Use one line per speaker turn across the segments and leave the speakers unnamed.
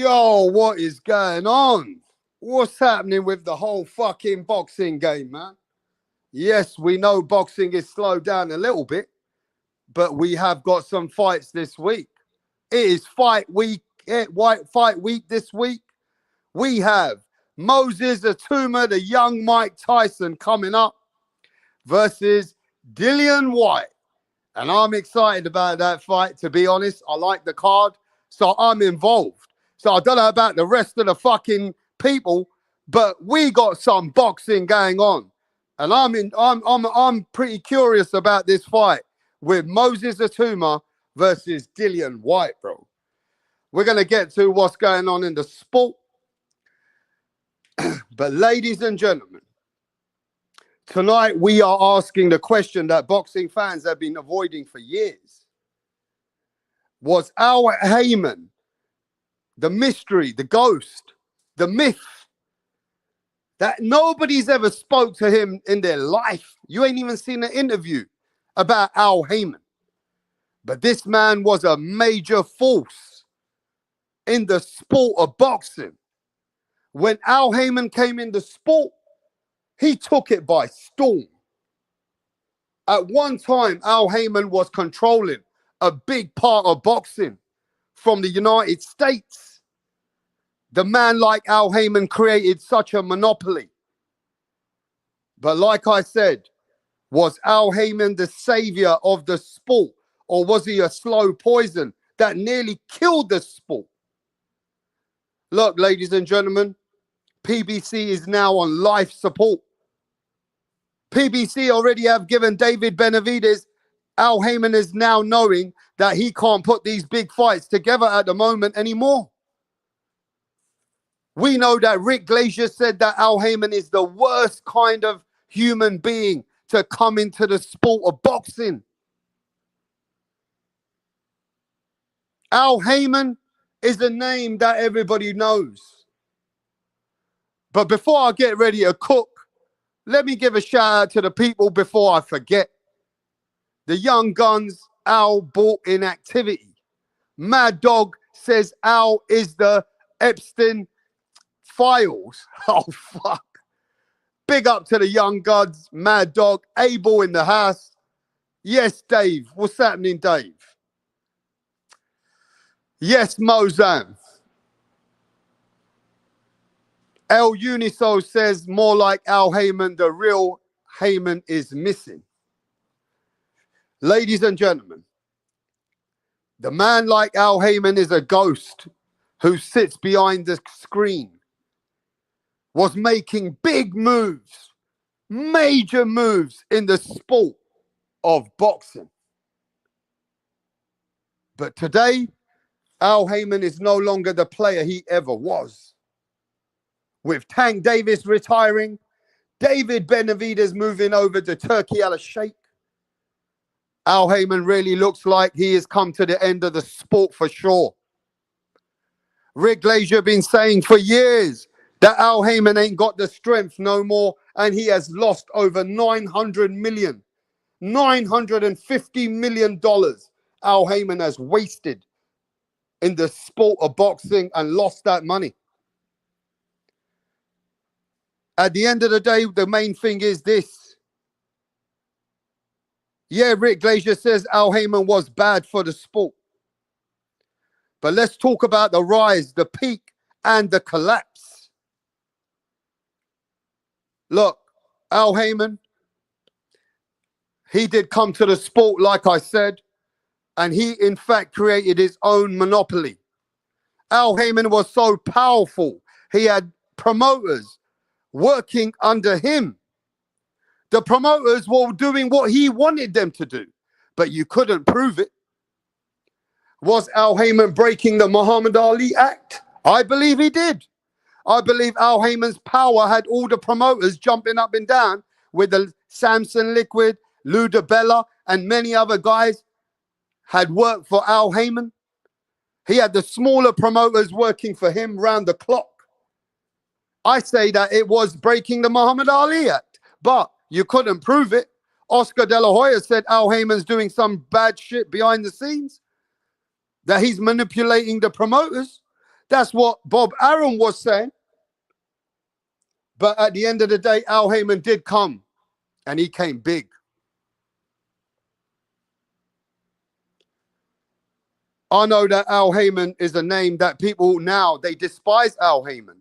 Yo, what is going on? What's happening with the whole fucking boxing game, man? Yes, we know boxing is slowed down a little bit, but we have got some fights this week. It is fight week this week. We have Moses Atuma, the young Mike Tyson, coming up versus Dillian Whyte. And I'm excited about that fight, to be honest. I like the card, so I'm involved. So I don't know about the rest of the fucking people, but we got some boxing going on. And I'm pretty curious about this fight with Moses Atuma versus Dillian Whyte, bro. We're going to get to what's going on in the sport. But ladies and gentlemen, tonight we are asking the question that boxing fans have been avoiding for years. Was Al Haymon the mystery, the ghost, the myth that nobody's ever spoke to him in their life? You ain't even seen an interview about Al Haymon. But this man was a major force in the sport of boxing. When Al Haymon came in the sport, he took it by storm. At one time, Al Haymon was controlling a big part of boxing from the United States. The man like Al Haymon created such a monopoly. But like I said, was Al Haymon the savior of the sport, or was he a slow poison that nearly killed the sport? Look, ladies and gentlemen, PBC is now on life support. PBC already have given David Benavidez. Al Haymon is now knowing that he can't put these big fights together at the moment anymore. We know that Rick Glazier said that Al Haymon is the worst kind of human being to come into the sport of boxing. Al Haymon is a name that everybody knows. But before I get ready to cook, let me give a shout out to the people before I forget. The young guns, Al bought in activity. Mad Dog says Al is the Epstein files. Oh, fuck. Big up to the young guns, Mad Dog, Abel in the house. Yes, Dave. What's happening, Dave? Yes, Mozam. El Uniso says more like Al Haymon, the real Haymon is missing. Ladies and gentlemen, the man like Al Haymon is a ghost who sits behind the screen, was making big moves, major moves in the sport of boxing. But today, Al Haymon is no longer the player he ever was. With Tank Davis retiring, David Benavidez moving over to Turkey Al-Sheikh, Al Haymon really looks like he has come to the end of the sport for sure. Rick Glazier been saying for years that Al Haymon ain't got the strength no more, and he has lost over $950 million. Al Haymon has wasted in the sport of boxing and lost that money. At the end of the day, the main thing is this. Yeah, Rick Glazier says Al Haymon was bad for the sport. But let's talk about the rise, the peak, and the collapse. Look, Al Haymon, he did come to the sport, like I said, and he, in fact, created his own monopoly. Al Haymon was so powerful, he had promoters working under him. The promoters were doing what he wanted them to do, but you couldn't prove it. Was Al Haymon breaking the Muhammad Ali Act? I believe he did. I believe Al Haymon's power had all the promoters jumping up and down with the Samson Liquid, Lou DiBella, and many other guys had worked for Al Haymon. He had the smaller promoters working for him round the clock. I say that it was breaking the Muhammad Ali Act, but you couldn't prove it. Oscar De La Hoya said Al Haymon's doing some bad shit behind the scenes, that he's manipulating the promoters. That's what Bob Arum was saying. But at the end of the day, Al Haymon did come, and he came big. I know that Al Haymon is a name that people now, they despise Al Haymon.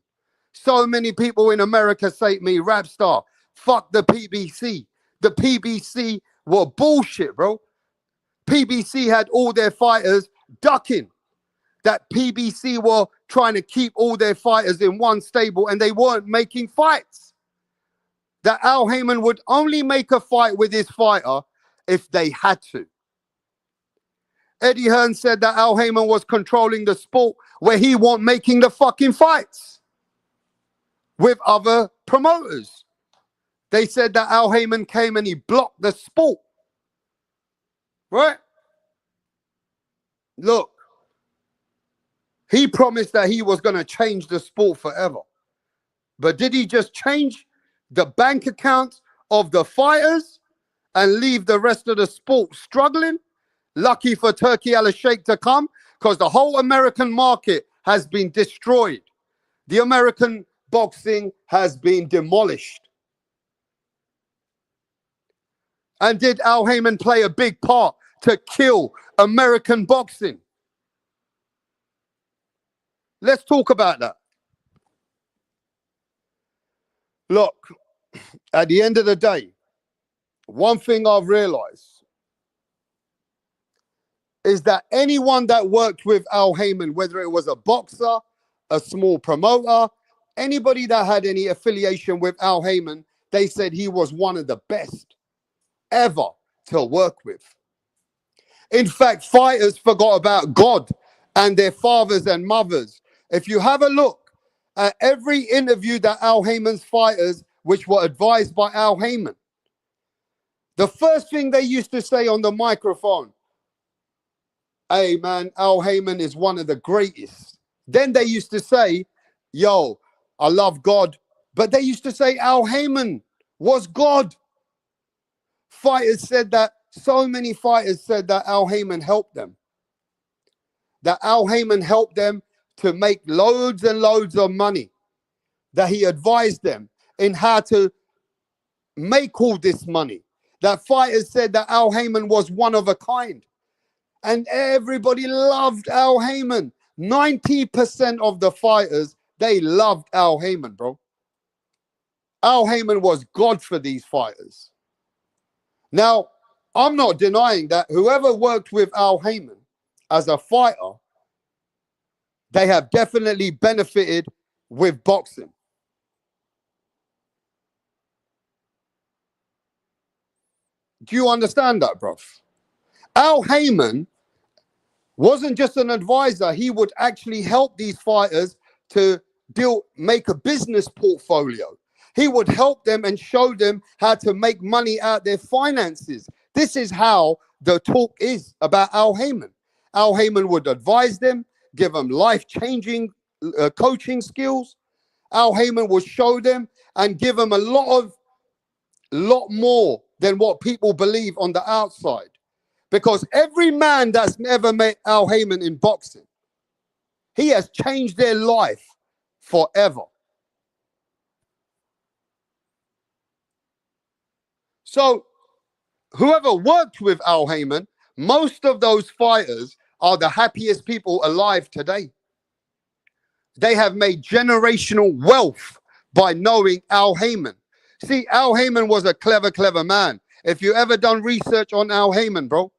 So many people in America say to me, rap star, fuck the PBC. The PBC were bullshit, bro. PBC had all their fighters ducking. That PBC were trying to keep all their fighters in one stable and they weren't making fights. That Al Haymon would only make a fight with his fighter if they had to. Eddie Hearn said that Al Haymon was controlling the sport where he wasn't making the fucking fights with other promoters. They said that Al Haymon came and he blocked the sport. Right? Look, he promised that he was going to change the sport forever. But did he just change the bank accounts of the fighters and leave the rest of the sport struggling? Lucky for Turkey Al-Sheikh to come, because the whole American market has been destroyed. The American boxing has been demolished. And did Al Haymon play a big part to kill American boxing? Let's talk about that. Look, at the end of the day, one thing I've realized is that anyone that worked with Al Haymon, whether it was a boxer, a small promoter, anybody that had any affiliation with Al Haymon, they said he was one of the best ever to work with. In fact, fighters forgot about God and their fathers and mothers. If you have a look at every interview that Al Haymon's fighters, which were advised by Al Haymon, the first thing they used to say on the microphone, hey man, Al Haymon is one of the greatest. Then they used to say, yo, I love God. But they used to say Al Haymon was God. Fighters said that, so many fighters said that Al Haymon helped them. That Al Haymon helped them to make loads and loads of money. That he advised them in how to make all this money. That fighters said that Al Haymon was one of a kind. And everybody loved Al Haymon. 90% of the fighters, they loved Al Haymon, bro. Al Haymon was God for these fighters. Now, I'm not denying that whoever worked with Al Haymon as a fighter, they have definitely benefited with boxing. Do you understand that, bro? Al Haymon wasn't just an advisor. He would actually help these fighters to make a business portfolio. He would help them and show them how to make money out their finances. This is how the talk is about Al Haymon. Al Haymon would advise them, give them life-changing coaching skills. Al Haymon would show them and give them a lot more than what people believe on the outside. Because every man that's ever met Al Haymon in boxing, he has changed their life forever. So whoever worked with Al Haymon, most of those fighters are the happiest people alive today. They have made generational wealth by knowing Al Haymon. See, Al Haymon was a clever man. If you ever done research on Al Haymon, bro,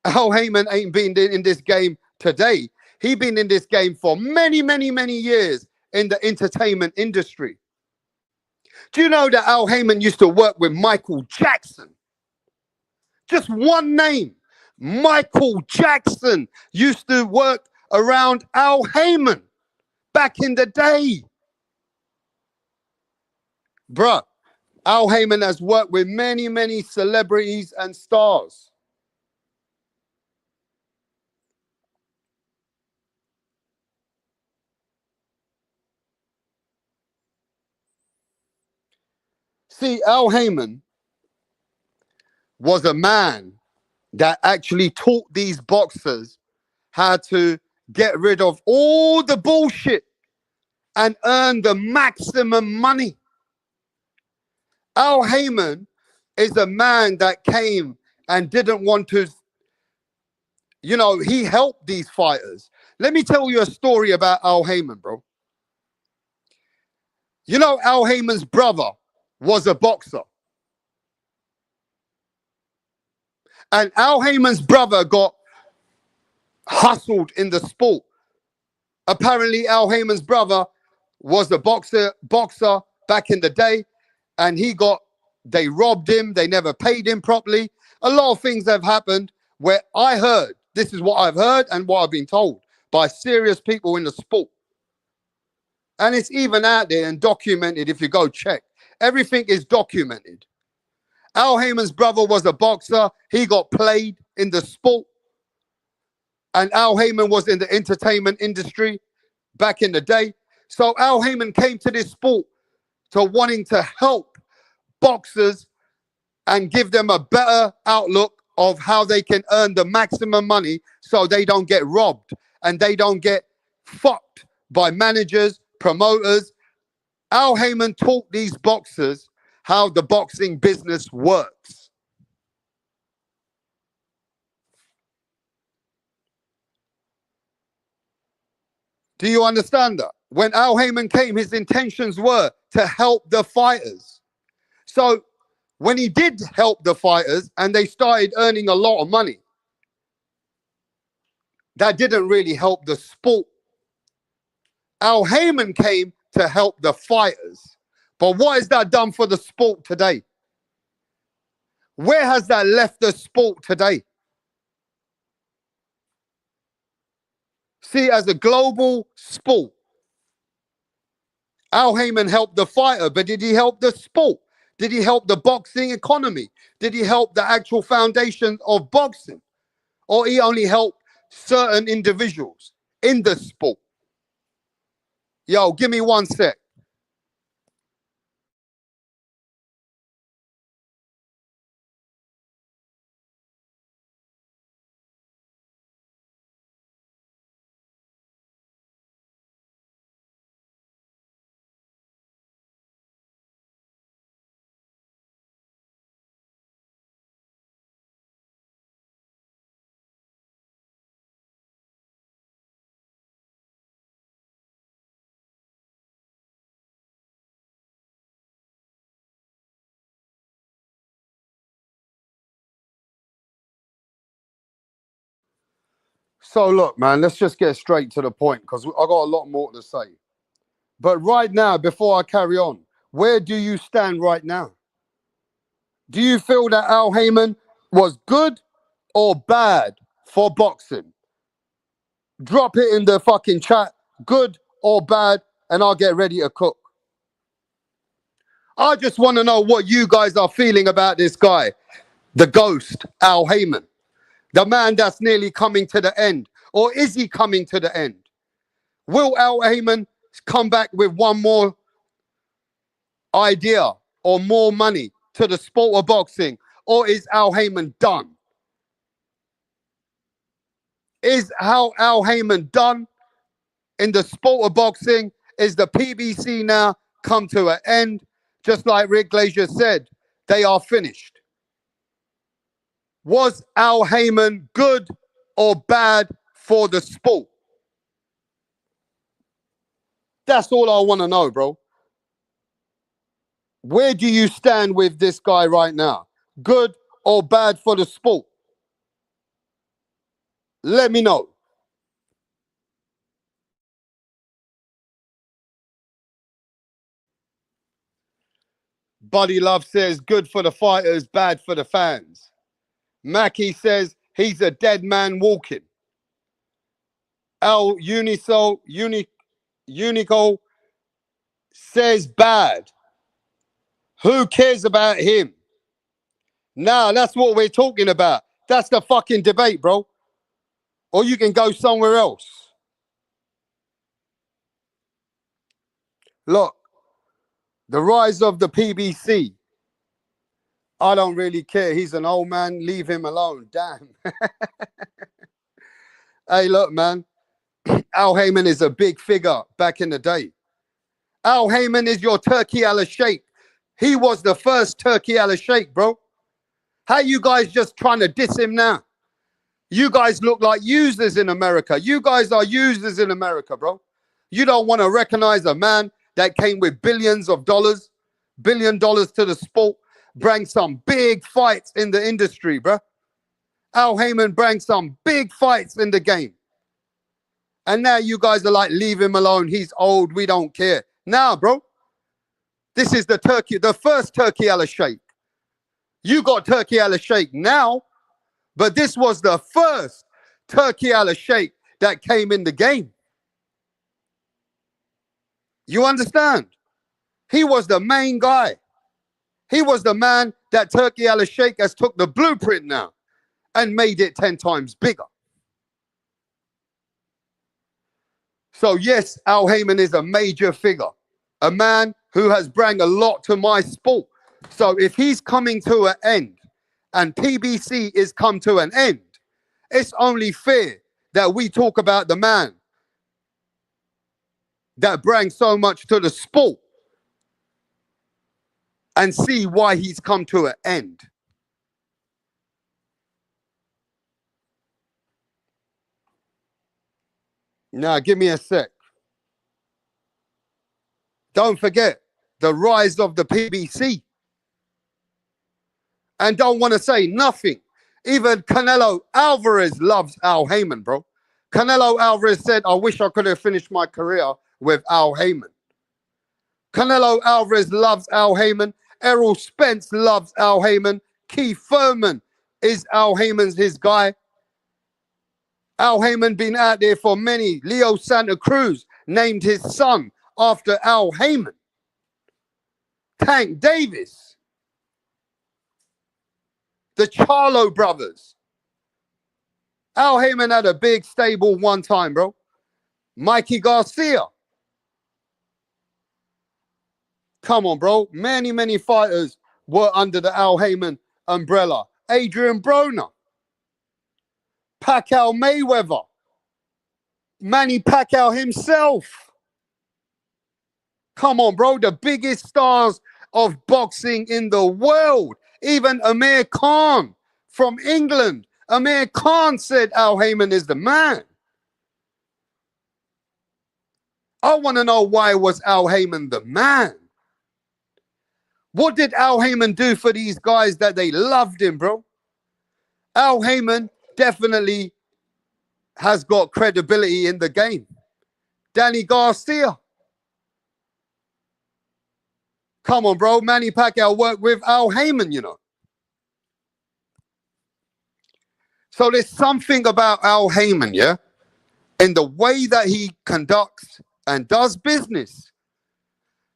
Al Haymon ain't been in this game today. He been in this game for many years in the entertainment industry. Do you know that Al Haymon used to work with Michael Jackson? Just one name. Michael Jackson used to work around Al Haymon back in the day. Bruh, Al Haymon has worked with many celebrities and stars. See, Al Haymon was a man that actually taught these boxers how to get rid of all the bullshit and earn the maximum money. Al Heyman is a man that came and didn't want to, you know, he helped these fighters. Let me tell you a story about Al Heyman, bro. You know, Al Heyman's brother was a boxer. And Al Heyman's brother got hustled in the sport. Apparently, Al Heyman's brother was a boxer back in the day, and they robbed him, they never paid him properly. A lot of things have happened where I heard, this is what I've heard and what I've been told by serious people in the sport. And it's even out there and documented if you go check. Everything is documented. Al Heyman's brother was a boxer. He got played in the sport. And Al Heyman was in the entertainment industry back in the day. So Al Heyman came to this sport to wanting to help boxers and give them a better outlook of how they can earn the maximum money so they don't get robbed and they don't get fucked by managers, promoters. Al Heyman taught these boxers how the boxing business works. Do you understand that? When Al Heyman came, his intentions were to help the fighters. So when he did help the fighters and they started earning a lot of money, that didn't really help the sport. Al Heyman came to help the fighters. But what has that done for the sport today? Where has that left the sport today? See, as a global sport, Al Heyman helped the fighter, but did he help the sport? Did he help the boxing economy? Did he help the actual foundation of boxing? Or he only helped certain individuals in the sport? Yo, give me 1 sec. So look, man, let's just get straight to the point because I got a lot more to say. But right now, before I carry on, where do you stand right now? Do you feel that Al Heyman was good or bad for boxing? Drop it in the fucking chat, good or bad, and I'll get ready to cook. I just want to know what you guys are feeling about this guy, the ghost, Al Heyman, the man that's nearly coming to the end. Or is he coming to the end? Will Al Heyman come back with one more idea or more money to the sport of boxing? Or is Al Heyman done? Is Al Heyman done in the sport of boxing? Is the PBC now come to an end? Just like Rick Glazier said, they are finished. Was Al Heyman good or bad for the sport? That's all I want to know, bro. Where do you stand with this guy right now? Good or bad for the sport? Let me know. Buddy Love says, good for the fighters, bad for the fans. Mackie says, he's a dead man walking. Al Unico says bad. Who cares about him? Nah, that's what we're talking about. That's the fucking debate, bro. Or you can go somewhere else. Look, the rise of the PBC. I don't really care. He's an old man. Leave him alone. Damn. Hey, look, man. Al Heyman is a big figure back in the day. Al Heyman is your Turkey Al Sheikh. He was the first Turkey Al Sheikh, bro. How you guys just trying to diss him now? You guys look like users in America. You guys are users in America, bro. You don't want to recognize a man that came with billions of dollars, $1 billion to the sport, bring some big fights in the industry, bro. Al Heyman bring some big fights in the game. And now you guys are like, leave him alone. He's old. We don't care. Nah, bro. This is the first Turkey Al Sheikh. You got Turkey Al Sheikh now, but this was the first Turkey Al Sheikh that came in the game. You understand? He was the main guy. He was the man that Turkey Al Sheikh has took the blueprint now and made it 10 times bigger. So yes, Al Heyman is a major figure, a man who has brought a lot to my sport. So if he's coming to an end and PBC is come to an end, it's only fair that we talk about the man that brings so much to the sport and see why he's come to an end. Now, give me a sec. Don't forget the rise of the PBC. And don't want to say nothing. Even Canelo Alvarez loves Al Heyman, bro. Canelo Alvarez said, I wish I could have finished my career with Al Heyman. Canelo Alvarez loves Al Heyman. Errol Spence loves Al Heyman. Keith Thurman is Al Heyman's his guy. Al Heyman been out there for many. Leo Santa Cruz named his son after Al Heyman. Tank Davis. The Charlo brothers. Al Heyman had a big stable one time, bro. Mikey Garcia. Come on, bro. Many, many fighters were under the Al Heyman umbrella. Adrian Broner. Pacquiao Mayweather. Manny Pacquiao himself. Come on, bro. The biggest stars of boxing in the world. Even Amir Khan from England. Amir Khan said Al Heyman is the man. I want to know, why was Al Heyman the man? What did Al Heyman do for these guys that they loved him, bro? Al Heyman definitely has got credibility in the game. Danny Garcia. Come on, bro. Manny Pacquiao worked with Al Heyman, you know. So there's something about Al Heyman, yeah, in the way that he conducts and does business,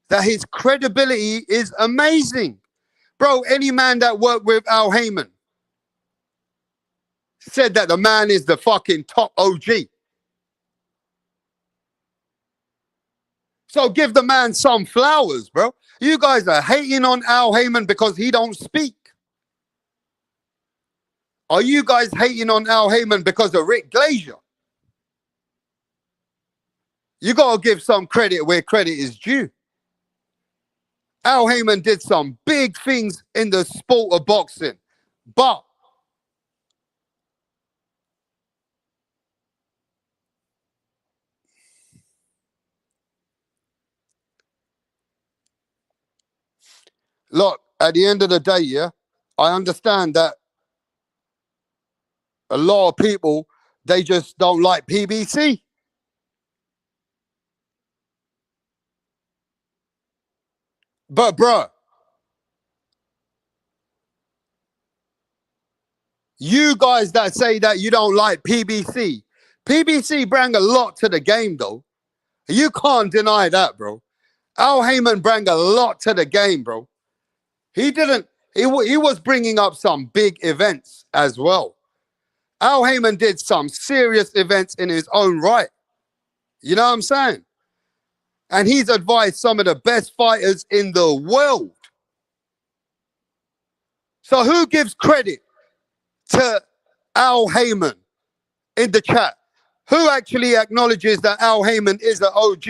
that his credibility is amazing. Bro, any man that worked with Al Heyman said that the man is the fucking top OG. So give the man some flowers, bro. You guys are hating on Al Heyman because he don't speak. Are you guys hating on Al Heyman because of Rick Glazier? You got to give some credit where credit is due. Al Heyman did some big things in the sport of boxing, but look, at the end of the day, yeah, I understand that a lot of people, they just don't like PBC. But, bro, you guys that say that you don't like PBC, PBC bring a lot to the game, though. You can't deny that, bro. Al Heyman bring a lot to the game, bro. He didn't. He was bringing up some big events as well. Al Heyman did some serious events in his own right. You know what I'm saying? And he's advised some of the best fighters in the world. So who gives credit to Al Heyman in the chat? Who actually acknowledges that Al Heyman is an OG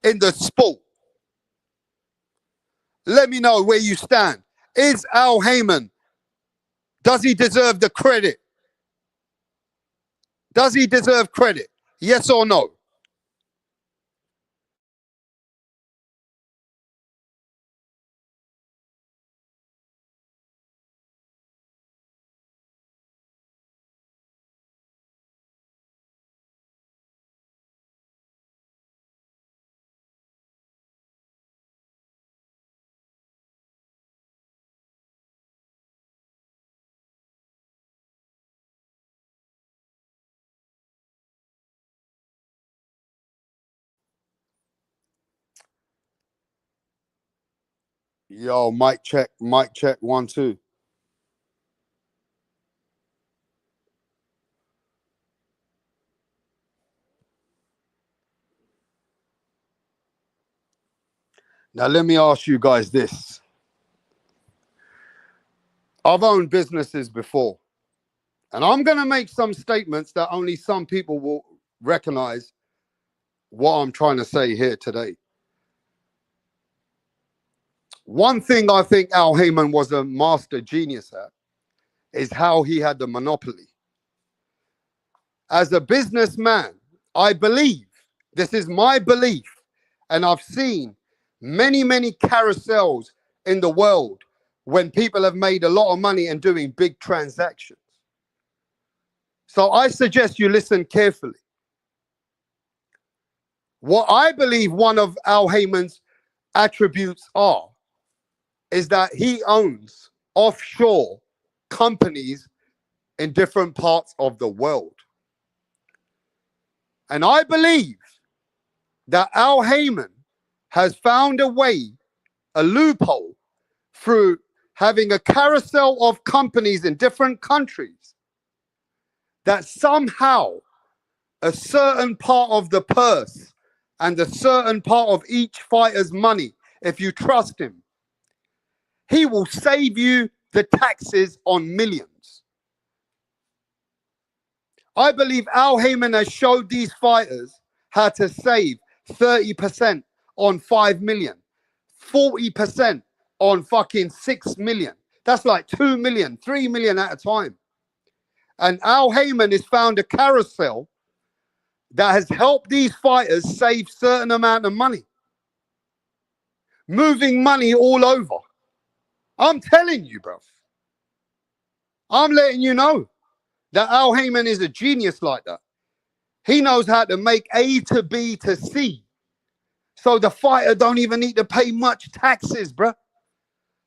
in the sport? Let me know where you stand. Is Al Heyman, does he deserve the credit? Does he deserve credit? Yes or no? Yo, mic check, 1, 2. Now, let me ask you guys this. I've owned businesses before, and I'm going to make some statements that only some people will recognize what I'm trying to say here today. One thing I think Al Heyman was a master genius at is how he had the monopoly. As a businessman, I believe, this is my belief, and I've seen many, many carousels in the world when people have made a lot of money and doing big transactions. So I suggest you listen carefully. What I believe one of Al Heyman's attributes is that he owns offshore companies in different parts of the world. And I believe that Al Heyman has found a way, a loophole, through having a carousel of companies in different countries, that somehow a certain part of the purse and a certain part of each fighter's money, if you trust him, he will save you the taxes on millions. I believe Al Heyman has showed these fighters how to save 30% on 5 million, 40% on fucking 6 million. That's like 2 million, 3 million at a time. And Al Heyman has found a carousel that has helped these fighters save certain amount of money, moving money all over. I'm telling you, bro. I'm letting you know that Al Heyman is a genius like that. He knows how to make A to B to C. So the fighter don't even need to pay much taxes, bro.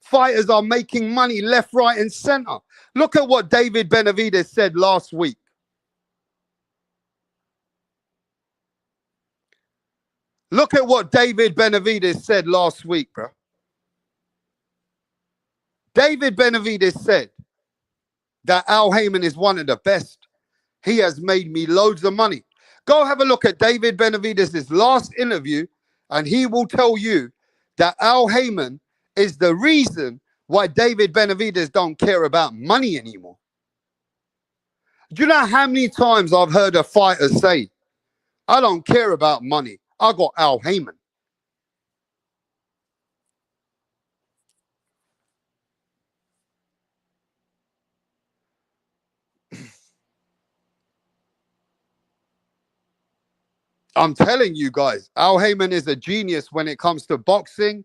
Fighters are making money left, right, and center. Look at what David Benavidez said last week. Look at what David Benavidez said last week, bro. David Benavidez said that Al Heyman is one of the best. He has made me loads of money. Go have a look at David Benavidez's last interview, and he will tell you that Al Heyman is the reason why David Benavidez don't care about money anymore. Do you know how many times I've heard a fighter say, I don't care about money. I got Al Heyman. I'm telling you guys, Al Heyman is a genius when it comes to boxing,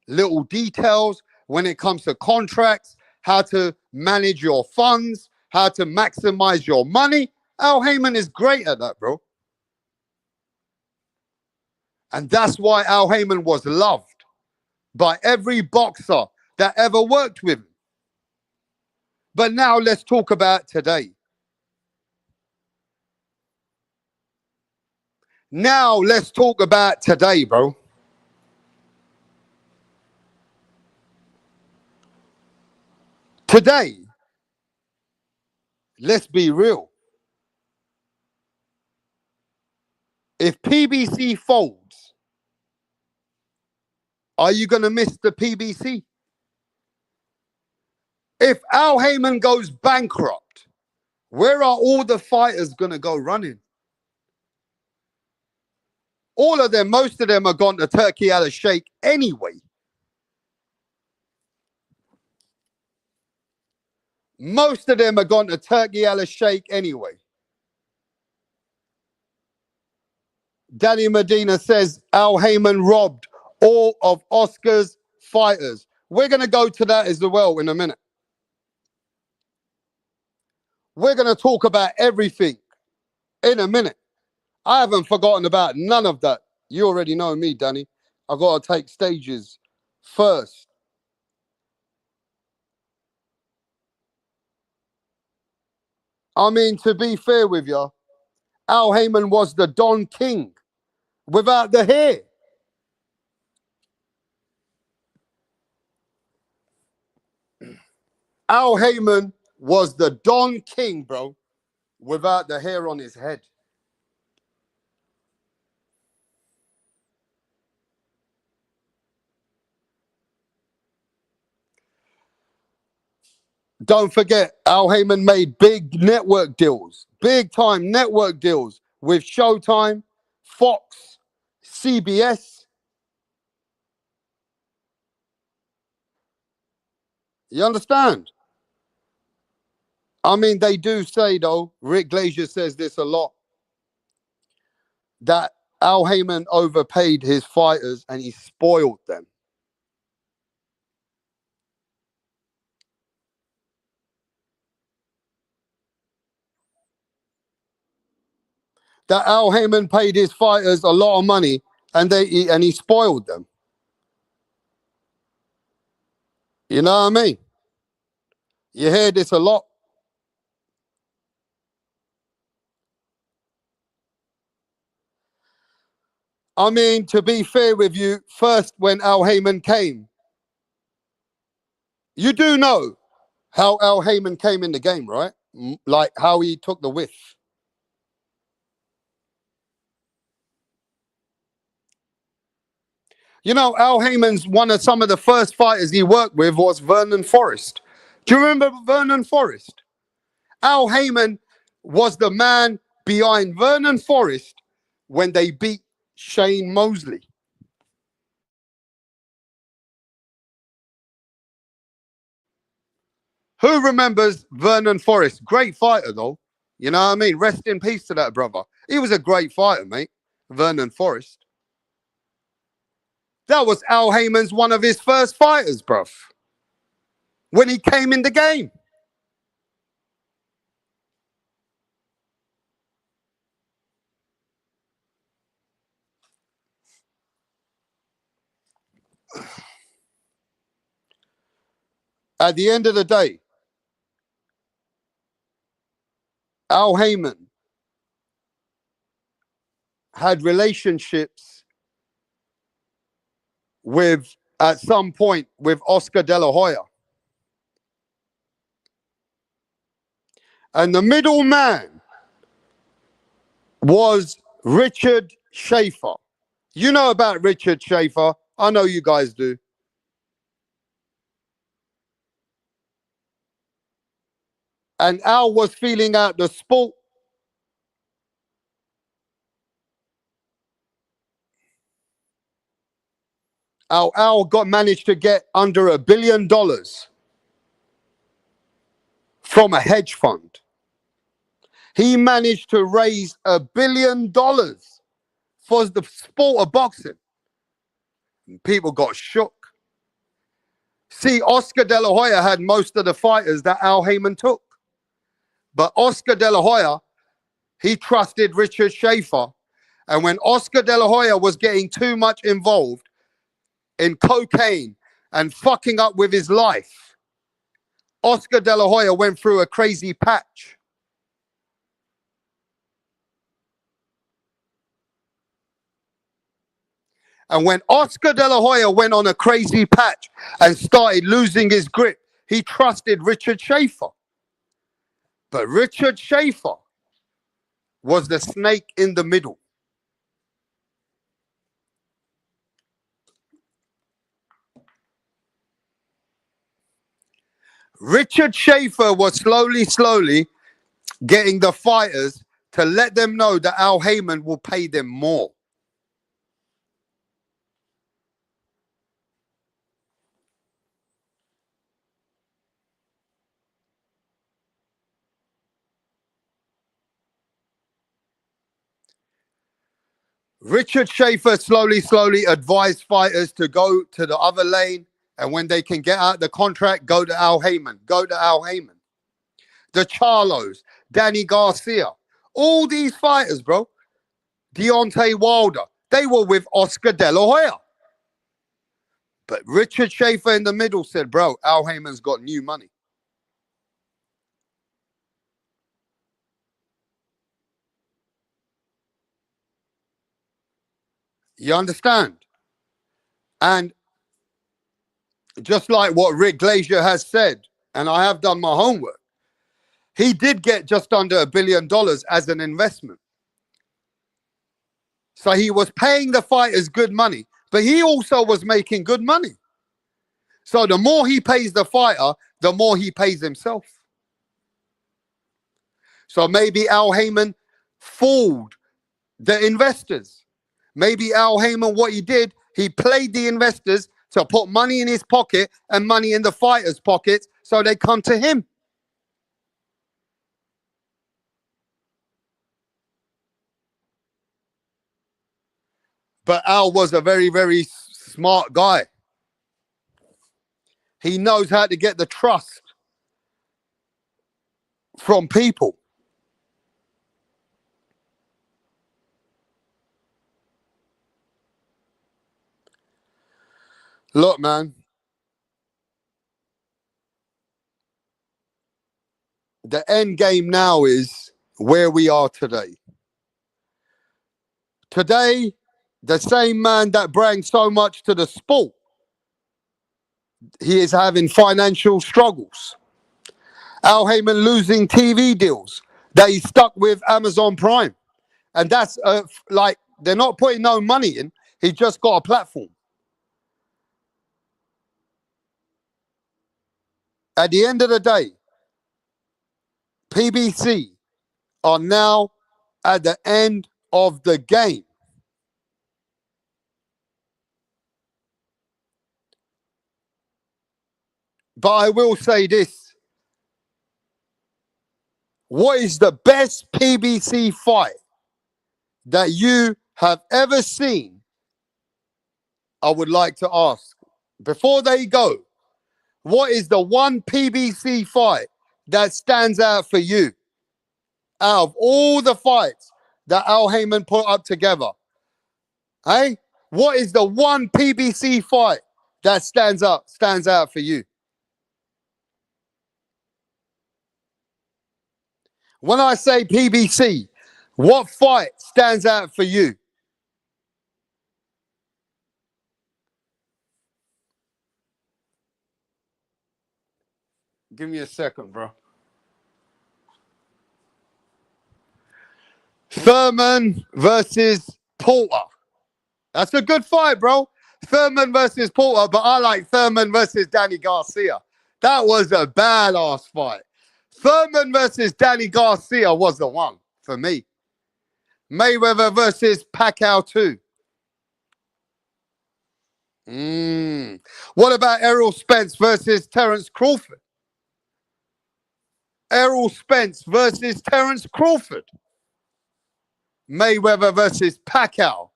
little details, when it comes to contracts, how to manage your funds, how to maximize your money. Al Heyman is great at that, bro. And that's why Al Heyman was loved by every boxer that ever worked with him. But now let's talk about today. Now let's talk about today, bro. Today, let's be real. If PBC folds, are you going to miss the PBC? If Al Heyman goes bankrupt, where are all the fighters going to go running? All of them, most of them are gone to Turkey Al Sheikh anyway. Most of them are gone to Turkey Al Sheikh anyway. Danny Medina says Al Heyman robbed all of Oscar's fighters. We're going to go to that as well in a minute. We're going to talk about everything in a minute. I haven't forgotten about none of that. You already know me, Danny. I got to take stages first. I mean, to be fair with you, Al Heyman was the Don King without the hair. Al Heyman was the Don King, bro, without the hair on his head. Don't forget, Al Heyman made big network deals, big time network deals with Showtime, Fox, CBS. You understand? I mean, they do say, though, Rick Glazier says this a lot, that Al Heyman overpaid his fighters and he spoiled them. That Al Heyman paid his fighters a lot of money and he spoiled them. You know what I mean? You hear this a lot. I mean, to be fair with you, first when Al Heyman came, you do know how Al Heyman came in the game, right? Like how he took the whiff. You know, Al Heyman's some of the first fighters he worked with was Vernon Forrest. Do you remember Vernon Forrest? Al Heyman was the man behind Vernon Forrest when they beat Shane Mosley. Who remembers Vernon Forrest? Great fighter, though. You know what I mean? Rest in peace to that brother. He was a great fighter, mate. Vernon Forrest. That was Al Heyman's one of his first fighters, bruv. When he came in the game. At the end of the day, Al Heyman had relationships with, at some point, with Oscar De La Hoya. And the middleman was Richard Schaefer. You know about Richard Schaefer. I know you guys do. And Al was feeling out the sport. Al managed to get under $1 billion from a hedge fund. He managed to raise $1 billion for the sport of boxing. And people got shook. See, Oscar De La Hoya had most of the fighters that Al Heyman took. But Oscar De La Hoya, he trusted Richard Schaefer. And when Oscar De La Hoya was getting too much involved in cocaine and fucking up with his life, Oscar De La Hoya went through a crazy patch. And when Oscar De La Hoya went on a crazy patch and started losing his grip, he trusted Richard Schaefer. But Richard Schaefer was the snake in the middle. Richard Schaefer was slowly getting the fighters to let them know that Al Heyman will pay them more. Richard Schaefer slowly advised fighters to go to the other lane. And when they can get out the contract, go to Al Heyman. Go to Al Heyman. The Charlos, Danny Garcia. All these fighters, bro. Deontay Wilder. They were with Oscar De La Hoya. But Richard Schaefer in the middle said, bro, Al Heyman's got new money. You understand? And just like what Rick Glazier has said, and I have done my homework, he did get just under $1 billion as an investment. So he was paying the fighters good money, but he also was making good money. So the more he pays the fighter, the more he pays himself. So maybe Al Heyman fooled the investors. Maybe Al Heyman, what he did, he played the investors to put money in his pocket and money in the fighters' pockets so they come to him. But Al was a very, very smart guy. He knows how to get the trust from people. Look, man. The end game now is where we are today. Today, the same man that brings so much to the sport, he is having financial struggles. Al Heyman losing TV deals that he's stuck with Amazon Prime. And that's like, they're not putting no money in. He just got a platform. At the end of the day, PBC are now at the end of the game. But I will say this. What is the best PBC fight that you have ever seen? I would like to ask. Before they go, what is the one PBC fight that stands out for you? Out of all the fights that Al Heyman put up together. Hey? What is the one PBC fight that stands out for you? When I say PBC, what fight stands out for you? Give me a second, bro. Thurman versus Porter. That's a good fight, bro. Thurman versus Porter, but I like Thurman versus Danny Garcia. That was a badass fight. Thurman versus Danny Garcia was the one for me. Mayweather versus Pacquiao too. What about Errol Spence versus Terence Crawford? Errol Spence versus Terence Crawford. Mayweather versus Pacquiao.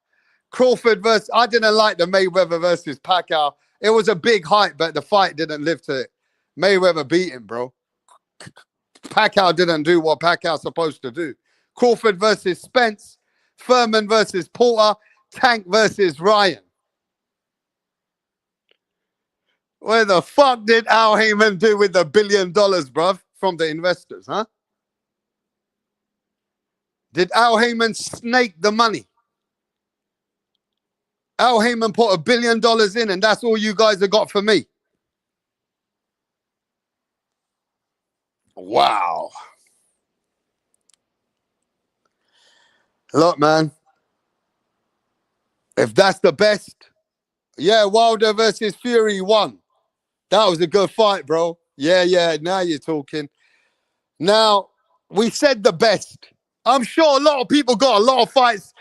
Crawford versus... I didn't like the Mayweather versus Pacquiao. It was a big hype, but the fight didn't live to it. Mayweather beat him, bro. Pacquiao didn't do what Pacquiao's supposed to do. Crawford versus Spence. Thurman versus Porter. Tank versus Ryan. Where the fuck did Al Heyman do with the $1 billion, bruv, from the investors, huh? Did Al Heyman snake the money? Al Heyman put $1 billion in, and that's all you guys have got for me. Wow. Look, man. If that's the best, yeah, Wilder versus Fury won. That was a good fight, bro. Yeah, now you're talking. Now, we said the best. I'm sure a lot of people got a lot of fights.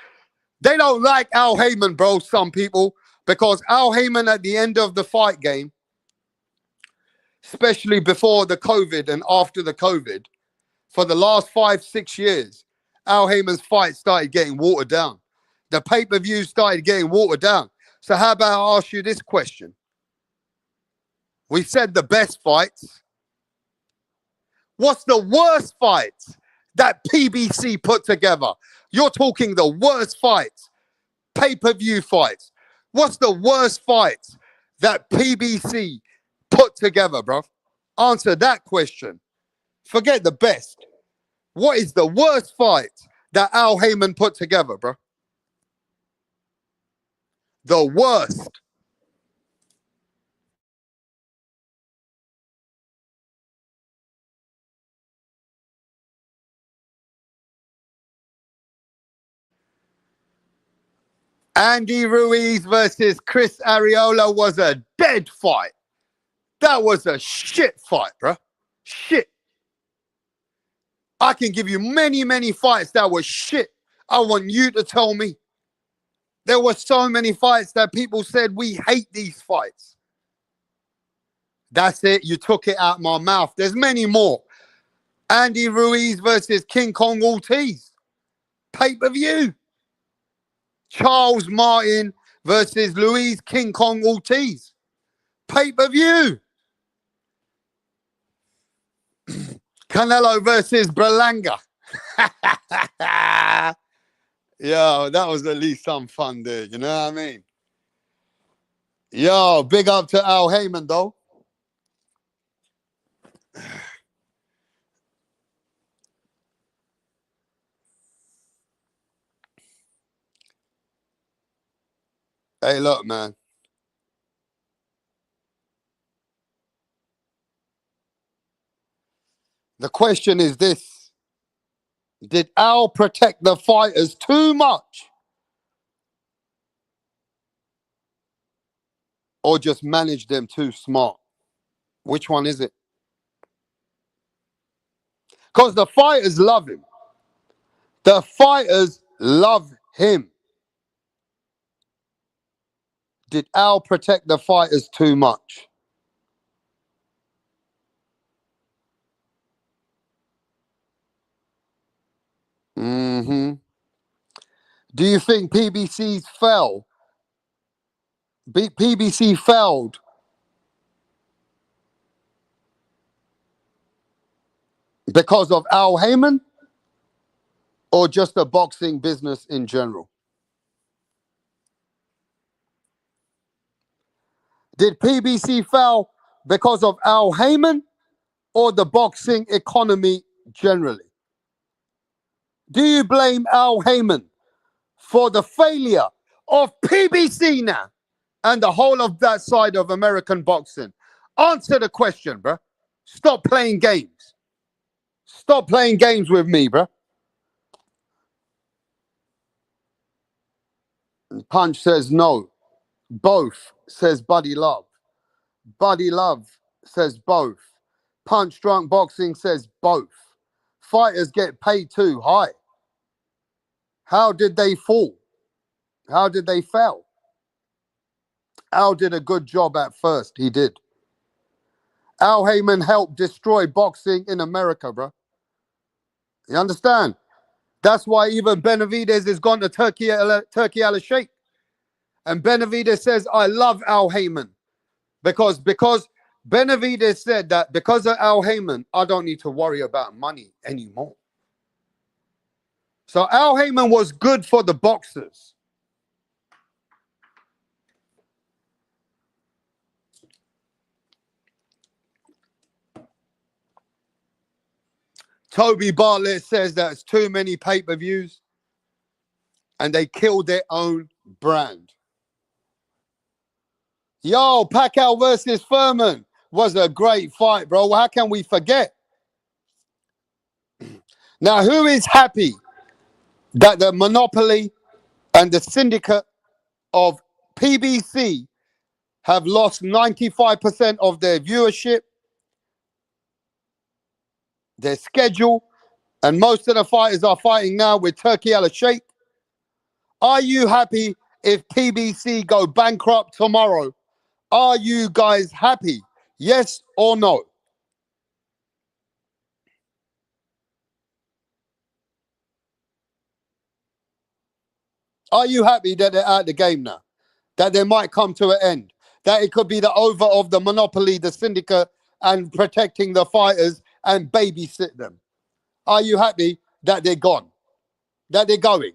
They don't like Al Heyman, bro, some people, because Al Heyman at the end of the fight game, especially before the COVID and after the COVID, for the last 5-6 years, Al Heyman's fight started getting watered down. The pay-per-view started getting watered down. So how about I ask you this question? We said the best fights. What's the worst fights that PBC put together? You're talking the worst fights, pay-per-view fights. What's the worst fights that PBC put together, bro? Answer that question. Forget the best. What is the worst fight that Al Heyman put together, bro? The worst. Andy Ruiz versus Chris Arreola was a dead fight. That was a shit fight, bro. Shit. I can give you many, many fights that were shit. I want you to tell me. There were so many fights that people said, we hate these fights. That's it. You took it out my mouth. There's many more. Andy Ruiz versus King Kong Ortiz. Pay-per-view. Charles Martin versus Luis King Kong Ortiz. Pay-per-view. Canelo versus Berlanga. Yo, that was at least some fun there. You know what I mean? Yo, big up to Al Heyman, though. Hey, look, man. The question is this. Did Al protect the fighters too much? Or just manage them too smart? Which one is it? Because the fighters love him. The fighters love him. Did Al protect the fighters too much? Mm-hmm. Do you think PBC fell? PBC failed because of Al Heyman or just the boxing business in general? Did PBC fail because of Al Heyman or the boxing economy generally? Do you blame Al Heyman for the failure of PBC now and the whole of that side of American boxing? Answer the question, bro. Stop playing games. Stop playing games with me, bro. Punch says no. Both, says Buddy Love. Buddy Love says both. Punch Drunk Boxing says both. Fighters get paid too high. How did they fall? How did they fail? Al did a good job at first. He did. Al Heyman helped destroy boxing in America, bro. You understand? That's why even Benavidez has gone to Turkey Al Sheikh. And Benavidez says, I love Al Heyman. Because Benavidez said that because of Al Heyman, I don't need to worry about money anymore. So Al Heyman was good for the boxers. Toby Bartlett says that it's too many pay-per-views and they killed their own brand. Yo, Pacquiao versus Furman was a great fight, bro. How can we forget? Now, who is happy that the monopoly and the syndicate of PBC have lost 95% of their viewership, their schedule, and most of the fighters are fighting now with Turkey Al Sheikh? Are you happy if PBC go bankrupt tomorrow? Are you guys happy? Yes or no? Are you happy that they're out of the game now? That they might come to an end? That it could be the over of the monopoly, the syndicate, and protecting the fighters and babysit them? Are you happy that they're gone? That they're going?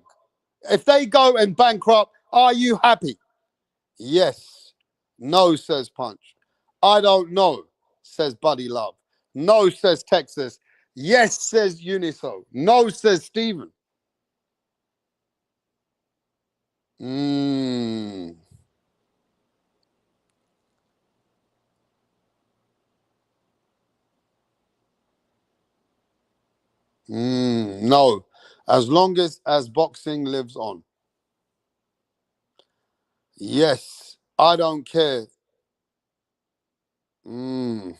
If they go and bankrupt, are you happy? Yes. No, says Punch. I don't know, says Buddy Love. No, says Texas. Yes, says Uniso. No, says Steven. No. As long as boxing lives on. Yes. I don't care. Heyman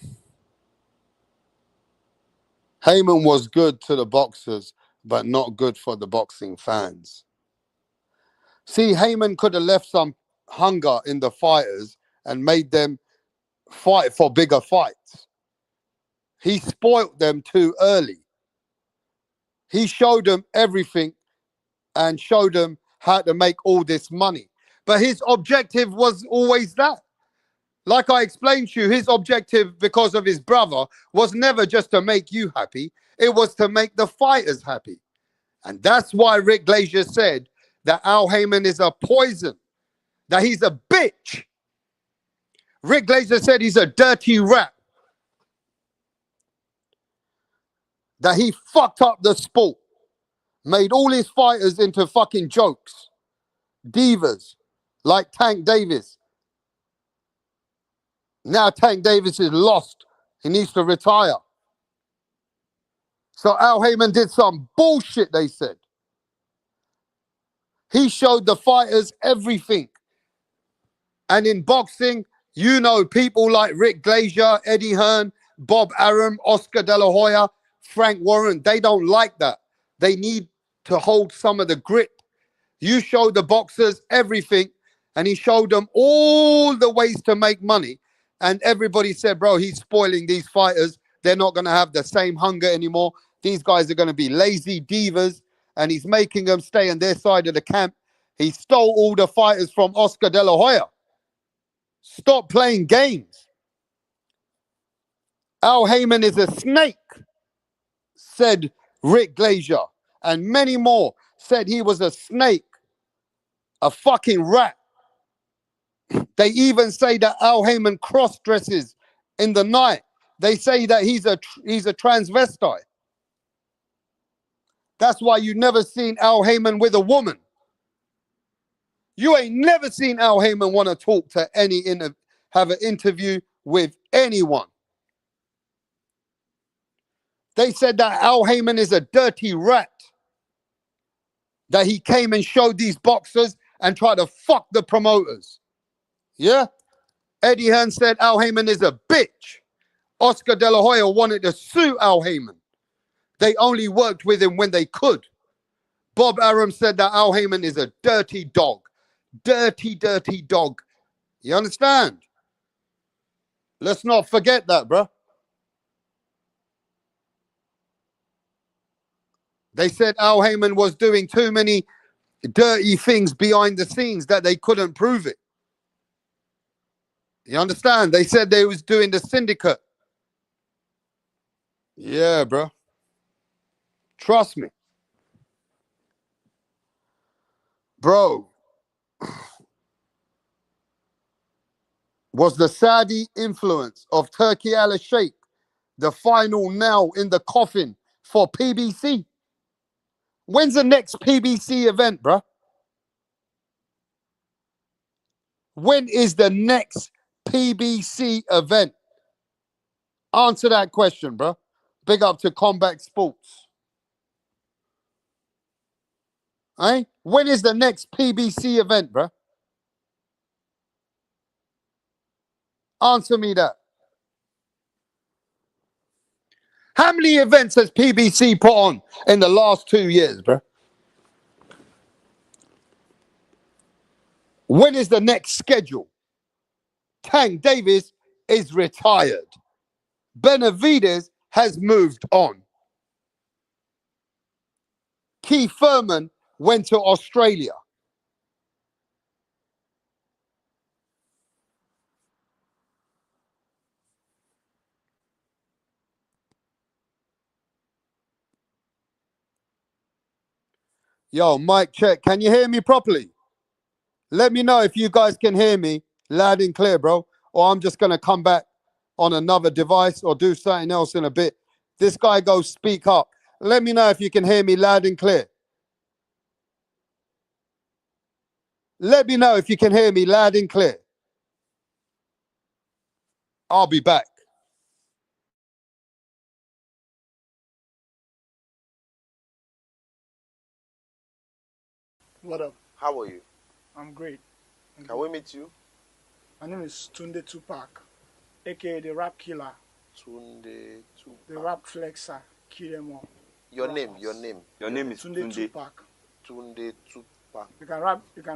was good to the boxers, but not good for the boxing fans. See, Heyman could have left some hunger in the fighters and made them fight for bigger fights. He spoilt them too early. He showed them everything and showed them how to make all this money. But his objective was always that. Like I explained to you, his objective, because of his brother, was never just to make you happy. It was to make the fighters happy. And that's why Rick Glazier said that Al Heyman is a poison, that he's a bitch. Rick Glazier said he's a dirty rat, that he fucked up the sport, made all his fighters into fucking jokes, divas, like Tank Davis. Now Tank Davis is lost. He needs to retire. So Al Heyman did some bullshit, they said. He showed the fighters everything. And in boxing, you know, people like Rick Glazier, Eddie Hearn, Bob Arum, Oscar De La Hoya, Frank Warren, they don't like that. They need to hold some of the grit. You showed the boxers everything, and he showed them all the ways to make money. And everybody said, bro, he's spoiling these fighters. They're not going to have the same hunger anymore. These guys are going to be lazy divas, and he's making them stay on their side of the camp. He stole all the fighters from Oscar De La Hoya. Stop playing games. Al Heyman is a snake, said Rick Glazier. And many more said he was a snake, a fucking rat. They even say that Al Heyman cross-dresses in the night. They say that he's a transvestite. That's why you never seen Al Heyman with a woman. You ain't never seen Al Heyman want to talk to have an interview with anyone. They said that Al Heyman is a dirty rat. That he came and showed these boxers and tried to fuck the promoters. Yeah? Eddie Hearn said Al Heyman is a bitch. Oscar De La Hoya wanted to sue Al Heyman. They only worked with him when they could. Bob Arum said that Al Heyman is a dirty dog. Dirty, dirty dog. You understand? Let's not forget that, bro. They said Al Heyman was doing too many dirty things behind the scenes that they couldn't prove it. You understand? They said they was doing the syndicate. Yeah, bro. Trust me. Bro. Was the Saudi influence of Turkey Al Sheikh the final nail in the coffin for PBC? When's the next PBC event, bro? When is the next PBC event? Answer that question, bro. Big up to Combat Sports. Eh? When is the next PBC event, bro? Answer me that. How many events has PBC put on in the last 2 years, bro? When is the next schedule? Tank Davis is retired. Benavidez has moved on. Keith Thurman went to Australia. Yo, mic check. Can you hear me properly? Let me know if you guys can hear me loud and clear, bro. Or I'm just going to come back on another device or do something else in a bit. This guy goes speak up. Let me know if you can hear me loud and clear. Let me know if you can hear me loud and clear. I'll be back.
What up?
How are you?
I'm great.
Can we meet you?
My name is Tunde Tupac, aka the Rap Killer,
Tunde Tupac.
the Rap Flexer, kill them all.
Your
Rappers.
name.
Your name is
Tunde Tupac.
Tunde Tupac.
You can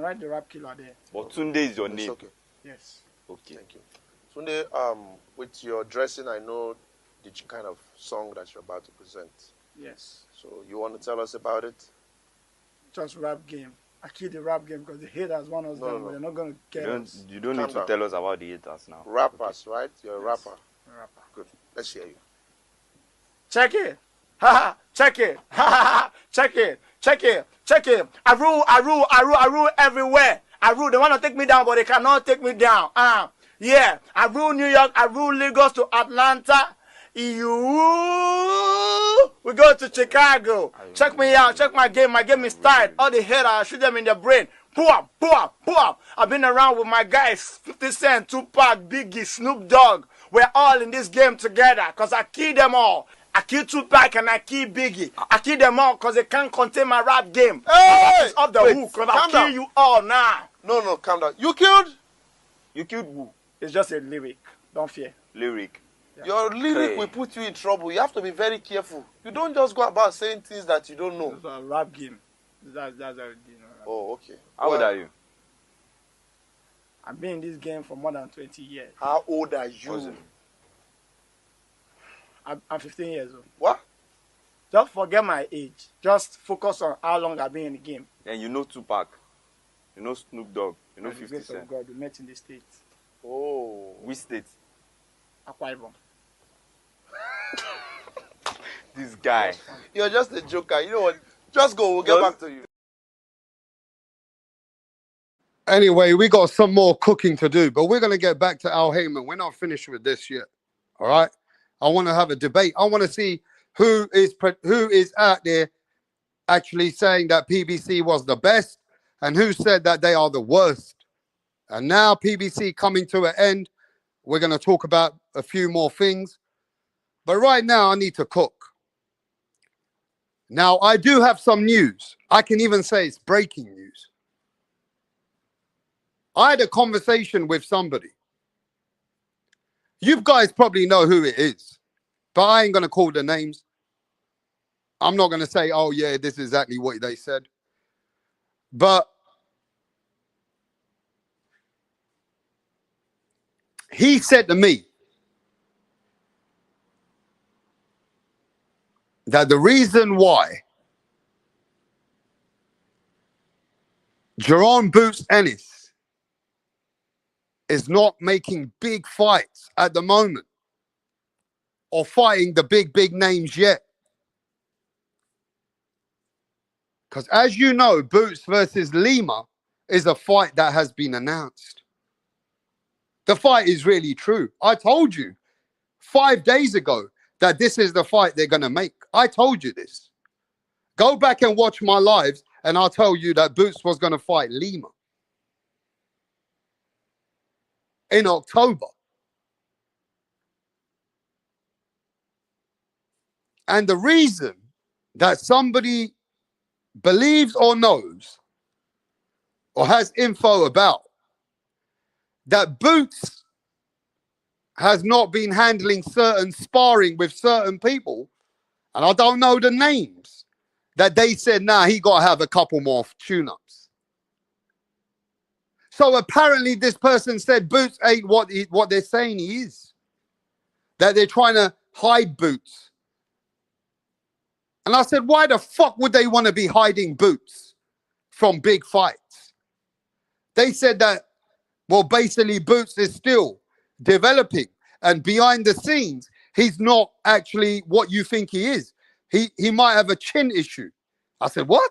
write the Rap Killer there.
But Tunde is your
It's
name.
okay.
Yes.
Okay.
Thank you. Tunde, with your dressing, I know the kind of song that you're about to present.
Yes.
So you want to tell us about it?
Just rap game. I kill the rap game because the haters want us down, but they're not gonna get us.
You don't
Calm
need to
down.
tell us about the haters now.
Rappers, right? You're a
Yes.
rapper.
Rapper.
Good. Let's hear you.
Check it. Ha ha. Check it. Ha ha. Check it. Check it. Check it. I rule everywhere. I rule. They want to take me down, but they cannot take me down. Yeah. I rule New York. I rule Lagos to Atlanta. We go to Chicago. Check me out. Check my game. My game is tight. All the haters, I shoot them in the brain. Boom, boom, boom. I've been around with my guys, 50 Cent, Tupac, Biggie, Snoop Dogg. We're all in this game together because I kill them all. I kill Tupac and I kill Biggie. I kill them all because they can't contain my rap game.
Hey!
It's off the hook because I'll kill you all now.
No, calm down. You killed?
You killed who?
It's just a lyric. Don't fear.
Lyric.
Your lyric
Hey.
will put you in trouble. You have to be very careful. You don't just go about saying things that you don't know.
It's a rap game. That's how it is.
Oh, okay.
How old are you?
I've been in this game for more than 20 years.
How old are
What's
you?
it?
I'm 15 years old.
What?
Just forget my age. Just focus on how long I've been in the game.
And you know Tupac. You know Snoop Dogg. You know
By the
50
grace of
Cent.
God, we met in the States.
Oh.
Which state?
Akwa Ibom.
This guy.
You're just a joker. You know what? Just go. We'll get back to you.
Anyway, we got some more cooking to do, but we're going to get back to Al Heyman. We're not finished with this yet. All right. I want to have a debate. I want to see who is out there actually saying that PBC was the best and who said that they are the worst. And now PBC coming to an end. We're going to talk about a few more things. But right now, I need to cook. Now, I do have some news. I can even say it's breaking news. I had a conversation with somebody. You guys probably know who it is, but I ain't going to call the names. I'm not going to say, oh, yeah, this is exactly what they said. But he said to me that the reason why Jerome Boots Ennis is not making big fights at the moment or fighting the big names yet. Because as you know, Boots versus Lemur is a fight that has been announced. The fight is really true. I told you 5 days ago that this is the fight they're going to make. I told you this. Go back and watch my lives and I'll tell you that Boots was going to fight Lemur in October. And the reason that somebody believes or knows or has info about that Boots has not been handling certain sparring with certain people, and I don't know the names, that they said, nah, he got to have a couple more tune-ups. So apparently this person said Boots ain't what they're saying he is. That they're trying to hide Boots. And I said, why the fuck would they want to be hiding Boots from big fights? They said that, well, basically Boots is still developing. And behind the scenes, he's not actually what you think he is. He might have a chin issue. I said, what?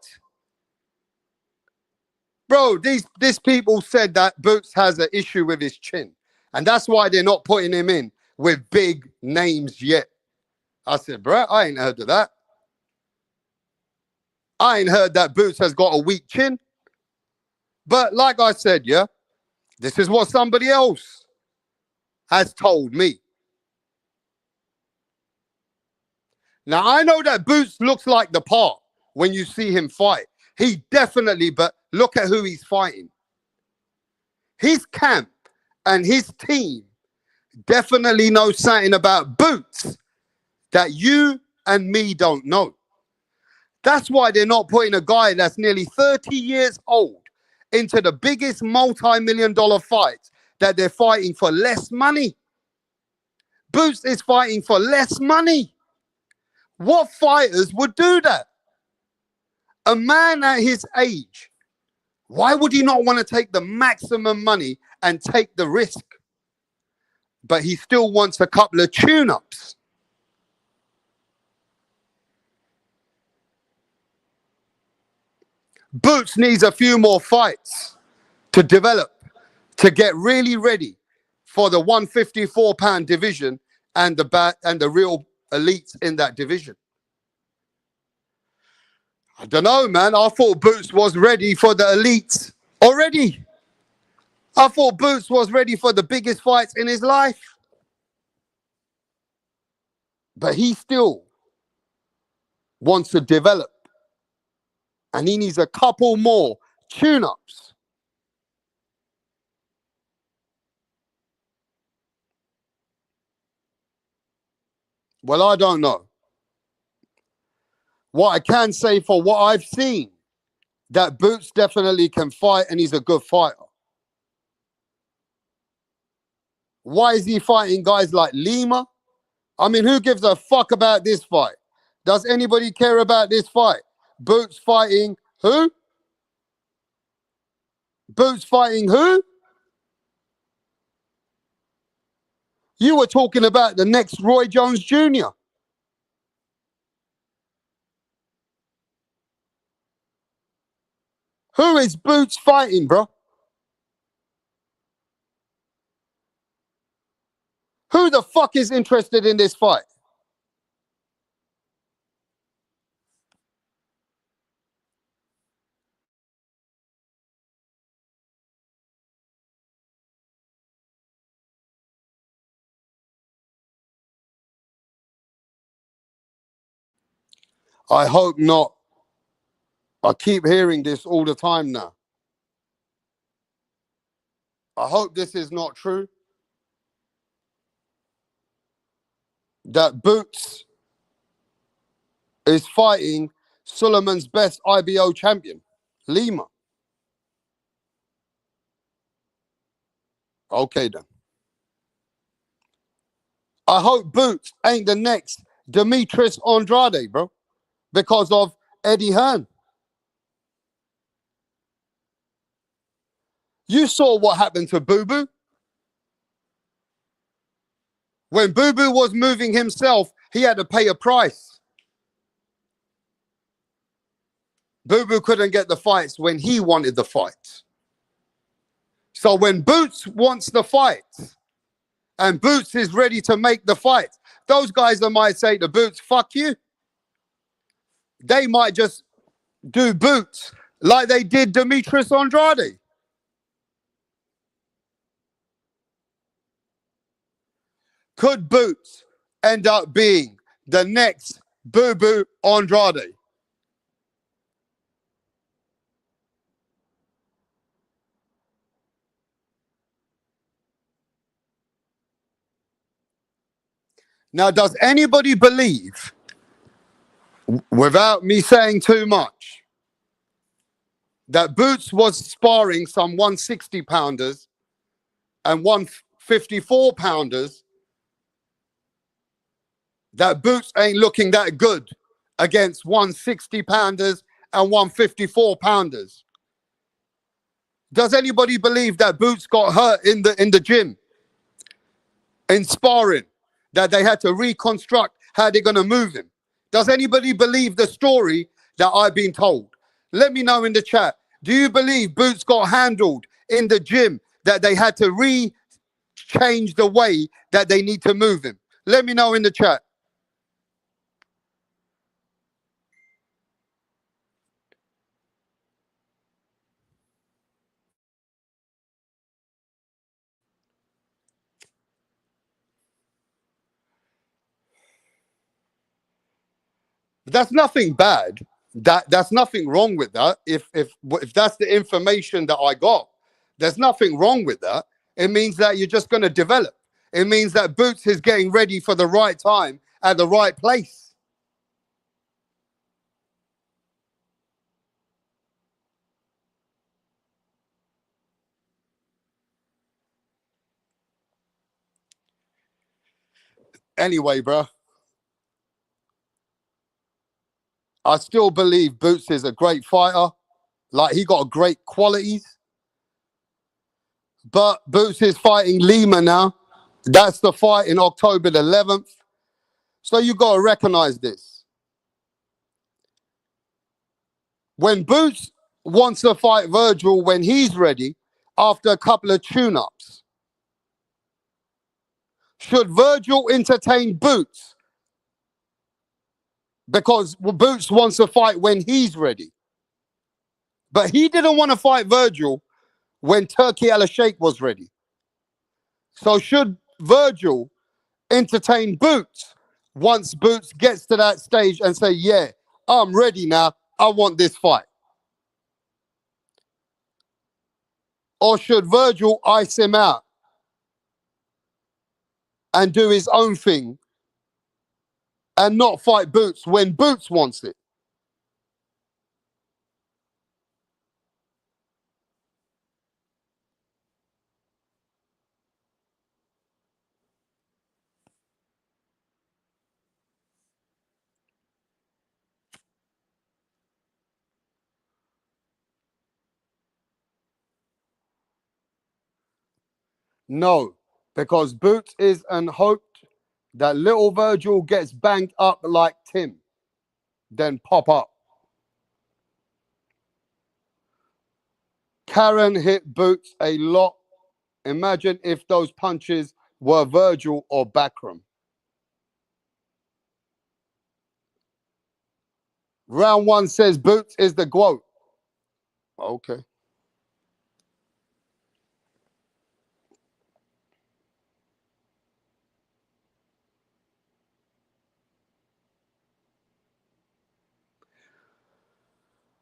Bro, these people said that Boots has an issue with his chin. And that's why they're not putting him in with big names yet. I said, bro, I ain't heard of that. I ain't heard that Boots has got a weak chin. But like I said, yeah, this is what somebody else has told me. Now, I know that Boots looks like the part when you see him fight. He definitely, but look at who he's fighting. His camp and his team definitely know something about Boots that you and me don't know. That's why they're not putting a guy that's nearly 30 years old into the biggest multi-million-dollar fights that they're fighting for less money. Boots is fighting for less money. What fighters would do that? A man at his age, why would he not want to take the maximum money and take the risk? But he still wants a couple of tune-ups. Boots needs a few more fights to develop, to get really ready for the 154-pound division and the real elites in that division. I don't know, man. I thought Boots was ready for the elites already. I thought Boots was ready for the biggest fights in his life. But he still wants to develop. And he needs a couple more tune-ups. Well, I don't know. What I can say for what I've seen, that Boots definitely can fight and he's a good fighter. Why is he fighting guys like Lemur? I mean, who gives a fuck about this fight? Does anybody care about this fight? Boots fighting who? Boots fighting who? You were talking about the next Roy Jones Jr. Who is Boots fighting, bro? Who the fuck is interested in this fight? I hope not. I keep hearing this all the time now. I hope this is not true. That Boots is fighting Suleiman's best IBO champion, Lemur. Okay, then. I hope Boots ain't the next Demetrius Andrade, bro, because of Eddie Hearn. You saw what happened to Boo Boo. When Boo Boo was moving himself, he had to pay a price. Boo Boo couldn't get the fights when he wanted the fights. So when Boots wants the fights and Boots is ready to make the fights, those guys that might say to Boots, fuck you. They might just do Boots like they did Demetrius Andrade. Could Boots end up being the next Boo Boo Andrade? Now, does anybody believe, without me saying too much, that Boots was sparring some 160 pounders and 154 pounders, that Boots ain't looking that good against 160 pounders and 154 pounders? Does anybody believe that Boots got hurt in the gym, in sparring, that they had to reconstruct how they're going to move him? Does anybody believe the story that I've been told? Let me know in the chat. Do you believe Boots got handled in the gym, that they had to change the way that they need to move him? Let me know in the chat. That's nothing bad. That's nothing wrong with that. If that's the information that I got, there's nothing wrong with that. It means that you're just going to develop. It means that Boots is getting ready for the right time at the right place. Anyway, bro, I still believe Boots is a great fighter. Like, he got great qualities. But Boots is fighting Lima now. That's the fight in October the 11th. So you got to recognize this. When Boots wants to fight Virgil when he's ready, after a couple of tune-ups, should Virgil entertain Boots? Because Boots wants to fight when he's ready. But he didn't want to fight Virgil when Turkey Al-Sheikh was ready. So should Virgil entertain Boots once Boots gets to that stage and say, yeah, I'm ready now, I want this fight? Or should Virgil ice him out and do his own thing and not fight Boots when Boots wants it? No, because Boots is and hoped that little Virgil gets banged up like Tim, then pop up. Karen hit Boots a lot. Imagine if those punches were Virgil or Backram. Round one says Boots is the GOAT. Okay.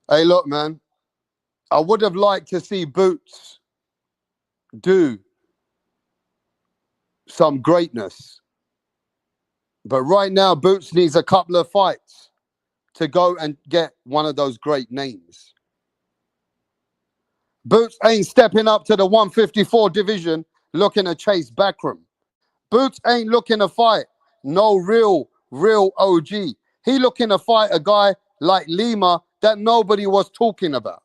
Hey, look, man. I would have liked to see Boots do some greatness. But right now, Boots needs a couple of fights to go and get one of those great names. Boots ain't stepping up to the 154 division looking to chase Backram. Boots ain't looking to fight no real OG. He looking to fight a guy like Lima that nobody was talking about.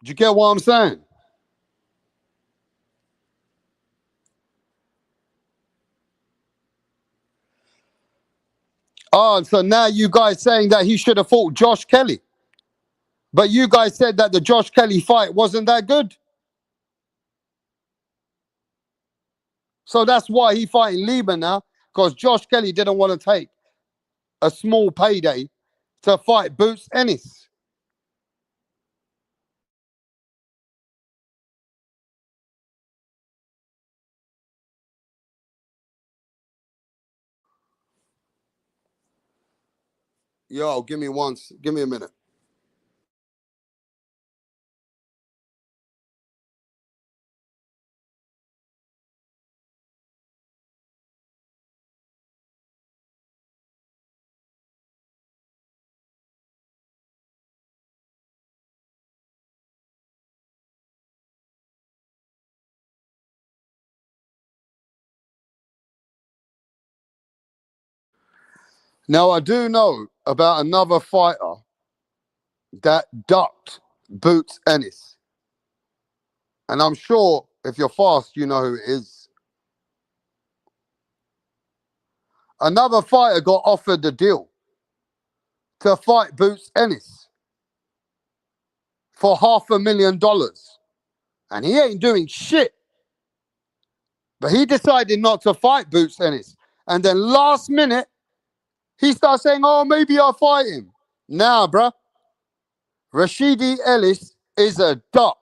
Do you get what I'm saying? Oh, so now you guys saying that he should have fought Josh Kelly. But you guys said that the Josh Kelly fight wasn't that good. So that's why he fighting Lima now, because Josh Kelly didn't want to take a small payday to fight Boots Ennis. Yo, give me a minute. Now, I do know about another fighter that ducked Boots Ennis. And I'm sure if you're fast, you know who it is. Another fighter got offered the deal to fight Boots Ennis for $500,000. And he ain't doing shit. But he decided not to fight Boots Ennis. And then last minute, he starts saying, oh, maybe I'll fight him. Nah, bruh. Rashidi Ellis is a duck.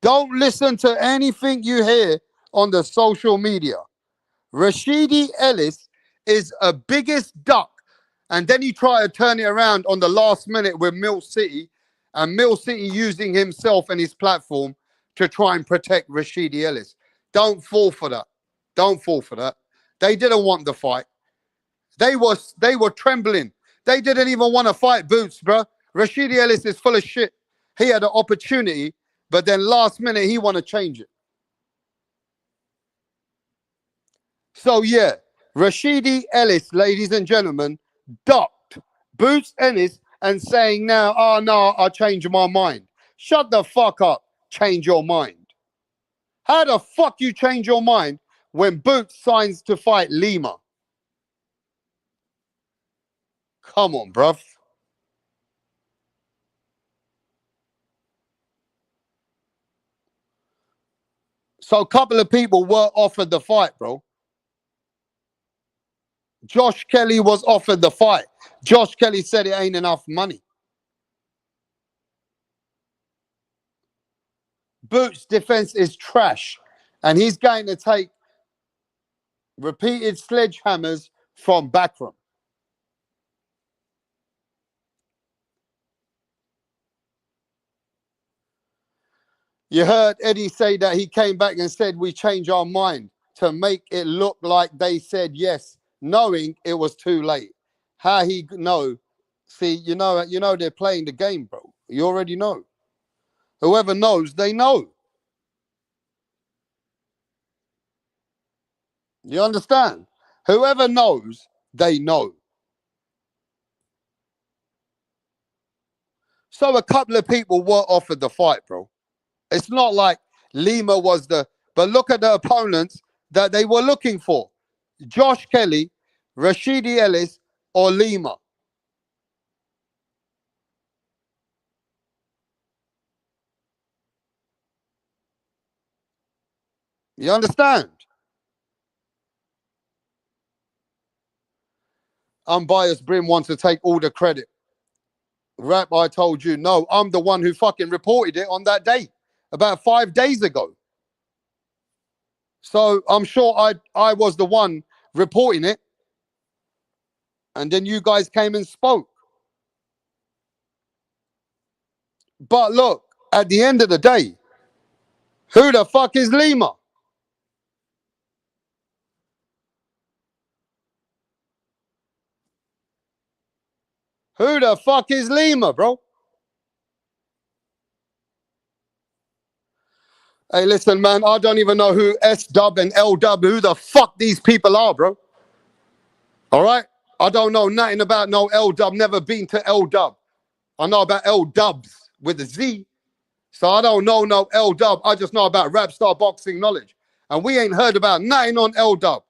Don't listen to anything you hear on the social media. Rashidi Ellis is a biggest duck. And then he tried to turn it around on the last minute with Mill City, and Mill City using himself and his platform to try and protect Rashidi Ellis. Don't fall for that. Don't fall for that. They didn't want the fight. They were trembling. They didn't even want to fight Boots, bro. Rashidi Ellis is full of shit. He had an opportunity, but then last minute he want to change it. So yeah, Rashidi Ellis, ladies and gentlemen, ducked Boots Ennis and saying now, oh no, I'll change my mind. Shut the fuck up. Change your mind. How the fuck you change your mind when Boots signs to fight Lemur? Come on, bruv. So a couple of people were offered the fight, bro. Josh Kelly was offered the fight. Josh Kelly said it ain't enough money. Boots' defense is trash, and he's going to take repeated sledgehammers from Backroom. You heard Eddie say that he came back and said we change our mind to make it look like they said yes, knowing it was too late. How he know? See, you know they're playing the game, bro. You already know. Whoever knows, they know. You understand? Whoever knows, they know. So a couple of people were offered the fight, bro. It's not like Lima was but look at the opponents that they were looking for. Josh Kelly, Rashidi Ellis, or Lima. You understand? Unbiased Brim wants to take all the credit. Rap, I told you, no, I'm the one who fucking reported it on that day, about 5 days ago. So I'm sure I was the one reporting it. And then you guys came and spoke. But look, at the end of the day, who the fuck is Lima? Who the fuck is Lima, bro? Hey, listen, man, I don't even know who S-Dub and L-Dub, who the fuck these people are, bro. All right? I don't know nothing about no L-Dub, never been to L-Dub. I know about L-Dubs with a Z. So I don't know no L-Dub. I just know about rap star boxing knowledge. And we ain't heard about nothing on L-Dub.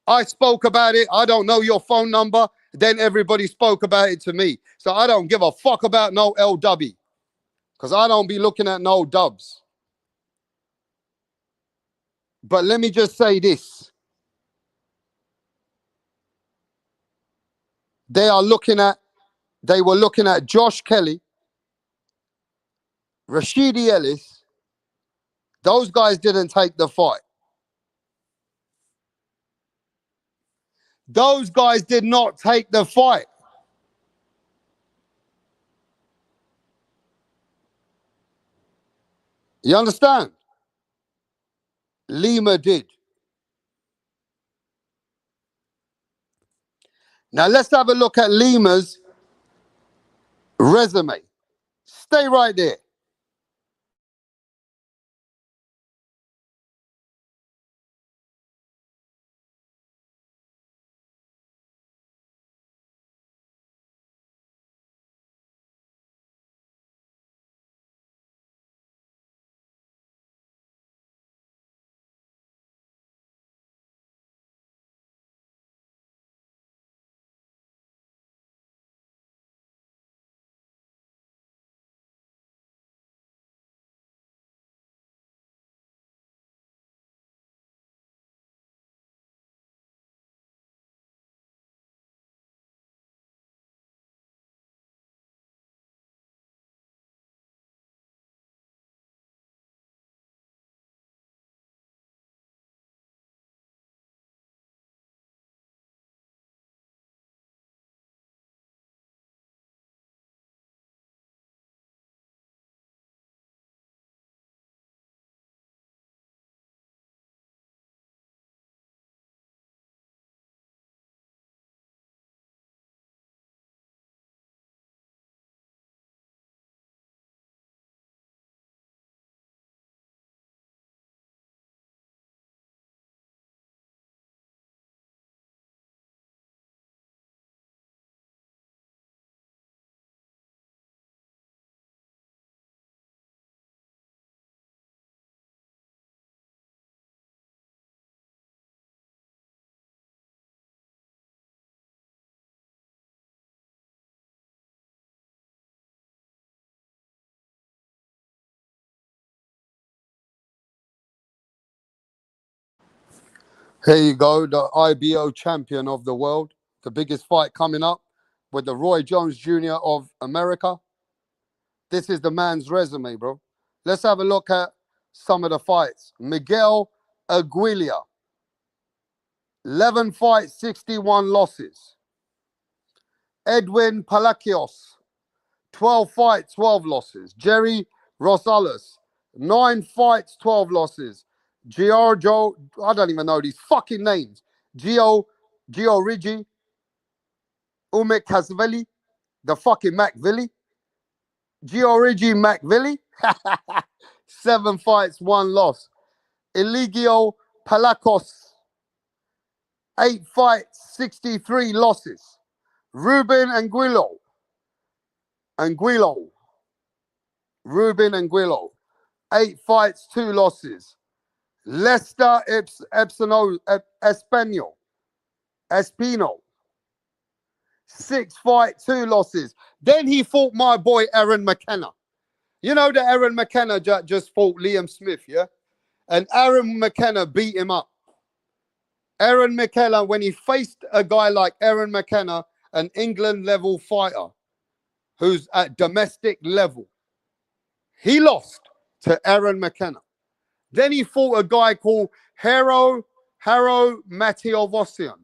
I spoke about it. I don't know your phone number. Then everybody spoke about it to me. So I don't give a fuck about no L-Dubby. Because I don't be looking at no dubs. But let me just say this. They were looking at Josh Kelly, Rashidi Ellis. Those guys didn't take the fight. Those guys did not take the fight. You understand? Lima did. Now let's have a look at Lima's resume. Stay right there. Here you go, the IBO champion of the world. The biggest fight coming up with the Roy Jones Jr. of America. This is the man's resume, bro. Let's have a look at some of the fights. Miguel Aguilera, 11 fights, 61 losses. Edwin Palacios, 12 fights, 12 losses. Jerry Rosales, 9 fights, 12 losses. Giorgio, I don't even know these fucking names. Giorigi, Umek Hasveli, the fucking McVilly. Giorigi McVilly, 7 fights, 1 loss. Eligio Palacos, 8 fights, 63 losses. Ruben Anguilo, Ruben Anguilo, 8 fights, 2 losses. Lester Espino, 6 fights, 2 losses. Then he fought my boy Aaron McKenna. You know that Aaron McKenna just fought Liam Smith, yeah? And Aaron McKenna beat him up. Aaron McKenna, when he faced a guy like Aaron McKenna, an England level fighter who's at domestic level, he lost to Aaron McKenna. Then he fought a guy called Haro Matevosian.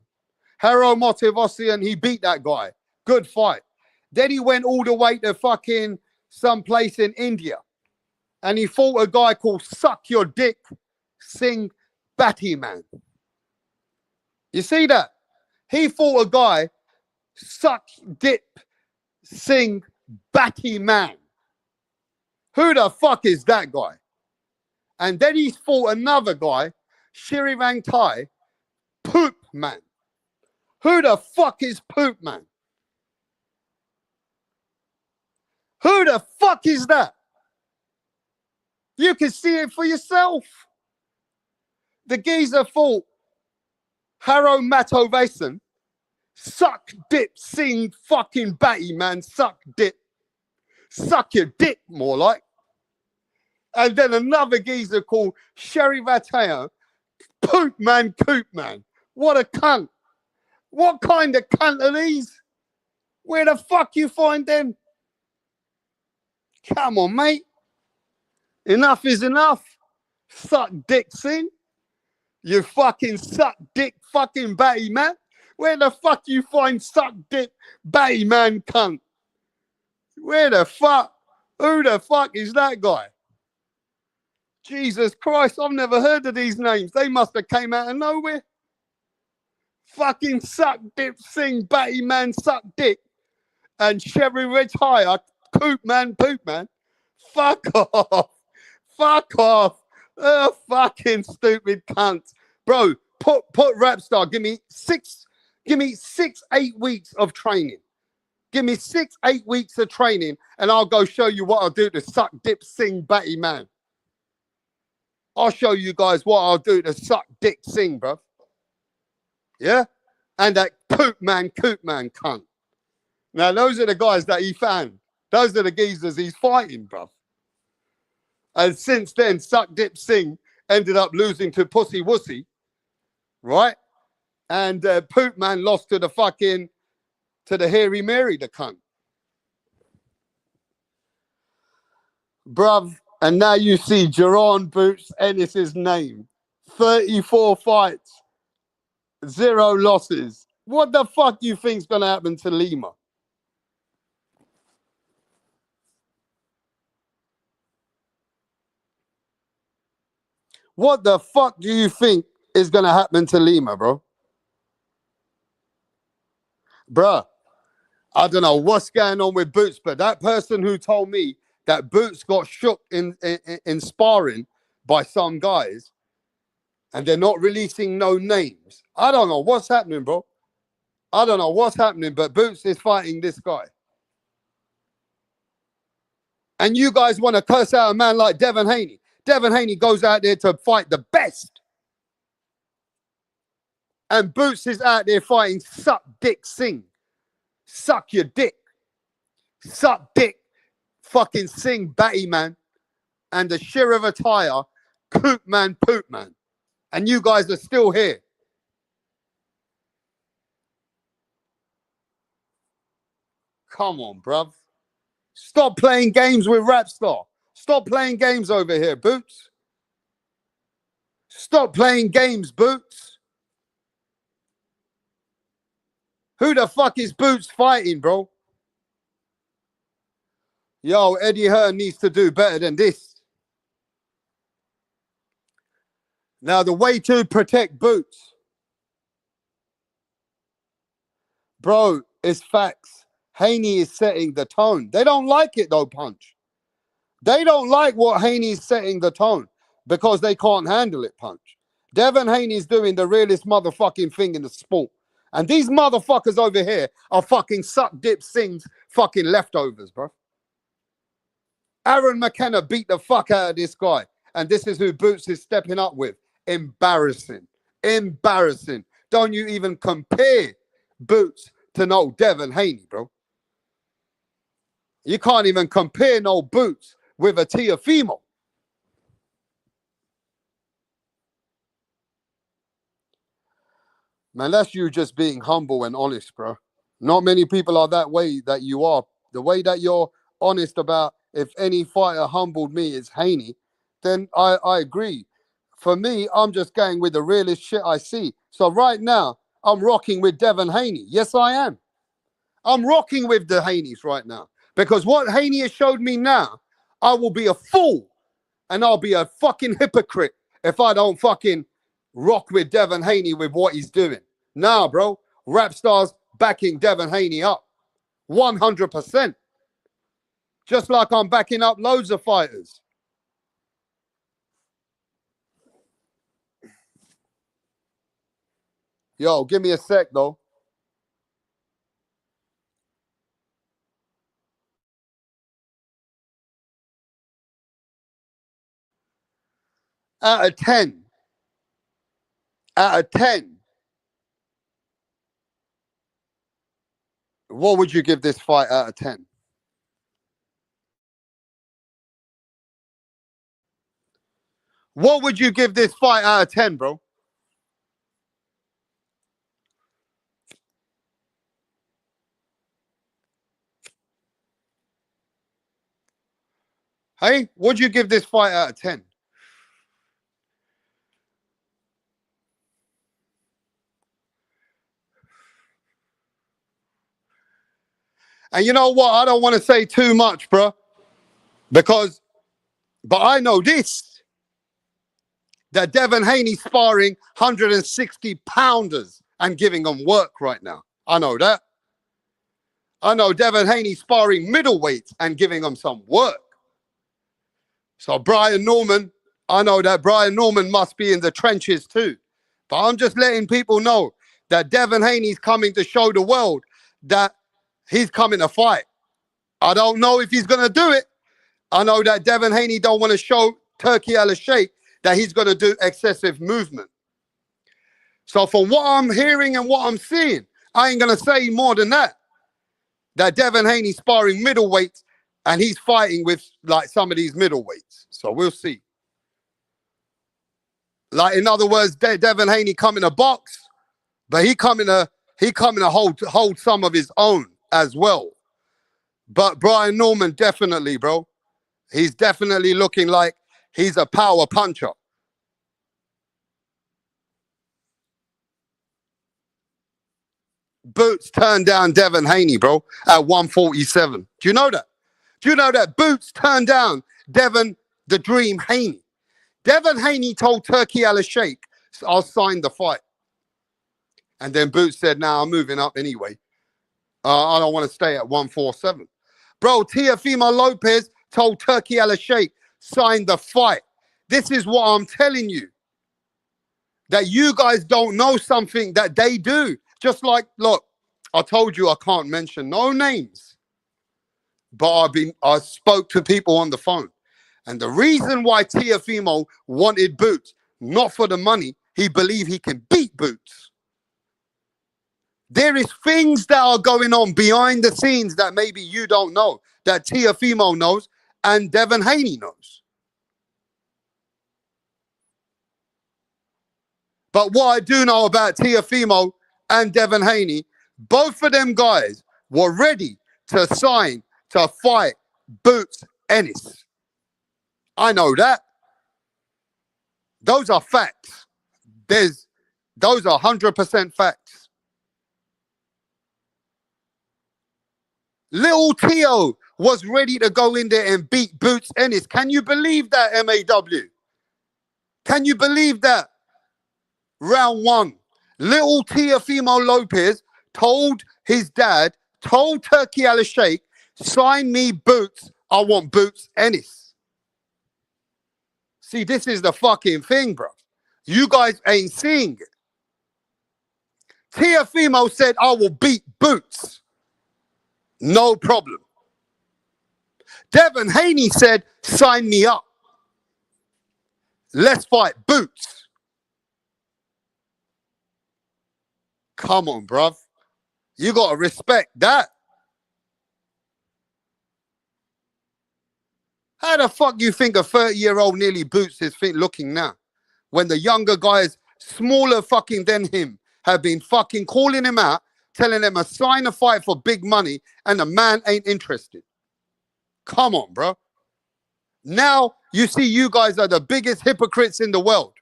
Haro Matevosian, he beat that guy. Good fight. Then he went all the way to fucking some place in India. And he fought a guy called Suck Your Dick Singh Batty Man. You see that? He fought a guy, Suck Dip Singh Batty Man. Who the fuck is that guy? And then he fought another guy, Shirivang Tai, Poop Man. Who the fuck is Poop Man? Who the fuck is that? You can see it for yourself. The geezer fought Haro Matovason, Suck Dip Sing fucking Batty Man, Suck Dip. Suck your dick, more like. And then another geezer called Sherry Vateo, Poop Man, Coop Man. What a cunt. What kind of cunt are these? Where the fuck you find them? Come on, mate. Enough is enough. Suck dick, Sing. You fucking suck dick fucking Batty Man. Where the fuck you find suck dick Batty Man cunt? Where the fuck? Who the fuck is that guy? Jesus Christ, I've never heard of these names. They must have came out of nowhere. Fucking Suck Dip Sing Batty Man Suck Dick and Sherry Retire Poop Man Poop Man. Fuck off. Fuck off. Fucking stupid cunts. Bro, put Rapstar, give me 6-8 weeks of training. Give me 6-8 weeks of training and I'll go show you what I'll do to Suck Dip Sing Batty Man. I'll show you guys what I'll do to Suck Dick Sing, bro. Yeah? And that Poop Man, Coop Man cunt. Now, those are the guys that he found. Those are the geezers he's fighting, bro. And since then, Suck Dip Sing ended up losing to Pussy Wussy, right? And Poop Man lost to the Hairy Mary, the cunt. Bruv, and now you see Jerron Boots Ennis's name. 34 fights, 0 losses. What the fuck do you think's going to happen to Lima? What the fuck do you think is going to happen to Lima, bro? Bruh, I don't know what's going on with Boots, but that person who told me that Boots got shook in sparring by some guys and they're not releasing no names. I don't know what's happening, bro. I don't know what's happening, but Boots is fighting this guy. And you guys want to curse out a man like Devin Haney. Devin Haney goes out there to fight the best. And Boots is out there fighting Suck Dick Sing. Suck your dick. Suck dick. Fucking Sing Batty Man. And the Sheriff Attire, Coop Man, Poop Man. And you guys are still here. come on, bruv. Stop playing games with Rapstar. Stop playing games over here, Boots. Stop playing games, Boots. Who the fuck is Boots fighting, bro? Yo, Eddie Hearn needs to do better than this. Now, the way to protect Boots, bro, is facts. Haney is setting the tone. They don't like it, though, Punch. They don't like what Haney's setting the tone because they can't handle it, Punch. Devin Haney's doing the realest motherfucking thing in the sport. And these motherfuckers over here are fucking suck dip sings fucking leftovers, bro. Aaron McKenna beat the fuck out of this guy. And this is who Boots is stepping up with. Embarrassing. Embarrassing. Don't you even compare Boots to no Devin Haney, bro. You can't even compare no Boots with a Teofimo. Man, that's you just being humble and honest, bro. Not many people are that way that you are. The way that you're honest about if any fighter humbled me is Haney, then I agree. For me, I'm just going with the realest shit I see. So right now, I'm rocking with Devin Haney. Yes, I am. I'm rocking with the Haneys right now. Because what Haney has showed me now, I will be a fool and I'll be a fucking hypocrite if I don't fucking rock with Devin Haney with what he's doing. Nah, bro. Rapstar's backing Devin Haney up. 100%. Just like I'm backing up loads of fighters. Yo, give me a sec, though. Out of 10. Out of 10. What would you give this fight out of 10? What would you give this fight out of 10, bro? Hey, what'd you give this fight out of 10? And you know what? I don't want to say too much, bro. But I know this. That Devin Haney sparring 160 pounders and giving them work right now. I know that. I know Devin Haney sparring middleweights and giving them some work. So Brian Norman, I know that Brian Norman must be in the trenches too. But I'm just letting people know that Devin Haney's coming to show the world that he's coming to fight. I don't know if he's going to do it. I know that Devin Haney don't want to show Turkey Ellis Sheikh that he's going to do excessive movement. So from what I'm hearing and what I'm seeing, I ain't going to say more than that. That Devin Haney's sparring middleweights and he's fighting with like some of these middleweights. So we'll see. Like in other words, Devin Haney coming to box, but he coming to hold some of his own as well. But Brian Norman definitely, bro. He's definitely looking like he's a power puncher. Boots turned down Devin Haney, bro, at 147. Do you know that? Do you know that Boots turned down Devin the Dream Haney? Devin Haney told Turkey Ellis Sheikh, I'll sign the fight. And then Boots said, nah, I'm moving up anyway. I don't want to stay at 147. Bro, Teofimo Lopez told Turkey Ellis Sheikh, sign the fight. This is what I'm telling you. That you guys don't know something that they do. Just like, look, I told you I can't mention no names. But I spoke to people on the phone. And the reason why Teofimo wanted Boots, not for the money, he believed he can beat Boots. There is things that are going on behind the scenes that maybe you don't know, that Teofimo knows and Devin Haney knows. But what I do know about Teofimo and Devin Haney, both of them guys were ready to sign to fight Boots Ennis. I know that. Those are facts. Those are 100% facts. Little Tio was ready to go in there and beat Boots Ennis. Can you believe that, MAW? Can you believe that? Round one. Little Tio Lopez told his dad, told Turkey Al Sheikh, sign me Boots. I want Boots Ennis. See, this is the fucking thing, bro. You guys ain't seeing it. Tio said, I will beat Boots. No problem. Devin Haney said, sign me up. Let's fight Boots. Come on, bruv. You got to respect that. How the fuck you think a 30-year-old nearly Boots is looking now? When the younger guys, smaller fucking than him, have been fucking calling him out, telling him to sign a fight for big money, and the man ain't interested. Come on, bro. Now you see you guys are the biggest hypocrites in the world.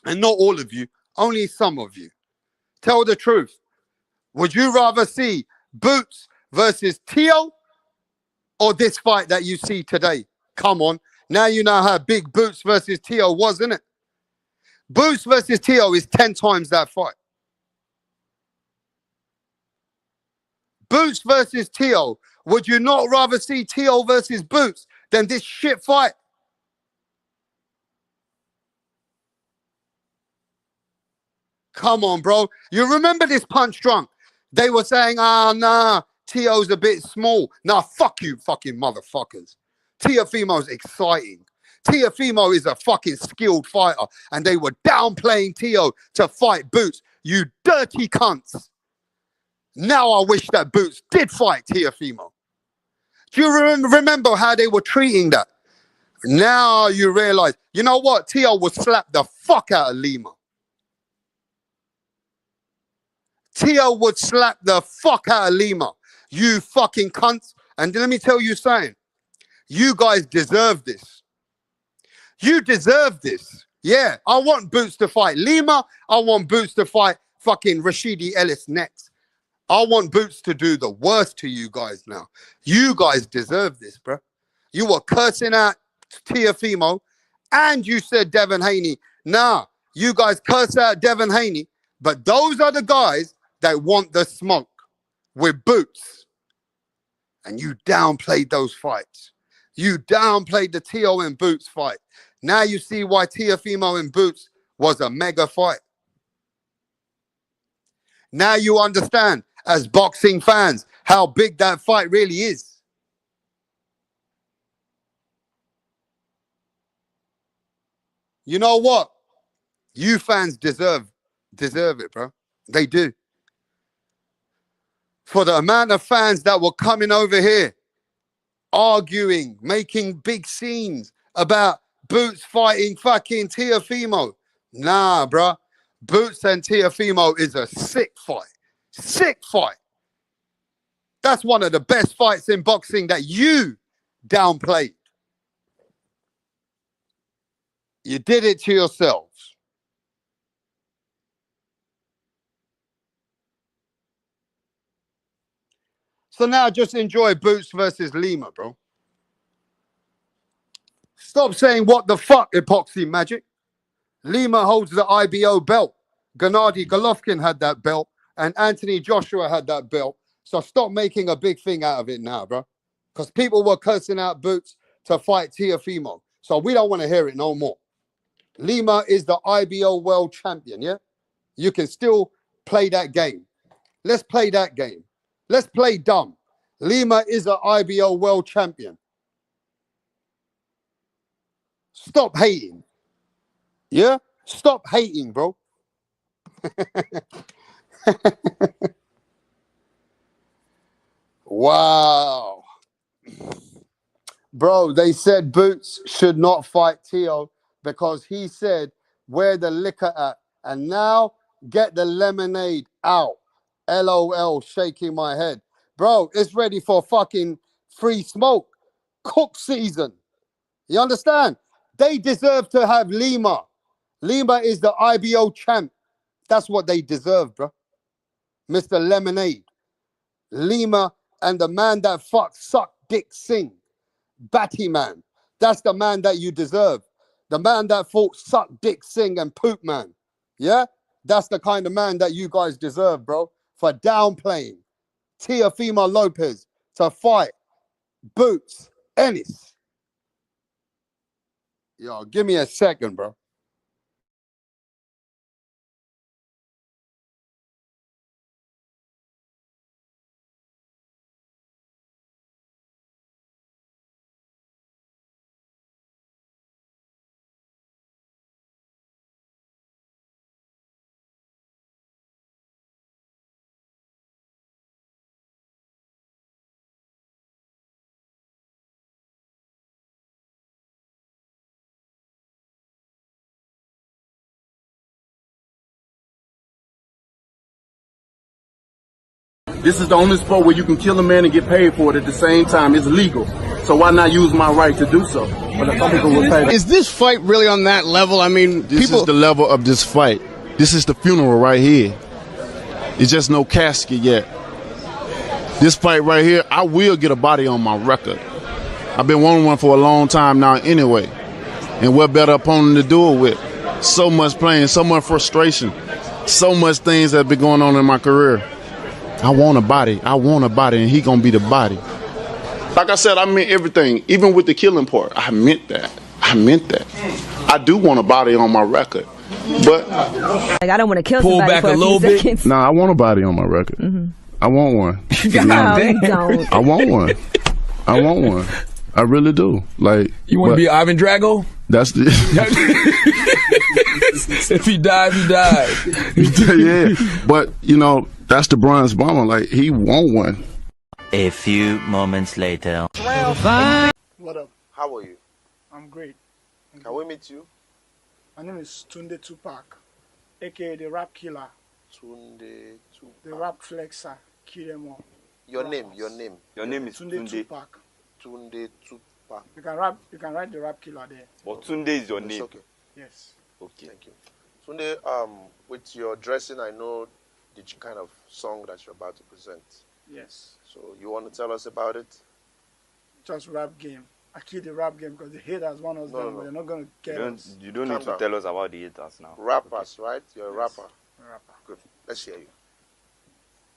And not all of you, only some of you. Tell the truth. Would you rather see Boots versus Tio or this fight that you see today? Come on. Now you know how big Boots versus Tio was, isn't it? Boots versus Tio is 10 times that fight. Boots versus Tio. Would you not rather see Tio versus Boots than this shit fight? Come on, bro. You remember this punch drunk? They were saying, nah, Tio's a bit small. Nah, fuck you, fucking motherfuckers. Teofimo's exciting. Teofimo is a fucking skilled fighter, and they were downplaying Tio to fight Boots. You dirty cunts. Now I wish that Boots did fight Teofimo. Do you remember how they were treating that? Now you realize, you know what? Tio would slap the fuck out of Lemur. Tio would slap the fuck out of Lemur. You fucking cunts. And let me tell you something. You guys deserve this. You deserve this. Yeah, I want Boots to fight Lemur. I want Boots to fight fucking Rashidi Ellis next. I want Boots to do the worst to you guys now. You guys deserve this, bro. You were cursing out Teofimo, and you said Devin Haney. Nah, you guys curse out Devin Haney, but those are the guys that want the smoke with Boots. And you downplayed those fights. You downplayed the Tio and Boots fight. Now you see why Teofimo and Boots was a mega fight. Now you understand, as boxing fans, how big that fight really is. You know what? You fans deserve it, bro. They do. For the amount of fans that were coming over here, arguing, making big scenes about Boots fighting fucking Teofimo. Nah, bro. Boots and Teofimo is a sick fight. Sick fight. That's one of the best fights in boxing that you downplayed. You did it to yourselves. So now just enjoy Boots versus Lemur, bro. Stop saying what the fuck, epoxy magic. Lemur holds the IBO belt. Gennady Golovkin had that belt, and Anthony Joshua had that belt. So stop making a big thing out of it now, bro. Because people were cursing out Boots to fight Teofimo. So we don't want to hear it no more. Lemur is the IBO world champion, yeah? You can still play that game. Let's play that game. Let's play dumb. Lemur is an IBO world champion. Stop hating. Yeah? Stop hating, bro. Wow. Bro, they said Boots should not fight Tio because he said, where the liquor at? And now get the lemonade out. LOL, shaking my head. Bro, it's ready for fucking free smoke. Cook season. You understand? They deserve to have Lima. Lima is the IBO champ. That's what they deserve, bro. Mr. Lemonade. Lima and the man that suck dick sing. Batty man. That's the man that you deserve. The man that fought suck dick sing and poop man. Yeah? That's the kind of man that you guys deserve, bro. For downplaying Tio Lopez to fight Boots Ennis. Yo, give me a second, bro.
This is the only sport where you can kill a man and get paid for it at the same time. It's legal. So why not use my right to do so? But some people will pay.
Is this fight really on that level? I mean,
This is the level of this fight. This is the funeral right here. It's just no casket yet. This fight right here, I will get a body on my record. I've been wanting one for a long time now anyway. And what better opponent to do it with? So much pain, so much frustration, so much things that have been going on in my career. I want a body, and he gonna be the body. Like I said, I meant everything, even with the killing part. I meant that. I do want a body on my record, but
like I don't want to kill
pull
somebody
back
for
a
a
little
few
bit.
seconds.
I want a body on my record. I want one.
No, you don't.
I want one. I really do. Like,
You want to be Ivan Drago?
That's the
If he died, he died.
yeah. But you know, that's the bronze bomber. Like, he want one.
A few moments later.
What up?
How are you?
I'm great.
Can we meet you?
My name is Tunde Tupac, aka the Rap Killer,
Tunde Tupac.
the Rap Flexer, kill them all.
Your name.
Your name is
Tunde
Tunde.
Tupac.
Tunde Tupac.
You can write the Rap Killer there.
But Tunde is your
It's
name.
okay.
Yes.
Okay.
Thank you. Tunde, with your dressing, I know the kind of song that you're about to present.
Yes.
So you want to tell us about it?
Just rap game. I kill the rap game because the haters want us down, but they're not gonna get us.
You don't
Calm
need to
down.
tell us about the haters now.
Rappers, right? You're a
Yes.
rapper.
Rapper.
Good. Let's hear you.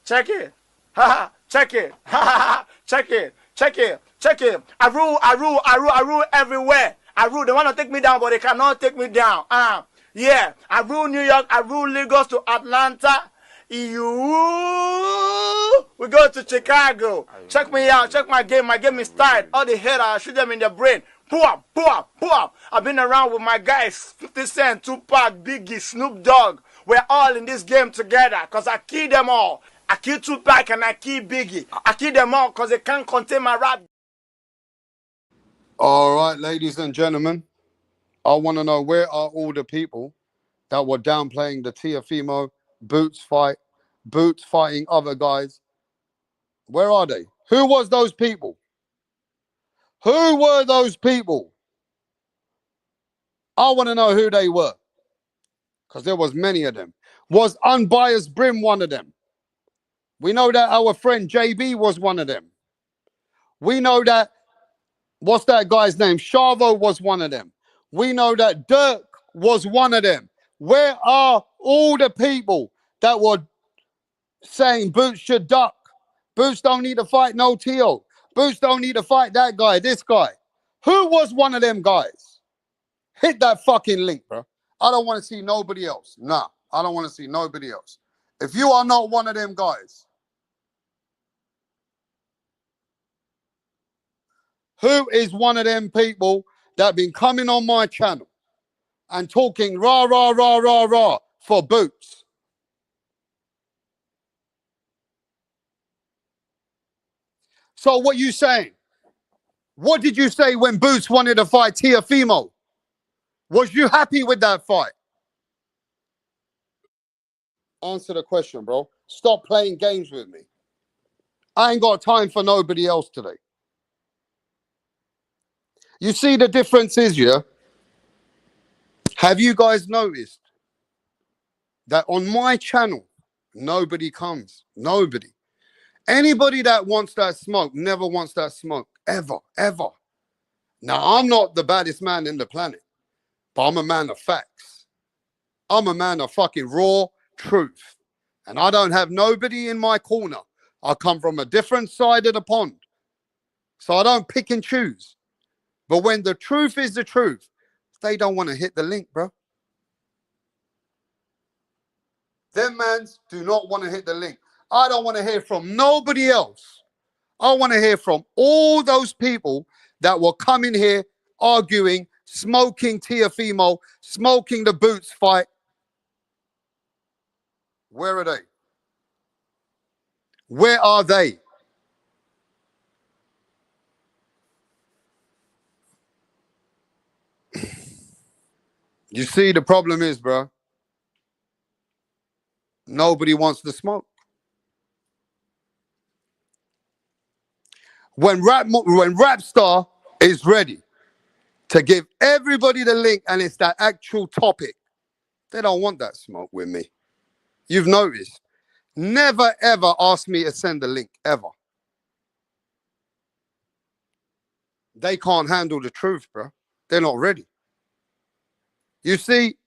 Check it. Ha ha. Check it. Ha ha ha. Check it. Check it. Check it. I rule everywhere. I rule. They want to take me down, but they cannot take me down. Yeah. I rule New York. I rule Lagos to Atlanta. We go to Chicago. Check me out. Check my game. My game is tight. All the haters, I shoot them in the brain. Boom, boom, boom. I've been around with my guys, 50 Cent, Tupac, Biggie, Snoop Dogg. We're all in this game together because I kill them all. I kill Tupac and I kill Biggie. I kill them all because they can't contain my rap.
All right, ladies and gentlemen, I want to know, where are all the people that were downplaying the Tiafimo Boots fight, Boots fighting other guys? Where are they? Who was those people? Who were those people? I want to know who they were, because there was many of them. Was Unbiased Brim one of them? We know that our friend JB was one of them. We know that, what's that guy's name? Chavo was one of them. We know that Dirk was one of them. Where are all the people that were saying Boots should duck? Boots don't need to fight no Tio. Boots don't need to fight that guy, this guy. Who was one of them guys? Hit that fucking link, bro. I don't want to see nobody else. Nah, I don't want to see nobody else. If you are not one of them guys, who is one of them people that been coming on my channel and talking rah, rah, rah, rah, rah for Boots? So what you saying? What did you say when Boots wanted to fight Tiafimo? Was you happy with that fight? Answer the question, bro. Stop playing games with me. I ain't got time for nobody else today. You see the difference is, yeah? Have you guys noticed that on my channel, nobody comes? Nobody. Anybody that wants that smoke never wants that smoke. Ever, ever. Now, I'm not the baddest man in the planet, but I'm a man of facts. I'm a man of fucking raw truth. And I don't have nobody in my corner. I come from a different side of the pond. So I don't pick and choose. But when the truth is the truth, they don't want to hit the link, bro. Them mans do not want to hit the link. I don't want to hear from nobody else. I want to hear from all those people that will come in here arguing, smoking Tiafimo, smoking the Boots fight. Where are they? Where are they? You see, the problem is, bro, nobody wants to smoke. When Rapstar is ready to give everybody the link and it's that actual topic, they don't want that smoke with me. You've noticed. Never, ever ask me to send the link, ever. They can't handle the truth, bro. They're not ready. You see,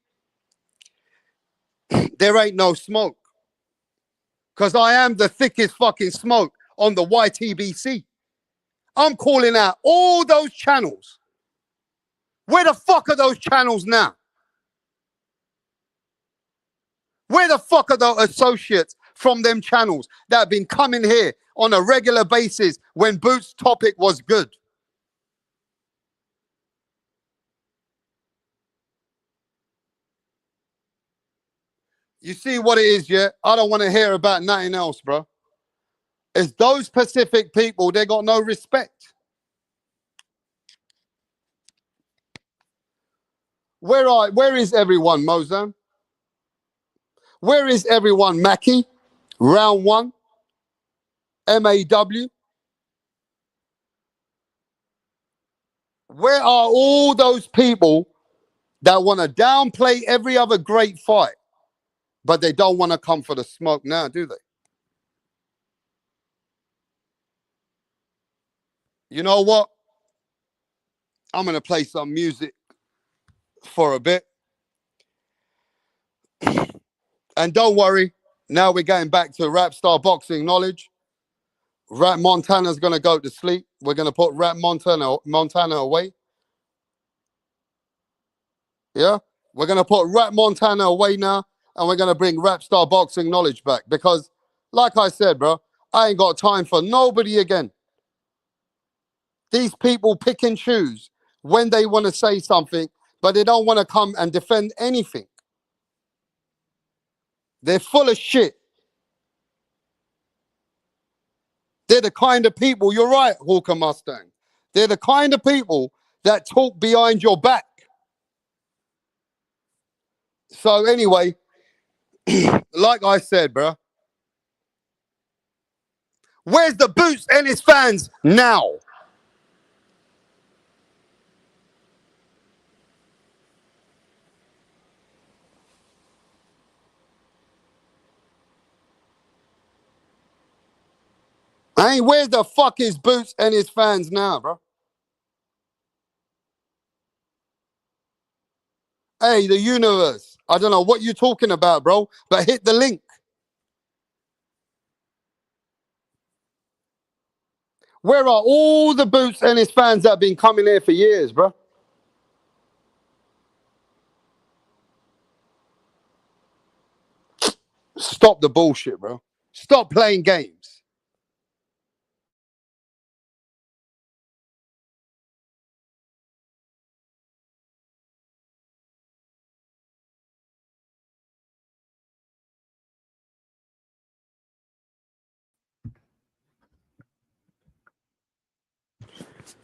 there ain't no smoke. Because I am the thickest fucking smoke on the YTBC. I'm calling out all those channels. Where the fuck are those channels now? Where the fuck are the associates from them channels that have been coming here on a regular basis when Boots' topic was good? You see what it is, yeah? I don't want to hear about nothing else, bro. It's those Pacific people, they got no respect. Where is everyone, Mozam? Where is everyone, Mackie? Round one? MAW? Where are all those people that want to downplay every other great fight, but they don't want to come for the smoke now, do they? You know what? I'm going to play some music for a bit. And don't worry, now we're going back to Rap Star Boxing Knowledge. Rap Montana's going to go to sleep. We're going to put Rap Montana away. Yeah? We're going to put Rap Montana away now, and we're going to bring Rap Star Boxing Knowledge back. Because, like I said, bro, I ain't got time for nobody again. These people pick and choose when they want to say something, but they don't want to come and defend anything. They're full of shit. They're the kind of people, you're right, Hawker Mustang. They're the kind of people that talk behind your back. So anyway, like I said, bro, where's the Boots and his fans now? Hey, where the fuck is Boots and his fans now, bro? Hey, the universe. I don't know what you're talking about, bro, but hit the link. Where are all the Boots and his fans that have been coming here for years, bro? Stop the bullshit, bro. Stop playing games.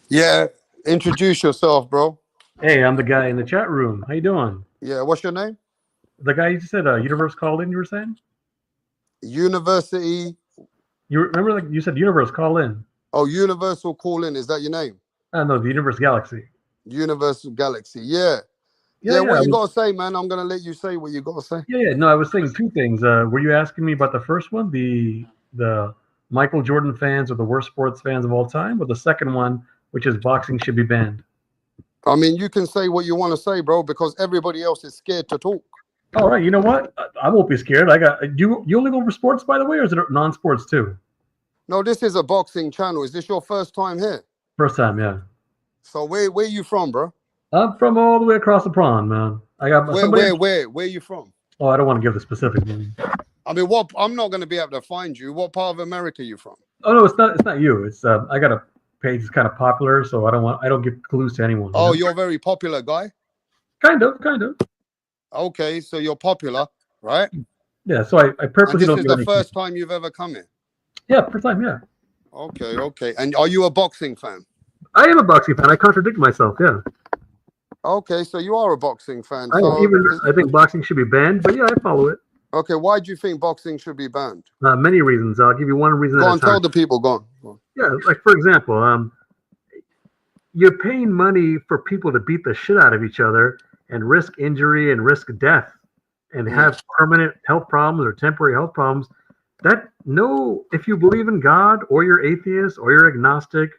Yeah, introduce yourself, bro.
Hey, I'm the guy in the chat room. How you doing?
Yeah, what's your name?
The guy you said Universe called in, you were saying?
University.
You remember, like you said, Universe, call in.
Oh, Universal Call In. Is that your name?
No, the Universe Galaxy.
Universal Galaxy. Yeah.
Yeah,
What you got to say, man? I'm going to let you say what you got to say.
Yeah. No, I was saying two things. Were you asking me about the first one, the Michael Jordan fans are the worst sports fans of all time, or the second one, which is boxing should be banned?
I mean, you can say what you want to say, bro, because everybody else is scared to talk.
All right, you know what? I won't be scared. I got you. You only go for sports, by the way, or is it non-sports too?
No, this is a boxing channel. Is this your first time here?
First time, yeah.
So where you from, bro?
I'm from all the way across the pond, man. I got
where you from?
Oh, I don't want to give the specific name.
I mean, I'm not going to be able to find you. What part of America are you from?
Oh no, it's not you. It's I got a page that's kind of popular, so I don't give clues to anyone.
Oh, you're a very popular guy?
Kind of.
Okay, so you're popular, right?
Yeah, so I purposely don't.
This is the first time you've ever come here?
Yeah, first time, yeah.
Okay. And are you a boxing fan?
I am a boxing fan. I contradict myself, yeah.
Okay, so you are a boxing fan.
I think boxing should be banned, but yeah, I follow it.
Okay, why do you think boxing should be banned?
Many reasons. I'll give you one reason.
Go on, tell the people. Go on.
Yeah, like for example, you're paying money for people to beat the shit out of each other and risk injury and risk death and have permanent health problems or temporary health problems. If you believe in God or you're atheist or you're agnostic,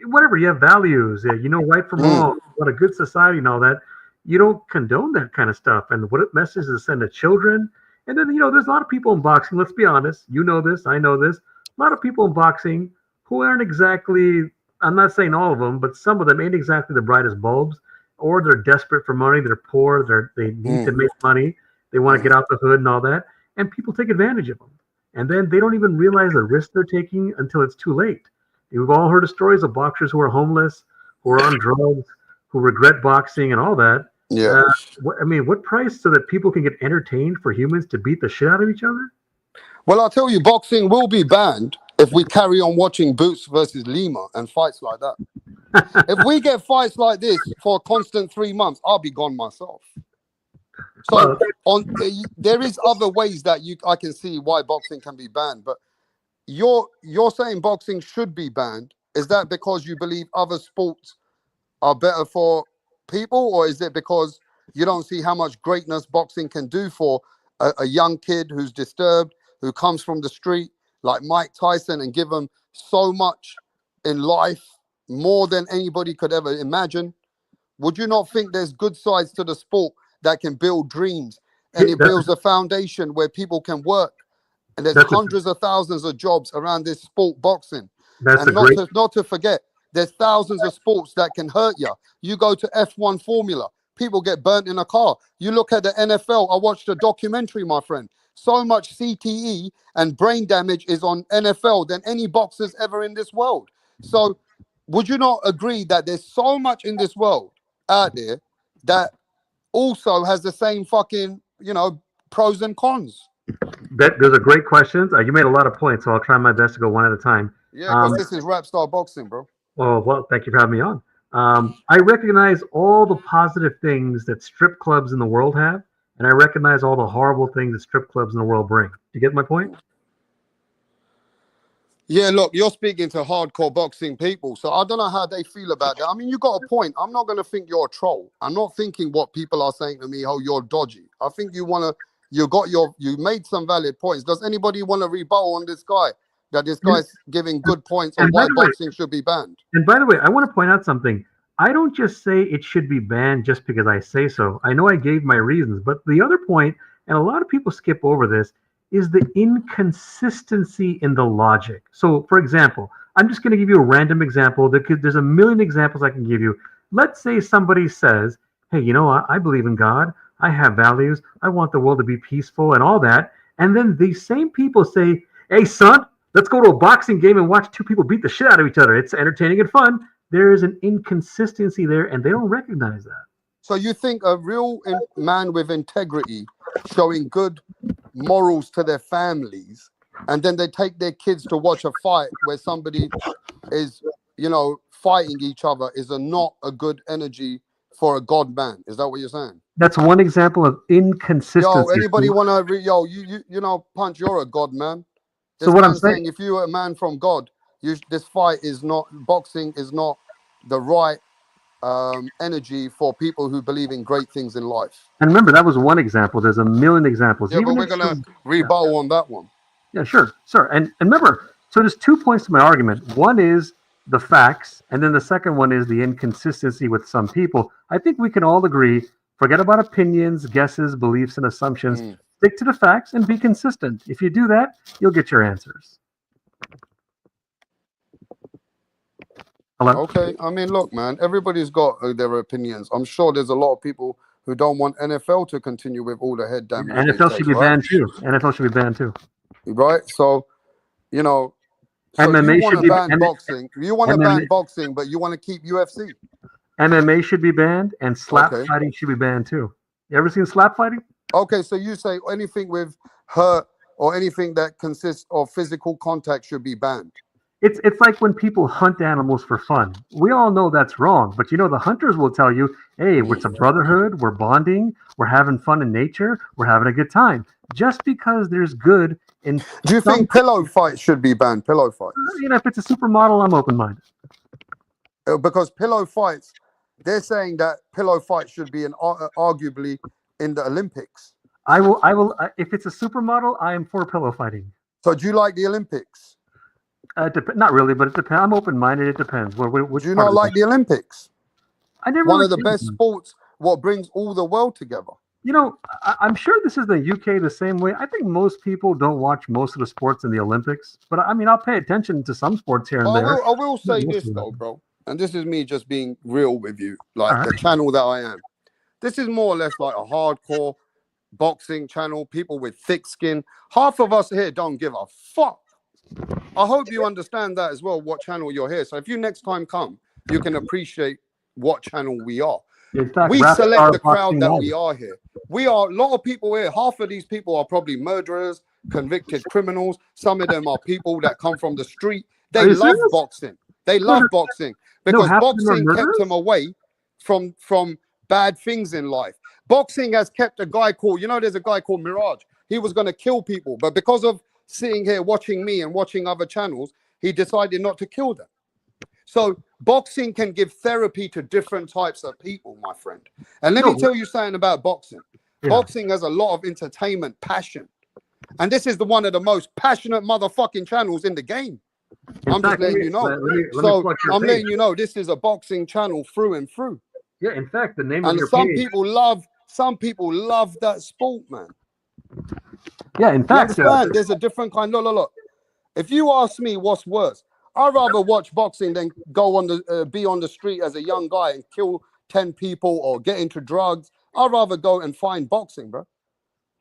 whatever, you have values, right from wrong, what a good society and all that, you don't condone that kind of stuff. And what message does it send to children? And then, there's a lot of people in boxing, let's be honest, you know this, I know this, a lot of people in boxing who aren't exactly, I'm not saying all of them, but some of them ain't exactly the brightest bulbs, or they're desperate for money, they're poor, they need to make money, they want to get out the hood and all that, and people take advantage of them. And then they don't even realize the risk they're taking until it's too late. We've all heard of stories of boxers who are homeless, who are on drugs, who regret boxing and all that.
Yeah.
What price so that people can get entertained for humans to beat the shit out of each other?
Well, I'll tell you, boxing will be banned if we carry on watching Boots versus Lemur and fights like that. If we get fights like this for a constant 3 months, I'll be gone myself. So there is other ways that I can see why boxing can be banned, but you're saying boxing should be banned. Is that because you believe other sports are better for people, or is it because you don't see how much greatness boxing can do for a young kid who's disturbed, who comes from the street like Mike Tyson, and give them so much in life, more than anybody could ever imagine? Would you not think there's good sides to the sport that can build dreams, and it builds a foundation where people can work, and there's hundreds of thousands of jobs around this sport, boxing? And not to forget, there's thousands of sports that can hurt you. You go to F1 Formula, people get burnt in a car. You look at the NFL, I watched a documentary, my friend. So much CTE and brain damage is on NFL than any boxers ever in this world. So would you not agree that there's so much in this world out there that also has the same fucking, pros and cons?
Those are great questions. You made a lot of points, so I'll try my best to go one at a time.
Yeah, because this is Rap Star Boxing, bro.
Well, thank you for having me on. I recognize all the positive things that strip clubs in the world have, and I recognize all the horrible things that strip clubs in the world bring. You get my point?
Yeah, look, you're speaking to hardcore boxing people, so I don't know how they feel about that. I mean, you got a point. I'm not going to think you're a troll. I'm not thinking what people are saying to me, oh, you're dodgy. I think you made some valid points. Does anybody want to rebuttal on this guy? That this guy's giving good points on why boxing should be banned.
And by the way, I want to point out something. I don't just say it should be banned just because I say so. I know I gave my reasons, but the other point, and a lot of people skip over this, is the inconsistency in the logic. So, for example, I'm just going to give you a random example. There's a million examples I can give you. Let's say somebody says, hey, I believe in God. I have values. I want the world to be peaceful and all that. And then these same people say, hey, son, let's go to a boxing game and watch two people beat the shit out of each other. It's entertaining and fun. There is an inconsistency there, and they don't recognize that.
So you think a real man with integrity, showing good morals to their families, and then they take their kids to watch a fight where somebody is, fighting each other, is not a good energy for a god man. Is that what you're saying?
That's one example of inconsistency.
Yo, anybody want to? Yo, you know, Punch, you're a god man. This
So what I'm
man's
saying,
if you're a man from God, this fight is not boxing is not the right energy for people who believe in great things in life.
and remember that was one example. There's a million examples.
Yeah,
Even
but we're gonna rebuttal on that one.
Yeah, sure. And remember, so there's 2 points to my argument. One is the facts, and then the second one is the inconsistency with some people. I think we can all agree, forget about opinions, guesses, beliefs, and assumptions. Stick to the facts and be consistent. If you do that, you'll get your answers. Hello?
Okay, I mean, look, man, everybody's got their opinions. I'm sure there's a lot of people who don't want NFL to continue with all the head damage.
NFL should be banned too. NFL should be banned too.
Right? So, you know, so
MMA
you want
should
to
be
ban boxing. You want to
MMA
ban boxing, but you want to keep UFC.
MMA should be banned, and slap fighting should be banned too. You ever seen slap fighting?
Okay, so you say anything with hurt or anything that consists of physical contact should be banned.
It's like when people hunt animals for fun. We all know that's wrong, but you know the hunters will tell you, hey, it's a brotherhood, we're bonding, we're having fun in nature, we're having a good time. Just because there's good in
Do you think pillow fights should be banned? Pillow fights?
You know, if it's a supermodel, I'm open-minded.
Because pillow fights, they're saying that pillow fights should be arguably in the Olympics.
I will. If it's a supermodel, I am for pillow fighting.
So do you like the Olympics?
Not really, but it depends. I'm open-minded. It depends.
Do you not like the Olympics?
I never.
One of the best sports, what brings all the world together.
You know, I'm sure this is the UK the same way. I think most people don't watch most of the sports in the Olympics, but I mean, I'll pay attention to some sports here and there.
I will say this though, bro, and this is me just being real with you, like the channel that I am. This is more or less like a hardcore boxing channel, people with thick skin. Half of us here don't give a fuck. I hope you understand that as well, what channel you're here. So if you next time come, you can appreciate what channel we are.
In fact,
we select the crowd that we are here. We are a lot of people here. Half of these people are probably murderers, convicted criminals. Some of them are people that come from the street. They love boxing. They love boxing because boxing kept them away from bad things in life. Boxing has kept a guy called, there's a guy called Mirage. He was going to kill people, but because of sitting here watching me and watching other channels, he decided not to kill them. So boxing can give therapy to different types of people, my friend. And let me tell you something about boxing. Yeah. Boxing has a lot of entertainment, passion. And this is one of the most passionate motherfucking channels in the game. I'm just letting you know. I'm letting you know this is a boxing channel through and through.
Yeah, in fact, the name of your
page. Some people love that sport, man.
Yeah, in fact,
there's a different kind. Look. If you ask me what's worse, I'd rather watch boxing than go on be on the street as a young guy and kill 10 people or get into drugs. I'd rather go and find boxing, bro.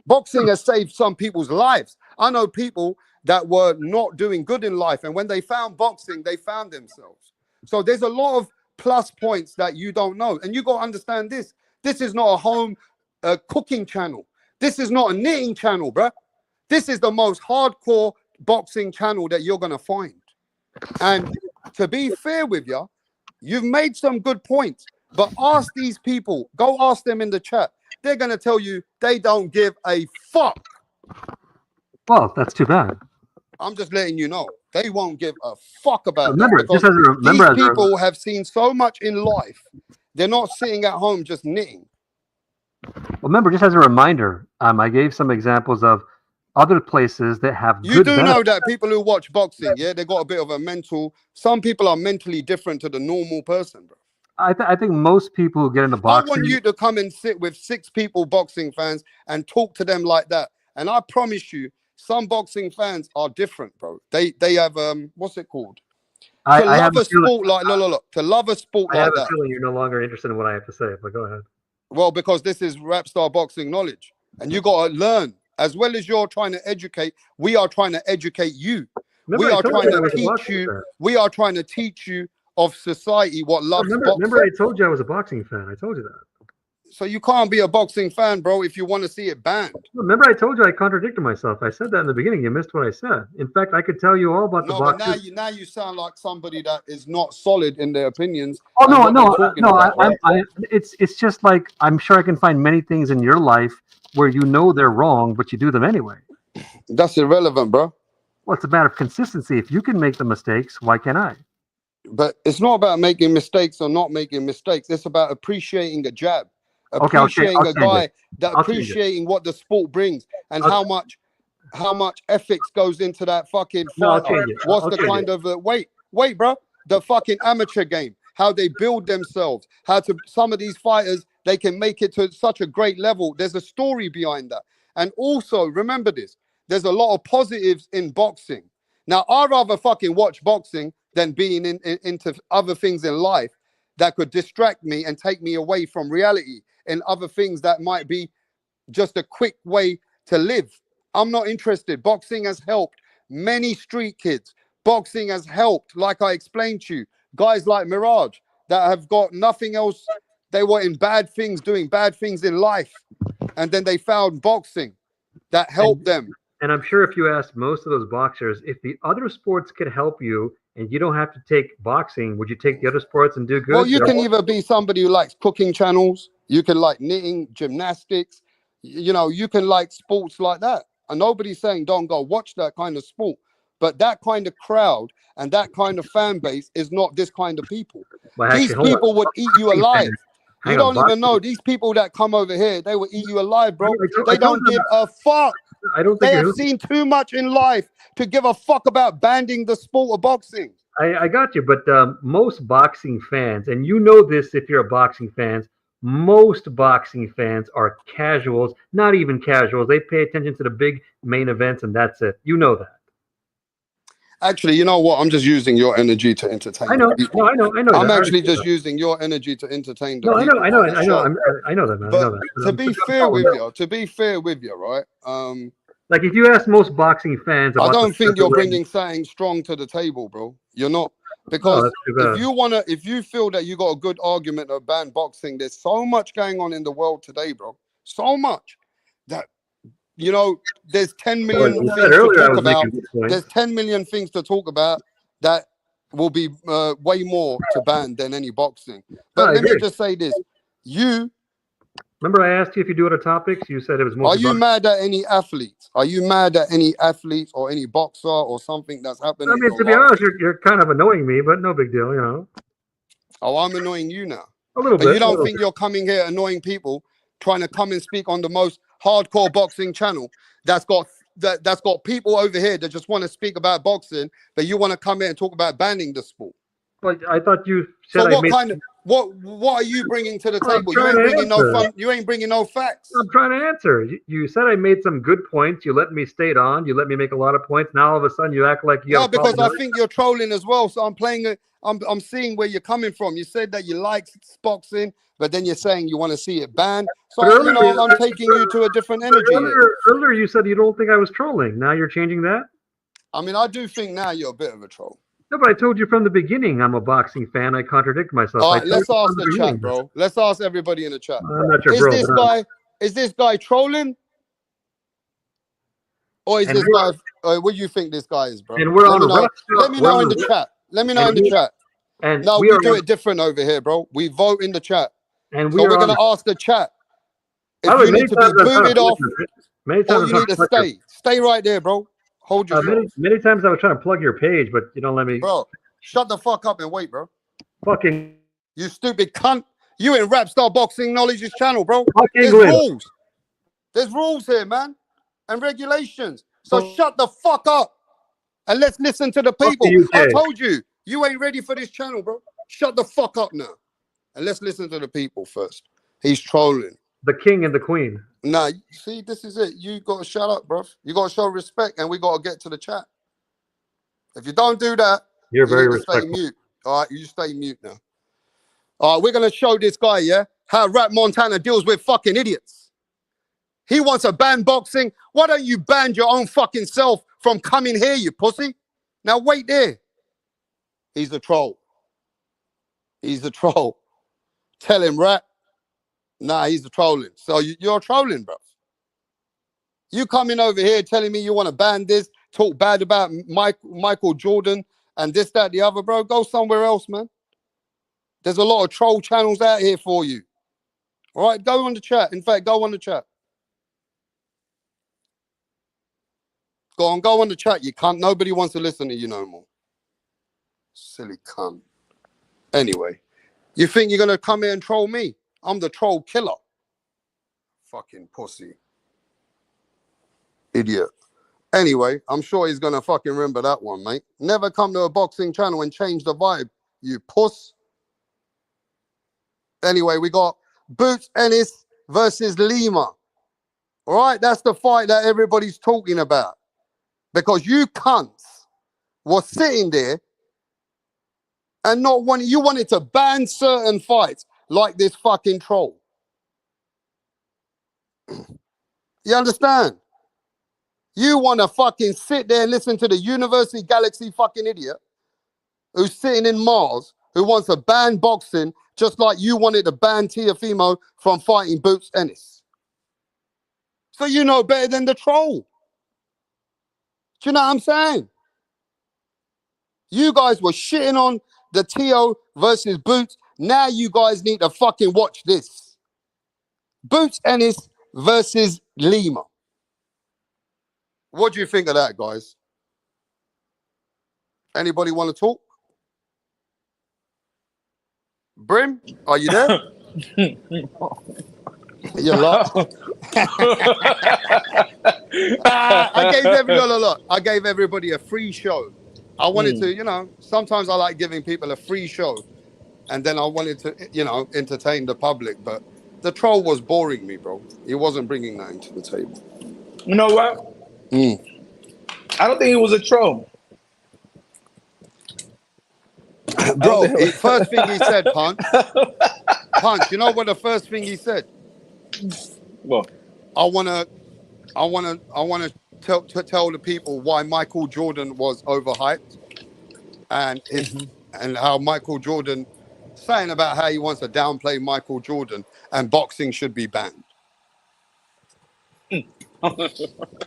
Boxing has saved some people's lives. I know people that were not doing good in life, and when they found boxing, they found themselves. So there's a lot of plus points that you don't know, and you got to understand this. This is not a home cooking channel. This is not a knitting channel, bro. This is the most hardcore boxing channel that you're gonna find. And to be fair with you, you've made some good points, but ask these people, go ask them in the chat. They're going to tell you they don't give a fuck.
Well, that's too bad.
I'm just letting you know. They won't give a fuck about
remember,
that. These people have seen so much in life. They're not sitting at home just knitting.
Well, remember, just as a reminder, I gave some examples of other places that have
you do know that people who watch boxing, yeah, they got a bit of a mental. Some people are mentally different to the normal person, bro.
I think most people who get into boxing.
I want you to come and sit with 6 people, boxing fans, and talk to them like that. And I promise you, some boxing fans are different, bro. They have what's it called? To love a sport like to love a sport like that.
I have a feeling you're no longer interested in what I have to say, but go ahead.
Well, because this is rap star boxing knowledge, and you got to learn. As well as you're trying to educate, we are trying to educate you. We are trying to teach you. We are trying to teach you of society what loves boxing.
Remember, I told you I was a boxing fan. I told you that.
So you can't be a boxing fan, bro, if you want to see it banned.
Remember, I told you I contradicted myself. I said that in the beginning. You missed what I said. In fact, I could tell you all about the
But
boxers.
now you sound like somebody that is not solid in their opinions.
Oh no, no,
right?
It's just like I'm sure I can find many things in your life where you know they're wrong, but you do them anyway.
That's irrelevant, bro.
Well, it's a matter of consistency. If you can make the mistakes, why can't I?
But it's not about making mistakes or not making mistakes. It's about appreciating a jab, appreciating a guy that appreciating what the sport brings and how much ethics goes into that fucking fight. What's the kind of wait, bro? The fucking amateur game, how they build themselves, how to some of these fighters they can make it to such a great level. There's a story behind that, and also remember this: there's a lot of positives in boxing. Now, I'd rather fucking watch boxing than being into other things in life that could distract me and take me away from reality and other things that might be just a quick way to live. I'm not interested. Boxing has helped many street kids. Boxing has helped, like I explained to you, guys like Mirage that have got nothing else. They were in bad things, doing bad things in life. And then they found boxing that helped them.
And I'm sure if you asked most of those boxers, if the other sports could help you and you don't have to take boxing, would you take the other sports and do good?
Well, you can either be somebody who likes cooking channels, you can like knitting, gymnastics, you know, you can like sports like that. And nobody's saying don't go watch that kind of sport. But that kind of crowd and that kind of fan base is not this kind of people.
Well,
these people would eat you alive. You don't even know. These people that come over here, they will eat you alive, bro. They don't give a fuck. They have seen too much in life to give a fuck about banning the sport of boxing.
I got you, but most boxing fans, and you know this if you're a boxing fan, most boxing fans are casuals, not even casuals. They pay attention to the big main events, and that's it. You know that.
Actually, you know what? I'm just using your energy to entertain.
I know. No, I know.
I'm actually just using your energy to entertain.
No, I know that, man.
But to be fair with you, right?
Like if you ask most boxing fans,
I don't think you're bringing something strong to the table, bro. You're not, because if you feel that you got a good argument to ban boxing, there's so much going on in the world today, bro. So much that. You know, there's 10 million things to talk about. There's 10 million things to talk about that will be way more to ban than any boxing. But let me just say this. You...
Remember I asked you if you do other topics? You said it was more...
Are you mad at any athletes? Are you mad at any athletes or any boxer or something that's happening?
I mean, to be honest, you're kind of annoying me, but no big deal, you know.
Oh, I'm annoying you now.
A little bit.
But you don't think you're coming here annoying people, trying to come and speak on the most hardcore boxing channel that's got people over here that just want to speak about boxing, but you want to come here and talk about banning the sport.
But I thought you said
so what are you bringing to the table? You ain't bringing no fun. You ain't bringing no facts.
I'm trying to answer. You said I made some good points. You let me stay on. You let me make a lot of points. Now all of a sudden you act like you.
No, because I think you're trolling as well. So I'm playing it. I'm seeing where you're coming from. You said that you like boxing, but then you're saying you want to see it banned. So earlier, I'm taking you to a different energy.
Earlier you said you don't think I was trolling. Now you're changing that?
I mean, I do think now you're a bit of a troll.
No, but I told you from the beginning I'm a boxing fan. I contradict myself.
All right, let's ask the chat, bro. Let's ask everybody in the chat.
I'm not your bro,
is this guy trolling? Or is this guy... what do you think this guy is, bro?
And we're on
let me know in the chat. Let me know in the chat.
And
no, we do it different over here, bro. We vote in the chat.
And
so we're going to ask the chat if you need to be booted off or you need to stay. Stay right there, bro. Hold your
many times I was trying to plug your page, but you don't let me.
Bro, shut the fuck up and wait, bro.
Fucking.
You stupid cunt. You in Rap Star Boxing Knowledge's channel, bro.
There's
rules. There's rules here, man. And regulations. So shut the fuck up. And let's listen to the people. I told you. You ain't ready for this channel, bro. Shut the fuck up now. And let's listen to the people first. He's trolling.
The king and the queen.
Nah, see, this is it. You got to shut up, bro. You got to show respect, and we got to get to the chat. If you don't do that,
you're very respectful.
Stay mute. All right, you stay mute now. All right, we're going to show this guy, yeah, how Rap Montana deals with fucking idiots. He wants to ban boxing. Why don't you ban your own fucking self from coming here, you pussy? Now wait there. He's a troll. He's a troll. Tell him, Rap. Nah, he's trolling. So you're trolling, bro. You coming over here telling me you want to ban this, talk bad about Michael Jordan and this, that, the other, bro. Go somewhere else, man. There's a lot of troll channels out here for you. All right, go on the chat. In fact, go on the chat. Go on the chat, you cunt. Nobody wants to listen to you no more. Silly cunt. Anyway, you think you're going to come here and troll me? I'm the troll killer. Fucking pussy. Idiot. Anyway, I'm sure he's going to fucking remember that one, mate. Never come to a boxing channel and change the vibe, you puss. Anyway, we got Boots Ennis versus Lemur. All right, that's the fight that everybody's talking about. Because you cunts were sitting there and you wanted to ban certain fights like this fucking troll. You understand? You want to fucking sit there and listen to the University Galaxy fucking idiot who's sitting in Mars, who wants to ban boxing just like you wanted to ban Teofimo from fighting Boots Ennis. So you know better than the troll. Do you know what I'm saying? You guys were shitting on the Tio versus Boots. Now you guys need to fucking watch this. Boots Ennis versus Lemur. What do you think of that, guys? Anybody want to talk? Brim, are you there? You're lot. I gave everybody a free show. I wanted to, sometimes I like giving people a free show, and then I wanted to, entertain the public. But the troll was boring me, bro. He wasn't bringing that to the table.
You know what? I don't think he was a troll.
Bro, the first thing he said, Punch, you know what the first thing he said?
What?
I wanna tell the people why Michael Jordan was overhyped, and and how Michael Jordan saying about how he wants to downplay Michael Jordan and boxing should be banned.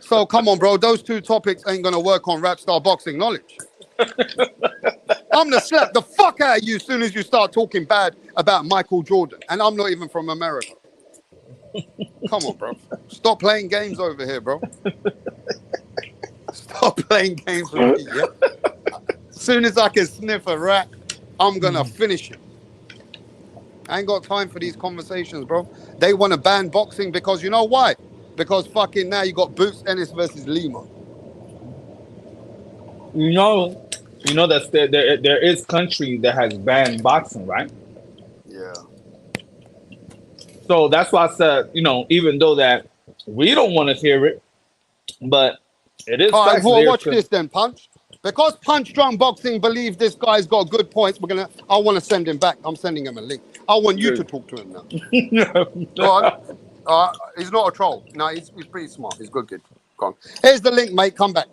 So come on, bro. Those two topics ain't gonna work on Rap Star Boxing Knowledge. I'm gonna slap the fuck out of you as soon as you start talking bad about Michael Jordan, and I'm not even from America. Come on, bro. Stop playing games over here, bro. Stop playing games with me, yeah? As soon as I can sniff a rat, I'm gonna finish it. I ain't got time for these conversations, bro. They want to ban boxing because you know why? Because fucking now you got Boots Ennis versus Lemur.
You know that there is country that has banned boxing, right?
Yeah.
So that's why I said, even though that we don't want to hear it, but it is.
All right, well, watch this then, Punch. Because Punch Drunk Boxing believes this guy's got good points, I want to send him back. I'm sending him a link. I want you to talk to him now. He's not a troll. No, he's pretty smart. He's a good kid. Go on. Here's the link, mate. Come back.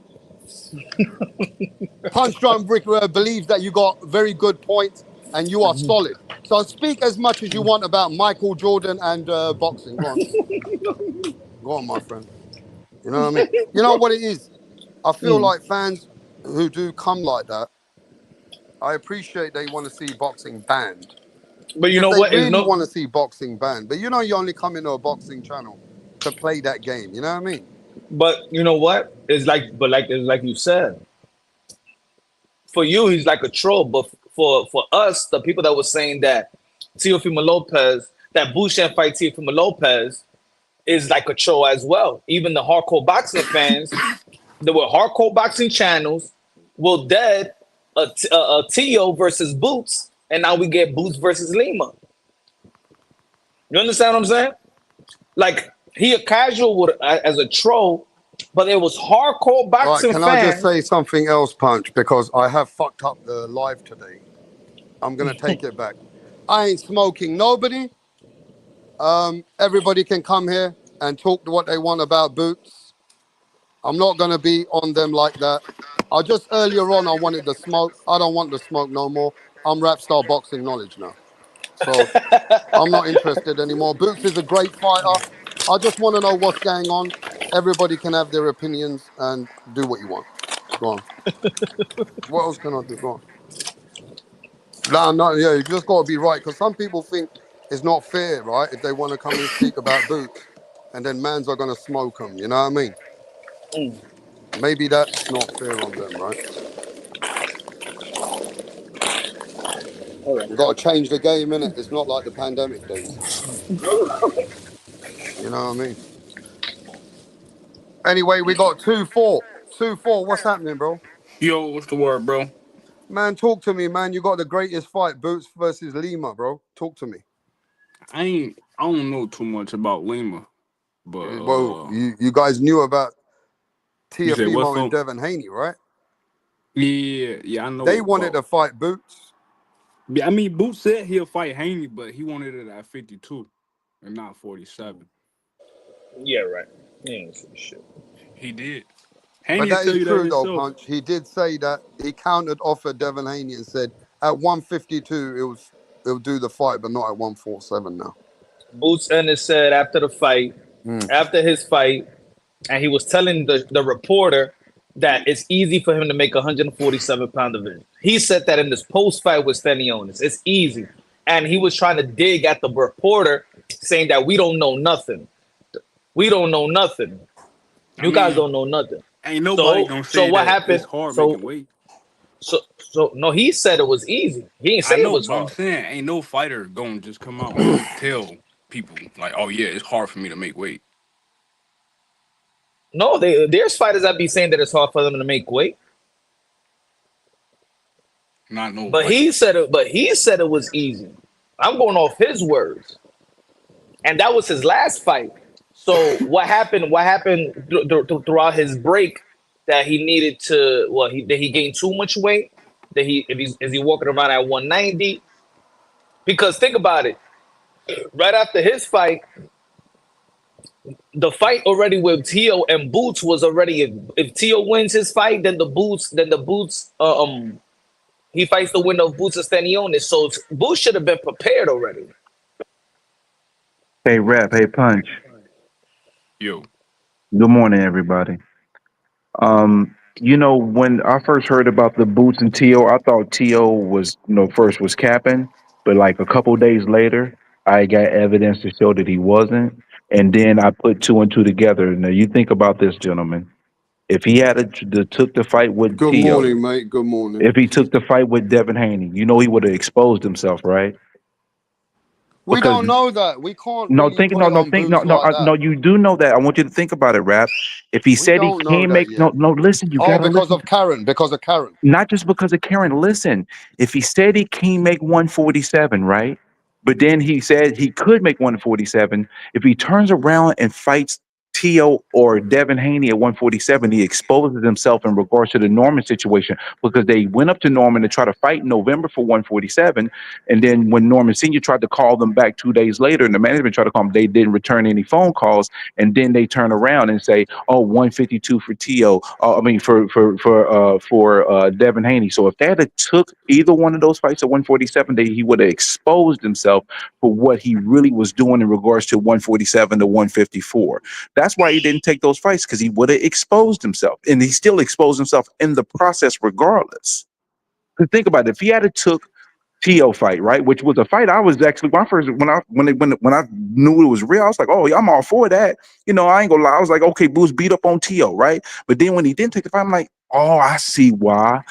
Punch Drunk believes that you got very good points and you are solid. So speak as much as you want about Michael Jordan and boxing. Go on. Go on, my friend. You know what I mean? You know what it is? I feel like fans who do come like that, I appreciate they want to see boxing banned.
But you know what?
They really want to see boxing banned. But you only come into a boxing channel to play that game. You know what I mean?
But you know what? It's like you said. For you, he's like a troll. But for us, the people that were saying that Teofimo Lopez, that Boucher fight Teofimo Lopez is like a troll as well. Even the hardcore boxing fans, there were hardcore boxing channels, will dead a Tio versus Boots, and now we get Boots versus Lemur. You understand what I'm saying? Like, he a casual as a troll, but it was hardcore boxing fans.
Can I just say something else, Punch? Because I have fucked up the live today. I'm going to take it back. I ain't smoking nobody. Everybody can come here and talk to what they want about Boots. I'm not going to be on them like that. Earlier on, I wanted to smoke. I don't want to smoke no more. I'm Rap Star Boxing Knowledge now. So I'm not interested anymore. Boots is a great fighter. I just want to know what's going on. Everybody can have their opinions and do what you want. Go on. What else can I do? Go on. No, yeah, you just got to be right, because some people think it's not fair, right? If they want to come and speak about Boots, and then mans are going to smoke them. You know what I mean? Maybe that's not fair on them, right? You got to change the game, innit? It's not like the pandemic days. You know what I mean? Anyway, we got 2-4. 2-4. What's happening, bro?
Yo, what's the word, bro?
Man, talk to me, man. You got the greatest fight, Boots versus Lima, bro. Talk to me.
I don't know too much about Lima, but
well, you guys knew about
You said what,
Teofimo and
folks?
Devin Haney, right?
Yeah, I know.
They wanted to fight Boots.
Yeah, I mean, Boots said he'll fight Haney, but he wanted it at 52 and not 47.
Yeah, right. He ain't say shit.
He did.
But that is true, though, Punch. He did say that he countered offered Devin Haney and said at 152 it'll do the fight, but not at 147 now.
Boots Ennis said after the fight, after his fight, and he was telling the reporter that it's easy for him to make 147-pound division. He said that in this post-fight with Stenionis. It's easy. And he was trying to dig at the reporter, saying that we don't know nothing. We don't know nothing. You guys don't know nothing.
Ain't nobody gonna say
so what
that
happened?
it's hard making weight.
So no, he said it was easy. He didn't say it was hard.
I'm saying ain't no fighter gonna just come out and tell people like, oh yeah, it's hard for me to make weight.
No, there's fighters that be saying that it's hard for them to make weight.
Not no.
But he said it. But he said it was easy. I'm going off his words, and that was his last fight. So what happened? What happened throughout his break? That he needed to. Well, he gained too much weight. That is he walking around at 190? Because think about it. Right after his fight, the fight already with Tio and Boots was already. If Tio wins his fight, then the Boots. He fights the winner of Boots and Stenionis. So Boots should have been prepared already.
Hey, Rap. Hey, Punch.
Yo.
Good morning, everybody. When I first heard about the Boots and Tio, I thought Tio was, first was capping, but like a couple days later, I got evidence to show that he wasn't, and then I put two and two together. Now you think about this, gentlemen. If he had took the fight with
Good
Tio,
morning, mate. Good morning.
if he took the fight with Devin Haney, he would have exposed himself, right?
We don't know that. We can't.
No,
really put it on Boots like that.
you do know that. I want you to think about it, Rap. If he said he
don't know
can't
that
make
yet.
listen, you gotta
because
listen.
of Karen. Because of Karen.
Not just because of Karen. Listen, if he said he can't make 147, right? But then he said he could make 147. If he turns around and fights Tio or Devin Haney at 147, he exposes himself in regards to the Norman situation, because they went up to Norman to try to fight in November for 147. And then when Norman Sr. tried to call them back 2 days later, and the management tried to call them, they didn't return any phone calls. And then they turn around and say, oh, 152 for Tio. For Devin Haney. So if they had took either one of those fights at 147, he would have exposed himself for what he really was doing in regards to 147 to 154. That's why he didn't take those fights, because he would have exposed himself, and he still exposed himself in the process regardless. Because think about it, if he had took Tio fight, right, which was a fight I was actually when I knew it was real, I was like, oh yeah, I'm all for that. I ain't gonna lie, I was like, okay, Boots beat up on Tio, right? But then when he didn't take the fight, I'm like, oh, I see why.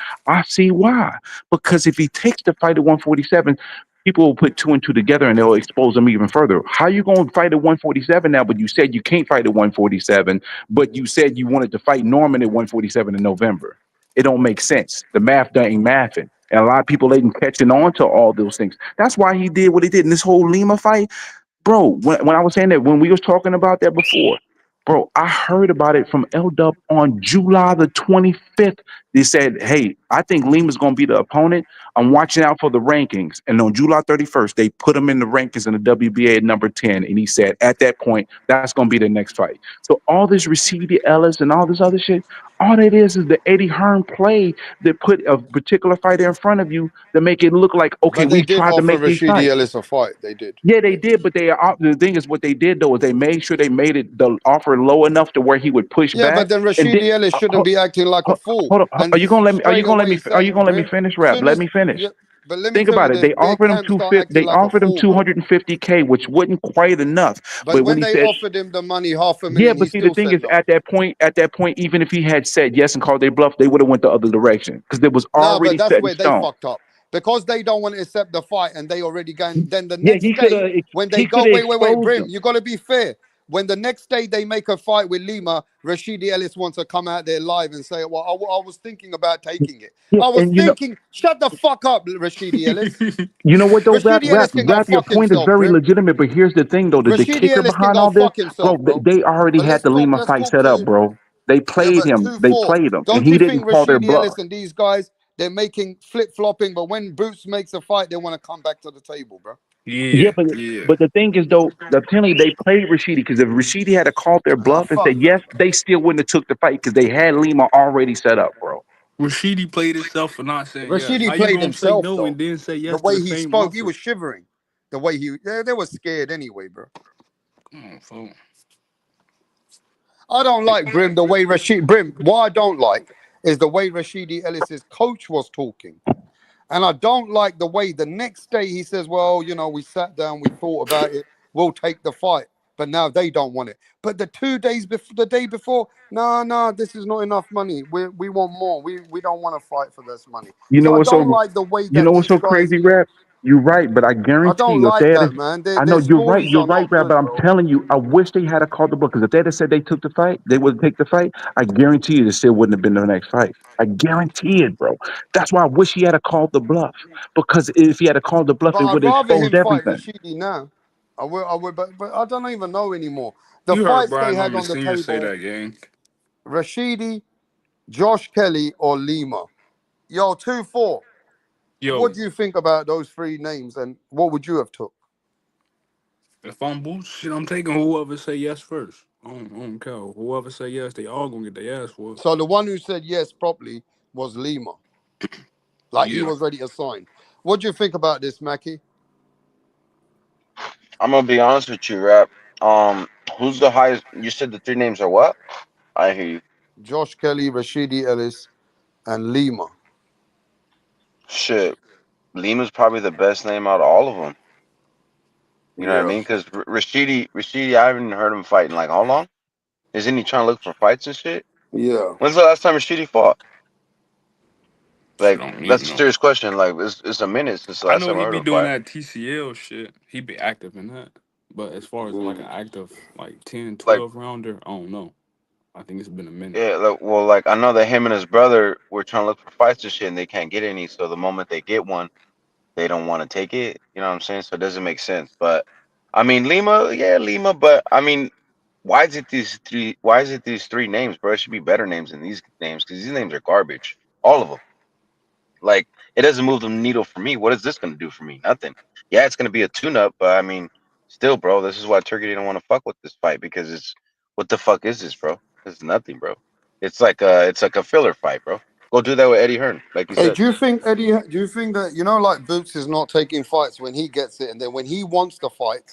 Because if he takes the fight at 147, people will put two and two together and they'll expose him even further. How you going to fight at 147 now, but you said you can't fight at 147, but you said you wanted to fight Norman at 147 in November? It don't make sense. The math ain't mathing. And a lot of people ain't catching on to all those things. That's why he did what he did in this whole Lima fight. Bro, when I was saying that, when we was talking about that before, bro, I heard about it from L-Dub on July the 25th. They said, hey, I think Lima's going to be the opponent. I'm watching out for the rankings. And on July 31st, they put him in the rankings in the WBA at number 10. And he said, at that point, that's going to be the next fight. So all this Rashidi, Ellis, and all this other shit, All it is the Eddie Hearn play that put a particular fighter in front of you to make it look like, okay,
But they
we
did
tried to
offer
make these
Rashidi
fights.
Ellis a fight. They did.
Yeah, they did, but the thing is, what they did though is they made sure they made it the offer low enough to where he would push
Yeah,
back.
but then
And then,
Rashidi Ellis shouldn't be acting like a fool.
hold on, are
And
you gonna let me? Are you
straight
gonna let
away
me? Are you
saying,
gonna let me
Brim,
finish, Rap?
soon
Let
as
me finish.
yeah, but let me
Think
tell you
about it.
this:
They
Big
offered him
Cam start acting
They
like a
offered him
fool, man.
250K, which wasn't quite enough.
But
But when
when
he
they
said,
offered him the money, half a
yeah,
million, he
but see, the
still
thing
said
is,
no.
at that point, even if he had said yes and called their bluff, they would have went the other direction because it was
No, but
already
that's
set in
where they
stone.
fucked up because they don't want to accept the fight and they already going. Then the
Yeah,
next day, when they
he
go,
could have
wait,
exposed
Brim,
them.
you got to be fair. When the next day they make a fight with Lima, Rashidi Ellis wants to come out there live and say, "Well, I was thinking about taking it.
Yeah,
I was
and
thinking, shut the fuck up, Rashidi Ellis.
you know what though,
Rashidi Ellis can go
rap. Your
fuck
point is
himself,
very
Brim.
legitimate, but here's the thing though: the
Rashidi
kicker
Ellis can
behind
go
all this,
fuck himself,
bro,
bro.
they already
But
had the Lima
let's
fight
talk
set up,
to
bro. They
yeah,
played
but
him, they
2-4.
played him, and
Don't
he
you
didn't
think
call their
Rashidi
bluff.
Ellis and these guys they're making flip flopping, but when Boots makes a fight, they want to come back to the table, bro.
Yeah, but the thing is though, apparently they played Rashidi because if Rashidi had called their
Ah,
bluff and
fuck
said
that.
yes, they still wouldn't have took the fight because they had Lima already set up, bro.
Rashidi played himself for not saying yes.
Rashidi
How you
played
gonna say
himself
no
though.
and then say
The
yes to
way
the
he
same
spoke, he
offer?
was shivering. The way they were scared anyway, bro.
Come on, fool.
I don't like Brim the way Brim. What I don't like is the way Rashidi Ellis's coach was talking. And I don't like the way the next day he says, well, you know, we sat down, we thought about it, we'll take the fight. But now they don't want it. But the 2 days before, the day before, no, this is not enough money. We want more. We don't want to fight for this money.
You know
So I
what's
don't
so
like the way
you
that
know what's
these
so
guys,
crazy, Rap? You're right, but I
I
guarantee
don't
you, if
like
they had,
that, man.
I know
Their stories
you're
are
right,
not
Rap.
good,
But I'm
bro.
telling you, I wish they had called the book because if they'd have said they took the fight, they would take the fight. I guarantee you, it still wouldn't have been the next fight. I guarantee it, bro. That's why I wish he had called the bluff because if he had called the bluff,
But
it
I'd
would have
rather
exposed
him fight
everything.
Rashidi now. I would, but I don't even know anymore. The
You heard
fights they
Brian
had
Norman
on the
Sr. say
table,
that, gang.
Rashidi, Josh Kelly, or Lima. Yo, 2-4. What
Yo,
do you think about those three names, and what would you have took?
if I'm Boots, shit, I'm taking whoever say yes first. I don't care. Whoever say yes, they all gonna get their ass for it.
So the one who said yes properly was Lima. Like he
Yeah.
was ready to sign. What do you think about this, Mackie?
I'm gonna be honest with you, Rap. Who's the highest? You said the three names are what? I hear you.
Josh Kelly, Rashidi Ellis, and Lima.
Shit, Lima's probably the best name out of all of them. You know what I
Yeah.
mean? Because Rashidi, I haven't heard him fight in like how long? Isn't he trying to look for fights and shit?
Yeah.
When's the last time Rashidi fought?
Shit,
Like,
I don't
that's
even
a
know.
serious question. Like, it's a minute since the
I
last
know
time I
he
heard
be
him
doing
fight.
that TCL shit. He be active in that. But as far as like an active, like 10,
Like,
12 rounder, I don't know. I think it's been a minute.
yeah, like, well, like I know that him and his brother were trying to look for fights and shit, and they can't get any. So the moment they get one, they don't want to take it. You know what I'm saying? So it doesn't make sense. But I mean, Lima, yeah, Lima. But I mean, why is it these three? Why is it these three names, bro? It should be better names than these names because these names are garbage, all of them. Like, it doesn't move the needle for me. What is this gonna do for me? Nothing. Yeah, it's gonna be a tune-up, but I mean, still, bro, this is why Turkey didn't want to fuck with this fight because it's what the fuck is this, bro? It's nothing, bro. It's like a filler fight, bro. Go do that with Eddie Hearn, like you
Hey,
said.
do you think Eddie? Do you think that like Boots is not taking fights when he gets it, and then when he wants to fight,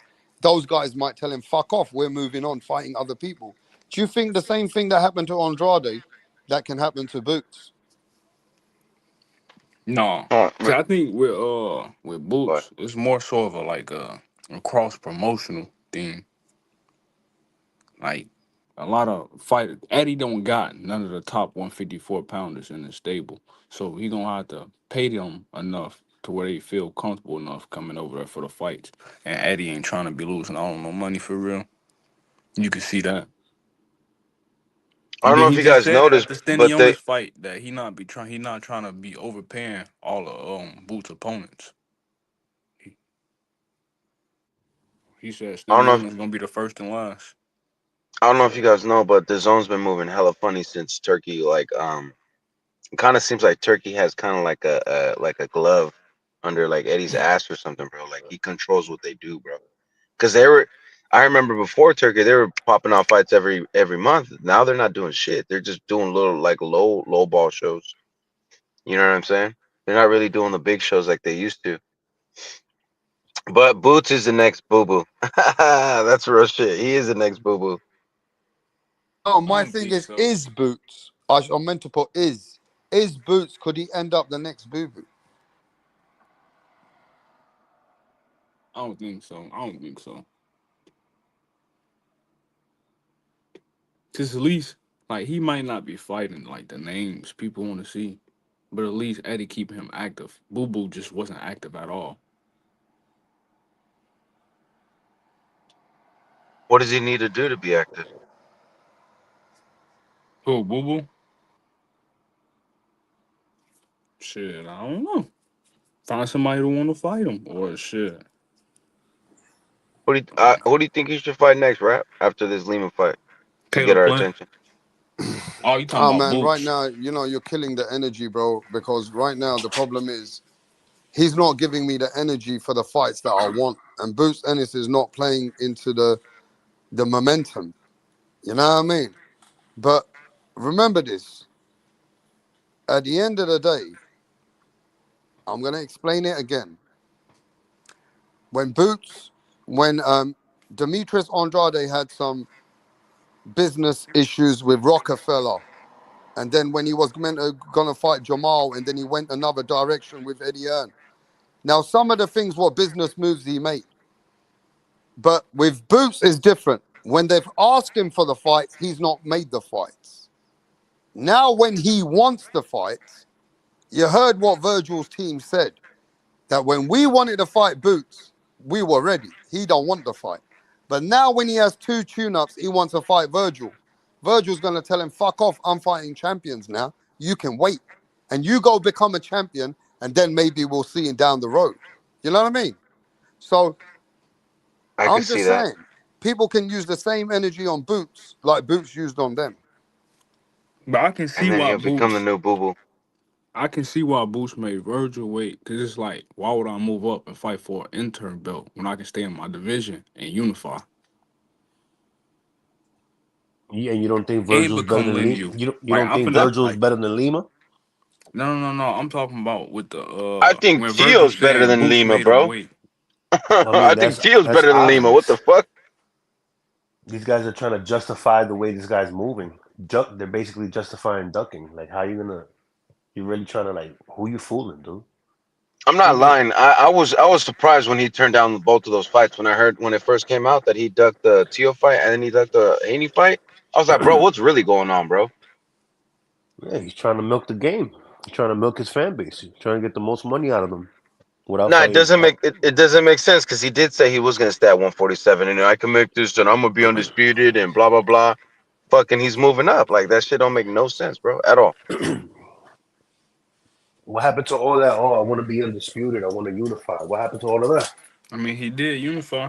those guys might tell him, "Fuck off, we're moving on, fighting other people." Do you think the same thing that happened to Andrade, that can happen to Boots?
No.
Oh,
See, I think with
but
Boots, it's more so of a cross promotional thing. Like a lot of fighters, Eddie don't got none of the top 154 pounders in the stable, so he gonna have to pay them enough to where they feel comfortable enough coming over there for the fights. And Eddie ain't trying to be losing all no money for real. You can see that.
I
And
don't
then
know if
he
you
just
guys
said it at
noticed,
the
but they
Stenionis fight that he not trying to be overpaying all of Boots' opponents. He said
I don't know if
Stenionis gonna be the first and last.
I don't know if you guys know, but the zone's been moving hella funny since Turkey. Like, it kind of seems like Turkey has kind of like a glove under like Eddie's ass or something, bro. Like he controls what they do, bro. Because I remember before Turkey, they were popping out fights every month. Now they're not doing shit. They're just doing little like low ball shows. You know what I'm saying? They're not really doing the big shows like they used to. But Boots is the next boo boo. That's real shit. He is the next boo boo.
No, my thing is Boots. I meant to put is. Is Boots, could he end up the next boo boo?
I don't think so. I don't think so. Cause at least like he might not be fighting like the names people want to see, but at least Eddie keeping him active. Boo Boo just wasn't active at all.
What does he need to do to be active?
Who, Boo Boo? Shit, I don't know. Find somebody to want to fight him or shit.
Who do you think he should fight next, Rap? After this Lima fight to get
Caleb
our
Plant.
attention?
Oh, you talking
Oh
about
man, right
Boots?
now, you're killing the energy, bro. Because right now the problem is he's not giving me the energy for the fights that I want, and Boots Ennis is not playing into the momentum. You know what I mean? But remember this: at the end of the day, I'm gonna explain it again. When Demetrius Andrade had some business issues with Rockefeller, and then when he was gonna fight Jamal, and then he went another direction with Eddie Hearn. Now, some of the things were business moves he made, but with Boots is different. When they've asked him for the fights, he's not made the fights. Now, when he wants the fights, you heard what Virgil's team said, that when we wanted to fight Boots, we were ready. He don't want the fight. But now when he has 2 tune-ups, he wants to fight Virgil. Virgil's going to tell him, fuck off, I'm fighting champions now. You can wait. And you go become a champion, and then maybe we'll see him down the road. You know what I mean? So
I
I'm
can see
just
that.
saying, people can use the same energy on Boots like Boots used on them.
But I can see
And then
why
he'll become the
Boots.
new boo boo.
I can see why Boots made Virgil wait, because it's like, why would I move up and fight for an intern belt when I can stay in my division and unify?
Yeah, and you don't think
And
Virgil's better
become
than Lima?
lineal.
You
Like,
don't
I'm
think
finna,
Virgil's
like,
better than Lima?
no. I'm talking about with the,
I think
when Virgil
Tio's better
said
than
Boots
Lima,
made him
bro.
wait.
Well, I
I
mean,
think Tio's
that's
better than Lima. What the
obvious.
fuck?
These guys are trying to justify the way this guy's moving. They're basically justifying ducking. Like, how you gonna? You're really trying to like who you fooling, dude?
I'm not lying. I was surprised when he turned down both of those fights. When I heard when it first came out that he ducked the Tio fight and then he ducked the Haney fight, I was like, bro, what's really going on, bro?
Yeah, he's trying to milk the game. He's trying to milk his fan base. He's trying to get the most money out of them without
No, it
fighting.
doesn't make it doesn't make sense because he did say he was gonna stay at 147 and I can make this and I'm gonna be undisputed and blah blah blah. Fucking, he's moving up. Like that shit don't make no sense, bro, at all.
What happened to all that? Oh, I want to be undisputed. I want to unify. What happened to all of that?
I mean, he did unify.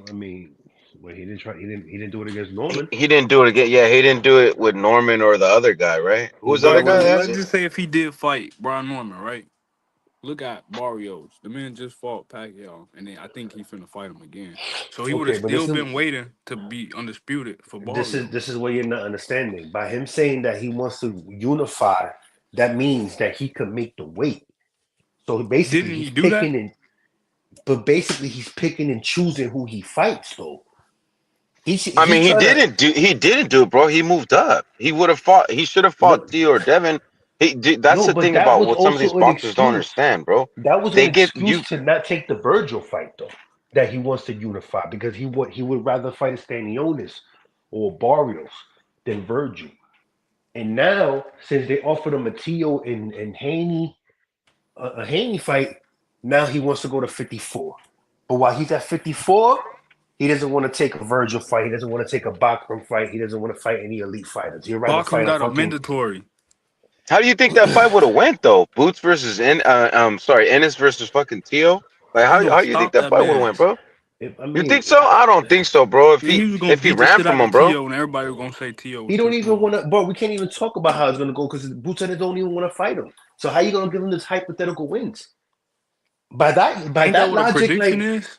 I mean, well, he didn't try. He didn't do it against Norman.
He didn't do it again. Yeah, he didn't do it with Norman or the other guy, right? Who was the other
Right,
guy
well,
that has
let's
it?
just say if he did fight Brian Norman, right? Look at Barrios. The man just fought Pacquiao, and then I think he finna fight him again. So he would have
Okay, but
still been waiting to be undisputed for Barrios.
this is what you're not understanding. By him saying that he wants to unify, that means that he could make the weight. So basically,
Didn't he
he's
do that?
picking and, but basically he's picking and choosing who he fights. Though
I mean, he
trying to,
didn't do it, bro. He moved up. He would have fought. He should have fought
no,
Theo or Devin. That's
no,
the
but
thing
that
about
was
what some of these
also an
boxers don't
excuse.
understand, bro.
That was an
They get
excuse
you.
to not take the Virgil fight, though. That he wants to unify because he would rather fight a Stanionis or Barrios than Virgil. And now, since they offered him a Tio and Haney, a Haney fight, now he wants to go to 54. But while he's at 54, he doesn't want to take a Virgil fight. He doesn't want to take a Bachram fight. He doesn't want to fight any elite fighters. He'd rather
Bachman
fight a
got a
fucking.
mandatory.
How do you think that fight would have went though? Boots versus Ennis versus fucking Tio. Like
He
how
gonna
you think
stop
that
that
fight would have went,
man's.
bro?
I
You
mean,
think so? I don't think so, bro.
Yeah, he was gonna
If he
beat the
ran
shit
from
out
him,
of
bro.
Tio, and everybody was gonna say Tio was
he don't
too
even
small.
want to, bro. We can't even talk about how it's going to go because Boots don't even want to fight him. So how you going to give him this hypothetical wins? By that
Ain't that what a
logic,
prediction
like
is?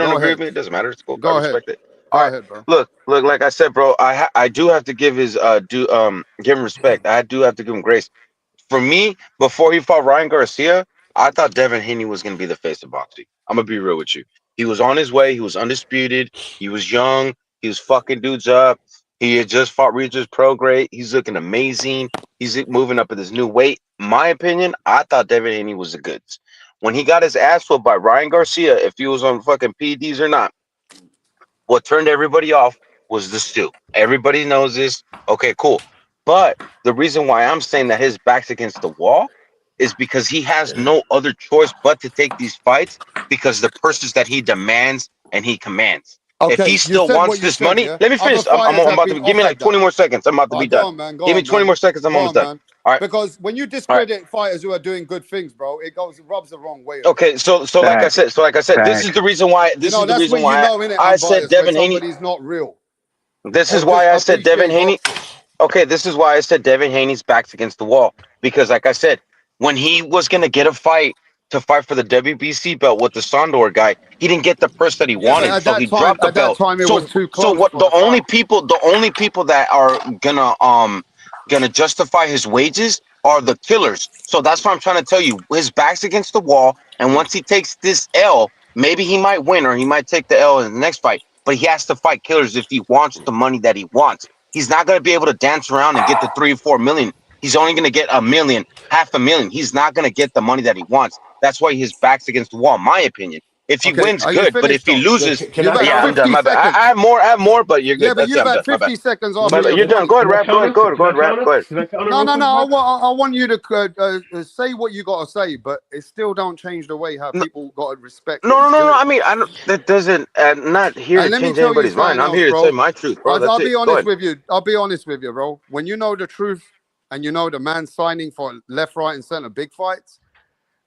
don't
Go
agree
ahead.
with me, it doesn't matter. It's cool. I
Go ahead.
respect it.
Go
All right.
ahead, bro.
Look, like I said, bro, I do have to give his give him respect. I do have to give him grace. For me, before he fought Ryan Garcia, I thought Devin Haney was gonna be the face of boxing. I'm gonna be real with you. He was on his way, he was undisputed, he was young, he was fucking dudes up. He had just fought Regis Prograde. He's looking amazing. He's moving up in his new weight. My opinion, I thought Devin Haney was the goods. When he got his ass whooped by Ryan Garcia, if he was on fucking PEDs or not, what turned everybody off was the stew. Everybody knows this. Okay, cool. But the reason why I'm saying that his back's against the wall is because he has no other choice but to take these fights because the purses that he demands and he commands.
Okay,
if he still wants this money,
yeah?
let me finish. I'm about to give me like 20 more seconds. I'm about to be done.
Go on, man.
Give me 20 more seconds. I'm almost done.
Man.
All right.
Because when you discredit fighters who are doing good things, bro, it rubs the wrong way.
Okay, so like I said, this is the reason why. This is the reason why I said Devin Haney.
Somebody's not real.
This is why I said Devin Haney. Okay, this is why I said Devin Haney's back's against the wall because, like I said, when he was gonna get a fight to fight for the WBC belt with the Sondor guy, he didn't get the purse that he wanted, so he dropped the belt. So what? The only people that are gonna justify his wages are the killers. So that's what I'm trying to tell you. His back's against the wall, and once he takes this L, maybe he might win or he might take the L in the next fight. But he has to fight killers if he wants the money that he wants. He's not going to be able to dance around and get the 3 or 4 million. He's only going to get $1 million, $500,000. He's not going to get the money that he wants. That's why his back's against the wall, in my opinion. If he wins, good. But if he loses, I'm done. My bad. I have more, but you're good.
Yeah, but you've had 50 seconds off.
You're done. Go ahead, Rap. Go ahead.
No. I want you to say what you got to say, but it still don't change the way how people got to respect.
No. I mean, that doesn't. Not here to change anybody's mind. I'm here to say my truth, bro.
I'll be honest with you. I'll be honest with you, bro. When you know the truth and you know the man signing for left, right, and center big fights,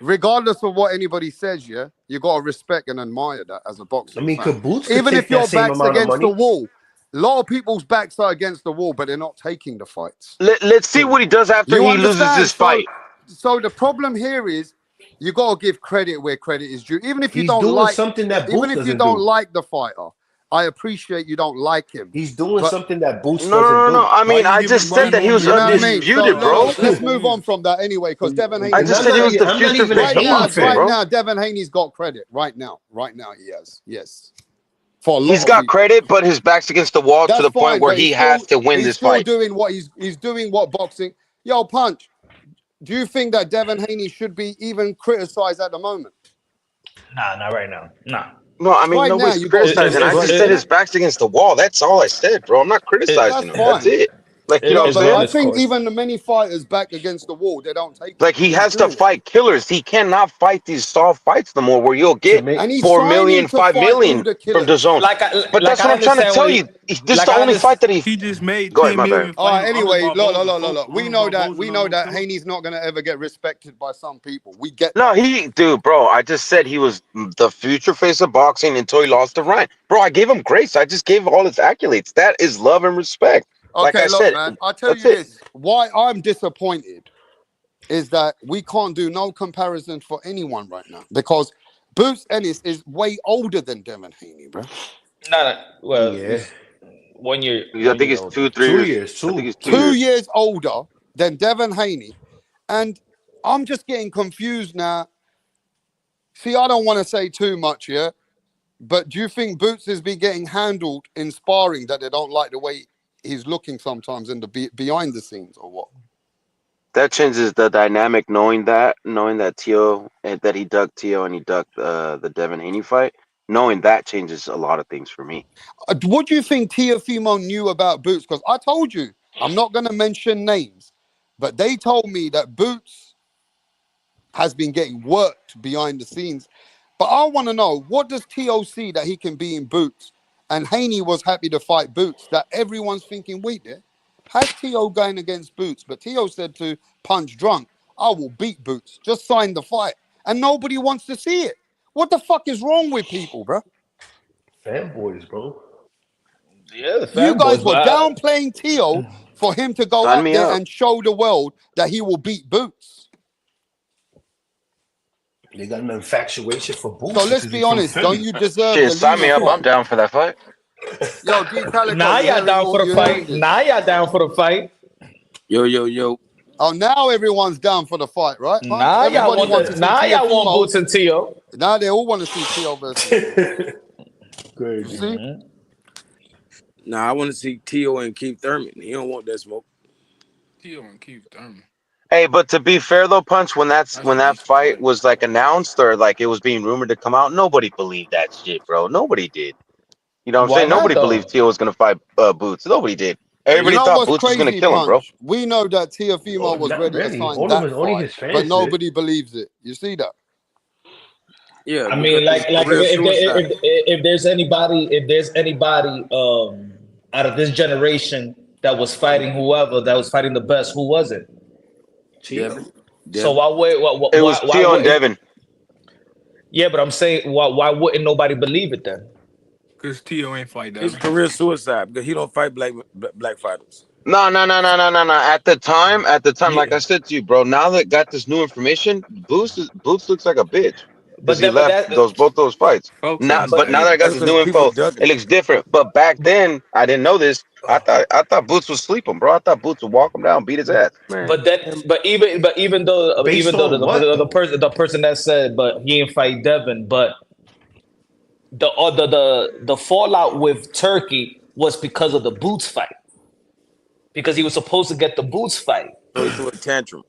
regardless of what anybody says, yeah, you got to respect and admire that as a boxer.
I mean, Caboose
even if your back's against the wall, a lot of people's backs are against the wall, but they're not taking the fights.
Let's see what he does after he loses this fight.
So the problem here is you got to give credit where credit is due. Even if you don't like
something that
even if you don't like the fighter, I appreciate you don't like him.
He's doing something that Boots
doesn't do. No. I mean, I just said that he was undisputed, bro.
Let's move on from that anyway, because Devin Haney.
I just said he was the future
right now, Devin Haney's got credit. Right now, he has. Yes.
He's got credit, but his back's against the wall to the point where he has to win this fight.
He's doing what boxing. Yo, Punch. Do you think that Devin Haney should be even criticized at the moment?
Nah, not right now. Nah.
No, I mean, nobody's criticizing. I just said his back's against the wall. That's all I said, bro. I'm not criticizing him. That's it. Like, you know what I'm saying?
I think even the many fighters back against the wall, they don't take.
Like, he has to fight killers. He cannot fight these soft fights no more where you'll get 4 million, 5 million from the zone. But that's what I'm trying to tell you. This is the only fight that he
just made.
Go ahead, my bad.
All right, anyway, look. We know that Haney's not going to ever get respected by some people. We get
dude, bro, I just said he was the future face of boxing until he lost to Ryan. Bro, I gave him grace. I just gave all his accolades. That is love and respect. Like I said,
man, I'll tell you this. Why I'm disappointed is that we can't do no comparison for anyone right now because Boots Ennis is way older than Devin Haney, bro.
No. Well, yeah. 1 year.
I think it's 2, 3 years.
2 years.
2 years older than Devin Haney. And I'm just getting confused now. See, I don't want to say too much here, but do you think Boots has been getting handled in sparring that they don't like the way he's looking sometimes in the behind the scenes or what?
That changes the dynamic, knowing that Tio, that he ducked Tio and he ducked the Devin Haney fight. Knowing that changes a lot of things for me.
What do you think Teofimo knew about Boots? Because I told you, I'm not going to mention names, but they told me that Boots has been getting worked behind the scenes. But I want to know, what does Tio see that he can be in Boots? And Haney was happy to fight Boots, that everyone's thinking, wait there, has Tio going against Boots? But Tio said to Punch Drunk, I will beat Boots, just sign the fight. And nobody wants to see it. What the fuck is wrong with people, bro?
Fanboys, bro.
Yeah,
you guys were downplaying Tio for him to go out there and show the world that he will beat Boots.
They got an infatuation for Boots.
So let's be honest, don't you deserve
Shit, sign me up. I'm down for that fight.
Yo, D Calico,
now y'all down for the fight. Now y'all down for the fight.
Yo.
Oh, now everyone's down for the fight, right?
Now y'all want Boots and Tio.
Now they all want to see Tio versus.
Crazy.
See?
Nah, I want to see Tio and Keith Thurman. He don't want that smoke.
Tio and Keith Thurman.
Hey, but to be fair though, Punch, when
That's
that
decent
fight
fighting.
was like announced or like it was being rumored to come out, nobody believed that shit, bro. Nobody did. You know what I'm
Why
saying?
not
Nobody believed
though?
Tio was gonna fight Boots. Nobody did.
You
Everybody
know
thought
what's
Boots was gonna
crazy,
kill him, bro.
Punch? We know that
Oh,
Teofimo was
not
ready to
really.
sign that
Only
fight,
his
but
fans did.
nobody believes it. You see that?
Yeah,
I
because
mean,
it's
like
career suicide.
if there's anybody out of this generation that was fighting whoever that was fighting the best, who was it?
Tio.
So
Devin.
why wait?
It was
Why
Tio and
wouldn't?
Devin.
Yeah, but I'm saying why wouldn't nobody believe it then?
Because Tio ain't fight
It's
Devin.
career suicide because he don't fight black fighters.
No. At the time, like
Yeah,
I said to you, bro. Now that got this new information, Boots looks like a bitch because he
but
left
that
both those fights.
Folks
Now,
ain't
but now
saying
that I
that
got
That's
this
shit.
because
new
people
info,
ducking
it
him.
looks different. But back then, I didn't know this. I thought Boots would sleep him, bro. I thought Boots would walk him down, beat his ass.
Man,
even though
Based on what though?
the person that said but he ain't fight Devin, but the fallout with Turkey was because of the Boots fight because he was supposed to get the Boots fight.
so he threw a tantrum.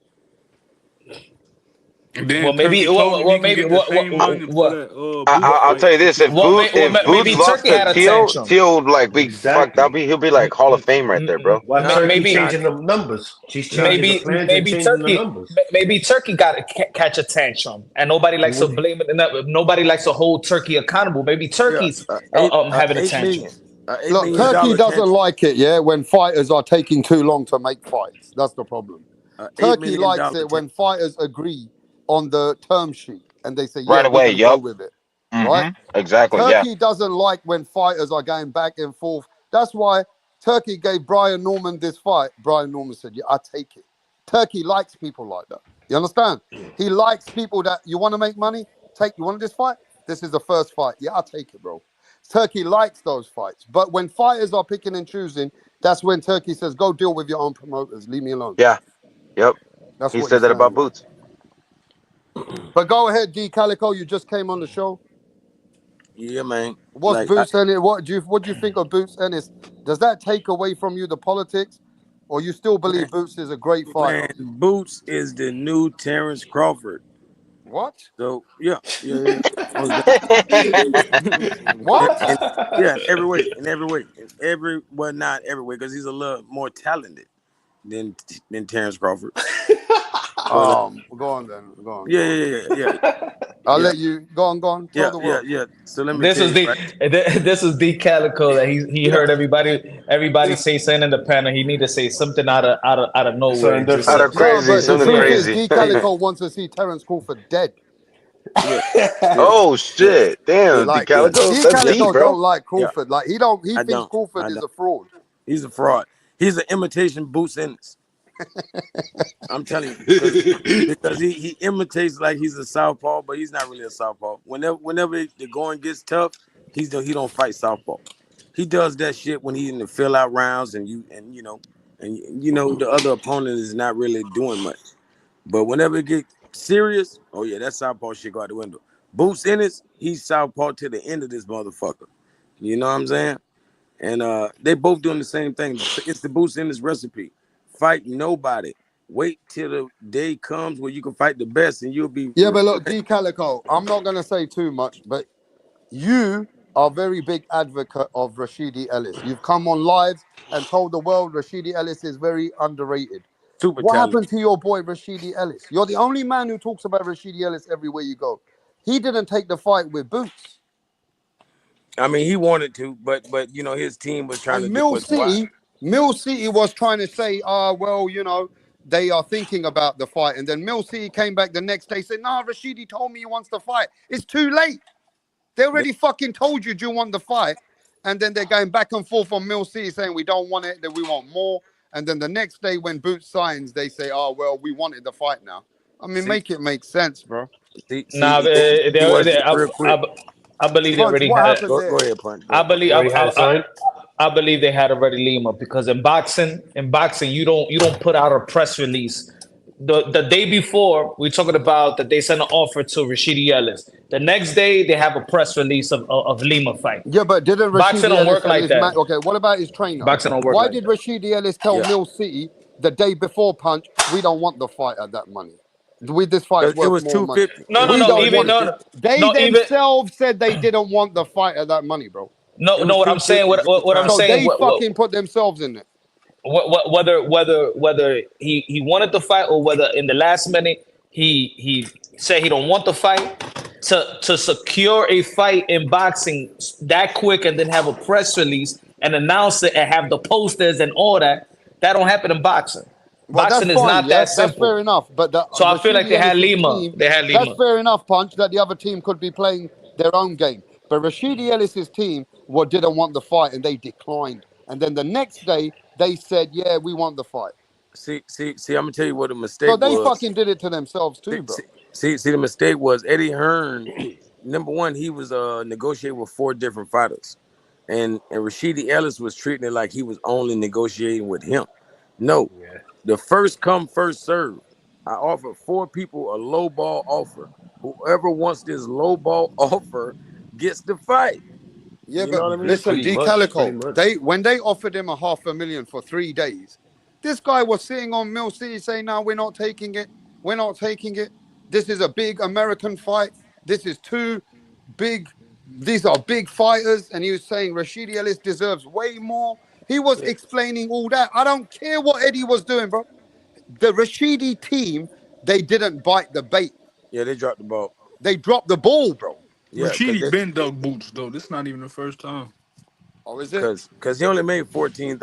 And then Turkey told him he can get the same money for that Boots
I'll
fight
tell you
for
this:
two fights.
if Boots
maybe
lost
Turkey
to
had a
Tio,
tantrum.
Tio would like be fucked up.
Exactly.
He'll be like Hall of Fame right there, bro.
Why
Nah,
Turkey
Maybe
nah,
changing the numbers? She's
nah.
changing the plans and
maybe
changing the numbers.
Turkey got to catch a tantrum, and nobody likes to blame it. Nobody likes to hold Turkey accountable. Maybe
Yeah,
Turkey's having a tantrum.
$8
Look,
million
Turkey doesn't
tantrum.
like it, yeah, when fighters are taking too long to make fights. That's the problem.
$8
Turkey
million
likes it
tantrum.
when fighters agree on the term sheet and they say, yeah,
Right
we're
away.
going to go
Yup.
with it, right?
Exactly. Yeah.
Turkey doesn't like when fighters are going back and forth. That's why Turkey gave Brian Norman this fight. Brian Norman said, yeah, I take it. Turkey likes people like that. You understand? He likes people that you want to make money? You want this fight? This is the first fight. Yeah, I'll take it, bro. Turkey likes those fights. But when fighters are picking and choosing, that's when Turkey says, go deal with your own promoters. Leave me alone.
Yeah. Yep.
That's
He
what
said
he's
that about
saying, man.
Boots.
But go ahead, D Calico. You just came on the show.
Yeah, man.
What's Boots Ennis? What do you think of Boots Ennis? Does that take away from you the politics, or you still believe Boots is a great fighter?
Man, Boots is the new Terrence Crawford.
What?
So yeah.
What?
Yeah, in every way, well, not every way, because he's a little more talented than Terrence Crawford.
Go on then. Go on.
Yeah.
I'll let you go on. Tell the world.
Yeah. So let me
This
tell
is
you, right?
this is the Calico that he heard everybody say something in the panel. He need to say something out of nowhere.
Something
Just
Out of crazy,
But the
something
truth is,
crazy.
D Calico wants to see Terrence Crawford dead.
Oh shit! Damn,
Like
DeCalico,
D
that's deep,
Calico
bro.
don't like Crawford. Like he
I
thinks
don't.
Crawford is a fraud.
He's a fraud. He's an imitation Boots Ennis. I'm telling you, because he imitates like he's a southpaw, but he's not really a southpaw. Whenever the going gets tough, he don't fight southpaw. He does that shit when he's in the fill out rounds, and the other opponent is not really doing much. But whenever it get serious, oh yeah, that southpaw shit go out the window. Boots Ennis, he's southpaw to the end of this motherfucker. You know what I'm saying? And they both doing the same thing. It's the Boots Ennis recipe. Fight nobody. Wait till the day comes where you can fight the best, and you'll be.
Yeah, but look, D Calico, I'm not gonna say too much, but you are a very big advocate of Rashidi Ellis. You've come on live and told the world Rashidi Ellis is very underrated.
Super
What
talented.
happened to your boy Rashidi Ellis? You're the only man who talks about Rashidi Ellis everywhere you go. He didn't take the fight with Boots.
I mean, he wanted to, but his team was trying to
And
do what's wise.
Mill City was trying to say, they are thinking about the fight. And then Mill City came back the next day, said, nah, Rashidi told me he wants to fight. It's too late. They already fucking told you want the fight. And then they're going back and forth on Mill City saying we don't want it, that we want more. And then the next day when Boots signs, they say, we wanted the fight now. I mean, make it make sense, bro.
Nah,
real quick.
I believe they
Punch,
already
what
had
happened there?
Go ahead, Punch.
I believe
Already had it signed?
I believe they had already Lima because in boxing you don't put out a press release the day before, we're talking about that they sent an offer to Rashidi Ellis. The next day, they have a press release of Lima fight.
Yeah, but didn't
Boxing
Rashidi
don't
Ellis
work
and
like
his
that.
man? Okay, what about his trainer?
Boxing don't work
Why
like
did
that.
Rashidi Ellis tell
Yeah.
Mill City the day before Punch, we don't want the fight at that money? With this fight's
Because it
worth
was
more money.
250.
No,
It
no,
was
We
no.
don't
Even
want it.
no, no,
They
no. Even
themselves said they didn't want the fight at that money, bro.
no,
it
no.
was
What I'm saying,
250
what I'm
So
saying,
they fucking put themselves in it.
whether he wanted the fight or whether in the last minute he said he don't want the fight, to secure a fight in boxing that quick and then have a press release and announce it and have the posters and all that don't happen in boxing.
Well, that's
Boxing is
fine,
not
yeah,
that
that's
simple.
fair enough. But the
So I feel like
Rashidi
they had
Ellis's
Lima.
team,
They had
that's
Lima.
fair enough, Punch, that the other team could be playing their own game. But Rashidi Ellis's team didn't want the fight and they declined. And then the next day they said, yeah, we want the fight.
See, I'm gonna tell you what the
So
mistake
they
was.
fucking did it to themselves too, bro.
See, the mistake was Eddie Hearn. Number one, he was negotiating with 4 different fighters, and Rashidi Ellis was treating it like he was only negotiating with him. No, the first come first serve. I offered 4 people a low ball offer. Whoever wants this low ball offer gets the fight.
Yeah,
You
but
know what I mean?
listen,
Pretty
D
much,
Calico,
pretty much.
when they offered him a $500,000 for 3 days, this guy was sitting on Mill City saying, no, we're not taking it. We're not taking it. This is a big American fight. This is these are big fighters. And he was saying Rashidi Ellis deserves way more. He was explaining all that. I don't care what Eddie was doing, bro. The Rashidi team, they didn't bite the bait.
Yeah, they dropped the ball.
They dropped the ball, bro.
Yeah,
Rashidi been dug boots though. This not even the first time.
Oh, is it?
Because he only made $14,000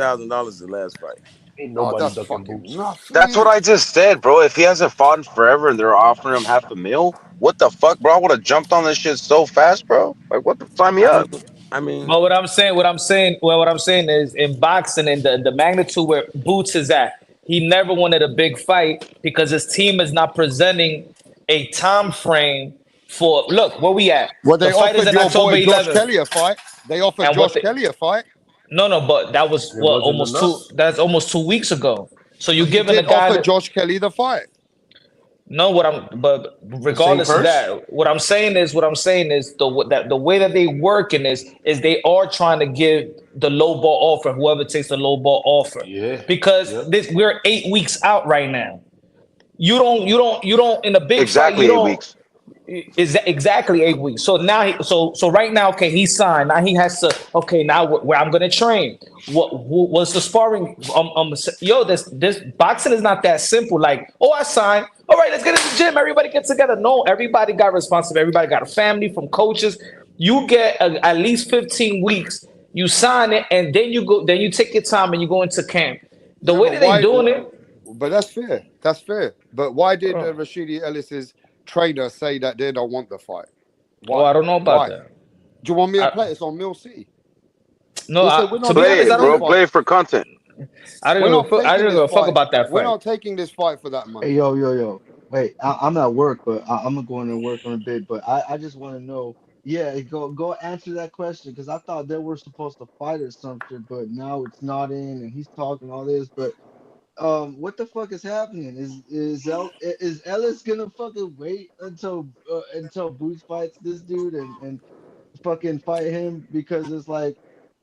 the last fight.
Ain't
Oh,
nobody
that's
ducking
fucking
boots.
enough.
That's what I just said, bro. If he hasn't fought in forever and they're offering him $500,000, what the fuck, bro? I would have jumped on this shit so fast, bro. Like, what the sign me up?
I mean,
But what I'm saying is in boxing and the magnitude where Boots is at, he never wanted a big fight because his team is not presenting a time frame for. Look where we at.
Well,
The
they
fight is
offered
in
your
October
boy Josh
11th.
Kelly a fight. They offered
And
Josh Kelly a fight.
No, but that was
It wasn't
almost
enough.
That's almost 2 weeks ago. So you
He
giving a
did
guy
offer
that,
Josh Kelly the fight.
no, but regardless of
purse?
that, what I'm saying is the way that they working is they are trying to give the low ball offer, whoever takes the low ball offer.
Yeah.
Because we're 8 weeks out right now. You don't in a big
Exactly
fight,
8 weeks.
is exactly 8 weeks. So now, so right now, okay, he signed. Now he has to. Okay, now where I'm gonna train. What's the sparring? Yo, this boxing is not that simple. Like, oh, I signed. All right, let's get in the gym. Everybody get together. No, everybody got responsibility. Everybody got a family, from coaches. You get at least 15 weeks. You sign it, and then you go. Then you take your time and you go into camp. The way that they doing it.
But that's fair. That's fair. But why did Rashidi Ellis's trainer say that they don't want the fight? Why?
Oh, I don't know about that.
Do you want me to play? It's on Mill City.
No,
We're not
to be
Play
honest,
it,
I
bro.
don't.
Play it for content.
I didn't give a fuck about that
We're
fight.
not taking this fight for that money.
Hey, yo. Wait, I'm at work, but I'm gonna go in and work on a bit. But I just want to know. Yeah, go answer that question because I thought they were supposed to fight or something, but now it's not in, and he's talking all this. But what the fuck is happening? Is Ellis gonna fucking wait until Boots fights this dude and fucking fight him because it's like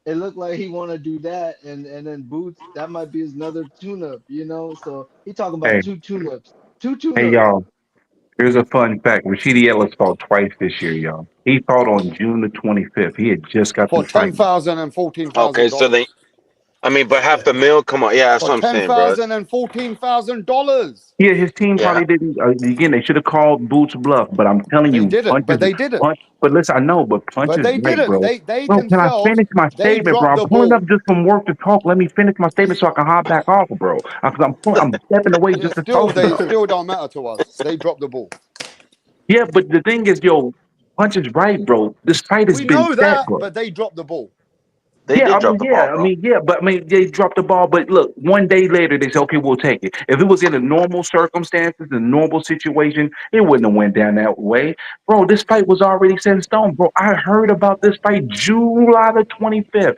it looked like he want to do that and then Boots that might be another tune-up, you know? So he talking about
Hey,
two tune-ups.
hey, y'all. Here's a fun fact. Rashidi Ellis fought twice this year, y'all. He fought on June the 25th. He had just got
For
through fighting.
$10,000 and $14,000.
Okay, so they, but $500,000, come on. Yeah, that's
For
what I'm saying, bro.
$10,000 and $14,000.
Yeah, his team
Yeah.
probably didn't. Again, they should have called Boots bluff, but I'm telling
They
you,
didn't, but they didn't.
But listen, I know, but Punch
But
is
they
right,
didn't.
bro.
They
Bro, can I
themselves,
finish my
they
statement, bro?
dropped
I'm
the
pulling up
ball.
just from work to talk. Let me finish my statement so I can hop back off, bro. Because I'm stepping away
Yeah,
just to
still,
talk.
they
Bro.
still don't matter to us. They dropped the ball.
Yeah, but the thing is, yo, Punch is right, bro. This fight has
We
been
know
set,
that,
bro.
but they dropped the ball.
They did drop the ball, bro.
They dropped the ball. But look, one day later, they said, okay, we'll take it. If it was in a normal circumstances, a normal situation, it wouldn't have went down that way. Bro, this fight was already set in stone, bro. I heard about this fight July the 25th.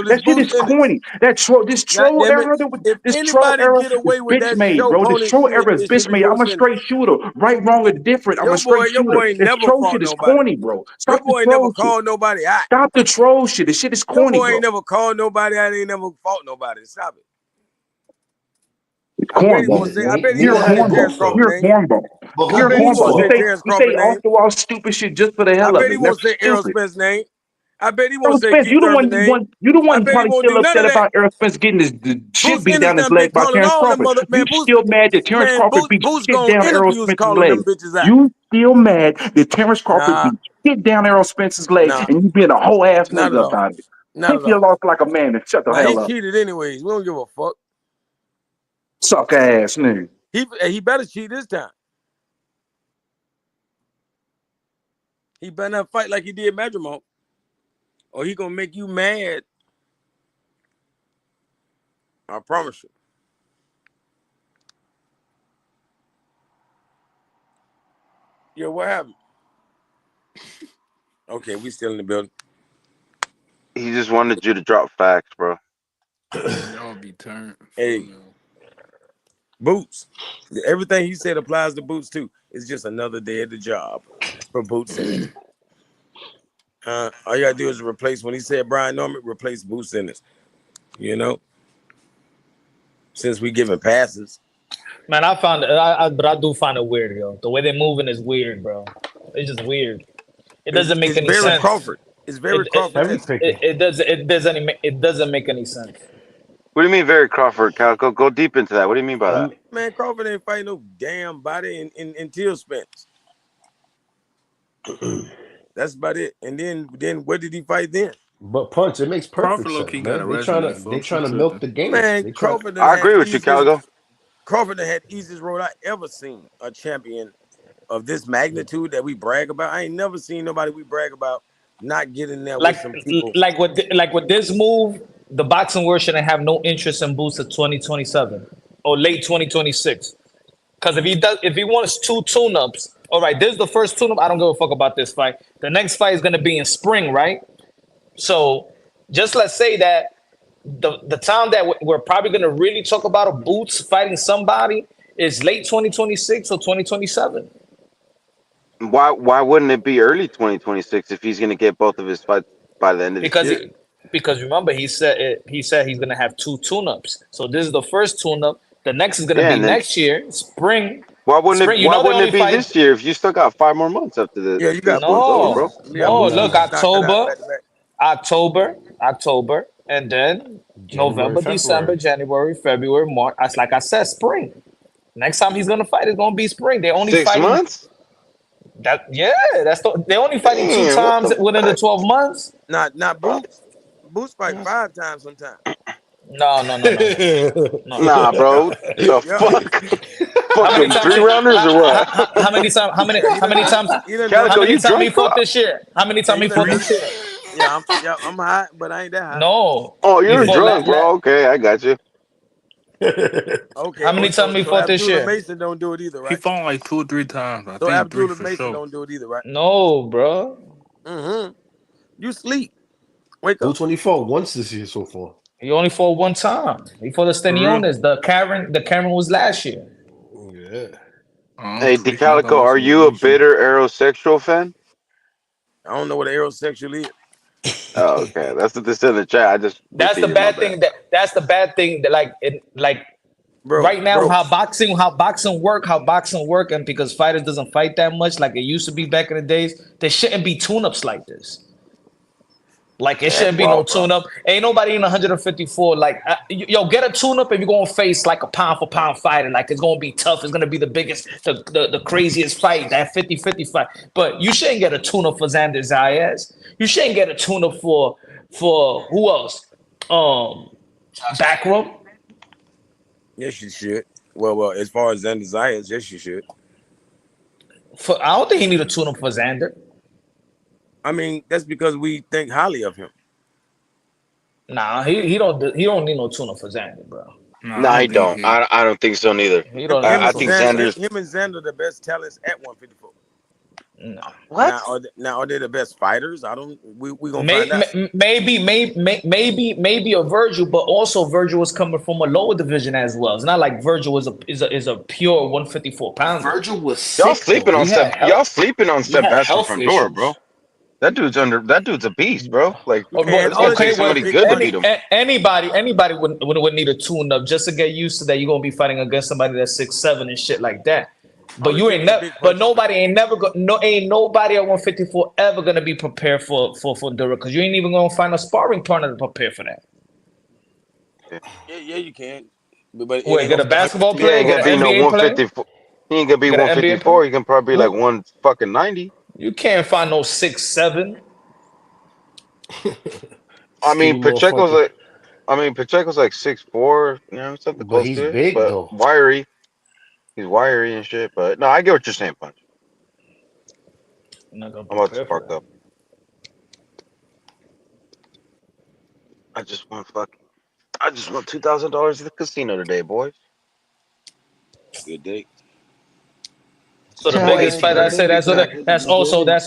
So this
That shit is
Boost Ennis.
corny. This
God
troll
damn it.
era,
If
this troll
anybody
era
get
is
away with
bitch
that
made,
show
bro. This
pony
troll
shit,
era is
it should
bitch
be
made. I'm a
Boost Ennis.
straight shooter. Right, wrong, or different. I'm a straight
Your
shooter.
boy ain't
This
never
troll
fought
shit is
nobody.
corny, bro.
Your
Stop the
boy ain't never
troll shit.
called nobody out.
Stop the troll shit. This shit is
Your
corny,
boy
bro.
ain't never called nobody out. Ain't never fought nobody. Stop it.
It's
I bet he
cornball.
won't say. I bet he
You're a
won't say
cornball.
Terrence Crawford
You're a
name.
cornball.
But
You're
I
a
bet he
cornball.
won't say Terrence
You say
Crawford
off
name.
the wall stupid shit just for the
I
hell of
bet
it.
he
And
won't
that's
say Errol
stupid.
Spence name. I bet he
Errol
won't say
Spence,
keep Thurman name.
you the
I
one
bet he
probably
won't
still
do none
upset
of that.
about Errol Spence getting the shit
Boots
beat
Ennis
down his
done been
leg by
calling
Terrence
all them
Crawford.
mother
You
man. Boots,
still mad that Terrence
man,
Crawford beat
Boots
shit
going
down Errol
interviews
Spence's
calling them
leg.
bitches out.
You still mad that Terrence Crawford
Nah,
beat shit down Errol Spence's leg
nah,
and you being a whole ass
not
nigga
at all.
about it.
Not
Take
at
your
all.
loss like a man and shut the
Nah, he
hell up.
cheated anyways. We don't give a fuck.
Suck ass nigga.
He better cheat this time. He better not fight like he did Madrimont, or he gonna make you mad. I promise you. Yo, what happened? Okay, we still in the building.
He just wanted you to drop facts, bro.
Y'all be turned.
Hey, Boots. Everything he said applies to Boots too. It's just another day at the job for Boots Ennis. All you gotta do is replace when he said Brian Norman, replace Boots Ennis. You know, since we giving passes.
Man, but I do find it weird, yo. The way they're moving is weird, bro. It's just weird. It doesn't make any
very
sense.
Crawford. It's very Crawford.
It doesn't make any sense.
What do you mean, very Crawford? Cal, go deep into that. What do you mean by that?
Man, Crawford ain't fighting no damn body in Tio Spence. That's about it. And then what did he fight then?
But Punch, it makes perfect
Crawford low-key
sense,
got
man.
a
They
resume,
trying to
folks.
milk the game.
Man, Crawford done
I
had
agree with you, Caligo.
Crawford done had easiest road I ever seen a champion of this magnitude that we brag about. I ain't never seen nobody we brag about not getting there with some people.
Like with this move, the boxing world shouldn't have no interest in Boots of 2027 or late 2026. Because if he wants 2 tune-ups, all right, this is the first tune-up. I don't give a fuck about this fight. The next fight is gonna be in spring, right? So just let's say that the time that we're probably gonna really talk about a Boots fighting somebody is late 2026 or 2027.
Why wouldn't it be early 2026 if he's going to get both of his fights by the end of this year?
Because remember he said he's gonna have 2 tune-ups. So this is the first tune-up. The next is gonna be next year, spring.
Why wouldn't
spring.
it? Why wouldn't it be this year if you still got 5 more months after the?
Yeah, you got
no, look,
October,
October, and then November, December, January, February, March. That's like I said, spring. Next time he's gonna fight is gonna be spring. They only
6
fighting
months.
They're only fighting 2 times within the 12 months.
Not Boots. Boots fight 5 times sometimes.
No.
Nah, bro. The fuck? Fucking 3-rounders or what?
How many times?
Calico, you drunk,
he fought this year? How many times he fought this year?
Yeah, I'm high, but I ain't that high.
No.
Oh, you're drunk, bro. Okay, I got you.
Okay.
How many times he fought this year?
Mason don't do it either, right?
He fought like 2 or 3 times. I
So
think 3
Abdullah
for
Mason
sure.
don't do it either, right?
No, bro.
Mm-hmm. You sleep. Wake up.
224 once this year so far.
He only fought 1 time. He fought the Steniones. The Karen was last year.
Yeah.
Hey, DeCalico, are you a bitter aerosexual fan?
I don't know what aerosexual is.
Oh, okay. That's what they said in the chat. I just
That's the bad thing. That's the bad thing. That right now, how boxing work, and because fighters doesn't fight that much like it used to be back in the days, there shouldn't be tune-ups like this. Like it shouldn't be no tune-up. Ain't nobody in 154. Like get a tune-up if you're gonna face like a pound for pound fighter. Like it's gonna be tough. It's gonna be the biggest, the craziest fight, that 50-50 fight. But you shouldn't get a tune-up for Xander Zayas. You shouldn't get a tune-up for who else? Backroom.
Yes, you should. Well, as far as Xander Zayas, yes, you should.
I don't think he need a tune-up for Xander.
I mean, that's because we think highly of him.
Nah, he don't need no tune-up for Xander, bro.
No, I don't. I don't think so neither. I think Xander's.
Him and Xander the best talents at 154.
No.
What?
Now are they the best fighters? I don't. We gonna find out.
Maybe a Virgil, but also Virgil was coming from a lower division as well. It's not like Virgil is a pure 154 pounder.
Virgil was sick.
Y'all sleeping on Sebastian Fundora, bro. That dude's a beast, bro. Like, somebody good to beat him.
Anybody would need a tune-up just to get used to that. You're gonna be fighting against somebody that's 6'7" and shit like that. But you ain't never. But nobody ain't never. Ain't nobody at 154 ever gonna be prepared for Dura because you ain't even gonna find a sparring partner to prepare for that.
Yeah, you can. But
Wait, get a basketball
He
player,
ain't
get
gonna be
an
no
NBA player,
154. He ain't gonna be
get an NBA player.
154. He can probably be like 190.
You can't find no 6'7".
I mean,
Skinny
Pacheco's
motherfucker.
like. I mean, Pacheco's like 6'4", you know, something
But
close
he's
to it.
big
But
though.
wiry. He's wiry and shit. But no, I get what you're saying, Punch.
I'm not gonna
I'm about to
prepare for
spark
that.
up. I just won $2,000 at the casino today, boys.
Good day.
So the biggest fight I say that's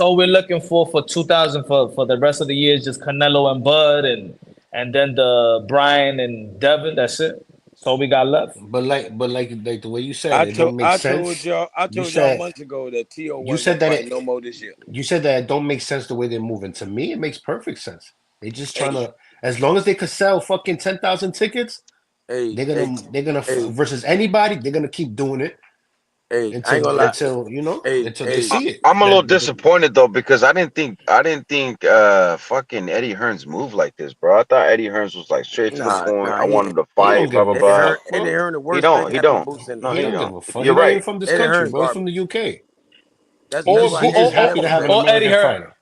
all we're looking for 2000 for the rest of the year is just Canelo and Bud and then the Brian and Devin. That's it. That's all we got left.
But like the way you said, it don't make
I told
sense.
y'all months ago that Tio
You
wasn't
said
gonna
that
fight no more this year.
you said that it don't make sense the way they're moving. To me, it makes perfect sense. They just trying
Hey.
to, as long as they could sell fucking 10,000 tickets,
Hey,
they're gonna
hey,
versus anybody, they're gonna keep doing it
hey, I ain't gonna lie.
until you know
Hey,
until they
hey,
see it.
I'm a little disappointed though because I didn't think fucking Eddie Hearns moved like this, bro. I thought Eddie Hearns was like straight to the point. I
he
want him to
He don't
fight, blah
give
blah
a
blah.
fuck,
Eddie
bro.
Hearn, the
He
worst thing
don't. He
happened to
don't.
Boots in
No,
He
he
don't
history.
give
don't.
a fuck.
You're
He's not
right.
even from this
Eddie
country,
Hearn
bro. He's from
garbage.
the UK.
That's
Or
why
He's just happy to have an American fighter.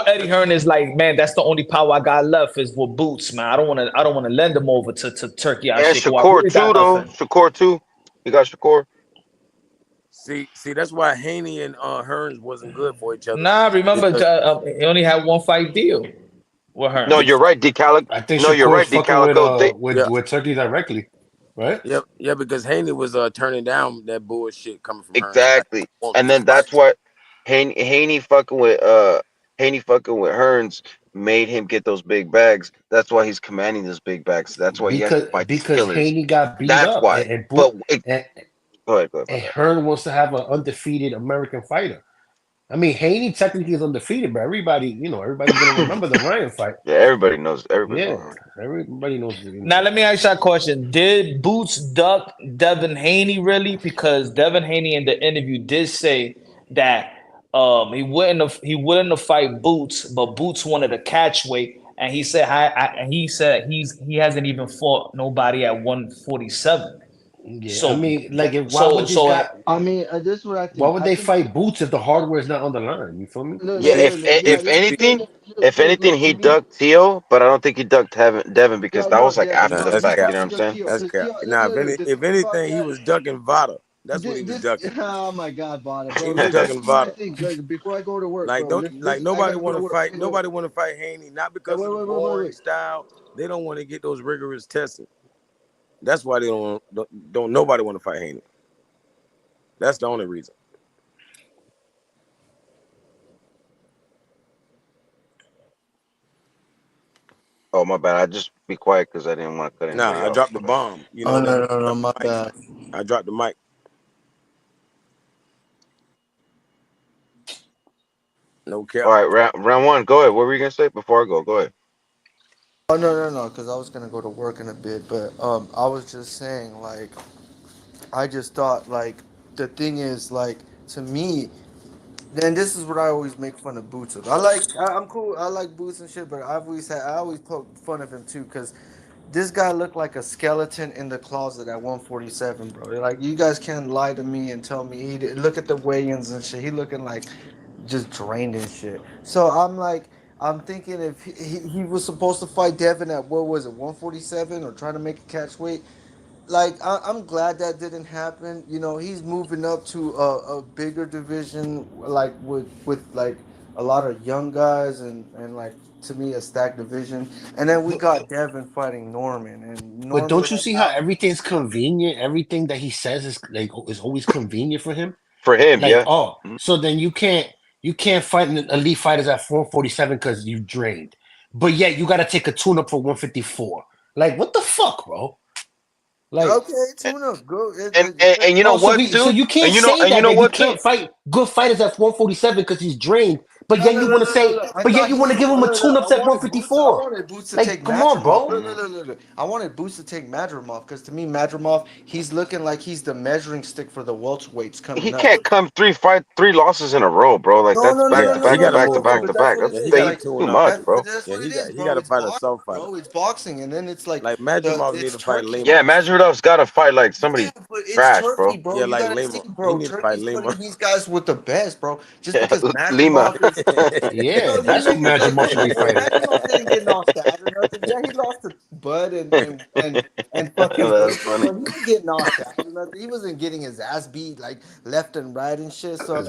Eddie Hearn is like, man, that's the only power I got left is with Boots, man. I don't want to lend him over to Turkey and
And
shit. 'Cause I
Shakur
really got
too, though.
nothing.
Shakur too. You got Shakur.
See, that's why Haney and Hearns wasn't good for each other.
Nah, remember
Because
he only had one fight deal with
No,
Hearns.
you're right, Decalic.
I think
No, you're
Shakur is
right,
fucking
Decalico.
with Turkey directly, right?
yeah, because Haney was turning down that bullshit coming from Hearns. Like,
Exactly.
wanting
And
to
then
fight.
that's what Haney fucking with Hearns made him get those big bags. That's why he's commanding those big bags. That's why he has to fight these
Because
killers.
Haney got beat
That's
up
why.
and
But go ahead, my
and
bad.
Hearn wants to have an undefeated American fighter. I mean, Haney technically is undefeated, but everybody's gonna remember the Ryan fight.
Yeah, everybody knows.
Yeah, everybody knows.
Now let me ask you a question: did Boots duck Devin Haney really? Because Devin Haney in the interview did say that he wouldn't have fight Boots, but Boots wanted a catch weight, and he said he hasn't even fought nobody at 147.
Yeah, I
So
mean, like, why
so
would these
so
guys?
I mean, this is what I
Why
think.
would
I
they
think
fight Boots if the hardware is not on the line? You feel me?
look,
Yeah,
look,
if
look, look. Yeah,
if
yeah. Look,
anything,
look,
if anything,
look. To
he
me,
ducked Tio, but I don't think he ducked Devin because
yeah,
that
no,
was like
yeah,
after
Nah,
the
that's
fact. You
cap.
know what I'm saying?
That's
Because
cap.
Tio, look,
Now,
look, look. The
if
thing about
anything, he
that,
was ducking Vada. That's what he was
this,
ducking.
oh my God, Bada,
He
bro.
was
Look, this
ducking
is my
Vada.
thing. Look, before I go to work,
Like
bro. I
nobody
gotta go
want
to
to
work.
fight. Nobody want to fight Haney, not because of the boring
Wait.
style. They don't want to get those rigorous testing. That's why they don't nobody want to fight Haney. That's the only reason.
Oh my bad. I just be quiet because I didn't want to cut anybody
Nah, I
off.
dropped the
My bad.
bomb. You
Oh
know that.
no, my bad.
I dropped the mic. No cap.
All right, round one. Go ahead. What were you gonna say before I go? Go ahead.
Oh no, because I was gonna go to work in a bit, but I was just saying, like, I just thought, like, the thing is, like, to me, then this is what I always make fun of Boots of. I'm cool. I like Boots and shit, but I always poke fun of him too, because this guy looked like a skeleton in the closet at 147, bro. Like, you guys can't lie to me and tell me look at the weigh-ins and shit. He looking like just drained and shit. So I'm thinking if he was supposed to fight Devin at, what was it, 147, or trying to make a catch weight. Like, I'm glad that didn't happen. You know, he's moving up to a bigger division, like with like a lot of young guys and like, to me, a stacked division. And then we got Devin fighting Norman, and
But
Norman
don't you
right
see how
now.
everything's convenient? Everything that he says is always convenient for him.
For him,
Like,
yeah.
oh, so then you can't fight elite fighters at 447 because you drained, but yet you got to take a tune up for 154. Like, what the fuck, bro? Like,
Okay, tune up, go.
And you know
oh,
what
so
too?
you can't
And you know
say
and you
that
know
you
what too?
can't fight good fighters at 147 because he's drained, But yet
No,
you
no,
want to
no, no,
say,
no. I
but yet
thought
you want to give him a tune-ups
I
at
wanted Boots. I
154.
wanted Boots to
Like,
take
come on,
Madrimov.
bro.
Look. I wanted Boots to take Madrimov because to me, Madrimov, he's looking like he's the measuring stick for the welterweights
He
coming up.
can't come three losses in a row, bro. Like
No,
that's
no, no,
back
no,
to
no,
He
back
no,
to
got to
no,
back to
move.
no.
back
But
to
that's
back.
what it
That's
Yeah, he
is.
got to
Like
too
tune up.
much, bro.
that's
Yeah,
what it is,
he
bro.
got to
It's
fight a
boxing,
soft fighter.
bro. It's boxing, and then it's like
Like Madrimov need
it's
to fight
turkey.
Yeah,
Lemur.
Masvidal's got to fight like somebody
Yeah, but it's
trash,
Turkey,
bro.
bro.
Yeah,
You
like
gotta see,
Lemur. He
bro.
need to fight
Turkey's
Lemur.
putting these guys with the best, bro. Just
Yeah,
because
Lima.
Madrimov is,
Yeah,
no,
that's who Madrimov should be
yeah,
fighting.
Madrimov didn't get knocked out or nothing. Yeah, he lost to Bud and fucking
That's
Frazier,
funny.
but he didn't get knocked out or nothing. He wasn't getting his ass beat like left and right and shit. So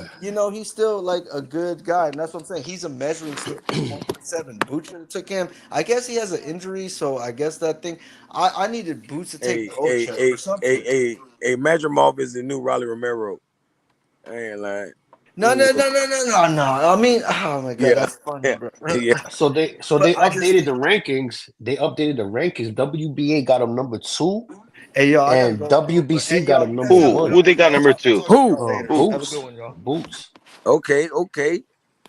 he's still like a good guy, and that's what I'm saying. He's a measuring stick for 147. Butcher took him. I guess he has an injury, so I guess that thing. I needed Boots to take
Hey,
the old
hey,
chest
hey,
or something.
hey, hey, Madrimov is the new Rolly Romero. I ain't lying.
No. I mean, oh my god,
Yeah,
that's funny,
yeah,
bro.
yeah.
So they
But I just,
updated the rankings. They updated the rankings. WBA got him number 2,
hey yo, I gotta
and
go, bro. But
WBC
hey
got
yo,
him
you
number
guys have a good
1.
Who they
one,
got
y'all.
number
I'll
two?
talk to
Who?
y'all later. Have a good
Boots.
one, y'all.
Boots.
Okay.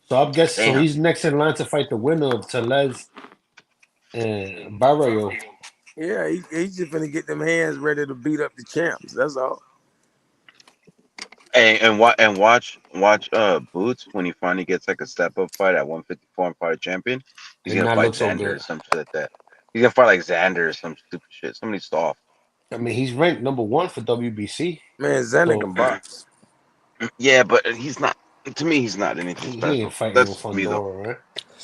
So
Damn.
he's next in line to fight the winner of Telez and Barrio.
Yeah, he's just gonna get them hands ready to beat up the champs. That's all.
And watch Boots when he finally gets like a step up fight at 154 and fight a champion. He's
Did
gonna
not
fight
look so
Xander or
good.
some shit like that. He's gonna fight like Xander or some stupid shit. Somebody soft.
I mean, he's ranked number 1 for WBC.
Man, Xander
So
can box.
Yeah, but he's not. To me, he's not anything
he ain't
special.
fighting no
That's just me though.
Fundora, right?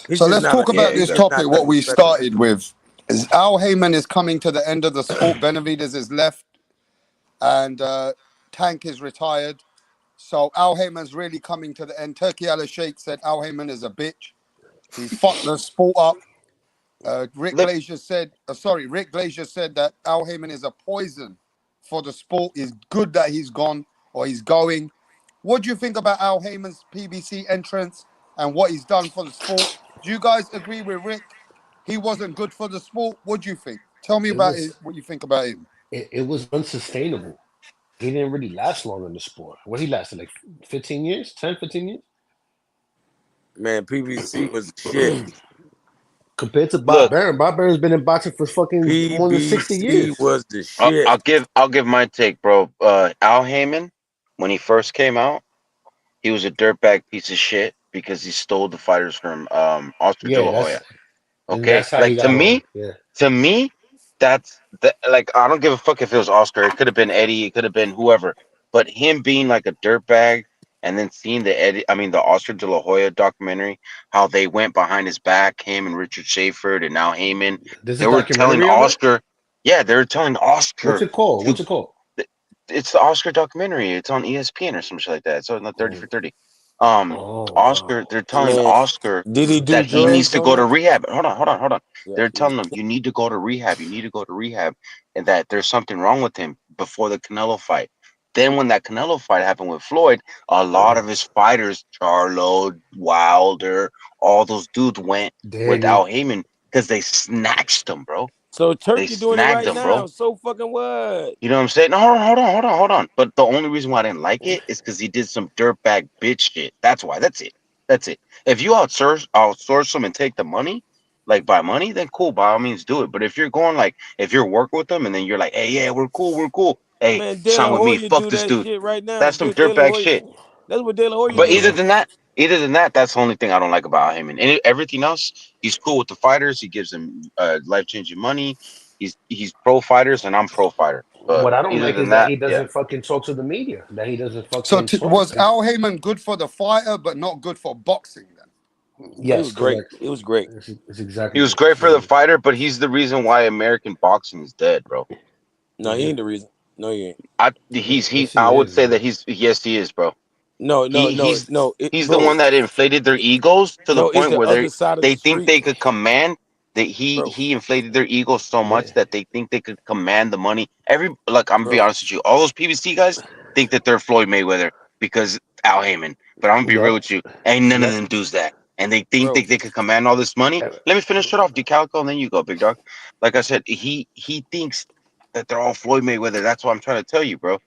He's
So
just
let's
not.
talk
Yeah,
about
he's
this
just
topic.
not
What
nothing
we
special.
started with is Al Heyman is coming to the end of the sport. Benavidez is left, and Tank is retired. So Al Heyman's really coming to the end. Turkey Al Sheikh said Al Heyman is a bitch. He's fucked the sport up. Rick
Look,
Glazier said, Rick Glazier said that Al Heyman is a poison for the sport. It's good that he's gone or he's going. What do you think about Al Heyman's PBC entrance and what he's done for the sport? Do you guys agree with Rick? He wasn't good for the sport. What do you think? Tell me
It
about
was
what you think about him.
it was unsustainable. He didn't really last long in the sport. What he lasted like 15 years, 10, 15 years
Man, PBC was shit.
compared to Bob
look.
Baron. Bob Baron's been in boxing for fucking more than 60
PBC
years.
was the
I'll,
shit.
I'll give my take, bro. Al Heyman, when he first came out, he was a dirtbag piece of shit because he stole the fighters from Oscar De
Yeah,
La Hoya.
and
Okay,
that's how he
like
got on. Yeah.
to me, that's like I don't give a fuck if it was Oscar. It could have been Eddie. It could have been whoever. But him being like a dirtbag, and then seeing the Oscar De La Hoya documentary, how they went behind his back, him and Richard Shaffer, and now Heyman,
There's
they
a
were telling
documentary of it.
Oscar, yeah, they were telling
What's
Oscar
it called?
to.
What's it called?
It's the Oscar documentary. It's on ESPN or some shit like that. It's on the 30
Oh,
for 30.
oh
Oscar,
wow.
they're telling
Man,
Oscar
did he do
that he needs
drugs
to
on
go to
it?
rehab. Hold on.
Yeah.
They're telling him you need to go to rehab. You need to go to rehab, and that there's something wrong with him before the Canelo fight. Then when that Canelo fight happened with Floyd, a lot of his fighters, Charlo, Wilder, all those dudes went with Al
Danny.
Heyman because they snatched him, bro.
So
They
Turkey doing it
snagged
right
him,
now.
bro.
So fucking what?
You know what I'm saying? No, hold on. But the only reason why I didn't like it is because he did some dirtbag bitch shit. That's why. That's it. That's it. If you outsource them and take the money, like by money, then cool. By all means, do it. But if you're going like, if you're working with them and then you're like, hey, yeah, we're cool. Hey,
Man, De La
sign with me.
Hoya
Fuck
do
this
that
dude.
shit right now.
That's some
De La
dirtbag
Hoya.
shit.
That's what De La Hoya
But
do.
either than that, that's the only thing I don't like about him. And everything else, he's cool with the fighters. He gives them life changing money. He's pro fighters, and I'm pro fighter. But
What I don't
other
like
than
is that
that,
he
yeah.
doesn't fucking talk to the media. That he doesn't
So
fucking talk.
was Al Heyman good for the fighter, but not good for boxing then?
He was
Yes,
great.
correct.
It was great.
It's
He
exactly
was great for
what
the
it is.
fighter, but he's the reason why American boxing is dead, bro.
No, he ain't the reason. No, he ain't.
Yes,
I
he
would
is,
say
bro.
that yes, he is, bro.
No.
He's the
Bro,
one that inflated their egos to the
no, it's
point
the
where
other side of the
they think
street,
they could command that
bro.
he inflated their egos so much
Yeah,
that they think they could command the money. Like I'm gonna be
Bro,
honest with you, all those PBC guys think that they're Floyd Mayweather because Al Heyman. But I'm gonna be real
yep,
with you, ain't none of
yep.
them does that. And they think
bro.
they could command all this money. Let me finish it off, DeCalico, and then you go, big dog. Like I said, he thinks that they're all Floyd Mayweather. That's what I'm trying to tell you, bro.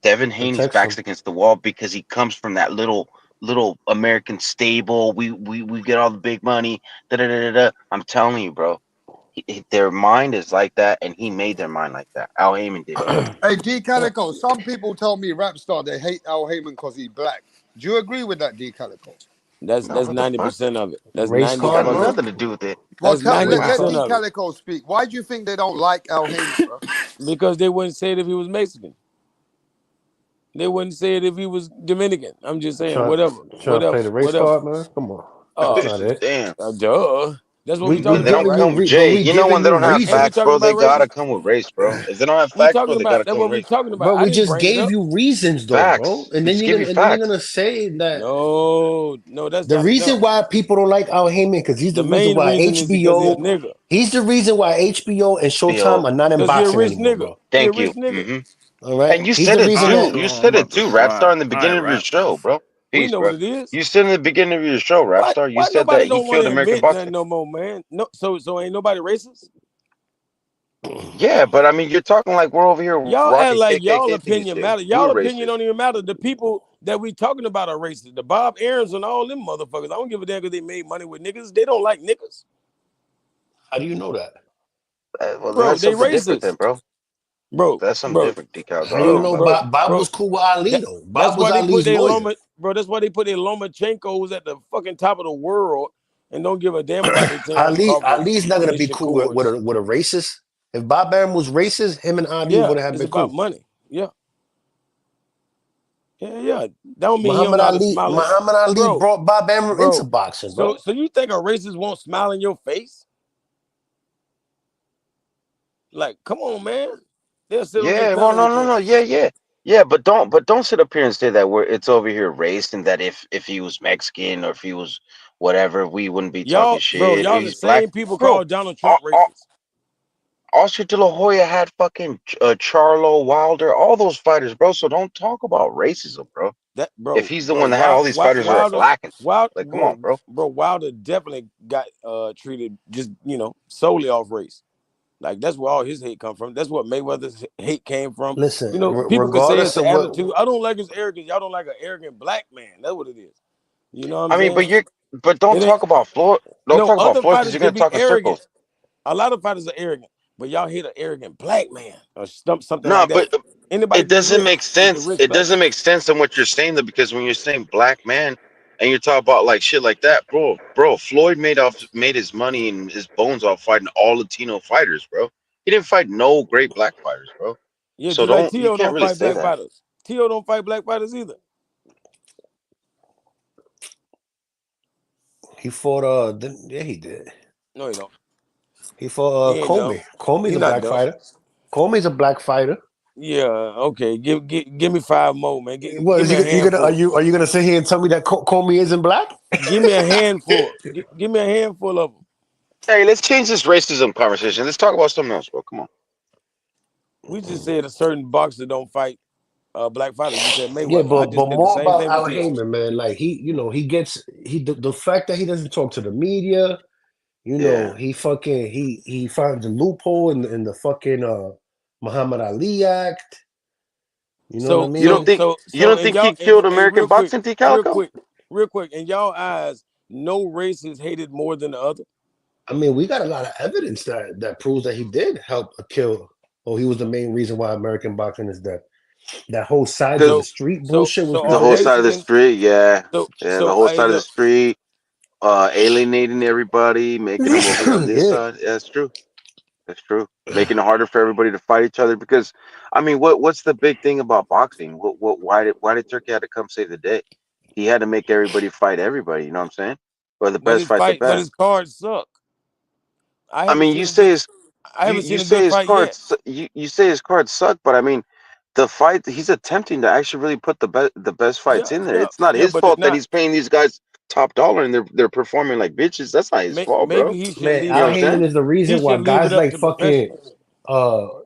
Devin Haney's
Protects
back's
him.
against the wall because he comes from that little little American stable. We get all the big money. Da da da da. I'm telling you, bro. Their mind is like that, and he made their mind like that. Al Heyman did it.
Hey, D Calico, some people tell me Rapstar they hate Al Heyman because he's black. Do you agree with that, D Calico?
That's
No, what the
90% of it. That's
Race
90
card,
got
bro?
nothing to do with it.
Well,
That's
let
90%
D
of it.
Calico speak. Why do you think they don't like Al Heyman, bro?
Because they wouldn't say it if he was Mexican. They wouldn't say it if he was Dominican. I'm just saying,
Trying to play the race card, man. Come on. That's not it.
Damn.
Duh. That's what
We
we talking
They
about,
don't
right?
come with Jay. You know when they don't have
Ain't we
facts,
talking
bro, they
about race?
gotta come with race, bro. If they don't have
We
facts,
talking
bro, they
about
gotta
that's
come
what
with
we
race.
talking about.
Bro,
I
we
didn't
just
bring it
gave
up.
you reasons, though,
Facts.
bro. And
We
then
just
you're
give
gonna
you facts.
say that
No, that's
the
not
reason
enough.
why people don't like Al Heyman because he's the
The
reason
main
why
reason is because he's a
HBO.
nigga.
He's the reason why HBO and Showtime are not in
Because he a
boxing
rich
anymore,
nigga.
bro.
He a
Thank
rich
you.
nigga.
All right,
And you
he's
said
the
it
reason
All right,
too.
that.
You
so I'm
said it
about to.
too,
All right,
Rapstar, in the
all right,
beginning of your
rap.
show, bro.
We
Peace,
know what
bro.
it is.
You said in the beginning of your show, Rapstar, you
Why
said
nobody
that he
don't want
killed
to
American
admit nothing
boxing.
no more, man? No, so ain't nobody racist?
Yeah, but I mean, you're talking like we're over here
Y'all act
rocking
like y'all
KKK thing and
opinion
shit.
matter.
We're
Y'all opinion
racist.
don't even matter. The people that we talking about are racist. The Bob Aarons and all them motherfuckers. I don't give a damn because they made money with niggas. They don't like niggas.
How do you know that?
Well, then
Bro,
that's
they
something different, then,
racist.
bro.
Bro,
That's something
bro,
different, Decal.
How do you know
bro,
Bob was cool with Ali, though?
that's
Bob was
why they put
Ali's
their
lawyer.
that's why they put their Lomachenkos at the fucking top of the world and don't give a damn about their Terrence Crawfords
Ali's not
and
gonna
their
be cool with
Shakurs.
a racist. If Bob Arum was racist, him and Ali
Yeah,
would have
it's
been
about
cool.
money. Yeah. That don't mean he don't know how to smile.
Muhammad Ali brought Bob Arum into boxing, bro.
So you think a racist won't smile in your face? Like, come on, man. They'll sit on their
Yeah, well,
belly with you.
no, yeah, but don't sit up here and say that it's over here race and that if he was Mexican or if he was whatever, we wouldn't be talking shit.
Y'all the
He's black,
same people
bro.
call Donald Trump racist.
Oscar De La Hoya had fucking Charlo, Wilder, all those fighters, bro. So don't talk about racism, bro. If he's the one that had all these fighters that are black and like, come on, bro.
Wilder definitely got treated just solely off race. Like that's where all his hate come from. That's what Mayweather's hate came from.
Listen,
people can say it's
regardless
the
of what,
attitude. I don't like his arrogance. Y'all don't like an arrogant black man. That's what it is. You know what I'm
I
saying?
mean, but don't talk about Floyd. Don't talk about
Other
Floyd because
fighters
you're
can
gonna
be
talk in
arrogant.
circles.
A lot of fighters are arrogant, but y'all hate an arrogant black man or something
No,
like that.
but
Anybody
it
that's
doesn't
rich
make
is a
sense.
rich
It
black
doesn't
man.
make sense in what you're saying though, because when you're saying black man and you're talking about like shit like that, bro, Floyd made his money and his bones off fighting all Latino fighters, bro. He didn't fight no great black fighters, bro.
Yeah,
So
just like
you
Tio
can't
don't
really
fight
say
black
that.
fighters. Tio don't fight black fighters either.
he fought. Yeah, he did.
No, he don't.
He fought
He ain't
Comey.
dumb.
Comey's
He
a
not
black
dumb.
fighter. Comey's a black fighter.
Yeah, okay. Give me 5 more, man. Give
What
me a handful.
are you gonna sit here and tell me that Comey isn't black?
Give me a handful. Give me a handful of them.
Hey, let's change this racism conversation. Let's talk about something else, bro. Come on.
We just said a certain boxer don't fight black fighters. You said Mayweather.
Yeah,
I
but
just did the
more
same
about
thing with
Al
Tio.
Heyman, man. Like the fact that he doesn't talk to the media. He finds a loophole in the fucking Muhammad Ali Act. You know what I mean?
You don't think he killed American boxing, T. Calico?
Real quick. In y'all eyes, no race is hated more than the other.
I mean, we got a lot of evidence that proves that he did help kill. Or he was the main reason why American boxing is dead. That whole sides of the street bullshit was
The whole side of the street, yeah, the whole side of the
look.
street, alienating everybody, making them over on this
Yeah.
side. Yeah, that's true. That's true. Making it harder for everybody to fight each other because, I mean, what's the big thing about boxing? Why did Turkey have to come save the day? He had to make everybody fight everybody. You know what I'm saying? Or the best fight the
But his
best.
cards suck. I
I
haven't
mean,
seen
you
a
say
good.
his
I haven't
you
seen a
say
good
his
fight yet.
cards you say his cards suck, but I mean, the fight he's attempting to actually really put the best fights in there. It's not his
But it's
fault that
not.
he's paying these guys top dollar and they're performing like bitches. That's not his fault, bro.
Maybe he should
Man,
leave.
You know
Al
what I'm
Heyman
saying?
is the reason
He
why
should leave it
guys
up
like
to
fucking
professionals.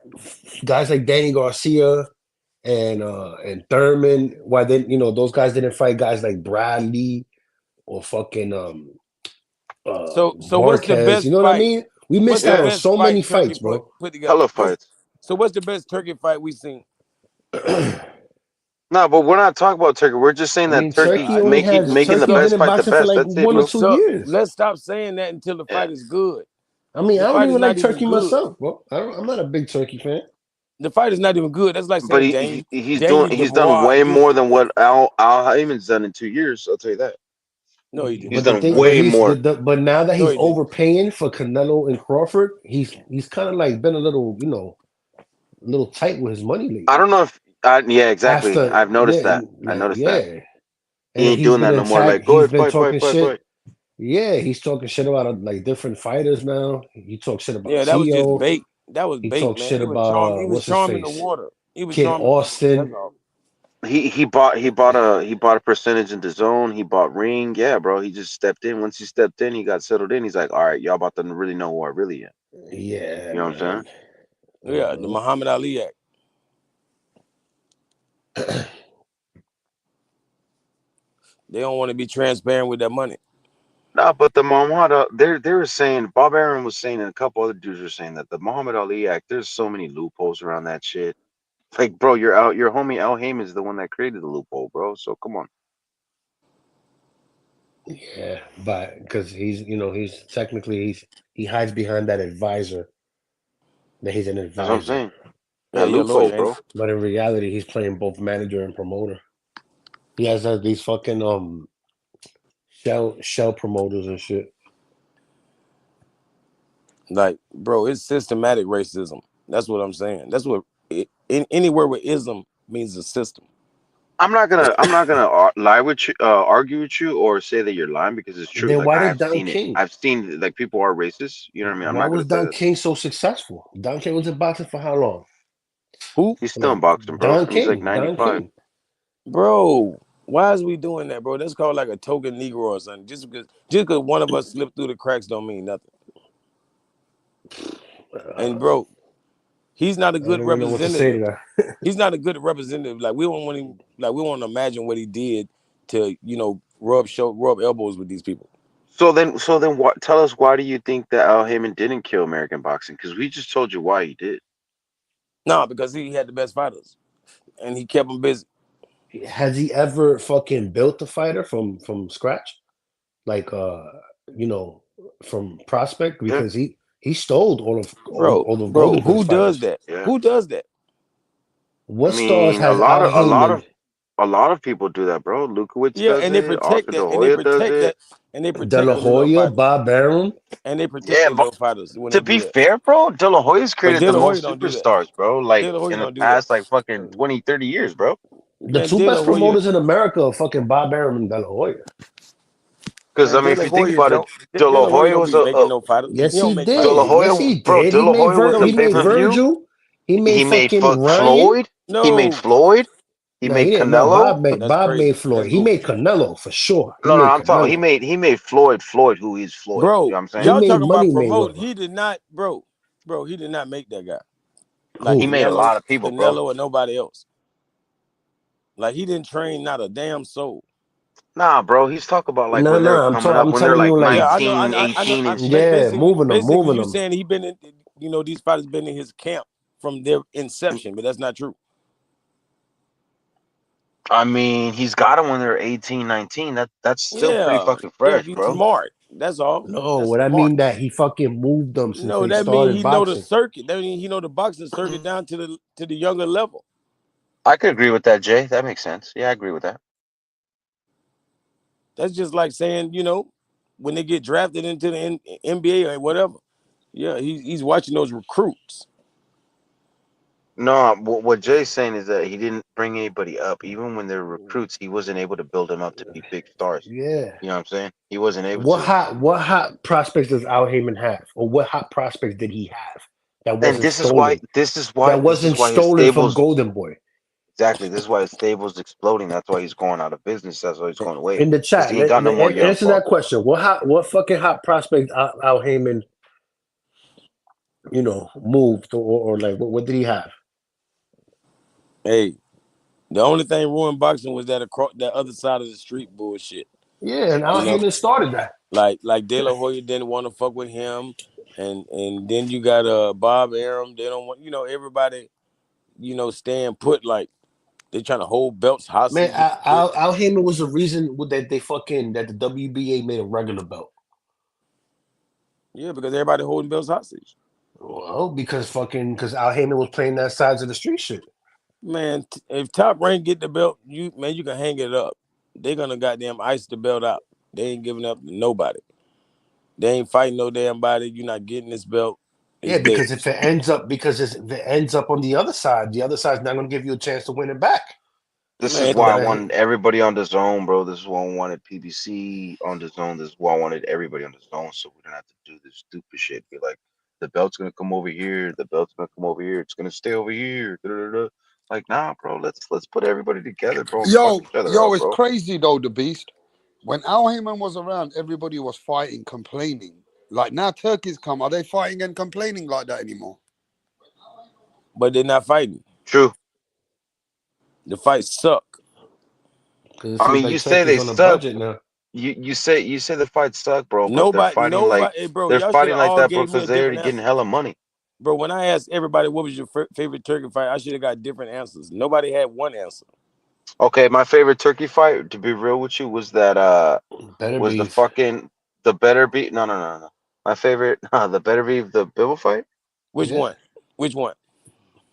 guys like Danny Garcia and Thurman, why they those guys didn't fight guys like Bradley or fucking
So what's the
Marquez. You
best
know what I
fight?
mean? We
What's
missed
the
out on
best
so many
fight Turkey
fights, bro.
put together?
Hella fights.
So what's the best Turkey fight we seen?
No, but we're not talking about Turkey. We're just saying
I
that
mean, Turkey
Turkey's
only
making
has
the
Turkey
best
been in
fight the
boxing for
best.
like
That's it,
1 or
bro.
2
So
years.
let's stop saying that until the fight is good.
I mean,
The
I don't
fight is
even
not
like
even
Turkey
good.
myself, bro. I'm not a big Turkey fan.
The fight is not even good. That's like
But
saying
he's
Daniel
done
Dubois
way
good.
more than what Al Heyman's done in 2 years. I'll tell you that.
No, he didn't.
He's
But the
done
thing, but
way
he's
more.
but now that
No,
he's
he didn't.
overpaying for Canelo and Crawford, he's kind of like been a little, a little tight with his money
I
lately.
don't know if yeah, exactly.
After
I've noticed
yeah,
that. I
like
noticed that.
yeah,
He
and
ain't
he's
doing
been
that no more.
attacked.
Like, go
He's
ahead,
been
fight,
talking
fight, fight,
shit.
fight.
Yeah, he's talking shit about like different fighters now. He talks shit about
Yeah, that was just
Tio.
bait. That was
He
bait,
talks
man.
shit
He was
about
charming. He was
what's his
charming the
face,
water. He was
Kid
charming the water. That's
Austin.
all.
He bought a percentage into zone. He bought ring. Yeah, bro. He just stepped in. Once he stepped in, he got settled in. He's like, all right, y'all about to really know who I really am.
Yeah,
You know what I'm saying?
man.
Yeah, the Muhammad Ali Act. They don't want to be transparent with their money.
No, but the Muhammad they were saying Bob Arum was saying and a couple other dudes were saying that the Muhammad Ali Act, there's so many loopholes around that shit. Like, bro, your homie Al Heyman is the one that created the loophole, bro. So come on.
Yeah, but because he's technically he hides behind that advisor that he's an
That's what I'm
advisor,
saying.
Yeah,
That
your
loophole,
lawyer, ain't
bro.
it?
but in reality he's playing both manager and promoter. He has these fucking shell promoters and shit.
Like, bro, it's systematic racism. That's what I'm saying. That's what anywhere where ism means a system.
I'm not gonna lie with you, argue with you, or say that you're lying because it's true.
Then
Like
why
I
did
have
Don
seen it.
King?
I've seen like people are racist. You know what I mean? I'm
Why
not
was
gonna say
Don
that.
King so successful? Don King was in boxing for how long?
Who?
He's still in
Like
boxing, bro,
Don
and he's like
King. Don
95.
King.
Bro, why is we doing that, bro? That's called like a token Negro or something. Just because one of us slipped through the cracks don't mean nothing. And bro, he's not a
I
good
don't even know what to say to
representative.
that.
He's not a good representative. Like we don't want him. Like we want to imagine what he did to rub elbows with these people.
So then, what? Tell us why do you think that Al Heyman didn't kill American boxing? Because we just told you why he did.
No, because he had the best fighters, and he kept them busy.
Has he ever fucking built a fighter from scratch? Like you know, from prospect?
Yeah,
Because he stole
Bro,
all of
bro,
Golden Boy's
who does
fighters.
that?
yeah.
Who does that?
I
What stars
mean,
has Al Heyman?
a lot of people do that, bro. Lukowicz
Yeah,
does
and they
it.
protect
Arthur De
that, and they
Hoya does
protect
it.
that, and they
De La
protect their little
Hoya,
fighters,
Bob Arum.
and they protect
Yeah,
their
but
little fighters when
to
they do
be
that.
fair, bro, De La Hoya's
Because
created
De
the
La Hoya
most
don't do that.
superstars, bro. Like
De La Hoya
in the
don't do that.
past, like fucking 20, 30 years, bro.
The
Man,
two
De La
best
Hoya,
promoters in America are fucking Bob Arum and De La Hoya.
Because I
man,
mean,
De
if
La
you think
Hoya
about it,
don't. De La Hoya don't be making no fighters. He
Yes,
don't
he
make fighters.
De La
did. Yes,
Hoya,
he
bro,
did.
De La Hoya was a
He
pay
made
per view.
Virgil. He made
He made
fucking Ryan.
Floyd. He made
No,
Floyd. He
No, he
made
didn't. No,
Canelo.
that's
Bob
crazy.
made Floyd.
That's
He made
goofy,
Canelo for sure. He
No, no,
made
I'm talking.
Canelo.
He made Floyd, who is Floyd. You know
bro.
what I'm saying?
He
Y'all
made
talking about
Money
promote?
Mayweather.
He did not, bro. He did not make that guy like
He
Who?
made a lot of people, bro.
Canelo, or nobody else. Like he didn't train not a damn soul.
Nah, bro. He's talking about like
No,
when they were
no.
coming up,
I'm
when they're
telling you,
like
like,
Yeah, I know,
19,
I know.
18, and shit.
yeah,
Basically,
moving
you
them.
saying he been in, these fighters been in his camp from their inception, but that's not true.
I mean, he's got them when they're 18, 19. That's still pretty
Yeah,
fucking
yeah,
fresh,
be
bro.
smart. That's all.
No,
That's
what I
smart.
mean that he fucking moved them since
No,
they
that mean
started
he know the
boxing.
circuit. That mean he know the boxing circuit down to the younger level.
I could agree with that, Jay. That makes sense. Yeah, I agree with that.
That's just like saying, when they get drafted into the NBA or whatever. Yeah, he's watching those recruits.
No, what Jay's saying is that he didn't bring anybody up. Even when they're recruits, he wasn't able to build them up to be big stars.
Yeah.
You know what I'm saying? He wasn't able
What
to.
hot prospects does Al Heyman have, or what hot prospects did he have that
And
wasn't stolen?
this is
That
why
wasn't
his
stolen from
stables
Golden Boy.
exactly. This is why his stable's exploding. That's why he's going out of business. That's why he's going away.
In the
Because
chat,
he ain't got no more young
answer that
bucks.
question. What fucking hot prospect Al Heyman, moved or like what did he have?
Hey, the only thing ruined boxing was that across that other side of the street bullshit.
Yeah, and Al Heyman started that.
Like De La Hoya didn't want to fuck with him, and then you got Bob Arum. They don't want everybody staying put. Like They trying to hold belts hostage.
Man, Al Heyman was the reason that the WBA made a regular belt.
Yeah, because everybody holding belts hostage.
Well, because Al Heyman was playing that sides of the street shit.
Man, if Top Rank get the belt, you can hang it up. They gonna goddamn ice the belt out. They ain't giving up to nobody. They ain't fighting no damn body. You're not getting this belt.
Yeah, because if it ends up on the other side's not gonna give you a chance to win it back.
This is why I wanted everybody on the zone, bro. This is why I wanted PBC on the zone. This is why I wanted everybody on the zone, so we don't have to do this stupid shit. Be like, the belt's gonna come over here. The belt's gonna come over here. It's gonna stay over here. Da-da-da-da. Like, nah, bro. Let's put everybody together, bro. And fuck each other up,
It's
bro.
crazy though, the Beast. When Al Heyman was around, everybody was fighting, complaining. Like now, Turkey's come. Are they fighting and complaining like that anymore?
But they're not fighting.
True.
The fights suck.
I mean, you say they suck. You say the fights suck, bro. But they're fighting they're fighting like that, bro, because they're already getting hella money.
Bro, when I asked everybody what was your favorite Turkey fight, I should have got different answers. Nobody had one answer.
Okay, my favorite Turkey fight, to be real with you, was that the Better Beef. No. My favorite, the Better Beef, the Bibble fight.
Which one? Which one?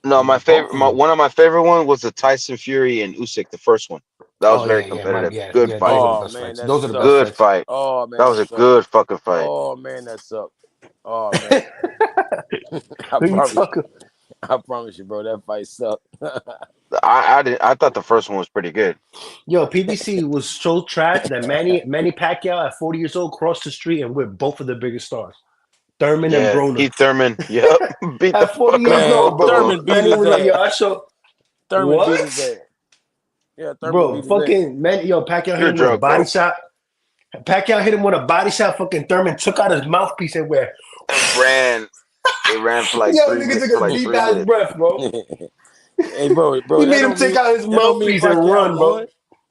No, my favorite, one of my favorite one was the Tyson Fury and Usyk, the first one. That was very competitive. Good fight.
Oh man,
those are the
good fight.
Oh man,
that was a good fucking fight.
Oh man, that sucked. Oh man, I promise you, bro, that fight sucked.
I thought the first one was pretty good.
Yo, PBC was so trash that Manny Pacquiao at 40 years old crossed the street and with both of the biggest stars, Thurman and Broner.
Keith Thurman, yep, beat the fuck
years old, bro.
Thurman beat his ass.
Like, yo, I show.
Thurman
What?
beat his ass. Yeah, Thurman
bro,
beat his
fucking man, yo, Pacquiao hit him with a body shot. Pacquiao hit him with a body shot. Fucking Thurman took out his mouthpiece and where
ran. They ran for like
yo,
3
nigga
minutes.
took a deep ass breath, bro.
Hey, bro,
he made him take out his mouthpiece and run, bro.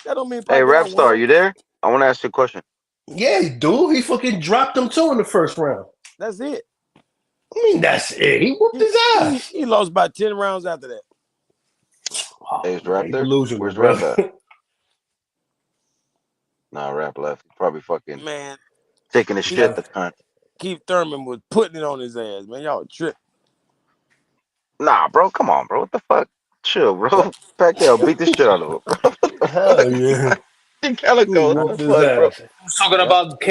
That don't mean.
Hey, Rapstar, are you there? I want to ask you a question.
Yeah, dude, he fucking dropped him too in the first round.
That's it.
I mean, that's it. He whooped his ass.
He lost about 10 rounds after that.
Hey, is Rap there?
Delusional,
Where's
bro.
Rap at? Nah, Rap left. He's probably fucking taking a shit. The cunt.
Keith Thurman was putting it on his ass, man. Y'all trip.
Nah, bro, come on, bro. What the fuck? Chill, bro. Pacquiao beat the shit out of him, bro.
Hell yeah.
Calico, what the fuck, bro?
Talking about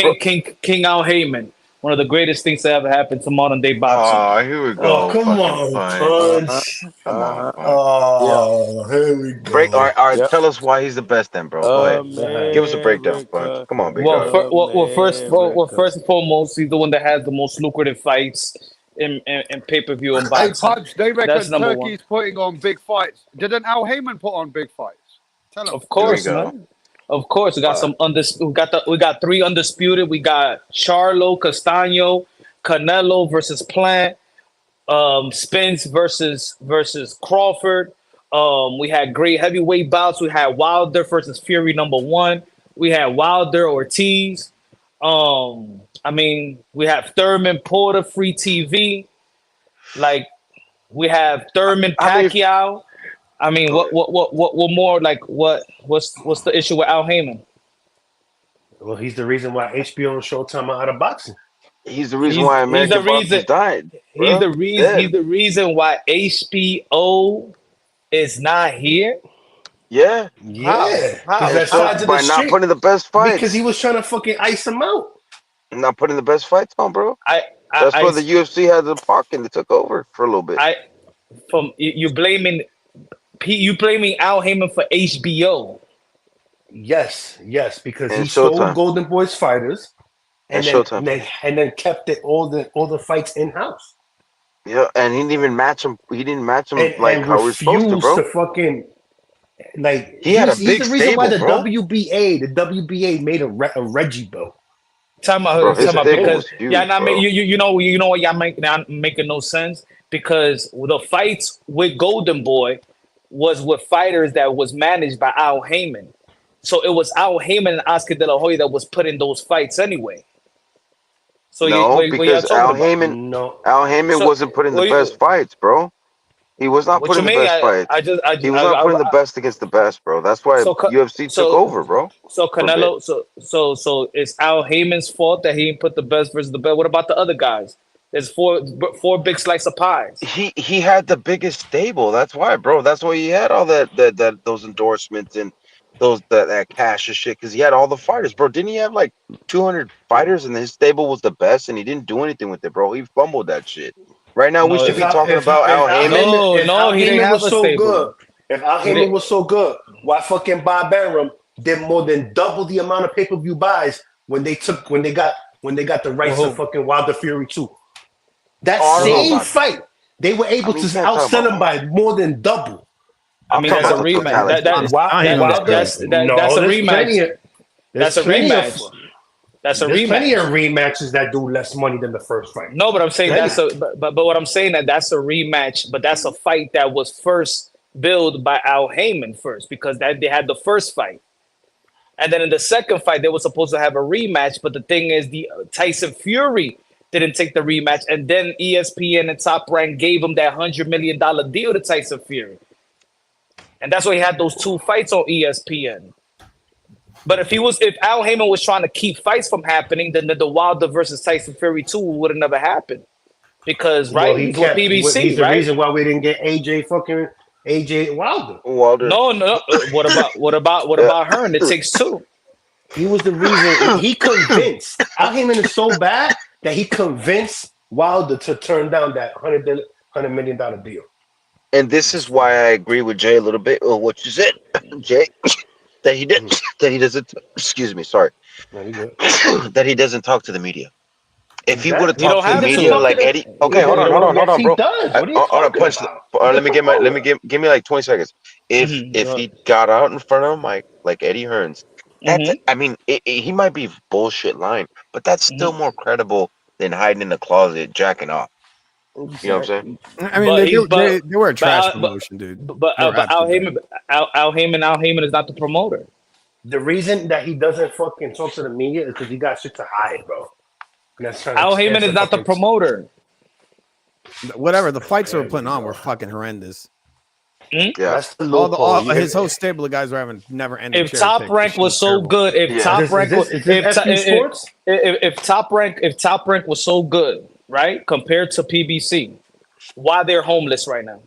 King Al Heyman, one of the greatest things to ever happen to modern day boxing.
Oh, here we go.
Oh, come on, Punch.
Come on, Punch.
Oh, here we go.
All right, tell us why he's the best then, bro. Go ahead. Give us a breakdown, Punch. Come on, big guy.
First and foremost, he's the one that has the most lucrative fights in pay-per-view and boxing.
Hey, Punch, they reckon
That's number
Turkey's putting on big fights. Didn't Al Heyman put on big fights? Tell him.
Of course, man. Of course, we got we got 3 undisputed. We got Charlo, Castano, Canelo versus Plant, Spence versus Crawford. We had great heavyweight bouts. We had Wilder versus Fury #1. We had Wilder Ortiz. I mean, we have Thurman Porter, free TV. Like, we have Thurman Pacquiao. I mean, what more? Like, what's the issue with Al Heyman?
Well, he's the reason why HBO and Showtime are out of boxing.
He's the reason why American boxers died.
He's the reason. He's the reason why HBO is not here.
Yeah.
How? That's
by not putting the best fights.
Because he was trying to fucking ice him out.
Not putting the best fights on, bro. That's why the UFC had the park and they took over for a little bit.
You blaming Al Heyman for HBO.
Yes, because he stole Golden Boy's fighters and then kept all the fights in house.
Yeah, and he didn't even match him. He didn't match him like how we're supposed to, bro.
To fucking like
he had a big
he's the reason why the
bro.
WBA made a Reggie belt.
Time about because you know what y'all making no sense because the fights with Golden Boy was with fighters that was managed by Al Heyman. So it was Al Heyman and Oscar De La Hoya that was putting those fights anyway. So
because Al Heyman wasn't putting the best fights, bro. He was not
What you
putting the
mean?
best fights. He was not putting the best against the best, bro. That's why UFC took over, bro.
So Canelo, so it's Al Heyman's fault that he didn't put the best versus the best. What about the other guys? There's four big slice of pies.
He had the biggest stable. That's why, bro. That's why he had all that those endorsements and that cash and shit. Because he had all the fighters, bro. Didn't he have like 200 fighters and his stable was the best and he didn't do anything with it, bro? He fumbled that shit. Right now, we should be talking about Al Heyman.
If Al Heyman was so good,
if Al Heyman was so good, why fucking Bob Arum did more than double the amount of pay-per-view buys when they got the rights to fucking Wilder Fury 2? That same fight, they were able to outsell him by more than double.
I mean, that's a rematch. That's a rematch. That's a rematch. That's a rematch.
Plenty of rematches that do less money than the first fight.
No, but I'm saying but what I'm saying that's a rematch, but that's a fight that was first billed by Al Heyman first because they had the first fight. And then in the second fight, they were supposed to have a rematch, but the thing is the Tyson Fury didn't take the rematch, and then ESPN and Top Rank gave him that $100 million deal to Tyson Fury. And that's why he had those two fights on ESPN. But if Al Heyman was trying to keep fights from happening, then the Wilder versus Tyson Fury 2 would have never happened. Because he's with PBC,
he's the reason why we didn't get AJ Wilder.
No. What about Hearn? It takes two.
He was the reason. He convinced. Al Heyman is so bad that he convinced Wilder to turn down that $100 million deal.
And this is why I agree with Jay a little bit. Or what you said, Jay. That he doesn't. Excuse me, sorry. That he doesn't talk to the media. If he would have talked to the media like Eddie, okay, hold on, bro. Punch. Let me give me like 20 seconds. If he got out in front of him like Eddie Hearns, I mean, he might be bullshit lying, but that's still more credible than hiding in the closet jacking off. You know what I'm saying?
I mean, they were a trash promotion, dude.
But Al Heyman is not the promoter.
The reason that he doesn't fucking talk to the media is because he got shit to hide, bro.
Al Heyman is not the promoter.
Whatever the fights they were putting on were fucking horrendous.
Yeah,
that's the
all his whole stable of guys were having never ending.
If Top Rank was so good, if Top Rank was so good, right, compared to PBC, why they're homeless right now?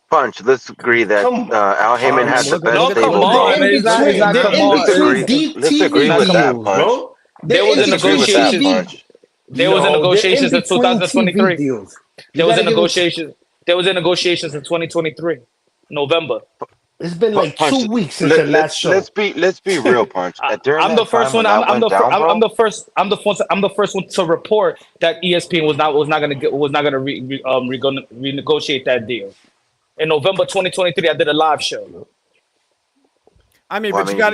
Punch. Let's agree that Al Heyman has the best.
No, come on.
Let's agree with that, Punch.
There was a negotiation. There was a negotiations in 2023. There was a negotiation. There was a negotiations in 2023, November.
It's been like 2 weeks since the last show.
Let's be real, Punch.
I'm the first one. I'm the first one to report that ESPN was not going to renegotiate that deal. In November 2023, I did a live show.
I mean, you got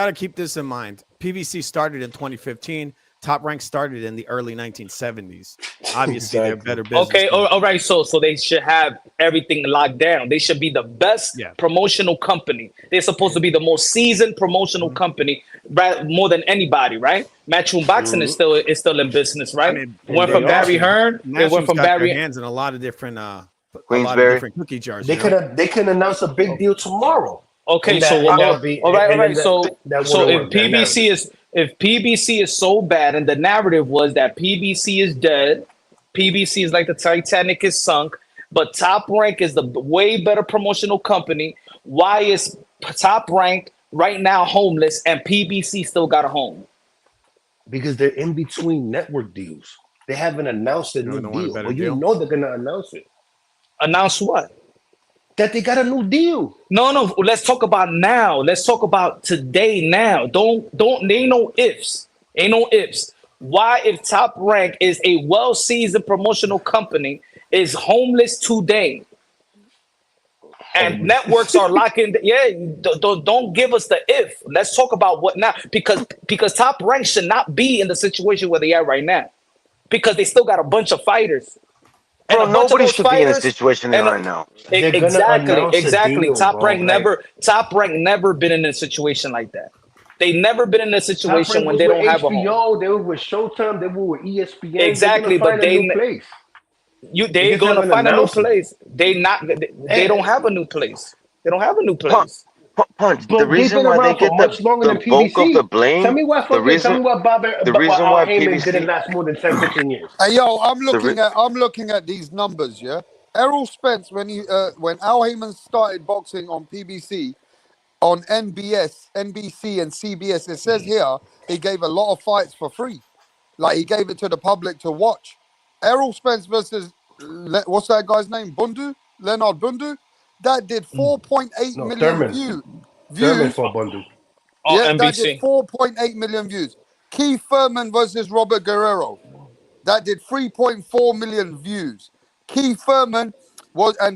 to keep this in mind. PBC started in 2015. Top Rank started in the early 1970s. Obviously, they're better business.
Okay, all right. So they should have everything locked down. They should be the best promotional company. They're supposed to be the most seasoned promotional company, more than anybody, right? Matchroom Boxing is still in business, right? I mean, went from Barry Hearn. They went from Barry
hands in a lot of different
Queensberry
cookie jars.
They could announce a big deal tomorrow.
Okay, so all right. So if PBC is so bad, and the narrative was that PBC is dead, PBC is like the Titanic is sunk, but Top Rank is the way better promotional company. Why is Top Rank right now homeless and PBC still got a home?
Because they're in between network deals. They haven't announced a new deal. Well, you know they're gonna announce it.
Announce what?
That they got a new deal.
No. Let's talk about now. Let's talk about today. Now, don't. Ain't no ifs. Ain't no ifs. Why, if Top Rank is a well-seasoned promotional company, is homeless today, and networks are locking? Don't give us the if. Let's talk about what now, because Top Rank should not be in the situation where they are right now, because they still got a bunch of fighters.
Bro, nobody should be in a situation they are now.
Exactly. Top Rank never been in a situation like that. They never been in a situation when they don't have a home.
They were with Showtime. They were with ESPN.
Exactly, but They
Niggas
gonna
haven't
find a new
announced it.
place. They don't have a new place. They don't have a new place.
Punch. The
But they've
reason
been
why they
around for
get
much longer
the
than
bulk of the
PBC. Tell
blame,
me why
the reason
Al
why
Heyman didn't
PBC,
last more than 10, 15 years.
Hey, yo, I'm
the re-
looking at these numbers. Yeah, Errol Spence when Al Heyman started boxing on PBC, on NBC, and CBS. It says here he gave a lot of fights for free. Like he gave it to the public to watch. Errol Spence versus what's that guy's name? Leonard Bundu. That did 4.8
No,
million
Thurman. Thurman
views.
for Bundu.
On
Yeah, that did
NBC.
4.8 million views. Keith Thurman versus Robert Guerrero. That did 3.4 million views. Keith Thurman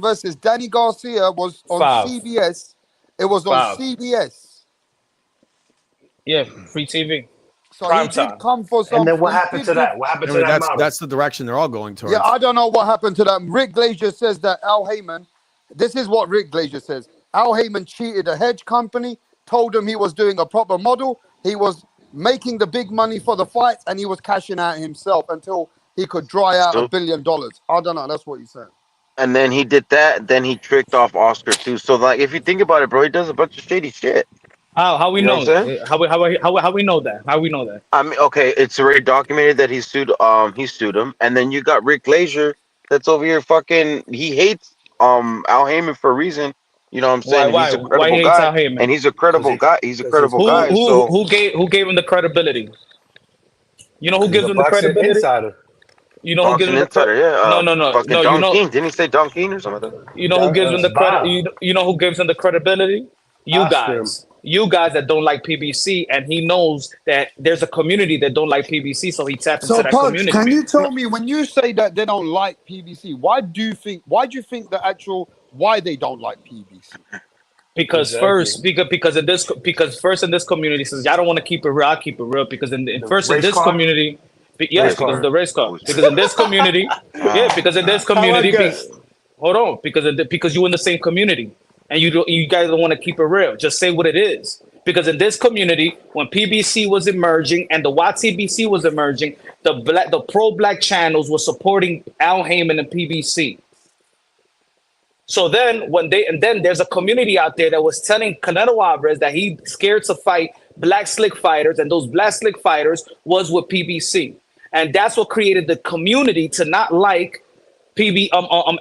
versus Danny Garcia was on
5.
CBS. It was on
5.
CBS.
Yeah, free TV.
So he
Prime
did
time.
come for
And
some.
then what
He
happened
did
to
give.
that? What happened
I
to
mean,
that model?
that's the direction they're all going towards.
Yeah, I don't know what happened to that. Rick Glazier says that Al Heyman. This is what Rick Glazier says. Al Heyman cheated a hedge company, told him he was doing a proper model. He was making the big money for the fights, and he was cashing out himself until he could dry out
so,
$1 billion. I don't know. That's what he said.
and then he did that. Then he tricked off Oscar too. So like, if you think about it, bro, he does a bunch of shady shit.
How we
You know what
know?
I'm saying?
How we know that? How we know that?
I mean, okay, it's already documented that he sued him, and then you got Rick Glazier that's over here fucking. He hates Al Heyman for a reason. You know what I'm saying? And he's a
Why he
credible
hates
guy,
Al Heyman?
and he's a credible guy. He's a credible guy. So
Who gave him the credibility? You know who
Because he's
gives
a
him the
boxing
credibility?
insider.
You know who gives
boxing
him the
insider,
No,
yeah.
no, no,
Fucking
no. You
Don
know,
King. Didn't he say Don King or something like that?
you know who gives him the credit.
Bob.
You know who gives him the credibility? You
Oscar.
guys. You guys that don't like PBC, and he knows that there's a community that don't like PBC, so he tapped into
So,
that
Punch,
community.
can you tell me when you say that they don't like PBC, why do you think why they don't like PBC?
Because
Exactly.
first in this community says y'all don't want to keep it real, I keep it real because in
The
first in
race
this
car?
community,
Race
because of
car.
the race car. Because in this community, because in this community, hold on, because you're in the same community and you guys don't want to keep it real. Just say what it is. Because in this community, when PBC was emerging and the YTBC was emerging, the pro-black channels were supporting Al Heyman and PBC. So then then there's a community out there that was telling Canelo Alvarez that he scared to fight black slick fighters, and those black slick fighters was with PBC. And that's what created the community to not like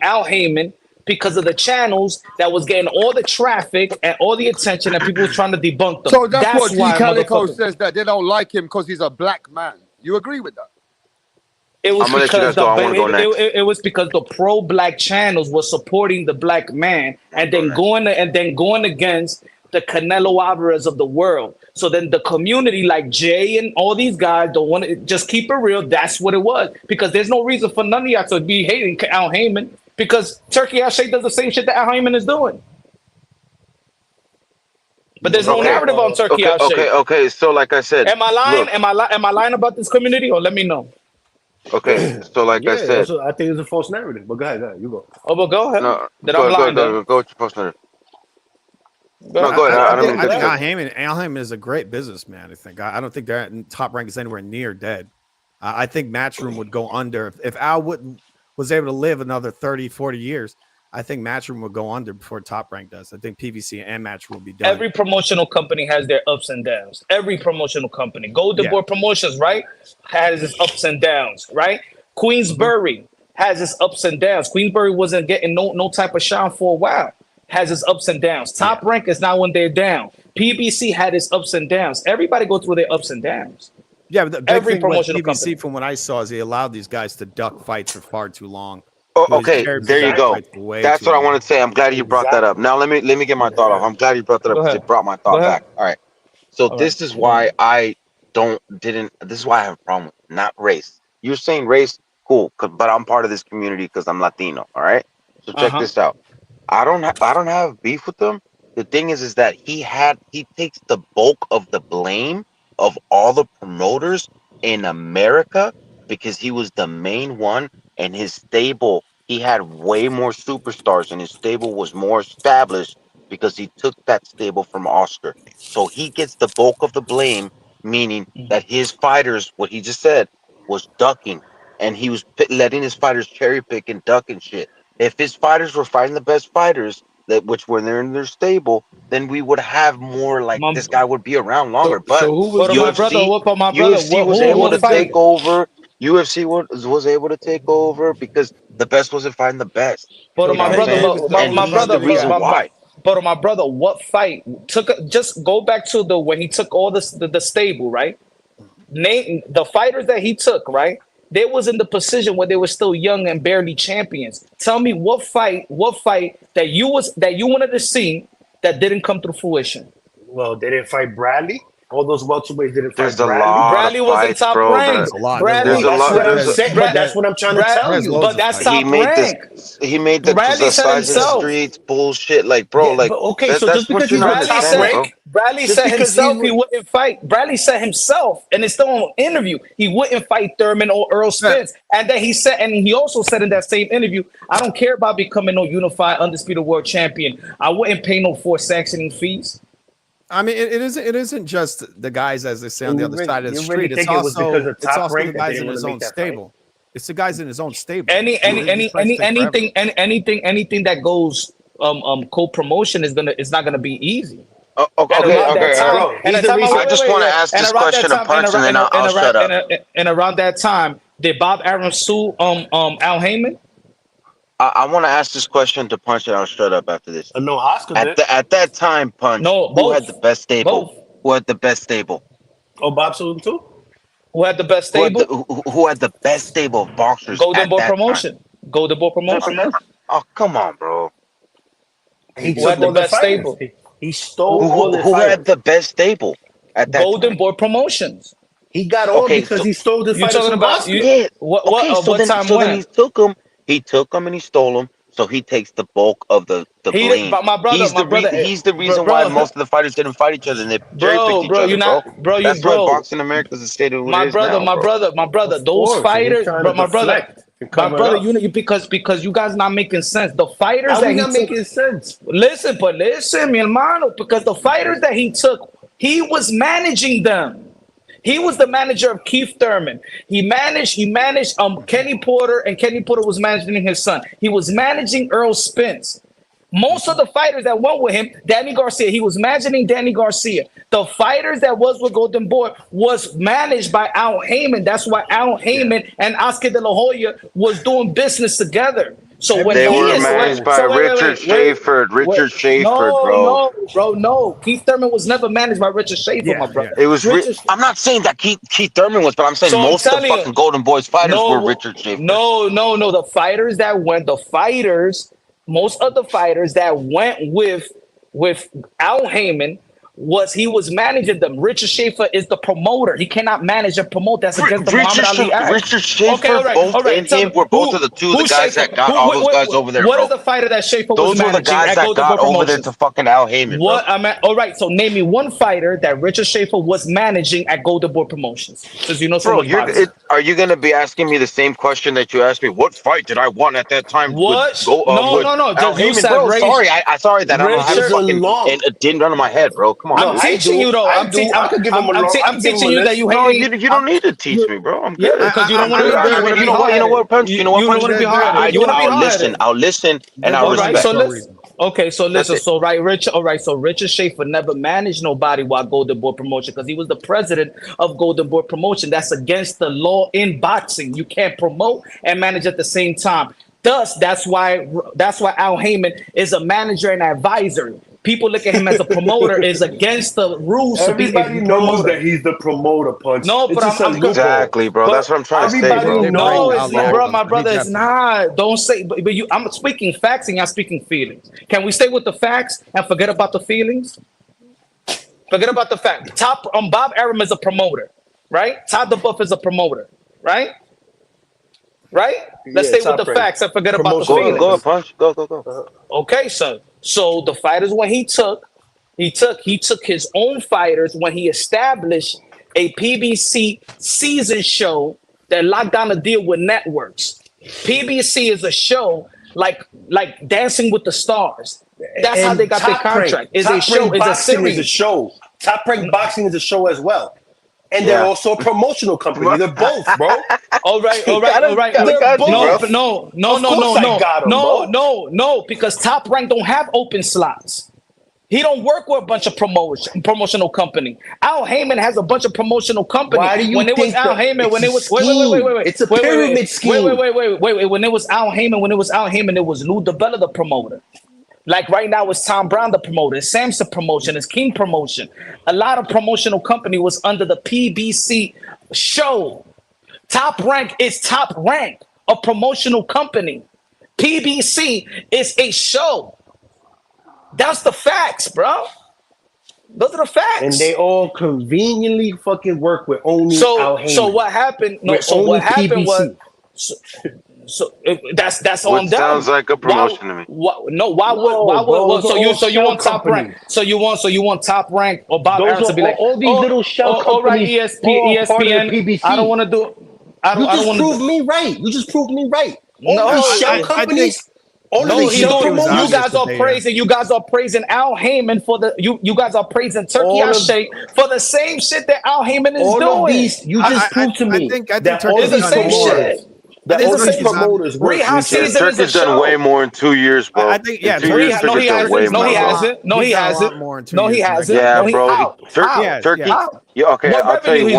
Al Heyman because of the channels that was getting all the traffic and all the attention and people was trying to debunk them.
So that's what D.
why
Calico
motherfuckers.
says, that they don't like him because he's a black man. You agree with that?
It was
I'm gonna let you guys go. I want to go next.
it was because the pro-black channels were supporting the black man and then going against the Canelo Alvarez of the world. So then the community like Jay and all these guys don't want to just keep it real. That's what it was. Because there's no reason for none of y'all to be hating Al Heyman because Turkey Al Sheikh does the same shit that Al Heyman is doing. But there's no narrative on Turkey Al Sheikh.
Okay. So like I said,
Am I lying?
look,
Am I lying about this community or let me know?
okay, so like I said,
also, I think it's a false narrative. But go ahead, you go.
Oh, but go ahead.
no,
Then I'm lying.
go with your post narrative.
No,
go ahead. I
think Al Heyman is a great businessman. I don't think their top rank is anywhere near dead. I think Matchroom would go under if Al was able to live another 30, 40 years. I think Matchroom would go under before Top Rank does. I think PBC and Matchroom will be done.
Every promotional company has their ups and downs. Every promotional company. Golden Boy Promotions, right, has its ups and downs, right? Queensbury has its ups and downs. Queensbury wasn't getting no type of shine for a while. Has its ups and downs. Top Rank is now when they're down. PBC had its ups and downs. Everybody go through their ups and downs.
Yeah, but the big
Every
thing with
promotional
PBC,
company.
from what I saw, is he allowed these guys to duck fights for far too long.
Oh, okay, there you go. That's what I wanted to say. I'm glad you brought that up. Now let me get my thought off. I'm glad you brought that up because it brought my thought back. All right. So this is why this is why I have a problem with not race. You're saying race, cool, but I'm part of this community because I'm Latino. All right. So check this out. I don't have beef with them. The thing is that he takes the bulk of the blame of all the promoters in America because he was the main one, and his stable, he had way more superstars and his stable was more established because he took that stable from Oscar. So he gets the bulk of the blame, meaning that his fighters, what he just said, was ducking. and he was letting his fighters cherry pick and duck and shit. If his fighters were fighting the best fighters, which when they're in their stable, then we would have more like this guy would be around longer. But UFC was able to take over. UFC was able to take over because the best wasn't fighting the best.
But
You know
my
what I'm
brother,
saying?
my
And he's
brother,
the reason why.
But my brother, what fight took? Just go back to the when he took all the stable, right? Name the fighters that he took, right? They was in the position where they were still young and barely champions. Tell me what fight that you wanted to see that didn't come to fruition.
Well, they didn't fight Bradley. All those welterweights didn't fight
There's a
Bradley.
lot
Bradley
of
was in
fights,
top
bro.
rank.
There's a lot.
But that's what I'm trying to tell you.
But that's top rank.
He made the
Bradley said
size of the
himself.
streets bullshit. Like, bro, like
okay, so
that's
just
what
because
you're
he's
not
on top
understanding, bro.
Bradley
Just
said
because
himself
he
he wouldn't fight. Bradley said himself, and it's still on interview, he wouldn't fight Thurman or Earl Spence. And then he said, and he also said in that same interview, I don't care about becoming no unified undisputed world champion. I wouldn't pay no forced sanctioning fees.
I mean, it isn't just the guys, as they say, on the other side of the
you
street.
really
It's
think it was because
also
of Top
the
Rank that
guys
they
in
didn't
his
wanna
own
make that fight?
stable. It's the guys in his own stable.
Anything that goes co-promotion is not gonna be easy.
Okay. I just want to ask this question to Punch, and then I'll shut up.
And around that time, did Bob Arum sue Al Heyman?
I want to ask this question to Punch, and I'll shut up after this.
No, Oscar did.
At that time, Punch, who had the best stable? Who had the best stable?
Oh, Bob sued him too?
Who had the best stable?
Who had the best stable of boxers?
Golden Boy
that
Promotion.
time?
Golden Boy Promotion.
Oh, come on, bro.
He
Who had the best stable?
He stole all the
Who had the best stable at that
Golden
time?
Boy Promotions.
He got all because he stole the fighters from Boston.
Then he took them and he stole them. So he takes the bulk of the blame. He's the reason why most of the fighters didn't fight each other and they cherry picked each other, That's why boxing in America is the state of what it is now,
my brother, those fighters, because you guys not making sense. The fighters
How
that
we
he
not
took,
making sense?
Listen, mi hermano, because the fighters that he took, he was managing them. He was the manager of Keith Thurman. He managed Kenny Porter, and Kenny Porter was managing his son. He was managing Earl Spence. Most of the fighters that went with him, Danny Garcia, he was managing Danny Garcia. The fighters that was with Golden Boy was managed by Al Heyman. That's why Al Heyman and Oscar De La Hoya was doing business together. So when
they were managed by Richard Schaefer. Richard Schaefer, bro.
No. Keith Thurman was never managed by Richard Schaefer, my brother.
It was. I'm not saying that Keith Thurman was, but I'm saying most of the fucking Golden Boys fighters were Richard Schaefer.
No. The fighters that went, most of the fighters that went with Al Heyman he was managing them. Richard Schaefer is the promoter. He cannot manage and promote. That's against the Muhammad Ali Act.
Richard Schaefer, both and him were both of the guys that got all those guys over there.
What is the fighter that Schaefer was managing?
Those were the guys that got over there to fucking Al Heyman.
All right, so name me one fighter that Richard Schaefer was managing at Golden Boy Promotions. Since you know so much about it.
Are you going to be asking me the same question that you asked me? What fight did I want at that time?
What? No.
Al Heyman, bro, sorry that I don't have fucking it didn't run in my head, bro. Come on.
I'm teaching you though. I'm teaching you that you hate.
You don't need to teach me, bro. I'm good.
Yeah, because you don't want to be.
You know what, Punch? You know what, Punch? I'll listen, and I'll respect.
So listen. So Richard Schaefer never managed nobody while Golden Boy Promotion because he was the president of Golden Boy Promotion. That's against the law in boxing. You can't promote and manage at the same time. Thus, that's why Al Heyman is a manager and advisor. People look at him as a promoter is against the rules.
Everybody knows that he's the promoter, Punch.
No, but I'm
exactly, bro. That's what I'm trying to say, bro.
No, it's not, bro. My brother, it's not. Don't say. But I'm speaking facts and you're speaking feelings. Can we stay with the facts and forget about the feelings? Forget about the fact. Bob Arum is a promoter, right? Todd DeBuff is a promoter, right? Let's stay with the facts and forget about the feelings.
Go, Punch. Go.
Okay, so the fighters when he took his own fighters when he established a PBC season show that locked down a deal with networks. PBC is a show like Dancing with the Stars. That's how they got their contract. It's a show. It's a series.
Top Rank Boxing is a show as well. And they're also a promotional company. They're both, bro.
All right.
They're both.
No, because Top Rank don't have open slots. He don't work with a bunch of promotional company. Al Heyman has a bunch of promotional company.
Why do you
when it was
think
Al Heyman, when it was wait,
it's a pyramid scheme.
Wait. When it was Al Heyman, it was Lou DiBella the promoter. Like right now, it's Tom Brown the promoter, it's Samson Promotion, it's King Promotion. A lot of promotional company was under the PBC show. Top Rank is Top Rank, a promotional company. PBC is a show. That's the facts, bro. Those are the facts.
And they all conveniently fucking work with only Al Heyman.
So what happened? No,
with
so what happened
PBC.
was. That's
What
on them.
sounds like a promotion to me.
Why would so you want Top Rank? So you want Top Rank or Bob Arum to be like
all these little shell companies.
All right, ESPN.
PBC.
I don't want to do. I don't want to
prove me right. You just proved me right.
No,
all these shell companies. You
guys are praising. You guys are praising Al Heyman for the. You guys are praising Turkey Al-Sheikh for the same shit that Al Heyman is doing.
All of these, you just proved to me that all
it's the same shit.
That all these promoters work.
Turkey's done way more in 2 years, bro.
I think, yeah.
No, he hasn't. No, he hasn't.
Yeah, bro. Turkey. Yeah, okay. I'll tell you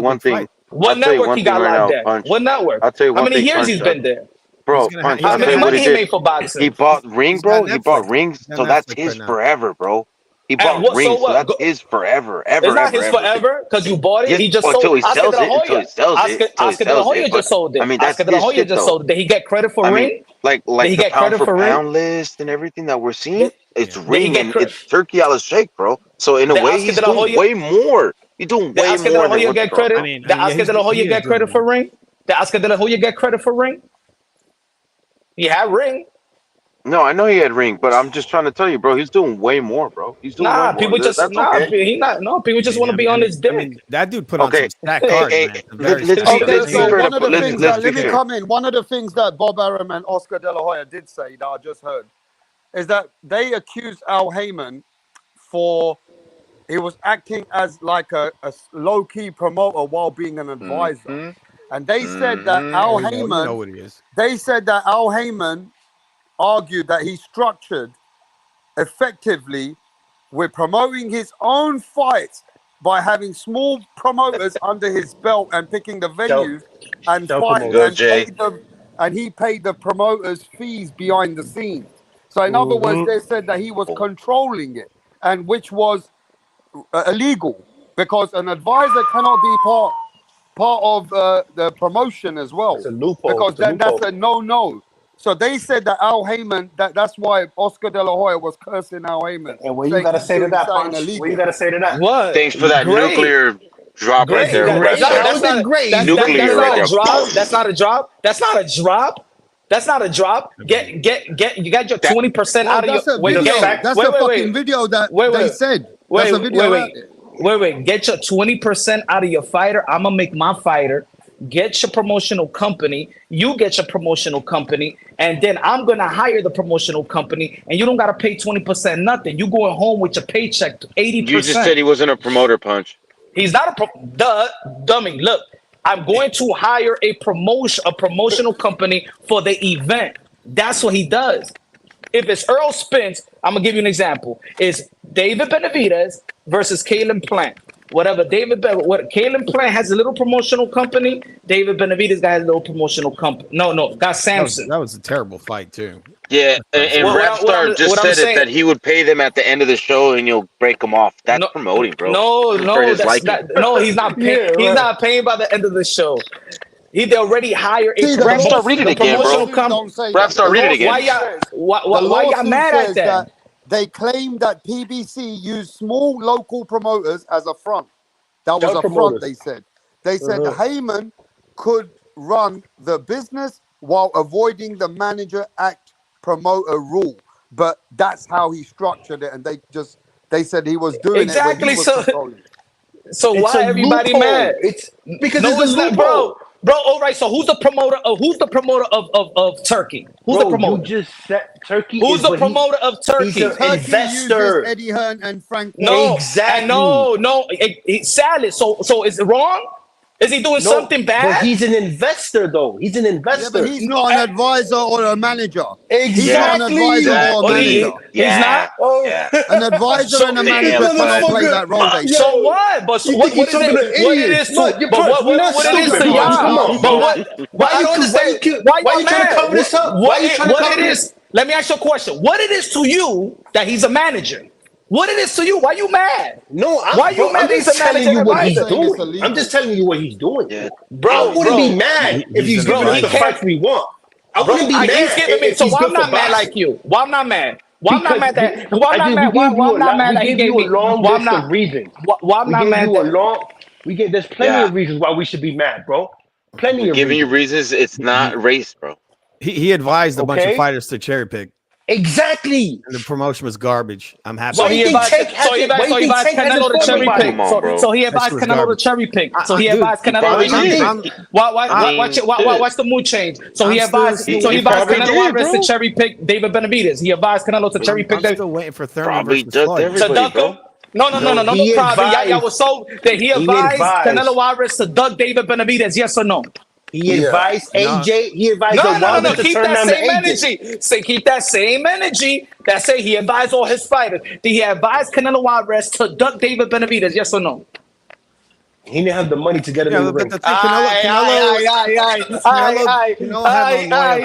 one thing. What network he got like that?
What network?
I'll tell you one thing.
How many years he's been there?
Bro,
how many money he made for boxing?
He bought rings, bro. He bought rings, so that's his forever, bro. He bought rings, so that's his forever, ever.
It's not his forever because you bought it. He just sold
until he sells it.
Oscar De La Hoya just sold it.
I mean, that's
Oscar De La Hoya just sold it. Did he get credit for ring?
Like the pound for pound list and everything that we're seeing, it's ring and it's Turkey Al-Sheikh, bro. So in a way, he's doing way more. He's doing way more.
Oscar De La Hoya get credit? Did Oscar De La Hoya get credit for ring? Did Oscar De La Hoya get credit for ring? He had ring.
No, I know he had ring, but I'm just trying to tell you, bro. He's doing way more, bro. He's doing way more.
People just people just want to be on his dick.
I mean, that dude put on some stacked cards, man.
Let me come in. One of the things that Bob Arum and Oscar De La Hoya did say that I just heard is that they accused Al Heyman for he was acting as like a low-key promoter while being an advisor. And they said that Al Heyman, they said that Al Heyman argued that he structured effectively with promoting his own fights by having small promoters under his belt and picking the venues and fighting and he paid the promoters fees behind the scenes. So in other words, they said that he was controlling it, and which was illegal because an advisor cannot be part of the promotion as well.
It's a loophole.
Because that's a no. So they said that Al Heyman, that's why Oscar De La Hoya was cursing Al Heyman.
And what you got to say to that, Punch? What you got to say to that?
What?
Thanks for that nuclear drop right there.
That's not a drop. That's not a drop. That's not a drop. Get you got your 20% out of your
That's a fucking video that they said. That's a video.
Wait. Get your 20% out of your fighter. I'm gonna make my fighter. Get your promotional company. You get your promotional company, and then I'm gonna hire the promotional company, and you don't gotta pay 20% nothing. You going home with your paycheck 80%.
You just said he wasn't a promoter, Punch.
He's not dummy. Look, I'm going to hire a promotional company for the event. That's what he does. If it's Earl Spence, I'm gonna give you an example. It's David Benavidez versus Caleb Plant. Caleb Plant has a little promotional company. David Benavidez has a little promotional company. No, got Samson.
That was a terrible fight too.
Yeah, and Rapstar just said that he would pay them at the end of the show and you'll break them off. That's promoting, bro.
No, he's not paying. He's not paying by the end of the show. They already hired a
Rapstar. Read it again, bro. Rapstar, read it again.
Why y'all mad at that?
They claimed that PBC used small local promoters as a front. That was a front, they said. They said Heyman could run the business while avoiding the manager act promoter rule. But that's how he structured it. And they said he was doing it when he was controlling it.
So why everybody mad?
It's because it's a loophole.
Bro, all right. So who's the promoter of Turkey? Who's the promoter?
You just said Turkey.
Who's the promoter of Turkey?
He's an
Turkey
investor.
uses Eddie Hearn and Frank.
No,
Exactly.
no. Salad. So is it wrong? Is he doing something bad?
But he's an investor, though. He's an investor.
Yeah, but he's not an advisor or a manager.
Exactly.
He's not an advisor or a manager.
He's not.
An advisor and a manager cannot play that role.
So what? But what it is to y'all? But why you trying to cover this up? What it is? Let me ask you a question. What it is to you that he's a manager? What it is to you? Why you mad?
No,
why you mad?
I'm just telling you what he's doing. I'm just telling you what he's doing. Yeah. Bro, I wouldn't be mad if he's giving us the fights we want. I wouldn't be mad.
He's giving me. So why I'm not mad like you? Why I'm not mad? Why I'm not mad that? Why I'm not mad? Why I'm not mad that he gave me
a long list of reasons?
Why I'm not mad that?
There's plenty of reasons why we should be mad, bro. Plenty of
giving you reasons. It's not race, bro.
He advised a bunch of fighters to cherry pick.
Exactly.
And the promotion was garbage. I'm happy.
So he advised Canelo to cherry pick. So he advised Canelo to cherry pick. So he advised Canelo to cherry pick. Watch the mood change. So he advised Canelo to cherry pick David Benavidez. He advised Canelo to cherry pick.
I'm still waiting for Thurman versus Floyd.
To duck him. No problem. Y'all was so that he advised Canelo Alvarez to duck David Benavidez. Yes or no?
He advised AJ. He advised
no. Keep that same energy. Say keep that same energy. That say he advised all his fighters. Did he advise Canelo Alvarez to duck David Benavidez? Yes or no?
He didn't have the money to get him in the ring.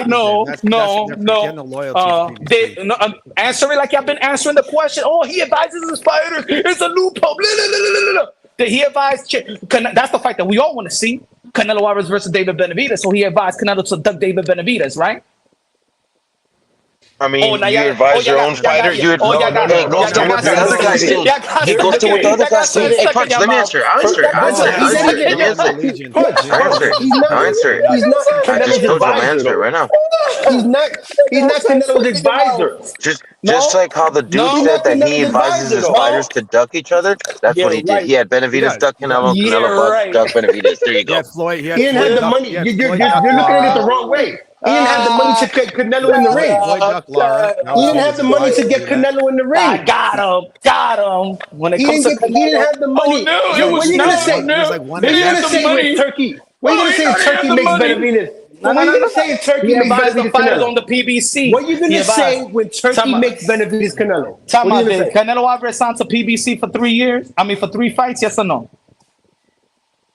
No. Answer it like y'all been answering the question. Oh, he advises his fighters. It's a loophole. Did he advise? That's the fight that we all want to see. Canelo Alvarez versus David Benavidez. So he advised Canelo to duck David Benavidez, right?
I mean, you advise your own fighter. You goes to what the other guy said. He goes to what the other guy said. Hey, Punch, let me answer. I'll answer. I just told you my answer right now.
He's not Canelo's advisor.
Just like how the dude said that he advises his fighters to duck each other. That's what he did. He had Benavidez duck Canelo. Canelo duck Benavidez. There you go.
Floyd.
He didn't have the money. You're looking at it the wrong way. He didn't have the money to get Canelo in the ring. He didn't have the money to get Canelo in the ring.
I got him. When it comes to Canelo,
he didn't have the money. What are you gonna say? What are you gonna say with Turkey? What are you gonna say if Turkey makes Benavidez? What are you gonna say if Turkey makes Benavidez Canelo
on the PBC?
What are you gonna say when Turkey makes Benavidez Canelo?
Canelo Alvarez signed to PBC for 3 years. I mean, for 3 fights. Yes or no?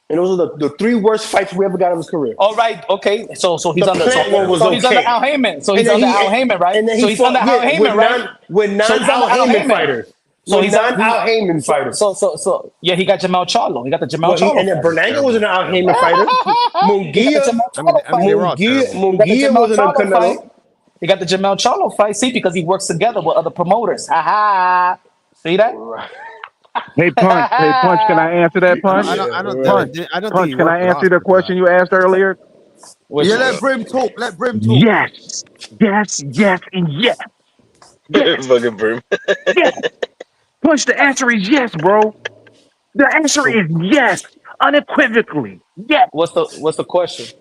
And those are the 3 worst fights we ever got in his career.
All right, okay. So he's under Al Heyman. So he's under Al Heyman, right? So he's under Al Heyman, right?
With non-Al Heyman fighters. So he's non-Al Heyman fighters.
So yeah, he got Jamal Charlo. He got the Jamal Charlo.
And then Berlanga was an Al Heyman fighter. Munguia was an Canelo.
He got the Jamal Charlo fight. See, because he works together with other promoters. See that?
Hey Punch, can I answer that, Punch? Punch, can I answer the question you asked earlier?
Let Brim talk.
Yes, and yes.
Fucking Brim.
Yes. Punch, the answer is yes, bro. The answer is yes, unequivocally. Yes.
What's the question?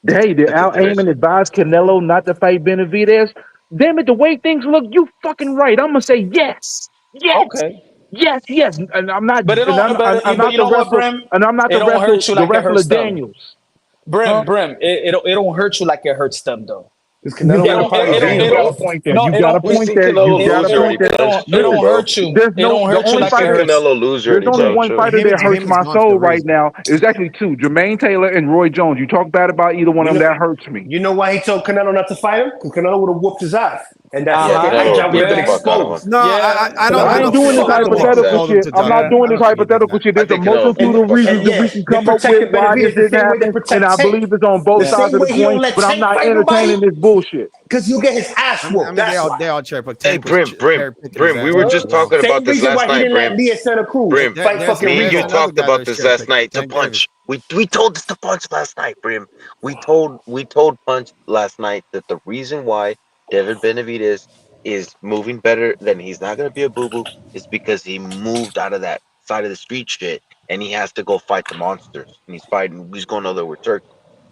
Hey, did Al Heyman advise Canelo not to fight Benavidez? Damn it, the way things look, you fucking right. I'm gonna say yes. Yes.
Okay.
Yes, and I'm not.
But I'm not
the wrestler Daniels.
Brim, it don't hurt you like it hurts them though.
You got a point there. You got a point there.
It don't hurt you. It don't hurt you like it hurts.
Canelo loser.
There's only one fighter that hurts my soul right now. It's actually 2: Jermaine Taylor and Roy Jones. You talk bad about either one of them, that hurts me.
You know why he told Canelo not to fight him? Because Canelo would have whooped his ass. And that's job would have been exposed.
No, I don't.
I'm doing this hypothetical shit. I'm not doing this hypothetical shit. There's a multitude of reasons that we can come up with why this did happen, and I believe it's on both sides of the coin. But I'm not entertaining this bullshit.
Because you'll get his ass whooped.
They all cherry pick.
Hey, Brim, we were just talking about this last night, Brim. Me and you talked about this last night to Punch. We told this to Punch last night, Brim. We told Punch last night that the reason why David Benavidez is moving better than he's not going to be a boo-boo is because he moved out of that side of the street shit and he has to go fight the monsters. And he's going over there with Turkey.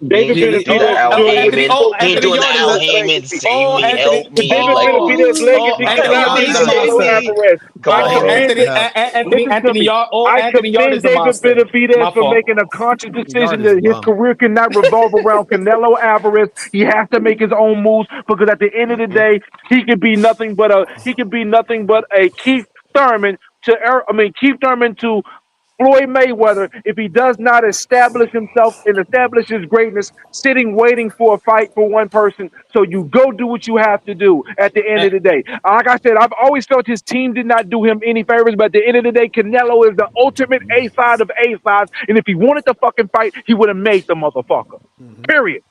David
He ain't
Benavidez.
do the Al
Anthony.
Heyman.
Oh,
He ain't
Anthony
doing the
Yarde is
Al
a
Heyman, save me,
Anthony.
help me.
David
Like,
Benavidez legacy
Anthony
cannot
Yarde
be
is a
Canelo
monster.
Alvarez.
come
I
on, man.
commend listen to me. I
Anthony Yarde
commend
is a
David
monster.
Benavidez
My
for
fault.
making a conscious decision
Yard is a
that his
bum.
career cannot revolve around Canelo Alvarez. He has to make his own moves because at the end of the day, he could be nothing but a Keith Thurman to Floyd Mayweather if he does not establish himself and establish his greatness, sitting waiting for a fight for one person. So you go do what you have to do at the end of the day. Like I said, I've always felt his team did not do him any favors, but at the end of the day, Canelo is the ultimate A-side of A-sides, and if he wanted to fucking fight, he would have made the motherfucker. Period.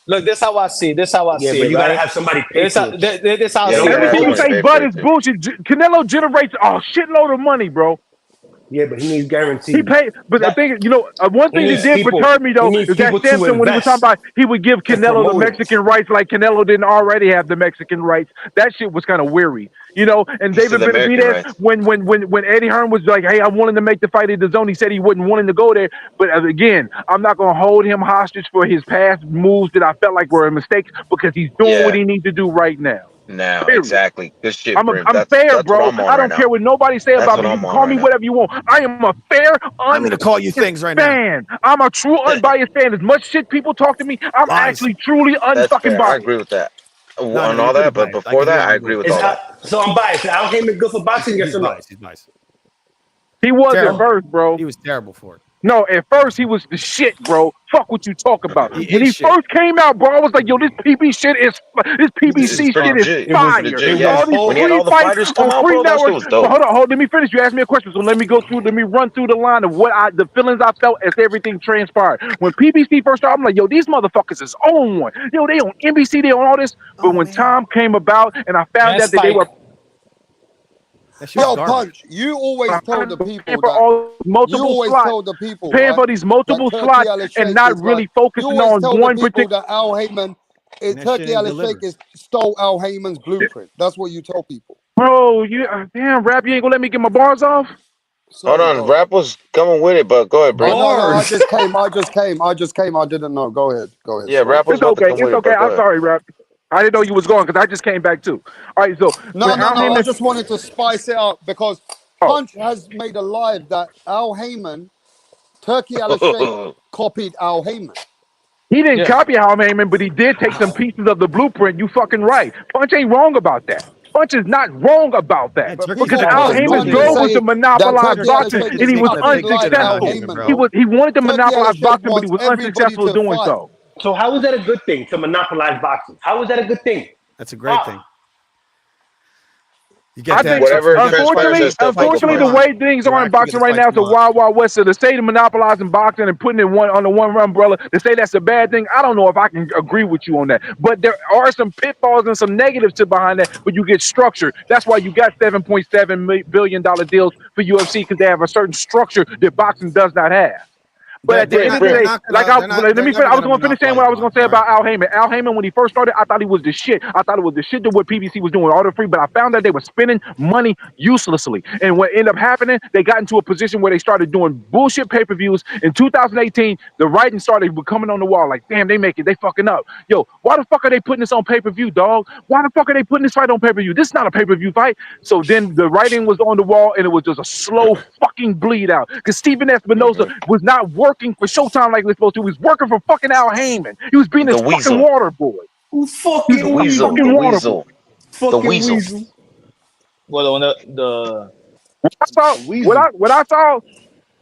Look, this how I see it. This how I
Yeah,
see
but
it,
you gotta
right?
have somebody pay
This
for
how,
it.
this how I
Yeah,
see
you
it.
gotta have
Everything you
somebody
say,
pay
Bud,
for
is
it, too.
bullshit. Canelo generates a shitload of money, bro.
Yeah, but he needs
He
guaranteed.
paid, but the thing, one
He
thing that
needs
did
people.
perturb me
He
though
needs
is that
people to
Sampson, when he was talking
invest
about he would give
and
Canelo the
promote it.
Mexican rights like Canelo didn't already have the Mexican rights. That shit was kind of weary, And
He said
David
the American
Benavidez,
rights.
when Eddie Hearn was like, "Hey, I'm willing to make the fight at the zone," he said he wasn't wanting to go there. But again, I'm not gonna hold him hostage for his past moves that I felt like were mistakes because he's doing what
Yeah,
he needs to do right now.
now,
Period.
exactly. Good shit, Brim.
I'm
That's
fair,
what
bro.
I'm on
I
right
don't care
now.
what nobody say
That's
about
what
me. You
I'm
can
on
call
right
me
now.
whatever you want. I am a fair,
I'm going to call you things right now.
fan. I'm a true unbiased fan. As much shit people talk to me, I'm
Lies.
actually truly
That's
unfucking
fair. I
biased.
agree with that.
No,
On
you're
all
pretty
that, but
biased. I
before
can hear
that,
it
I
in your
agree
voice.
with all that.
So I'm biased. Al Heyman good for boxing, yes
He's
or no?
biased. He's biased.
He was at
Terrible.
first, bro.
He was terrible for it.
No, at first he was the shit, bro. Fuck what you talk about.
He
When
ate
he
shit.
first came out, bro, I was like, yo, this
It's
PBC
pretty
shit is
legit.
It was
fire.
Legit,
it
yeah.
All
was
these
When he had
free
all the
fights
fighters come
on
out,
free
bro, that shit
networks.
was
But
dope.
hold on, let me finish. You asked me a question, so let me go through. Let me run through the line of the feelings I felt as everything transpired. When PBC first started, I'm like, yo, these motherfuckers is on one. Yo, they on NBC, they on all this. But when Tom came about and I found out that they were
That shit was
Yo,
garbage.
Punch, you always told the people
for
that
all
you
multiple
always
slots,
told the people,
paying
right,
for these
that
multiple
Turkey
slots
Al
and
Sheikh
not
is like
really
you
focusing
always
on
tell the
one
people
particular.
that Al Heyman
And that shit
Turkey
ain't
Al Sheikh
delivered.
stole Al Heyman's blueprint. That's what you tell people.
Bro, you damn rap, you ain't gonna let me get my bars off?
Hold
Sorry,
on,
go ahead.
Rap was coming with it, but go ahead, Brim.
No, I
Bars.
just came. I didn't know. Go ahead.
Yeah,
Sorry.
Rap was
It's
about to
okay,
come with it, but go
I'm
ahead.
sorry, rap. I didn't know you was going because I just came back too. All right, so
No,
when
no,
Al
no. I
Heyman,
just wanted to spice it up because Punch has made a live that Al Heyman, Turkey Al Sheikh copied Al Heyman.
he didn't
Yeah.
copy Al Heyman, but he did take some pieces of the blueprint. You fucking right. Punch ain't wrong about that. Punch is not wrong about that
Man,
But
Turkey
because
people
took the
Al
are
piss
Heyman's
out
starting
of
to
goal
him.
was to
say that
monopolize
Turkey Al
Turkey
boxing,
took
Sheikh
the
and
is
he was
piss the
nothing
piss
like
shit out
Al
of
unsuccessful.
Heyman,
Heyman.
bro.
He wanted to
Turkey Al
monopolize
Sheikh
boxing, but he
wants
was
everybody
unsuccessful
to
doing
fight.
so.
So how is that a good thing to monopolize boxing? How is that a good thing?
That's a great thing. You get
I
that.
think,
Whatever
You get that
transpires
fight.
as stuff, I'll go
unfortunately,
first.
the
Milan.
way things are in
Miraculous
boxing right
fights
now,
come
it's a
on.
wild, wild west. So to say to monopolizing boxing and putting it under one umbrella, to say that's a bad thing, I don't know if I can agree with you on that. But there are some pitfalls and some negatives to behind that. But you get structure. That's why you got $7.7 billion deals for UFC because they have a certain structure that boxing does not have. But at the
They're
end
not.
of the
They're
day,
not gonna.
let
They're
me finish.
never
I was
gonna
going to finish saying
monopolize
what I was going to
boxing.
say
All right.
about Al Heyman. Al Heyman, when he first started, I thought he was the shit. I thought it was the shit that what PBC was doing, all the free. But I found that they were spending money uselessly. And what ended up happening, they got into a position where they started doing bullshit pay-per-views. In 2018, the writing started coming on the wall. Like, damn, they fucking up. Yo, why the fuck are they putting this on pay-per-view, dog? Why the fuck are they putting this fight on pay-per-view? This is not a pay-per-view fight. So then the writing was on the wall, and it was just a slow fucking bleed out. Because Stephen Espinoza was not working for Showtime like he was supposed to. He was working for fucking Al Heyman. He was being
The
this fucking
Weasel.
water boy.
Who
He was
The
fucking
being a
Weasel.
weasel?
The
fucking water boy.
Weasel. The
Fucking
Weasel.
weasel.
Well, the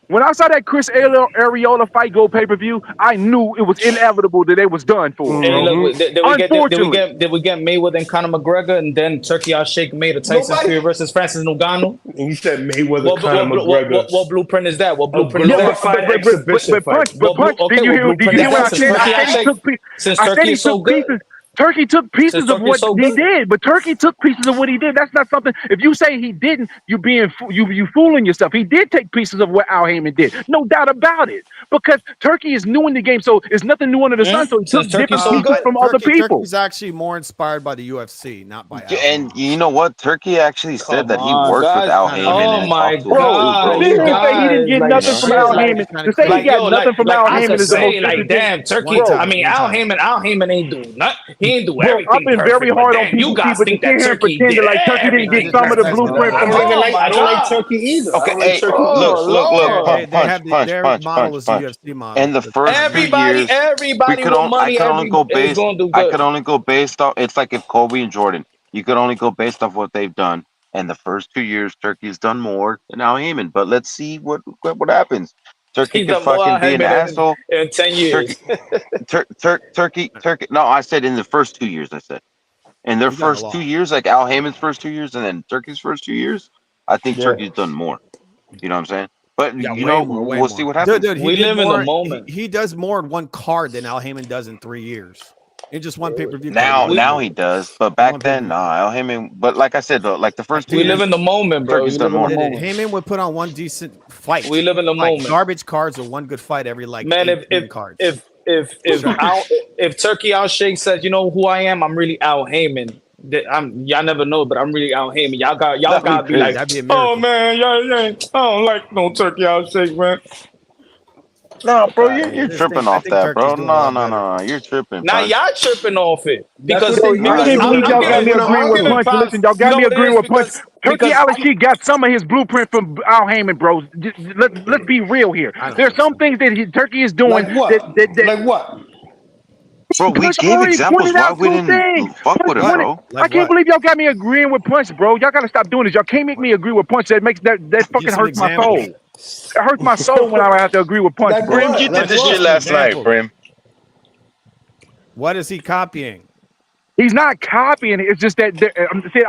When I saw that Chris Areola fight go pay-per-view, I knew it was inevitable that they was done for,
hey,
bro.
look, did
Unfortunately.
we get Mayweather and Conor McGregor, and then Turkey Al Sheikh made a Tyson
Nobody.
Fury versus Francis Ngannou?
And you said Mayweather, Conor McGregor.
What blueprint is that? What
A
blueprint is that?
glorified exhibition fight.
Punch, did
What
you hear
blueprint
what
is
I
that?
said? I said he took
Since
I said
Turkey
he
is so
took pieces.
good.
Turkey took pieces of
Turkey's
what
so
he
good.
did, but Turkey took pieces of what he did. That's not something. If you say he didn't, you fooling yourself. He did take pieces of what Al Heyman did, no doubt about it. Because Turkey is new in the game, so it's nothing new under the sun. So he took different pieces from other people.
Turkey's actually more inspired by the UFC, not by Al.
And you know what? Turkey actually said that he
on,
worked with
guys.
Al
No, no,
Heyman
Oh
and
my
talked to him
God,
too,
To
bro.
sit
you
here and say he didn't
guys,
get
like,
nothing from Al
like,
Heyman, to say he
like,
got
yo,
nothing from
like
Al
I
Heyman
could
is the most
say, like,
stupid thing.
damn, Turkey.
One time,
I mean,
one
Al
time.
Heyman ain't do nothing. He ain't do
Bro, I've
everything
been very
perfect. But
hard on
damn, you
PBC,
guys
but to
think
sit
that
here and
Turkey
pretend
did
that like Turkey didn't get
everything.
some of the
That's
blueprint
I
from
don't even
Oh
like.
my
I don't like
God.
Turkey either. I
Okay,
don't like
hey,
Turkey
look,
either.
look, look,
Lord.
They have their
punch,
model is the
punch.
UFC model.
In the first 2
Everybody,
years,
everybody with
I
money,
could only go
is
based.
gonna do
I
good.
could only go based off. It's like if Kobe and Jordan. You could only go based off what they've done. And the first 2 years, Turkey's done more than Al Heyman. But let's see what happens. Turkey
He's
could
done more
fucking
Al
be an
Heyman
asshole.
in 10
Turkey,
years.
Turkey. No, I said in the first 2 years. I said in their
You got a
first 2
lot.
years, like Al Heyman's first 2 years, and then Turkey's first 2 years. I think
Yeah.
Turkey's done more. You know what I'm saying? But
Yeah,
you
way
know,
more, way
we'll see
more.
what happens.
Dude, he
We
did
live in the
more.
moment.
He does more in one card than Al Heyman does in 3 years. In just one pay-per-view card.
Now he does, but back then, nah, Al Heyman. But like I said, though, like the first 2
We live
years,
in the moment, bro.
Turkey's
You
done
live in the
more.
moment.
Heyman would put on one decent fight.
We live in the
Like
moment.
garbage cards or one good fight every like
Man,
18 cards.
if Turkey Al Sheikh says, you know who I am, I'm really Al Heyman. Y'all never know, but I'm really Al Heyman. Y'all gotta be like,
that'd be a miracle.
oh man, I don't like no Turkey Al Sheikh, man.
No, bro, you're tripping off that, bro. No, you're tripping.
Now
Punch.
y'all tripping off it because
I can't believe y'all got me agreeing with Punch. But listen, y'all got me agreeing with Punch. Turkey Al Sheikh got some of his blueprint from Al Heyman, bro. Let's be real here. There's some things that Turkey is doing.
Like what?
Like
what?
Bro, we
Punch
gave
already
examples.
pointed
Why
out
we
two
didn't
things.
fuck with him,
Punch
bro?
I can't believe y'all got me agreeing with Punch, bro. Y'all gotta stop doing this. Y'all can't make me agree with Punch. That fucking hurts my soul. It hurts my soul when I have to agree with Punch, bro.
Brim, you did this shit last night, Brim.
What is he copying?
He's not copying it. It's just that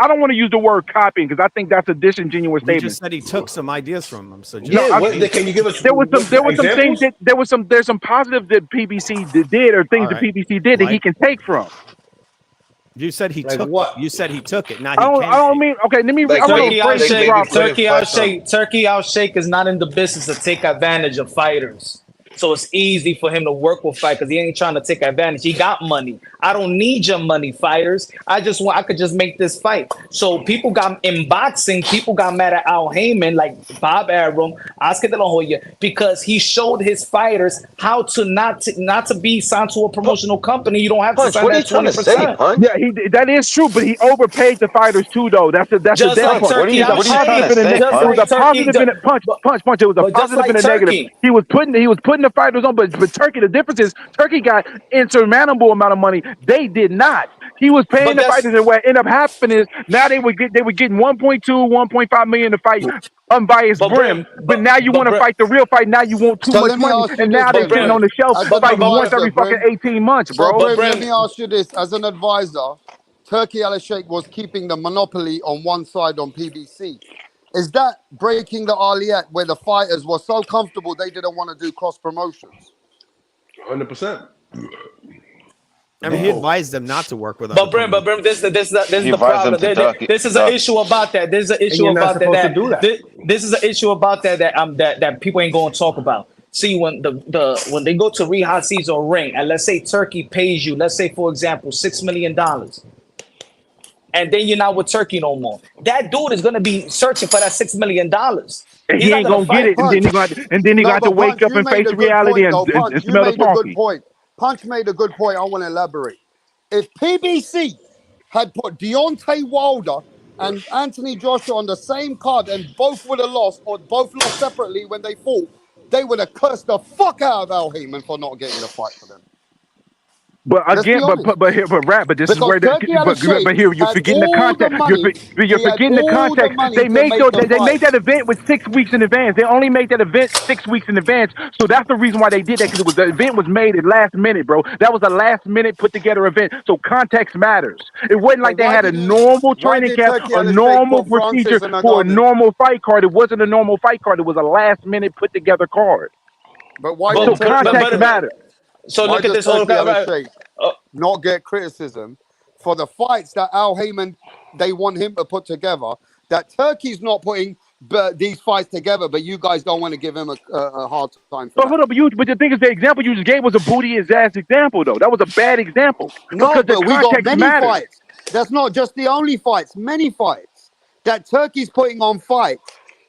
I don't want to use the word copying because I think that's a disingenuous
You
statement.
just said he took some ideas from him. So just
Can you give us?
There was some things that there's some positives that PBC did or things that PBC did that he can take from.
You said he
Like
took
what?
You said he took it. Now
I don't mean okay. Let me. I want to phrase this properly.
Turkey Al Sheikh is not in the business to take advantage of fighters. So it's easy for him to work with fighters because he ain't trying to take advantage. He got money. I don't need your money, fighters. I could just make this fight. So people got in boxing, people got mad at Al Heyman, like Bob Arum, Oscar De La Hoya, because he showed his fighters how to not to be signed to a promotional company. You don't have to sign that 20%.
Yeah, that is true, but he overpaid the fighters too, though. That's the dead part.
Turkey
It was a positive and a punch. It was a positive and a negative. He was putting the fighters on, but Turkey. The difference is Turkey got insurmountable amount of money. They did not. He was paying the fighters, and what ended up happening is now they were getting 1.2, 1.5 million to fight unbiased Brim. But now you want to fight the real fight. Now you want too much money, and now they're sitting on the shelf fighting once every fucking 18 months, bro.
So, Brim, let me ask you this: as an advisor, Turkey Al Sheikh was keeping the monopoly on one side on PBC. Is that breaking the aliyat where the fighters were so comfortable they didn't want to do cross promotions?
100%.
I mean, he advised them not to work with.
But Brim, this is the problem. This is an issue about that. There's an issue about that. This is an issue about that people ain't going to talk about. See, when they go to Riyadh Caesar ring, and let's say Turkey pays you, let's say for example, $6 million. And then you're not with Turkey no more. That dude is gonna be searching for that $6 million.
And he ain't gonna get it, and then he got to wake up and face reality and smell the talkie.
Punch made a good point. I want to elaborate. If PBC had put Deontay Wilder and Anthony Joshua on the same card and both would have lost, or both lost separately when they fought, they would have cursed the fuck out of Al Heyman for not getting the fight for them.
But again, but this is where but here you're forgetting the context. You're forgetting the context. They made that event with 6 weeks in advance. They only made that event 6 weeks in advance. So that's the reason why they did that, because the event was made at last minute, bro. That was a last minute put together event. So context matters. It wasn't like they had a normal training camp, a normal procedure for a normal fight card. It wasn't a normal fight card. It was a last minute put together card.
But why?
So context matters.
So look at this whole
not get criticism for the fights that Al Heyman, they want him to put together, that Turkey's not putting these fights together, but you guys don't want to give him a hard time for
But
that.
hold up, but the thing is, the example you just gave was a booty his ass example, though. That was a bad example.
No,
Because the
but we got
context
many
matters.
fights. That's not just the only fights. Many fights that Turkey's putting on fights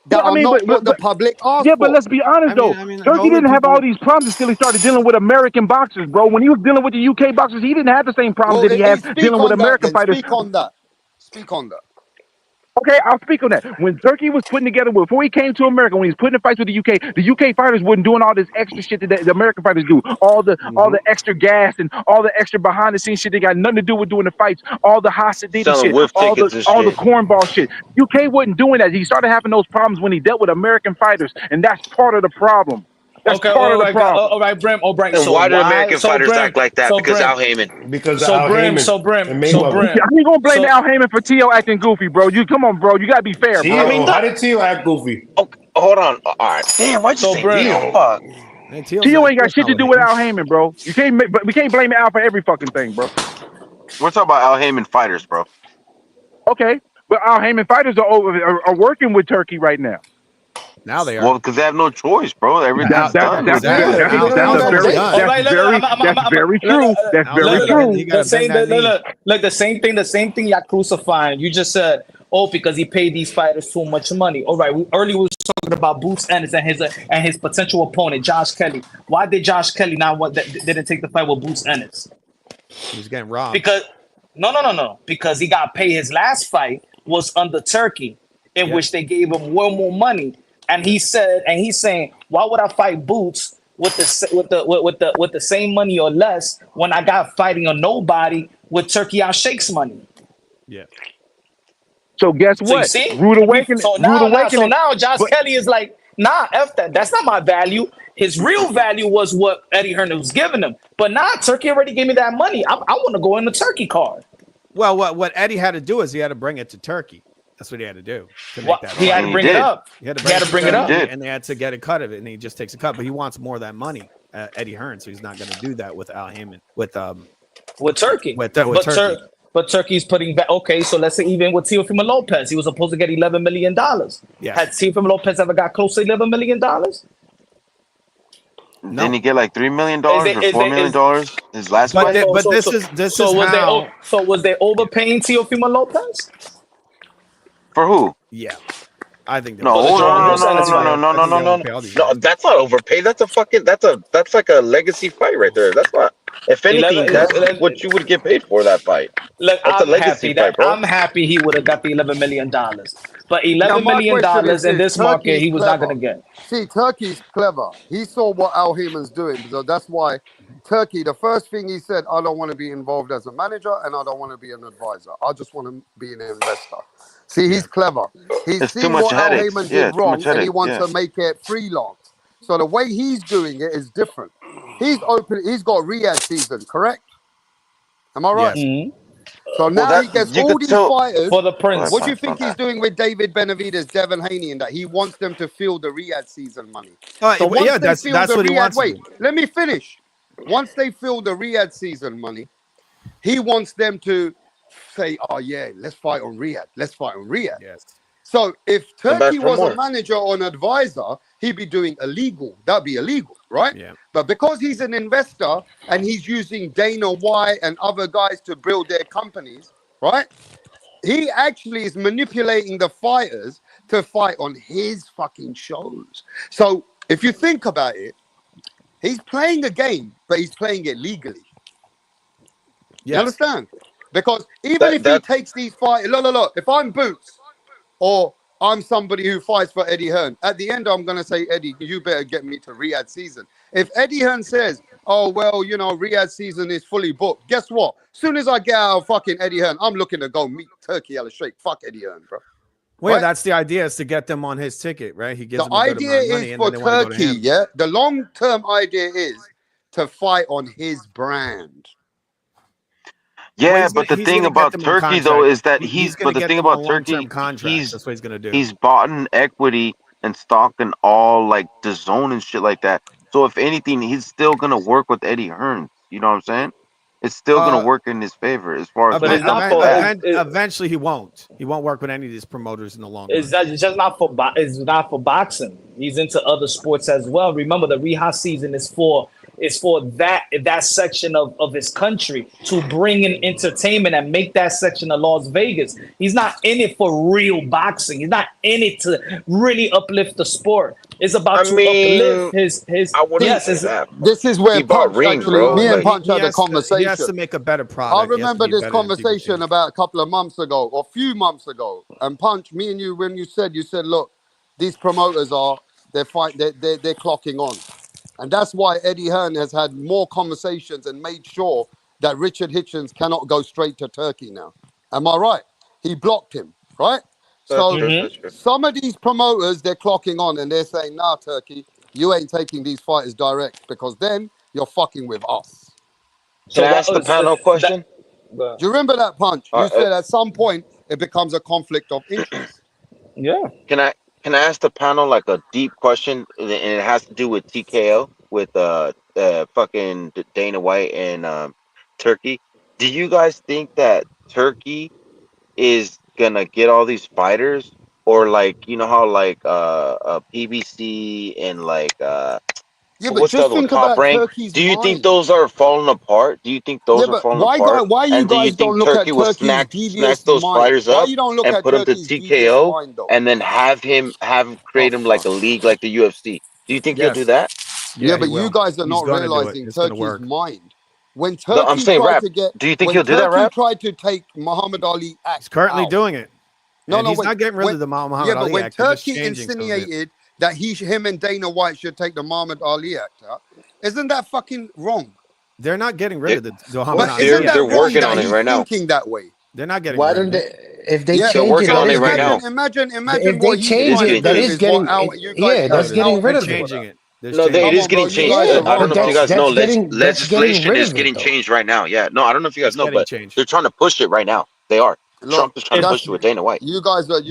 that are not what the public asked
yeah,
for.
but let's be honest, though. Turkey didn't have all these problems until he started dealing with American boxers, bro. When he was dealing with the UK boxers, he didn't have the same problems that he has dealing with American fighters.
Speak on that. Speak on that.
Okay, I'll speak on that. When Turkey was putting together, before he came to America, when he was putting in fights with the UK fighters wasn't doing all this extra shit that the American fighters do. All the extra gas and all the extra behind the scenes shit. They got nothing to do with doing the fights. All the Hasididi
Selling
shit.
whiff
All
tickets and
the
shit.
cornball shit. UK wasn't doing that. He started having those problems when he dealt with American fighters, and that's part of the problem. That's part of the problem.
All right, Brim. All right.
And
So
why do American fighters
Brim,
act like that?
so
Because
Brim,
Al Heyman.
Because
so
Al
Brim,
Heyman
so Brim,
and
so
Mayweather.
Brim.
How you gonna blame Al Heyman for Tio acting goofy, bro? You come on, bro. You gotta be fair, bro.
Tio, how did Tio act goofy?
Oh, hold on. All right. Damn, why'd you say Tio? Fuck.
Tio ain't got shit to do with Al Heyman, bro. We can't blame Al for every fucking thing, bro.
We're talking about Al Heyman fighters, bro.
Okay, but Al Heyman fighters are working with Turkey right now.
Now they are.
Well, because they have no choice, bro. Everything's done.
That's very true. That's very true.
Look, the same thing y'all crucifying. You just said, oh, because he paid these fighters so much money. All right, earlier we was talking about Boots Ennis and his potential opponent, Josh Kelly. Why did Josh Kelly didn't take the fight with Boots Ennis?
He was getting robbed.
Because no. Because he got paid. His last fight was under Turkey, in which they gave him way more money. And he's saying, why would I fight Boots with the same money or less when I got fighting a nobody with Turkey Al Sheikh's money?
Yeah.
So guess
So you
what?
see?
Rude awakening.
So now Josh Kelly is like, nah, F that. That's not my value. His real value was what Eddie Hearn was giving him. But now Turkey already gave me that money. I want to go in the Turkey card.
Well, what Eddie had to do is he had to bring it to Turkey. That's what he had to do. He
had to bring it up.
He had to bring it up. And they had to get a cut of it, and he just takes a cut. But he wants more of that money, Eddie Hearn, so he's not going to do that with Al Heyman, with
Turkey.
Turkey.
But Turkey's putting back. Okay, so let's say even with Teofimo Lopez, he was supposed to get $11 million.
Yeah.
Had Teofimo Lopez ever got close to $11 million?
Didn't he get like $3 million or $4 million his last fight?
But this is how.
So was they overpaying Teofimo Lopez?
For who?
Yeah, I think.
No, that's not overpay. That's like a legacy fight right there. That's not. If anything, that's what you would get paid for that fight.
Look,
that's a legacy fight, bro.
I'm happy he would have got the $11 million. But $11 million in this market, he was not going to get.
See, Turkey's clever. He saw what Al Heyman's doing, so that's why Turkey. The first thing he said, I don't want to be involved as a manager, and I don't want to be an advisor. I just want to be an investor. See, he's clever. He's seen what Al Heyman did wrong, and he wants to make it freelance. So the way he's doing it is different. He's open. He's got Riyadh season, correct? Am I right?
Yes.
So now he gets all these fighters.
For the Prince.
What do you think he's doing with David Benavidez, Devin Haney, and that he wants them to feel the Riyadh season money?
So that's what he wants.
Wait, let me finish. Once they feel the Riyadh season money, he wants them to say, "Oh yeah, let's fight on Riyadh. Let's fight on Riyadh."
Yes.
So if Turkey was a manager or an advisor, he'd be doing illegal. That'd be illegal, right?
Yeah.
But because he's an investor and he's using Dana White and other guys to build their companies, right? He actually is manipulating the fighters to fight on his fucking shows. So if you think about it, he's playing a game, but he's playing it legally. You understand? Because even if he takes these fights, look, if I'm Boots or I'm somebody who fights for Eddie Hearn, at the end, I'm going to say, Eddie, you better get me to Riyadh season. If Eddie Hearn says, oh, well, Riyadh season is fully booked, guess what? As soon as I get out of fucking Eddie Hearn, I'm looking to go meet Turkey Al Sheikh. Fuck Eddie Hearn, bro.
Well, that's the idea, is to get them on his ticket, right? He gives
the idea is for Turkey, yeah? The long-term idea is to fight on his brand.
Yeah, but the thing about Turkey though is that he's bought in equity and stock in all like DAZN and shit like that. So if anything, he's still gonna work with Eddie Hearn. You know what I'm saying? it's still gonna work in his favor as far as
But it's not
eventually he won't. He won't work with any of these promoters in the long run.
It's just not for it's not for boxing. He's into other sports as well. Remember, the Riha season is for that section of his country to bring in entertainment and make that section of Las Vegas. He's not in it for real boxing. He's not in it to really uplift the sport. It's about uplift his. Yes,
this is where Punch actually, me and Punch had a conversation.
He has to make a better product.
I remember this conversation about a couple of months ago, or a few months ago. And Punch, me and you, when you said, look, these promoters they're clocking on. And that's why Eddie Hearn has had more conversations and made sure that Richard Hitchens cannot go straight to Turkey now. Am I right? He blocked him, right? So some of these promoters, they're clocking on and they're saying, nah, Turkey, you ain't taking these fighters direct because then you're fucking with us.
Can I ask the panel a question?
Do you remember that, Punch? You said at some point it becomes a conflict of interest.
Yeah.
Can I ask the panel like a deep question, and it has to do with TKO, with fucking Dana White and Turkey? Do you guys think that Turkey is gonna get all these fighters, or like, you know how like PBC and like
but just think about Turkey's
do you think
mind.
those are falling apart? Do you think those are falling apart?
Why you
and do you
guys don't
think
look
Turkey
at
will
Turkey's
snatch
devious
those
mind?
fighters
Why
up
you don't look
and
at
put them to
Turkey's devious
TKO
mind, though?
and then have him create him like a league like the UFC? Do you think he'll do that?
Yeah, but you guys are not realizing Turkey's mind. When Turkey
I'm saying,
tried
Rap,
to get,
do you think
when
he'll do that,
Turkey
Rap?
tried to take Muhammad Ali Act,
He's currently doing it. And he's
wait.
not getting rid of the Muhammad
but
Ali
when
Act. They're just
Turkey
changing some of it.
insinuated that him and Dana White should take the Muhammad Ali Act out, isn't that fucking wrong?
They're not getting rid of the Muhammad
But
Ali
isn't
Act.
that wrong that he's thinking that way?
They're not getting
Why
rid
don't
of
they?
it.
If they
Yeah,
change
working
it,
on
that
it
is
right
getting,
now.
Imagine
if they
what he's
change
trying to
it, that
do
is
is
getting.
what you guys.
Yeah, that's getting rid of it.
Changing it.
No, it is getting changed.
Yeah,
I don't know if you guys know.
that's
Legislation
rid
is
of it,
getting
though.
changed right now. Yeah, no, I don't know if you guys
It's
know,
getting
but
changed.
they're trying to push it right now. They are.
Look,
Trump is trying to push it with Dana White.
You guys are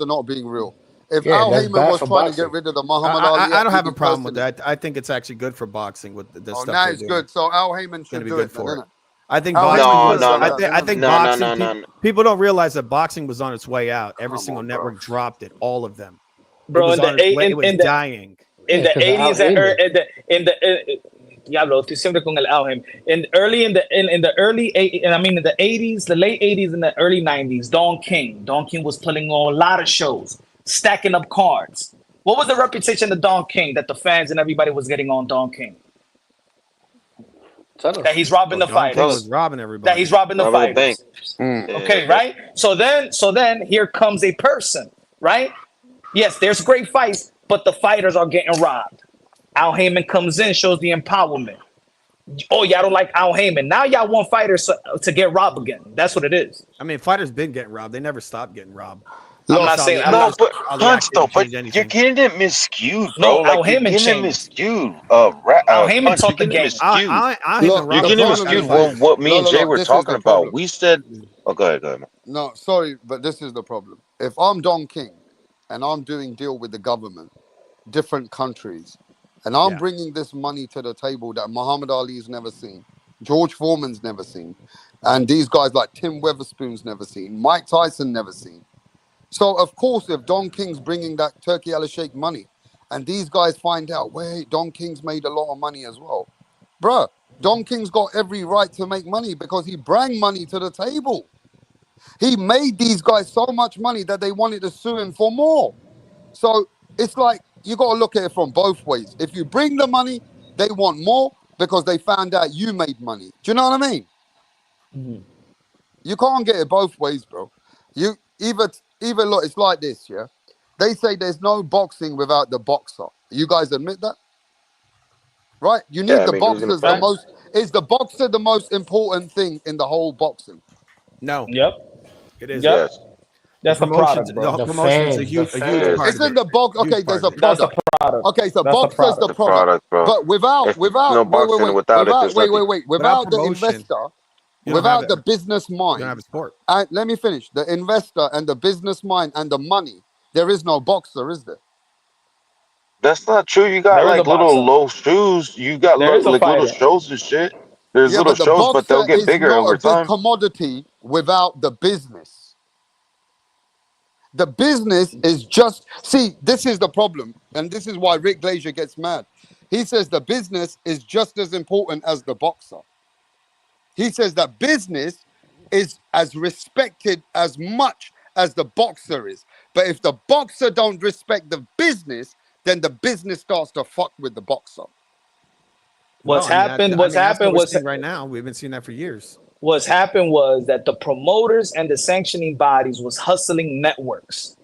not being real. If
Yeah,
Al
that's
Heyman
bad
was
for
trying
boxing.
to get rid of the Muhammad Ali Act,
I don't have a
he'd be
problem with
personally-
that. I think it's actually good for boxing with the stuff.
now
they're
it's
doing.
good. So Al Heyman should
Gonna be
do
good
it.
for
Then,
it. I think
Al
boxing
Heyman
was.
should do
I
that.
think
No.
boxing. People don't realize that boxing was on its way out. Every single network dropped it. All of them.
Bro,
it was on its way. It was dying.
In the 80s and Diablo, estoy siempre con el Al Heyman. In the early 80s, the late 80s and the early 90s, Don King was putting on a lot of shows, stacking up cards. What was the reputation of Don King that the fans and everybody was getting on Don King? That he's robbing the fighters.
Don King was robbing everybody.
That he's robbing the
Robbing the
fighters. Okay, right? So then here comes a person, right? Yes, there's great fights, but the fighters are getting robbed. Al Heyman comes in, shows the empowerment. Oh, y'all don't like Al Heyman. Now y'all want fighters to get robbed again. That's what it is.
I mean, fighters been getting robbed. They never stopped getting robbed.
But you're getting it miscued, bro.
No, Al
you're
Heyman
getting it
changed.
miscued.
Al Heyman
Punch,
taught the
you're getting
game.
You're getting miscued. What me and Jay were
this is
talking
the
about.
problem.
We said, oh, go ahead, man.
No, sorry, but this is the problem. If I'm Don King and I'm doing deal with the government, different countries, and I'm bringing this money to the table that Muhammad Ali's never seen, George Foreman's never seen, and these guys like Tim Weatherspoon's never seen, Mike Tyson never seen. So, of course, if Don King's bringing that Turkey Al Sheikh money, and these guys find out, wait, Don King's made a lot of money as well. Bruh, Don King's got every right to make money because he brought money to the table. He made these guys so much money that they wanted to sue him for more. So it's like, you got to look at it from both ways. If you bring the money, they want more because they found out you made money. Do you know what I mean?
Mm-hmm.
You can't get it both ways, bro. You either look, it's like this, yeah? They say there's no boxing without the boxer. You guys admit that? Right? You need the boxers the most. Is the boxer the most important thing in the whole boxing?
No.
Yep.
It is.
Yep. That's the product, bro.
The promotion's a huge part.
Isn't the box okay? There's a product.
That's the product.
Okay, so
That's
boxer's the product,
bro.
but without
no boxing without
the investor, without the business mind,
you don't have a sport.
And let me finish. The investor and the business mind and the money. There is no boxer, is there?
That's not true. You got like little low shoes. You got like little shows and shit. There's
Yeah,
little
but the
shows, but they'll
boxer
get
is
bigger
not a
over
big
time.
commodity without the business. The business is just, see, this is the problem. And this is why Rick Glazier gets mad. He says the business is just as important as the boxer. He says that business is as respected as much as the boxer is. But if the boxer don't respect the business, then the business starts to fuck with the boxer.
What's happened was
seeing
right now. We've been seeing that for years.
What's happened was that the promoters and the sanctioning bodies was hustling networks,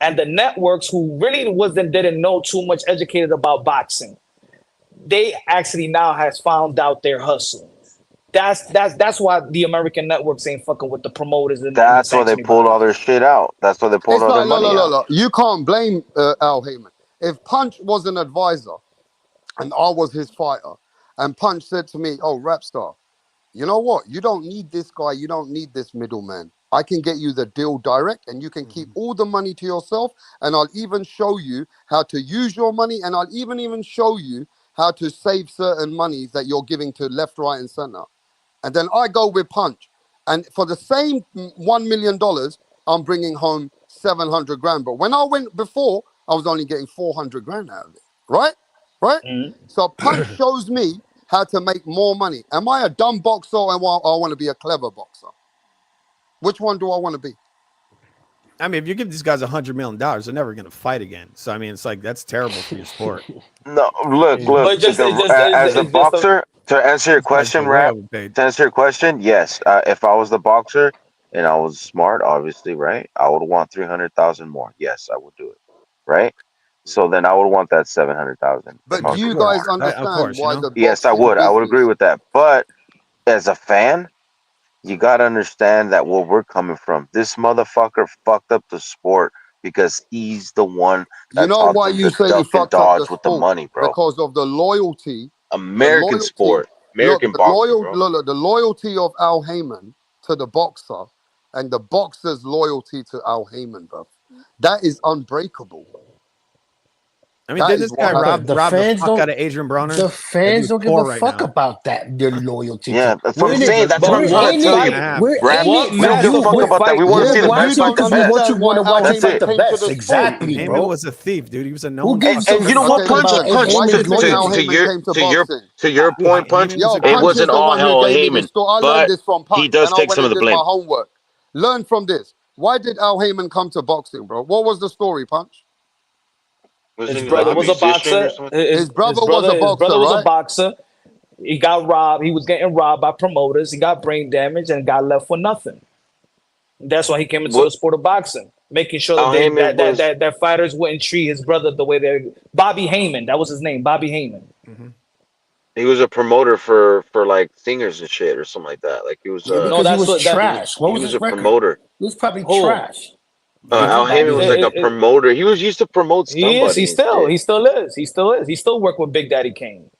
and the networks who really didn't know too much educated about boxing, they actually now has found out their hustle. That's why the American networks ain't fucking with the promoters and
That's
the
why they
sanctioning
pulled
bodies.
all their shit out. That's why they pulled
It's
all their
like,
money out.
look. You can't blame Al Heyman. If Punch was an advisor and I was his fighter, and Punch said to me, "Oh, Rapstar, you know what? You don't need this guy. You don't need this middleman. I can get you the deal direct, and you can keep all the money to yourself. And I'll even show you how to use your money, and I'll even show you how to save certain monies that you're giving to left, right, and center." And then I go with Punch, and for the same $1 million, I'm bringing home 700 grand. But when I went before, I was only getting 400 grand out of it. Right? So Punch shows me how to make more money. Am I a dumb boxer or I want to be a clever boxer? Which one do I want to be?
I mean, if you give these guys $100 million, they're never going to fight again. So, I mean, it's like, that's terrible for your sport.
No, look. As a boxer, to answer your question, Rap, yes. If I was the boxer and I was smart, obviously, right, I would want 300,000 more. Yes, I would do it, right? So then I would want that 700,000.
But do you guys understand why the
Yes, I
boxing
would. I would
business-
agree with that. But as a fan, you got to understand that where we're coming from. This motherfucker fucked up the sport because he's the one that
You know
taught
why
them
you
to
say he
duck and
fucked up
dodge
the
with the
sport?
money, bro.
Because of the loyalty.
American sport, American boxing, bro.
The loyalty of Al Heyman to the boxer and the boxer's loyalty to Al Heyman, bro. That is unbreakable.
I mean, did this guy rob the fuck out of Adrian Broner?
The fans don't give a fuck about that. Their loyalty.
Yeah, that's what I'm saying. That's what I'm trying to tell you. Rap, we don't give a fuck about that. We want to see the best fight the best.
What you want to watch
That's
fight
it.
the best. Exactly,
Heyman
bro.
was a thief, dude. He was a known.
Who gives
And you know what, Punch? To your point, Punch. It wasn't all Al Heyman, but he does take some of the blame.
My homework. Learn from this. Why did Al Heyman come to boxing, bro? What was the story, Punch?
His brother was a boxer.
His brother was a boxer,
His brother was
right?
a boxer. He got robbed. He was getting robbed by promoters. He got brain damage and got left for nothing. That's why he came into the sport of boxing, making sure that that fighters wouldn't treat his brother the way they. Bobby Heyman, that was his name, Bobby Heyman.
He was a promoter for like singers and shit or something like that. Like he was.
No, he was trash. What was
his
his record?
promoter.
He was probably trash.
Al Heyman was like a promoter. He was used to promote somebody.
He is. He still is. He still worked with Big Daddy Kane.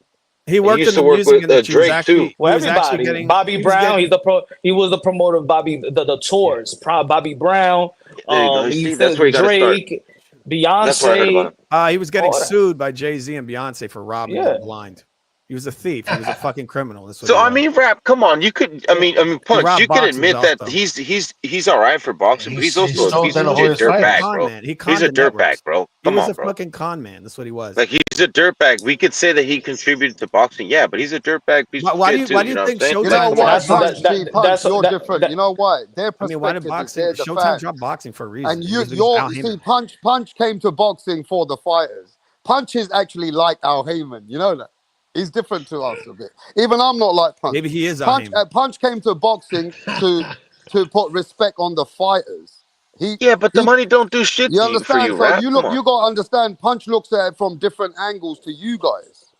He worked
used
in
to
the
work
music
with
industry.
Drake too.
Well, everybody. Bobby Brown. He was the promoter of the tours. Bobby Brown.
There you go. You see, that's where you gotta
Drake. Beyonce.
That's where I heard about him.
He was getting sued by Jay-Z and Beyonce for robbing the blind. He was a thief. He was a fucking criminal. That's what
So I mean, Rap, come on. You could, I mean, Punch. You can admit that
though.
he's all right for boxing, but he's also a dirtbag, bro. He's a dirtbag, bro. Come on, bro.
He was a fucking con man. That's what he was.
Like he's a dirtbag. We could say that he contributed to boxing, yeah, but he's a dirtbag piece of shit too.
Why do you think
You know why, Punch? You're different. You know why? Their perspective.
I mean, why did boxing? Showtime dropped boxing for a reason.
And see, Punch came to boxing for the fighters. Punch is actually like Al Heyman. You know that. He's different to us a bit. Even I'm not like Punch.
Maybe he is
Punch. Punch came to boxing to put respect on the fighters.
But the money don't do shit.
You understand?
For you,
So
Rap?
you got to understand. Punch looks at it from different angles to you guys.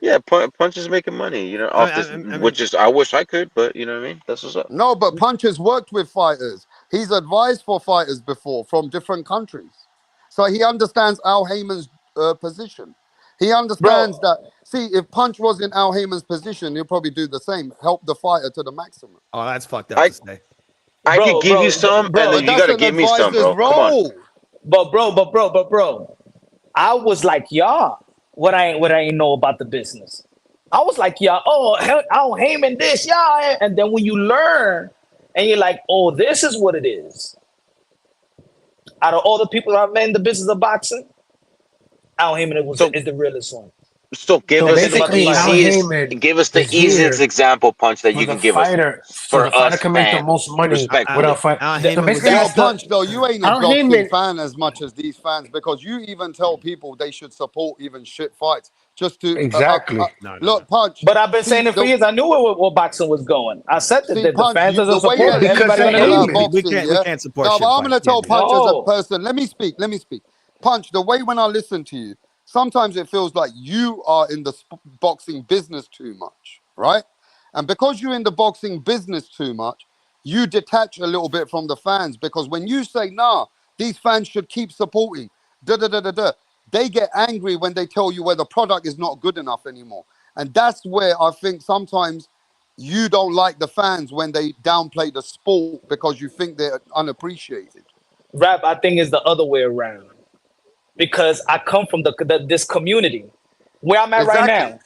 Yeah, Punch is making money. You know, off this, which is I wish I could, but you know what I mean. That's what's up.
No, but Punch has worked with fighters. He's advised for fighters before from different countries, so he understands Al Heyman's position. He understands that. See, if Punch was in Al Heyman's position, he'll probably do the same. Help the fighter to the maximum.
Oh, that's fucked up to say.
I could give you some, and then you gotta give me some, bro. Come on.
But bro, I was like y'all. What I ain't know about the business. I was like, yeah, oh, Al Heyman this, yeah. And then when you learn and you're like, oh, this is what it is. Out of all the people I've met in the business of boxing, Al Heyman is the realest one.
So give us the
basically, Al
easiest,
Heyman
give us the
is
easiest
here
example punch that
for
you
the
can give us
fighter, so
for
the fighter
us
can make the
fans,
most money
respectfully.
without fight.
Al
So
Heyman was
basically,
Yo,
that's the
Punch, though, you ain't a
Al
boxing
Heyman.
fan as much as these fans because you even tell people they should support even shit fights just to
Exactly.
look, Punch.
But I've been
See
saying it for years. I knew where boxing was going. I said that the
Punch,
fans doesn't
the way
support
you're
it.
Because
Everybody
of
on the
listening about
news.
boxing,
We
yeah.
can't support
No,
shit
but I'm
fights.
gonna tell
Can't do that.
Punch as a
No.
person. Let me speak. Punch, the way when I listen to you, sometimes it feels like you are in the boxing business too much, right? And because you're in the boxing business too much, you detach a little bit from the fans because when you say, nah, these fans should keep supporting, da da da da da, they get angry when they tell you where the product is not good enough anymore. And that's where I think sometimes you don't like the fans when they downplay the sport because you think they're unappreciated.
Rap, I think, is the other way around. Because I come from this community where I'm at right
Exactly.
now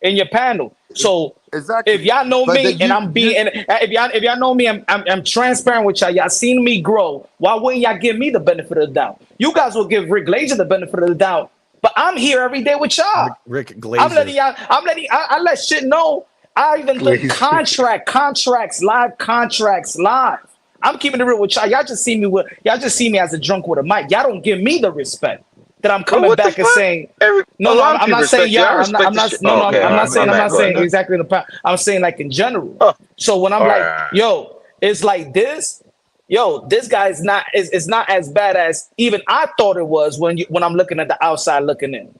in your panel. So if
Exactly.
y'all know
But
me
that
and I'm being, and if y'all know me, I'm transparent with y'all. Y'all seen me grow. Why wouldn't y'all give me the benefit of the doubt? You guys will give Rick Glazer the benefit of the doubt, but I'm here every day with y'all.
Rick Glazer.
I'm letting y'all. I let shit know. I even done contracts, live contracts, live. I'm keeping it real with y'all. Y'all just see me as a drunk with a mic. Y'all don't give me the respect that I'm
Bro,
coming
what the
back and
fuck?
saying.
A
No,
lot of
I'm
people
not saying
respect you. I
y'all.
respect the shit. Oh, okay,
I'm
all
not
right,
saying.
my
I'm
bad.
not
Go
saying
ahead.
exactly in the. I'm saying like in general.
Oh,
So when I'm
all
like,
right.
yo, it's like this. Yo, this guy is not. It's not as bad as even I thought it was when I'm looking at the outside looking in.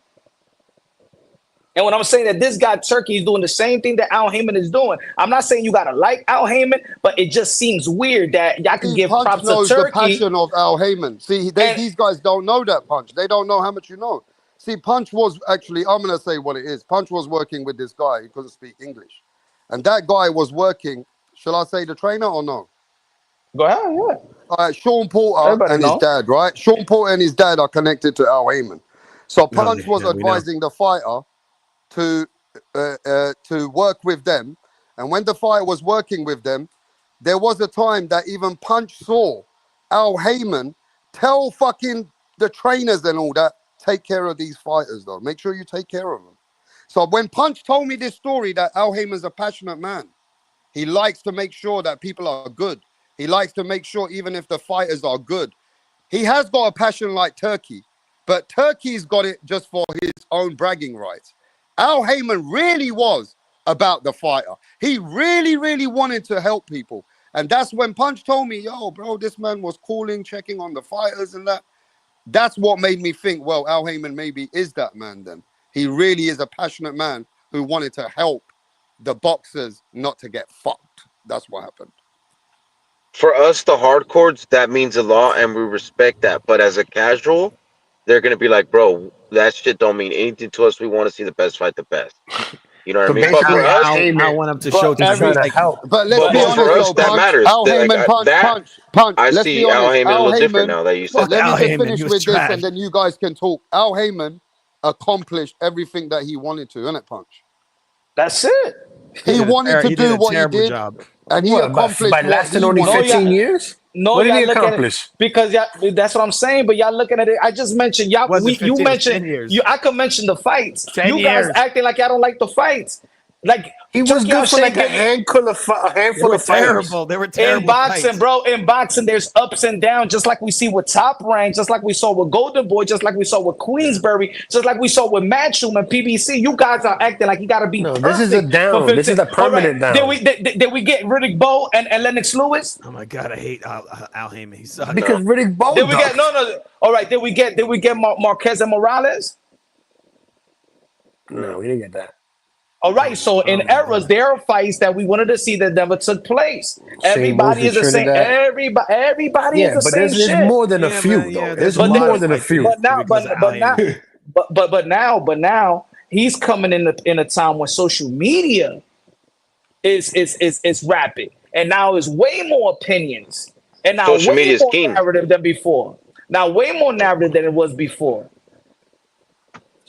And when I'm saying that this guy Turkey is doing the same thing that Al Heyman is doing, I'm not saying you gotta like Al Heyman, but it just seems weird that y'all can
See,
give
Punch
props to
knows the
Turkey.
passion of Al Heyman. See, these guys don't know that, Punch. They don't know how much you know. See, Punch was actually, I'm going to say what it is. Punch was working with this guy who couldn't speak English. And that guy was working, shall I say the trainer or no?
Go ahead, yeah.
Sean Porter
Everybody
and his
know.
dad, right? Sean Porter and his dad are connected to Al Heyman. So Punch was
we know.
advising the fighter to work with them. And when the fighter was working with them, there was a time that even Punch saw Al Heyman tell fucking the trainers and all that, take care of these fighters though. Make sure you take care of them. So when Punch told me this story that Al Heyman's a passionate man, he likes to make sure that people are good. He likes to make sure even if the fighters are good. He has got a passion like Turkey, but Turkey's got it just for his own bragging rights. Al Heyman really was about the fighter. He really, really wanted to help people. And that's when Punch told me, yo, bro, this man was calling, checking on the fighters and that. That's what made me think, well, Al Heyman maybe is that man then. He really is a passionate man who wanted to help the boxers not to get fucked. That's what happened.
For us, the hardcores, that means a lot, and we respect that. But as a casual, they're gonna be like, bro, that shit don't mean anything to us. We want to see the best fight the best. You know what I mean? But
basically,
for
Al
us,
I
Heyman
want him to
But
show
is trying
Turkey
to
like.
help.
But let's be
but for
honest
us,
though,
that
Punch.
matters.
Al
Like
Heyman, Punch.
I
Let's be
see Al
honest.
Heyman a
Al
little different
Heyman,
now that you said
Fuck
let
that.
me
Al
just
Heyman.
finish
He was
with this
trash.
and then you guys can talk. Al Heyman accomplished everything that he wanted to, innit, Punch?
That's it.
He wanted to
He did
do
a
what he
terrible
did
job.
and he
What, by
accomplished what
lasting
he
only
No,
wanted to.
15
y'all.
years?
No,
What did he
y'all looking at it
accomplish?
because y'all. That's what I'm saying. But y'all looking at it. I just mentioned y'all.
Wasn't
You
15, it was
mentioned
10 years.
you. I could mention the fights.
10
You guys
years.
acting like y'all don't like the fights. Like
He was
Turkey
good for
O'Shea
like a
give
handful of
They were
fighters.
terrible. They were
in
terrible
boxing,
fights.
bro. In boxing, there's ups and downs, just like we see with Top Rank, just like we saw with Golden Boy, just like we saw with Queensberry, just like we saw with Matchroom and PBC. You guys are acting like you got to be
No, this is a
perfect for
down. This
15.
is a
All right,
permanent down.
did we get Riddick Bowe and Lennox Lewis?
Oh my god, I hate Al Heyman. He sucks.
Because Riddick Bowe
Did we get
ducked.
no? All right, did we get Marquez and Morales?
No, we didn't get that.
All right, so in
Oh my
eras,
god.
there are fights that we wanted to see that never took place.
Same moves
Everybody
with
is the same.
Trinidad.
Everybody is
Yeah,
the
but
same
there's
shit.
more than a
Yeah,
few
man.
though.
Yeah,
There's
there's a
But
lot
more
of
than a
fights
few.
because of Al Heyman.
but now he's coming in a time when social media is rapid, and now is way more opinions, and now
Social
way
media is
more
king.
narrative than before. Now way more narrative than it was before.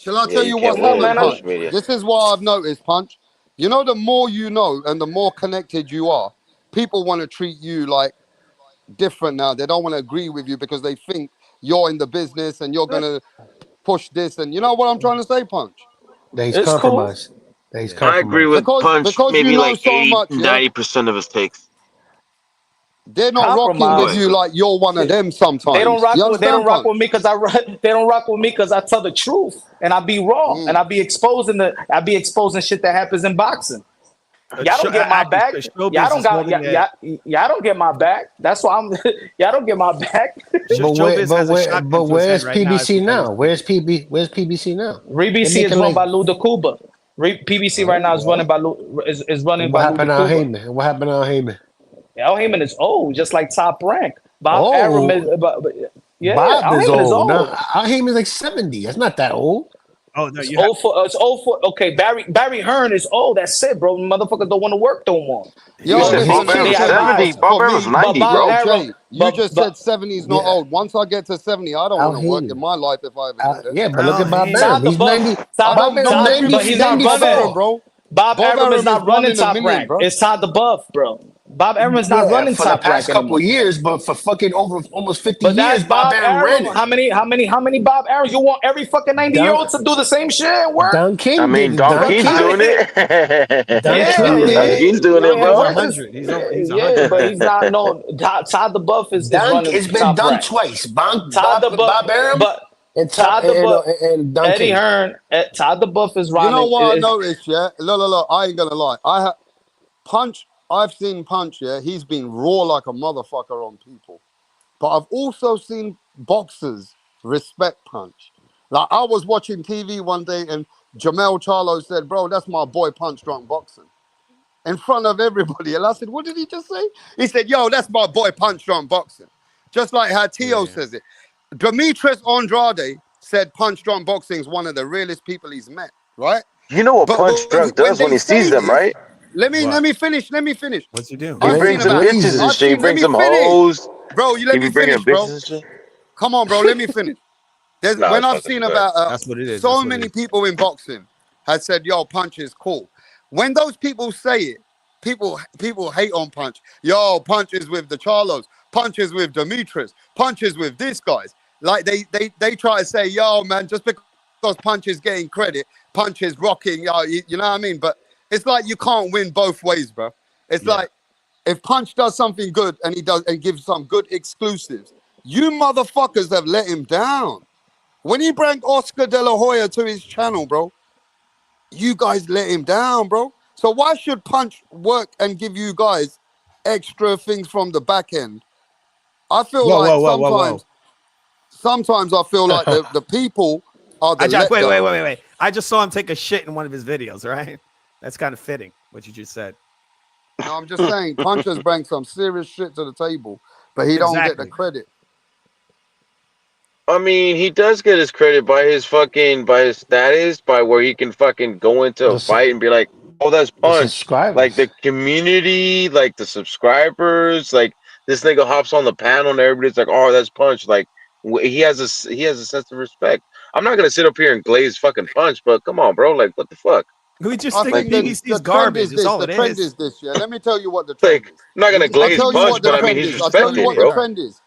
Shall I tell you
can't
what's
win with
happened,
social
Punch?
media.
This is what I've noticed, Punch. You know, the more you know and the more connected you are, people want to treat you like different now. They don't want to agree with you because they think you're in the business and you're gonna push this. And you know what I'm trying to say, Punch?
That he's
It's cool.
compromised. That he's
I agree
compromised.
with Punch
Because you
maybe
know
like
so
80,
much, yeah.
90% of his takes.
They're not rocking with
Compromise.
you like you're one of them sometimes.
They don't rock
You
with they don't
understand,
rock
Punch?
with me because they don't rock with me because I tell the truth and I be raw and I be exposing shit that happens in boxing. Y'all don't get my back. Y'all don't got y'all don't get my back. That's why I'm. Y'all don't get my back.
But where's PBC now? Where's PBC now?
PBC is run by Lou DeCuba. PBC right now is running by Lou is running by Lou
What happened to Al
DeCuba.
Heyman? What happened to Al Heyman?
Al Heyman is old, just like Top Rank. Bob Arum is, yeah,
Bob
Al
is
Heyman is
old.
old.
No, Al Heyman is like 70. That's not that old.
Oh no,
it's old for okay. Barry Hearn is old. That's it, bro. Motherfuckers don't want to work no more.
Yo,
You said Bob Arum was 70. Bob Arum was 90, bro.
Jay, you just said 70 is not old. Once I get to 70, I don't want to work in my life if I ever get there.
Yeah, but look at Bob Arum. He's 90.
Bob Arum,
but he's not running,
bro.
Bob Arum is not running Top
million,
Rank.
bro.
It's Todd the Buff, bro. Bob Arum is not running
for
Top
the past
Rank
couple years, but for fucking over almost 50
But
years,
that's Bob
Arum ran
Arum.
it.
How many Bob Arums? You want every fucking 90-year-old to do the same shit and work?
Don King
I mean, Don King's doing it. Don King's doing it, bro.
Yeah, but he's not no. Todd the Buff is running.
It's been
Top
done
Rank.
twice.
Todd the Buff,
Bob Arum
but
and
Todd the Buff
and Don
Eddie
King.
Hearn. Todd the Buff is running.
You know what I noticed, yeah? Look, I ain't gonna lie. Punch, I've seen Punch, yeah? He's been raw like a motherfucker on people. But I've also seen boxers respect Punch. Like, I was watching TV one day and Jamel Charlo said, bro, that's my boy Punch Drunk Boxing. In front of everybody. And I said, what did he just say? He said, yo, that's my boy Punch Drunk Boxing. Just like how Tio says it. Demetrius Andrade said Punch Drunk Boxing is one of the realest people he's met, right?
You know what Punch Drunk does when he sees them, right?
Let me finish.
What's he do?
He brings them bitches and shit. He brings them hoes.
Bro, you let me finish, bro. Come on, bro, let me finish. When I've seen about
that's what it is.
so many people in boxing has said, yo, Punch is cool. When those people say it, people hate on Punch. Yo, Punch is with the Charlos. Punch is with Demetrius. Punch is with these guys. Like they try to say, yo, man, just because Punch is getting credit, Punch is rocking, yo, you know what I mean? But it's like you can't win both ways, bro. It's like if Punch does something good and he gives some good exclusives, you motherfuckers have let him down. When he brought Oscar De La Hoya to his channel, bro, you guys let him down, bro. So why should Punch work and give you guys extra things from the back end? I feel sometimes I feel like the people are the
wait. I just saw him take a shit in one of his videos, right? That's kind of fitting, what you just said.
No, I'm just saying, Punch has brought some serious shit to the table, but he don't get the credit.
I mean, he does get his credit by his status, by where he can fucking go into a fight and be like, oh, that's Punch. Like the community, like the subscribers, like this nigga hops on the panel and everybody's like, oh, that's Punch. Like he has a sense of respect. I'm not gonna sit up here and glaze fucking Punch, but come on, bro, like what the fuck?
We just think BBC's garbage. That's all it is.
The trend is this, yeah. Let me tell you what the trend is.
I'm not gonna glaze Punch, but I mean he's respected,
I'll tell you what the trend is.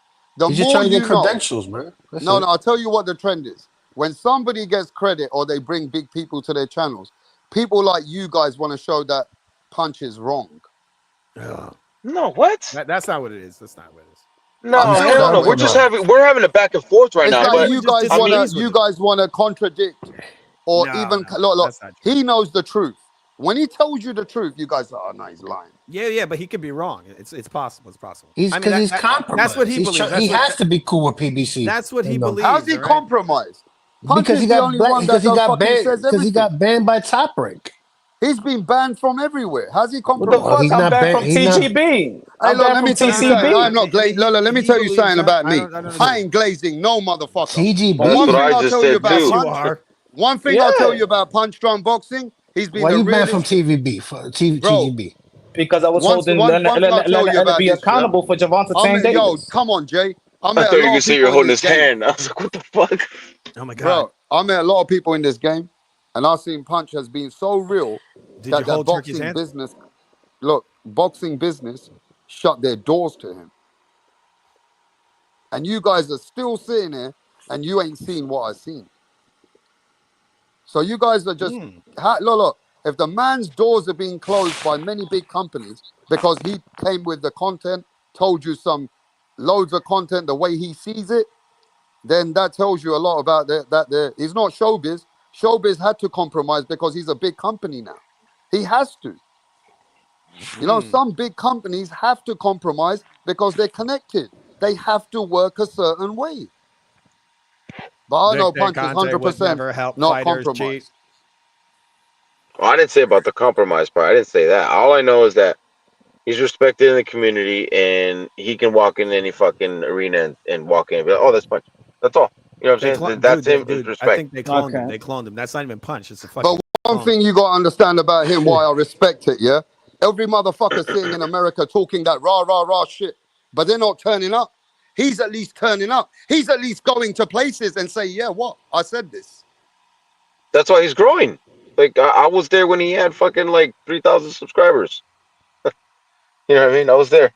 He's just trying to get credentials, man.
No, I'll tell you what the trend is. When somebody gets credit or they bring big people to their channels, people like you guys want to show that Punch is wrong.
No, what?
That's not what it is. That's not what it is.
No, hell no. We're having a back and forth right now.
Like
but
you guys want to contradict or look. He knows the truth. When he tells you the truth, you guys are, oh, no, he's lying.
Yeah, but he could be wrong. It's possible. It's possible.
He's compromised.
That's what he believes.
He has to be cool with PBC.
That's what he believes.
How's he compromised?
Because he got banned by Top Rank.
He's been banned from everywhere. How's he compromised?
What the fuck? I'm banned from TGB.
Hey, look, let me tell you something. I'm not glazing. Lola, let me tell you something about me. I ain't glazing no motherfucker.
TGB.
That's what I just said too.
One thing I'll tell you about Punch Drunk Boxing. He's been
Why you banned from TGB?
Because I was holding to be accountable for Javante Tank Davis.
Yo, come on, Jay.
I thought you were going to say you're holding his hand. I was like, what the fuck?
Oh my God.
Bro, I met a lot of people in this game, and I've seen Punch has been so real
Did you hold Turkey's
boxing
hand?
business. Look, boxing business shut their doors to him, and you guys are still sitting here, and you ain't seen what I've seen. So you guys are just look. If the man's doors are being closed by many big companies because he came with the content, told you some loads of content the way he sees it, then that tells you a lot about that. He's not showbiz. Showbiz had to compromise because he's a big company now. He has to. You know, some big companies have to compromise because they're connected. They have to work a certain way. But I know Punch is 100% not compromised.
Well, I didn't say about the compromise part. I didn't say that. All I know is that he's respected in the community, and he can walk in any fucking arena and walk in and be like, "Oh, that's Punch." That's all. You know what I'm saying? That's him. Respect.
I think they cloned him. They cloned him. That's not even Punch. It's a fucking.
But one thing you got to understand about him, why I respect it, yeah? Every motherfucker sitting in America talking that rah, rah, rah shit, but they're not turning up. He's at least turning up. He's at least going to places and say, yeah, what? I said this.
That's why he's growing. Like, I was there when he had fucking like 3,000 subscribers. You know what I mean? I was there.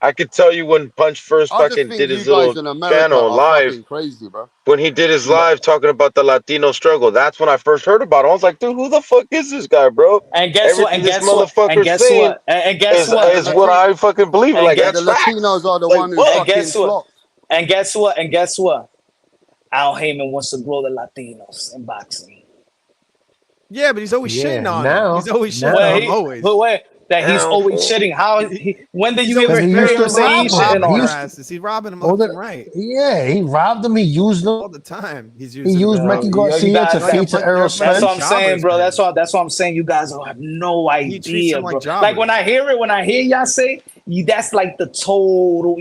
I could tell you when Punch first fucking did his little channel live.
Crazy, bro.
When he did his live talking about the Latino struggle, that's when I first heard about it. I was like, dude, who the fuck is this guy, bro?
And guess what? And guess what?
And guess what? And guess what? Is what I fucking believe. Like, that's
the Latinos are the one who fucking flop.
And guess what? And guess what? Al Heyman wants to grow the Latinos in boxing.
Yeah, but he's always shitting on him. He's always shitting on him. Always.
But wait, that he's always shitting. How? When did you ever hear him say he's shitting on him?
He's robbing him left and right.
Yeah, he robbed him. He used them
all the time. He
used Mickey Garcia to feed to Errol Spence.
That's what I'm saying, bro. That's what I'm saying. You guys don't have no idea, bro. Like when I hear y'all say, that's like the total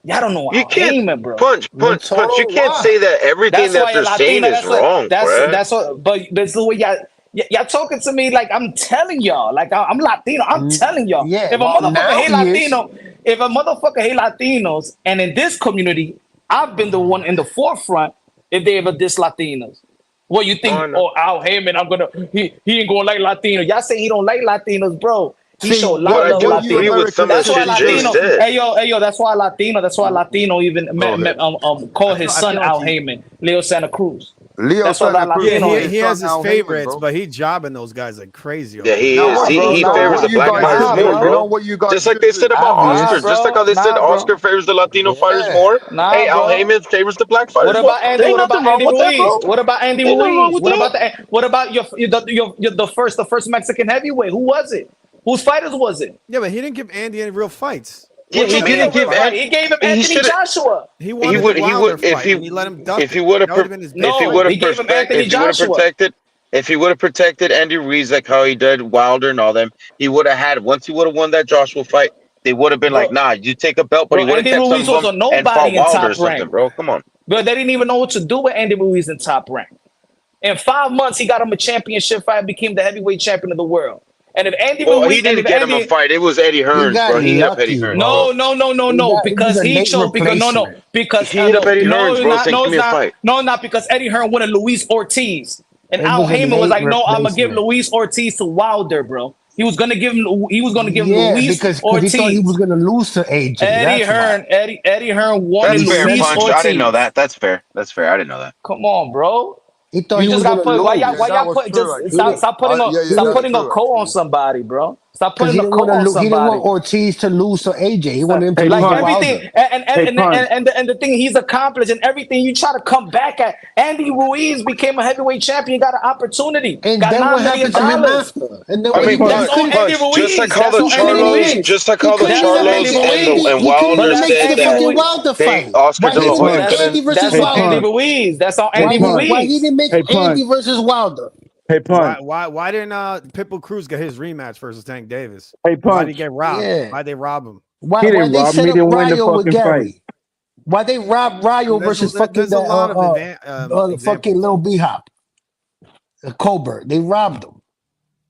Y'all don't know
you can't, bro. Punch. You can't say that everything that they're saying is wrong, bro.
That's what. But that's the way y'all talking to me like I'm telling y'all, like I'm Latino. I'm telling y'all.
Yeah,
if a motherfucker hate Latino, if a motherfucker hate Latinos, and in this community, I've been the one in the forefront. If they ever diss Latinos, what you think? Al Heyman, he ain't gonna like Latinos. Y'all say he don't like Latinos, bro. He showed love to Latinos. That's why Latino. Hey yo, that's why Latino even call his son Al Heyman, Leo Santa Cruz.
That's he has his favorites, but he jobbing those guys like crazy.
Yeah, he is. He favors the black fighters more, bro. Just like they said about Oscar. Just like how they said Oscar favors the Latino fighters more. Hey, Al Heyman favors the black fighters.
What about Andy? What about Andy Ruiz? What about the first Mexican heavyweight? Who was it? Whose fighters was it?
Yeah, but he didn't give Andy any real fights.
Yeah, he didn't give Andy.
He gave him Anthony Joshua.
He wanted Wilder fight, and he let him duck.
If he would have protected Andy Ruiz like how he did Wilder and all them, he would have had. Once he would have won that Joshua fight, they would have been like, nah, you take a belt, but he would have kept
Ruiz
some of them and fought Wilder or something, bro. Come on.
But they didn't even know what to do with Andy Ruiz in Top Rank. In 5 months, he got him a championship fight, became the heavyweight champion of the world. And if Andy Ruiz,
he didn't get him a fight. It was Eddie Hearns, bro. He hit up Eddie Hearns.
No. Because he chose. Because
he hit up Eddie Hearns, bro. Saying, give me a fight.
No, not because Eddie Hearns wanted Luis Ortiz, and Al Heyman was like, no, I'm gonna give Luis Ortiz to Wilder, bro. He was gonna give him. He was gonna give Luis Ortiz.
He thought he was gonna lose to AJ.
Eddie Hearns wanted Luis Ortiz.
I didn't know that. That's fair. I didn't know that.
Come on, bro.
He thought he was
got put. Why y'all put? Stop putting a co on somebody, bro. Stop putting a co on somebody.
He didn't want Ortiz to lose to AJ. He wanted him to
like everything. And the thing he's accomplished and everything. You try to come back at Andy Ruiz became a heavyweight champion. Got an opportunity.
And
got
then what happened to him after? And then
just like how the Charlos and Wilder said that Oscar De La Hoya.
That's on Andy Ruiz. That's on Andy Ruiz.
Why he didn't make Andy versus Wilder?
Hey, Pun. Why didn't Pitbull Cruz get his rematch versus Tank Davis?
Hey, Pun.
Why did he get robbed? Yeah. Why'd they rob him?
Why they set up Ryo with Gary? Why they robbed Ryo versus fucking fucking little B-Hop? Colbert. They robbed him.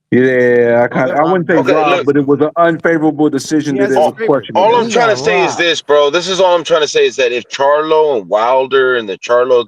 Yeah, I wouldn't say robbed, but it was an unfavorable decision that is questionable.
All I'm trying to say is this, bro. This is all I'm trying to say is that if Charlo and Wilder and the Charlo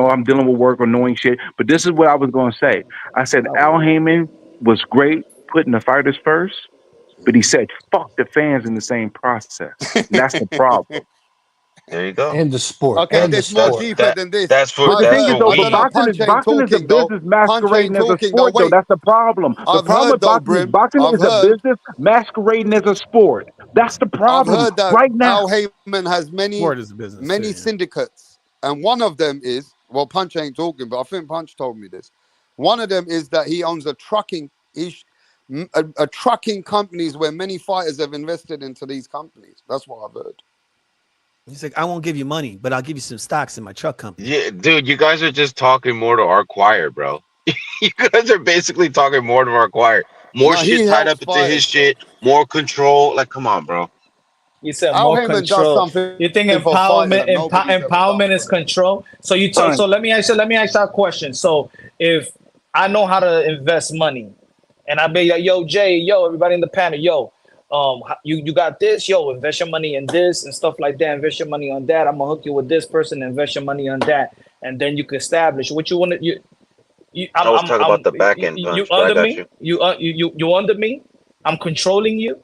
know, I'm dealing with work, annoying shit. But this is what I was going to say. I said Al Heyman was great putting the fighters first, but he said fuck the fans in the same process. And that's the problem.
There you go.
And the sport.
Okay,
And the
there's more
sport.
deeper than this.
That's
But the
I've
thing is,
heard.
though,
I
but
don't know.
boxing
Punch ain't
is a
talking though.
business
Punch ain't
masquerading as a
talking though.
sport, though.
Wait,
That's the problem. The
I've
problem
heard
with
though,
boxing
Brim.
is a business masquerading as a sport. That's the
I've
problem
heard that
right now.
Al Heyman has
Sport is a business.
many
Too, yeah.
syndicates, and one of them is Punch ain't talking, but I think Punch told me this. One of them is that he owns a trucking companies where many fighters have invested into these companies. That's what I've heard.
He's like, I won't give you money, but I'll give you some stocks in my truck company.
Yeah, dude, you guys are just talking more to our choir, bro. You guys are basically talking more to our choir. More
No, he
shit tied
helps
up into his
fighters, bro.
shit. More control. Like, come on, bro.
You said
Al
more
Heyman does
control.
something
You think
for fighters
empowerment
that nobody's ever done
empowerment is
for them.
control? So so let me ask you a question. So if I know how to invest money, and I be like, yo, Jay, yo, everybody in the panel, yo, you got this, yo, invest your money in this and stuff like that. Invest your money on that. I'm gonna hook you with this person. Invest your money on that, and then you can establish what you want to.
I was talking about the back end punch,
You
but I
under
got
me?
you.
You under me? I'm controlling you.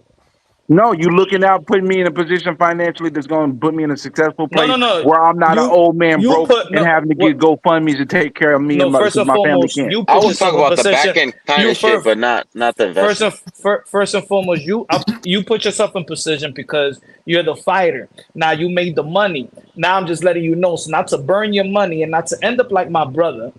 No, you looking out, putting me in a position financially that's going to put me in a successful place
No.
where I'm not an old man
You
broke
put
and having to get GoFundMe's to take care of me and
first
because
and
my family
foremost,
can't.
you
I
put
was
yourself
talking
in
about the
position.
back end kind of shit, but not the investment.
First and foremost, you put yourself in position because you're the fighter. Now you made the money. Now I'm just letting you know, so not to burn your money and not to end up like my brother.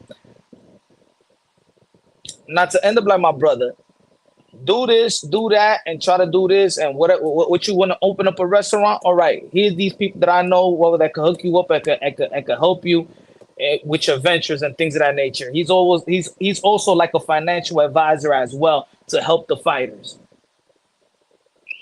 Do this, do that, and try to do this, and what you want to open up a restaurant. All right, here's these people that I know that can hook you up and can help you with your ventures and things of that nature. He's also like a financial advisor as well to help the fighters.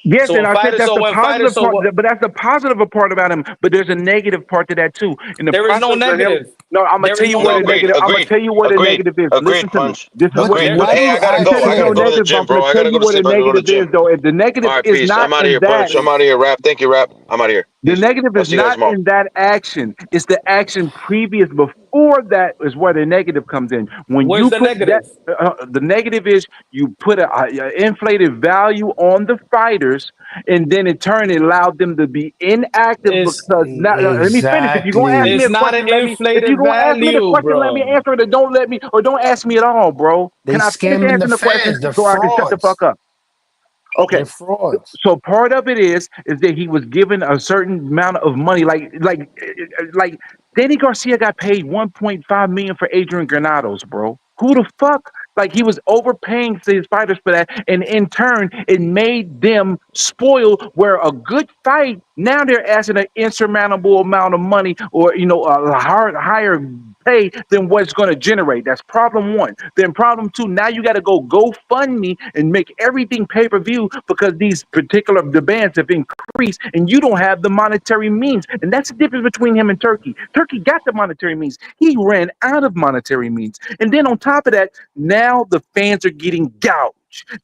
Yes,
So
and I said that's the positive part,
what?
but that's the positive part about him. But there's a negative part to that too. In the
There is no
process of him,
negative.
no, I'm gonna tell you what a negative. I'm gonna tell you what a negative is. Listen to me.
Punch.
This is what.
Agreed. But hey, I gotta
You
go.
said
I
there's
gotta
no
go to the
negative.
gym,
I'm
bro.
gonna
I
tell
gotta
you
go to
what a
sleep. I gotta go to the
negative is,
gym.
though. If the negative
All right,
is
peace.
not
I'm out of
in
here,
that.
Punch. I'm out of here, Rap. Thank you, Rap. I'm out of here.
The
Peace.
negative
I'll
is
see you guys
not
tomorrow.
in that action. It's the action previous before that is where the negative comes in. When
Where's
you
the
put that,
negative?
the negative is you put a inflated value on the fighters, and then in turn it allowed them to be inactive
It's
because now let me finish. If you're gonna ask me
It's
a
not
question,
an
let me. If you're
inflated
gonna ask me the
value,
question, let me
bro.
answer it. Or don't let me, or don't ask me at all, bro.
They
Can I finish
scamming the
answering the question
fans. They're
so I can shut the
frauds.
fuck up? Okay.
They're frauds.
So part of it is that he was given a certain amount of money, like Danny Garcia got paid 1.5 million for Adrian Granados, bro. Who the fuck? Like he was overpaying his fighters for that, and in turn, it made them spoil. Where a good fight now they're asking an insurmountable amount of money, or a higher pay than what's going to generate. That's problem one. Then problem two. Now you got to go fund me and make everything pay per view because these particular demands have increased, and you don't have the monetary means. And that's the difference between him and Turkey. Turkey got the monetary means. He ran out of monetary means, and then on top of that, now the fans are getting gouged.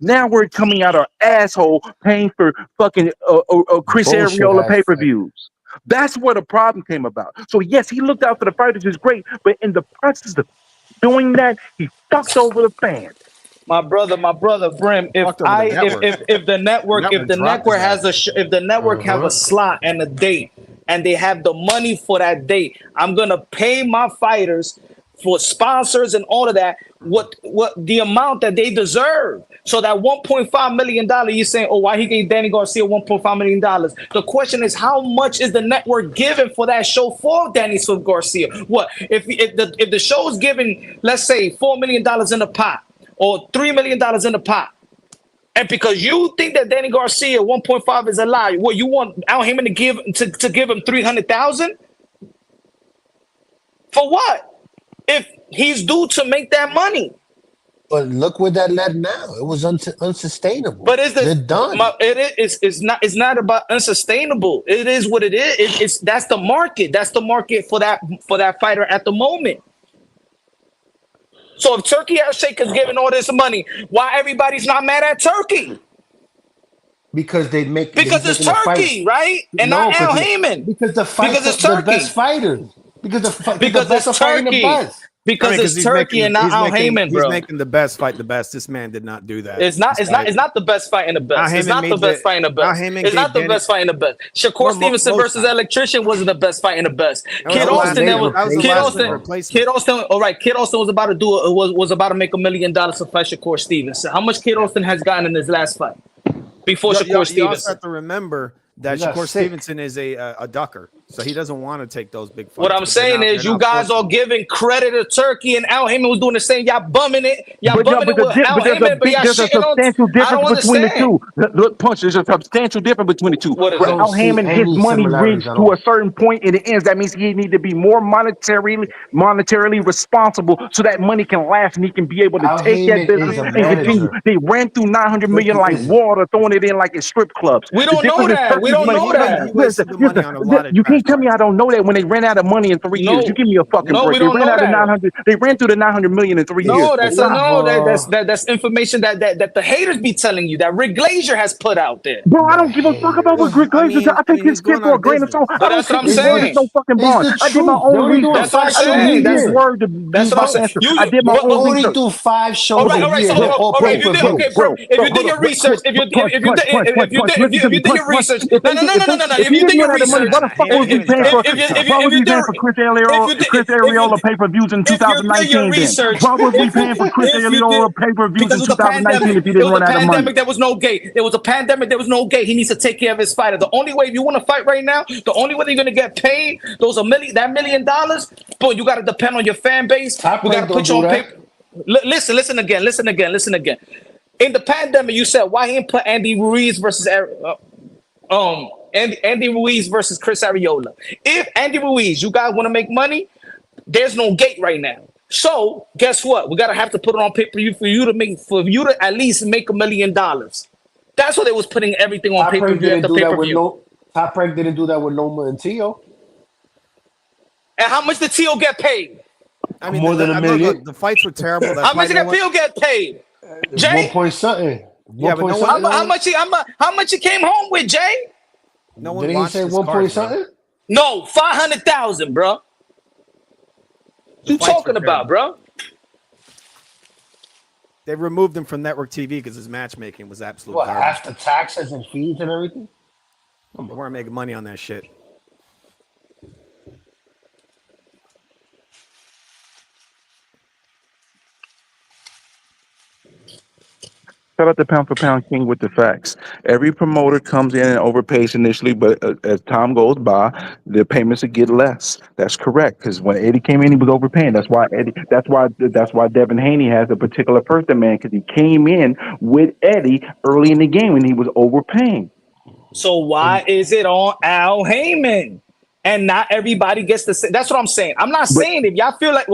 Now we're coming out our asshole paying for fucking Chris
Bullshit
Arreola
ass
pay-per-views. That's where the problem came about. So yes, he looked out for the fighters, is great, but in the process of doing that, he fucked over the fans.
My brother, Brim. If the network has have a slot and a date, and they have the money for that date, I'm gonna pay my fighters for sponsors and all of that what the amount that they deserve. So that $1.5 million, you're saying, oh, why he gave Danny Garcia $1.5 million? The question is, how much is the network giving for that show for Danny Swift Garcia? What if the show is giving, let's say, $4 million in the pot or $3 million in the pot? And because you think that Danny Garcia 1.5 is a lie, what you want Al Heyman to give him 300,000 for what? If he's due to make that money.
But look where that led now. It was unsustainable.
But
they're done.
It's not about unsustainable. It is what it is. That's the market. That's the market for that fighter at the moment. So if Turkey Al Sheikh is giving all this money, why everybody's not mad at Turkey?
Because
because it's Turkey, right? And not Al Heyman.
Because
it's Turkey.
the best fighters. Because the best are
it's
fighting the
Turkey.
best.
Because
it's Turkey and not Al Haymon, bro.
He's making the best fight the best. This man did not do that.
It's not the best fight in the best. It's not the best fight in the best. It's not the best fight in the best. Shakur Stevenson versus Electrician wasn't the best fight in the best. Kid Austin, all right. Kid Austin was about to was about to make $1 million to fight Shakur Stevenson. How much Kid Austin has gotten in his last fight before Shakur Stevenson?
You also have to remember that Shakur Stevenson is a ducker, so he doesn't want to take those big fights.
What I'm saying is, you guys are giving credit to Turkey, and Al Haymon was doing the same. Y'all bumming it. Y'all bumming it with Al Haymon, but y'all shitting on.
There's a substantial difference between the two. Look, Punch, there's a substantial difference between the two.
What is
Al Haymon, his money reached to a certain point and it ends. That means he need to be more monetarily responsible so that money can last and he can be able to take that business and continue. They ran through 900 million like water, throwing it in like in strip clubs.
We don't know that. We don't know that.
Listen, you can't tell me I don't know that when they ran out of money in 3 years. You give me a fucking break. They ran out of 900. They ran through the 900 million in 3 years.
No, that's information that the haters be telling you that Rick Glazier has put out there.
Bro, I don't give a fuck about what Rick Glazier said. I take his shit for a grain of salt.
But that's what I'm saying.
No fucking bond. I did my own research.
That's what I'm saying. That's
what I'm saying.
I did my own research.
Do 5 shows
a year. If you did your research, if you did your research, no. If you did your research,
why the fuck was we paying for? Why was we paying for Chris Arreola pay-per-views in 2019? Why was we paying for Chris Arreola pay-per-views in 2019 if he didn't run out of money?
There was no gate. There was a pandemic. There was no gate. He needs to take care of his fighter. The only way, if you want to fight right now, the only way you're gonna get paid that $1 million, boy, you got to depend on your fan base. We got to put you on paper. Listen again. In the pandemic, you said why he didn't put Andy Ruiz versus Andy Ruiz versus Chris Arreola. If Andy Ruiz, you guys want to make money, there's no gate right now. So guess what? We gotta have to put it on pay-per-view for you to at least make $1 million. That's what they was putting everything on pay-per-view.
Top Rank didn't do that with Loma and Tio.
And how much did Tio get paid?
I mean, more than $1 million. The fights were terrible.
How much did Tio get paid? Jay?
1 point something.
Yeah, but how much he came home with, Jay?
No one
did he say 1 point something?
No, 500,000, bro. What you talking about, bro?
They removed him from network TV because his matchmaking was absolute
garbage.
After
taxes and fees and everything?
They weren't making money on that shit.
Shout out to Pound for Pound King with the facts. Every promoter comes in and overpays initially, but as time goes by, the payments will get less. That's correct. Because when Eddie came in, he was overpaying. That's why Devin Haney has a particular first demand, because he came in with Eddie early in the game and he was overpaying.
So why is it on Al Haymon? And not everybody gets the same. That's what I'm saying. I'm not saying if y'all feel like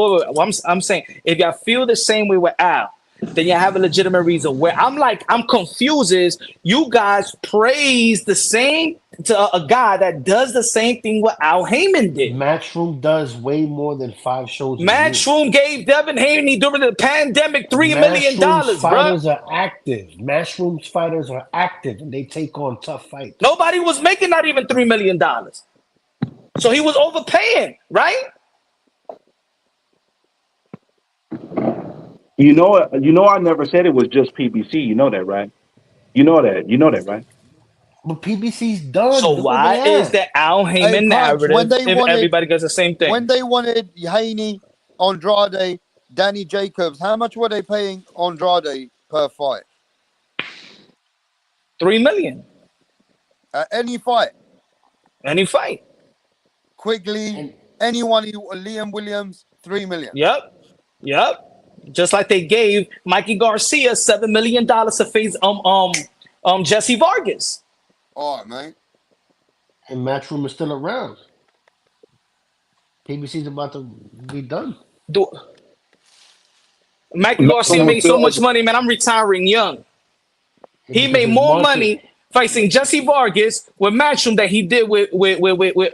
I'm saying if y'all feel the same way with Al, then you have a legitimate reason. Where I'm confused is you guys praise the same to a guy that does the same thing what Al Haymon did.
Matchroom does way more than 5 shows.
Matchroom gave Devin Haney during the pandemic $3 million,
fighters are active. Matchroom's fighters are active and they take on tough fights.
Nobody was making not even $3 million. So he was overpaying, right?
You know, I never said it was just PBC. You know that, right? You know that, right?
But PBC's done.
So why is the Al Haymon narrative if everybody gets the same thing?
When they wanted Haney, Andrade, Danny Jacobs, how much were they paying Andrade per fight?
$3 million.
Any fight.
Any fight.
Quigley, anyone, Liam Williams, $3 million.
Yep. Just like they gave Mikey Garcia $7 million to face Jesse Vargas.
All right, man.
And Matchroom is still around. PBC's about to be done.
Mikey Garcia made so much money, man. I'm retiring young. He made more money facing Jesse Vargas with Matchroom that he did with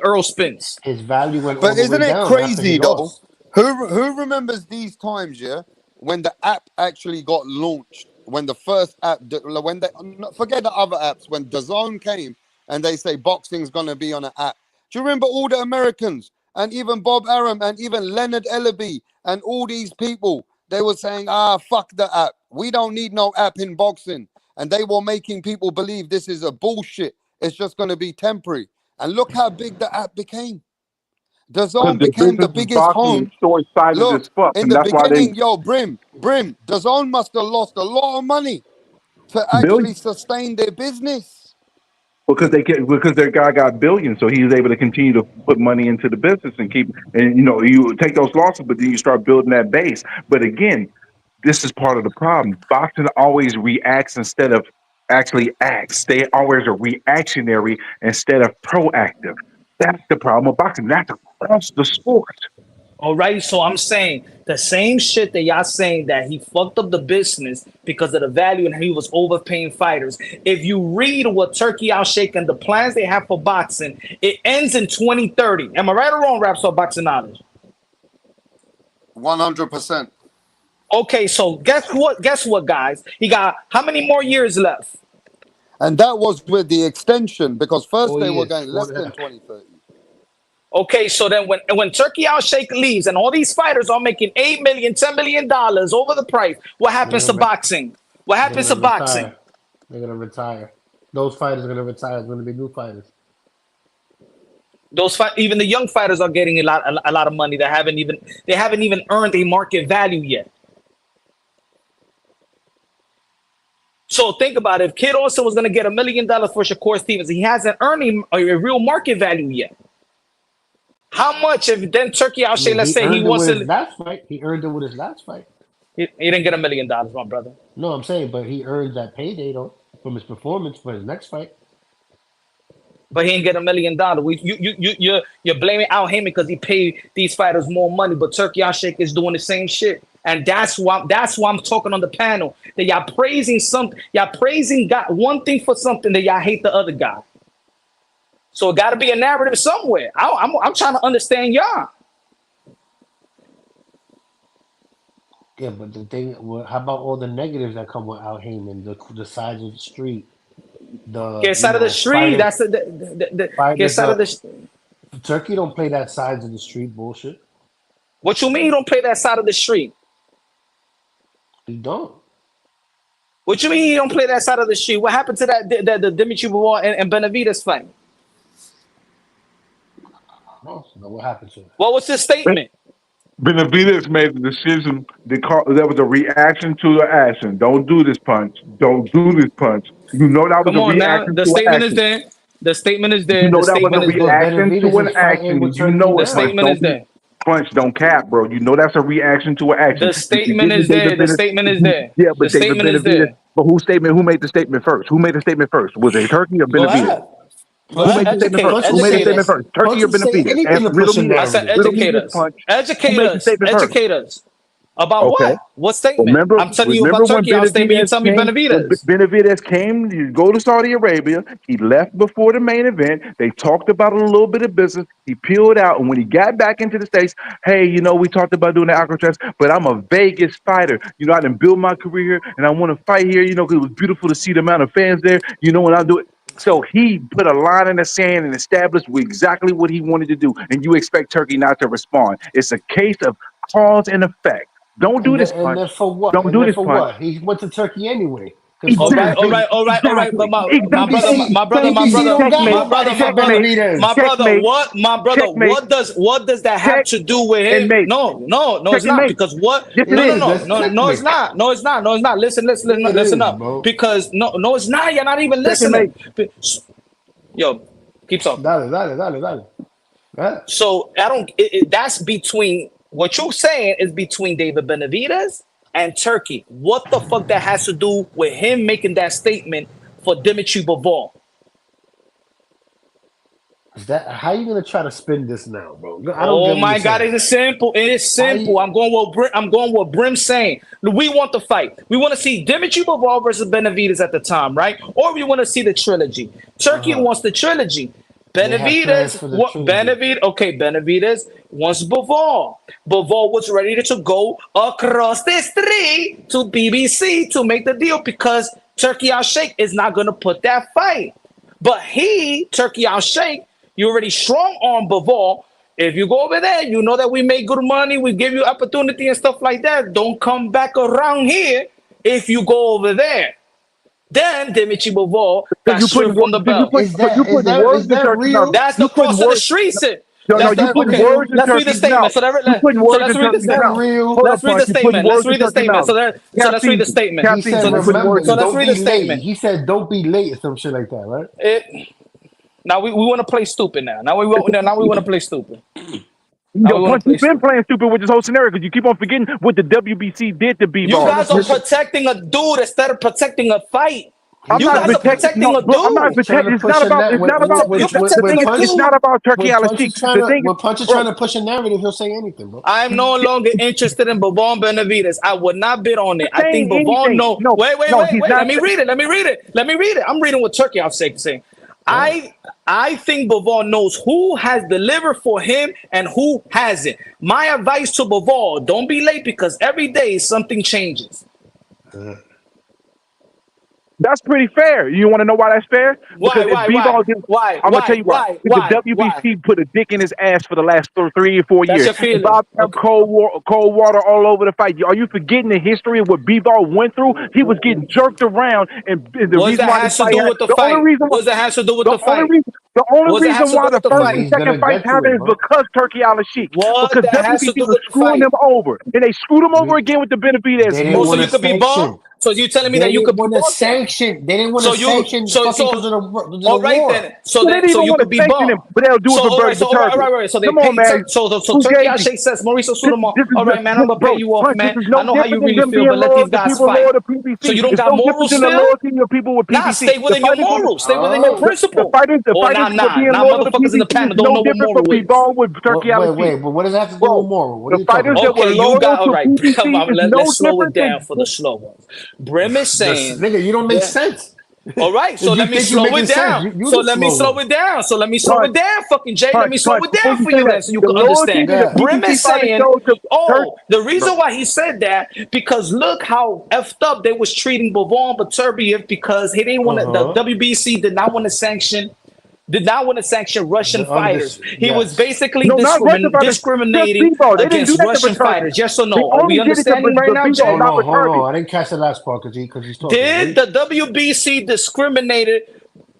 Earl Spence.
His value went
But isn't it crazy though? Who remembers these times, yeah? When the app actually got launched, when the first app, forget the other apps, when DAZN came and they say boxing's gonna be on an app. Do you remember all the Americans and even Bob Arum and even Leonard Ellaby and all these people, they were saying, fuck the app. We don't need no app in boxing. And they were making people believe this is a bullshit. It's just going to be temporary. And look how big the app became. DAZN became the biggest home. Look, in the beginning, Brim, DAZN must have lost a lot of money to actually sustain their business.
Because their guy got billions, so he was able to continue to put money into the business and you take those losses, but then you start building that base. But again, this is part of the problem. Boxing always reacts instead of actually acts. They always are reactionary instead of proactive. That's the problem with boxing. That's across the sport.
All right, so I'm saying the same shit that y'all saying that he fucked up the business because of the value and he was overpaying fighters. If you read what Turkey Al Sheikh and the plans they have for boxing, it ends in 2030. Am I right or wrong, Raps or Boxing Knowledge?
100%.
Okay, so guess what, guys? He got how many more years left?
And that was with the extension, because first they were going less than 2030.
Okay, so then when Turkey Al Sheikh leaves and all these fighters are making $8 million, $10 million over the price, what happens to boxing? What happens to boxing?
They're gonna retire. Those fighters are gonna retire. There's gonna be new fighters.
Even the young fighters are getting a lot of money that haven't even earned a market value yet. So think about it. If Kid Austin was gonna get $1 million for Shakur Stevens, he hasn't earned a real market value yet. How much if then Turkey Al Sheikh, let's say he wants to
last fight, he earned it with his last fight.
He didn't get $1 million, my brother.
No, I'm saying, but he earned that payday though from his performance for his next fight.
But he didn't get $1 million. You're blaming Al Heyman because he paid these fighters more money, but Turkey Al Sheikh is doing the same shit. And that's why I'm talking on the panel that y'all praising something. Y'all praising God one thing for something that y'all hate the other guy. So it got to be a narrative somewhere. I'm trying to understand y'all.
Yeah, but the thing, how about all the negatives that come with Al Heyman? The size of the street,
Get side of the street. That's get side of the.
Turkey don't play that sides of the street bullshit.
What you mean? You don't play that side of the street?
He don't.
What you mean he don't play that side of the street? What happened to the Demetrius and Benavidez fight?
No, what happened to it?
What was his statement?
Benavidez made the decision. That was a reaction to the action. Don't do this punch. Don't do this punch. You know that was a reaction to an action.
The statement is there. The statement is there.
You know
the
that was a reaction to an action. You know
the statement is there.
Punch don't cap, bro. You know that's a reaction to an action.
The statement is there. The statement is there.
Yeah, but
the statement is there.
But who made the statement first? Who made the statement first? Was it Turkey or Benavidez? Who made the statement first? Who made the statement first? Turkey or Benavidez?
I said educators. About what? What statement? I'm telling you about Turkey. I'll statement. You tell me Benavidez.
Benavidez came to go to Saudi Arabia. He left before the main event. They talked about a little bit of business. He peeled out, and when he got back into the States, hey, we talked about doing the Alcatraz, but I'm a Vegas fighter. I didn't build my career, and I want to fight here. Because it was beautiful to see the amount of fans there. When I do it. So he put a line in the sand and established exactly what he wanted to do. And you expect Turkey not to respond. It's a case of cause and effect. Don't do this punch.
And then for what?
Don't do this punch.
What? He went to Turkey anyway.
All right. But my brother, what does that have to do with him? No, it's not. Because what? No, it's not. Listen up. Because no, it's not. You're not even listening. Yo, keep talking.
Dale.
So that's between. What you're saying is between David Benavidez and Turkey. What the fuck that has to do with him making that statement for Demetrius Bivol?
How are you gonna try to spin this now, bro?
Oh my God, it is simple. It is simple. I'm going with Brim saying. We want the fight. We want to see Demetrius Bivol versus Benavidez at the time, right? Or we want to see the trilogy. Turkey wants the trilogy. Benavidez wants Bivol. Bivol was ready to go across the street to BBC to make the deal because Turkey Al Sheikh is not going to put that fight. But Turkey Al Sheikh, you already strong on Bivol. If you go over there, you know that we make good money. We give you opportunity and stuff like that. Don't come back around here if you go over there. Then Demetrius Bivol got stripped from the belt.
Is that real?
That's the cross of the streets.
No, you put words in
Let's read the
Turkey's
statement.
mouth.
So
You put words in Turkey's mouth.
Let's read the statement. Let's read the statement. So let's read the statement.
He said, remember,
so let's
don't
read
be
the statement.
late. He said, don't be late or some shit like that, right?
Now we want to play stupid now we want to play stupid.
You've been playing stupid with this whole scenario because you keep on forgetting what the WBC did to B-Ball.
You guys are protecting a dude instead of protecting a fight.
I'm not protecting a dude. I'm not protecting. It's not about Turkey Al-Sheikh.
When Punch is trying to push a narrative, he'll say anything, bro.
I'm no longer interested in Bivol Benavidez. I would not bid on it. I think Bivol Wait. Let me read it. I'm reading what Turkey Al-Sheikh is saying. I think Bivol knows who has delivered for him and who hasn't. My advice to Bivol: don't be late because every day something changes.
That's pretty fair. You want to know why that's fair?
Why?
I'm gonna tell you why. The WBC put a dick in his ass for the last 3 or 4 years. Bob had cold water all over the fight. Are you forgetting the history of what B-Ball went through? He was getting jerked around, and the reason why
has to do with the fight? What that has to do with the fight?
The only reason why the first and second fights happened is because Turkey Al-Sheikh. Because WBC was screwing them over, and they screwed him over again with the Benavidez.
So you could be bald. So you telling me that you could
want to sanction? They didn't want to sanction because of the
all right
war.
then. So you could be bald.
But they'll do it for Turkey.
Right. So they pay. So Turkey Al-Sheikh says, Mauricio Sulaiman, all right, man, I'm gonna pay you off, man. I know how you really feel, but let these guys fight. So you don't got morals still? Nah, stay within your morals. Stay within your principle. Nah, motherfuckers in the panel don't know what moral is.
Wait, but what does that have to do with moral? What are you talking about?
Okay, you got all right. Let's slow it down for the slow ones. Brim is saying,
nigga, you don't make sense.
All right, so let me slow it down. So let me slow it down. So let me slow it down, fucking Jay. Let me slow it down for you, then, so you can understand. Brim is saying, the reason why he said that because look how effed up they was treating Bivol Beterbiev because he didn't want to. The WBC did not want to sanction Russian fighters. He was basically discriminating against Russian fighters. Yes or no? Are we understanding right now, Jay?
Hold on. I didn't catch the last part because he's talking.
Did the WBC discriminated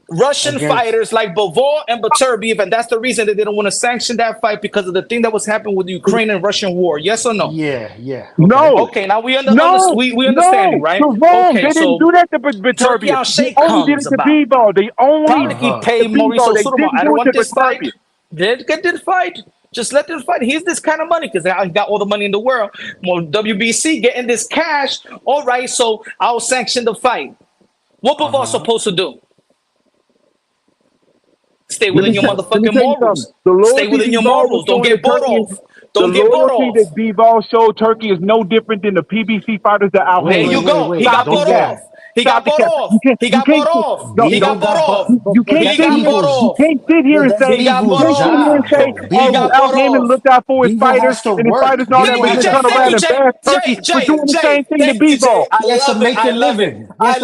Russian fighters like Bivol and Beterbiev, and that's the reason they didn't want to sanction that fight because of the thing that was happening with the Ukraine and Russian war. Yes or no?
Yeah.
Okay. No. Okay, now we understand, right?
You're wrong. They didn't do that to Beterbiev. They only did it to B-Ball. They only
paid Mauricio Sulaiman. I don't want this fight. They get this fight. Just let them fight. He's this kind of money because I got all the money in the world. More WBC getting this cash. All right, so I'll sanction the fight. What Bivol supposed to do? Stay within your motherfucking morals. Stay within your morals. Don't get bought off. Don't get bought off.
The loyalty that B-Ball showed Turkey is no different than the PBC fighters that Al Haymon's.
There you go. He got bought off. He got bought off. He got bought off. He got bought off.
You can't sit here and say, Al Haymon looked out for his fighters and his fighters and all that, but just turn around and bash Turkey for doing the same thing to B-Ball.
I love it. I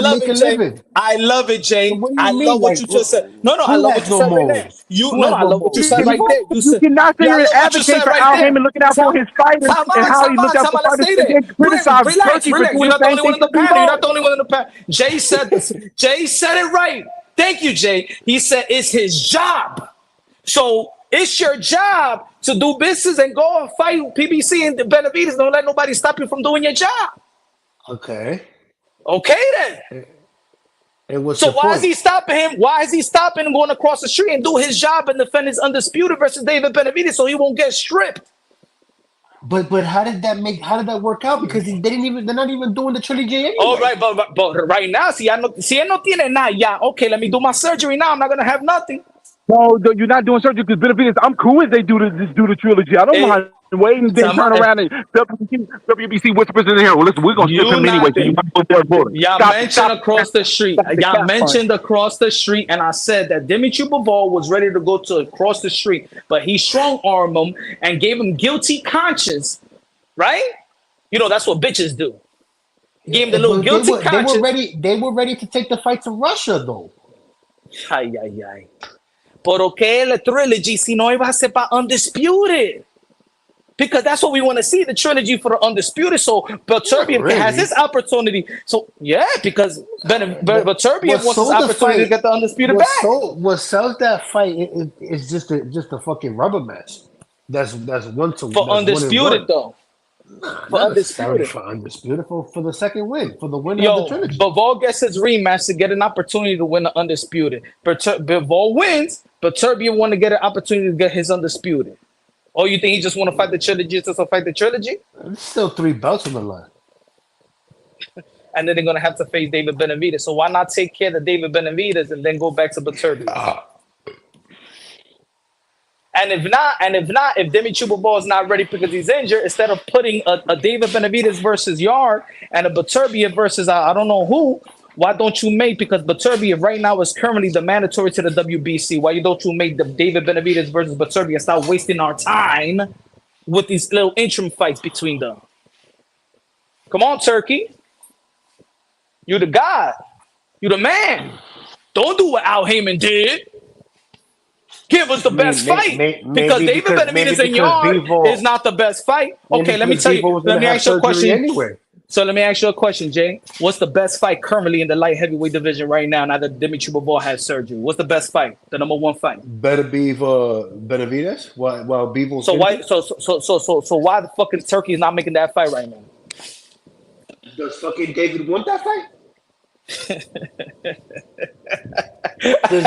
love it, Jay. I love what you just said. No, I love what you said right there. I love what you said right there.
You cannot sit here and advocate for Al Haymon looking out for his fighters and how he looked out for fighters and then criticize Turkey for doing the same thing to B-Ball.
You're not the only one in the panel. Jay said this. Jay said it right. Thank you, Jay. He said it's his job. So it's your job to do business and go and fight PBC and the Benavidez. Don't let nobody stop you from doing your job.
Okay
then. So why is he stopping him? Why is he stopping him going across the street and do his job and defend his undisputed versus David Benavidez so he won't get stripped?
But how did that work out? Because they're not even doing the trilogy anyway.
Oh, right, but right now, si él no tiene nada, ya, okay, let me do my surgery now. I'm not gonna have nothing.
No, you're not doing surgery because Benavidez. I'm cool if they do the trilogy. I don't mind waiting. Then turn around and WBC whispers in here. Well, listen, we're gonna strip him anyway. So you might put that border.
Y'all mentioned across the street. Y'all mentioned across the street, and I said that Demetrius Bivol was ready to go to across the street, but he strong-armed him and gave him guilty conscience. Right? You know that's what bitches do. Gave him the little guilty conscience.
They were ready to take the fight to Russia, though.
Ay. ¿Por qué el trilogy si no iba a ser para Undisputed? Because that's what we want to see, the trilogy for the Undisputed. So Baturbia has his opportunity. So, yeah, because Baturbia wants his opportunity to get the Undisputed back.
What sells that fight is just a fucking rubber match. That's one to
for Undisputed, though.
For Undisputed. For Undisputed, for the second win, for the winner of the trilogy.
Bivol gets his rematch to get an opportunity to win the Undisputed. Bivol wins, but Baturbia want to get an opportunity to get his Undisputed. Or you think he just want to fight the trilogy just to fight the trilogy?
There's still 3 belts on the line.
And then they're going to have to face David Benavidez. So why not take care of David Benavidez and then go back to Baturbia? And if Demetrius Bivol is not ready because he's injured, instead of putting a David Benavidez versus Yard and a Baturbia versus I don't know who, why don't you make, because Baturbia right now is currently the mandatory to the WBC, why don't you make the David Benavidez versus Baturbia and stop wasting our time with these little interim fights between them? Come on, Turkey. You the god. You the man. Don't do what Al Heyman did. Give us the best fight. Because David Benavidez and Yard is not the best fight. Okay, let me tell you. Let me ask you a question.
Anyway.
So let me ask you a question, Jay. What's the best fight currently in the light heavyweight division right now that Demetrius Bivol has surgery? What's the best fight? The number 1 fight?
Better be Benavidez. While Bivol.
So why? So why the fucking Turkey is not making that fight right now?
Does fucking David want that fight? Does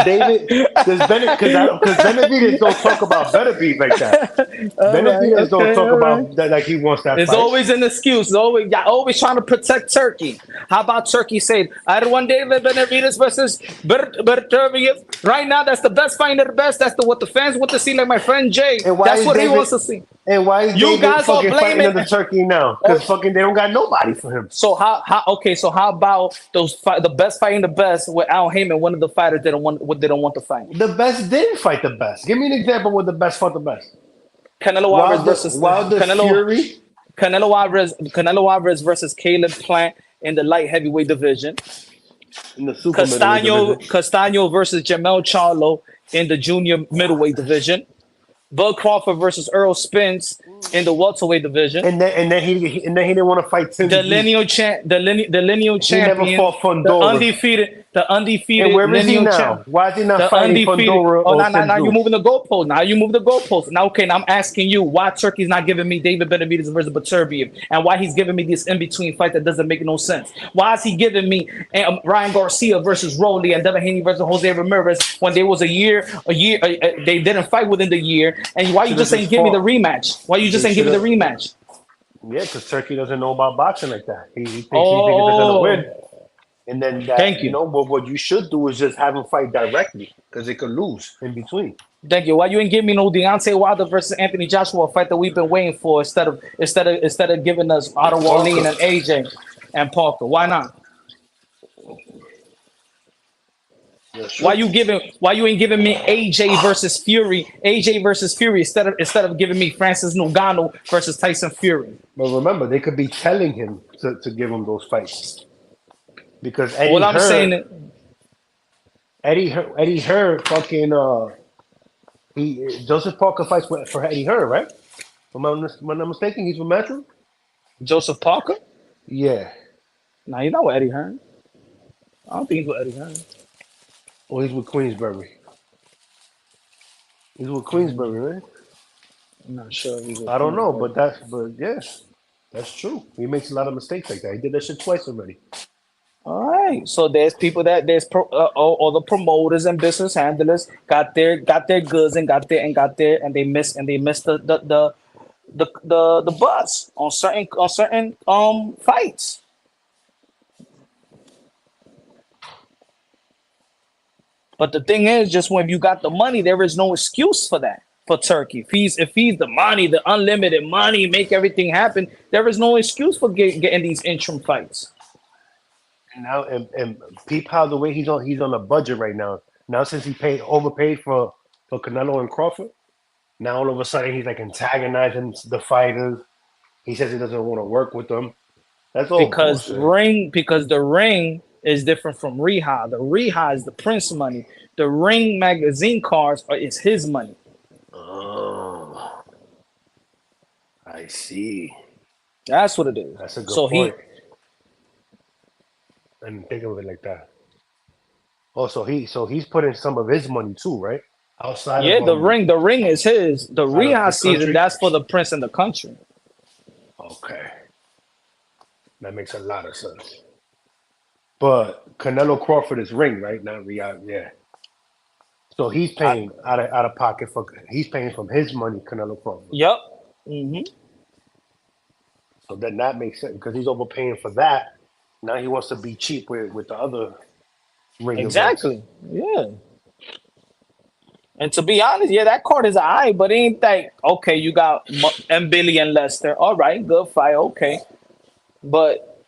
Benavidez don't talk about better beef like that. Benavidez don't talk about that like he wants that
It's
fight.
always an excuse. Y'all always trying to protect Turkey. How about Turkey said, I don't want David Benavidez versus Beterbiev. Right now, that's the best fight of the best. That's what the fans want to see, like my friend Jay. That's what he wants to see.
And why is
you
David
guys are
blaming the Turkey now? Because fucking they don't got nobody for him.
So how about the best fighting the best with Al Heyman, one of the fighters they don't want to fight?
The best didn't fight the best. Give me an example where the best fought the best.
Canelo Alvarez versus
Fury.
Canelo Alvarez versus Caleb Plant in the light heavyweight division.
In the super
Castaño versus Jamel Charlo in the junior middleweight division. Bud Crawford versus Earl Spence in the welterweight division.
And then he didn't want to fight Tim.
The lineal champion.
He never fought Fundora.
The undefeated.
And where is he now? Why is he not fighting Fundora?
Oh, now you're moving the goalpost. Now you move the goalpost. Now, okay, now I'm asking you why Turkey's not giving me David Benavidez versus Beterbiev, and why he's giving me this in-between fight that doesn't make no sense. Why is he giving me Ryan Garcia versus Rolly and Devin Haney versus Jose Ramirez when there was a year they didn't fight within the year? And why you just ain't give me the rematch? Why you just ain't give me the rematch?
Yeah, because Turkey doesn't know about boxing like that. He thinks they're gonna win. And then
Thank you.
What you should do is just have him fight directly because they could lose in between.
Thank you. Why you ain't give me no Deontay Wilder versus Anthony Joshua fight that we've been waiting for instead of giving us Otto Wallin and AJ and Parker? Why not? Why you ain't giving me AJ versus Fury instead of giving me Francis Ngannou versus Tyson Fury?
But remember, they could be telling him to give him those fights. Because Eddie Hearn fucking Joseph Parker fights for Eddie Hearn, right? Am I not mistaken? He's from Metro?
Joseph Parker?
Yeah.
Nah, he's not with Eddie Hearn. I don't think he's with Eddie Hearn.
Oh, he's with Queensberry. He's with Queensberry, right?
I'm not sure.
I don't know, but yes, that's true. He makes a lot of mistakes like that. He did that shit twice already.
All right, so there's people all the promoters and business handlers got their goods and they missed the bus on certain fights. But the thing is, just when you got the money, there is no excuse for that for Turkey. If he's the money, the unlimited money, make everything happen, there is no excuse for getting these interim fights.
Now and peep how the way he's on a budget right now. Now since he overpaid for Canelo and Crawford, now all of a sudden he's like antagonizing the fighters. He says he doesn't want to work with them. That's all
because the ring is different from Reha. The Reha is the Prince money. The Ring magazine cards is his money.
Oh, I see.
That's what it is.
That's a good point. I didn't think of it like that. Oh, so he's putting some of his money too, right? Outside of
the ring is his. The Reha season,
country?
that's for the Prince and the country.
Okay. That makes a lot of sense. But Canelo Crawford is ring, right? Not Riyadh, yeah. So he's paying out of pocket he's paying from his money, Canelo Crawford.
Yep. Mm-hmm.
So then that makes sense because he's overpaying for that. Now he wants to be cheap with the other ring.
Exactly. Events. Yeah. And to be honest, yeah, that card is alright, but it ain't like, okay, you got Billy and Lester. All right, good fight, okay. But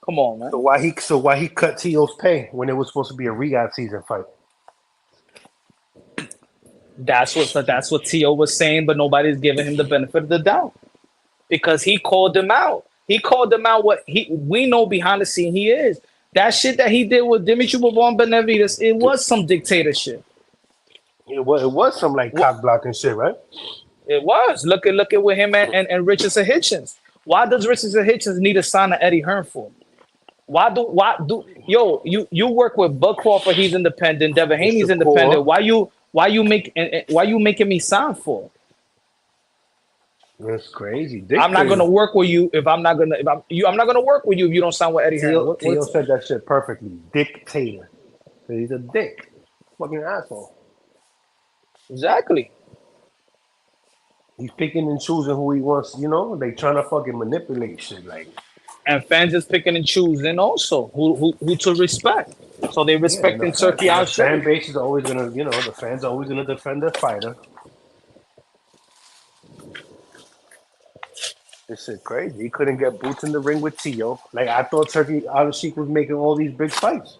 come on, man.
So why he cut Tio's pay when it was supposed to be a Riyadh season fight?
That's what Tio was saying, but nobody's giving him the benefit of the doubt because he called them out. He called them out. We know behind the scene he is. That shit that he did with Demetrius Benavidez, it was some dictatorship.
It was some like cock blocking shit, right?
It was. Look at with him and Richardson Hitchens. Why does Richardson Hitchens need to sign an Eddie Hearn for? Why do you work with Bud Crawford? He's independent. Devin Haney's independent. Why you making me sign for?
That's crazy.
I'm not gonna work with you I'm not gonna work with you if you don't sign with Eddie Hearn.
Tio said that shit perfectly. Dictator. He's a dick. Fucking asshole.
Exactly.
He's picking and choosing who he wants, they trying to fucking manipulate shit like.
And fans is picking and choosing also who to respect. So they respecting Turkey out.
The fan base is always gonna, the fans are always gonna defend the fighter. This shit crazy. He couldn't get boots in the ring with Tio. Like I thought Turkey Al-Sheikh was making all these big fights.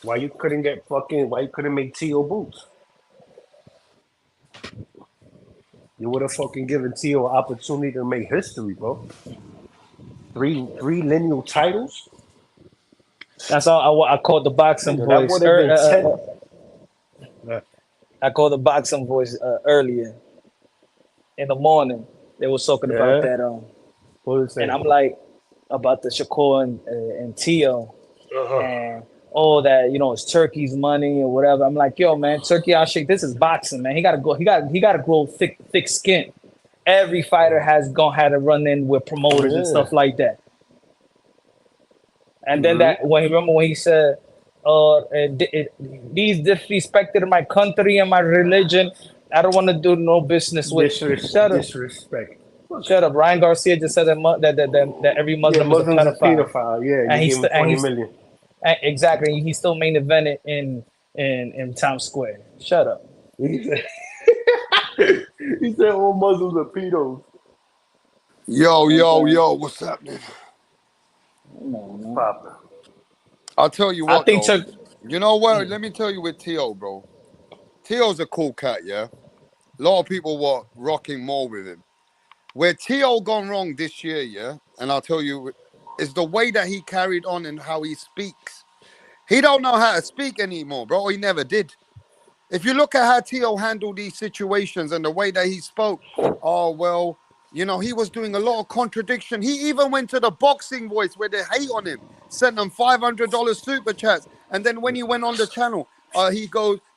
Why you couldn't make Tio boots? You would have fucking given Tio an opportunity to make history, bro. Three lineal titles.
That's all I called the boxing voice. I called the boxing voice earlier in the morning. They was talking about that.
What was that?
And I'm like about the Shakur and Tio, and that it's Turkey's money or whatever. I'm like, yo, man, Turkey Al-Sheikh, this is boxing, man. He gotta grow thick skin. Every fighter had to run in with promoters and stuff like that. And then when he said, these disrespected my country and my religion, I don't want to do no business with.
Disrespect.
Shut up. Ryan Garcia just said that every Muslim is a pedophile.
Yeah, and he's 20 million.
Exactly. He still main evented in Times Square. Shut up.
He said all Muslims are pedos.
Yo, what's happening?
Papa.
I'll tell you what. You know what?
Mm.
Let me tell you with Tio, bro. Tio's a cool cat, yeah. A lot of people were rocking more with him. Where Tio gone wrong this year, yeah, and I'll tell you, is the way that he carried on and how he speaks. He don't know how to speak anymore, bro. He never did. If you look at how Tio handled these situations and the way that he spoke, he was doing a lot of contradiction. He even went to the boxing voice where they hate on him, sent them $500 super chats, and then when he went on the channel,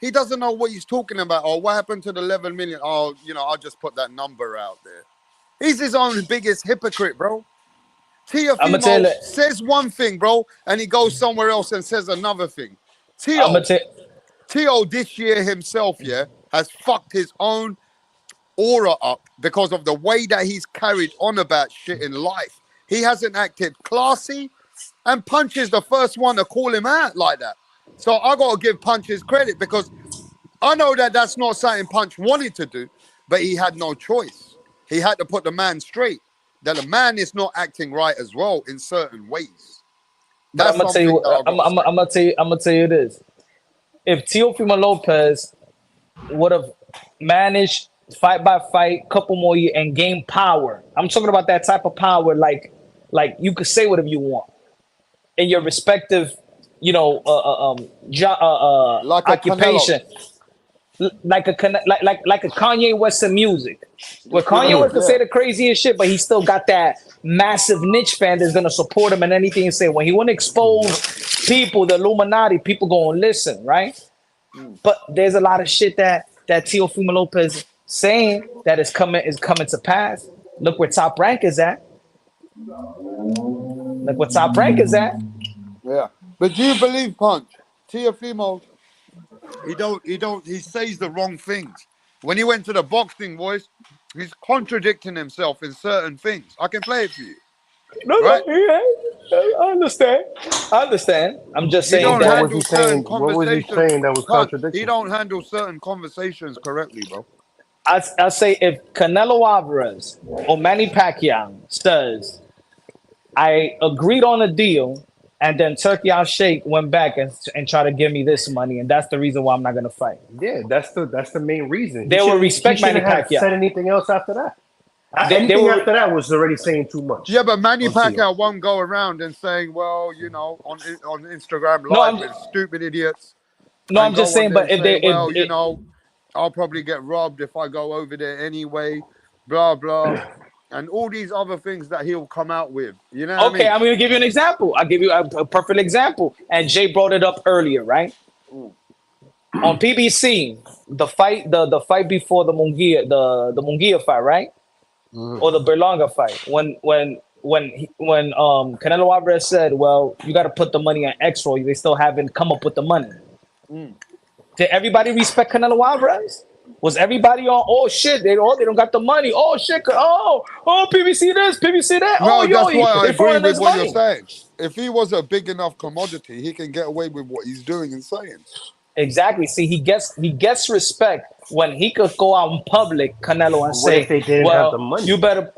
he doesn't know what he's talking about. Oh, what happened to the 11 million? Oh, I'll just put that number out there. He's his own biggest hypocrite, bro. Tio says one thing, bro, and he goes somewhere else and says another thing. Tio this year himself, has fucked his own aura up because of the way that he's carried on about shit in life. He hasn't acted classy, and Punch is the first one to call him out like that. So I got to give Punch his credit because I know that that's not something Punch wanted to do, but he had no choice. He had to put the man straight. That the man is not acting right as well in certain ways.
I'm gonna tell you this. If Teofimo Lopez would have managed fight by fight, couple more years, and gain power, I'm talking about that type of power, like you could say whatever you want. in your respective,
like
occupation, like a Kanye West in music, where Kanye West can say the craziest shit, but he still got that massive niche fan that's gonna support him and anything he say. When he want to expose people, the Illuminati, people go and listen, right? But there's a lot of shit that Teofimo Lopez saying that is coming to pass. Look where Top Rank is at. Look what Top Rank is at.
Yeah, but do you believe, Punch? Teofimo, he says the wrong things. When he went to the boxing voice, he's contradicting himself in certain things. I can play it for you.
Right? I understand. I'm just saying
What
that.
was he saying that was contradicting?
He don't handle certain conversations correctly, bro.
I say if Canelo Alvarez or Manny Pacquiao says, I agreed on a deal, and then Turkey Al Sheikh went back and tried to give me this money, and that's the reason why I'm not gonna fight.
Yeah, that's the main reason.
They will respect Manny
Pacquiao.
Pacquiao.
Said anything else after that? Anything after that was already saying too much.
Yeah, but Manny Pacquiao won't go around and saying, well, on Instagram Live with stupid idiots.
No, I'm just saying, but if they,
I'll probably get robbed if I go over there anyway, blah, blah. And all these other things that he'll come out with. You know what I mean?
I'm going to give you an example. I'll give you a perfect example. And Jay brought it up earlier, right? On PBC, the fight before the Munguia fight, right? Or the Berlanga fight. When Canelo Alvarez said, well, you got to put the money on X-Roll, they still haven't come up with the money. Did everybody respect Canelo Alvarez? Was everybody on, oh shit, they don't got the money. Oh shit, PBC this, PBC that.
No, that's why I agree with what
money.
you're saying. If he was a big enough commodity, he can get away with what he's doing and saying.
Exactly. See, he gets respect when he could go out in public, Canelo, and say,
if they didn't have the money?
You better.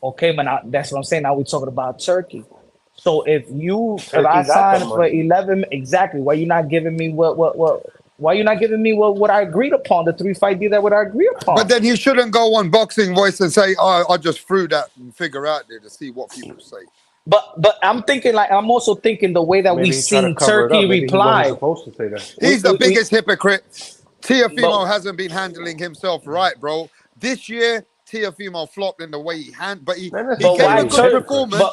Okay, man, that's what I'm saying. Now we're talking about Turkey. So if I signed for 11, exactly, why you not giving me why you not giving me what I agreed upon, the 3-fight deal that what I agreed upon?
But then he shouldn't go on Boxing Voice and say, oh, I just threw that figure out there to see what people say.
But I'm also thinking the way that we've seen Turkey reply.
He's the biggest hypocrite. Teofimo hasn't been handling himself right, bro. This year, Teofimo flopped in the way he handled, but he gave a good performance.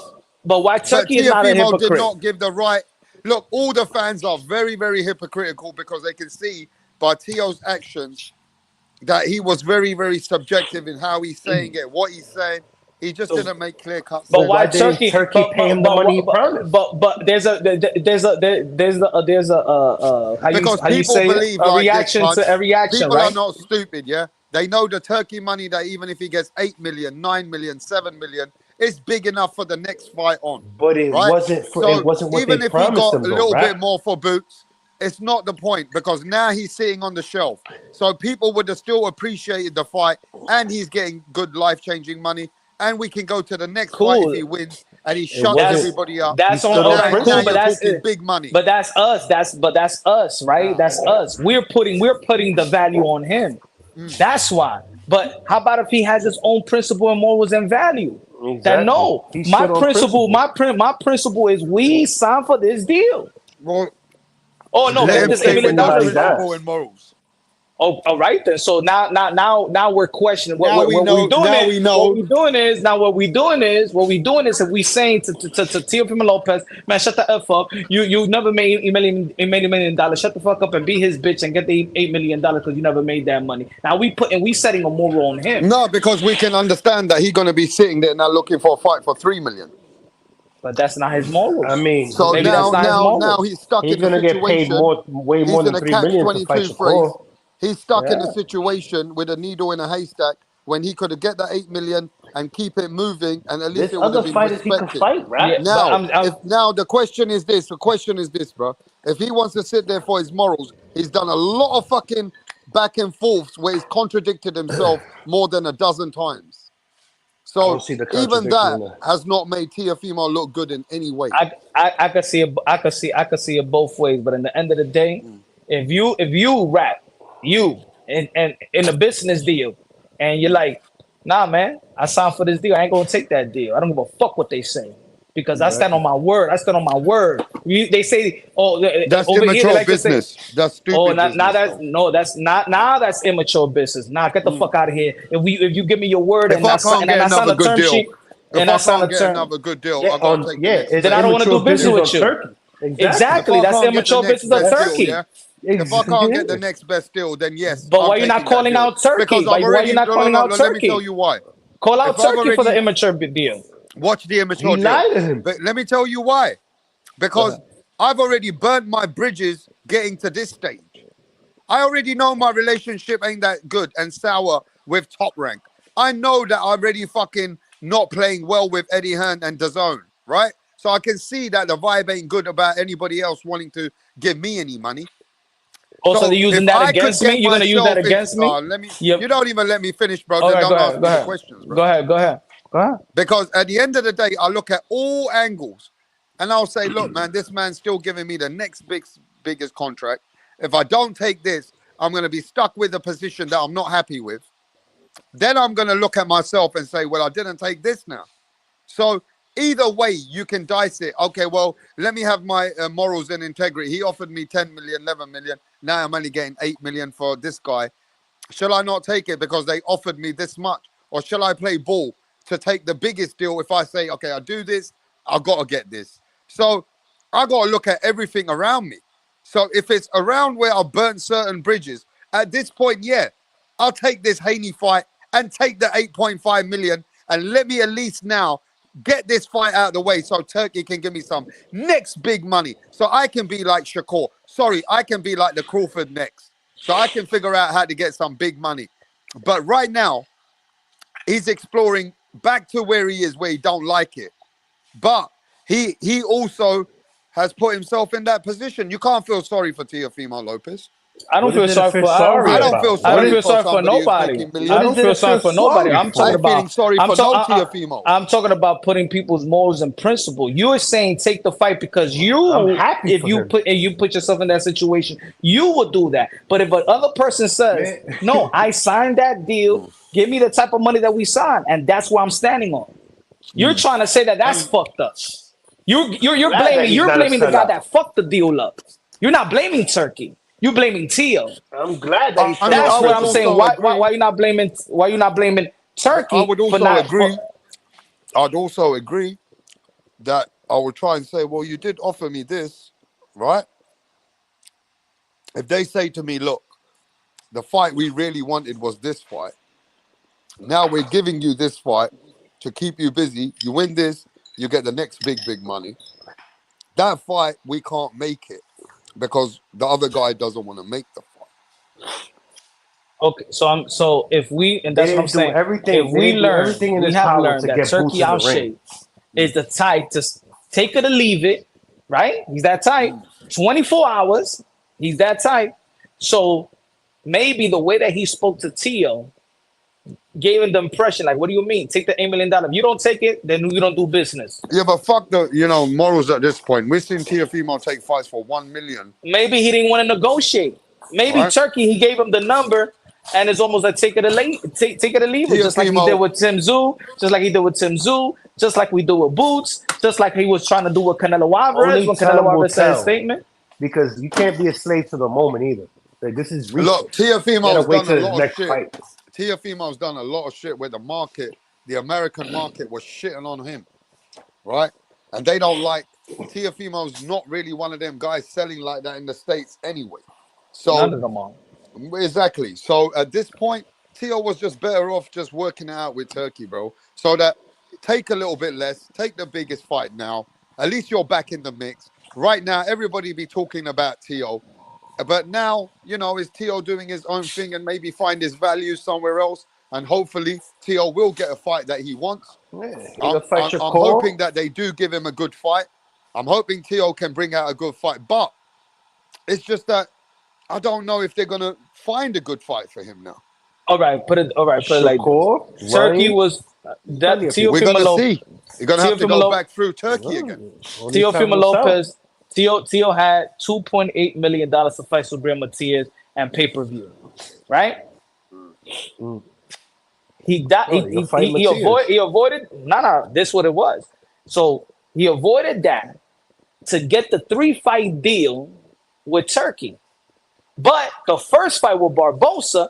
But why Turkey is not a hypocrite?
Did not give the right. Look, all the fans are very, very hypocritical because they can see by Tio's actions that he was very, very subjective in how he's saying it, what he's saying. He just didn't make clear cuts.
But why Turkey
pay him the money he promised?
But there's a how you say a reaction to a reaction.
People
right?
are not stupid, yeah. They know the Turkey money that even if he gets 8 million, 9 million, 7 million, it's big enough for the next fight on.
But it wasn't what
even
they
if he
promised
got
him,
a little bit more for Boots, it's not the point because now he's sitting on the shelf. So people would have still appreciated the fight, and he's getting good life-changing money. And we can go to the next fight if he wins and he shuts everybody up.
That's all right, cool, but that's
big money.
But that's us. That's us, right? That's us. We're putting the value on him. That's why. But how about if he has his own principle and morals and value? Exactly. That no, my principle is we signed for this deal.
Well,
this $8 million
in morals.
Oh, all right then. So now we're questioning what we're doing is if we saying to Teofimo Lopez, man, shut the F up. You never made $1 million. Shut the fuck up and be his bitch and get the $8 million because you never made that money. Now we setting a moral on him.
No, because we can understand that he's gonna be sitting there now looking for a fight for $3 million.
But that's not his morals.
I mean,
so now he's stuck in a situation.
He's gonna get paid way more than $3 million to fight Shakur.
He's stuck in a situation with a needle in a haystack when he could have get that $8 million and keep it moving, and at least it would have been respected. Now the question is this. The question is this, bro. If he wants to sit there for his morals, he's done a lot of fucking back and forths where he's contradicted himself more than a dozen times. So even that has not made Teofimo look good in any way.
I could see it both ways, but in the end of the day, if you rap. And in a business deal, and you're like, nah, man, I signed for this deal. I ain't gonna take that deal. I don't give a fuck what they say. because I stand on my word. I stand on my word. They say,
that's
over here they
immature
like
business.
to say,
That's stupid.
that's immature business. Nah, get the fuck out of here. If you give me your word
If I can't get another good deal, if I can't get another good deal, I gotta take the next.
Then I don't want to do business with you.
Turkey.
Exactly. That's immature business of Turkey.
Deal, yeah? If I can't get the next best deal, then yes.
But why you not calling out Turkey?
Because I've
Why you not calling out Turkey?
Let me tell you why.
Call out Turkey for the immature deal.
Watch the immature deal.
Lied to him.
But let me tell you why. Because I've already burnt my bridges getting to this stage. I already know my relationship ain't that good and sour with Top Rank. I know that I'm already fucking not playing well with Eddie Hearn and DAZN, right? So I can see that the vibe ain't good about anybody else wanting to give me any money.
Also, they're using that against me. You're gonna use that against me.
You don't even let me finish, bro. Then don't ask me the questions, bro.
Go ahead.
Because at the end of the day, I look at all angles, and I'll say, look, man, this man's still giving me the next biggest contract. If I don't take this, I'm gonna be stuck with a position that I'm not happy with. Then I'm gonna look at myself and say, well, I didn't take this now. So either way, you can dice it. Okay, well, let me have my morals and integrity. He offered me 10 million, 11 million. Now I'm only getting 8 million for this guy. Shall I not take it because they offered me this much? Or shall I play ball to take the biggest deal? If I say, okay, I do this, I've got to get this. So I got to look at everything around me. So if it's around where I burnt certain bridges, at this point, yeah, I'll take this Haney fight and take the 8.5 million and let me at least now get this fight out of the way so Turkey can give me some next big money. So I can be like Shakur. Sorry, I can be like the Crawford next. So I can figure out how to get some big money. But right now, he's exploring back to where he is, where he don't like it. But he also has put himself in that position. You can't feel sorry for Teofimo Lopez.
I don't feel sorry for. I don't feel sorry for nobody. I don't feel sorry for nobody. I'm talking about. I'm talking about putting people's morals and principle. You're saying take the fight because if you put yourself in that situation, you would do that. But if another person says, "No, I signed that deal. Give me the type of money that we signed," and that's where I'm standing on. You're trying to say that that's fucked up. You're blaming the guy that fucked the deal up. You're not blaming Turkey. You blaming Tio.
I'm glad that
that's what I'm saying. Why you not blaming? Why you not blaming Turkey?
I would also agree. I'd also agree that I would try and say, well, you did offer me this, right? If they say to me, look, the fight we really wanted was this fight. Now we're giving you this fight to keep you busy. You win this, you get the next big money. That fight, we can't make it because the other guy doesn't want to make the fight.
Okay, so if we, and that's what I'm saying, if we learn, we have learned that Turkey Al Shay is the type to take it or leave it, right? He's that type. 24 hours, he's that type. So maybe the way that he spoke to Tio gave him the impression, like, what do you mean? Take the $8 million. If you don't take it, then we don't do business.
Yeah, but fuck the, morals at this point. We're seeing Teofimo take fights for 1 million.
Maybe he didn't want to negotiate. Maybe Turkey, he gave him the number, and it's almost like take it or leave it, just like he did with Tim Tszyu, just like we do with Boots, just like he was trying to do with Canelo Alvarez when Canelo Alvarez said his statement.
Because you can't be a slave to the moment either. Like, this is recent.
Look, Teofimo's done a lot of shit. Teofimo's done a lot of shit where the market, the American market, was shitting on him, right? And they don't like Teofimo's not really one of them guys selling like that in the States anyway. So
none of them are.
Exactly. So at this point, Tio was just better off just working it out with Turkey, bro. So that take a little bit less, take the biggest fight now. At least you're back in the mix. Right now, everybody be talking about Tio. But now, is Tio doing his own thing and maybe find his value somewhere else? And hopefully, Tio will get a fight that he wants. I'm hoping that they do give him a good fight. I'm hoping Tio can bring out a good fight. But it's just that I don't know if they're going to find a good fight for him now.
All right, put it like this. Turkey was that Teofimo.
We're going to see. You're going to have to go back through Turkey again.
Teofimo Lopez. Tio had $2.8 million to fight Subriel Matias and pay-per-view, right? He avoided. This is what it was. So He avoided that to get the 3-fight deal with Turkey. But the first fight with Barbosa,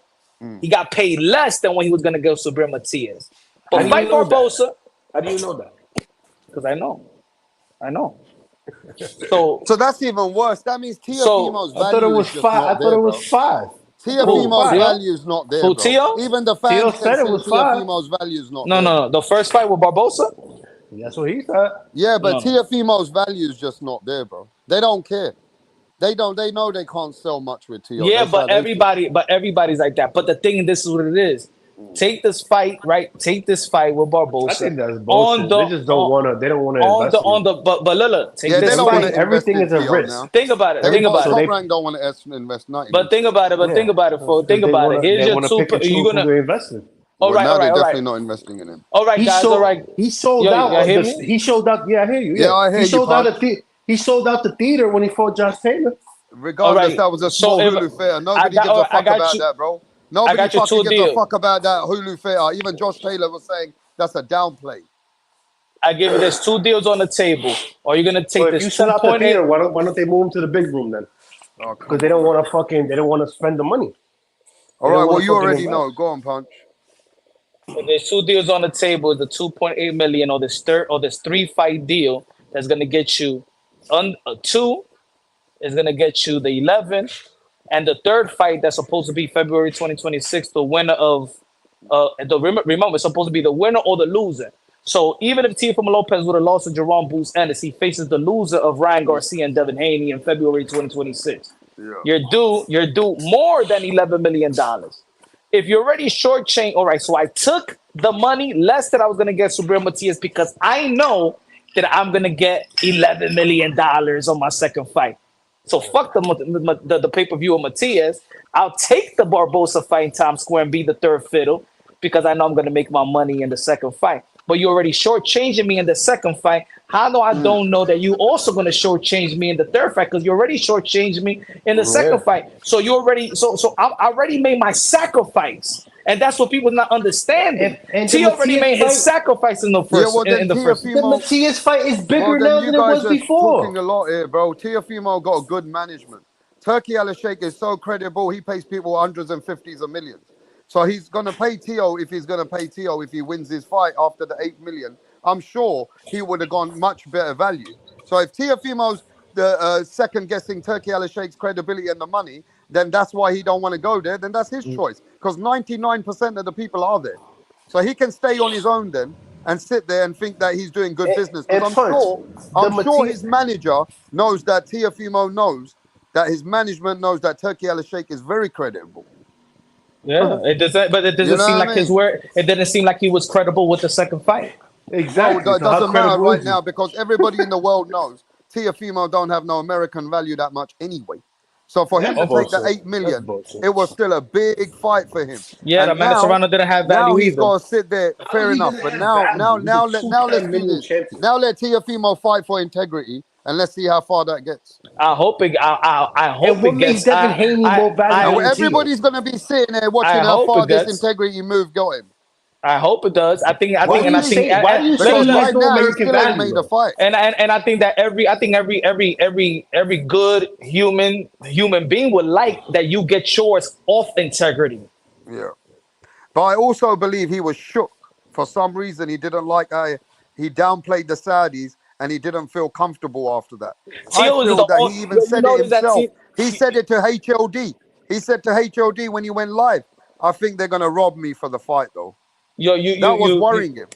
he got paid less than when he was going to go to Subriel Matias. But
How do
fight
you know
Barbosa.
that? How do you know that?
Because I know.
So that's even worse. That means Teofimo's
I thought it
value
was
is just
5.
not
I thought
there,
it
bro.
was 5.
Teofimo's
Tio?
value is not there,
Who,
bro.
Tio?
Even the
Tio
fans can
said it
say
was 5.
Teofimo's value is not
No,
there.
no, no. The first fight with Barbosa?
That's what he said.
Yeah, but
No.
Teofimo's value is just not there, bro. They don't care. They know they can't sell much with Tio.
Yeah,
That's how
but
they feel.
everybody's like that. But the thing, this is what it is. Take this fight, right? Take this fight with Barbosa.
I think that's bullshit. They just don't want to. They don't want to invest in it.
But look, take
Yeah,
this
they don't want
fight.
to invest
Everything
in
is a
Tio
risk.
now.
Think about it.
Everybody,
Think about
Top
it.
Rank don't want to invest nothing.
But think about it. But think about it, folks. Think about it. Here's
They
your
want to
two.
pick and choose
You're
who
gonna.
they invest in.
All right.
now
All right.
they're
All
definitely
right.
not investing in him.
All right, guys. All right.
He sold
Yo,
out.
y'all hear me?
He sold out. Yeah, I hear you.
Yeah, I hear
he
you,
sold out
Punch.
he sold out the theater when he fought Josh Taylor.
Regardless, that was a small Hulu theater. Nobody gives a fuck about that, bro. Nobody
got you
fucking
two
gives a
deals.
fuck about that Hulu theater. Even Josh Taylor was saying that's a downplay.
I give you this 2 deals on the table. Or you're gonna take
Well, if
this
you sell out the
2.8.
theater, why don't they move him to the big room then? Because they don't want to they don't want to spend the money.
All right, well, you already know. Go on, Punch.
So there's 2 deals on the table: the 2.8 million, or this 3-fight deal that's gonna get you 2 is gonna get you the 11, and the third fight that's supposed to be February 2026. The winner of remember, it's supposed to be the winner or the loser. So even if Teofimo Lopez would have lost to Jerome Boots Ennis, he faces the loser of Ryan Garcia and Devin Haney in February 2026. You're due more than $11 million. If you're already shortchanged, all right. So I took the money less that I was gonna get Subriel Matias because I know that I'm gonna get $11 million on my second fight. So fuck the pay-per-view of Matias. I'll take the Barbosa fight in Times Square and be the third fiddle because I know I'm gonna make my money in the second fight. But you're already shortchanging me in the second fight. How do I don't know that you also gonna shortchange me in the third fight? Because you already shortchanged me in the second fight. So you already I already made my sacrifice. And that's what people not understanding. He already made his sacrifice in the first.
Yeah, well, then
The Matias fight is bigger now than it was before.
Talking a lot here, bro. Teofimo got a good management. Turkey Al Sheikh is so credible. He pays people hundreds and fifties of millions. So he's gonna pay Tio if he's gonna pay Tio if he wins his fight after the 8 million. I'm sure he would have gone much better value. So if Teofimo's the second guessing Turkey Al Sheikh's credibility and the money, then that's why he don't want to go there. Then that's his choice because 99% of the people are there. So he can stay on his own then and sit there and think that he's doing good business. Because I'm sure his manager knows that Teofimo knows that his management knows that Turkey Al Sheikh is very credible.
Yeah, it doesn't. But it doesn't seem like his word. It didn't seem like he was credible with the second fight.
Exactly.
Well, it doesn't matter right now because everybody in the world knows Teofimo don't have no American value that much anyway. So for him to take the 8 million, it was still a big fight for him.
Yeah, the man Serrano didn't have value
now he's
either.
got to sit there. Fair enough. But now let's do this. Now let Teofimo fight for integrity, and let's see how far that gets.
I hope it. I hope it gets.
Devin Haney more value?
Everybody's going to be sitting there watching how far this integrity move got him.
I hope it does. I think.
Why do you say right now he still hasn't made
a fight?
And I think that every good human being would like that you get yours off integrity.
Yeah, but I also believe he was shook for some reason. He didn't like how he downplayed the Saudis, and he didn't feel comfortable after that. I feel that he even said it himself. He said it to HLD. He said to HLD when he went live, "I think they're gonna rob me for the fight, though." That was worrying him.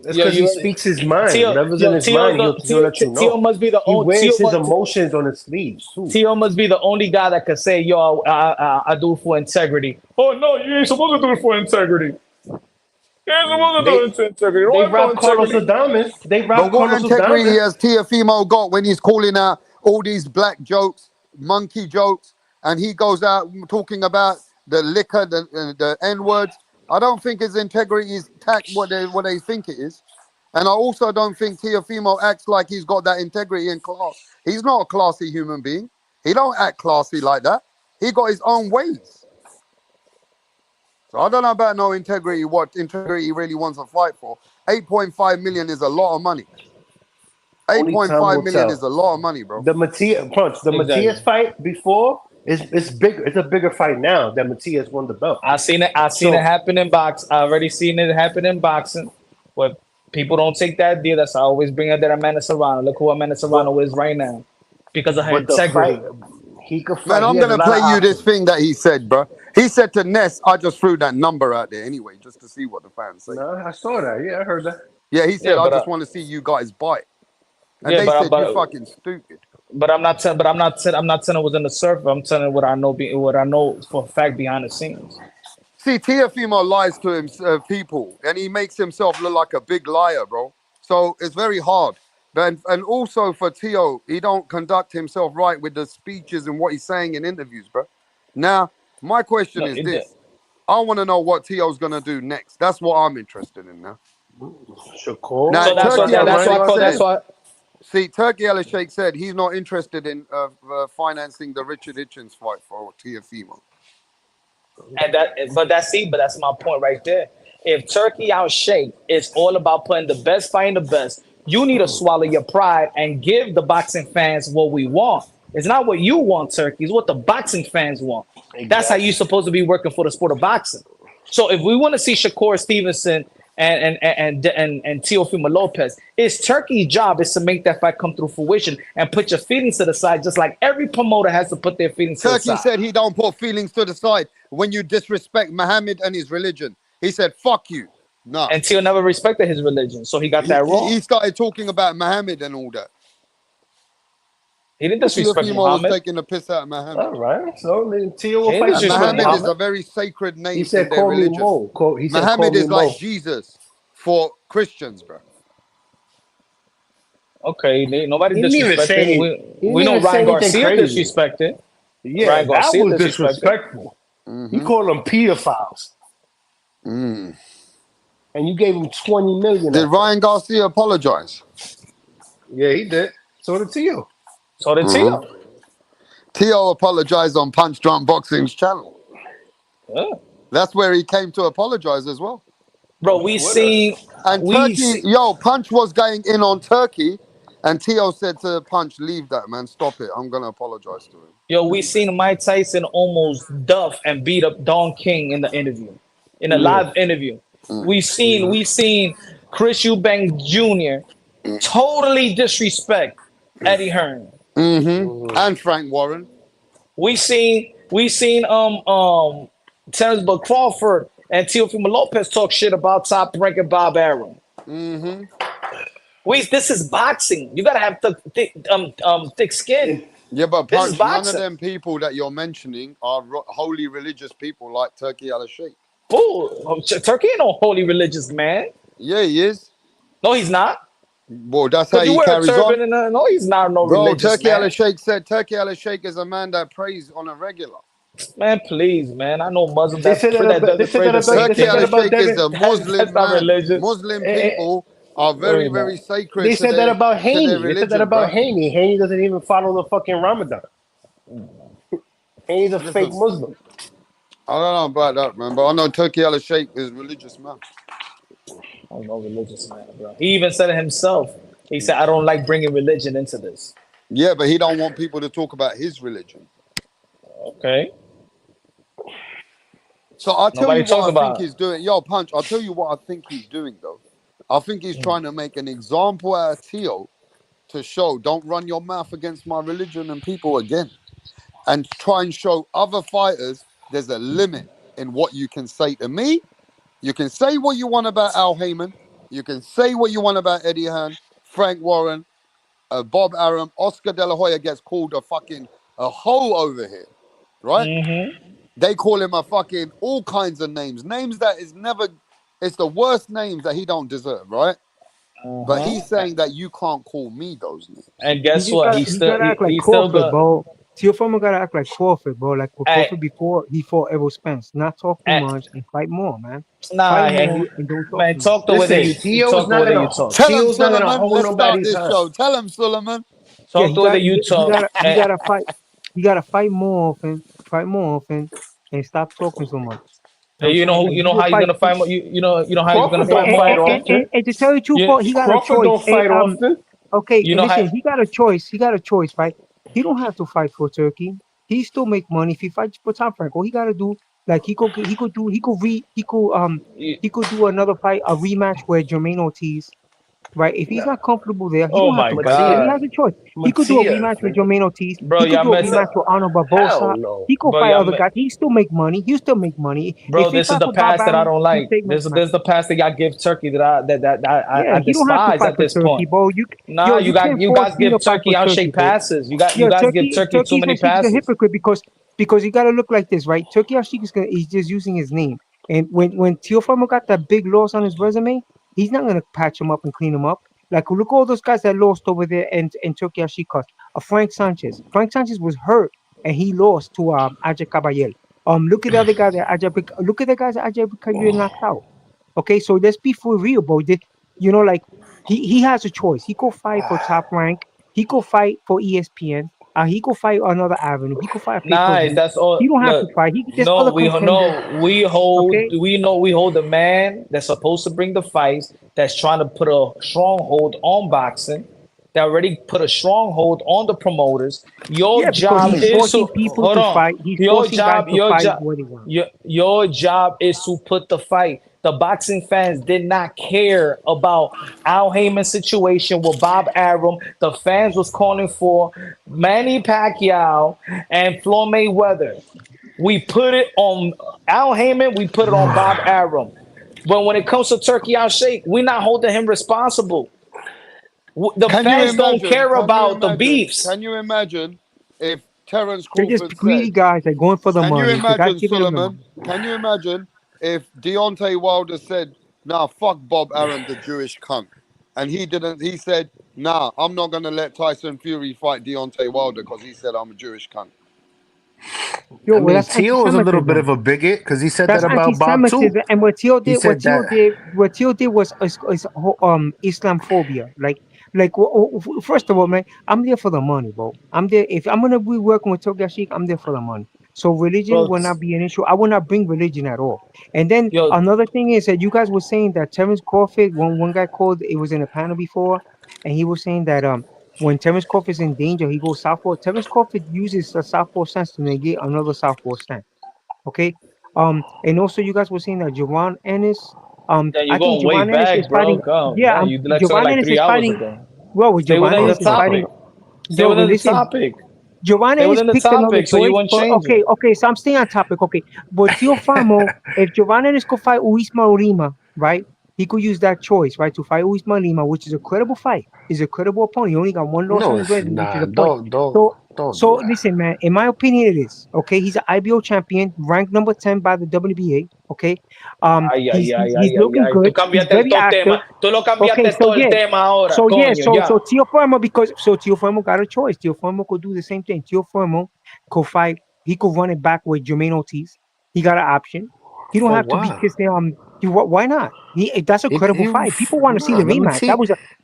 That's because he speaks his mind. Whatever's in his mind, he'll let you know.
Tio must be the
he wears his emotions on his sleeves too.
Tio must be the only guy that could say, "Yo, I do it for integrity." Oh no, you ain't supposed to do it for integrity. You ain't supposed to do it for integrity.
They robbed Carlos Adames. They robbed
But what
Carlos
integrity
Adames.
has Teofimo got when he's calling out all these black jokes, monkey jokes, and he goes out talking about the liquor, the N words? I don't think his integrity is what they think it is. And I also don't think Teofimo acts like he's got that integrity and class. He's not a classy human being. He don't act classy like that. He got his own ways. So I don't know about no integrity, what integrity he really wants to fight for. 8.5 million is a lot of money.
Only time
8.5
will
million
tell.
is a lot of money, bro.
The Matias fight before it's big. It's a bigger fight now that Matias won the belt.
I seen it happen in boxing. I already seen it happen in boxing. Where people don't take that deal. That's I always bring up that Amanda Serrano. Look who Amanda Serrano is right now because of her
But the
integrity.
fight, he could fight.
Man, I'm gonna play you this thing that he said, bro. He said to Ness, I just threw that number out there anyway, just to see what the fans say.
No, I saw that. Yeah, I heard that.
Yeah, he said, I just want to see you guys bite. And they said, you fucking stupid.
But I'm not telling. But I'm not telling what's in the surface. I'm telling what I know. What I know for a fact behind the scenes.
See, Teofimo lies to him, people, and he makes himself look like a big liar, bro. So it's very hard. And also for Tio, he don't conduct himself right with the speeches and what he's saying in interviews, bro. Now, my question is this. I want to know what Tio's going to do next. That's what I'm interested in now.
Shakur.
Now,
So that's why.
See, Turkey Ellis Sheikh said he's not interested in financing the Richard Hitchens fight for Teofimo.
But that's my point right there. If Turkey Al Sheikh is all about putting the best fight in the best, you need to swallow your pride and give the boxing fans what we want. It's not what you want, Turkey. It's what the boxing fans want. Exactly. That's how you're supposed to be working for the sport of boxing. So if we want to see Shakur Stevenson and Teofimo Lopez, it's Turkey's job is to make that fight come through fruition and put your feelings to the side, just like every promoter has to put their feelings to the side.
Turkey said he don't put feelings to the side when you disrespect Muhammad and his religion. He said, fuck you. No.
And Tio never respected his religion, so he got that wrong.
He started talking about Muhammad and all that.
He didn't disrespect Muhammad.
Was taking the piss out of Muhammad.
All right. So then Tio will fight
Muhammad is a very sacred name.
He said,
call
me Mo.
Muhammad is like Jesus for Christians, bro.
Okay, nobody disrespected. We know Ryan Garcia disrespected.
Yeah, Ryan Garcia that was disrespectful. He called them pedophiles. And you gave him 20 million.
Did Ryan Garcia apologize?
Yeah, he did. So did Tio.
So did Tio.
Tio apologized on Punch Drunk Boxing's channel. Yeah. That's where he came to apologize as well.
Bro,
Punch was going in on Turkey, and Tio said to Punch, leave that, man. Stop it. I'm going to apologize to him.
Yo, we seen Mike Tyson almost duff and beat up Don King in the interview. In a live interview. We seen Chris Eubank Jr. totally disrespect Eddie Hearn.
And Frank Warren.
We seen Terrence Bud Crawford and Teofimo Lopez talk shit about Top Ranking Bob Arum. This is boxing. You gotta have thick skin.
Yeah, but Punch, none of them people that you're mentioning are holy religious people like Turkey Al Sheikh.
Oh, Turkey ain't no holy religious man.
Yeah, he is.
No, he's not.
Well, that's how he carries on.
No, he's not religious
Turkey
man.
Al Sheikh said Turkey Al Sheikh is a man that prays on a regular.
Man, please, man. I know Muslims that
Turkey Al Sheikh is a Muslim man. Muslim people are very, very sacred.
They said that about Haney. They said that about Haney. Haney doesn't even follow the fucking Ramadan. Haney's a fake Muslim.
I don't know about that, man, but I know Turkey Al Sheikh is a religious man.
I'm no religious man, bro. He even said it himself. He said, I don't like bringing religion into this.
Yeah, but he don't want people to talk about his religion.
Okay.
So I'll tell you what I think he's doing. Yo, Punch, I'll tell you what I think he's doing, though. I think he's trying to make an example out of Tio to show, don't run your mouth against my religion and people again. And try and show other fighters there's a limit in what you can say to me. You can say what you want about Al Heyman. You can say what you want about Eddie Hearn, Frank Warren, Bob Arum. Oscar De La Hoya gets called a hoe over here, right? They call him a fucking all kinds of names. Names that is never, it's the worst names that he don't deserve, right? But he's saying that you can't call me those names.
And guess what? He's still
bro. Teofimo gotta act like Crawford, bro. Like Crawford before he fought Errol Spence. Not talk too much and fight more, man.
Nah, talk the way that you talk.
Tell him, Suleiman. Let's start this show. Tell him, Suleiman.
Talk the way that you talk.
He gotta fight. You gotta fight more often. Fight more often, and stop talking so much.
You know how you're gonna fight. You know how you're gonna fight often.
And to tell you the truth, he got a choice.
Don't fight often.
Okay,
You know
listen,
how
he got a choice. He got a choice, right? He don't have to fight for Turkey. He still make money if he fights for Tom Frank. All he gotta do, like he could do another fight, a rematch with Jermaine Ortiz. Right? If he's not comfortable there, he
Oh
don't have
my
to fight there. He
God.
has a choice. He could do a
Matias,
rematch with
nigga.
Jermaine Ortiz.
Bro,
He could
y'all
do a
mess
rematch
up.
with Arnold
Hell
Barbosa.
no.
He could
Bro,
fight
y'all
other guys. He still make money. He still make money.
Bro,
If he
this is
fight
the
for Bob
pass that I
Arum,
don't
he
like.
take make money.
There's the pass that y'all give Turkey that I
Yeah, he don't have to
despise
fight
at
for
this
Turkey,
point.
bro.
Nah,
You can't
you
force
guys
me to
give
fight for
Turkey
Turkey,
outshake
bro.
passes. You
Yeah,
guys give Turkey too many
Turkey's a
passes.
hypocrite because you gotta look like this, right? Turkey Ashik he's just using his name. And when Teofimo got that big loss on his resume, he's not gonna patch him up and clean him up. Like look at all those guys that lost over there and Turkey Ashik cost. Frank Sanchez. Frank Sanchez was hurt and he lost to Ajay Caballel. Look at the other guy that look at the guys that Ajay Caballel knocked out. Okay, so let's be for real, bro. You know, like he has a choice. He could fight for Top Rank. He could fight for ESPN. He could fight another avenue. He could fight a
Nice,
pay-per-view.
that's all.
He don't have to
Look,
fight. There's
no,
other contenders.
we hold
Okay.
we hold the man that's supposed to bring the fights, that's trying to put a stronghold on boxing, that already put a stronghold on the promoters. Your
Yeah, because
job
he's
is to
forcing people
hold
to
on.
fight. He's forcing guys to fight where they want.
Your job is to put the fight. The boxing fans did not care about Al Heyman's situation with Bob Arum. The fans was calling for Manny Pacquiao and Floyd Mayweather. We put it on Al Heyman. We put it on Bob Arum. But when it comes to Turkey Al Sheikh, we're not holding him responsible. The fans don't care about the beefs.
Can you imagine if Terence
They're just
Crawford
greedy
said,
guys. They're going for the
can you
money. The guys
imagine,
giving them the
Suleiman?
money.
Can you imagine if Deontay Wilder said, nah, fuck Bob Arum, the Jewish cunt. And he said, nah, I'm not going to let Tyson Fury fight Deontay Wilder because he said I'm a Jewish cunt.
Yo,
I
well,
mean,
that's
Tio is a little bit
anti-Semitism.
of a bigot because he said that
That's
about Bob too.
anti-Semitism, and what Tio
He
did,
said that.
what Tio did was Islamophobia. First of all, man, I'm there for the money, bro. I'm there if I'm gonna be working with Tokyo Sheik, I'm there for the money. So religion
Bro,
will not be an issue. I will not bring religion at all. And then
yo,
another thing is that you guys were saying that Terence Crawford, one guy called, it was in a panel before, and he was saying that when Terence Crawford is in danger, he goes southpaw. Terence Crawford uses the southpaw stance to negate another southpaw stance. Okay. And also you guys were saying that Javon Ennis,
yeah, you're
I think
going way
Javon Ennis is
back, bro.
fighting.
Go.
Yeah,
Yeah, you let talk
Javon
like
Ennis is
3 hours
fighting.
ago.
Well,
Stay
Javon
within the
Ennis is fighting.
topic. Stay
Yo,
within the
listen,
topic.
Javon
Stay
Ennis
within the
picked another
topic so you
choice,
wouldn't
but
change it.
okay, so I'm staying on topic. Okay, but Tio Famo, if Javon Ennis could fight Uisma Lima, right? He could use that choice, right, to fight Uisma Lima, which is a credible fight. Is a credible opponent. He only got one loss
No,
on his
it's
resume, which is
not.
a point.
Don't
So
do that.
listen, man. In my opinion, it is okay. He's an IBO champion, ranked number 10 by the WBA. Okay,
Ay,
he's
ay, ay,
he's
ay, ay,
looking
ay. Tú
good. He's
cambiaste el
very
todo
active.
tema. Tú lo
Okay,
cambiaste
so
todo el
yeah,
tema ahora,
so yeah,
coño, ya.
so Tio Fuemo Tio Fuemo got a choice. Tio Fuemo could do the same thing. Tio Fuemo could fight. He could run it back with Jermaine Ortiz. He got an option. He don't
For
have to be
what?
kissing. Why not? That's a credible fight. People want to see the
Let me
rematch.
see.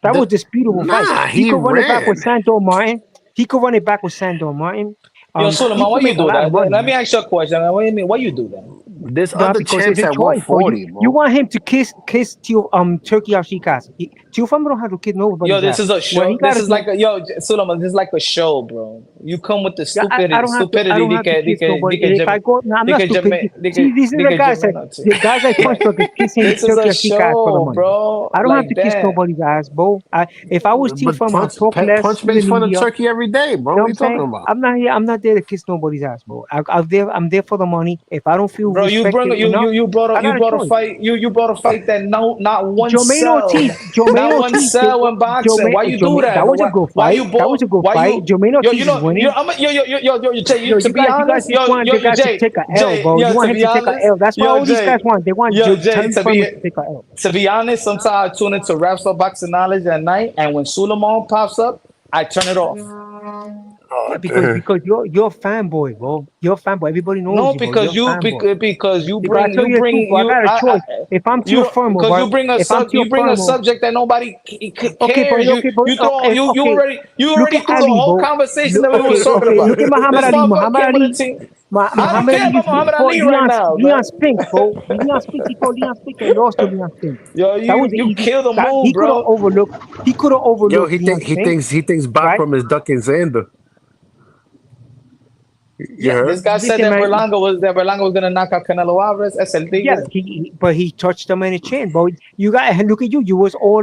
That was disputable fight.
Nah,
He
he
could run it back with
ran.
Sandor Martin. He could run it back with Sandor Martin.
Yo,
He
Suleiman, why
could
you
make a
do
lot of
that?
money.
Let me ask you a question. What do you mean? Why you do that?
There's other
Because it's
champs
a
at
choice, bro.
140,
You
bro.
want him to kiss Turkey Ashik ass. Tio Famo don't have to kiss
Yo,
nobody's
this
ass.
is a
What
show.
he
This
gotta
is
do.
like a Suleiman. This is like a show, bro. You come with the
Yeah, I don't have to. I
stupidity.
don't have to kiss nobody. And if I go, no, I'm not stupid. See, these are the guys like Punch Drunk is kissing
This is a
Turkey Ashik ass for the
show,
money.
bro.
I don't have
Like
to kiss
that.
nobody's ass, bro. If I was Tio
But
Famo, I'd talk less
Punch
in the
makes fun of
media.
Turkey every day, bro.
You know
What
what
are
I'm
you talking
saying?
about?
I'm not there to kiss nobody's ass, bro. I'm there for the money. If I don't feel
Bro,
respected enough,
you brought
I got a
a
choice.
fight. You brought a fight that not one
Jermaine
cell,
Ortiz,
not one cell in boxing. Why you do that?
that was a good
Why
fight.
you
That was
bought?
a good
Why
fight.
you?
Jermaine
Yo,
Ortiz is winning.
Jay,
Yo,
to be
you guys
honest,
just want the guys to take a L, bro. You want
to
him
be
to take a
honest,
L. That's why all these guys want. They want
Jay,
Terence Crawford to take a L.
to be honest, sometimes I tune into Raps for Boxing Knowledge at night, and when Suleiman pops up, I turn it off.
Yeah, because you're a fanboy, bro. You're a fanboy. Everybody knows
No,
you, bro. You're a fanboy.
because
Because I tell you the truth, bro. I got a choice. If I'm Tio Famo,
because
bro. If I'm Tio
you bring a
Famo,
subject that nobody
okay, but
cares. You throw
okay,
you
okay.
already
Look
already
at
threw the
Ali,
whole
bro.
conversation that we were
Okay,
talking
okay.
about.
Look at Muhammad
This
Ali.
motherfucker
Muhammad
came with a
Ali.
team. I don't
Muhammad
care
Ali
about Muhammad
fought
Ali right now,
Leon
man.
Spinks, bro. Leon Spinks, he fought Leon Spinks and lost to Leon Spinks.
Yo,
That was
you
easy.
killed the move,
He could have
bro.
overlooked. He could have
Yo,
overlooked Leon Spinks,
he thinks
right?
Bachram is ducking Xander. You
Yeah,
heard?
This guy said
listen,
that
man.
Berlanga was gonna knock out Canelo Alvarez. Es el
Yeah,
tigre.
but he touched him in the chin, bro. You got look at you. You was all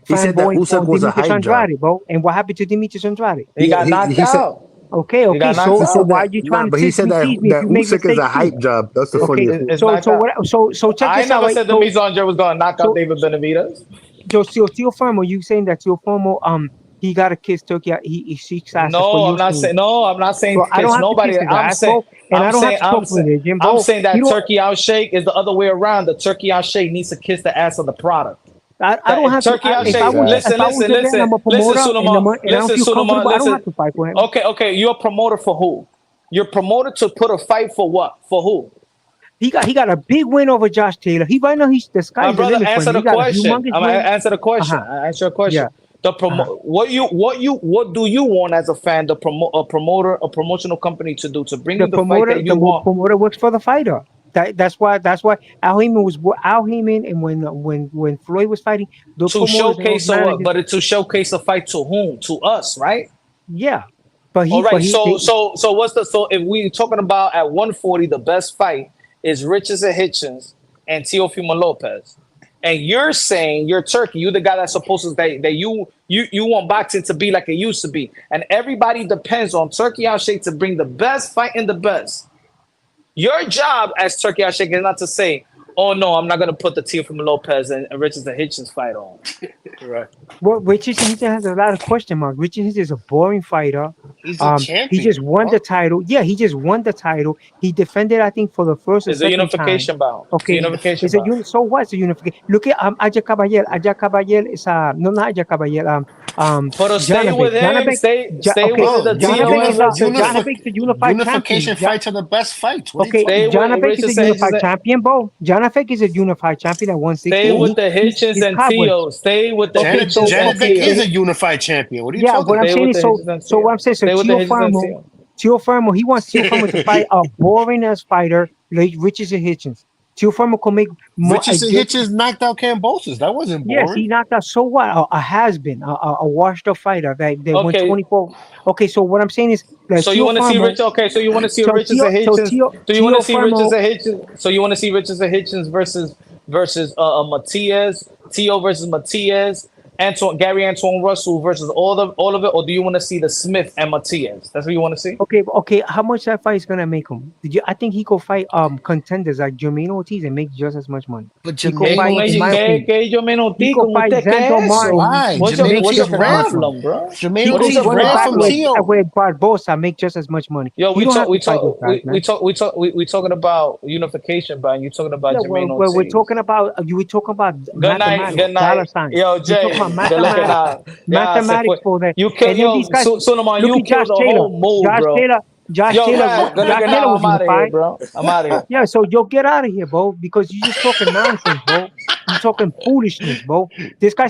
He said that
fanboying
Usyk
on
was a
Demetrius
hype job.
Andrade, bro. And what happened to Demetrius Andrade?
He got knocked
he said,
out.
Okay,
He got
so
knocked
so
out.
why are you trying
but
to
he said that
tease me if you make
Usyk is a
mistakes too?
hype job. That's the
Okay,
funniest thing.
It's
so
knocked
so
out.
what? So check
I
this out,
never
right?
said Demetrius Andrade was gonna knock out David Benavidez.
Tio Formo, you saying that Tio Formo he got to kiss Turkey? He seeks ass. That's what
No,
you're
I'm not
saying.
saying. No, I'm not saying
So I don't
kiss
have to
nobody.
kiss his
I'm
ass,
saying.
bro, and I don't have to talk religion, bro.
I'm saying that
You don't-
Turkey out shake is the other way around. The Turkey out shake needs to kiss the ass of the product.
I don't have
Turkey
to.
out
If
shake.
I was
Listen,
if I was a man, I'm a promoter, and I don't feel comfortable. I don't have to fight for him.
Okay. You're a promoter for who? You're promoted to put a fight for what? For who?
He got a big win over Josh Taylor. He right now the sky's
My
the
brother,
limit for
answer
him.
the
He got a
question.
humongous
I'm gonna
win.
answer the question.
Uh-huh.
I answer a question.
Yeah.
What do you want as a fan? A promotional company to do to bring you the fight that you want.
Promoter works for the fighter. That's why Al Heyman and when Floyd was fighting, the
To
promoters and
showcase
those
a what?
managers,
But to showcase a fight to whom? To us, right?
yeah. But
All right. So
they-
if we're talking about at 140, the best fight is Richards and Hitchens and Teofimo Lopez. And you're saying you're Turkey. You're the guy that's supposed to that you want boxing to be like it used to be. And everybody depends on Turkey Al Sheikh to bring the best fight in the best. Your job as Turkey Al Sheikh is not to say, oh no, I'm not gonna put the Teofimo Lopez and Richards and Hitchens fight on.
Right.
Well, Richard Hitchens has a lot of question marks. Richard Hitchens is a boring fighter.
He's a champion.
He just won the title. Yeah, he just won the title. He defended, I think, for the first or
It's a
second
unification
time.
bout.
Okay,
It's a unification
it's a
bout.
so what? It's a unification. Look at Aja Caballel. Aja Caballel is no, not Aja Caballel.
But stay with him. Stay with the
Janabek's the unified
unification
champion.
fights are the best fights. What
Okay,
Stay with
Janabek is
Richards
a
and
unified
Hitchens.
champion, bro. Janabek is a unified champion at 160.
Stay with the Hitchens
He's
and
covered.
Tio. Stay with the
Okay,
Hitchens and
Janabek is a
Tio.
unified champion. What are you
Yeah,
talking
what I'm
about?
saying is so what I'm saying, so
Stay with the Hitchens and Tio.
Tio Formo, he wants Tio Formo to fight a boring ass fighter like Richards and Hitchens. Tio Formo can make more.
Richardson Hitchens knocked out Kambosos. That wasn't boring.
Yes, he knocked out. So what? A has-been, a washed-up fighter that went
Okay.
24. Okay, so what I'm saying is that
So you want to see Rich? Okay, so you want to see Richards and Hitchens? Do you want to see Richards and Hitchens? So you want to see Richards and Hitchens versus Matias, Tio versus Matias, Gary Antoine Russell versus all of it, or do you want to see the Smith and Matias? That's what you want to see?
Okay. How much that fight is gonna make him? I think he could fight contenders like Jermaine Ortiz and make just as much money.
But
He could fight, in my opinion,
Jermaine Ortiz,
he could fight Xander Martin.
Why?
What's your problem, bro?
Jermaine
He
Ortiz
could run it
ran
back
from Tio.
with Barbosa, make just as much money.
Yo,
You
we
don't have to fight those guys, man.
we talking about unification, but you talking about Jermaine
well,
Ortiz.
we're talking about
Good night, good night. Yo, Jay,
mathematics for that.
You killed,
Yo, these guys,
Suleiman,
look
you
at Josh
killed the
Taylor.
whole move,
Josh
Yo,
Taylor
man, good night,
was
I'm out of here,
unified.
bro. I'm out of here.
Yeah, so yo, get out of here, bro, because you just talking nonsense, bro. You talking foolishness, bro. This guy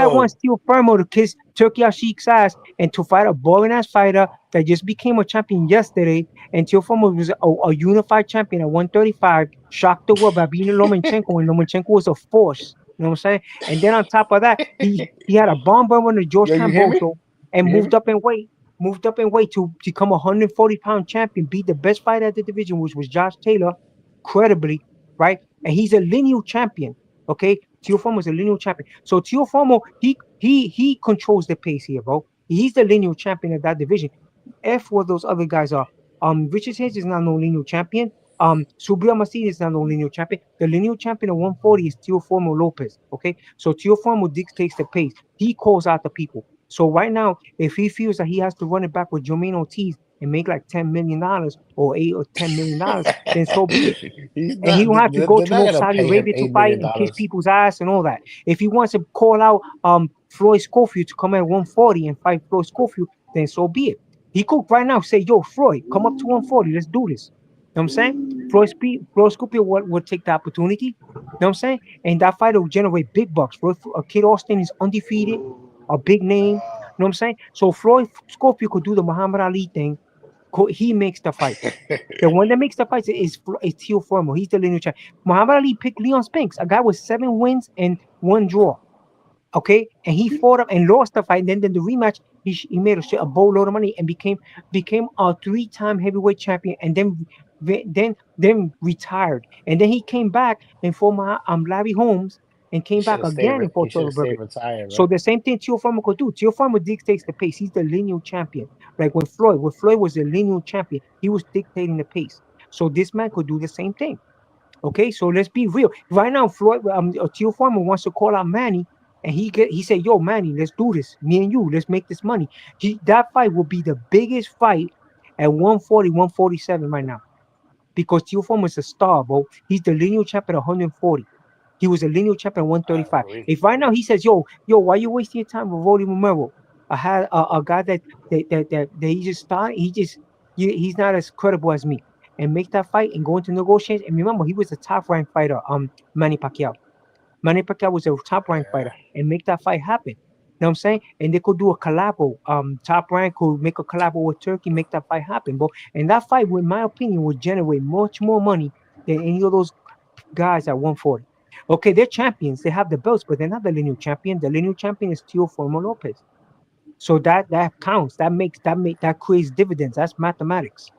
wants Tio Formo to kiss Turkey Al Sheikh's ass and to fight a boring ass fighter that just became a champion yesterday. And Tio Formo was a unified champion at 135, shocked the world by beating Lomachenko, and Lomachenko was a force. You know what I'm saying? And then on top of that, he had a bomb burner to George Kambosos and moved up in weight to become a 140-pound champion, beat the best fighter at the division, which was Josh Taylor, credibly, right? And he's a lineal champion. Okay, Tio Formo is a lineal champion. So Tio Formo, he controls the pace here, bro. He's the lineal champion of that division. F what those other guys are. Richard Hedges is not no lineal champion. Subriel Masidi is not no lineal champion. The lineal champion of 140 is Tio Formo Lopez. Okay, so Tio Formo dictates the pace. He calls out the people. So right now, if he feels that he has to run it back with Jermaine Ortiz and make like $10 million or $8 or $10 million, then so be it. And he don't have to go to no Saudi Arabia to fight and kiss people's ass and all that. If he wants to call out Floyd Schofield to come at 140 and fight Floyd Schofield, then so be it. He could right now say, yo, Floyd, come up to 140. Let's do this. You know what I'm saying? Floyd Schofield would take the opportunity. You know what I'm saying? And that fight will generate big bucks. Kid Austin is undefeated, a big name. You know what I'm saying? So Floyd Schofield could do the Muhammad Ali thing, He makes the fights. The one that makes the fights is Tio Formo. He's the lineal champ. Muhammad Ali picked Leon Spinks, a guy with 7 wins and 1 draw. Okay, and he fought up and lost the fight. Then the rematch, he made a boatload of money and became a 3-time heavyweight champion, and then retired. And then he came back and fought Larry Holmes, and came back again and fought Charles Burger. So the same thing Tio Formo could do. Tio Formo dictates the pace. He's the lineal champion. Like when Floyd was the lineal champion, he was dictating the pace. So this man could do the same thing. Okay, so let's be real. Right now, Tio Formo wants to call out Manny, and he said, "Yo, Manny, let's do this. Me and you, let's make this money." That fight will be the biggest fight at 140, 147 right now, because Tio Formo is a star, bro. He's the lineal champion at 140. He was a lineal champion at 135. If right now he says, "Yo, why you wasting your time with Rolly Romero?" I had a guy that he just started. He's not as credible as me, and make that fight and go into negotiations. And remember, he was a top ranked fighter. Manny Pacquiao. Manny Pacquiao was a top ranked fighter, and make that fight happen. You know what I'm saying? And they could do a collabo. Top Rank could make a collabo with Turkey, make that fight happen, bro. And that fight, in my opinion, would generate much more money than any of those guys at 140. Okay, they're champions. They have the belts, but they're not the lineal champion. The lineal champion is Tio Formo Lopez. So that counts. That creates dividends. That's mathematics.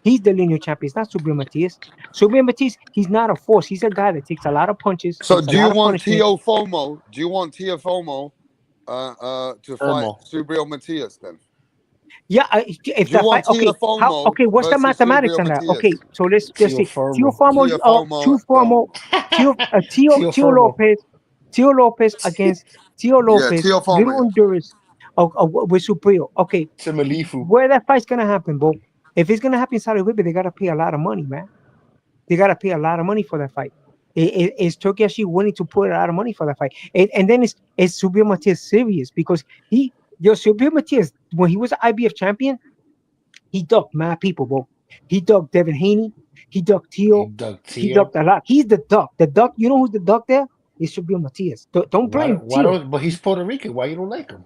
He's the lineal champion. It's not Subriel Matias. Subriel Matias, he's not a force. He's a guy that takes a lot of punches.
So do you want Tio Formo? Do you want Tio Formo to fight Subriel Matias then?
Yeah, if that fight, okay, what's the mathematics on that? Okay, so let's just see. Tio Lopez against Tio Lopez, Little Honduras with Subriel. Okay, where that fight's gonna happen, bro? If it's gonna happen in Saudi Arabia, they gotta pay a lot of money, man. They gotta pay a lot of money for that fight. Is Turkey actually willing to put a lot of money for that fight? And then is Subriel Matias serious? Because Subriel Matias, when he was an IBF champion, he ducked mad people, bro. He ducked Devin Haney. He ducked Tio. He ducked a lot. He's the duck. The duck. You know who's the duck there? Is Subriel Matias. Don't blame Tio.
But he's Puerto Rican. Why you don't like him?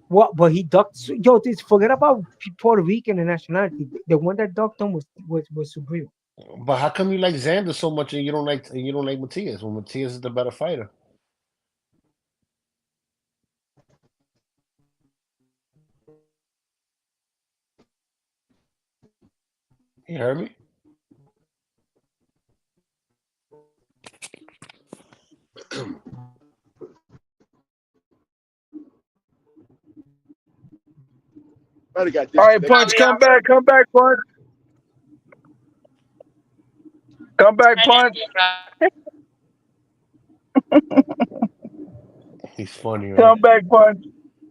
What? But he ducked. Yo, forget about Puerto Rican and nationality. The one that ducked him was Subriel.
But how come you like Xander so much and you don't like Matias when Matias is the better fighter? You heard me?
All right, Punch, come back, Punch. Come back, Punch.
He's funny, right?
Come back, Punch.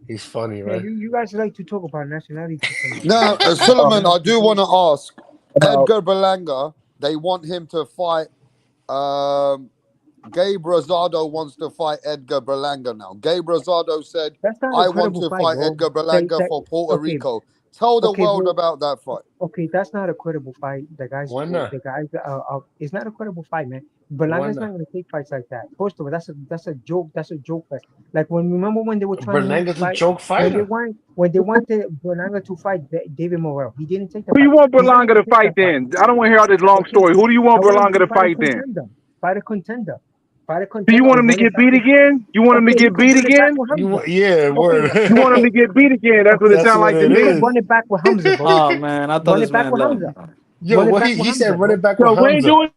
He's funny, right?
Yeah, you guys like to talk about nationality.
Now, Suleiman, I do want to ask Edgar Berlanga. They want him to fight. Gabe Rosado wants to fight Edgar Berlanga now. Gabe Rosado said, "I want to fight Edgar Berlanga for Puerto Rico." Tell the world about that fight.
Okay, that's not a credible fight.
Why not?
It's not a credible fight, man. Berlanga's not going to take fights like that. First of all, that's a joke. That's a joke fight. Like remember when they were trying
Berlanga's a joke fighter.
When they wanted Berlanga to fight David Morrell, he didn't take the
fight. Who you want Berlanga to fight then? I don't want to hear all this long story. Who do you want Berlanga to fight then?
Fight a contender.
Do you want him to get beat again? You want him to get beat again?
Yeah, word.
You want him to get beat again? That's what it sounds like to me.
Run it back with Hamza, bro.
Oh man, I thought this man left.
Yo, what he said, run it back with Hamza.
We ain't doing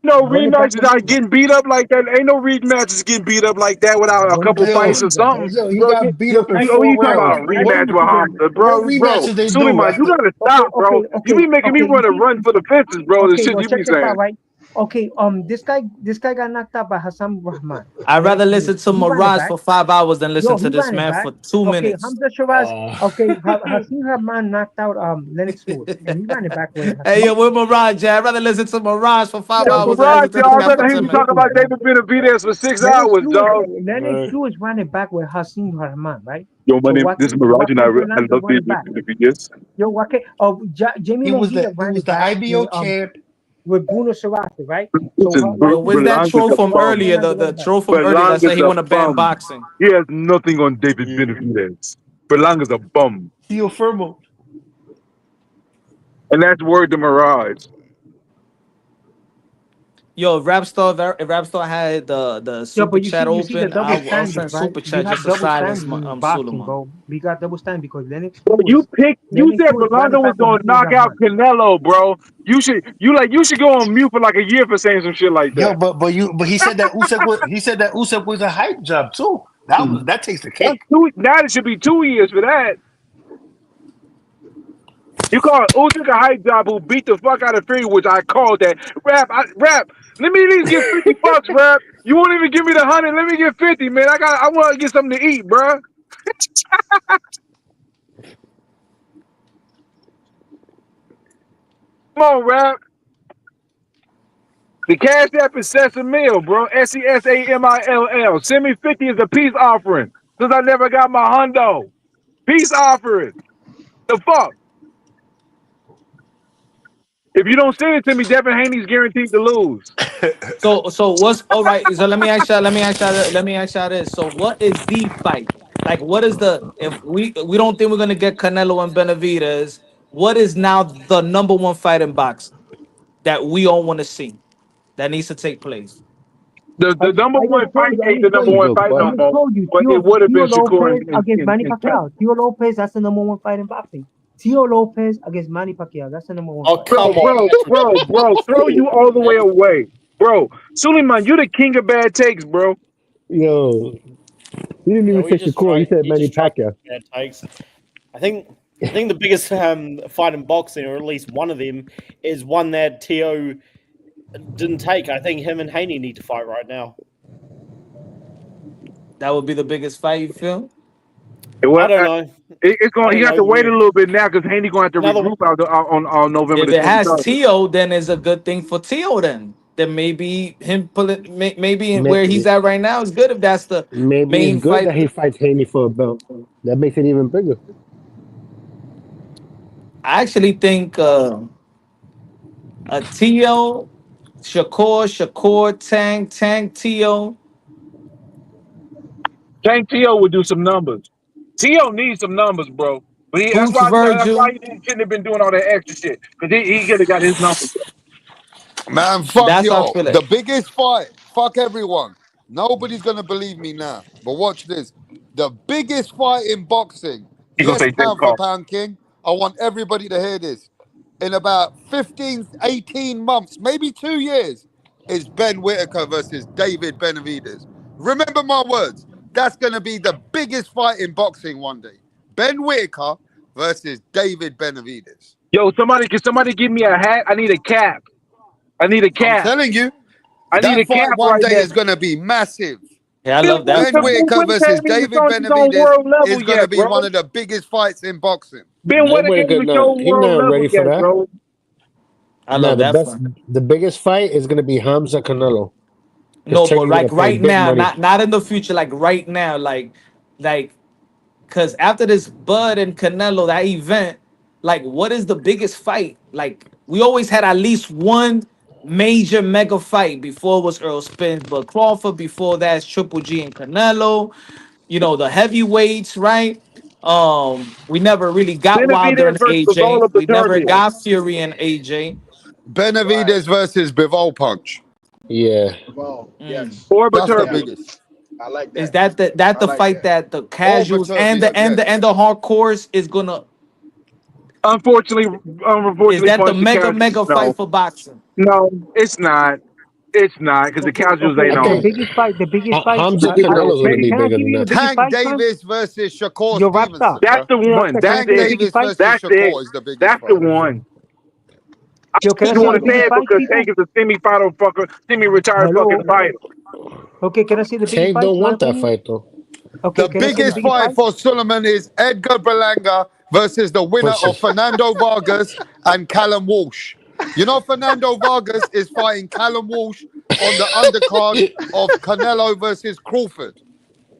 no rematches out getting beat up like that. Ain't no rematches getting beat up like that without a couple fights or something.
Yo, he got beat up in 4
rounds. You talking about rematch with Hamza, bro? Suleiman, you gotta stop, bro. You be making me want to run for the fences, bro. The shit you be saying.
Okay, this guy got knocked out by Hassan Rahman.
I'd rather listen to Mirage for 5 hours than listen to this man for 2 minutes.
Hamza Shiraz. Hassan Rahman knocked out Lennox Lewis, and he ran it back with
Hey, yo, with Mirage, I'd rather listen to Mirage for 5 hours.
Mirage, I'd rather hear you talk about David Benavidez for 6 hours, dog.
Lennox Lewis ran it back with Hassan Rahman, right?
Yo, my name is Mirage, and I love David Benavidez.
Yo, okay. Jamie
he was the IBO champ.
With Bruno Cerati, right?
With that troll from earlier, the troll from earlier that said he want to ban boxing.
He has nothing on David Benavidez. Berlanga's a bum.
Tio Formo.
And that's word to Mirage.
Yo, if Rapstar had the
Yeah,
super
but
chat
you see the
open,
double
I'll
standards,
send
right?
super
We
chat
have
just to
double
silence
standards in boxing,
Suleiman.
bro. We got double standards because Lennox
Bro,
too
you
Lennox
said
too is
Rolando was
manufactured
gonna knock
material
out
hard.
Canelo, bro. You should go on mute for like a year for saying some shit like
Yo,
that.
but he said that Usyk was a hype job too. That takes the
That's
cake.
now it should be 2 years for that. You call Usyk a hype job who beat the fuck out of Fury, which I called that. Rap. Let me at least get $50, Rap. You won't even give me the 100. Let me get 50, man. I want to get something to eat, bro. Come on, Rap. The Cash App is Sesamill, bro. SESAMILL. Send me 50 as a peace offering, since I never got my hundo. Peace offering. The fuck? If you don't send it to me, Devin Haney's guaranteed to lose.
So what's all right? So let me ask y'all this. So what is the fight? Like, what is the if we don't think we're gonna get Canelo and Benavidez? What is now the number one fight in boxing that we all want to see that needs to take place?
The number one fight ain't the number
That's
one
a
fight
I
no
just
more.
told you,
But
Tio
it would have been Shakur
Lopez against Manny
and Pat.
Pacquiao. Tio Lopez, that's the number one fight in boxing. Tio Lopez against Manny Pacquiao, that's the number one fight.
Bro, throw you all the way away. Bro, Suleiman, you the king of bad takes, bro.
Yo, he didn't even say Shakur. He said Manny Pacquiao.
Takes. I think the biggest fight in boxing, or at least one of them, is one that Tio didn't take. I think him and Haney need to fight right now.
That would be the biggest fight, you feel?
I don't know.
It's going. You have to wait a little bit now because Haney going to have to regroup on November
If
the
it has
23rd.
Tio, then it's a good thing for Tio. Then maybe him pulling, maybe where he's
Maybe,
at right now is good if that's the
maybe it's
main
good
fight.
that he fights Haney for a belt. That makes it even bigger.
I actually think a Tio, Shakur, Tang, Tio.
Tank Tio would do some numbers. Tio needs some numbers, bro. But that's
Boots
why
Virgil.
he shouldn't have been doing all that extra shit. Because he could have got his numbers.
Man, fuck
That's how I
y'all.
feel
The
it.
biggest fight. Fuck everyone. Nobody's gonna believe me now. But watch this. The biggest fight in boxing.
He gonna
Yes,
say Jake
pound for
Paul.
pound king. I want everybody to hear this. In about 15, 18 months, maybe 2 years, is Ben Whitaker versus David Benavidez. Remember my words. That's gonna be the biggest fight in boxing one day. Ben Whitaker versus David Benavidez.
Yo, can somebody give me a hat? I need a cap. I need a
I'm
cap.
telling you,
I need
that
a cap
fight one
right
day
now.
is going to be massive.
Yeah, I love that
Ben
fight.
Whitaker
Whitaker
versus
ain't even
David
on his own
Benavidez
world level
is going to
yet,
be
bro.
one of the biggest fights in boxing.
Ben Whitaker ain't even show
He's
world
not
level
ready for
yet,
that.
bro.
I love that fight.
The biggest fight is gonna be Hamza Canelo.
No, but
Turkey's gonna
like
pay
right
big
now,
money.
not in the future, like right now, like, because after this Bud and Canelo that event, like, what is the biggest fight? Like, we always had at least one major mega fight. Before it was Earl Spence, but Crawford. Before that's Triple G and Canelo. You know, the heavyweights, right? We never really got Wilder
Benavidez
and
versus
AJ.
Bivol
We never
Beterbiev.
got Fury and AJ.
Benavidez versus Bivol Punch.
Yeah.
Or
That's the
Beterbiev.
biggest.
I like
Is
that.
that the fight that the
Or
casuals and
Beterbiev, yes.
the hardcores is gonna?
Unfortunately
Is that
for
the
us, the
mega
casuals,
fight for boxing?
no, it's not. It's not because the casuals ain't
I
on.
think
The biggest fight.
Hamza Canelo's gonna be
Can I
bigger
give
than
you the
that.
biggest
Tank
fight, man?
Davis versus Shakur
Your rap star.
Stevenson,
That's
bro.
the one.
Raptor, can I
That's
give you the
Tank
it.
biggest
Davis
fight?
versus
That's it.
Shakur is the biggest
That's the
fight.
one. I
Yo, can I
just
see
want
the
to say
biggest
it
fight,
because
people?
Tank is a semi-retired
Hello.
fucking fighter.
Okay, can I see the biggest
Tank
fight?
don't
My
want that
opinion.
fight though.
Okay,
The
can I see the
biggest
biggest
fight
fight?
for Suleiman is Edgar Berlanga versus the winner of Fernando Vargas and Callum Walsh. You know, Fernando Vargas is fighting Callum Walsh on the undercard of Canelo versus Crawford.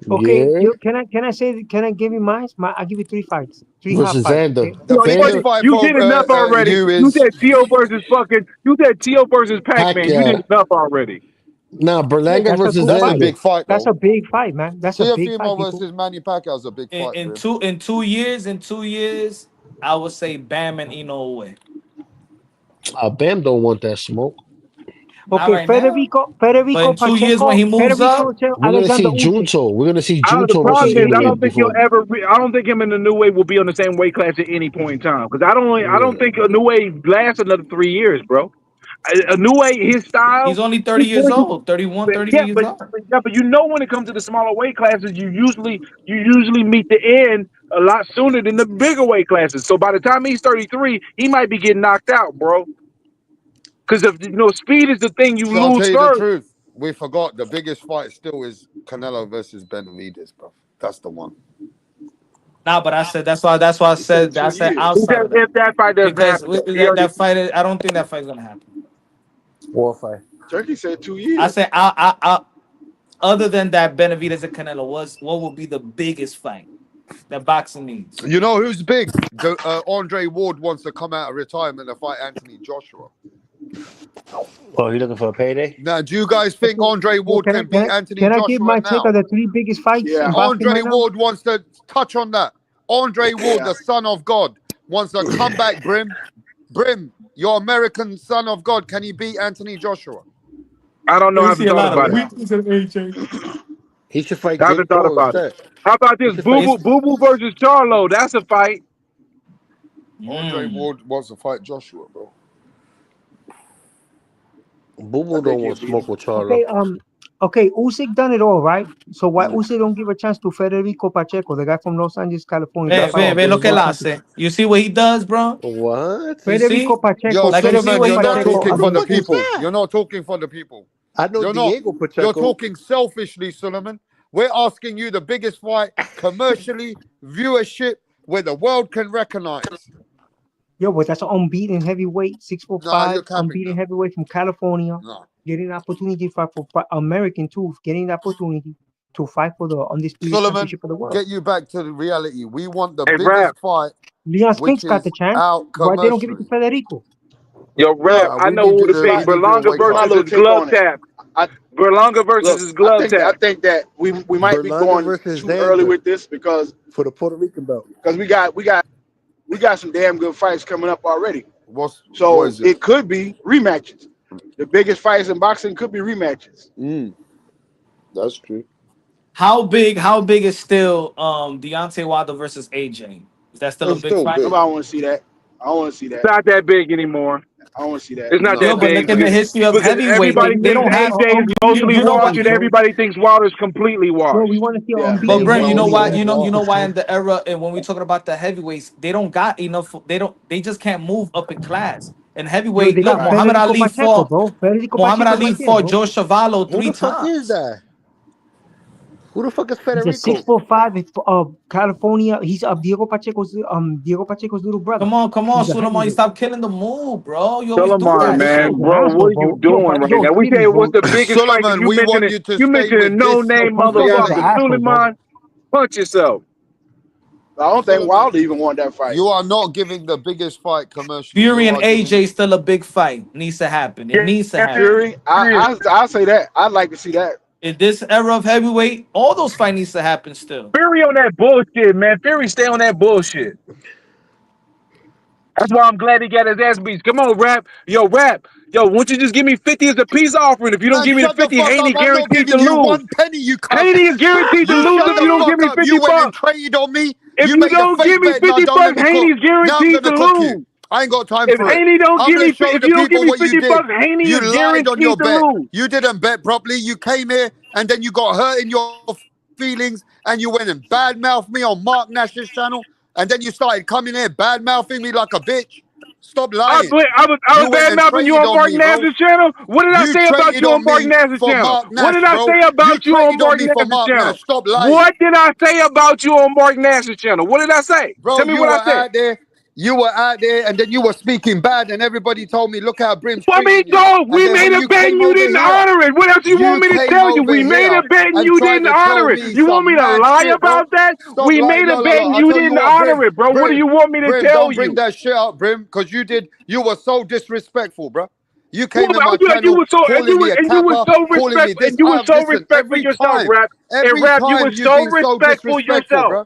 Okay,
Yeah.
can I give you mine? I'll give you three fights, three half
Versus
fights.
Xander.
Okay.
The biggest
Xander
fight
You
for
did enough already.
you
You
is
said Tio versus Pac-Man. You did
Pacquiao.
enough already.
Nah,
Yeah,
Berlanga
that's a
versus
good
that's a
fight.
Xander.
big fight
That's a
though.
big fight, man. That's a big fight,
Teofimo
people.
versus Manny Pacquiao is a big fight, bro.
In 2 years, I would say Bam and Eno away.
Bam don't want that smoke.
Okay,
right
Federico
But in 2 years when he moves up,
We're gonna see Junto. We're gonna see Junto
The problem
versus
is, I
Inoue
don't think
before.
I don't think him and the New Wave will be on the same weight class at any point in time. Because I don't think a New Wave lasts another 3 years, bro. A New Wave, his style.
he's only 30 years old, 31, 30 years old.
But you know when it comes to the smaller weight classes, you usually meet the end a lot sooner than the bigger weight classes. So by the time he's 33, he might be getting knocked out, bro. Because if speed is the thing you
So I'll
lose
tell you the
first.
truth. We forgot the biggest fight still is Canelo versus Benavidez, bro. That's the one.
Nah, but I said that's why I said outside of that.
If that fight doesn't
Because
happen,
that fight, I don't think that fight's gonna happen.
War fight.
Turkey said 2 years.
I said I other than that, Benavidez and Canelo, what will be the biggest fight that boxing needs?
You know who's big? Andre Ward wants to come out of retirement and fight Anthony Joshua.
Oh, you looking for a payday?
Now, do you guys think Andre Ward can beat Anthony Joshua
Can I give my take on the 3 biggest fights?
Yeah,
in boxing
Andre
right now?
Ward wants to touch on that. Andre Ward, the son of God, wants to come back, Brim. Brim, your American son of God, can he beat Anthony Joshua?
I don't know. I haven't thought about it.
He should fight
I haven't
Jake
thought
Paul
about
instead.
it. How about this? Boo Boo versus Charlo. That's a fight.
Andre Ward wants to fight Joshua, bro.
Boo Boo don't want smoke with Charlo.
Okay, Usyk done it all, right? So why Usyk don't give a chance to Federico Pacheco, the guy from Los Angeles, California?
Ve lo que él hace. You see what he does, bro?
What?
Federico Pacheco.
Yo,
Like,
Suleiman,
you see
you're
what
not
he
talking
does?
for the people. You're not talking for the people.
I know
You're
Diego
not.
Pacheco.
You're talking selfishly, Suleiman. We're asking you the biggest fight commercially, viewership, where the world can recognize.
Yo, but that's an unbeaten heavyweight, 6'5", unbeaten heavyweight from California. Getting an opportunity for American too, getting the opportunity to fight for the undisputed
Suleiman,
championship of the world.
get you back to the reality. We want the
Hey,
biggest
Rap.
fight.
Leon
which
Spinks got
is
the chance.
out
Why they don't give it to
commercially.
Federico?
Yo, Rap, I
we
know
need
who
you
to
to-
pick.
we need you to
Berlanga
wake up.
versus his glove tap. Berlanga versus his glove
I
tap.
think that we might be
Berlanga
going
versus
too
Xander
early with this because
for the Puerto Rican belt.
we got some damn good fights coming up already.
What
So
is
it could be rematches. The biggest fights in boxing could be rematches.
That's true.
How big is still Deontay Wilder versus AJ? Is that still a big fight?
I don't want to see that. I don't want to see that.
It's not that big anymore.
I don't want to see that.
It's not
Yo,
that
but
big.
look at the history of
Because
heavyweight.
everybody
They don't
thinks
have
AJ is mostly
you know
washed, and everybody thinks Wilder's completely washed.
Bro, we want to see unbeaten.
But Brent, you know why?
heavyweight.
You know why in the era and when we're talking about the heavyweights, they don't got enough. They just can't move up in class. And
Yo,
heavyweight,
they
look,
got
Muhammad
Federico
Ali
Pacheco,
fought.
bro. Federico
Muhammad
Pacheco's
Ali
right there,
fought
bro.
Joe Chavallo
Who
3
the fuck
times.
is that? Who the fuck is
He's
Federico?
a 6'5" California. He's Diego Pacheco's little brother.
Come on,
He's a
Suleiman,
heavyweight.
stop killing the mood, bro. You
Tell
always
him
do
on,
that
man,
shit.
bro. What are you doing right now? We tell you what's the biggest fight.
Suleiman,
You
we want you to stay
mentioned a
with
no-name
this reality.
motherfucker. Suleiman, punch yourself.
I don't think Wilder even want that fight.
You are not giving the biggest fight commercially.
Fury
You
and
are giving-
AJ still a big fight. Needs to happen. It needs to happen.
Fury, I'll say that. I'd like to see that.
In this era of heavyweight, all those fights needs to happen still.
Fury on that bullshit, man. Fury stay on that bullshit. That's why I'm glad he got his ass beat. Come on, Rap. Yo, won't you just give me 50 as a peace offering? If you don't
Man,
give me the
shut the
50,
fuck
Haney
up. I'm not
guaranteed to
giving you
lose.
1 penny, you cunt.
Haney is guaranteed to
You
lose
shut
if
the
you don't
fuck
give me
up.
50
You went and
bucks.
traded on me.
If you
made a
don't
fake
give me
bet. Now
50
don't let
bucks,
me cook.
Haney's
Now I'm
guaranteed
gonna
to
cook
lose.
you. I ain't got time
If
for it.
Haney don't
I'm
give
gonna
me,
show
if
the
you don't give
people
me
what you
50
did.
bucks, Haney
You
is
lied on your
guaranteed to
bet.
lose.
You didn't bet properly. You came here and then you got hurt in your feelings and you went and badmouthed me on Mark Nash's channel and then you started coming here badmouthing me like a bitch. Stop lying.
I was
went
bad
and
mouthing you
traded
on Mark
me, bro.
Nash's channel. What did I
You
say about
traded
you on
on
Mark
me
Nash's
for
channel?
Mark
What
Nash,
did I
bro.
say
You
about you on
traded on
Mark
me for
Nash's
Mark
channel?
Nash. Stop lying.
What did I say about you on Mark Nash's channel? What did I say?
Bro,
Tell me
you
what
were
I said.
out there. You were out there, and then you were speaking bad, and everybody told me, "Look how Brim's
I mean,
treating you."
dog,
And
we
then
made
when
a
you
bet and
came
you
over
didn't
here,
honor it. What else you want me to
came
tell you?
over
We made
here
a bet and
and
you
tried
didn't
to tell
honor it.
me
You want
some
me to
mad
lie
shit,
about
bro.
that?
Stop
We
lying.
made a
No,
bet and
I'll
you
tell
didn't
what,
honor it, bro. What do you want me to
Brim,
tell
don't bring
you?
that shit up, Brim, because you were so disrespectful, bro. You came
Well,
in my
like you
channel
were so,
calling me a
and you were
capper,
so
calling me
respectful,
this.
and you were so
Listen,
respectful yourself, Rap. And
every
Rap, you
time
were
you've
so
been so
respectful
disrespectful,
yourself.
bro.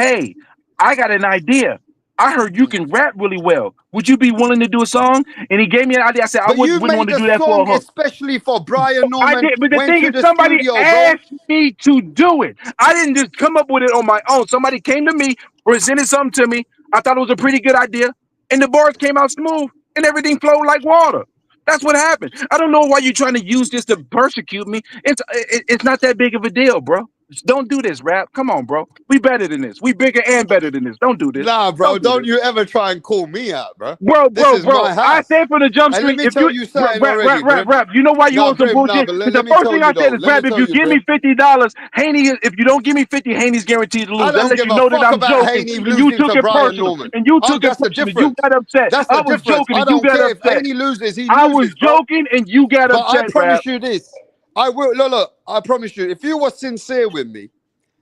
hey, I got an idea. I heard you can rap really well. Would you be willing to do a song? And he gave me an idea. I said, I
But you
wouldn't want
made
to do
a
that for a
song
hook.
especially for Brian
I
Norman.
did, but the
Went
thing
to
is,
the
somebody
studio, bro.
asked me to do it. I didn't just come up with it on my own. Somebody came to me, presented something to me. I thought it was a pretty good idea, and the bars came out smooth, and everything flowed like water. That's what happened. I don't know why you're trying to use this to persecute me. It's not that big of a deal, bro.
Don't do this, Rap. Come on, bro. We better than this. We bigger and better than this. Don't do this.
Nah, bro. Don't you ever try and call me out, bro.
This is my house. I said from the jump street.
Let me tell you something already,
Rap. You know why you on some bullshit? Because the first thing I said is, Rap, if you give me $50, Haney. If you don't give me 50, Haney's guaranteed to lose. That lets you know that I'm joking. And you took it personal. And you took it personal. You got upset. I was joking and you got upset.
If Haney loses, he loses.
I was joking and you got upset.
But I promise you this. I will. Look. I promise you. If you were sincere with me,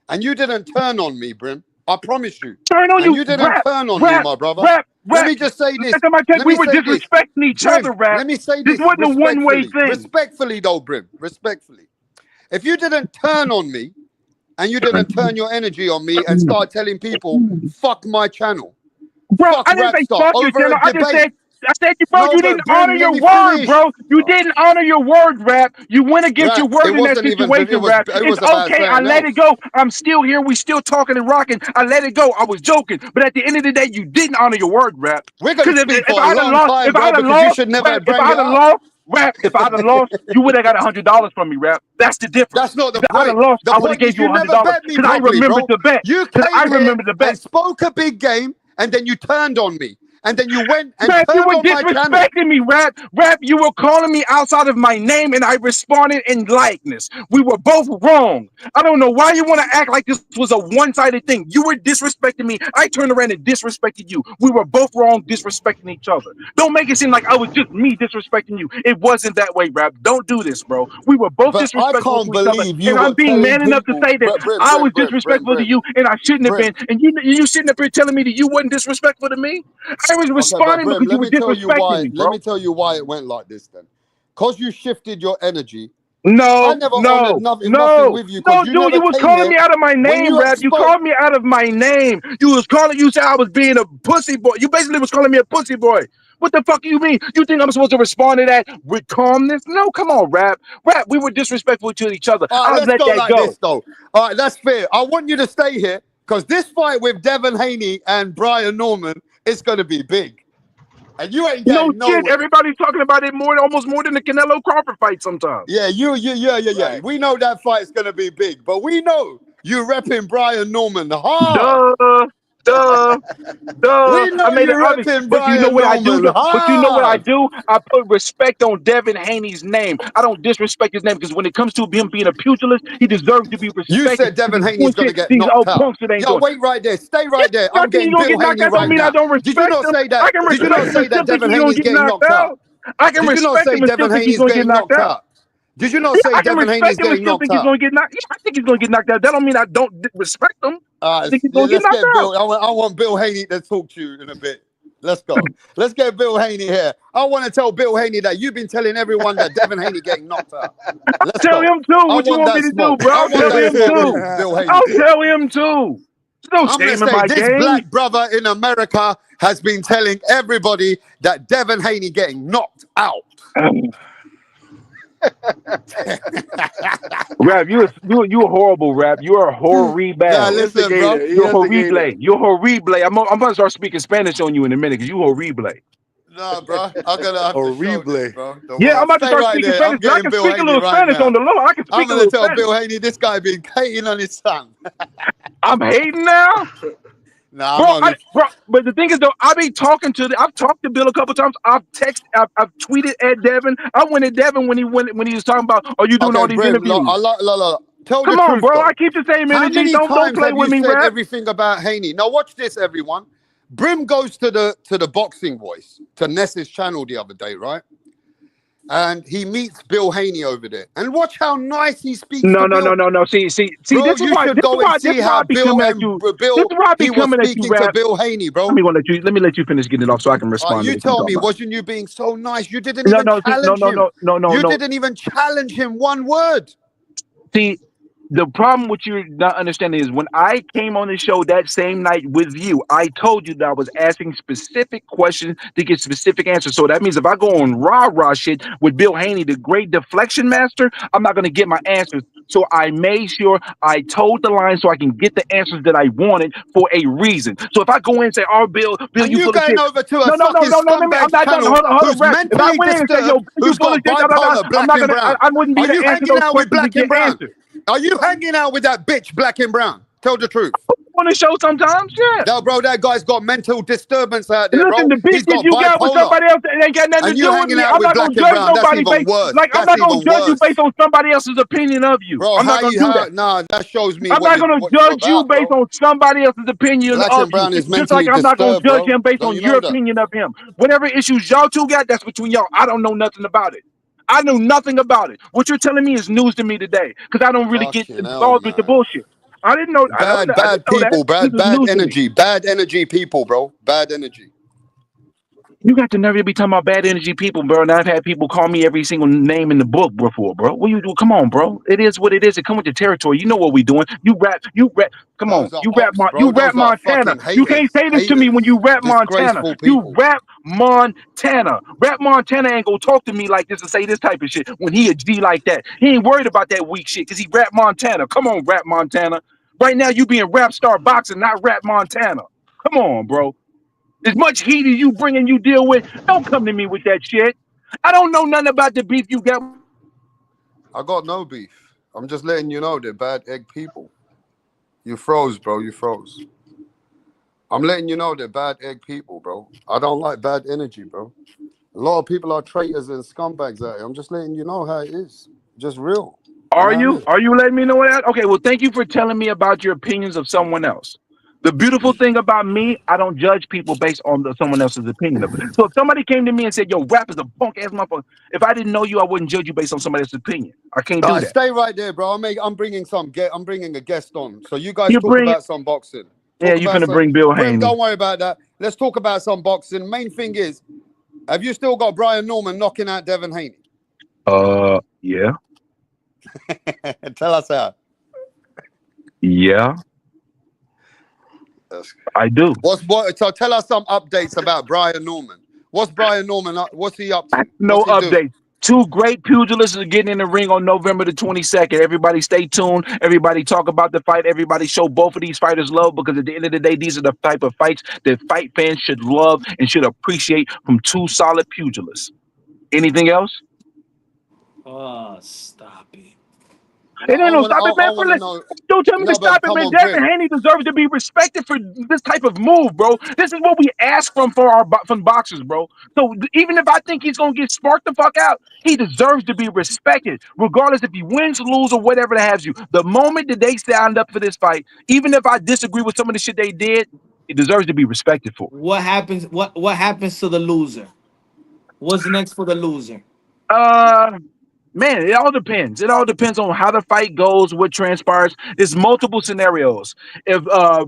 and you didn't turn on me, Brim, I promise you.
Turn on you.
You didn't turn on me, my brother. Let me just say this.
We were disrespecting each other, Rap.
Let me say this.
This wasn't a one-way thing.
Respectfully, though, Brim. Respectfully. If you didn't turn on me, and you didn't turn your energy on me and start telling people, fuck my channel.
Bro, I didn't say fuck your channel. I said, bro, you didn't honor your word, bro. You didn't honor your word, Rap. You went against your word in that situation, Rap. It's okay. I let it go. I'm still here. We still talking and rocking. I let it go. I was joking. But at the end of the day, you didn't honor your word, Rap.
We're going to speak for a long time, bro, because you should never bring it up.
Rap, if I'd have lost, you would have got $100 from me, Rap. That's the difference.
That's not the point.
If I'd have lost, I would have gave you $100 because I remember the bet.
You came here and spoke a big game, and then you turned on me. And then you went and
Rap, you were
on my channel.
disrespecting me, Rap. Rap, you were calling me outside of my name, and I responded in likeness. We were both wrong. I don't know why you want to act like this was a one-sided thing. You were disrespecting me. I turned around and disrespected you. We were both wrong, disrespecting each other. Don't make it seem like I was just me disrespecting you. It wasn't that way, Rap. Don't do this, bro. We were both disrespectful to each other, and I'm being man enough to say that I was disrespectful to you, and I shouldn't have been. And you sitting up here telling me that you wasn't disrespectful to me? I was responding because you were disrespecting me, bro.
Let me tell you why it went like this then. Because you shifted your energy.
No,
I never honored nothing with you.
No, dude, you was calling me out of my name, Rap. You called me out of my name. You said I was being a pussy boy. You basically was calling me a pussy boy. What the fuck do you mean? You think I'm supposed to respond to that with calmness? No, come on, Rap. Rap, we were disrespectful to each other. I'll let that go.
This, though. All right, that's fair. I want you to stay here because this fight with Devin Haney and Brian Norman is going to be big. And you ain't getting nowhere.
Shit. Everybody's talking about it almost more than the Canelo Crawford fight sometimes.
Yeah. Right. We know that fight's gonna be big, but we know you repping Brian Norman hard.
Duh.
We know
I made
you
it obvious.
repping
But you know what I do?
Norman
But you know what I
hard.
do? I put respect on Devin Haney's name. I don't disrespect his name because when it comes to him being a pugilist, he deserves to be respected.
You said Devin Haney's gonna get knocked out. Yo, wait right there. Stay right there. I'm getting Bill Haney right now. Did you not say that? Did you not say that Devin Haney's getting knocked out?
I can respect him and still think he's gonna get knocked out.
Did you not say Devin Haney's getting knocked out?
I think he's gonna get knocked out. That don't mean I don't respect him. I think he's gonna get knocked out.
I want Bill Haney to talk to you in a bit. Let's go. Let's get Bill Haney here. I want to tell Bill Haney that you've been telling everyone that Devin Haney getting knocked out.
Tell him too. What you want me to do, bro? Tell him too. I'll tell him too. No shame in my
this
game.
Black brother in America has been telling everybody that Devin Haney getting knocked out.
Rap, you a horrible, Rap. You're a horrible.
Nah, listen, bro.
You're horrible. You're horrible. I'm gonna start speaking Spanish on you in a minute because you horrible.
Nah, bro. I'm gonna have to show this, bro.
Yeah, I'm about to start speaking Spanish. I can speak a little Spanish on the low. I can speak a little Spanish.
I'm gonna tell Bill Haney this guy been hating on his son.
I'm hating now.
Nah,
bro, but the thing is though, I've talked to Bill a couple times. I've tweeted at Devin. I went at Devin when he was talking about, are you doing all these interviews?
Come
on, bro. I keep the same energy. Don't play with me, Rap.
Everything about Haney. Now watch this, everyone. Brim goes to the Boxing Voice, to Ness's channel the other day, right? And he meets Bill Haney over there. And watch how nice he speaks.
No. See,
bro,
this is why I be coming at you. This is why I be coming at you, Rap.
To Bill Haney, bro.
Let me let you finish getting it off so I can respond.
You tell me, wasn't you being so nice? You didn't even challenge him. No. You didn't even challenge him one word.
See, the problem with you not understanding is when I came on the show that same night with you, I told you that I was asking specific questions to get specific answers. So that means if I go on rah-rah shit with Bill Haney, the great deflection master, I'm not going to get my answers. So I made sure I told the line so I can get the answers that I wanted for a reason. So if I go in and say, "Oh, Bill,
and
you
full of shit,"
over to
a
I'm not done. Hold on, Rap. If I went in and say, "Yo, you full of shit," I wouldn't be the answer.
Are Are you hanging out with that bitch, Black and Brown? Tell the truth.
On the show sometimes, yeah.
No, bro, that guy's got mental disturbance out there,
Listen,
bro.
the beef
He's got
you got with
bipolar.
somebody else, it ain't got nothing
And
to
you
do with
hanging
me.
out
I'm
with
not gonna
Black and
judge
Brown, that's
nobody
even
based.
worse.
Like I'm
That's
not gonna
even
judge you
worse.
based on somebody else's opinion of you.
Bro,
I'm not
how
gonna
you
do that.
Nah, that shows me
I'm
what
not
you
gonna
what you
judge you
about,
based
bro.
on somebody else's opinion
Black
of
and
you.
Brown is
Just like
mentally
I'm not gonna
disturbed,
judge
bro.
him based
Don't
on
you
your
know that?
opinion of him. Whatever issues y'all two got, that's between y'all. I don't know nothing about it. I know nothing about it. What you're telling me is news to me today because I don't really get
Fucking hell,
involved with the
man.
bullshit. I didn't know. I didn't
Bad
know that.
people,
This is
bad
news to me.
energy. Bad energy people, bro. Bad energy.
You got the nerve to be talking about bad energy people, bro. And I've had people call me every single name in the book before, bro. What you do? Come on, bro. It is what it is. It come with the territory. You know what we doing. You rap. Come on.
Those are
You
ops,
You
bro.
rap
Those are
Montana.
fucking
You can't
haters.
say this to me
Haters.
when you rap Montana.
Disgraceful
You
people.
rap Montana. Rap Montana ain't gonna talk to me like this and say this type of shit when he a G like that. He ain't worried about that weak shit because he rap Montana. Come on, rap Montana. Right now you being rap star boxing, not rap Montana. Come on, bro. As much heat as you bring and you deal with, don't come to me with that shit. I don't know nothing about the beef you got.
I got no beef. I'm just letting you know they're bad egg people. You froze, bro. You froze. I'm letting you know they're bad egg people, bro. I don't like bad energy, bro. A lot of people are traitors and scumbags out here. I'm just letting you know how it is. Just real. You know
Are
what I
you?
mean?
Are you letting me know that? Okay, well, thank you for telling me about your opinions of someone else. The beautiful thing about me, I don't judge people based on someone else's opinion of it. So if somebody came to me and said, yo, rap is a punk ass motherfucker, if I didn't know you, I wouldn't judge you based on somebody else's opinion. I can't
All
do
right,
that.
stay right there, bro. I'm bringing a guest on. So you guys
You
talk
bring,
about some boxing.
yeah,
Talk
you
about
finna
some.
bring Bill Haney.
Don't worry about that. Let's talk about some boxing. Main thing is, have you still got Brian Norman knocking out Devin Haney?
Yeah.
Tell us how.
Yeah. I do.
So tell us some updates about Brian Norman. What's Brian Norman? What's he up to?
No
What's he doing?
update. Two great pugilists are getting in the ring on November the 22nd. Everybody stay tuned. Everybody talk about the fight. Everybody show both of these fighters love because at the end of the day, these are the type of fights that fight fans should love and should appreciate from two solid pugilists. Anything else?
Oh, stop it.
It ain't no stop it, man.
I want to know.
Don't tell me to
No,
stop
but
it,
come
man.
on, Greg.
Devin Haney deserves to be respected for this type of move, bro. This is what we ask from boxers, bro. So even if I think he's gonna get sparked the fuck out, he deserves to be respected, regardless if he wins, lose, or whatever that has you. The moment that they signed up for this fight, even if I disagree with some of the shit they did, he deserves to be respected for.
What happens? What happens to the loser? What's next for the loser?
Man, it all depends. It all depends on how the fight goes, what transpires. There's multiple scenarios. If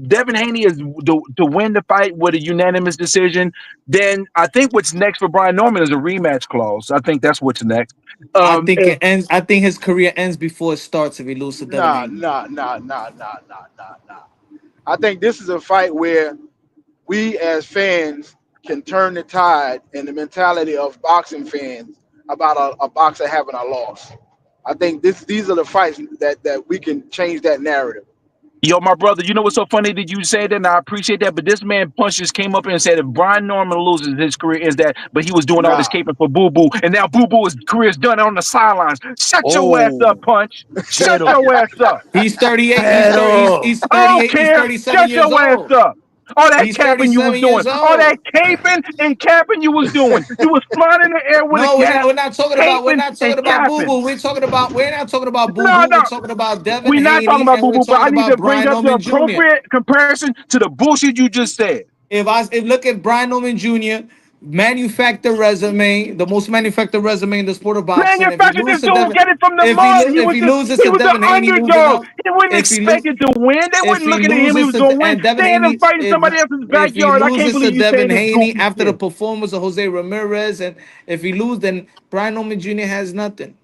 Devin Haney is to win the fight with a unanimous decision, then I think what's next for Brian Norman is a rematch clause. I think that's what's next.
I think it ends. I think his career ends before it starts if he loses to Devin Haney.
Nah. I think this is a fight where we as fans can turn the tide and the mentality of boxing fans about a boxer having a loss. I think these are the fights that we can change that narrative.
Yo, my brother, you know what's so funny that you said that, and I appreciate that, but this man punches came up and said if Brian Norman loses, his career is that, but he was doing all this caping for Boo Boo, and now Boo Boo's career is done on the sidelines. Shut your ass up, Punch. Shut your ass up.
He's 38. He's 38.
I don't
He's
care.
37
Shut
years
your ass
old.
up. All that
He's
capping you was
37
doing,
years
all that
old.
caping and capping you was doing. You was flying in the air with
No,
a cap.
we're not talking about Boo Boo. We're not talking about Boo Boo. We're talking about Devin
We're not talking
Haney,
about
and
Boo
we're
Boo, but I
talking
need to
about
bring
Brian
up the
Norman Jr.
appropriate comparison to the bullshit you just said.
If look at Brian Norman Jr., manufactured resume, the most manufactured resume in the sport of boxing.
Manufactured this dude, get it from the mud. He was the
Devin Haney moving
underdog.
up,
They wouldn't expect it to win. They
if
wasn't
he
looking at him. He
loses
was going to win.
and Devin
They had him
Haney,
fighting somebody else's
if he
backyard. I can't
loses to
believe you
Devin
saying this
Haney
goofy
after the
shit.
performance of Jose Ramirez, and if he loses, then Brian Norman Jr. has nothing.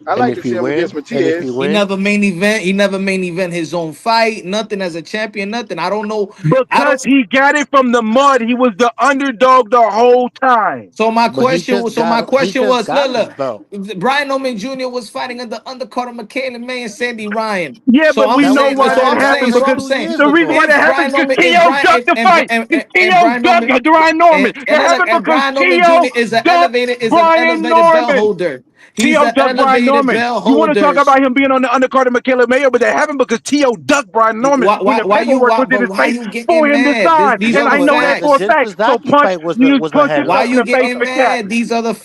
I like to see him against Matias.
He never main event his own fight. Nothing as a champion. Nothing. I don't know.
Because he got it from the mud. He was the underdog the whole time.
So my question was, look, Brian Norman Jr. was fighting under undercard of McKayla May and Sandy Ryan.
Yeah,
So
but we know why that happened because the reason why that happened is because Tio ducked the fight. Tio ducked Brian Norman. It happened because
Brian Norman
Tio
Jr. is an
ducked
elevated
Brian
belt
Norman.
holder.
Tio ducked Brian
undefeated
Norman.
belt
You want to talk
holders.
about him being on the undercard of Michaela Mayo, but that happened because Tio ducked Brian Norman when the paperwork was in his face
you
for
getting
him to
mad?
sign.
These
And
are
I
the
know that for a
facts.
fact. So punch, you punch
Why
yourself in
you
the face
getting
for cat.
mad? These are the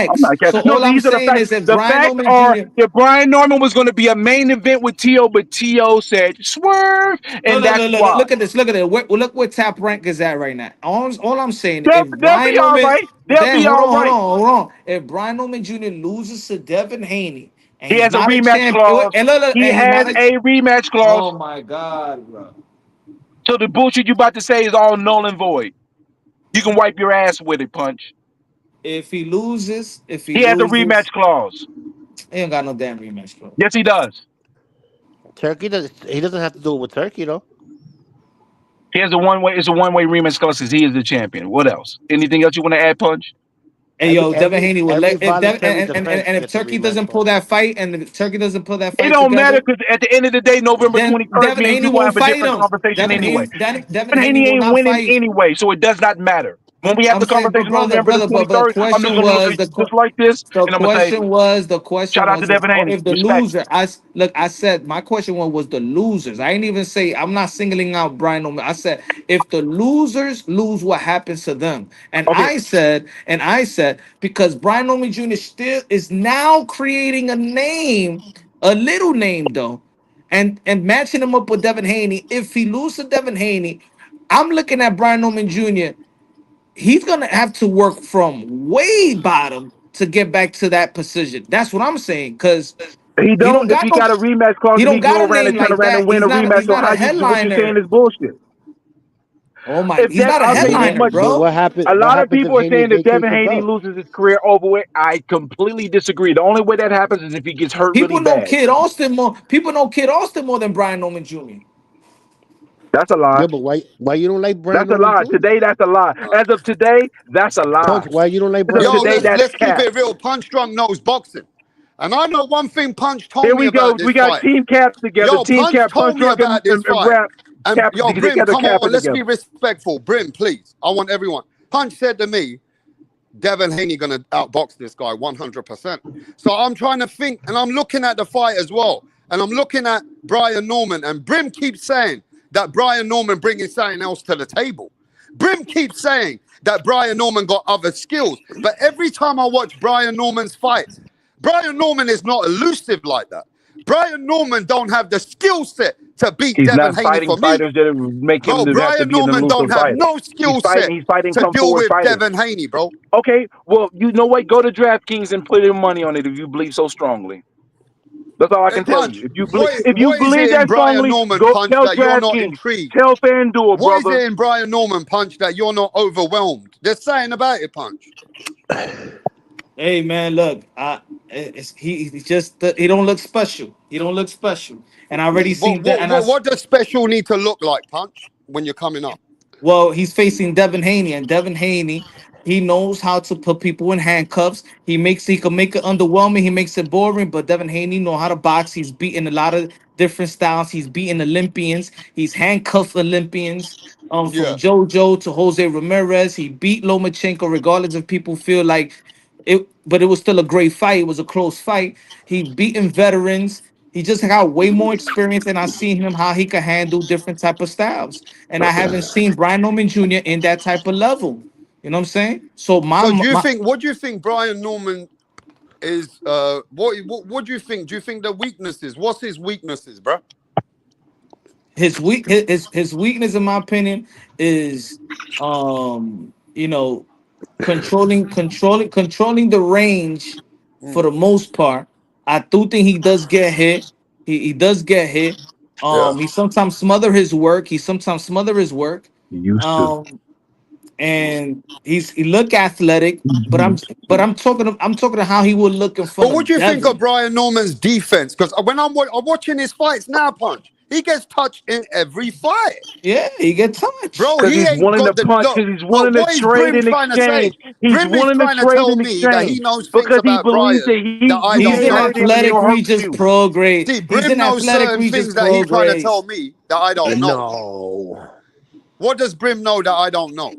I'm
facts.
not
So
kidding. No,
all I'm
these are the
saying
facts.
is if
The
Brian
facts
Norman
are
Jr.
that Brian Norman was going to be a main event with Tio, but Tio said swerve, and that's why.
Look at this. Look at it. Look where Top Rank is at right now. All I'm saying, if
They'll
Brian
be all
Norman,
right. They'll be
hold
all
on,
right.
hold on. If Brian Norman Jr. loses to Devin Haney and
He
he's
has a
not a
rematch
champ,
clause.
and
He
he's
has
not a,
a rematch clause.
oh my God, bro.
So the bullshit you about to say is all null and void. You can wipe your ass with it, Punch.
If he loses,
He has a rematch clause.
he ain't got no damn rematch clause.
Yes, he does.
Turkey does. He doesn't have to do it with Turkey though.
He has a one-way. It's a one-way rematch clause because he is the champion. What else? Anything else you want to add, Punch?
Hey yo, Devin Haney would
every
let if Devin,
voluntary defense
and if
gets a
Turkey
rematch
doesn't pull that fight and if Turkey doesn't pull that
It
fight
don't matter
together,
because at the end of the day, November
then
21st,
Devin
me and
Haney
you will
won't
have a
fight
different
him.
conversation anyway.
Devin
And
Haney
he
will
ain't
not
winning
fight.
anyway, so it does not matter. When we have
I'm
the
saying, but
conversation on November the
but
23rd, I'm just going to look at you just like this,
the
and I'm going to say,
question
shout out to
was
Devin Haney.
if the
Respect.
loser. I said my question was the losers. I ain't even say I'm not singling out Brian Norman. I said if the losers lose, what happens to them? And I said because Brian Norman Jr. still is now creating a name, a little name though, and matching him up with Devin Haney. If he loses to Devin Haney, I'm looking at Brian Norman Jr. He's gonna have to work from way bottom to get back to that position. That's what I'm saying. Cause
He
he
don't.
don't
If
got
he
no,
got a rematch clause
he
and
don't
he go
got a
around
name
and turn
like
around and
that.
win a rematch,
He's
so
not a
what you saying
headliner.
is bullshit.
Oh my,
If
he's
that,
not a
I'll tell you this
headliner,
much.
But
bro.
what happened?
A
What
lot of
happens if
people are
Haney
saying that
vacates
Devin
the
Haney
belt?
loses his career over it. I completely disagree. The only way that happens is if he gets hurt really
People know
bad.
Kid Austin more. People know Kid Austin more than Brian Norman Jr.
That's a lie.
Yeah, but why you don't like Brian
That's a
Norman
lie.
Jr.?
Today, that's a lie. As of today, that's a lie.
Punch, why you don't like
As of
Brian
Yo,
today,
Norman?
that's
let's keep
cap.
it real. Punch Drunk knows boxing. And I know one thing Punch
Here
told me
we go.
about this
We got
fight.
Team Caps together.
Yo,
Team
Punch
Cap, Punch
told me
Drunk,
about this
and
fight.
Rap
And
Cap
yo, Brim,
together,
come on,
capping
let's be
together.
respectful. Brim, please. I want everyone. Punch said to me, Devin Haney gonna outbox this guy 100%. So I'm trying to think, and I'm looking at the fight as well. And I'm looking at Brian Norman, and Brim keeps saying that Brian Norman bringing something else to the table. Brim keeps saying that Brian Norman got other skills. But every time I watch Brian Norman's fights, Brian Norman is not elusive like that. Brian Norman don't have the skill set to beat
He's
Devin
not
Haney
fighting
for me.
fighters that make him
Bro,
to have to
Brian
be an
Norman don't
elusive
have
fighter.
no skill set
He's fighting
to
come
deal
forward
with
fighters.
Devin Haney, bro.
Okay, well, you know what? Go to DraftKings and put in money on it if you believe so strongly. That's all I
Hey,
can tell
Punch,
you. If you
what is
believe
it in
that
Brian
strongly,
Norman,
go
Punch,
tell
that you're not
DraftKings.
intrigued?
Tell FanDuel,
What is
brother.
it in Brian Norman, Punch, that you're not overwhelmed? There's something about it, Punch.
Hey man, look, he just he don't look special. He don't look special. And I already seen that.
What does special need to look like, Punch, when you're coming up?
Well, he's facing Devin Haney, and Devin Haney, he knows how to put people in handcuffs. He can make it underwhelming. He makes it boring, but Devin Haney know how to box. He's beaten a lot of different styles. He's beaten Olympians. He's handcuffed Olympians. From
Yeah.
JoJo to Jose Ramirez. He beat Lomachenko, regardless if people feel like it, but it was still a great fight. It was a close fight. He beaten veterans. He just got way more experience, and I seen him how he can handle different type of styles. And I haven't seen Brian Norman Jr. in that type of level. You know what I'm saying? So
So what do you think Brian Norman is, what do you think? Do you think the weaknesses? What's his weaknesses, bro?
his weakness, in my opinion, is you know, controlling the range for the most part. I do think he does get hit. He does get hit.
Yeah.
He sometimes smother his work.
He used to.
And he look athletic, but I'm talking to how he would look in front
But what
of
do you think of
Devin.
Brian Norman's defense? Because when I'm watching his fights now, Punch, he gets touched in every fight.
Yeah, he gets touched.
Bro,
Because
he
he's
ain't
willing to
got the
punch,
look.
because he's
But
willing to
what is
trade
Brim
in
trying to
exchange.
say?
He's
Brim is
willing to
trying to
trade
tell
in
me that
exchange
he knows things
because he
about
believes
Brian that I
He's
don't
an
know.
hurt him and
athletic
he'll hurt
Regis
you.
pro grade.
See,
He's
Brim
an
knows
athletic
certain
Regis
things that
pro
he's trying to
grade.
tell me that I don't know.
No.
What does Brim know that I don't know?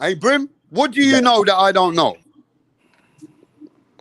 Hey, Brim, what do you know that I don't know?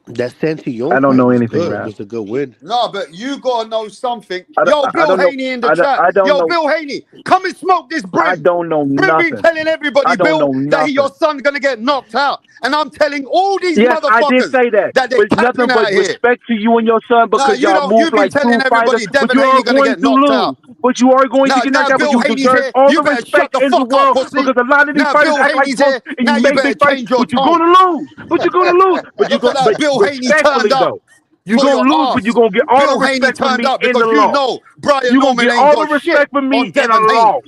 That Santillon
I don't
fight
know
was
anything,
good.
Rap.
It was a good win.
No, but you gotta know something.
I
Yo, Bill
don't know.
Haney in the chat.
I don't
Yo,
know.
Bill Haney, come and smoke this
I
Brim.
don't know
Brim been
nothing.
telling everybody,
I don't
Bill,
know
that your
nothing.
son's gonna get knocked out. And I'm telling all these
Yes, I did
motherfuckers
say that.
that they're
But nothing
capping
but
out here.
respect to you and your son
Nah,
because
you
y'all
don't.
move
You've been
like
telling
true fighters.
everybody
But
Devin
you are
Haney gonna
going
get
to
knocked out.
lose. But you are going to get knocked out. But
Bill
you
Haney's
deserve
here.
all
You
the
better shut
respect
the
in the
fuck up,
world
pussy.
because a lot of these
Now
fighters
Bill
act like
Haney's
punks
here.
and
Now
you
you
make
better
big fights.
change your
But you're
tone.
going to lose. But you're going to lose. But you're
Look at
going.
that.
But
Bill Haney turned
respectfully
up
though, you're
for your
going to lose. But
ass.
you're going to get all
Bill
the
Haney
respect from
turned
me
up
in
because
the
you
loss.
know Brian
You're going to
Norman
get
ain't
all the
got shit
respect from me
on
in a
Devin Haney.
loss.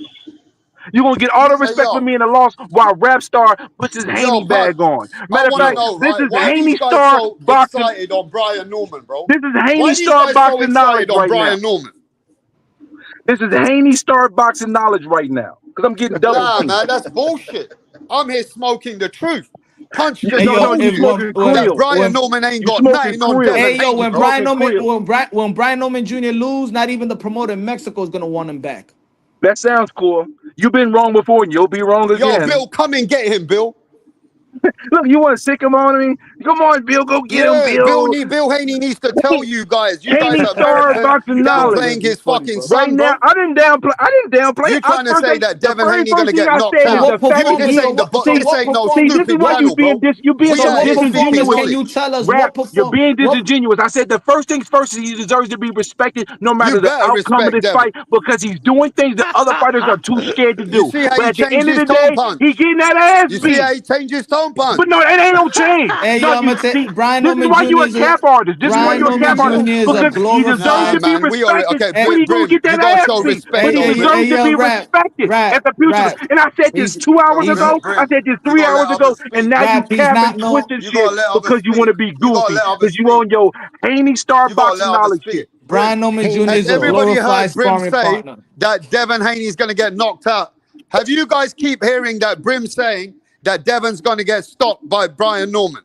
You're going to get all the
Hey,
respect from
yo.
me in a loss while Rap Star puts his
Yo,
Haney
Punch,
bag on.
I
Matter of
want to
fact,
know,
this
right?
is
Why are these
Haney
guys
Star
so
boxing.
excited on Brian Norman, bro?
This is
Why
Haney
are these
Star
guys so
boxing knowledge
excited on
right now.
Brian Norman?
This is Haney Star boxing knowledge right now because I'm getting double
Nah,
teamed.
man, that's bullshit. I'm here smoking the truth. Punch
You,
just
no,
told
you
you
smoking
that
Creole.
Brian Norman ain't
You
got
smoking
nothing on
Creole.
Devin
Hey yo,
Haney,
when
bro.
Brian Norman Jr. lose, not even the promoter in Mexico is gonna want him back.
That sounds cool. You've been wrong before and you'll be wrong
Yo,
again.
Bill, come and get him, Bill.
Look, you want to sick him on me? Come on, Bill, go get him,
Yeah,
Bill.
Bill Haney needs to tell you guys
Haney
are
Star
American,
boxing
that I'm
knowledge.
playing his fucking
Right
son,
now,
bro.
I didn't downplay.
You trying to
First
say
thing,
that
the
Devin
very
Haney
first
gonna
thing
get
I
knocked
said is
out?
the fact that
This ain't no stupid
see,
battle, bro.
you're being
We
so
out here speaking
disingenuous.
knowledge.
Can you tell us
Rap,
what
you're being
what
disingenuous. I said the first things first is he deserves to be respected no
You
matter the
better
outcome of
respect
this
Devin.
fight because he's doing things that other fighters are too scared to
You
do.
see how
But
he
at the
changed
end of
his
the
tone
day,
punch?
he getting that ass
You see
beat.
how he changed his tone punch?
But no, it ain't no change.
Hey
No,
yo, I'm
you
gonna tell
see,
Brian
this is
Norman
why
Jr.
you a cap artist. This is why
Brian
you're a
Norman
cap artist
Jr. is a
because he deserves
Nah,
to be
man, we already
respected.
okay.
But he's gonna
Brim,
get that
you gotta
ass
show
beat.
respect
But he
though, man.
deserves to be respected at the pugilist. And I said this 2 hours ago. I
Brim,
said this
you
3
gotta let
hours ago.
others
And
speak.
now you
he's
cap and
not no.
twisting
You
shit
gotta let
because
others
you want to
speak.
be
You gotta
goofy.
let others
Because you
speak.
on your Haney Star
You gotta
boxing
let others
knowledge
speak.
shit.
Brian Norman Jr.
Has
is a
everybody
glorified
heard Brim
sparring
say
partner.
that Devin Haney's gonna get knocked out? Have you guys keep hearing that Brim saying that Devon's gonna get stopped by Brian Norman?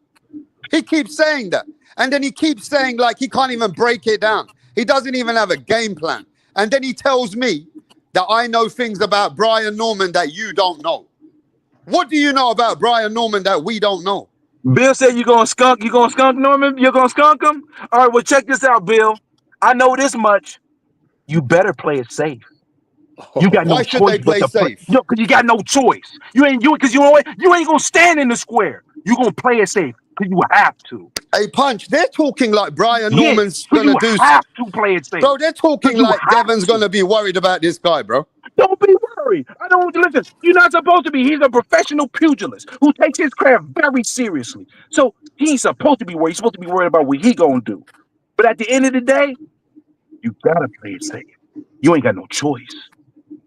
He keeps saying that. And then he keeps saying like he can't even break it down. He doesn't even have a game plan. And then he tells me that I know things about Brian Norman that you don't know. What do you know about Brian Norman that we don't know?
Bill said you're gonna skunk Norman? You're gonna skunk him? All right, well, check this out, Bill. I know this much. You better play it safe. You got no
Why should
choice
they
but
play
to play.
safe?
Yo, because you got no choice. Because you know what? You ain't gonna stand in the square. You gonna play it safe because you have to.
Hey, Punch, they're talking like Brian
Yeah,
Norman's
because
gonna
you
do.
have to play it safe.
Bro, they're talking
Because you
like
have
Devon's
to.
gonna be worried about this guy, bro.
Don't be worried. I don't listen. You're not supposed to be. He's a professional pugilist who takes his craft very seriously. So he ain't supposed to be worried. He's supposed to be worried about what he gonna do. But at the end of the day, you gotta play it safe. You ain't got no choice.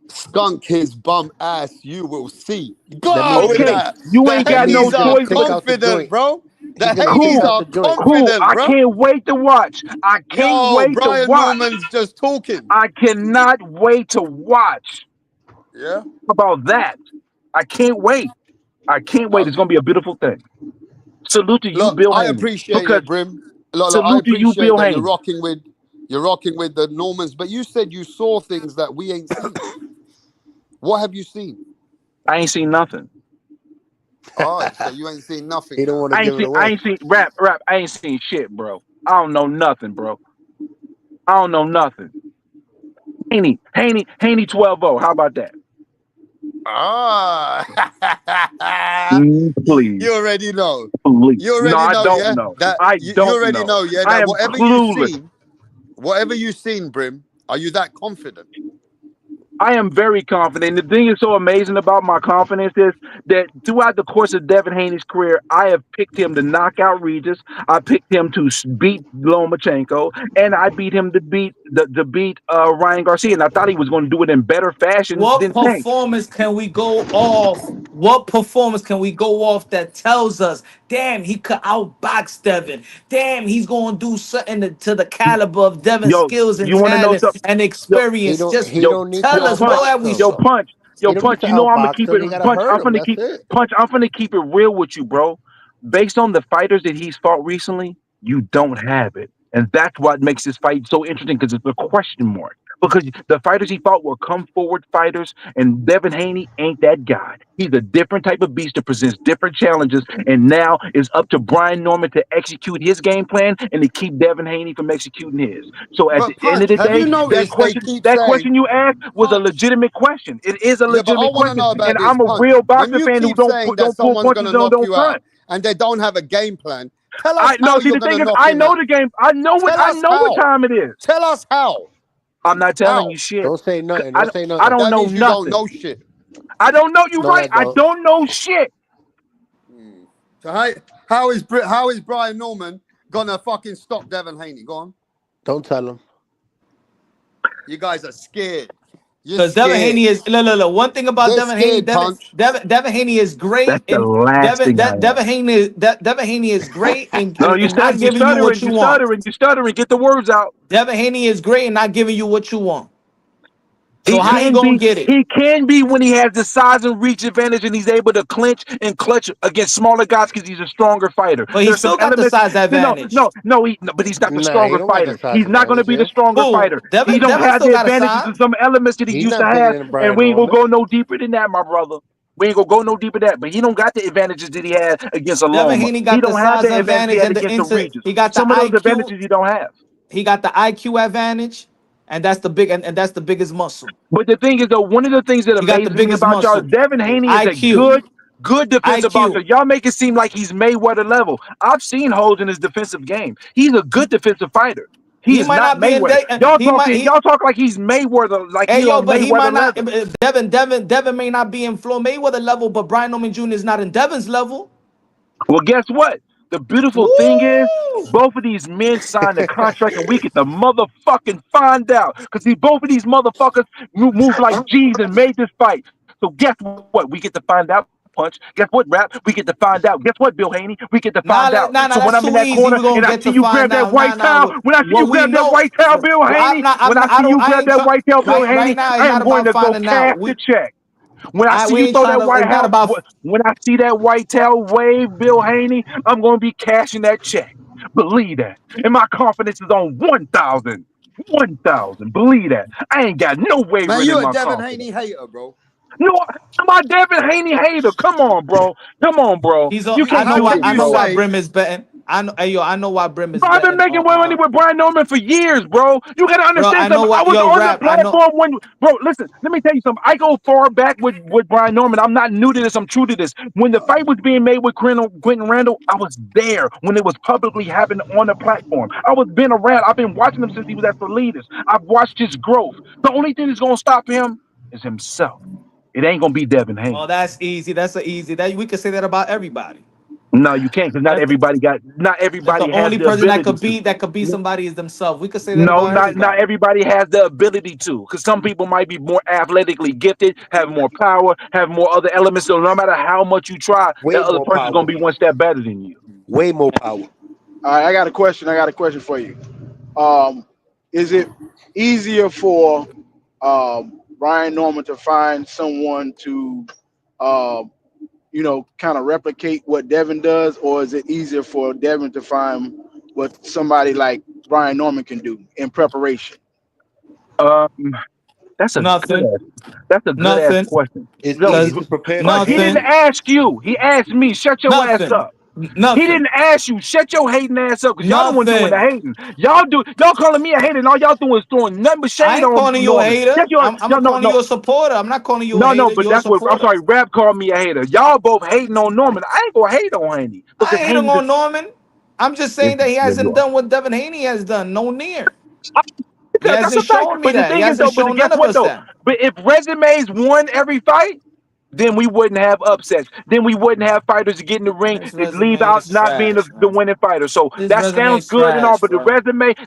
Skunk his bum ass, you will see. God, look at
Okay,
that.
you
The
ain't got no
Haney's are
choice.
confident, bro. The
gonna
Haney's
take out
are
the joint.
Cool.
confident,
I
bro.
can't wait to watch. I can't
Yo,
wait to
Brian
watch.
Norman's just talking.
I cannot wait to watch.
Yeah.
How about that? I can't wait. I can't wait. It's gonna be a beautiful thing. Salute to you,
Look,
Bill
I
Haney.
appreciate
Because
it, Brim. Look, I
salute to you,
appreciate
Bill
that
Haney.
you're rocking with the Normans, but you said you saw things that we ain't seen. What have you seen?
I ain't seen nothing.
All right, so you ain't seen nothing.
He don't want to
I
give it away.
ain't seen rap. I ain't seen shit, bro. I don't know nothing, bro. I don't know nothing. Haney 12-0. How about that?
Ah,
Please.
you already know.
Please.
You
No,
already
I
know,
don't
yeah.
know.
That
I
you
don't
already
know.
know, yeah.
I
That
am clueless.
whatever you seen, Brim, are you that confident?
I am very confident. The thing is so amazing about my confidence is that throughout the course of Devin Haney's career, I have picked him to knock out Regis. I picked him to beat Lomachenko, and I beat him to beat Ryan Garcia. And I thought he was going to do it in better fashion
What
than Tank.
performance can we go off? What performance can we go off that tells us, damn, he could outbox Devin. Damn, he's gonna do something to the caliber of Devin's
Yo,
skills and
you want to know
talent
something?
and
Yo,
experience. Just
He don't need to
tell us
punch.
what have we
outbox him.
saw.
He don't need
Punch.
to
You know I'm gonna
outbox
keep
him.
it
He gotta
punch.
hurt him. That's it.
I'm gonna keep it real with you, bro. Based on the fighters that he's fought recently, you don't have it, and that's what makes this fight so interesting because it's a question mark.
Because the fighters he fought were come forward fighters, and Devin Haney ain't that guy. He's a different type of beast that presents different challenges, and now it's up to Brian Norman to execute his game plan and to keep Devin Haney from executing his. So at the
But
end of
Punch,
the
have
day,
you noticed they keep
that
saying
question you asked was a legitimate question. It is a
Yeah, but I
legitimate
want to
question,
know
and
about this,
I'm a
Punch.
real
When
boxing
you
fan who
keep saying that
don't pull
someone's
punches
gonna
and
knock
don't
you
front.
out and they don't have a game plan, tell us
I no
how
see
you're
the thing
gonna
is
knock
I
him
know
out.
the game. I know what
Tell us
what
how.
time it is.
Tell us how.
I'm not telling
How?
you shit.
Don't say nothing.
I
Don't say
I
nothing.
don't
That
know
means you don't
nothing.
know shit.
I don't know. You're
No,
right.
that
I
don't.
don't know shit.
So how is Brian Norman gonna fucking stop Devin Haney? Go on.
Don't tell him.
You guys are scared. You're
Because Devin
scared.
Haney is look. One thing about
They're
Devin Haney,
scared, Punch.
Devin Haney is great,
That's the
and
last thing I
Devin
ask.
Haney is great,
No,
and not giving you what you want.
You're stuttering. Get the words out.
Devin Haney is great and not giving you what you want. So
He
how he
can
gonna
be.
get it?
He can be when he has the size and reach advantage, and he's able to clinch and clutch against smaller guys because he's a stronger fighter.
But he
There's some
still got the
elements.
size advantage.
No, but he's not the
Nah, he
stronger
don't got the
fighter.
size
He's not going to
advantage,
be the
yeah.
stronger
Who?
fighter. He
Devin
don't have
still
the
got a
advantages
size.
of some elements that he
He's
used to
not bigger
have,
than
and
Brian
we ain't gonna
Norman.
go no deeper than that, my brother. We ain't gonna go no deeper than that. But he don't got the advantages that he had against a
Devin
Loma.
Haney
He
got the
don't have
size
the advantage he
advantage
had
and
against the Regis.
he got the
Some of those
IQ.
advantages you don't have.
He got the IQ advantage, and that's the big and that's the biggest muscle.
But the thing is, though, one of the things that
He got the
amazes me
biggest
about y'all,
muscle.
Devin Haney is a
IQ.
good defensive boxer. Y'all make it seem like he's Mayweather level. I've seen holes in his defensive game. He's a good defensive fighter. He
He
is
might
not
not be in
Mayweather.
he
Y'all talk like he's Mayweather, like
Hey
he
yo,
on
but he
Mayweather
might not.
level.
Devin may not be in Floyd Mayweather level, but Brian Norman Jr. is not in Devin's level.
Well, guess what? The beautiful thing is, both of these men signed a contract, and we get to motherfucking find out. Because see, both of these motherfuckers moved like G's and made this fight. So guess what? We get to find out. Punch. Guess what, Rap? We get to find out. Guess what, Bill Haney? We get to find out. So when
That's
I'm in
too
that
easy.
corner
We're gonna
and I
get
see
to
you grab
find
that
out.
white towel, when I see
What
you
we
grab that
know.
white towel, Bill Haney, when I see you grab that white towel, Bill Haney,
Right now, it's
I
not
am going
about
to go
finding
cash
out.
the check. When I see
We
you
ain't
throw
trying
that
to.
white
It's not
house,
about.
when I see that white towel wave, Bill Haney, I'm going to be cashing that check. Believe that. And my confidence is on 1,000. 1,000. Believe that. I ain't got no
Man,
wavering
you
in
a
my
Devin
confidence.
Haney hater, bro.
No, I'm a Devin Haney hater. Come on, bro. Come on, bro. You
I
can't
know why.
continue to say.
Brim is betting. I know why Brim is
Bro, I've been
betting.
making money with Brian Norman for years, bro. You gotta
Bro, I
understand
know
something. I
what.
was
Yo,
on the
Rap. I know.
platform when, bro. Listen, let me tell you something. I go far back with Brian Norman. I'm not new to this. I'm true to this. When the fight was being made with Quentin Randall, I was there when it was publicly happening on the platform. I was been around. I've been watching him since he was at Salinas. I've watched his growth. The only thing that's gonna stop him is himself. It ain't gonna be Devin Haney.
Oh, that's easy. That's easy. That we could say that about everybody.
No, you can't, because not everybody
That's the
has
only
the
person
ability to.
that could be somebody is themselves. We could say that
No,
about
not
everybody.
everybody has the ability to, because some people might be more athletically gifted, have more power, have more other elements. So no matter how much you try,
Way
that other
more
person's gonna
power.
be one step better than you.
Way more power.
All right, I got a question. For you. Is it easier for Brian Norman to find someone to, kind of replicate what Devin does, or is it easier for Devin to find what somebody like Brian Norman can do in preparation?
Um, that's a
Nothing.
good ass question.
It's
No,
easy to prepare for
Punch, he didn't
Haney.
ask you. He asked me. Shut your ass
Nothing.
up. He didn't ask you. Shut your hating ass up, because y'all the one doing the
Nothing.
hating. Y'all calling me a hater, and all y'all doing is throwing nothing but
I
shade
ain't
on
calling you a
Norman.
hater.
Shut your,
I'm calling you a supporter. I'm not calling you a
No,
hater.
but
You're a
that's what I'm
supporter.
sorry. Rap called me a hater. Y'all both hating on Norman. I ain't gonna hate on Haney
I
because
ain't hating
Haney.
on Norman. I'm just
Yes,
saying that he
you
hasn't
are.
done what Devin Haney has done. No near. He
That's a
hasn't
fact.
shown me
But the
that. He
thing is
hasn't
though, but
shown
guess
none of
what
us
though?
that.
But if resumes won every fight, then we wouldn't have upsets. Then we wouldn't have fighters get in the ring
This
and leave
resume
out
is
not being
trash,
the
man.
winning fighter. So
This
that
resume
sounds
is
good and all,
trash,
but
bro.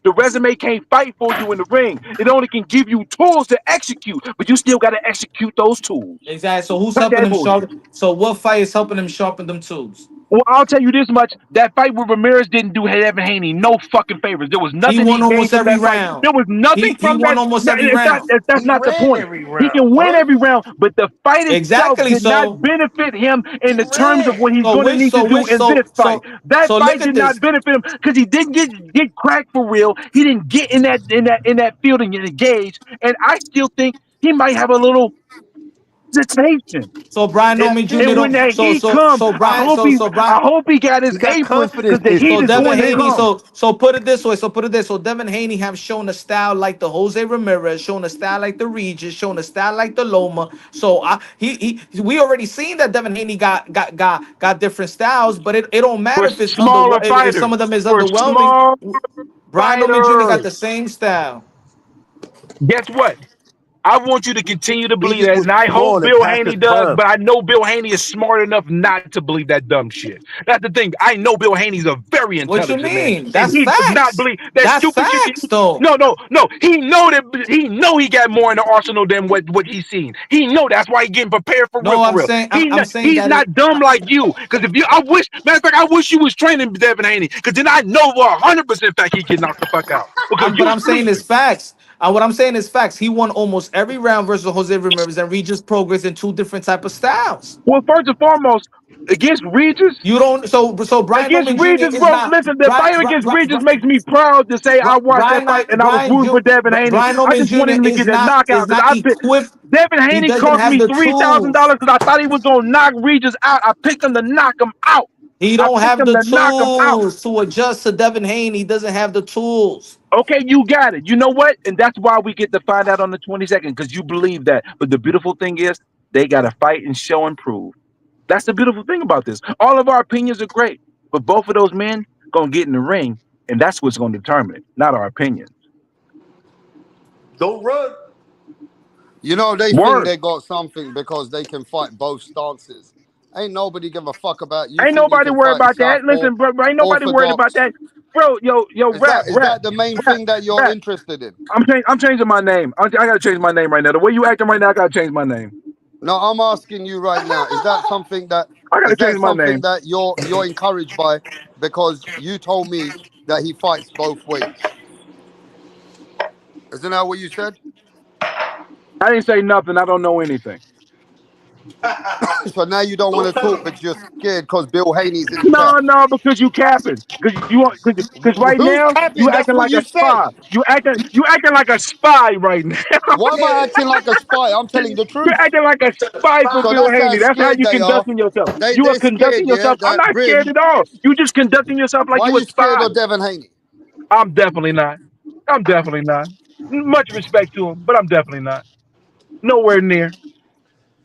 the resume can't fight for you in the ring. It only can give you tools to execute, but you still got to execute those tools.
Exactly. So who's
Cut
helping
that
him
bullshit.
sharpen? So what fight is helping him sharpen them tools?
Well, I'll tell you this much: that fight with Ramirez didn't do Devin Haney no fucking favors. There was
He
nothing he
won
gained
almost
from
every
that fight.
round.
There was nothing
He
from
won
that.
almost every round.
That's
He
not the
ran
point.
every
He
round,
can win
bro.
every round, but the fight itself
Exactly.
did not
So
benefit him in
He
the terms of
ran.
what he's
so
going to
which
need to
so
do
which
in this
so
fight.
so
That
so look
fight
at
did not
this.
benefit him because he didn't get cracked for real. He didn't get in that field and get engaged. And I still think he might have a little hesitation.
So Brian
He got
Norman Jr.
And when
don't
that
confidence.
heat comes, I hope he got his
He got
apron
confidence.
because the
They
heat
So
is
Devin
going to
Haney,
come.
so put it this way. So Devin Haney have shown a style like the Jose Ramirez, shown a style like the Regis, shown a style like the Loma. So we already seen that Devin Haney got different styles, but it don't
For
matter if it's
smaller
if
fighters,
some of them is
for
underwhelming.
small
Brian Norman Jr. got
fighters.
the same style.
Guess what? I want you to continue to
He
believe
just
that,
was
and I hope
born and
Bill
past
Haney
his
does.
prime.
But I know Bill Haney is smart enough not to believe that dumb shit. That's the thing. I know Bill Haney's a very
What you
intelligent man,
mean?
and
That's
he does not
facts.
believe that
That's
stupid shit.
facts, though.
No. He got more in the arsenal than what he's seen. He know that's why he's getting prepared for real.
No,
For
I'm
real,
saying I'm saying
he's
that it.
not dumb like you. Because if you, matter of fact, I wish you was training Devin Haney. Because then I know for 100% fact he get knocked the fuck out. Because
But
you
I'm saying
sleeping.
is facts. What I'm saying is facts. He won almost every round versus Jose Ramirez, and Regis progressed in two different type of styles.
Well, first and foremost, against Regis.
You don't. So Brian
Against
Norman Jr.
Regis,
is
bro.
not
Listen, the fight against Regis makes me proud to say I watched that fight and I was rooting for Devin Haney.
Brian
I
Norman
just wanted
Jr.
him to get a
is
knockout because
not equipped.
Devin
He
Haney
doesn't
cost
have
me
the
$3,000
tools.
because I thought he was gonna knock Regis out. I picked him to knock him out.
He
I
don't
picked
have
him
the
to knock him out.
tools to adjust to Devin Haney. He doesn't have the tools.
Okay, you got it. You know what? And that's why we get to find out on the 22nd because you believe that. But the beautiful thing is they got to fight and show and prove. That's the beautiful thing about this. All of our opinions are great, but both of those men gonna get in the ring, and that's what's gonna determine it, not our opinions.
Don't run.
You know, they think
Word.
they got something because they can fight both stances. Ain't nobody give a fuck about you.
Ain't
Think you
nobody
can
worried
fight
about that.
southpaw,
Listen, bro, ain't nobody worried about
orthodox.
that. Bro, yo, rap.
Is that the main thing that you're interested in?
I'm changing my name. I gotta change my name right now. The way you acting right now, I gotta change my name.
No, I'm asking you right now. Is that something
I gotta change my name.
that you're encouraged by? Because you told me that he fights both ways. Isn't that what you said?
I didn't say nothing. I don't know anything.
So now you don't want to talk because you're scared because Bill Haney's in the chat.
No, because you capping. Because right
Who's
now you
capping? That's
acting
what
like a
you said.
spy. You acting like a spy right now.
Why am I acting like a spy? I'm telling the
You're
truth.
acting like a spy for
So
Bill
that's how
Haney. That's how
scared
you
they are.
conducting yourself. You are
They're
conducting
scared, yeah,
yourself. I'm
that
not scared
Brim.
at all. You just conducting yourself like
Why
you
are
a
you scared
spy.
of Devin Haney?
I'm definitely not. I'm definitely not. Much respect to him, but I'm definitely not. Nowhere near.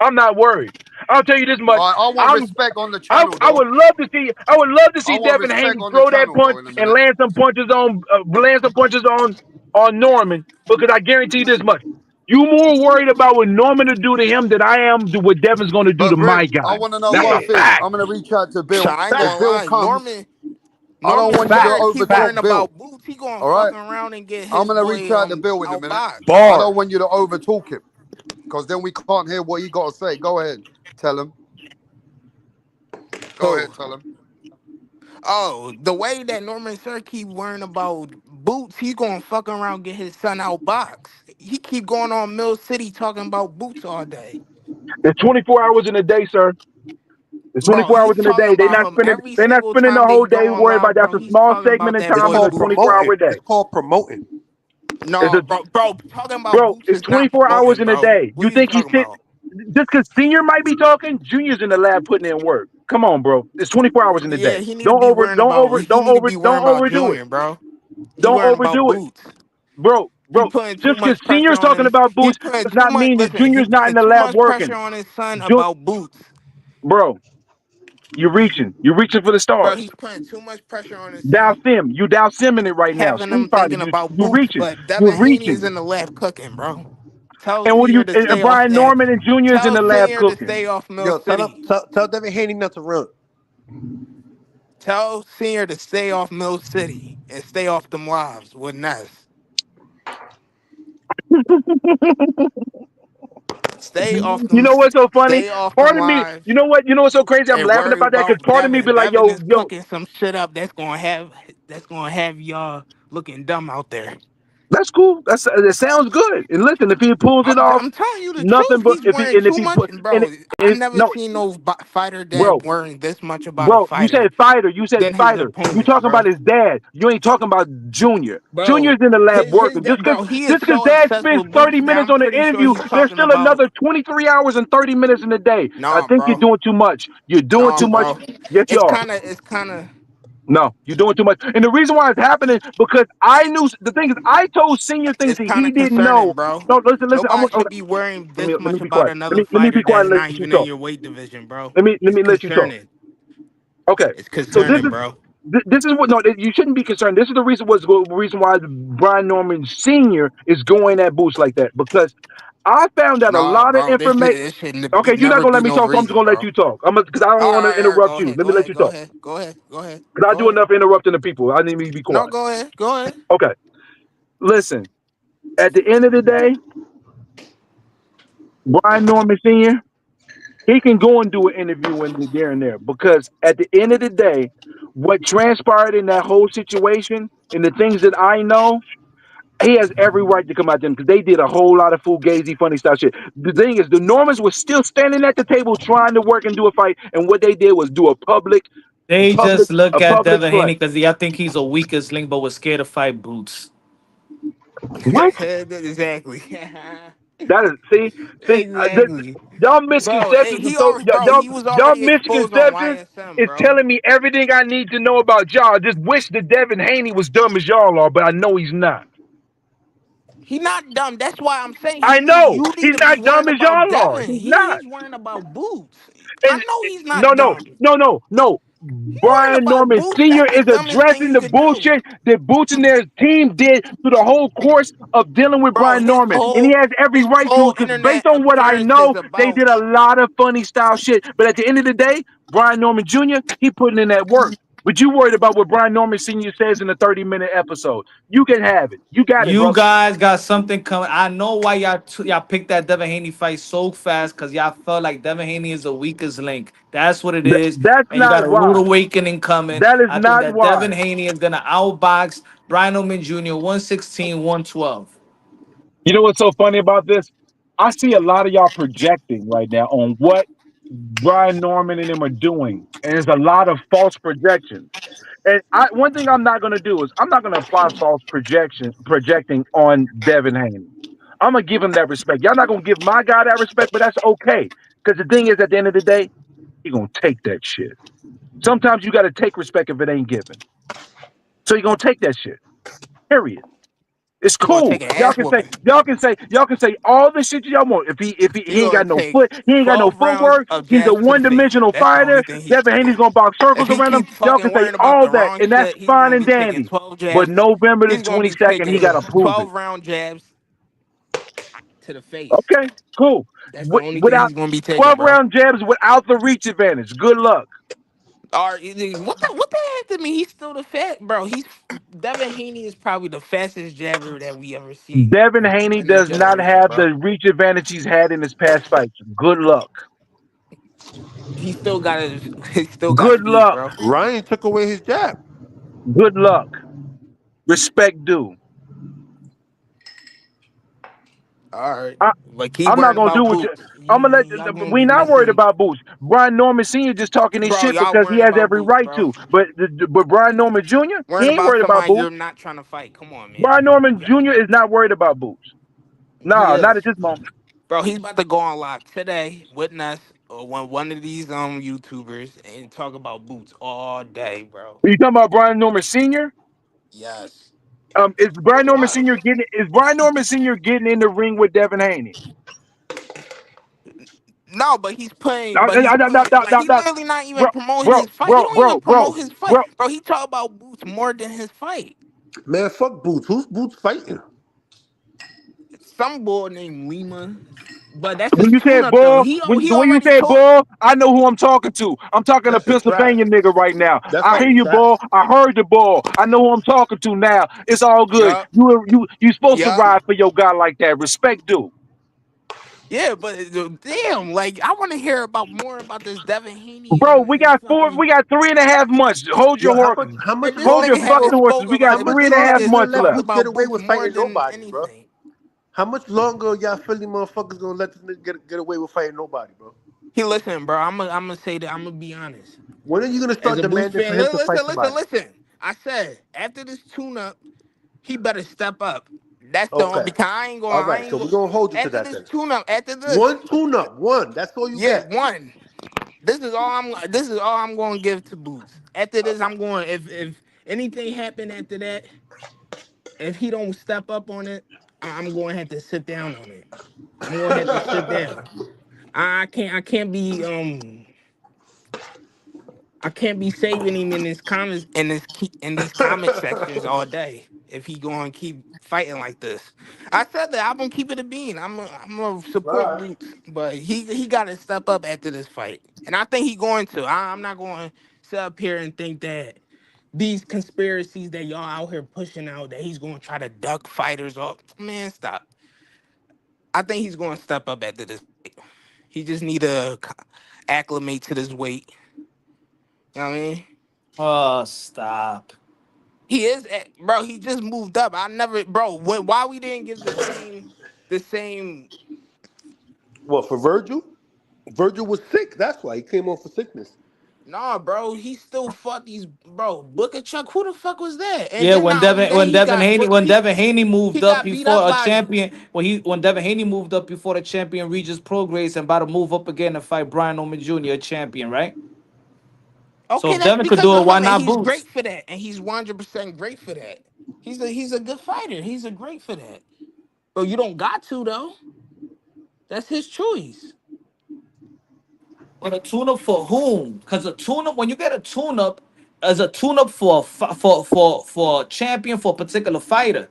I'm not worried. I'll tell you this much.
All right, I want respect on the channel,
I
though.
would love to see. I would love to
I
see
want
Devin
respect
Haney
on the
throw that
channel,
punch
though, in a
and
minute.
land some punches on Norman. Because I guarantee you this much: you more worried about what Norman to do to him than I am to what Devin's going to do
But
to my
Brim, I
guy.
want to know
That's
one
a
thing.
fact.
I'm going to reach out to
So
Bill.
I ain't
If
gonna
Bill
lie,
comes, I don't
Norman
want you to
Sir keep
overtalk
worrying
Bill.
about Boots. He gonna
All
fuck
right?
around and get
I'm
his
going to reach
boy
out to Bill in a minute.
outboxed.
I
Bar.
don't want you to overtalk him because then we can't hear what he got to say. Go ahead. Tell him. Go
Who?
ahead. Tell him.
Oh, the way that Norman Sir keep worrying about Boots, he gonna fuck around and get his son outboxed. He keep going on Mill City talking about Boots all day.
There's 24 hours in a day, sir. There's
Bro,
24 hours
he's
in a
talking
day. They're
about
not
him
spending.
every
They're not
single
spending the
time they
whole day
go
worried about.
live,
That's
bro.
a
He's
small
talking about
segment in
that
It's
time
boy
in a
called
Boots.
24-hour
promoting.
day.
It's called promoting.
No, bro, talking about Boots
It's
is not
24 hours
promoting,
in a
bro.
day.
What
You
are you
think he's
talking
sit
about?
just because Senior might be talking? Junior's in the lab putting in work. Come on, bro. It's 24 hours in a
Yeah,
day.
he need to be worrying about. He need to be worrying
Don't
about
overdo it.
Junior, bro. He
Don't
worrying about
overdo it,
Boots.
bro.
He putting too
Just because
much pressure
Senior's
on
talking
his.
about
He
boots
putting
does
too
not
much.
mean that
Listen, he
Junior's not in
putting
the
too
lab
much
working.
pressure on his son about Boots.
Bro, you're reaching. You're reaching for the
Bro,
stars.
he's putting too much pressure on his
Dow
son,
Sim. You Dow Simming it right now.
having
Street
them
Fighter.
thinking about
You're
Boots.
reaching.
But
You're
Devin Haney is
reaching.
in the lab cooking, bro. Tell
And what do
Senior
you
to
and
stay off
Brian
that.
Norman and Junior is in
Tell
the lab
Senior to
cooking.
stay off Mill
Yo,
City.
tell Devin Haney not to run.
Tell Senior to stay off Mill City and stay off them lives with Ness. Stay off
You
them.
know what's so funny?
Stay off
Part
them
of me,
lives.
you know what's so crazy? I'm
And
laughing
worry
about that because
about
part of me be
Devin.
like,
Devin
yo,
is
yo,
cooking some shit up that's gonna have y'all looking dumb out there.
that's cool. That sounds good. And listen, if he pulls it off,
I'm telling you the
nothing
truth.
but
He's wearing
if
too
he
much,
put
bro. I never
no,
seen no fighter
bro,
that worrying this much about a
bro, you said
fighter
fighter. You said
than his
fighter. You
opponent,
talking about
bro.
his dad. You ain't talking about Junior.
Bro,
Junior's in the lab
his
working.
dad, bro. He is
Just cause
so
dad
obsessed
spends
with
30
Boots that
minutes
I'm
on the
pretty sure
interview,
he's
there's
talking
still
about.
another 23 hours and 30 minutes in the day. I
Nah,
think you're
bro.
doing too much. You're doing
Nah,
too much.
bro.
Yes, you are.
It's kind of.
No, you're doing too much. And the reason why it's happening because I knew the thing is I told Senior things
It's
that
kind
he
of
didn't know.
concerning, bro.
No, listen.
Nobody should be worrying this
Let me
much
be
about
quiet.
another
Let me be
fighter
quiet
that's
and let
not
you
even in
talk.
your weight division, bro.
Let
It's
me let you talk.
concerning.
Okay.
It's
So this
concerning,
is
bro.
this is what no you shouldn't be concerned. This is the reason why Brian Norman Sr. is going at Boots like that because I found out a
Nah,
lot of
bro.
information.
This shouldn't
Okay, you're not
never
gonna
be
let me
no
talk, so I'm just
reason,
gonna let
bro.
you talk. Because I don't want to
All right.
interrupt
Go
you.
ahead.
Let
Go
me let
ahead.
you
Go
talk.
ahead. Go ahead. Go ahead.
Because I
Go
do
ahead.
enough interrupting the people. I need to be
No,
quiet.
go ahead. Go ahead.
Okay. Listen. At the end of the day, Brian Norman Sr. he can go and do an interview in there and there because at the end of the day, what transpired in that whole situation and the things that I know, he has every right to come out there because they did a whole lot of fugazi, funny style shit. The thing is, the Normans were still standing at the table trying to work and do a fight, and what they did was do a public
They just look at Devin
play.
Haney because I think he's a weakest link, but was scared to fight Boots.
What?
Exactly.
That is
Exactly.
y'all
Bro,
misconceptions.
he
So
already, bro,
y'all
he was
y'all
already exposed on
misconceptions
YSM,
is
bro.
telling me everything I need to know about y'all. I just wish that Devin Haney was dumb as y'all are, but I know he's not.
He not dumb. That's why I'm saying
I know
you need
he's
to be
not dumb
worrying
as
about
y'all are.
Devin.
He's not.
He's worrying about Boots. I
And
know he's
no,
not dumb.
no.
He worrying
Brian
about
Norman
Boots.
Sr.
That's the
is
dumbest thing
addressing
you
the
could do.
bullshit that Boots and their team did through the whole course of dealing with
Bro,
Brian Norman. And he has every
his
right to
whole
it because
internet
based on what I
appearance is
know, they
about
did a lot of funny style shit. But at the end of the day, Brian Norman Jr., he putting in that work. But you worried about what Brian Norman Sr. says in a 30-minute episode. You can have it. You got it,
You
brother.
guys got something coming. I know why y'all picked that Devin Haney fight so fast because y'all felt like Devin Haney is the weakest link. That's what it is.
That's
And you got
not
a rude
why.
awakening coming.
That is
I think
not
that
why.
Devin Haney is going to outbox Brian Oman Jr. 116, 112.
You know what's so funny about this? I see a lot of y'all projecting right now on what Brian Norman and them are doing, and there's a lot of false projections. And one thing I'm not going to do is I'm not going to apply false projecting on Devin Haney. I'm gonna give him that respect. Y'all not gonna give my guy that respect, but that's okay. Because the thing is, at the end of the day, he gonna take that shit. Sometimes you got to take respect if it ain't given. So you're gonna take that shit. Period. It's
He gonna
cool.
take an ass whooping.
Y'all can say all the shit y'all want. If he
He
ain't
gonna
got no
take
foot, he ain't got no
12 rounds
footwork,
of
he's a
jabs to the face.
one-dimensional
That's the only
fighter.
thing he's
Devin Haney's
taking.
gonna box
If
circles
he
around him.
keeps
Y'all can
fucking
say
worrying about
all
the
that,
wrong
and that's
shit, he's
fine
gonna
and
be taking
dandy.
12
But
jabs.
November the
He's gonna be
22nd, he
taking
gotta prove it.
12 round jabs to the face.
Okay, cool.
That's the only thing
Without
he's gonna be taking,
12
bro.
round jabs without the reach advantage. Good luck.
What the heck to me? He's still the fat bro. Devin Haney is probably the fastest jabber that we ever see
Devin Haney
in this
does not
generation,
have
bro.
the reach advantage he's had in his past fights. Good luck.
He still got
Good
speed,
luck.
bro.
Ryan took away his jab.
Good luck. Respect due.
All right,
I,
but keep
I'm not
worrying
gonna do
about
what you.
Boots.
I'm gonna
Y'all
let.
gonna
We
be
not worried
missing,
about Boots. Brian Norman Sr. just talking his
bro.
shit
Y'all
because he
worrying
has
about
every
Boots,
right
bro.
to. But Brian Norman Jr. he
Worrying
ain't
about
worried about
somebody you're
Boots.
not trying to fight. Come on, man.
Brian Norman Jr. is not worried about Boots.
He
Nah, not
is,
at this moment.
bro. He's about to go on live today with Ness or one of these YouTubers and talk about Boots all day, bro.
Are you talking about Brian Norman Sr.?
Yes.
Is Brian Norman
Watch.
Sr. getting in the ring with Devin Haney?
No, but he's playing.
No,
But
no,
he's
no, no,
playing.
no,
Like
no,
he's
no.
literally not even
Bro,
promoting
bro,
his fight. He
bro,
don't even
bro,
promote
bro,
his fight,
bro.
bro. He talk about Boots more than his fight.
Man, fuck Boots. Who's Boots fighting?
Some boy named Lima, but that's his
When you said
tune-up though.
bull,
He
when you
already
said
told.
bull, I know who I'm talking to. I'm talking to
That shit trash.
Pennsylvania nigga right now.
That
I
fight
hear
was
you,
trash.
bull. I heard the bull. I know who I'm talking to now. It's all good.
Yup,
You supposed to
yup.
ride for your guy like that. Respect due.
Yeah, but damn, like I want to hear about more about this Devin Haney
Bro,
and,
we
and
got
fucking
3.5 months. Hold your
Yo,
horses.
how much
this
Hold your
nigga
longer,
fucking
haven't
bro?
horses.
spoke
We got
about
How
this.
much
three and a
This
longer
half
nigga's
you
months
let
left.
Boots
talked
get
about
away
Boots
with
more
fighting
than
nobody, bro?
anything.
How much longer y'all Philly motherfuckers gonna let this nigga get away with fighting nobody, bro?
He listen, bro. I'm gonna say that. I'm gonna be honest.
When are you gonna
As
start
a Boots
demanding for
fan,
him to fight
listen,
somebody?
listen. I said after this tune-up, he better step up. That's the only
Okay.
because I ain't going.
All
I
right,
ain't
so
going
we're gonna hold you to
after
that
this
then.
tune-up. After this,
One tune-up, one. That's all you
yeah,
get.
one. This is all I'm. This is all I'm going to give to Boots. After this, I'm going. If anything happen after that, if he don't step up on it, I'm going to have to sit down on it. I'm going to have to sit down. I can't. I can't be saving him in his comments in these comment sections all day if he going to keep fighting like this. I said that I'm gonna keep it a bean. I'm gonna support
Right.
Boots, but he got to step up after this fight, and I think he going to. I'm not going to sit up here and think that these conspiracies that y'all out here pushing out that he's going to try to duck fighters off. Man, stop. I think he's going to step up after this fight. He just need to acclimate to this weight. You know what I mean?
Oh, stop.
He is, bro. He just moved up. I never, bro. Why we didn't give the same?
What, for Virgil? Virgil was sick. That's why he came off for sickness.
Nah, bro. He still fought these, bro. Booker Chuck. Who the fuck was that? And
Yeah,
then not only that,
when Devin Haney
he
moved up
got beat
before
up
a
by.
champion, when Devin Haney moved up before the champion Regis Prograis and about to move up again and fight Brian Oman Jr., a champion, right? So
Okay,
if
that's
Devin could
because
do
of
it, why
him, and
not
he's
Boots?
great for that, and he's 100% great for that. He's a good fighter. He's a great for that. But you don't got to though. That's his choice.
But a tune-up for whom? Because a tune-up, when you get a tune-up, as a tune-up for for a champion for a particular fighter.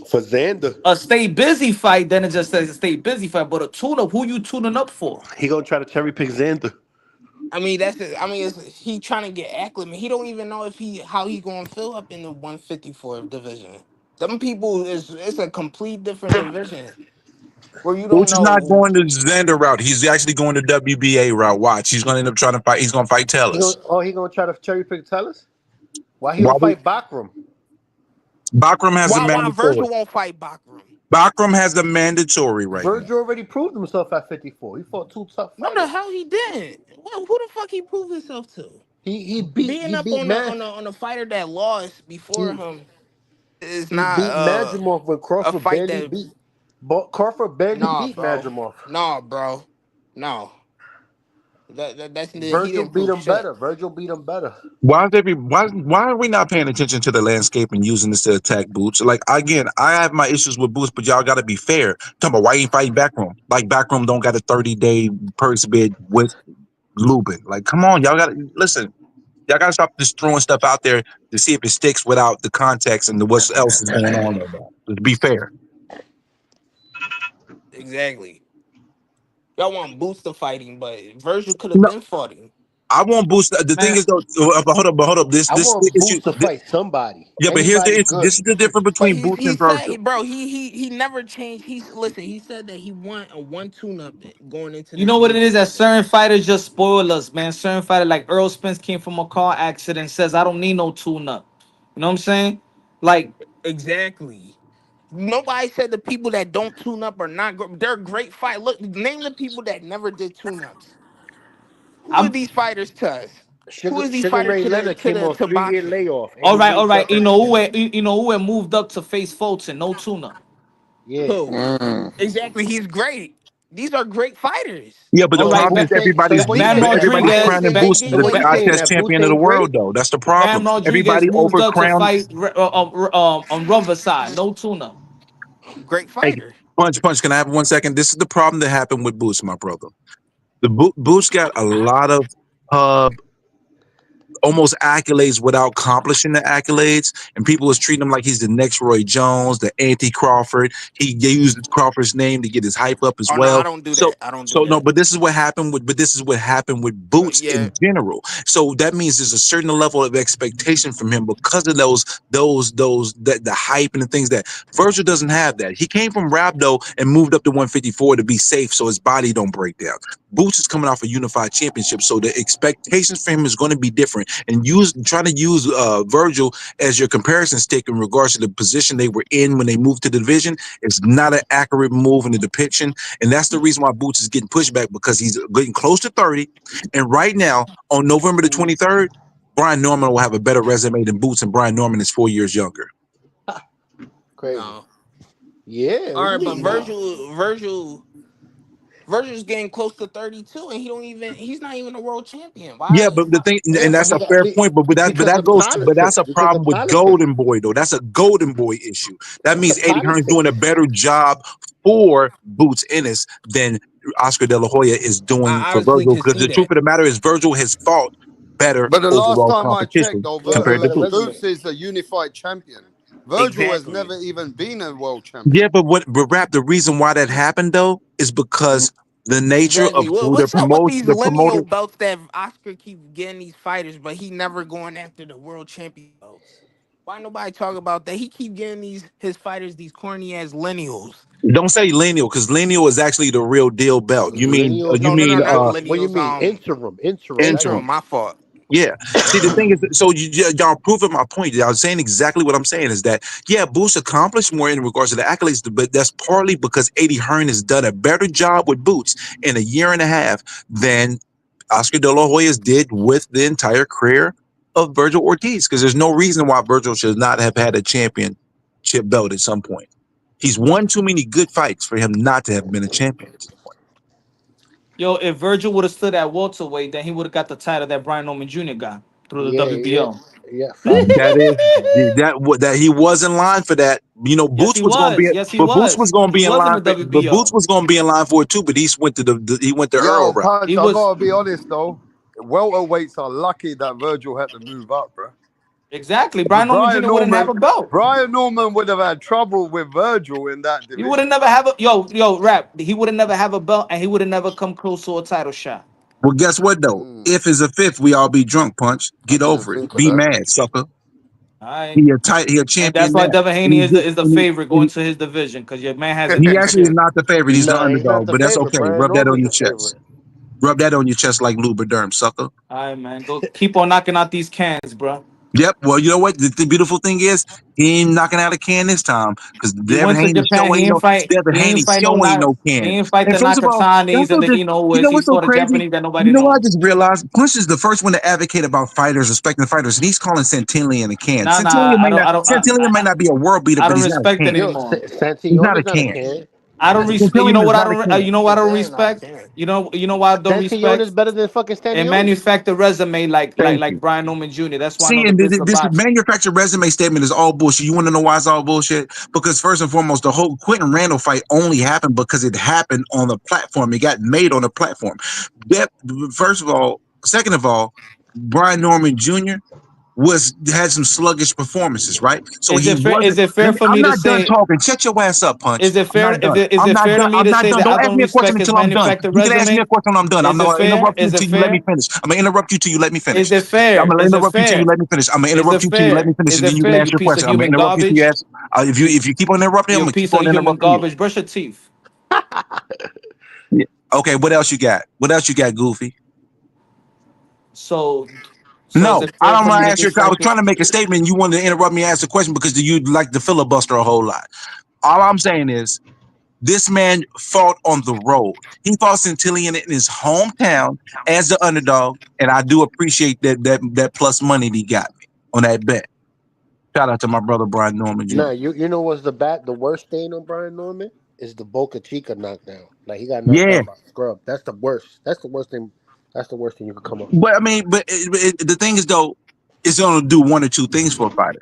For Xander.
A stay busy fight, then it just says a stay busy fight. But a tune-up, who you tuning up for?
He gonna try to cherry pick Xander.
I mean, that's it. I mean, he trying to get acclimated. He don't even know if how he gonna fill up in the 154 division. Them people it's a complete different division where you don't
Boots is not
know.
going the Xander route. He's actually going the WBA route. Watch, he's going to end up trying to fight. He's going to fight Tellus.
He gonna try to cherry pick Tellus? Why he
Why
don't fight Bakram?
Bakram has a
Why
mandatory.
Virgil won't fight Bakram?
Bakram has a mandatory right now.
Virgil already proved himself at 54. He fought two tough
No, the
fighters.
hell he didn't. Well, who the fuck he proved himself to?
He
Being up
beat man.
on a fighter that lost before
He
him is
he
not
beat Madrimov when
a
Crawford
fight
barely
that.
beat. But Crawford barely
Nah,
beat
bro.
Madrimov.
Nah, bro. No. That's he
Virgil
didn't
beat
prove
him
shit.
better. Virgil beat him better.
Why are we not paying attention to the landscape and using this to attack Boots? Like again, I have my issues with Boots, but y'all got to be fair. Talking about why you ain't fighting Backroom? Like Backroom don't got a 30-day purse bid with Lubin. Like, come on, y'all got to listen. Y'all got to stop just throwing stuff out there to see if it sticks without the context and what else is going on right now. Let's be fair.
Exactly. Y'all want Boots to fight him, but Virgil could have
No,
been fought him.
I won't boost. The thing
Man,
is though, hold up. This
I
is the
want
issue.
Boots to fight somebody.
Yeah, but here's the
Anybody
issue.
good.
This is the difference
But
between Boots
he
and
said,
Virgil.
bro, he never changed. He said that he want a 1 tune-up going into
you
this
know what it
weight
is that
division.
certain fighters just spoil us, man. Certain fighter like Earl Spence came from a car accident, says I don't need no tune-up. You know what I'm saying? Like,
Exactly. Nobody said the people that don't tune up are not. They're great fight. Look, name the people that never did tune-ups. Who are
I'm
these fighters to us? Who is these
Sugar
fighters
Ray
to
Leonard came off
to
3-year
boxing?
layoff and he
all
moved
right.
up again.
You know who had moved up to face Fulton, no tune-up.
Yeah.
Who? Exactly. He's great. These are great fighters.
Yeah, but the
All
So
right,
problem is
Boots ain't so
everybody's
what you
Bam
saying that Boots ain't
Rodriguez,
crowning
Bam,
Boots
They
as
so
the
what you
wait.
saying
contest
that Boots
champion of the
ain't
world,
great?
though. That's the
Bam
problem.
Rodriguez
Everybody
moved up to
overcrowned.
fight on Riverside, no tune-up.
Great
Hey,
fighter.
punch. Can I have 1 second? This is the problem that happened with Boots, my brother. The Boots got a lot of pub almost accolades without accomplishing the accolades, and people was treating him like he's the next Roy Jones, the anti-Crawford. He used Crawford's name to get his hype up as
Oh no, I
well.
don't do
So,
that. I don't do
so no,
that.
but this is what happened with Boots
Yeah.
in general. So that means there's a certain level of expectation from him because of the hype and the things that Virgil doesn't have. That he came from Rabdo and moved up to 154 to be safe, so his body don't break down. Boots is coming off a unified championship, so the expectations for him is going to be different. And trying to use Virgil as your comparison stick in regards to the position they were in when they moved to the division is not an accurate move in the depiction. And that's the reason why Boots is getting pushed back, because he's getting close to 30. And right now, on November the 23rd, Brian Norman will have a better resume than Boots, and Brian Norman is 4 years younger.
Crazy.
No.
Yeah.
All right, but Virgil's getting close to 32, and he's not even a world champion. Why?
Yeah, but the thing,
Yeah,
and that's a fair point, but that's a problem with Golden Boy though. That's a Golden Boy issue. That means Eddie Hearn's doing a better job for Boots Ennis than Oscar De La Hoya is doing for Virgil. Because the truth of the matter is, Virgil has fought better
But the last
overall
time I checked,
competition
though,
compared to Boots.
Boots is a unified champion. Virgil has never even been a world champion.
Yeah, but Rap, the reason why that happened though is because the nature of who
What's up with these
the
lineal
promoter.
belts that Oscar keeps getting these fighters, but he never going after the world champion belts? Why nobody talk about that? He keep getting his fighters these corny ass lineals.
Don't say lineal, because lineal is actually the real deal belt. You mean
not lineals.
What do you mean?
Interim.
My fault.
Yeah. See, the thing is, so y'all proving my point. Y'all saying exactly what I'm saying is that, yeah, Boots accomplished more in regards to the accolades, but that's partly because Eddie Hearn has done a better job with Boots in a year and a half than Oscar De La Hoya's did with the entire career of Virgil Ortiz, because there's no reason why Virgil should not have had a championship belt at some point. He's won too many good fights for him not to have been a champion at this point.
Yo, if Virgil would have stood at welterweight, then he would have got the title that Brian Norman Jr. got through the WBO.
Yeah,
that he was in line for that. You know, Boots was going to be. Boots was going to be in line. But Boots was going to be in line for it too. But he went to Earl route.
Punch, I gotta be honest though. Welterweights are lucky that Virgil had to move up, bro.
Exactly. Brian Norman Jr. wouldn't have a belt.
Brian Norman would have had trouble with Virgil in that division.
He would have never have a Rap. He would have never have a belt, and he would have never come close to a title shot.
Well, guess what though? If it's a fifth, we all be drunk. Punch. Get over it. Be mad, sucker.
Right.
He a champion.
And that's why Devin Haney is the favorite going to his division, because your man has.
He actually is not the favorite. He's the underdog, but that's okay. Rub that on your chest. Rub that on your chest like Lubriderm, sucker.
All right, man. Go keep on knocking out these cans, bro.
Yep. Well, you know what? The beautiful thing is, he ain't knocking out a can this time, because Devin Haney show ain't no can.
He ain't fight the Nakatanis and the Inoue. He fought a Japanese that nobody knows.
What I just realized? Punch is the first one to advocate about fighters respecting fighters, and he's calling Santillan a can. Santillan might not be a world beater, but he's not a can. He's not a can.
I don't respect. You know what I don't. You know what I don't respect. You know why I don't respect.
Is better than fucking Stanley.
And manufacture resume like Brian Norman Jr. That's why.
See, and this manufactured resume statement is all bullshit. You want to know why it's all bullshit? Because first and foremost, the whole Quentin Randall fight only happened because it happened on the platform. It got made on the platform. First of all, second of all, Brian Norman Jr. had some sluggish performances, right? So
is it fair for me to say?
I'm not done talking. Shut your ass up, Punch.
Is it fair? Is it fair to me to say that I don't respect his manufactured resume?
You can ask me a question when I'm done. I'm going to interrupt you till you let me finish. I'm going to interrupt you till you let me finish.
Is it fair?
I'm going to interrupt you till you let me finish. I'm going to interrupt you till you let me finish, and then you can ask your question. I'm going to interrupt you till you ask. If you keep on interrupting, I'm going to keep on interrupting.
Garbage. Brush your teeth.
Okay. What else you got? What else you got, Goofy?
No,
I don't want to ask you. I was trying to make a statement. You wanted to interrupt me and ask a question because you like to filibuster a whole lot. All I'm saying is, this man fought on the road. He fought Santillan in his hometown as the underdog, and I do appreciate that plus money he got me on that bet. Shout out to my brother Brian Norman Jr.
No, you know what's the worst thing on Brian Norman is the Boca Chica knockdown. Like he got knocked out by Scrub. That's the worst. That's the worst thing. That's the worst thing you could come up with.
But I mean, the thing is though, it's gonna do one or two things for a fighter.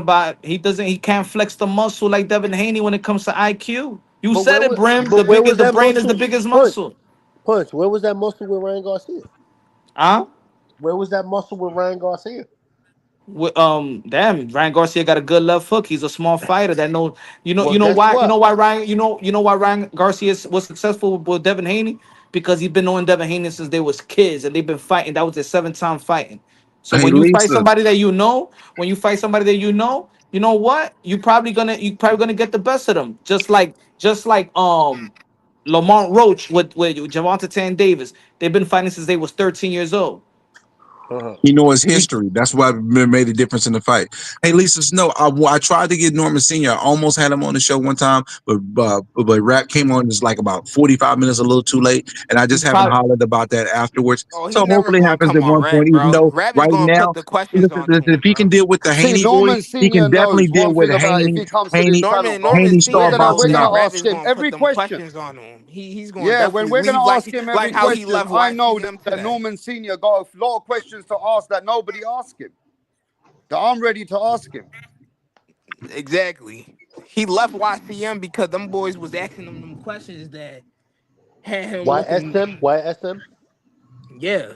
about he can't flex the muscle like Devin Haney when it comes to IQ. You
But
said
where
it,
was
Brim.
but where was
The
that
brain is the
muscle?
biggest
Punch,
muscle.
punch. Where was that muscle with Ryan Garcia?
Huh?
Where was that muscle with Ryan Garcia?
Damn, Ryan Garcia got a good left hook. He's a small fighter that know.
Well,
You know
guess
why? You know
what?
why Ryan? You know why Ryan Garcia was successful with Devin Haney? Because he's been knowing Devin Haney since they was kids, and they've been fighting. That was their 7th time fighting. So
Hey,
when you fight
Lisa.
somebody that when you fight somebody that you know what? You probably gonna get the best of them. Just like Lamont Roach with Javante Tan Davis. They've been fighting since they was 13 years old.
You know his history. That's why it made a difference in the fight. Hey, Lisa Snow, I tried to get Norman Sr. I almost had him on the show one time, but Rap came on just like about 45 minutes a little too late, and I just
He's
haven't
probably
hollered about that afterwards.
Oh, he
So
never
hopefully it
gonna
happens
come
at
on
one
rap,
point, even
bro.
though
Rap is
right
gonna
now,
put the questions
listen,
on to
if
him,
he can
bro.
deal with the
See,
Haney boy,
Norman
he
Senior
can definitely
knows
deal
one
with
thing
a
about if he
Haney,
comes to this
Haney,
channel, bro.
Norman
Haney star
Senior
We're
boxing
knows
gonna
that
out.
Rap
ask
is
him
gonna put
every
them
question.
questions on him. He's gonna
Yeah, when
definitely
we're gonna
leave
ask him every
like how he
question,
left
I know that,
YCM
that
today.
Norman Senior got a lot of questions to ask that nobody asked him. That I'm ready to ask him.
Exactly. He left YCM because them boys was asking him them questions that had him looking.
YSM? YSM?
Yeah.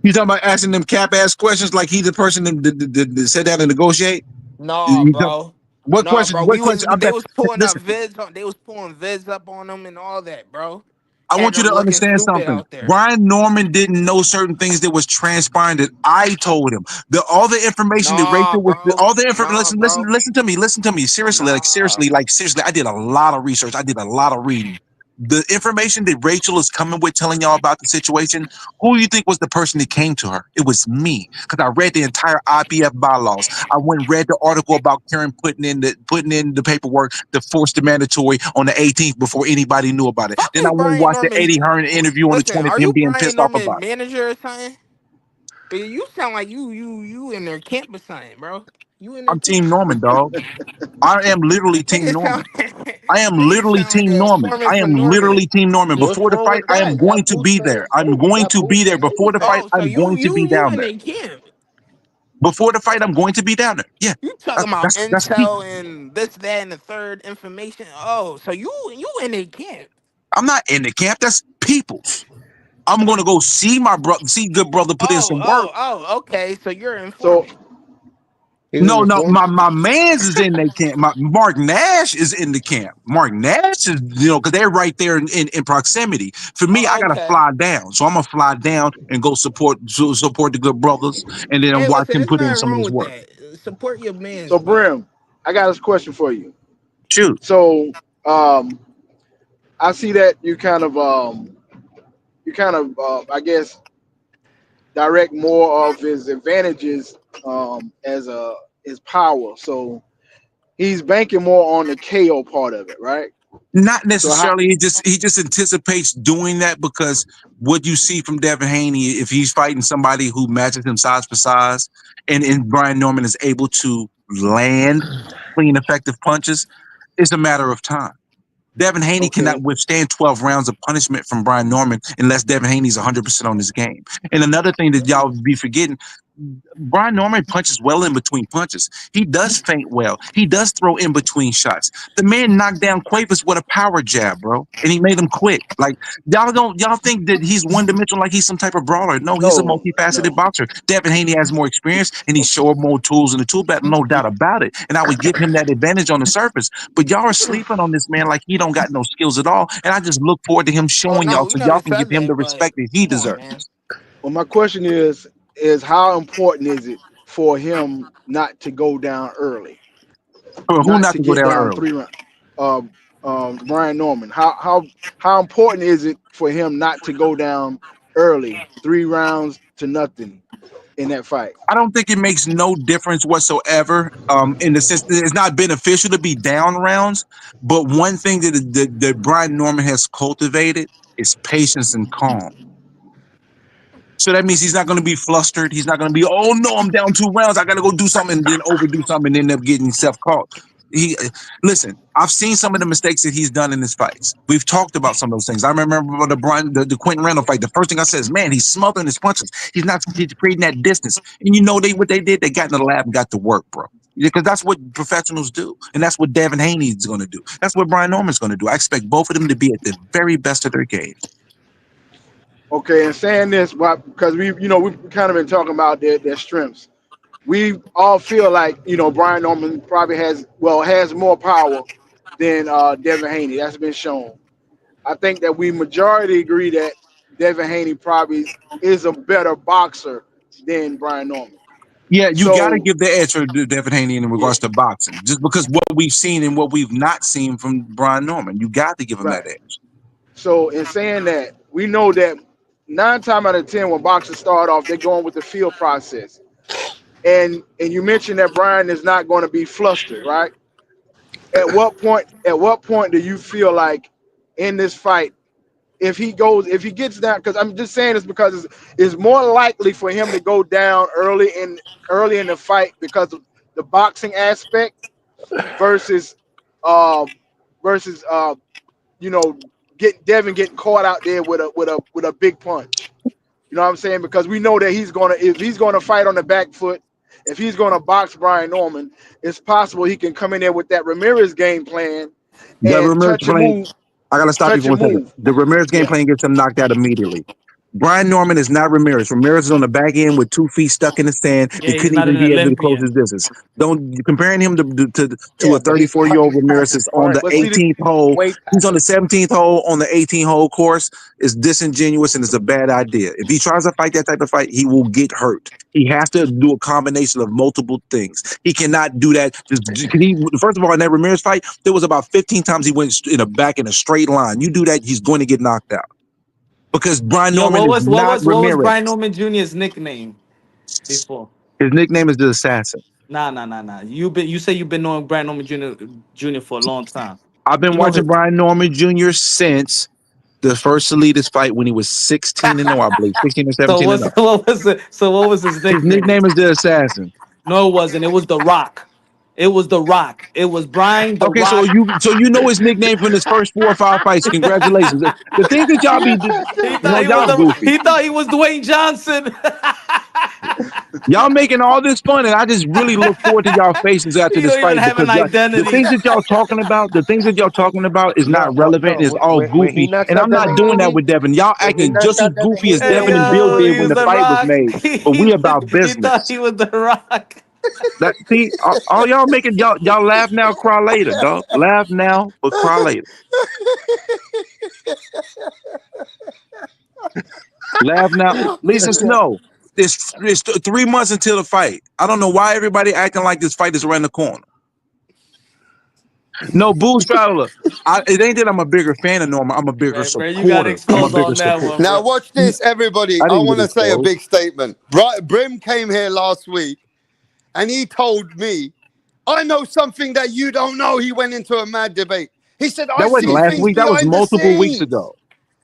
You talking about asking them cap ass questions like he the person that sit down and negotiate?
No,
You talk-
bro.
What
No,
question?
bro.
What question?
They was pulling up
Listen,
vids on. They was pulling vids up on them and all that, bro.
I
Had
want you
them
to
looking
understand
stupid
something.
out there.
Brian Norman didn't know certain things that was transpiring that I told him. All the information that
Nah,
Rachel was,
bro.
all the information.
Nah,
Listen,
bro.
listen to me. Seriously,
Nah.
like seriously. I did a lot of research. I did a lot of reading. The information that Rachel is coming with, telling y'all about the situation. Who do you think was the person that came to her? It was me, because I read the entire IPF bylaws. I went and read the article about Karen putting in the paperwork to force the mandatory on the 18th before anybody knew about it.
Fuck
Then I
is
went and
Brian
watched the
Norman?
Eddie Hearn interview on the
Listen,
20th,
are
him
you
being
Brian
pissed off
Norman
about it.
manager or something? You sound like you in their camp or something, bro. You in their
I'm
camp.
Team Norman, dog. I am literally Team
Niggas
Norman.
sound
I am
niggas
literally
sound like
Team
an
Norman.
informant
I
for
am
Norman.
literally Team Norman.
What's
Before the
wrong
fight,
with
I
that?
am
You
going
got
to
boots
be
for
there.
his
I'm
face. You
going
got
to
boots
be
for
there. Before the
Haney's
fight,
face.
Oh, so
I'm going to be
you
down
in
there.
their camp.
Before the fight, I'm going to be down there. Yeah,
You talking about
that's key.
intel and this, that, and the third information. Oh, so you in their camp.
I'm not in the camp. That's people's. I'm going to go see my brother, see good brother put in some work.
Oh, okay. So you're an
So
informant.
He's an
No,
informant?
my man's is in their camp. Mark Nash is in the camp. Mark Nash is, because they're right there in proximity. For me, I
Oh,
gotta
okay.
fly down, so I'm gonna fly down and go support the good brothers, and then
Hey,
watch
listen,
him
there's
put in
nothing
some of
wrong
his
with
work.
that. Support your
so
man's, man.
Brim, I got this question for you.
Shoot,
So I see that I guess direct more of his advantages as his power. So he's banking more on the KO part of it, right?
not
So how
necessarily. He just anticipates doing that because what you see from Devin Haney, if he's fighting somebody who matches him size for size, and Brian Norman is able to land clean, effective punches, it's a matter of time. Devin Haney cannot
okay.
withstand 12 rounds of punishment from Brian Norman unless Devin Haney's 100% on his game. And another thing that y'all be forgetting, Brian Norman punches well in between punches. He does feint well. He does throw in between shots. The man knocked down Cuevas with a power jab, bro, and he made him quit. Like, y'all think that he's one dimensional, like he's some type of brawler. No, he's a
No,
multifaceted
no.
boxer. Devin Haney has more experience and he's showing more tools in the tool belt, no doubt about it. And I would give him that advantage on the surface. But y'all are sleeping on this man like he don't got no skills at all. And I just look forward to him
Oh
showing
no,
y'all
we
so
never
y'all can give
said
him the
that, but
respect that he
come on,
deserves.
man.
Well, my question is how important is it for him not to go down early,
For who
not
not
to
to go
get
down
down
early?
3 rounds? Brian Norman. How important is it for him not to go down early, 3 rounds to nothing in that fight?
I don't think it makes no difference whatsoever. In the sense that it's not beneficial to be down rounds, but one thing that Brian Norman has cultivated is patience and calm. So that means he's not going to be flustered. He's not going to be, oh no, I'm down 2 rounds. I got to go do something and then overdo something and end up getting self caught. Listen. I've seen some of the mistakes that he's done in his fights. We've talked about some of those things. I remember the Quentin Randall fight. The first thing I said is, man, he's smothering his punches. He's creating that distance. And you know what they did? They got in the lab and got to work, bro. Because that's what professionals do, and that's what Devin Haney is going to do. That's what Brian Norman's going to do. I expect both of them to be at the very best of their game.
Okay, and saying this, because we've kind of been talking about their strengths. we all feel like, you know, Brian Norman probably has more power than Devin Haney. That's been shown. I think that we majority agree that Devin Haney probably is a better boxer than Brian Norman.
Yeah, you got to
So
give the edge for Devin Haney in
yeah,
regards to boxing, just because what we've seen and what we've not seen from Brian Norman. You got to give him that
right.
edge.
So in saying that, we know that 9 times out of 10 when boxers start off, they're going with the feel process. And you mentioned that Brian is not going to be flustered, right? At what point do you feel like in this fight, if he gets down, because I'm just saying this because it's more likely for him to go down early in the fight because of the boxing aspect versus uh versus you know Devin getting caught out there with a big punch. You know what I'm saying? Because we know that if he's gonna fight on the back foot, if he's gonna box Brian Norman, it's possible he can come in there with that Ramirez game plan
The
and
Ramirez
touch and
plan.
move,
I got to stop you
touch
for
and
1 second.
move.
The Ramirez game
Yeah,
plan gets him knocked out immediately. Brian Norman is not Ramirez. Ramirez is on the back end with 2 feet stuck in the sand
Yeah,
and
he's
couldn't
not
even
an
be able to close
Olympian.
his distance. Don't you comparing him to
Yeah,
a
but he's
34-year-old Ramirez
past his
is on
prime.
the
but see,
Like,
18th
he's
hole.
way
He's
past
on the
his prime.
17th hole on the 18th hole course. Is disingenuous and it's a bad idea. If he tries to fight that type of fight, he will get hurt. He has to do a combination of multiple things. He cannot do that. First of all, in that Ramirez fight, there was about 15 times he went back in a straight line. You do that, he's going to get knocked out because Brian
Yo,
Norman
what
is
was what
not
was what was
Ramirez.
Brian Norman Jr.'s nickname before?
His nickname is the Assassin.
Nah. You say you've been knowing Brian Norman Jr. for a long time.
I've been
You know
watching
his.
Brian Norman Jr. since the first Elitist fight when he was 16-0, I believe, 16 or
So
17-0.
what was his
His
nickname?
nickname is the Assassin.
No, it wasn't. It was The Rock. It was The Rock. It was Brian The
Okay, so
Rock.
you know his nickname from his first 4 or 5 fights. Congratulations. The things that y'all be y'all goofy.
He thought he was Dwayne Johnson.
Y'all making all this fun, and I just really look forward to y'all faces after
You
this
don't even
fight
have
because
an
the
identity.
things that y'all talking about, is not relevant and it's all
When he
goofy.
knocks
And
out
I'm not
Devin
doing that
Haney,
with Devin. Y'all
when he
acting
knocks
just as
out Devin
goofy as
Haney,
Hey
Devin and
nobody
Bill
yo,
knows
did
he
when
was
the
The
fight was
Rock.
made. But we about
He thought
business.
he was The Rock.
That see, all y'all making y'all laugh now, cry later, dog. Laugh now, but cry later. Laugh now. Lisa Snow. It's 3 months until the fight. I don't know why everybody acting like this fight is around the corner. No, Booze Fowler. It ain't that I'm a bigger fan of Norman. I'm a bigger
Hey, bro, you got
supporter. I'm a
exposed
bigger
on that
support.
one,
Now
bro.
watch this, everybody.
I
I
didn't
want
get
to say a
exposed.
big statement. Right, Brim came here last week, and he told me, "I know something that you don't know." He went into a mad debate. He said, "I
That wasn't
seen
last
things
week. That was
behind the
multiple weeks
scenes."
ago.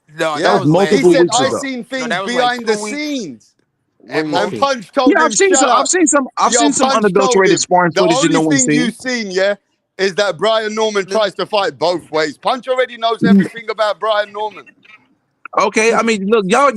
No, that
That
Yeah,
was
was
he
last
multiple
said,
week,
weeks
"I
bro.
ago.
seen
No,
things
that was like
behind the
2 weeks.
scenes."
At
When you
And
see.
most.
Punch told
Yeah,
him, "Shut
I've
up."
seen
Yo,
some
Punch told
unadulterated
him
sparring
the
footage that
only
no one's
thing
seen.
you've seen, yeah, is that Brian Norman
The,
tries to fight both ways. Punch already knows everything about Brian Norman.
Okay, I mean, look, y'all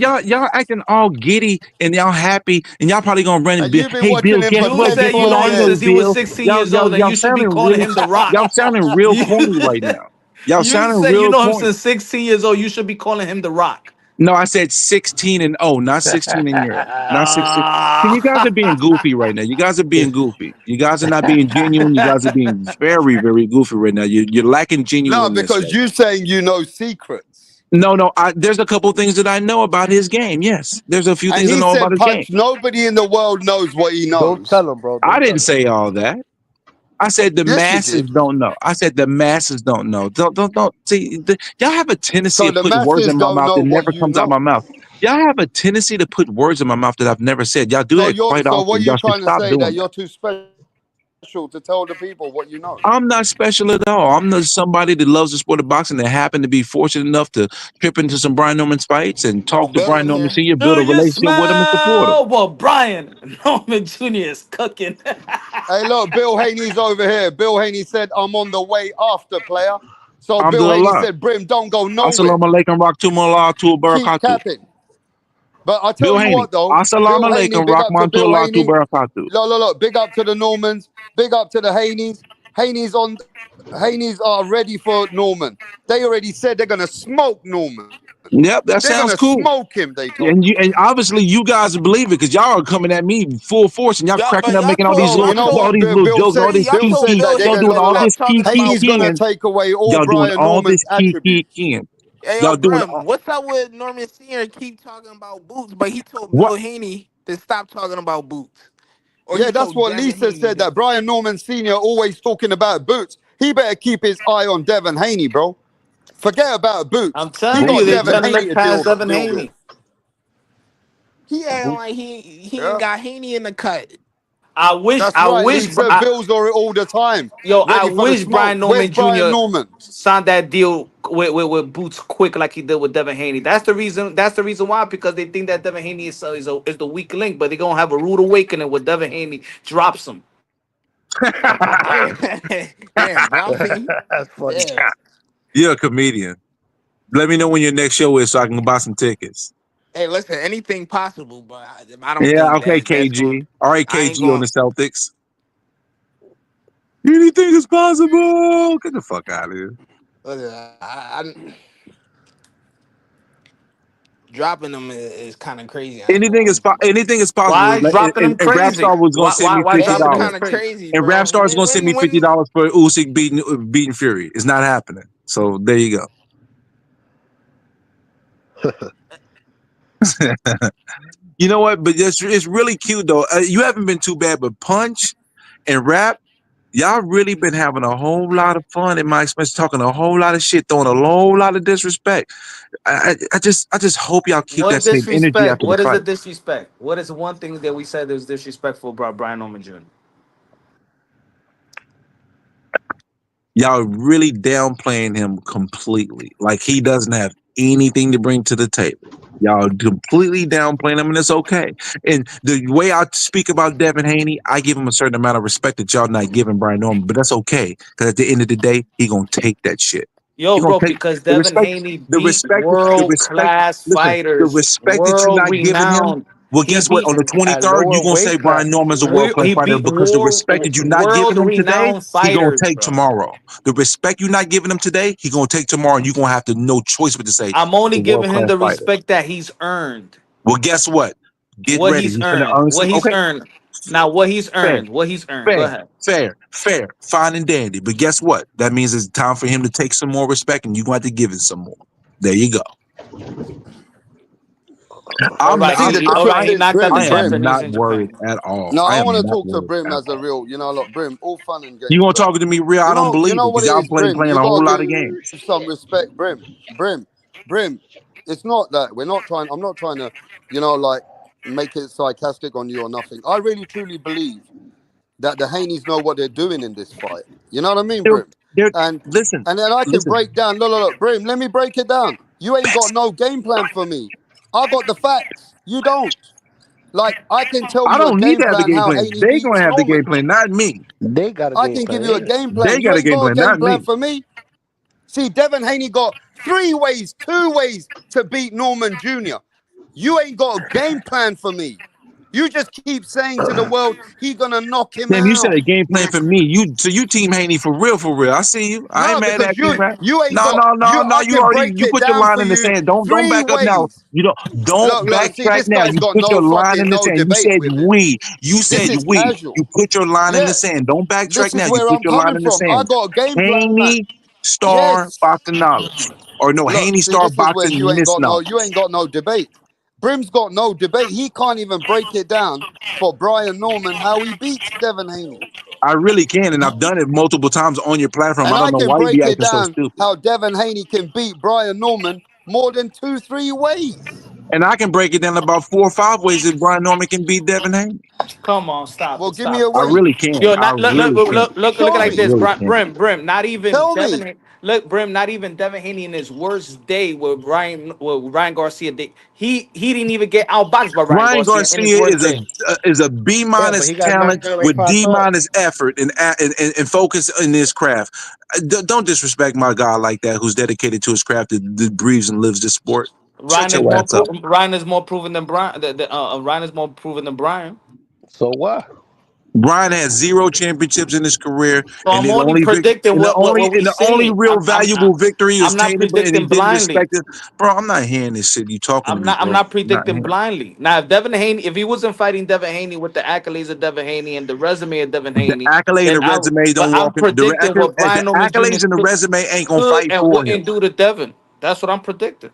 acting all giddy and y'all happy, and y'all probably gonna run and
And
be,
you've been
hey Bill,
watching him
guess
for
You
what?
10,
Guess
said you
what
12
know
I
him
know,
since
years.
he was
Bill.
16 years old, and
Y'all
you should be
sounding
calling
really,
him The Rock.
y'all sounding real corny right now. Y'all
You
sounding
said you
real
know him
corny.
since 16 years old. You should be calling him The Rock.
No, I said 16-0, not 16 in year, not 16. See, you guys are being goofy right now. You guys are being goofy. You guys are not being genuine. You guys are being very, very goofy right now. You're lacking
No,
genuineness
because
right
you
now.
saying you know secrets.
No, there's a couple things that I know about his game. Yes, there's a few
And
things I
he
know about
said,
his game.
Punch, nobody in the world knows what he
Don't
knows.
tell him, bro.
I
Don't tell
didn't
him.
say all that. I said the
Yes, you
masses
did.
don't know. I said the masses don't know. Don't see. Y'all have a tendency
So
of
the
putting words
masses
in my
don't
mouth
know
that
what
never
you
comes out of my
know.
mouth. Y'all have a tendency to put words in my mouth that I've never said. Y'all do that quite
So what
often.
you
Y'all should
trying to
stop
say that
doing that.
you're too special to tell the people what you know?
I'm not special at all. I'm just somebody that loves the sport of boxing that happened to be fortunate enough to trip into some Brian Norman's fights and
Oh,
talk to
Bill
Brian
in
Norman
here.
Sr., build
Do
a
you
relationship with him and support him.
smell what Brian Norman Jr. is cooking?
Hey, look, Bill Haney's over here. Bill Haney said, "I'm on the way after, player." So Bill Haney
Alhamdulillah.
said, "Brim, don't go nowhere.
Assalamu alaikum rahmatullahi wa
Keep
barakatuh.
capping." But I tell
Bill
you
Haney.
what, though,
Assalamu
Bill Haney,
alaikum
big up to Bill
rahmatullahi
Haney.
wa barakatuh.
Look, big up to the Normans. Big up to the Haneys. Haneys are ready for Norman. They already said they're gonna smoke Norman.
Yep, that
They're
sounds
gonna
cool.
smoke him. They told me.
And obviously you guys believe it because y'all are coming at me full force and y'all cracking up, making all these
Bro, you know what
little
Bill
jokes,
said?
all this
Bill said that they're
y'all
gonna
doing all this
Haney's gonna
keying.
take away all
Y'all doing
Brian
all
Norman's
this
attributes.
keying.
Hey, yo,
Y'all doing
Brim, what's up with Norman Senior keep talking about Boots, but he told
what?
Bill Haney to stop talking about Boots, or he
Yeah, that's
told
what
Devin
Lisa
Haney
said.
to.
That Brian Norman Sr. always talking about Boots. He better keep his eye on Devin Haney, bro. Forget about Boots.
I'm
He
telling you,
got
they
Devin
trying to
Haney
look
to
past Devin
deal with.
Haney.
He acting like he ain't
Yeah,
got Haney in the cut.
that's right. Lisa Bill's all the time,
I
ready for the
wish
smoke.
Brian
Where's
Norman
Brian
Jr.
Norman?
signed that deal with Boots quick like he did with Devin Haney. That's the reason. That's the reason why, because they think that Devin Haney is the weak link, but they're gonna have a rude awakening when Devin Haney drops him.
Damn, drop me.
That's funny.
Damn.
You're a comedian. Let me know when your next show is so I can buy some tickets.
Hey, listen, anything possible, but I don't
Yeah,
think
okay,
that's going.
KG. All right,
I ain't
KG on
going.
the Celtics. Anything is possible. Get the fuck out of here.
Dropping them is kind of crazy. I ain't
Anything
going.
is anything is possible.
Why is dropping him
And
crazy?
Rapstar was gonna send me
Why
Yeah, it's
dropping him
$50.
is
kind of
crazy?
crazy,
And
bro.
Rapstar is gonna send me $50 for Usyk beating Fury. It's not happening. So there you go. You know what? But it's really cute though. You haven't been too bad, but Punch and Rap, y'all really been having a whole lot of fun in my expense, talking a whole lot of shit, throwing a whole lot of disrespect. I just hope y'all keep
What
that same energy
disrespect?
after the
What is the
fight.
disrespect? What is one thing that we said that was disrespectful about Brian Norman Jr.?
Y'all really downplaying him completely. Like he doesn't have anything to bring to the table. Y'all completely downplaying him, and it's okay. And the way I speak about Devin Haney, I give him a certain amount of respect that y'all not giving Brian Norman, but that's okay. Because at the end of the day, he gonna take that shit.
Yo,
He gonna
bro,
take
because
the
Devin
respect,
Haney
the
beat
respect, the
world
respect.
class
Listen, the
fighters,
respect that you're
world
not giving him.
renowned.
Well,
He
guess what?
beat
On the 23rd, you're gonna say Brian Norman's a world class
he
fighter
beat
because the respect that you're not
world
giving him today,
renowned
he gonna
fighters,
take
bro.
tomorrow. The respect you're not giving him today, he gonna take tomorrow, and you're gonna have to no choice but to say
I'm only
the world
giving him
class
the
fighter.
respect that he's earned.
Well, guess what? Get
What
ready.
he's
He's gonna
earned.
earn
What
some.
he's
Okay,
earned. Now, what he's
fair,
earned. What he's earned. Go
fair,
ahead.
fair, fine and dandy. But guess what? That means it's time for him to take some more respect, and you're gonna have to give him some more. There you go.
All right,
See, the difference
he
is
knocked out the
I am
Japanese
not
in
worried
Japan.
at all.
No,
I
I
am
want to
not
talk to
worried
Brim
at
as a
all.
real, look, Brim, all fun and
You
games,
gonna
but
talk to me real? I don't
you
believe
know
it
what
because
it
y'all
is, Brim.
playing
You
a whole
gotta
lot of
give
games.
some respect, Brim. It's not that we're not trying. I'm not trying to, like make it sarcastic on you or nothing. I really truly believe that the Haneys know what they're doing in this fight. You know what I mean, Brim?
They're
And
listen,
and then I can
listen.
break down. Look, Brim. Let me break it down. You ain't got no game plan for me. I got the facts. You don't. Like I can tell
I
you a
don't need
game
to have the
plan
game
how
plan.
Haney
They gonna
beats
have the game
Norman.
plan, not me.
They got a
I
game
can give
plan.
you a game
They
plan. You
got a
ain't
game
got a
plan,
game
not
plan
me.
for me. See, Devin Haney got 3 ways, 2 ways to beat Norman Jr. You ain't got a game plan for me. You just keep saying to the world he gonna knock him
Damn, you said
out.
a game plan for me. You team Haney for real, for real. I see you. I ain't
No,
mad
because
at you, man.
you ain't
No,
got
no, no, no.
I
You
can
already
break
you
it
put your
down
line
for
in the
you
sand. Don't
3
back up now.
ways.
You don't
Look, see,
backtrack
this
now.
guy's
You
got
put
no
your line in
fucking
the
no
sand. You
debate
said
with it.
we. You
This
said
is
we.
casual.
You put your line in the
Yeah,
sand. Don't backtrack
this is
now. You
where
put
I'm
your line
coming
in the
from. I
sand.
got a game plan.
Haney Star
Yes.
Boxing Knowledge. Or no,
Look,
Haney
see,
Star
this is where
Boxing
you ain't got no debate. Brim's got no debate. He can't even break it down for Brian Norman how he beats Devin Haney.
I really can, and I've done it multiple times on your platform. I
And
don't
I
know
can
why you be
break it
acting so
down
stupid.
how Devin Haney can beat Brian Norman more than 2, 3 ways.
And I can break it down about 4 or 5 ways that Brian Norman can beat Devin Haney.
Come on, stop
Well,
it,
give me
stop
a
it.
I
way.
really can.
Yo,
I
not
really can.
look at it
Show
I
like
me.
this,
really can.
Brim. Not even
Tell me.
Brim. Not even Devin Haney in his worst day with Ryan Garcia. He didn't even get outboxed by Ryan
Ryan
Garcia in his
Garcia
worst day.
is a B
Yeah, but
minus
he got
talent
knocked out like
with
5
D
times.
minus effort and focus in his craft. Don't disrespect my guy like that, who's dedicated to his craft, that breathes and lives this sport. Shut your ass up.
Ryan is more proven than Brian. Ryan is more proven than Brian.
So what?
Brian has 0 championships in his career,
So
and
I'm
the
only
only
predicting what we
the only
seen.
real valuable victory
I'm
is
not
Canaan, and he
predicting
didn't
blindly.
respect it. Bro, I'm not hearing this shit. You talking to me,
I'm
bro?
not
I'm not
predicting
hearing.
blindly. Now, if Devin Haney, if he wasn't fighting Devin Haney with the accolades of Devin Haney and the resume of Devin
The
Haney,
accolade and
then
the resume
but
don't
I'm
walk in.
predicting what
The
Brian Norman Jr.
accolades and the resume ain't gonna
could
fight
and
for him.
wouldn't do to Devin. That's what I'm predicting.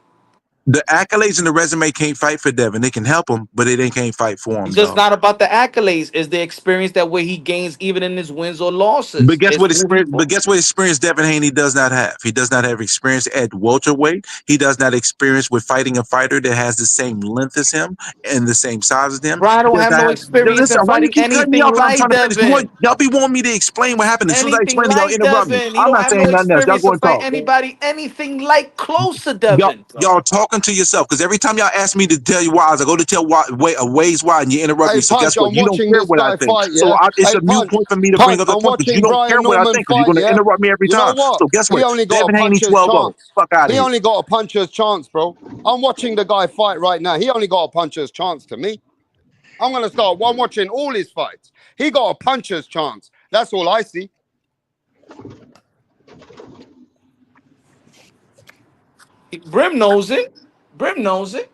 The accolades and the resume can't fight for Devin. They can help him, but they can't fight for him,
It's just
dog.
not about the accolades. It's the experience that way he gains, even in his wins or losses.
But guess
It's
what
who he.
experience? But guess what experience Devin Haney does not have? He does not have experience at welterweight. He does not experience with fighting a fighter that has the same length as him and the same size as him.
Brian
He
don't
does
have
not
no
have.
experience in
Listen, why you
fighting
keep cutting me
anything
off when I'm
like
trying to finish?
Devin.
Y'all be wanting me to explain what happened. As soon as I
Anything
explain it, y'all
like
interrupt me.
Devin. He
I'm
don't
not
have no
saying nothing else. Y'all
experience
go
to
and
fight
talk.
anybody anything like close to Devin.
Y'all talking to yourself because every time y'all ask me to tell you why, I go to tell ways why, and you interrupt
Hey,
me. So guess
Punch,
what?
I'm
You don't
watching
care
this
what I
guy
think.
fight,
So
yeah?
it's
Hey,
a mute
Punch,
point for me to bring
Punch,
up the
I'm
point because you
watching
don't care
Brian
what I
Norman
think because you're
fight,
going to
yeah?
interrupt me every
You know
time.
what?
So guess
He
what?
only got a
Devin Haney
puncher's
12-0.
chance.
Fuck out of
He
here.
only got a puncher's chance, bro. I'm watching the guy fight right now. He only got a puncher's chance to me. I'm going to start. I'm watching all his fights. He got a puncher's chance. That's all I see.
Brim knows it. Brim knows it.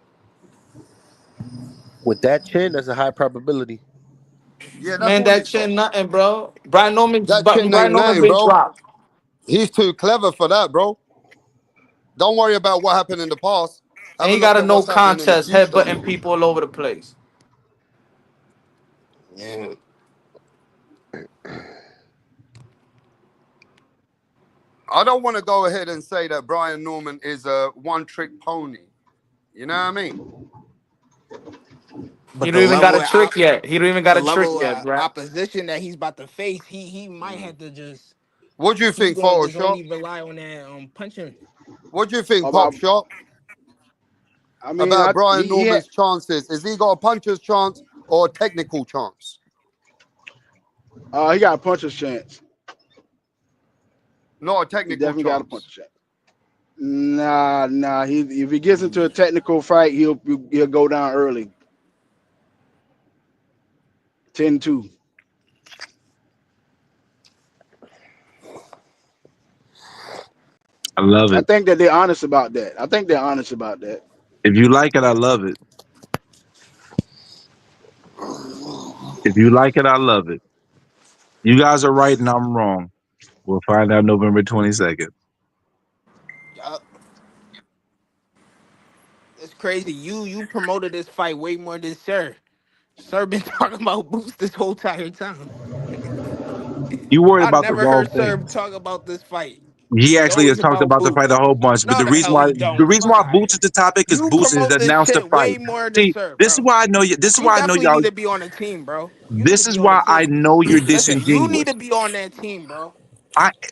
With that chin, that's a high probability.
Yeah, that's
Man,
all
that
he's got.
chin nothing, bro. Brian Norman
That chin ain't nothing,
been
bro.
dropped.
He's too clever for that, bro. Don't worry about what happened in the past.
And
Have a
he got
look
a
at
no
what's happening in the
contest,
future.
headbutting people all over the place.
Yeah. I don't want to go ahead and say that Brian Norman is a one-trick pony. You know what I mean?
He
But
don't even got a trick yet. He don't even got
the
a trick
level
yet,
of
bro.
opposition that he's about to face, he might have to just
What do you
he's
think,
gonna just
Photoshop?
only rely on that punching.
What do you think, Pop
About,
Shop,
I mean,
about Brian
he had
Norman's chances? Is he got a puncher's chance or a technical chance?
he got a puncher's chance.
Not a
He
technical
definitely got a
chance.
puncher's chance. Nah. If he gets into a technical fight, he'll go down early. 10-2.
I love
I
it.
think that they're honest about that.
If you like it, I love it. If you like it, I love it. You guys are right and I'm wrong. We'll find out November 22nd.
It's crazy. You promoted this fight way more than Sir. Sir been talking about Boots this whole entire time.
You worry
I
about the
never
wrong
heard Sir
things.
talk about this fight.
He
It's
actually has
always
talked
about
about the fight a
Boots.
whole bunch, but
No,
the
the hell he don't.
reason
Fuck
why
out of
Boots
here.
is the topic is
You
Boots has
promote this
announced the
shit
fight.
way more than
See,
Sir,
this is
bro.
why I know you. This is
You
why I know
definitely
y'all.
need to be on the team, bro. You need to
This is
be on the
why I
team.
know you're
Listen, you need
disingenuous.
to be on that team, bro.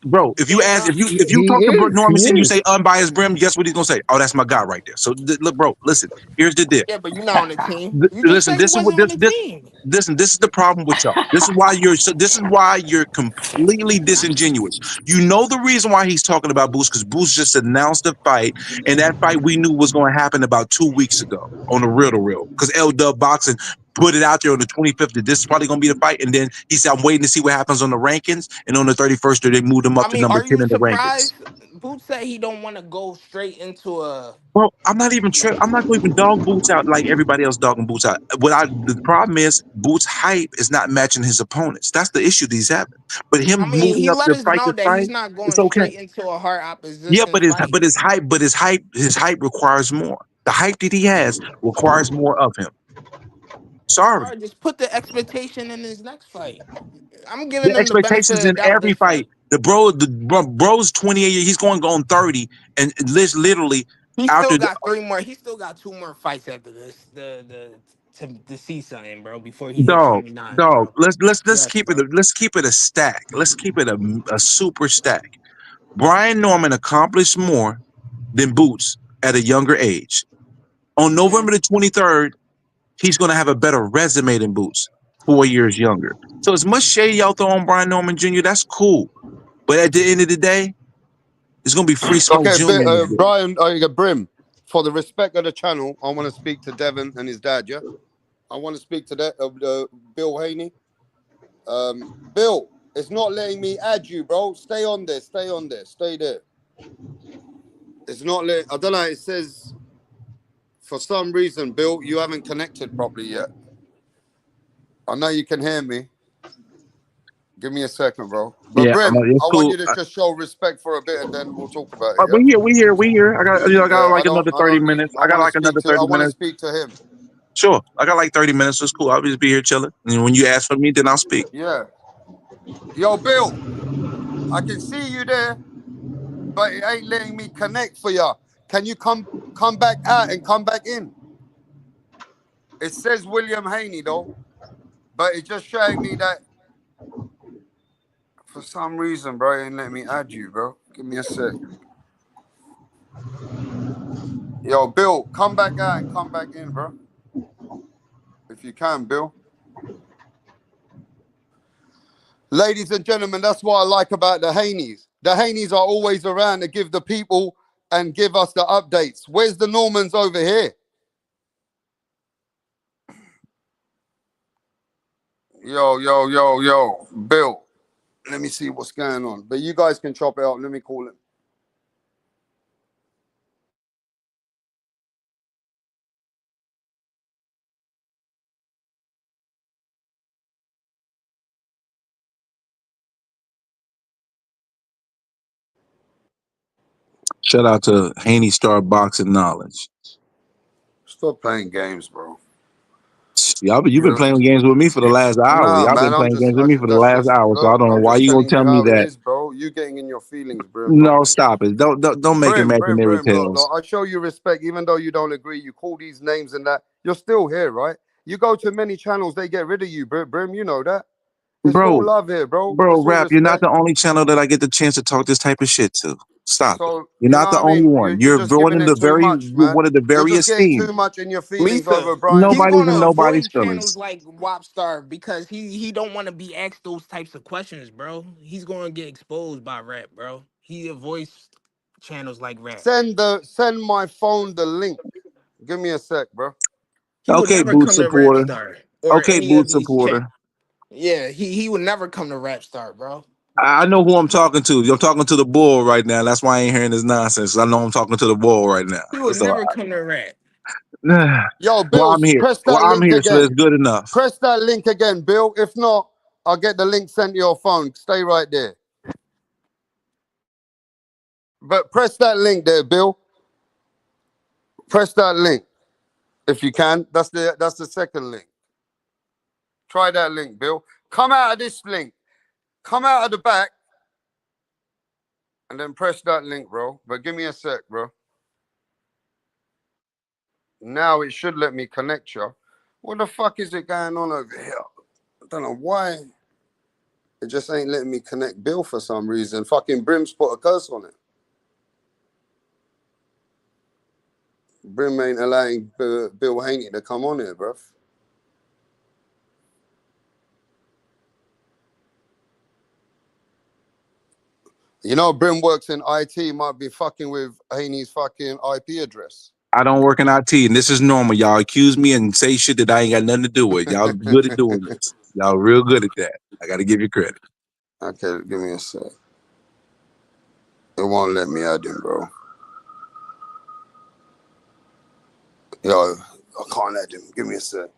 Bro, if you
Damn,
ask,
y'all.
if you
He
talk to
is. He
Norman and you
is.
say unbiased Brim, guess what he's gonna say? Oh, that's my guy right there. So look, bro, listen. Here's the deal.
Yeah, but you're not on the team. You just
Listen,
said you wasn't on the team.
listen. This is the problem with y'all. This is why you're completely disingenuous. You know the reason why he's talking about Boots because Boots just announced a fight, and that fight we knew was going to happen about 2 weeks ago on the real to real because L Dub Boxing put it out there on the 25th that this is probably going to be the fight, and then he said I'm waiting to see what happens on the rankings, and on the 31st they moved him up
I
to
mean,
number
are
10
you
in the rankings.
surprised? Boots said he don't want to go straight into a.
Well, I'm not going to even dog Boots out like everybody else dogging Boots out. The problem is Boots' hype is not matching his opponents. That's the issue that he's having. But him
I mean,
moving
he
up
let
to
us
fight
know
this
that he's
fight,
not
it's
going
okay.
straight into a hard
Yeah,
opposition fight.
his hype requires more. The hype that he has requires more of him. Sorry.
Bro, just put the expectation in his next fight. I'm giving
The
him the benefit
expectations
of the
in
doubt
every
this fight.
fight. Bro's 28 years. He's going to go on 30, and literally
He still
after
got 3 more. He still got 2 more fights after this. To see something, bro, before he hit
Dog,
29,
dog.
bro.
Let's
Yes,
keep it.
bro.
Let's keep it a stack. Let's keep it a super stack. Brian Norman accomplished more than Boots at a younger age. On November the 23rd, he's going to have a better resume than Boots, 4 years younger. So as much shade y'all throw on Brian Norman Jr., that's cool. But at the end of the day, it's going to be Free Smoke
Okay,
Jr. in this bitch.
Brian, Brim, for the respect of the channel, I want to speak to Devin and his dad, yeah? I want to speak to that Bill Haney. Bill, it's not letting me add you, bro. Stay on there. Stay on there. Stay there. It's not letting. I don't know. It says for some reason, Bill, you haven't connected properly yet. I know you can hear me. Give me a second, bro. But
Yeah,
Brim, I
cool.
want you to just show respect for a bit, and then we'll talk about it.
We here. I got like
I
another 30 minutes. I got like another 30 minutes.
Speak to him.
Sure, I got like 30 minutes. It's cool. I'll just be here chilling. And when you ask for me, then I'll speak.
Yeah. Yo, Bill, I can see you there, but it ain't letting me connect for ya. Can you come back out and come back in? It says William Haney though, but it's just showing me that for some reason, bro, it ain't letting me add you, bro. Give me a sec. Yo, Bill, come back out and come back in, bro. If you can, Bill. Ladies and gentlemen, that's what I like about the Haneys. The Haneys are always around to give the people and give us the updates. Where's the Normans over here? Yo, Bill. Let me see what's going on. But you guys can chop it out. Let me call him.
Shout out to Haney Star Boxing Knowledge.
Stop playing games, bro.
You've been playing games with me for the last hour.
Nah,
Y'all
man,
been playing games with me for the last hour. So I don't know why you gonna tell me that.
Bro, you getting in your feelings, bro.
No, stop it. Don't make imaginary tales.
Look, I show you respect, even though you don't agree. You call these names and that. You're still here, right? You go to many channels, they get rid of you, Brim. You know that. It's all love here, bro.
Rap, you're not the only channel that I get the chance to talk this type of shit to. Stop.
So,
you're not the only one. You're one of the very esteemed.
Too much in your feelings
Lisa,
over Brian.
he's
Nobody's
gonna
in nobody's
avoid
feelings.
channels like Wopstar because he don't want to be asked those types of questions, bro. He's gonna get exposed by Rap, bro. He avoids channels like Rap.
Send my phone the link. Give me a sec, bro.
He would never come to Rap Star or any of these
supporter.
Yeah, he would never come to Rap Star, bro.
I know who I'm talking to. I'm talking to the bull right now. That's why I ain't hearing this nonsense. I know I'm talking to the bull right now.
He would never come to Rap.
Yo, Bill,
I'm here.
Press that link again.
So it's good enough.
Press that link again, Bill. If not, I'll get the link sent to your phone. Stay right there. But press that link there, Bill. Press that link. If you can. That's the second link. Try that link, Bill. Come out of this link. Come out of the back. And then press that link, bro. But give me a sec, bro. Now it should let me connect you. What the fuck is it going on over here? I don't know why. It just ain't letting me connect Bill for some reason. Fucking Brim's put a curse on it. Brim ain't allowing Bill Haney to come on here, bruv. You know, Brim works in IT, might be fucking with Haney's fucking IP address.
I don't work in IT, and this is normal. Y'all accuse me and say shit that I ain't got nothing to do with. Y'all good at doing this. Y'all real good at that. I got to give you credit.
Okay, give me a sec. It won't let me add him, bro. Yo, I can't add him. Give me a sec.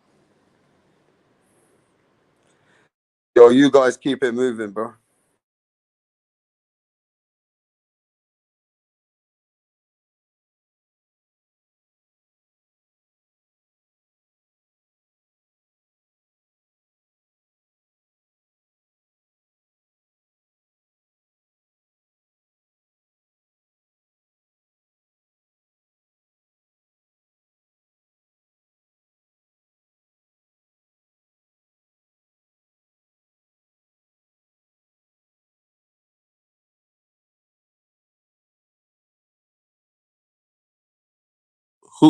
Yo, you guys keep it moving, bro.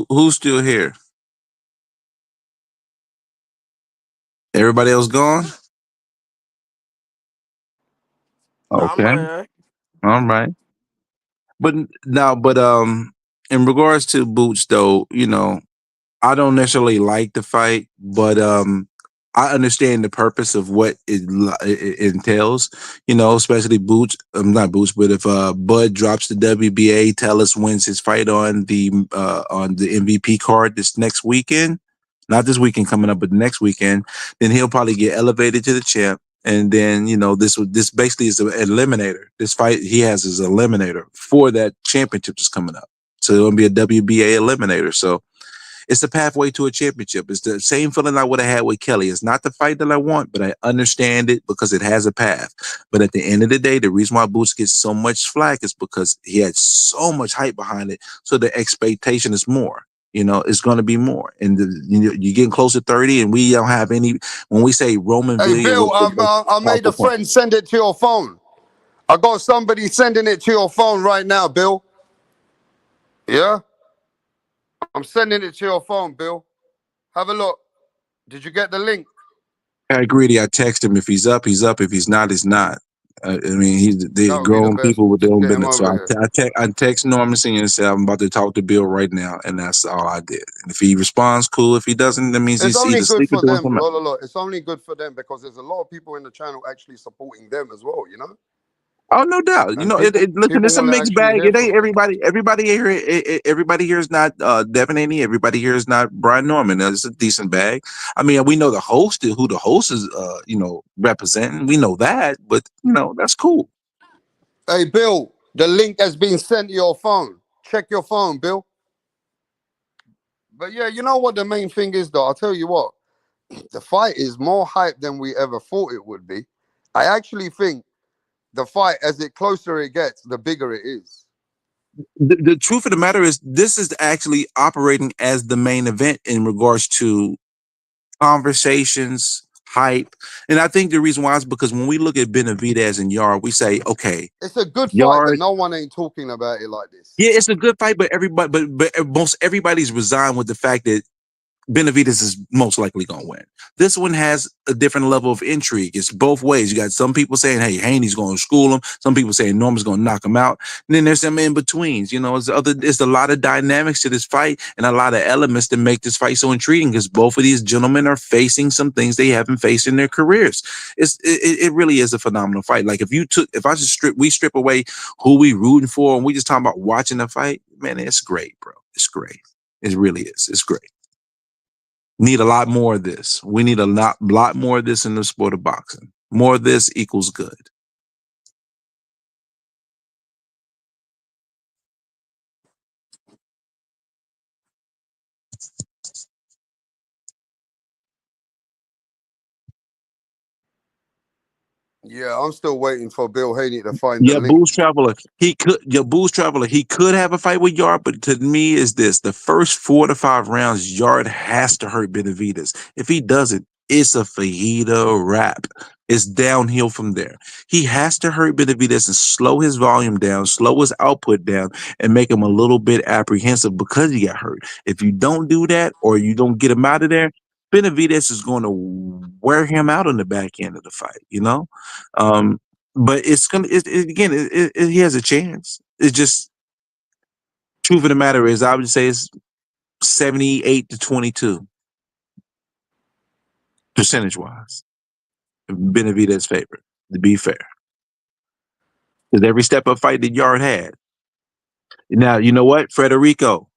Who's still here? Everybody else gone? Okay. All right. But in regards to Boots though, you know, I don't necessarily like the fight, but I understand the purpose of what it entails, especially Boots. Not Boots, but if Bud drops the WBA, Ellis wins his fight on the MVP card this next weekend, not this weekend coming up, but the next weekend, then he'll probably get elevated to the champ. And then this basically is an eliminator. This fight he has is an eliminator for that championship that's coming up. So it'll be a WBA eliminator. So it's a pathway to a championship. It's the same feeling I would have had with Kelly. It's not the fight that I want, but I understand it because it has a path. But at the end of the day, the reason why Boots gets so much flack is because he had so much hype behind it. So the expectation is more. It's going to be more. And you're getting close to 30, and we don't have any. When we say Roman,
Hey, Bill, I made a friend send it to your phone. I got somebody sending it to your phone right now, Bill. Yeah? I'm sending it to your phone, Bill. Have a look. Did you get the link?
I agree. I text him. If he's up, he's up. If he's not, he's not. I mean, they're grown people with their own business. So I text Norman Senior and said, I'm about to talk to Bill right now. And that's all I did. And if he responds, cool. If he doesn't, that means he's either sleeping or doing something.
Look. It's only good for them because there's a lot of people in the channel actually supporting them as well,
Oh, no doubt. Listen, it's a mixed bag. It ain't everybody. Everybody here is not Devin Haney. Everybody here is not Brian Norman. It's a decent bag. I mean, we know who the host is, representing. We know that, but that's cool.
Hey, Bill, the link has been sent to your phone. Check your phone, Bill. But yeah, you know what the main thing is, though? I'll tell you what. The fight is more hype than we ever thought it would be. I actually think the fight, as it closer it gets, the bigger it is.
The truth of the matter is, this is actually operating as the main event in regards to conversations, hype. And I think the reason why is because when we look at Benavidez and Yard, we say, okay,
it's a good fight, but no one ain't talking about it like this.
Yeah, it's a good fight, but most everybody's resigned with the fact that Benavidez is most likely going to win. This one has a different level of intrigue. It's both ways. You got some people saying, hey, Haney's going to school him. Some people saying Norman's going to knock him out. And then there's some in-betweens. There's a lot of dynamics to this fight and a lot of elements that make this fight so intriguing because both of these gentlemen are facing some things they haven't faced in their careers. It really is a phenomenal fight. Like we strip away who we rooting for and we just talking about watching the fight, man, it's great, bro. It's great. It really is. It's great. Need a lot more of this. We need a lot more of this in the sport of boxing. More of this equals good.
Yeah, I'm still waiting for Bill Haney to find the link.
Boost Traveler. Boost Traveler. He could have a fight with Yard, but to me is this: the first 4 to 5 rounds, Yard has to hurt Benavidez. If he doesn't, it's a fajita wrap. It's downhill from there. He has to hurt Benavidez and slow his volume down, slow his output down, and make him a little bit apprehensive because he got hurt. If you don't do that or you don't get him out of there, Benavidez is going to wear him out on the back end of the fight, but it's gonna. He has a chance. It's just truth of the matter is, I would say it's 78 to 22 percentage wise. Benavidez' favorite, to be fair, because every step up fight that Yard had. Now you know what, Federico,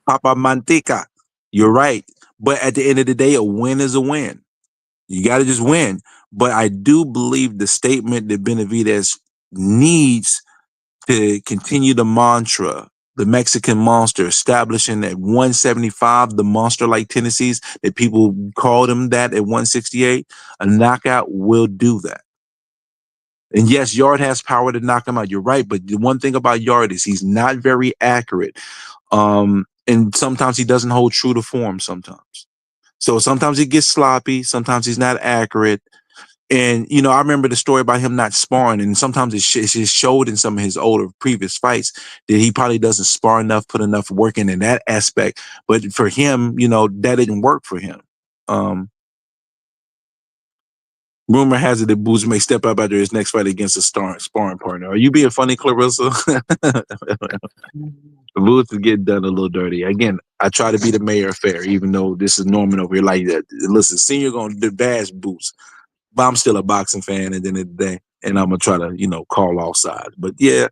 Papa Mantica, you're right. But at the end of the day, a win is a win. You got to just win. But I do believe the statement that Benavidez needs to continue the mantra, the Mexican monster, establishing at 175, the monster like Tennessee's, that people called him that at 168, a knockout will do that. And yes, Yard has power to knock him out. You're right. But the one thing about Yard is he's not very accurate. And sometimes he doesn't hold true to form sometimes. So sometimes he gets sloppy. Sometimes he's not accurate. And, I remember the story about him not sparring, and sometimes it showed in some of his older previous fights that he probably doesn't spar enough, put enough work in that aspect. But for him, that didn't work for him. Rumor has it that Boots may step up after his next fight against a sparring partner. Are you being funny, Clarissa? Boots is getting done a little dirty. Again, I try to be the mayor of fair, even though this is Norman over here. Like that. Listen, Senior gonna bash Boots, but I'm still a boxing fan at the end of the day, and I'm gonna try to, call all sides. But yeah,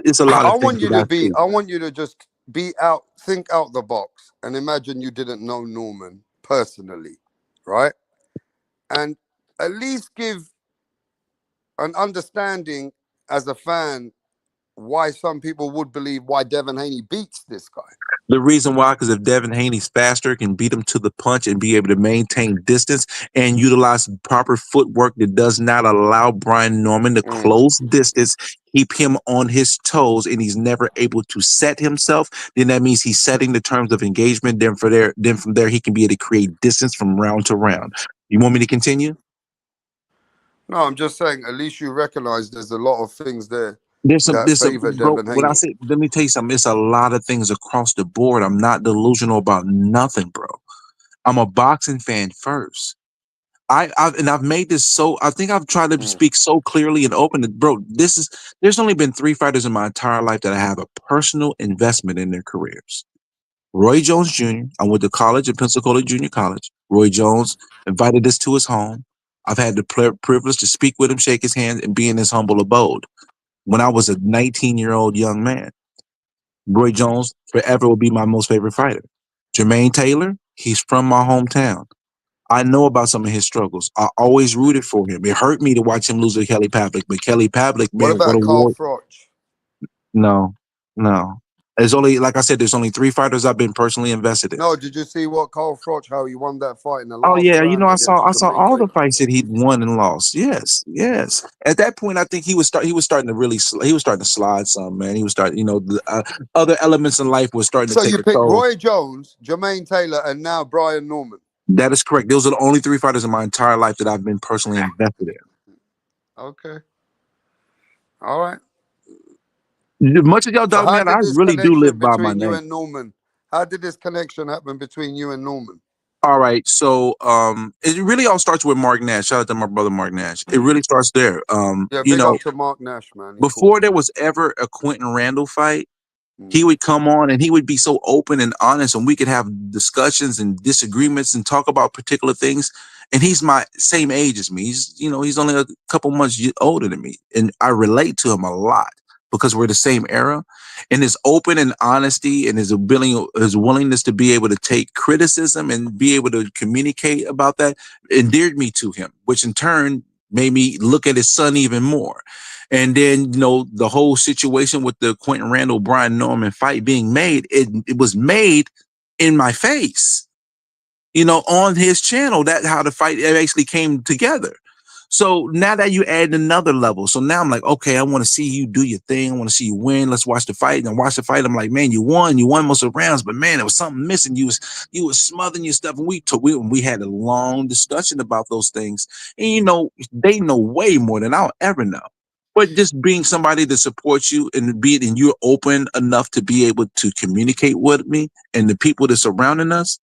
it's a lot of things that I see.
I want you to just think out the box, and imagine you didn't know Norman personally, right? And at least give an understanding as a fan why some people would believe why Devin Haney beats this guy.
The reason why, because if Devin Haney's faster, can beat him to the punch and be able to maintain distance and utilize proper footwork that does not allow Brian Norman to close distance, keep him on his toes, and he's never able to set himself, then that means he's setting the terms of engagement. Then from there, he can be able to create distance from round to round. You want me to continue?
No, I'm just saying, at least you recognize there's a lot of things there.
There's some, bro, when I say, let me tell you something, it's a lot of things across the board. I'm not delusional about nothing, bro. I'm a boxing fan first. I've made this so, I think I've tried to speak so clearly and open, bro, there's only been 3 fighters in my entire life that I have a personal investment in their careers. Roy Jones Jr., I went to college at Pensacola Junior College. Roy Jones invited us to his home. I've had the privilege to speak with him, shake his hand, and be in his humble abode. When I was a 19-year-old young man, Roy Jones forever will be my most favorite fighter. Jermaine Taylor, he's from my hometown. I know about some of his struggles. I always rooted for him. It hurt me to watch him lose to Kelly Pavlik, but Kelly Pavlik, man,
what about Carl Froch?
No. There's only, like I said, there's only 3 fighters I've been personally invested in.
No, did you see what Carl Froch, how he won that fight in the last round?
Oh yeah, I saw all the fights that he'd won and lost. Yes. At that point, I think he was starting to slide some, man. He was starting, the other elements in life was starting to take
So you
a
picked
toll.
Roy Jones, Jermaine Taylor, and now Brian Norman.
That is correct. Those are the only 3 fighters in my entire life that I've been personally invested in.
Okay. All right.
Much of y'all dog, man, I really do live by my name.
You and Norman. How did this connection happen between you and Norman?
All right, so it really all starts with Mark Nash. Shout out to my brother Mark Nash. It really starts there.
Big up to Mark Nash, man.
Before there was ever a Quentin Randall fight, he would come on and he would be so open and honest, and we could have discussions and disagreements and talk about particular things. And he's my same age as me. He's only a couple months older than me, and I relate to him a lot because we're the same era. And his open and honesty and his willingness to be able to take criticism and be able to communicate about that endeared me to him, which in turn made me look at his son even more. And then, the whole situation with the Quentin Randall, Brian Norman fight being made, it was made in my face, on his channel. That's how the fight actually came together. So now that you add another level, so now I'm like, okay, I want to see you do your thing. I want to see you win. Let's watch the fight. And watch the fight. I'm like, man, you won most of the rounds, but man, there was something missing. You was smothering your stuff, and we had a long discussion about those things. And they know way more than I'll ever know. But just being somebody that supports you and you're open enough to be able to communicate with me and the people that surrounding us,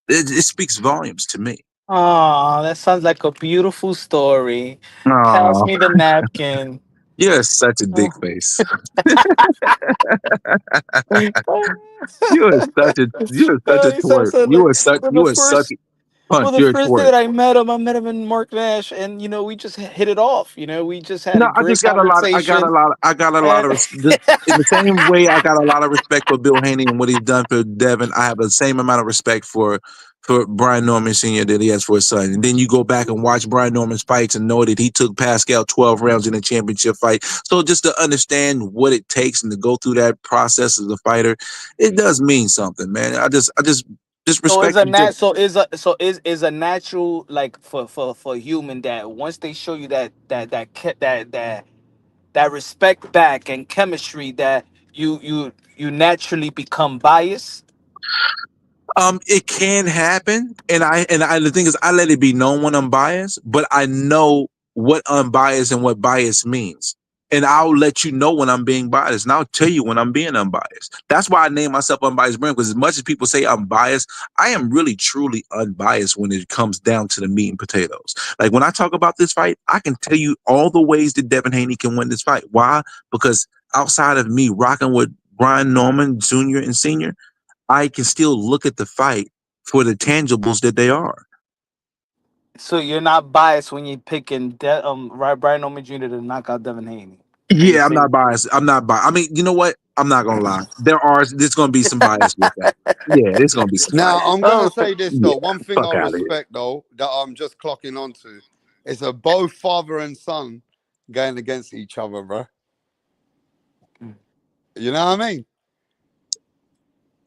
it speaks volumes to me.
Oh, that sounds like a beautiful story.
Aww.
Pass me the napkin.
You're such a dick face. You are such a twerp. You are such punch.
The first day that I met him in Mark Nash, and we just hit it off. We just had a great conversation.
I got a lot of in the same way I got a lot of respect for Bill Haney and what he's done for Devin. I have the same amount of respect for Brian Norman Sr. that he has for his son. And then you go back and watch Brian Norman's fights and know that he took Pascal 12 rounds in a championship fight. So just to understand what it takes and to go through that process as a fighter, it does mean something, man. I just respect.
Is a natural, like, for human, that once they show you that respect back and chemistry, that you naturally become biased.
It can happen, and the thing is, I let it be known when I'm biased, but I know what unbiased and what bias means. And I'll let you know when I'm being biased, and I'll tell you when I'm being unbiased. That's why I name myself Unbiased Brand, because as much as people say I'm biased, I am really truly unbiased when it comes down to the meat and potatoes. Like when I talk about this fight, I can tell you all the ways that Devin Haney can win this fight. Why? Because outside of me rocking with Brian Norman Jr. and Sr., I can still look at the fight for the tangibles that they are.
So you're not biased when you're picking Brian Norman Jr. to knock out Devin Haney.
Yeah, I'm not biased. I'm not biased. I mean, you know what? I'm not gonna lie. There's gonna be some bias with that. Yeah, there's gonna be some
Now,
bias.
I'm going to say this, though.
Yeah,
One thing
fuck
I
out of here.
respect, though, that I'm just clocking onto is a both father and son going against each other, bro. You know what I mean?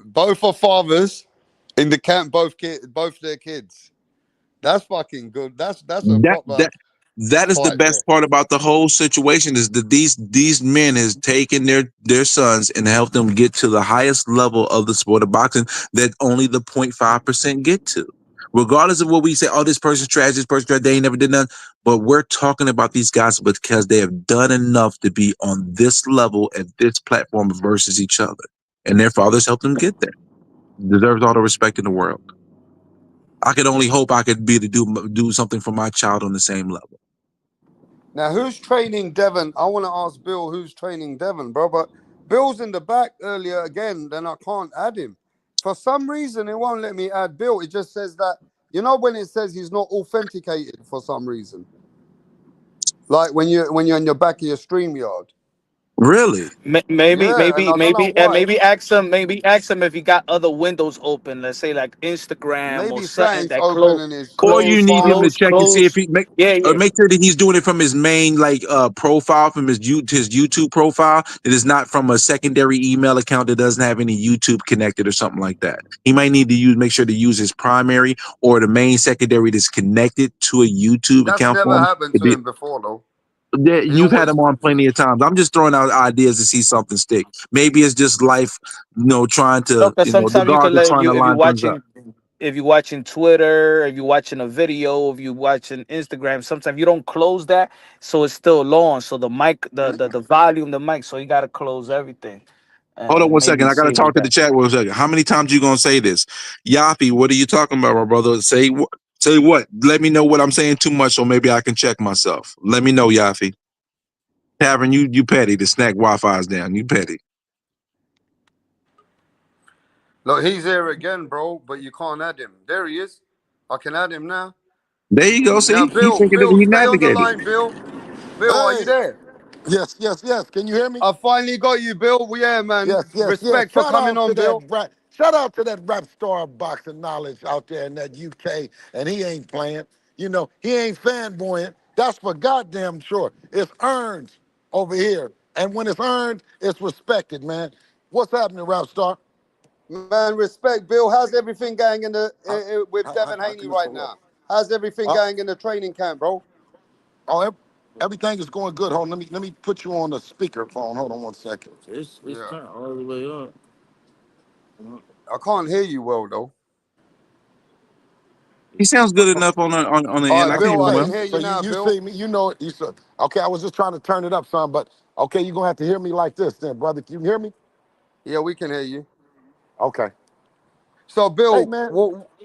Both are fathers in the camp, both their kids. That's fucking good. That's a proper
That is the
fight there.
best part about the whole situation is that these men has taken their sons and helped them get to the highest level of the sport of boxing that only the 0.5% get to. Regardless of what we say, oh, this person's trash, they ain't never did nothing. But we're talking about these guys because they have done enough to be on this level at this platform versus each other. And their fathers helped them get there. Deserves all the respect in the world. I could only hope I could be to do something for my child on the same level.
Now, who's training Devin? I want to ask Bill who's training Devin, bro. But Bill's in the back earlier again, then I can't add him. For some reason, it won't let me add Bill. It just says that, you know, when it says he's not authenticated for some reason. Like when you're in your back of your StreamYard.
Really?
Maybe
Yeah, and I don't know why.
maybe ask him if he got other windows open. Let's say like Instagram or
Maybe
something
something's
that
open in his
Or you need him to
files.
check and see if he make
Yeah.
make sure that he's doing it from his main profile, from his YouTube profile. It is not from a secondary email account that doesn't have any YouTube connected or something like that. He might need to make sure to use his primary or the main secondary that's connected to a YouTube
That's
account
never
for him.
happened to him before, though.
You've had him on plenty of times. I'm just throwing out ideas to see something stick. Maybe it's just life, trying to,
Because
the
sometimes you
gods
can
are
let
trying to
if you're
line things up.
watching Twitter, if you're watching a video, if you're watching Instagram, sometimes you don't close that, so it's still long. So the mic, the volume, the mic, so you gotta close everything.
Hold on
And
one
maybe
second. I got to
see with
talk to the
that.
chat one second. How many times you going to say this? Yafi, what are you talking about, my brother? Say what? Let me know what I'm saying too much so maybe I can check myself. Let me know, Yafi. Tavern, you petty. The snack Wi-Fi's down. You petty.
Look, he's here again, bro, but you can't add him. There he is. I can add him now.
There you go. See,
Now,
he's
Bill,
thinking that he
stay on the
navigated.
line, Bill. Bill, are you
Hey,
there?
yes. Can you hear me?
I finally got you, Bill. Yeah, man.
Yes.
Respect for coming on, Bill.
Shout out to that rap star of boxing knowledge out there in that UK, and he ain't playing. He ain't fanboying. That's for goddamn sure. It's earned over here, and when it's earned, it's respected, man. What's happening, rap star?
Man, respect, Bill. How's everything going in the with Devin Haney right now? How's everything going in the training camp, bro?
Oh, everything is going good. Hold on, let me put you on the speakerphone. Hold on one second.
It's
Yeah.
turned all the way up.
I can't hear you well, though.
He sounds good enough on the
All
end. I
right,
can hear
Bill,
him
I
well.
can hear
So
you now,
you
Bill.
see me, you said, okay, I was just trying to turn it up some, but okay, you're gonna have to hear me like this then, brother. Can you hear me?
Yeah, we can hear you.
Okay.
So,
Hey
Bill,
man,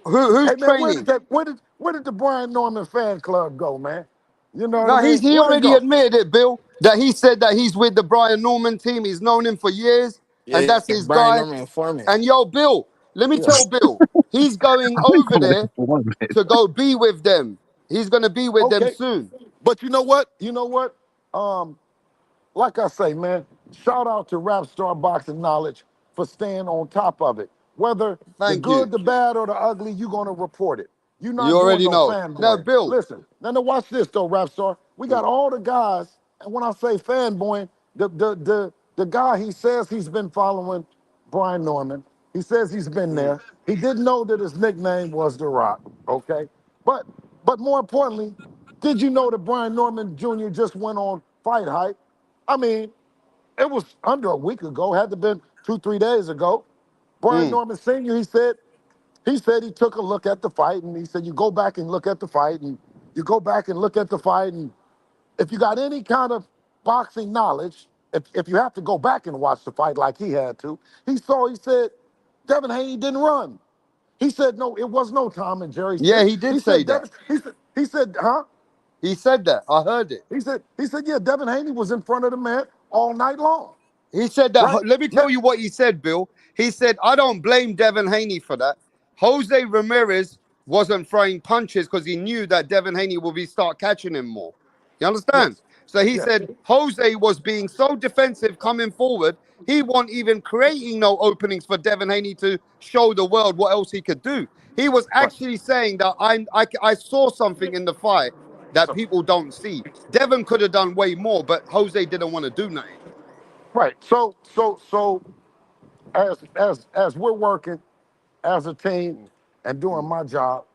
who's
where
training?
did the Brian Norman fan club go, man? You know what I
No,
mean?
he
Where'd it
already
go?
admitted it, Bill, that he said that he's with the Brian Norman team. He's known him for years, and
Yeah,
that's his
Brian
guy.
Norman informant.
And yo, Bill, let me tell Bill, he's going
I think
over
call it
there
informant.
to go be with them. He's gonna be with them
Okay.
soon.
But you know what? Like I say, man, shout out to Rap Star Boxing Knowledge for staying on top of it. Whether the
Thank you.
good, the bad, or the ugly, you're gonna report it. You're
You
not doing
already
no
know. Now,
fanboying.
Bill.
Listen, now watch this though, Rap Star. We got all the guys, and when I say fanboying, the guy he says he's been following Brian Norman. He says he's been there. He didn't know that his nickname was The Rock. Okay, but more importantly, did you know that Brian Norman Jr. just went on Fight Hype? I mean, it was under a week ago, had to been 2-3 days ago. Brian Norman Sr., he took a look at the fight and he said, you go back and look at the fight and you go back and look at the fight and if you got any kind of boxing knowledge, if you have to go back and watch the fight like he had to, he said, Devin Haney didn't run. He said, no, it was no Tom and Jerry
Yeah,
shit.
he did
He
say
said,
that.
he said, huh?
He said that. I heard it.
He said, yeah, Devin Haney was in front of the man all night long.
He said that.
Right?
Let me tell you what he said, Bill. He said, I don't blame Devin Haney for that. Jose Ramirez wasn't throwing punches because he knew that Devin Haney will start catching him more. You understand?
Yes.
So he
Yes.
said Jose was being so defensive coming forward, he wasn't even creating no openings for Devin Haney to show the world what else he could do. He was actually saying that I saw something in the fight that people don't see. Devin could have done way more, but Jose didn't want to do nothing.
Right. So as we're working as a team and doing my job,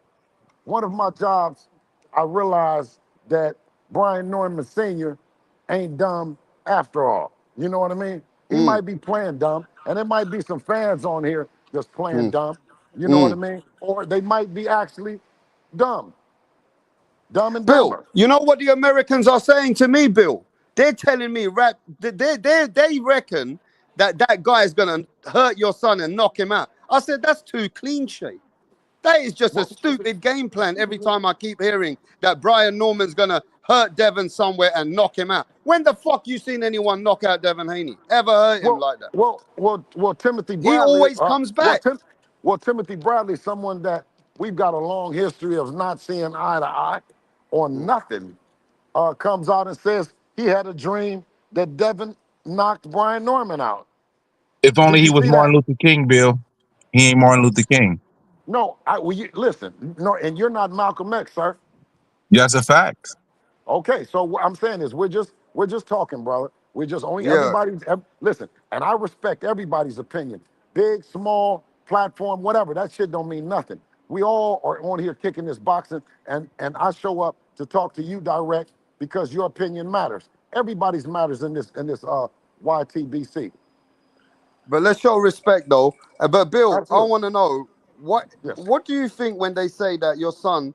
one of my jobs, I realized that Brian Norman Sr. ain't dumb after all. You know what I mean? He might be playing dumb, and there might be some fans on here just playing dumb. You know what I mean? Or they might be actually dumb. Dumb and
Bill,
dumber.
you know what the Americans are saying to me, Bill? They're telling me, they reckon that guy is going to hurt your son and knock him out. I said, that's too cliche. That is just a stupid game plan every time I keep hearing that Brian Norman's going to hurt Devin somewhere and knock him out. When the fuck you seen anyone knock out Devin Haney? Ever hurt him like that?
Well, Timothy Bradley.
He always comes back.
Timothy Bradley, someone that we've got a long history of not seeing eye to eye on nothing, comes out and says he had a dream that Devin knocked Brian Norman out.
If only
Did
he
you
was
see
Martin
that?
Luther King, Bill. He ain't Martin Luther King.
No, listen, no, and you're not Malcolm X, sir.
That's a fact.
Okay, so what I'm saying is we're just talking, brother. We're just only
Yeah.
listen, and I respect everybody's opinion. Big, small, platform, whatever. That shit don't mean nothing. We all are on here kicking this boxing, and I show up to talk to you direct because your opinion matters. Everybody's matters in this YTBC.
But let's show respect, though. But Bill, I
Absolutely.
want to know
Yes.
what do you think when they say that your son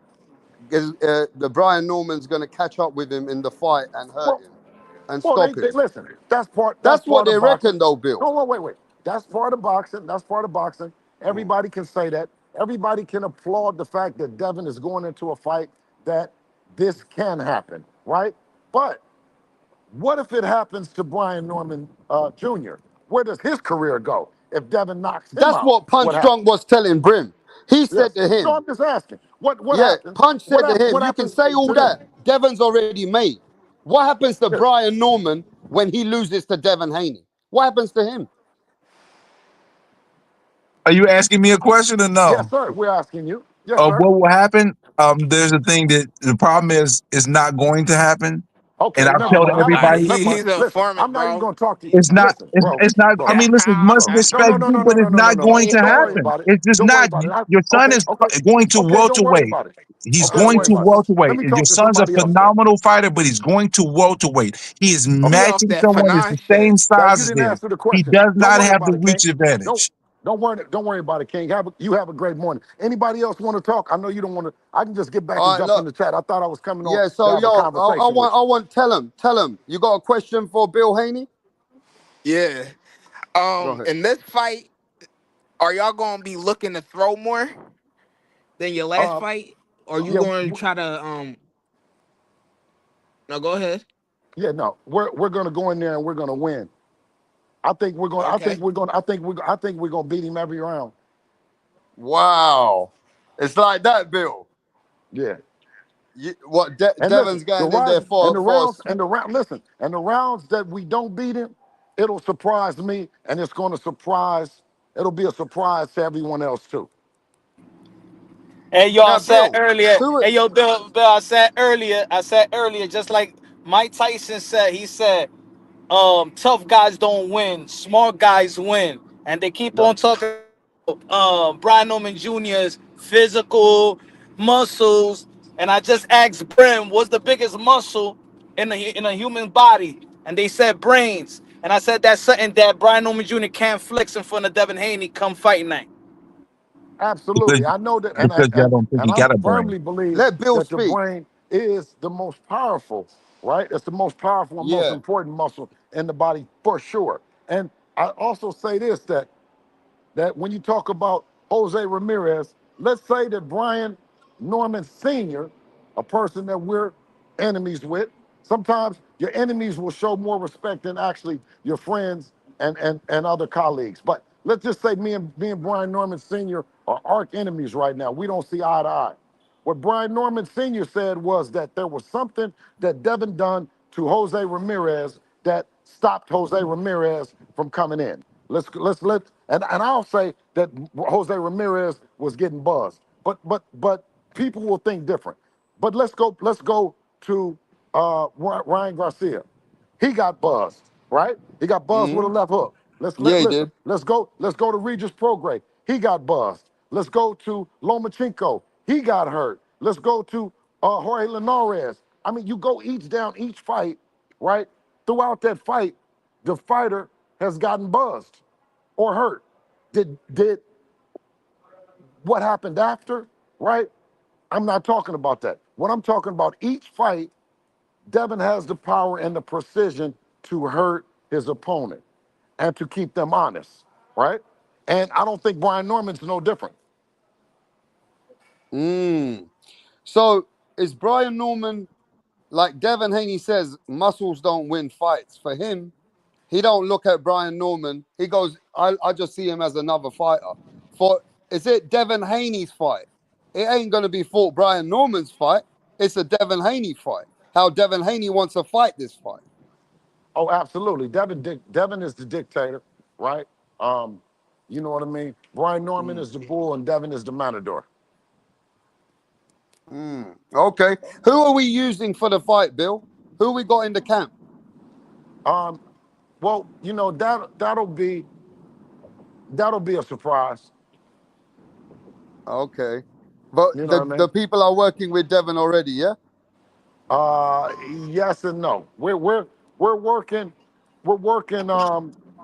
is the Brian Norman's going to catch up with him in the fight and hurt him and
Well,
stop
they
him?
listen. That's
That's what
part
they
of boxing.
reckon, though, Bill.
No, wait. That's part of boxing. That's part of boxing. Everybody can say that. Everybody can applaud the fact that Devin is going into a fight that this can happen, right? But what if it happens to Brian Norman Jr.? Where does his career go if Devin knocks him
That's
out?
what Punch
What happens?
Drunk was telling Brim. He said
Yes.
to
No,
him,
I'm just asking. What
yeah,
happens?
Punch said to him,
What
you can
happens
say all
to them?
that. Devon's already made. What happens to
Yes.
Brian Norman when he loses to Devin Haney? What happens to him?
Are you asking me a question or
Yes,
no?
sir. We're asking you. Yes, sir.
What will happen? There's a thing that the problem is not going to happen. And
Okay,
I've
never
told
mind. Never mind.
everybody
Never mind.
He's a
Listen,
informant,
I'm not even
bro.
going to talk to you.
it's not.
Listen, bro.
It's not. I
Bro.
mean, listen, much
Bro.
respect due, but it's not
No.
going to
Don't worry
happen.
about it.
It's just
Don't worry
not.
about it.
Your son is
Okay.
going to
Okay, don't worry
welterweight.
about it.
He's
Okay, don't
going
worry
to
about it. Let
welterweight,
me
and your
talk to
son's a
somebody else then.
phenomenal fighter, but he's going to welterweight. He is
Oh, he off
matching
that
someone that's the
finesse shit.
same
Now, you
size as
didn't
him.
answer the
He
question.
does
Don't
not
worry
have the
about it, King.
reach advantage.
Don't worry about it, King. You have a great morning. Anybody else want to talk? I know you don't want to. I can just get back and
All right,
jump in
look.
the chat. I thought I was coming on
Yeah,
to
so
have a
yo,
conversation with you.
I want tell him. You got a question for Bill Haney?
Yeah.
Go ahead.
In this fight, are y'all gonna be looking to throw more than your last
Uh,
fight? Or you
yeah,
going to try to no, go ahead.
yeah, no. We're gonna go in there and we're gonna win. I think we're going.
Okay.
I think we're gonna beat him every round.
Wow. It's like that, Bill.
Yeah. And listen,
Devon's going in there
listen, and the rounds that we don't beat him, it'll surprise me, and it'll be a surprise to everyone else too.
Hey, yo, I
now,
said
Bill.
earlier.
Who
Hey, yo, Bill, I said earlier, just like Mike Tyson said. He said, tough guys don't win, smart guys win, and they keep
Yeah.
on talking. Brian Norman Jr.'s physical muscles, and I just asked Brim, what's the biggest muscle in a human body, and they said brains, and I said that's something that Brian Norman Jr. can't flex in front of Devin Haney come fight night.
Absolutely. I know that,
Because y'all don't think
and
he
I
got a brain.
firmly believe
let Bill
that the
speak?
brain is the most powerful right? It's the most powerful and most
Yeah.
important muscle in the body for sure. And I also say this, that when you talk about Jose Ramirez, let's say that Brian Norman Sr., a person that we're enemies with, sometimes your enemies will show more respect than actually your friends and other colleagues. But let's just say me and Brian Norman Sr. are arch enemies right now. We don't see eye to eye. What Brian Norman Sr. said was that there was something that Devin done to Jose Ramirez that stopped Jose Ramirez from coming in. And I'll say that Jose Ramirez was getting buzzed. But people will think different. But let's go to Ryan Garcia. He got buzzed, right? He got buzzed with a
Mm-hmm.
left hook.
Yeah, he
Listen.
did.
Let's go to Regis Prograis. He got buzzed. Let's go to Lomachenko. He got hurt. Let's go to Jorge Linares. I mean, you go each fight, right? Throughout that fight, the fighter has gotten buzzed or hurt. Did what happened after, right? I'm not talking about that. What I'm talking about, each fight, Devin has the power and the precision to hurt his opponent and to keep them honest, right? And I don't think Brian Norman's no different.
So is Brian Norman, like Devin Haney says, muscles don't win fights. For him, he don't look at Brian Norman. He goes, I just see him as another fighter. Is it Devin Haney's fight? It ain't gonna be fought Brian Norman's fight. It's a Devin Haney fight. How Devin Haney wants to fight this fight.
Oh, absolutely. Devin is the dictator, right? You know what I mean? Brian Norman is the bull and Devin is the matador.
Okay. Who are we using for the fight, Bill? Who we got in the camp?
Well, you know, that'll be a surprise.
Okay. But
You know what I
the
mean?
people are working with Devin already, yeah?
Yes and no. We're working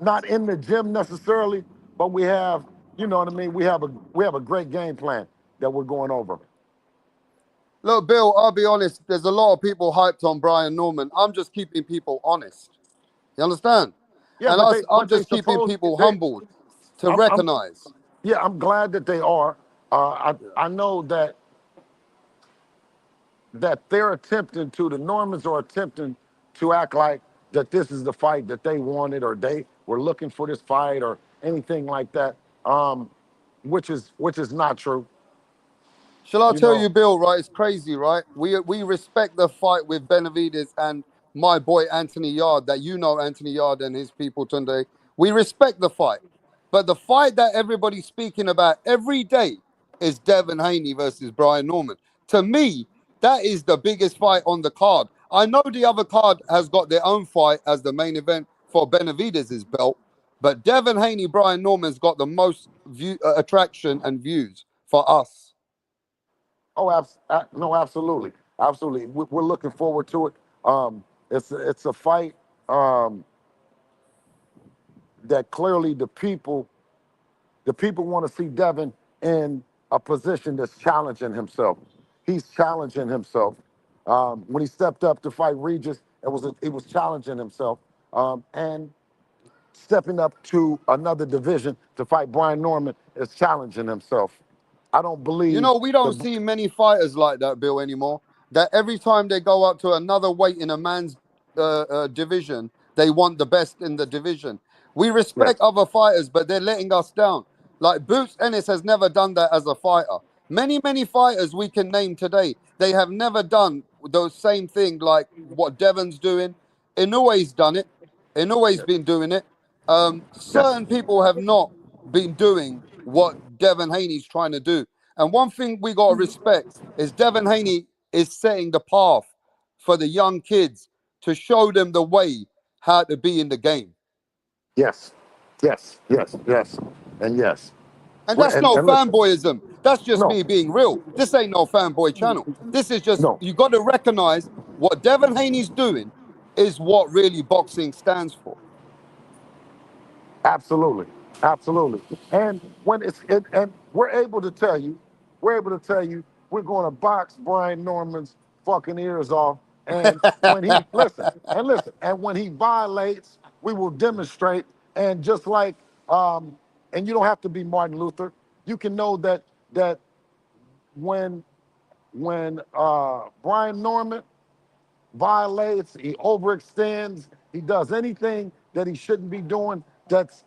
not in the gym necessarily, but we have, you know what I mean, we have a great game plan that we're going over.
Look, Bill, I'll be honest, there's a lot of people hyped on Brian Norman. I'm just keeping people honest. You understand?
Yeah,
And
but
I'm
they
just keeping
suppose
people humbled to
I'm
recognize.
yeah, I'm glad that they are. I know that the Normans are attempting to act like that this is the fight that they wanted or they were looking for this fight or anything like that, which is not true.
Shall I
You
tell
know,
you, Bill, right? It's crazy, right? We respect the fight with Benavidez and my boy Anthony Yard, that you know Anthony Yard and his people Tunde. We respect the fight. But the fight that everybody's speaking about every day is Devin Haney versus Brian Norman. To me, that is the biggest fight on the card. I know the other card has got their own fight as the main event for Benavidez' belt, but Devin Haney, Brian Norman's got the most attraction and views for us.
oh, no, absolutely, absolutely. We're looking forward to it. It's a fight that clearly the people want to see Devin in a position that's challenging himself. He's challenging himself. When he stepped up to fight Regis, it was challenging himself. And stepping up to another division to fight Brian Norman is challenging himself. I don't
You
believe
know, we don't
that.
see many fighters like that, Bill, anymore. That every time they go up to another weight in a man's division, they want the best in the division. We respect
Yes,
other fighters, but they're letting us down. Like Boots Ennis has never done that as a fighter. Many fighters we can name today, they have never done those same thing like what Devon's doing. Inouye's done it. Inouye's
yes,
been doing it.
yes,
Certain people have not been doing what Devin Haney's trying to do. And one thing we got to respect is Devin Haney is setting the path for the young kids to show them the way how to be in the game.
yes, yes, and yes.
And
Well,
that's no
and listen,
fanboyism. That's just
no,
me being real. This ain't no fanboy channel. This is just,
no.
you got to recognize what Devin Haney's doing is what really boxing stands for.
Absolutely, absolutely. And and we're able to tell you, we're going to box Brian Norman's fucking ears off And when he and when he violates, we will demonstrate. And just like, and you don't have to be Martin Luther. You can know that when Brian Norman violates, he overextends, he does anything that he shouldn't be doing that's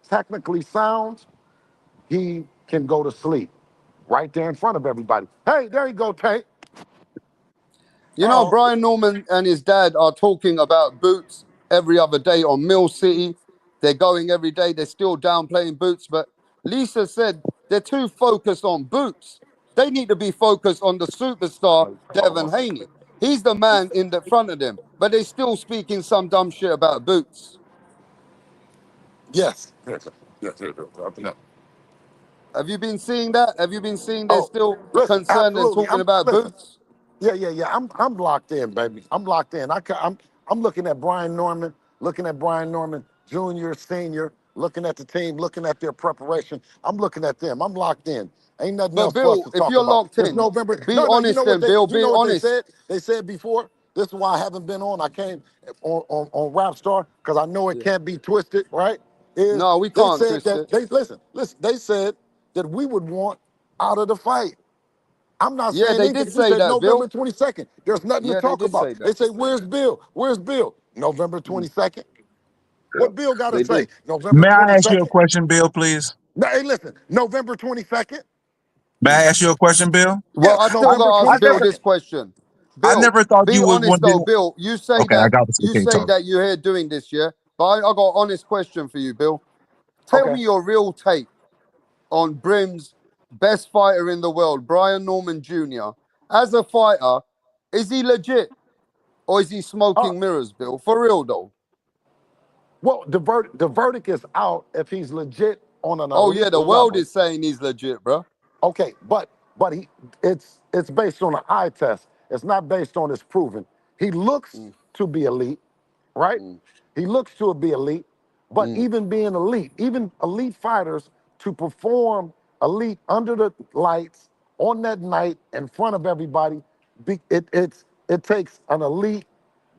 technically sound, he can go to sleep right there in front of everybody. Hey, there you go, Tate.
You know, Brian Norman and his dad are talking about Boots every other day on Mill City. They're going every day. They're still downplaying Boots. But Lisa said they're too focused on Boots. They need to be focused on the superstar, Devin Haney. He's the man in the front of them. But they're still speaking some dumb shit about Boots.
Yes.
Have you been seeing that? Have you been seeing they're still
Listen,
concerned and
absolutely.
talking about Boots?
Yeah. I'm locked in, baby. I'm locked in. I'm looking at Brian Norman, Jr., Senior, looking at the team, looking at their preparation. I'm looking at them. I'm locked in. Ain't nothing
But
else for us
Bill,
to
if
talk
you're
about.
locked
It's
in,
November.
be
No. You
honest
know what
then, Bill.
you
Be
know what they
honest.
said? They said before. This is why I haven't been on. I came on Rap Star because I know it can't be twisted, right?
No, we
They
can't
said
twist
that
it.
listen. They said that we would want out of the fight. I'm not
Yeah,
saying
they
anything.
did
We
say
said
that,
November
Bill.
22nd. There's nothing to
Yeah, they
talk
did
about.
say
They
that.
say, where's Bill? Where's Bill? November 22nd. What Bill got to
They
say?
did.
November
May I ask you a
22nd.
question, Bill, please?
Now, hey, listen, November 22nd.
May I ask you a question, Bill?
Well,
Yes,
I still
November
got to ask Bill this
22nd.
question.
I
Bill,
never thought
be
you was
honest
one.
though, Bill. You say
Okay, I
that
got this.
you
Okay,
say
talk.
that you're here doing this, yeah? But I got an honest question for you, Bill. Tell
Okay.
me your real take on Brim's best fighter in the world, Brian Norman Jr. As a fighter, is he legit or is he smoking mirrors, Bill? For real though.
Well, the verdict is out if he's legit on an
Oh yeah,
elite
the world
level.
is saying he's legit, bro.
Okay, but it's based on an eye test. It's not based on his proven. He looks to be elite, right? He looks to be elite, but even being elite, even elite fighters to perform elite under the lights on that night in front of everybody, it takes an elite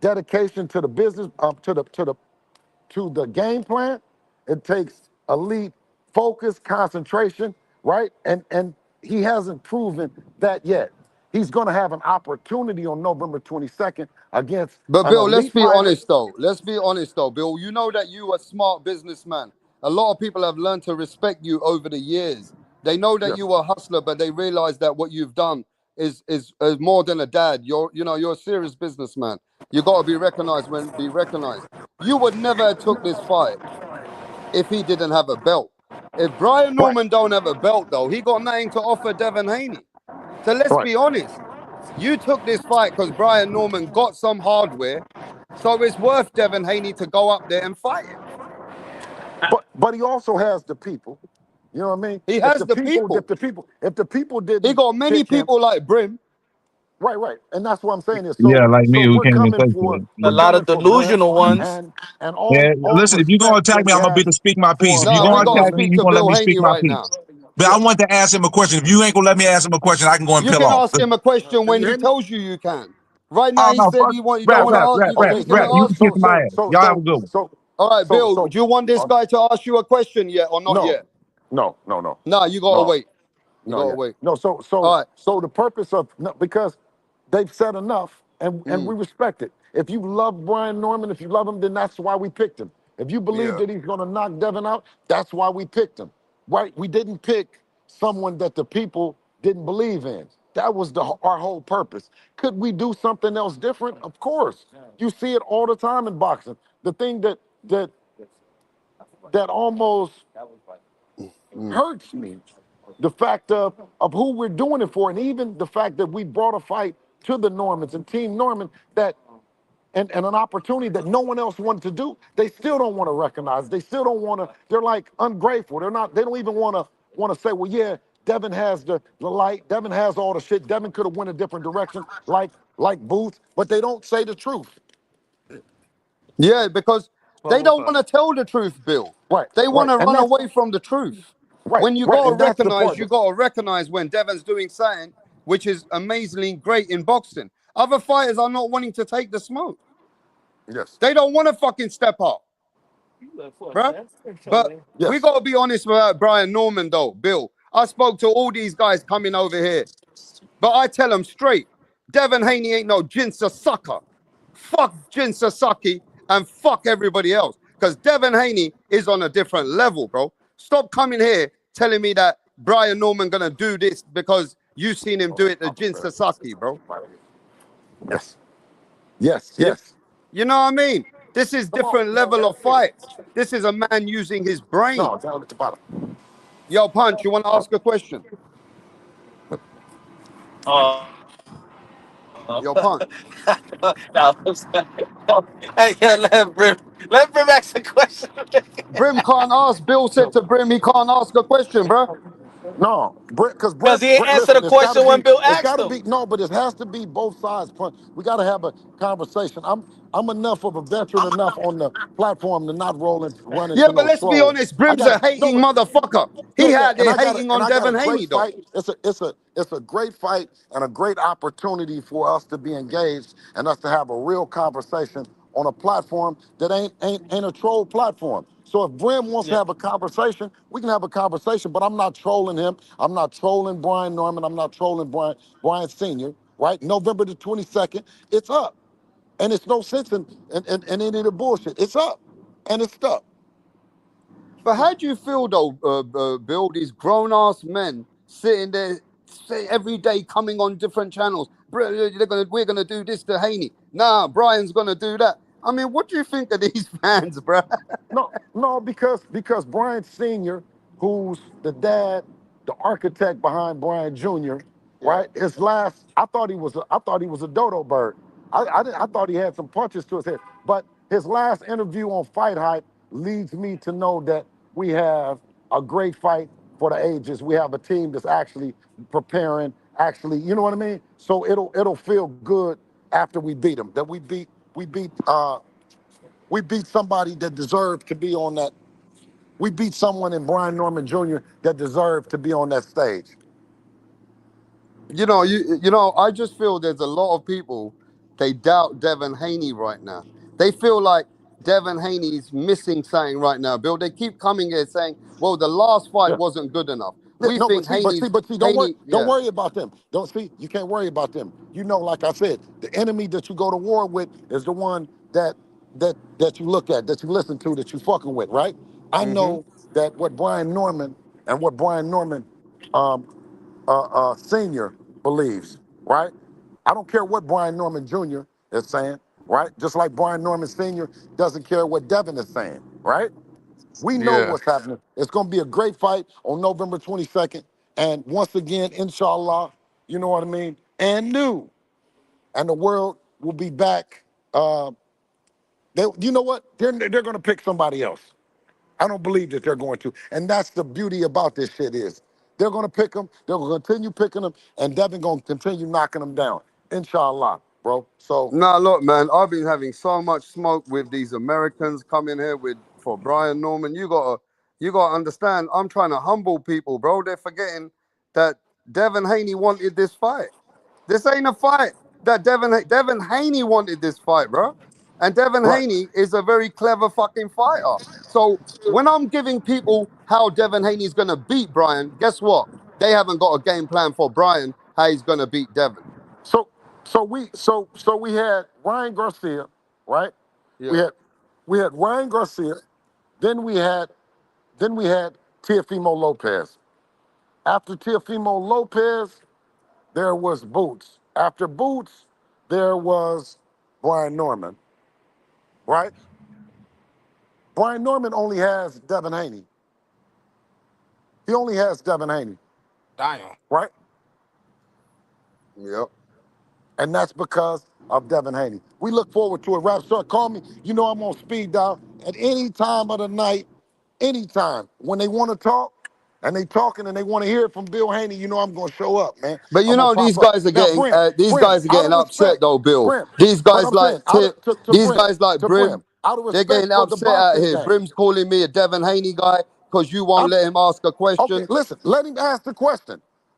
dedication to the business, to the game plan. It takes elite focus, concentration, right? And he hasn't proven that yet. He's going to have an opportunity on November 22nd against
But
an
Bill, let's
elite
be
fighter.
honest though. Let's be honest though, Bill. You know that you are a smart businessman. A lot of people have learned to respect you over the years. They know that
Yes.
you are a hustler, but they realize that what you've done is more than a dad. You're a serious businessman. You got to be recognized when be recognized. You would never have took this fight if he didn't have a belt. If Brian
Right,
Norman don't have a belt though, he got nothing to offer Devin Haney. So let's
right.
be honest. You took this fight because Brian Norman got some hardware, so it's worth Devin Haney to go up there and fight him.
But he also has the people. You know what I mean?
He
If
has
the
the
people,
people.
if the people
He
didn't
got many
pick him,
people like Brim.
right. And that's what I'm saying is
Yeah, like me, we
we're
can't even
coming
say
for
to
A
we're
it.
lot of
coming for Brim
delusional ones.
and
Yeah,
all
listen, if you're gonna
respect
attack
that
me,
he
I'm gonna be
has
to speak my piece.
for
If you're
No, we
gonna
Brian
gotta
attack me,
Norman.
speak
you're
to
gonna let
Bill
me speak
Haney
my
right
piece.
now.
But I want to ask him a question. If you ain't gonna let me ask him a question, I can go and
You
peel
can
off.
ask him a question
Can
when
you
he
hear me?
tells you you can. Right now,
Oh
he
no,
said
fuck
you don't
rap,
want to
rap,
ask.
rap, rap,
Okay,
He's gonna
rap.
so
You can
ask
kiss
so
you.
my
so
ass.
so
Y'all have a
so
good one.
so
All right,
so
Bill.
so
Do you want this
uh,
guy to ask you a question yet or not
no,
yet?
no,
Nah, you gotta
no.
wait. You
No,
gotta
yeah.
wait.
No,
All right.
so the purpose of no, because they've said enough and we respect it. If you love Brian Norman, if you love him, then that's why we picked him. If you believe
Yeah.
that he's gonna knock Devin out, that's why we picked him. Right? We didn't pick someone that the people didn't believe in. That was our whole purpose. Could we do something else different? Of course. You see it all the time in boxing. The thing that almost hurts me. The fact of who we're doing it for, and even the fact that we brought a fight to the Normans and Team Norman that and an opportunity that no one else wanted to do, they still don't want to recognize. They still don't want to, they're like ungrateful. They don't even want to say, well, yeah, Devin has the light, Devin has all the shit. Devin could have went a different direction, like Booth, but they don't say the truth.
Yeah, because they don't want to tell the truth, Bill.
Right,
They want
right.
to
And
run
that's
away from the truth.
right,
When
right. And that's the part
you gotta recognize when Devon's doing something which is amazingly great in boxing. Other fighters are not wanting to take the smoke.
Yes.
They don't want to fucking step up. Bruh. But we got to be honest about Brian Norman, though, Bill. I spoke to all these guys coming over here. But I tell them straight, Devin Haney ain't no Jinsa sucker. Fuck Jin Sasaki and fuck everybody else. Because Devin Haney is on a different level, bro. Stop coming here telling me that Brian Norman gonna do this because you seen him do it to Jin Sasaki, bro.
Yes. Yes. Yes.
You know what I mean? This is different level of fights. This is a man using his brain.
No, down at the bottom.
Yo, Punch, you want to ask a question? Yo, Punch.
Hey, yeah, let Brim ask the question.
Brim can't ask. Bill said to Brim he can't ask a question, bro.
No, because
Because he ain't answered
listen,
the question when Bill
it's
asked
gotta
him.
be no, but it has to be both sides. We gotta have a conversation. I'm enough of a veteran enough on the platform to not run
Yeah,
into
but
no
let's be
trolls.
honest. Brim's a hating motherfucker. He out there hating on Devin Haney, though.
Fight. It's a great fight and a great opportunity for us to be engaged and us to have a real conversation on a platform that ain't a troll platform. So if Brim wants to have a conversation, we can have a conversation, but I'm not trolling him. I'm not trolling Brian Norman. I'm not trolling Brian Sr., right? November the 22nd, it's up. And it's no sense in any of the bullshit. It's up. And it's stuck.
But how do you feel, though, Bill? These grown-ass men sitting there every day coming on different channels. We're gonna do this to Haney. Nah, Brian's gonna do that. I mean, what do you think of these fans, bro?
No, because Brian Sr., who's the dad, the architect behind Brian Jr., right? His last, I thought he was a dodo bird. I thought he had some punches to his head. But his last interview on Fight Hype leads me to know that we have a great fight for the ages. We have a team that's actually preparing, you know what I mean? So it'll feel good after we beat them. That we beat somebody that deserved to be on that. We beat someone in Brian Norman Jr. that deserved to be on that stage.
You know, I just feel there's a lot of people, they doubt Devin Haney right now. They feel like Devin Haney's missing something right now, Bill. They keep coming here saying, well, the last fight wasn't good enough. We
No,
think Haney's
but see, don't
yeah.
worry about them. You can't worry about them. You know, like I said, the enemy that you go to war with is the one that you look at, that you listen to, that you fucking with, right? I know that what Brian Norman Sr. believes, right? I don't care what Brian Norman Jr. is saying, right? Just like Brian Norman Sr. doesn't care what Devin is saying, right? We know
Yeah.
what's happening. It's going to be a great fight on November 22nd. And once again, inshallah, you know what I mean? And new. And the world will be back. You know what? They're going to pick somebody else. I don't believe that they're going to. And that's the beauty about this shit is they're going to pick them. They're going to continue picking them. And Devin going to continue knocking them down. Inshallah, bro. So.
Nah, look, man, I've been having so much smoke with these Americans coming here for Brian Norman. You gotta understand. I'm trying to humble people, bro. They're forgetting that Devin Haney wanted this fight. This ain't a fight that Devin Haney wanted this fight, bro. And Devin Haney is a very clever fucking fighter. So when I'm giving people how Devin Haney's gonna beat Brian, guess what? They haven't got a game plan for Brian how he's gonna beat Devin.
So we had Ryan Garcia, right?
Yeah.
We had Ryan Garcia, then we had Teofimo Lopez. After Teofimo Lopez, there was Boots. After Boots, there was Brian Norman, right? Brian Norman only has Devin Haney. He only has Devin Haney.
Damn.
Right?
Yep.
And that's because of Devin Haney. We look forward to it. Rap Star, call me. You know I'm on speed dial at any time of the night, anytime. When they want to talk and they talking and they want to hear it from Bill Haney, you know I'm going to show up, man.
But you
I'm going
know
to pop
these
up.
guys are
Now,
getting
Brim, out of
upset
respect,
though, Bill.
Brim,
These
but
guys
I'm saying,
like Brim,
out of
they're
respect
getting
for the
upset out
boxing
here.
game.
Brim's calling me a Devin Haney guy because you won't let him ask a
Okay,
question.
listen, let him ask the question.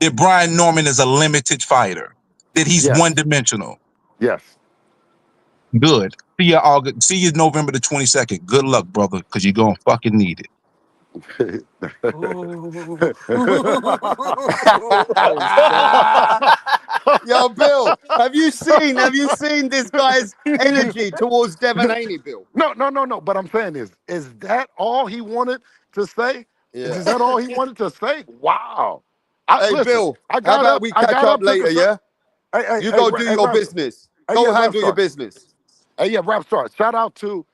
that Brian Norman is a limited fighter, that he's
Yes.
one-dimensional.
Yes.
Good. See you August. See you November the 22nd. Good luck, brother, because you're gonna fucking need it.
Yo, Bill, have you seen this guy's energy towards Devin Haney, Bill?
No. But I'm saying is that all he wanted to say?
Yeah.
Is that all he wanted to say? Wow.
Hey,
Listen,
Bill,
I
how
got
about
up.
we
I
catch
got
up
up. Took
later,
a
yeah?
Hey,
You go do your
Rap,
business.
hey,
Go
yeah, Rap
handle your
Star.
business.
Hey, yeah, Rap Star. Shout out to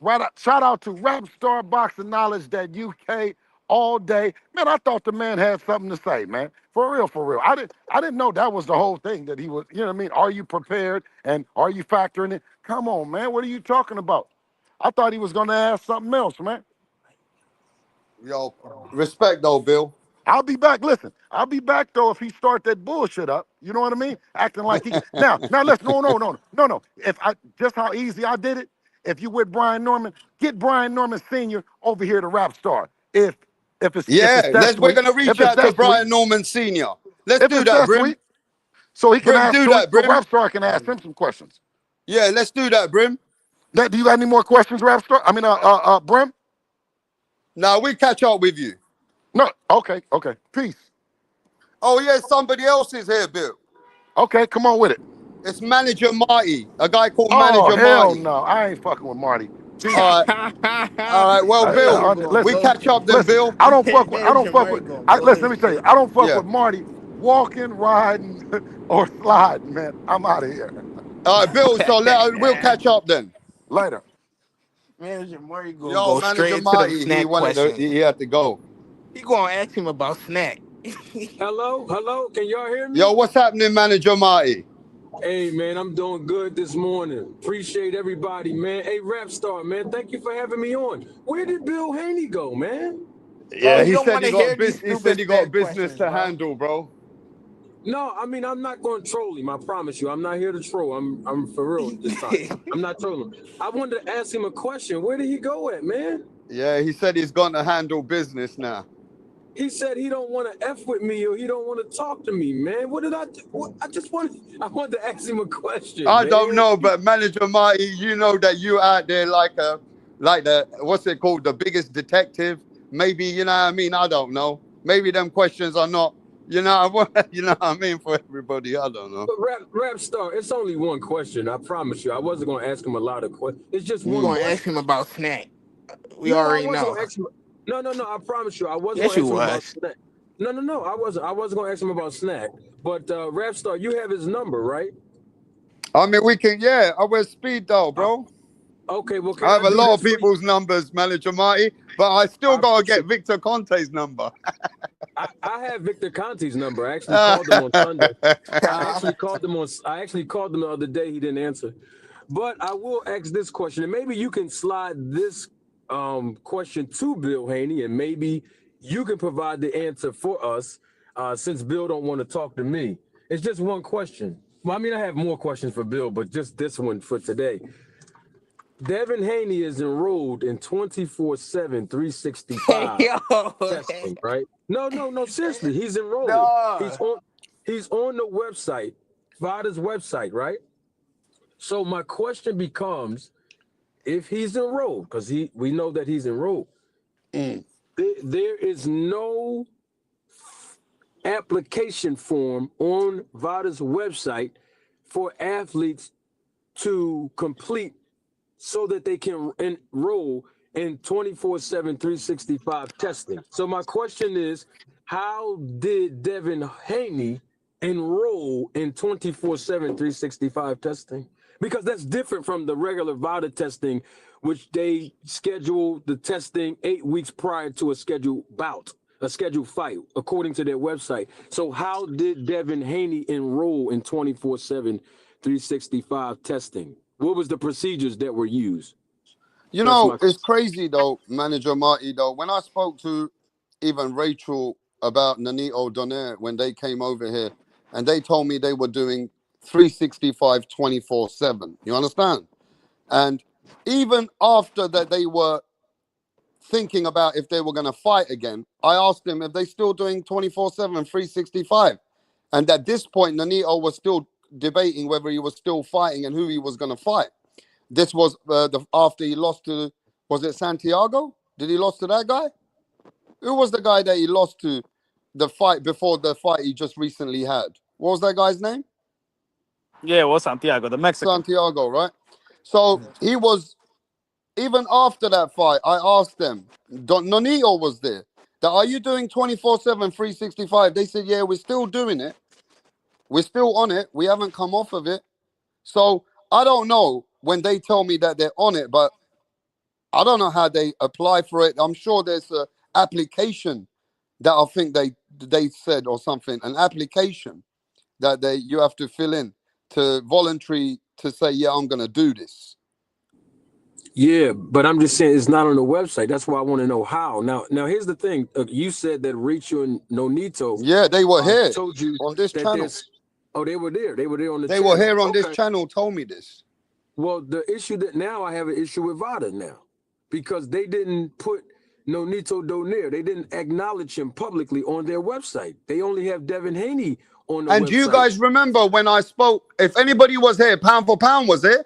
Rap Star Boxing Knowledge, that UK all day. Man, I thought the man had something to say, man. For real, for real. I didn't know that was the whole thing that he was, you know what I mean? Are you prepared and are you factoring it? Come on, man. What are you talking about? I thought he was going to ask something else, man.
Yo, respect though, Bill.
I'll be back. Listen, I'll be back though if he start that bullshit up. You know what I mean? Acting like he now let's no. If I just how easy I did it. If you with Brian Norman, get Brian Norman Sr. over here to Rap Star. If it's that
We're
sweet,
gonna
if
reach
it's
out to
that sweet,
Brian Norman Sr. Let's
if
do
it's
that,
that
Brim.
sweet, so he can
Brim,
ask
do
so
that, Brim.
Rap Star can ask him some questions.
Yeah, let's do that, Brim.
Do you got any more questions, Rap Star? I mean, Brim?
Now we catch up with you.
No, okay. Peace.
Oh yeah, somebody else is here, Bill.
Okay, come on with it.
It's Manager Marty, a guy called
Oh,
Manager
hell
Marty.
no. I ain't fucking with Marty. Peace.
All right. Well, Bill, we catch up then,
listen,
Bill.
I don't fuck with, listen, let me tell you, I don't fuck
Yeah.
with Marty walking, riding, or sliding, man. I'm out of here.
All right, Bill, so we'll catch up then.
Later.
Manager Murray gonna
Yo,
go
Manager
straight into them
Marty,
snack questions.
he had to go.
He gonna ask him about snack.
Hello, can y'all hear me?
Yo, what's happening, Manager Marty?
Hey, man, I'm doing good this morning. Appreciate everybody, man. Hey, Rap Star, man, thank you for having me on. Where did Bill Haney go, man?
Yeah, he said he got business to handle, bro.
No, I mean, I'm not going to troll him. I promise you. I'm not here to troll. I'm for real this time. I'm not trolling. I wanted to ask him a question. Where did he go at, man?
Yeah, he said he's going to handle business now.
He said he don't want to F with me or he don't want to talk to me, man. What did I do? I wanted to ask him a question.
I don't know, but Manager Marty, you know that you out there like the what's it called, the biggest detective. Maybe, you know what I mean? I don't know. Maybe them questions are not, you know what I mean, for everybody. I don't know.
But Rap Star, it's only one question. I promise you. I wasn't going to ask him a lot of questions. It's just one.
We're gonna ask him about snack. We already know.
No, I promise you. I wasn't going to ask him about snack. No, I wasn't going to ask him about snack. But Rap Star, you have his number, right?
I mean, we can, yeah. I wear speed dial, bro.
Okay, well,
I have a lot of people's numbers, Manager Marty, but I still got to get Victor Conte's number.
I have Victor Conte's number. I actually called him on Sunday. I actually called him the other day. He didn't answer. But I will ask this question, and maybe you can slide this question to Bill Haney, and maybe you can provide the answer for us, since Bill don't want to talk to me. It's just one question. Well, I mean, I have more questions for Bill, but just this one for today. Devin Haney is enrolled in 24/7, 365 testing, right? No, seriously, he's enrolled. No. He's on the website, VADA's website, right? So my question becomes, if he's enrolled, because we know that he's enrolled, there is no application form on VADA's website for athletes to complete so that they can enroll in 24/7, 365 testing. So my question is, how did Devin Haney enroll in 24/7, 365 testing? Because that's different from the regular VADA testing, which they schedule the testing 8 weeks prior to a scheduled bout, a scheduled fight, according to their website. So how did Devin Haney enroll in 24/7, 365 testing? What was the procedures that were used?
You know, it's crazy though, Manager Marty, though. When I spoke to even Rachel about Nanito Donaire when they came over here, and they told me they were doing 365 24/7. You understand? And even after that, they were thinking about if they were going to fight again. I asked them if they still doing 24/7, 365. And at this point, Nanito was still debating whether he was still fighting and who he was going to fight. This was after he lost to, was it Santiago? Did he lost to that guy? Who was the guy that he lost to the fight before the fight he just recently had? What was that guy's name?
Yeah, it was Santiago, the Mexican.
Santiago, right? So he was, even after that fight, I asked them, Nonito was there, that are you doing 24/7, 365? They said, yeah, we're still doing it. We're still on it. We haven't come off of it. So I don't know when they tell me that they're on it, but I don't know how they apply for it. I'm sure there's application that I think they said or something, an application that you have to fill in to voluntary to say, yeah, I'm gonna do this.
Yeah, but I'm just saying it's not on the website. That's why I want to know how. Now here's the thing. You said that Rachel and Nonito,
yeah, they were here
told you
on this
that
channel.
there's. Oh, they were there. They were there on the.
They
channel.
were here on
Okay.
this channel. Told me this.
Well, the issue that now I have an issue with Vada now, because they didn't put Nonito Donaire. They didn't acknowledge him publicly on their website. They only have Devin Haney on the website.
And you guys remember when I spoke? If anybody was here, Pound for Pound was here.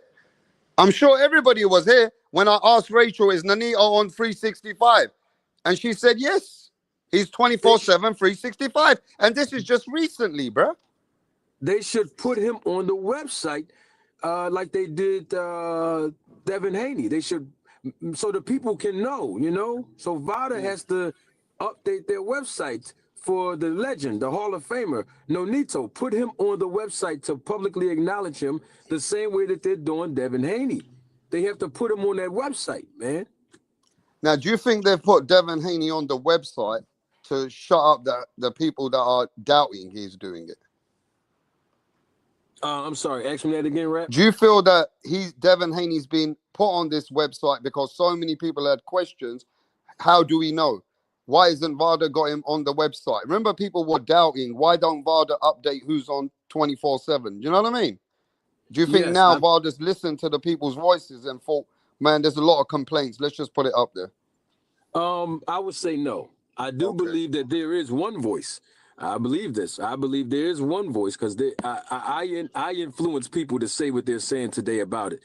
I'm sure everybody was here when I asked Rachel, is Nonito on 365? And she said, yes, he's 24/7, 365. And this is just recently, bro.
They should put him on the website like they did Devin Haney. They should, so the people can know, you know? So VADA has to update their website for the legend, the Hall of Famer, Nonito. Put him on the website to publicly acknowledge him the same way that they're doing Devin Haney. They have to put him on that website, man.
Now, do you think they've put Devin Haney on the website to shut up the people that are doubting he's doing it?
I'm sorry, ask me that again, Rap.
Do you feel that Devin Haney's been put on this website because so many people had questions? How do we know? Why isn't VADA got him on the website? Remember, people were doubting, why don't VADA update who's on 24/7? You know what I mean? Do you think now VADA's listened to the people's voices and thought, man, there's a lot of complaints, let's just put it up there?
I would say no. I do believe that there is one voice. I believe this. I believe there is one voice because I influence people to say what they're saying today about it.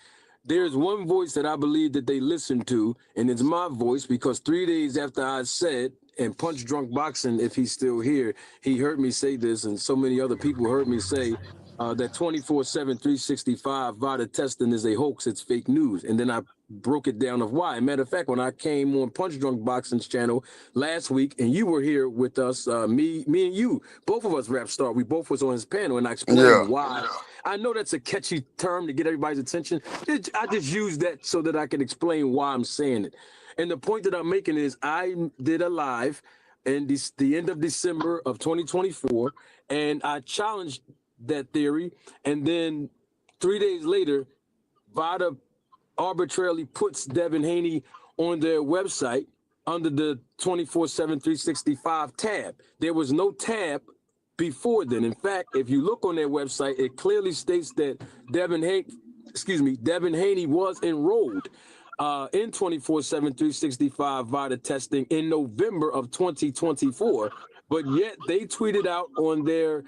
There's one voice that I believe that they listen to, and it's my voice, because 3 days after I said, and Punch Drunk Boxing, if he's still here, he heard me say this, and so many other people heard me say that 24/7, 365 VADA testing is a hoax, it's fake news. And then I broke it down of why. Matter of fact, when I came on Punch Drunk Boxing's channel last week, and you were here with us, me and you, both of us, Rap Star, we both was on his panel, and I explained why. I know that's a catchy term to get everybody's attention. I just use that so that I can explain why I'm saying it. And the point that I'm making is I did a live in the end of December of 2024, and I challenged that theory. And then 3 days later, VADA arbitrarily puts Devin Haney on their website under the 24/7, 365 tab. There was no tab before then. In fact, if you look on their website, it clearly states that Devin Haney was enrolled in 24/7, 365 VADA testing in November of 2024, but yet they tweeted out on their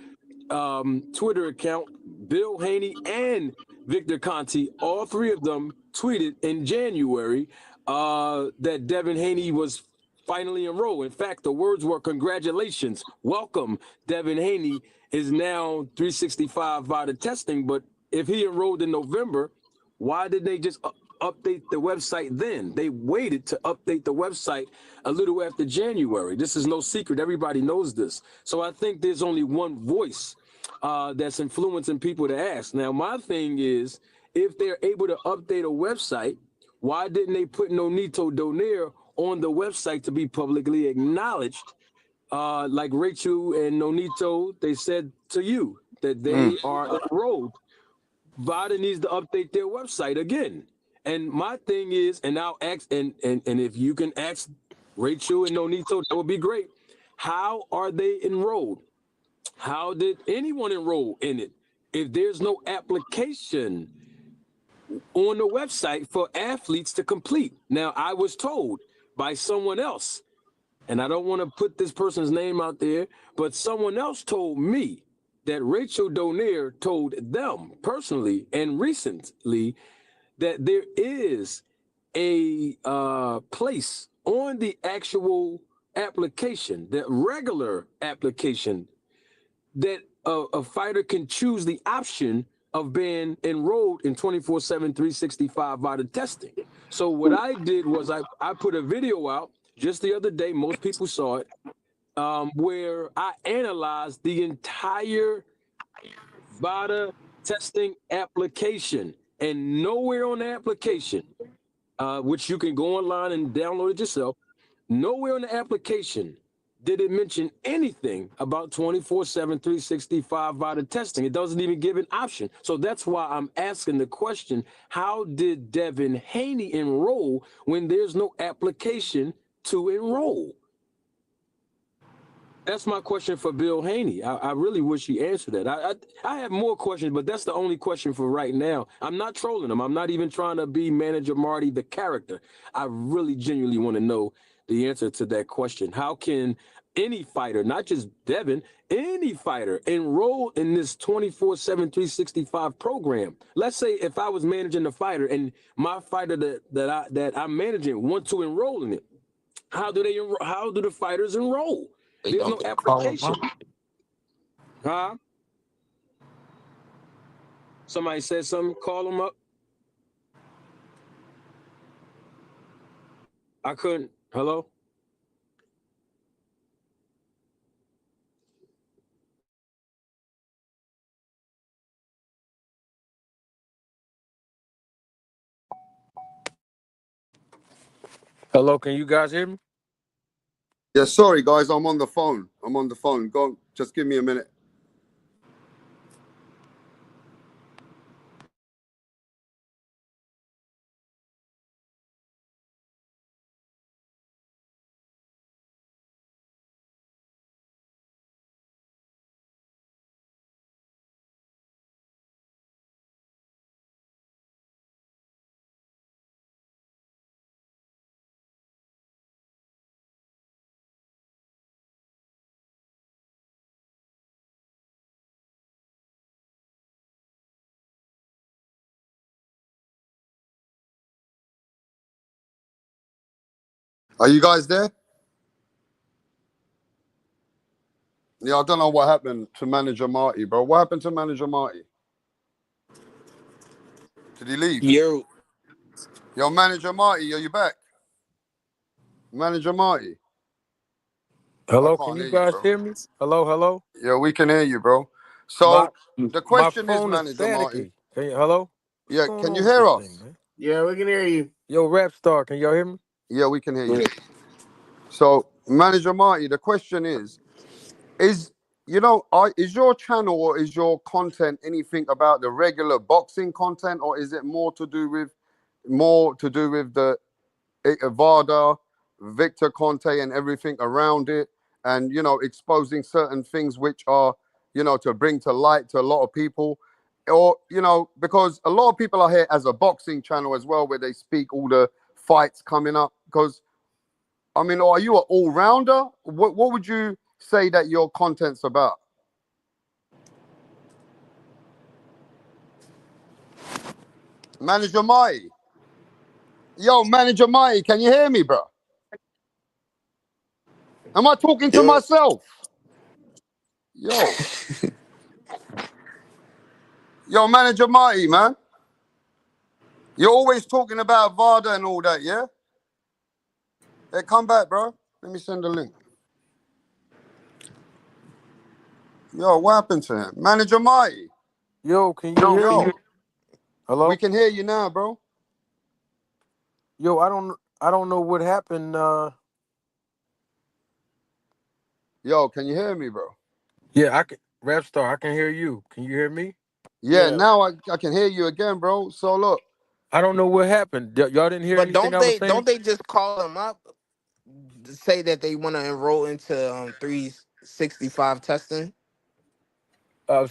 Twitter account, Bill Haney and Victor Conti, all three of them tweeted in January that Devin Haney was finally enrolled. In fact, the words were, "Congratulations, welcome. Devin Haney is now 365 VADA testing." But if he enrolled in November, why did they just update the website then? They waited to update the website a little after January. This is no secret. Everybody knows this. So I think there's only one voice that's influencing people to ask. Now, my thing is, if they're able to update a website, why didn't they put Nonito Donaire on the website to be publicly acknowledged? Like Rachel and Nonito, they said to you that they are enrolled. VADA needs to update their website again. And my thing is, and I'll ask, and if you can ask Rachel and Nonito, that would be great. How are they enrolled? How did anyone enroll in it if there's no application on the website for athletes to complete? Now, I was told by someone else, and I don't want to put this person's name out there, but someone else told me that Rachel Donaire told them personally and recently that there is a place on the actual application, the regular application, that a fighter can choose the option of being enrolled in 24/7, 365 VADA testing. So what I did was I put a video out just the other day, most people saw it, where I analyzed the entire VADA testing application. And nowhere on the application, which you can go online and download it yourself, Nowhere in the application did it mention anything about 24/7, 365 VADA testing. It doesn't even give an option. So that's why I'm asking the question, how did Devin Haney enroll when there's no application to enroll? That's my question for Bill Haney. I really wish he answered that. I have more questions, but that's the only question for right now. I'm not trolling him. I'm not even trying to be Manager Marty, the character. I really genuinely want to know the answer to that question. How can any fighter, not just Devin, any fighter enroll in this 24/7, 365 program? Let's say if I was managing the fighter and my fighter that I'm managing want to enroll in it, how do the fighters enroll? There's no application. Huh? Somebody said something, call them up. I couldn't. Hello? Hello, can you guys hear me?
Yeah, sorry guys, I'm on the phone. Go, just give me a minute. Are you guys there? Yeah, I don't know what happened to Manager Marty, bro. What happened to Manager Marty? Did he leave?
Yo,
Manager Marty, are you back? Manager Marty.
Hello, can you guys hear me? Hello?
Yeah, we can hear you, bro. So the
My
question is,
phone is
Manager Marty.
staticky. Hello?
Yeah, can you hear us?
Yeah, we can hear you.
Yo, Rap Star, can y'all hear me?
Yeah, we can hear you. So, Manager Marty, the question is your channel or is your content anything about the regular boxing content, or is it more to do with the Vada, Victor Conte, and everything around it, and exposing certain things which are to bring to light to a lot of people, or because a lot of people are here as a boxing channel as well, where they speak all the fights coming up. Because I mean, are you an all-rounder? What would you say that your content's about? Manager Mai. Yo, Manager Mai, can you hear me, bro? Am I talking to myself? Yo. Yo, Manager Mai, man. You're always talking about VADA and all that, yeah? Hey, come back, bro. Let me send the link. Yo, what happened to him? Manager Mai.
Yo, can you hear me? Hello?
We can hear you now, bro.
Yo, I don't know what happened.
Yo, can you hear me, bro?
Yeah, I can. Rap Star, I can hear you. Can you hear me?
Yeah, now I can hear you again, bro. So look.
I don't know what happened. Y'all didn't hear
but
anything I was saying?
don't they just call them up to say that they want to enroll into 365 testing?
I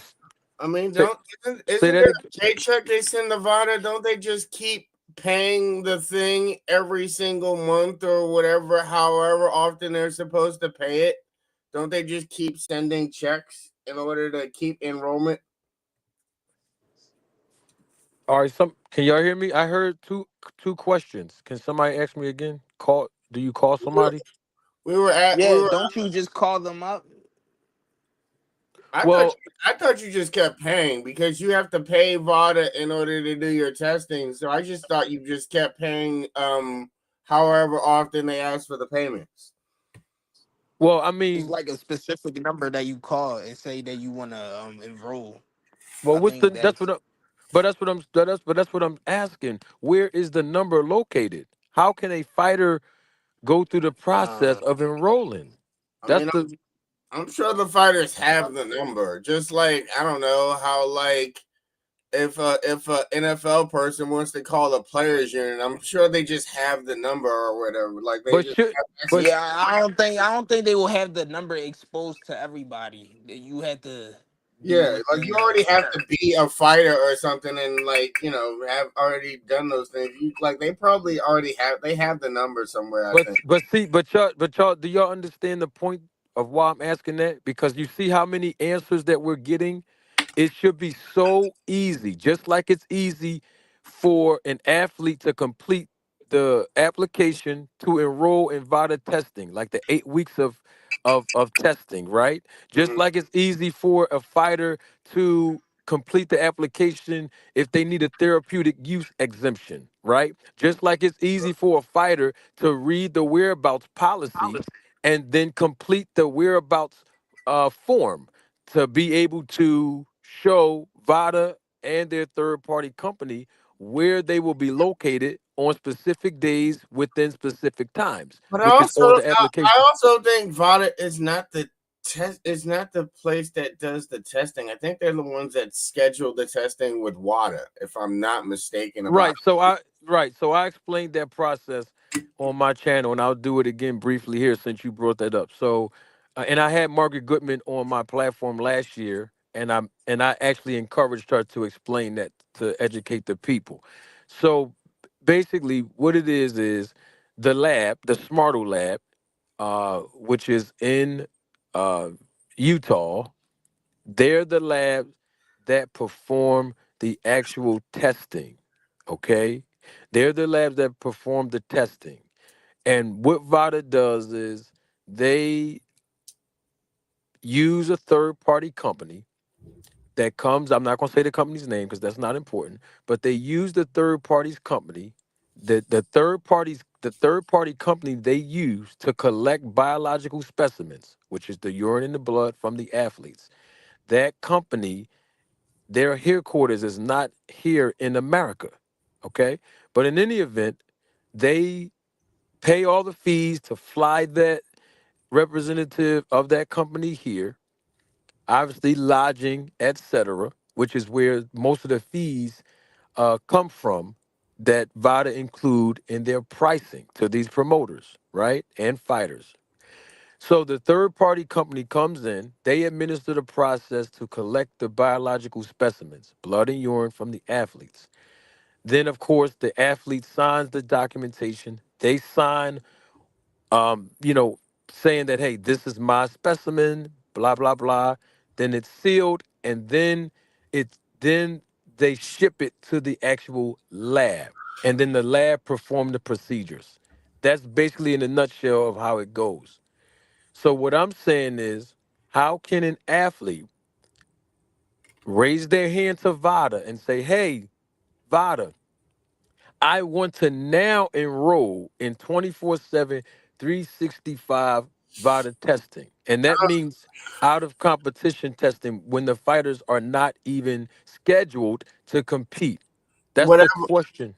mean,
say
isn't
that
there
again.
a paycheck they send Nevada? Don't they just keep paying the thing every single month or whatever, however often they're supposed to pay it? Don't they just keep sending checks in order to keep enrollment?
All right, can y'all hear me? I heard two questions. Can somebody ask me again? Do you call somebody?
Don't you just call them up?
I thought you just kept paying because you have to pay VADA in order to do your testing. So I just thought you just kept paying however often they ask for the payments.
Well, I mean,
it's like a specific number that you call and say that you want to enroll.
Well, that's what I'm asking. Where is the number located? How can a fighter go through the process of enrolling.
I
That's
mean,
the
I'm sure the fighters have the number. Just like I don't know how like if a NFL person wants to call a players union, I'm sure they just have the number or whatever. Like they
but
just
should
have access.
but
Yeah, I don't think they will have the number exposed to everybody. You had to be
Yeah, like
within
you already
the.
have to be a fighter or something, and like have already done those things. You like they probably already have the number somewhere. I think.
but y'all do y'all understand the point of why I'm asking that? Because you see how many answers that we're getting. It should be so easy, just like it's easy for an athlete to complete the application to enroll in VADA testing, like the 8 weeks of testing, right? Just
Mhm.
like it's easy for a fighter to complete the application if they need a therapeutic use exemption, right? Just like it's easy for a fighter to read the whereabouts policy and then complete the whereabouts form to be able to show VADA and their third party company where they will be located on specific days within specific times,
But
which is on the
I
application.
also think VADA is not the test. Is not the place that does the testing. I think they're the ones that schedule the testing with WADA, if I'm not mistaken about
Right. So I explained that process on my channel, and I'll do it again briefly here since you brought that up. So, and I had Margaret Goodman on my platform last year, and I actually encouraged her to explain that to educate the people. So, basically, what it is the lab, the Smarto lab, which is in uh, Utah. They're the labs that perform the actual testing. Okay? They're the labs that perform the testing. And what VADA does is they use a third party company that comes, I'm not going to say the company's name because that's not important, but they use the third party's company, the third party company they use to collect biological specimens, which is the urine and the blood from the athletes. That company, their headquarters is not here in America, okay? But in any event, they pay all the fees to fly that representative of that company here, obviously lodging, etc., which is where most of the fees come from that VADA include in their pricing to these promoters, right? And fighters. So the third party company comes in, they administer the process to collect the biological specimens, blood and urine from the athletes. Then, of course, the athlete signs the documentation. They sign, saying that, hey, this is my specimen, blah, blah, blah. Then it's sealed, and then they ship it to the actual lab. And then the lab perform the procedures. That's basically in a nutshell of how it goes. So what I'm saying is, how can an athlete raise their hand to VADA and say, hey, VADA, I want to now enroll in 24/7, 365 VADA testing. And that means out of competition testing when the fighters are not even scheduled to compete. That's the
whatever
question.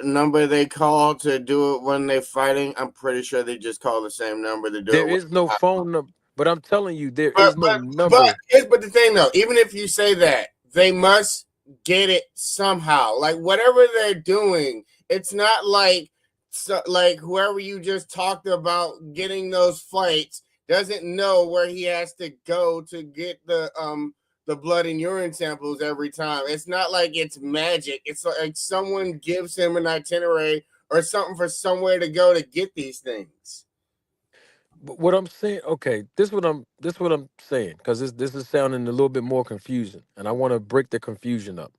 number they call to do it when they're fighting. I'm pretty sure they just call the same number to do
There
it.
is no phone number, but I'm telling you, there
But
is no
but
number.
but the thing though, even if you say that, they must get it somehow. Like whatever they're doing, it's not like like whoever you just talked about getting those fights doesn't know where he has to go to get the blood and urine samples every time. It's not like it's magic. It's like someone gives him an itinerary or something for somewhere to go to get these things.
But what I'm saying, okay, this what I'm saying, because this is sounding a little bit more confusing, and I want to break the confusion up.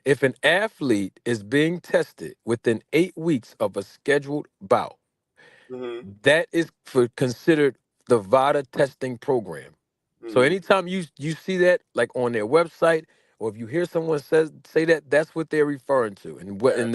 If an athlete is being tested within 8 weeks of a scheduled bout,
Mm-hmm.
that is for considered the VADA testing program. So
Mm-hmm.
anytime you see that like on their website, or if you hear someone say that, that's what they're referring to. And what
Yeah.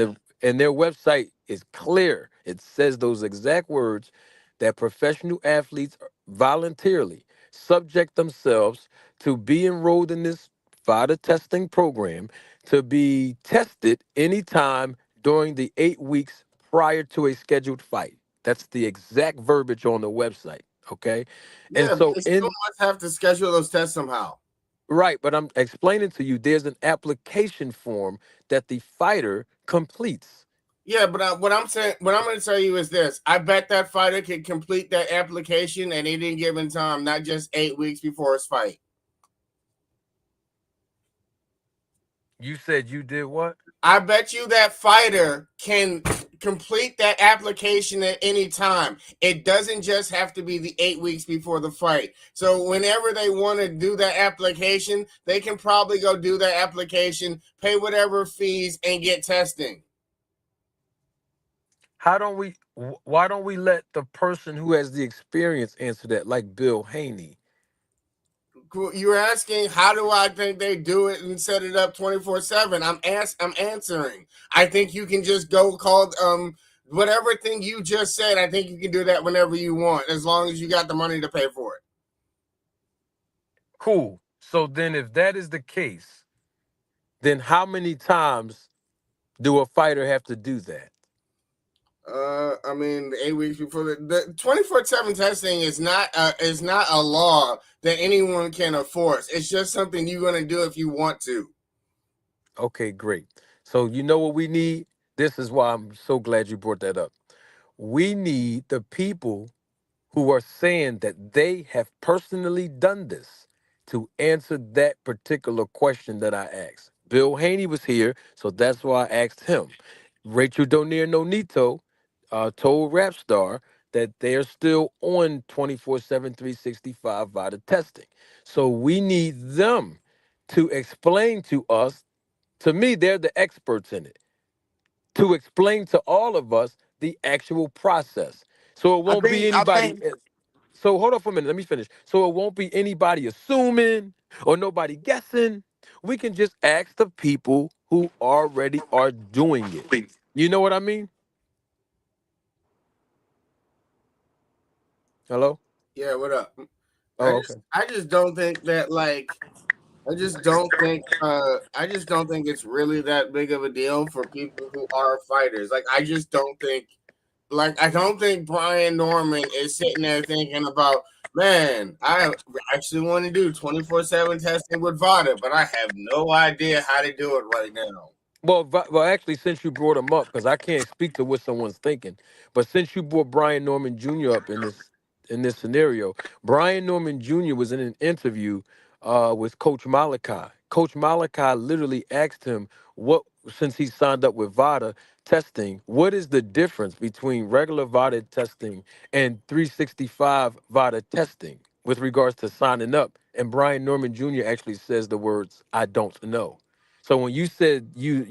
and their website is clear. It says those exact words that professional athletes voluntarily subject themselves to be enrolled in this VADA testing program to be tested anytime during the 8 weeks
prior to a scheduled fight. That's the exact verbiage on the website. Okay. And
Yeah,
so
they still must have to schedule those tests somehow.
right, but I'm explaining to you there's an application form that the fighter completes.
Yeah, but what I'm going to tell you is this: I bet that fighter can complete that application at any given time, not just 8 weeks before his fight.
You said you did what?
I bet you that fighter can complete that application at any time. It doesn't just have to be the 8 weeks before the fight. So whenever they want to do that application, they can probably go do that application, pay whatever fees, and get testing.
Why don't we let the person who has the experience answer that, like Bill Haney?
You're asking how do I think they do it and set it up 24/7. I'm answering. I think you can just go call whatever thing you just said. I think you can do that whenever you want, as long as you got the money to pay for it.
Cool. So then if that is the case, then how many times do a fighter have to do that?
I mean, 8 weeks before the 24/7 testing is not a law that anyone can enforce. It's just something you're going to do if you want to.
Okay, great. So you know what we need? This is why I'm so glad you brought that up. We need the people who are saying that they have personally done this to answer that particular question that I asked. Bill Haney was here, so that's why I asked him. Rachel Donier Nonito told Rapstar that they're still on 24/7, 365 VITA testing. So we need them to explain to us. To me, they're the experts in it, to explain to all of us the actual process. So it won't be
I
anybody.
think
So hold on for a minute. Let me finish. So it won't be anybody assuming or nobody guessing. We can just ask the people who already are doing it. You know what I mean? Hello?
Yeah, what up?
Oh, okay.
I just don't think that I just don't think it's really that big of a deal for people who are fighters. I don't think Brian Norman is sitting there thinking about, man, I actually want to do 24/7 testing with VADA, but I have no idea how to do it right now.
Well, actually, since you brought him up, because I can't speak to what someone's thinking, but since you brought Brian Norman Jr. up in this scenario, Brian Norman Jr. was in an interview with Coach Malachi. Coach Malachi literally asked him what, since he signed up with VADA testing, what is the difference between regular VADA testing and 365 VADA testing with regards to signing up? And Brian Norman Jr. actually says the words, "I don't know." So when you said you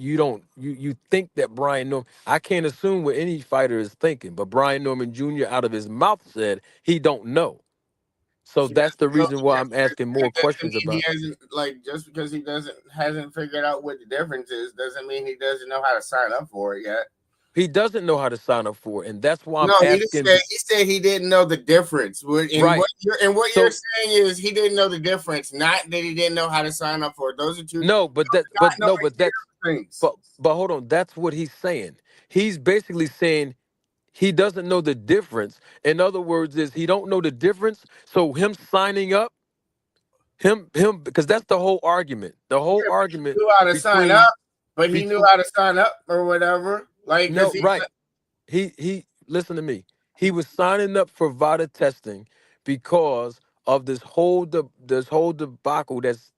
think that Brian Norman, I can't assume what any fighter is thinking, but Brian Norman Jr. out of his mouth said he don't know. So
He
that's the
doesn't know
reason
the
why I'm
difference.
asking more
That doesn't
questions
mean he
about.
hasn't just because he hasn't figured out what the difference is doesn't mean he doesn't know how to sign up for it yet.
He doesn't know how to sign up for it, and that's why I'm
No,
asking.
he said he didn't know the difference. And
Right.
what you're
So
saying is he didn't know the difference, not that he didn't know how to sign up for it. Those are two
no, but that,
not
but
no
no, but that's,
things.
but hold on. That's what he's saying. He's basically saying he doesn't know the difference. In other words, is he don't know the difference. So him signing up, him, because that's the whole argument. The whole
Yeah, but he
argument
knew how to sign
between
up, but he knew
between
how to sign up or whatever. Like, cause
no, right. He listen to me. He was signing up for VADA testing because of this whole debacle that's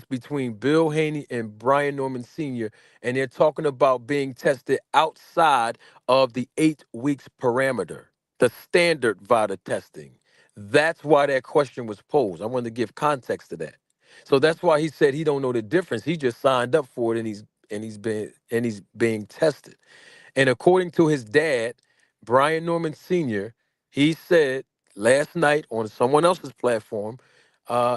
between Bill Haney and Brian Norman Sr. And they're talking about being tested outside of the 8 weeks parameter, the standard VADA testing. That's why that question was posed. I wanted to give context to that. So that's why he said he don't know the difference. He just signed up for it, and he's being tested. And according to his dad, Brian Norman Sr., he said last night on someone else's platform,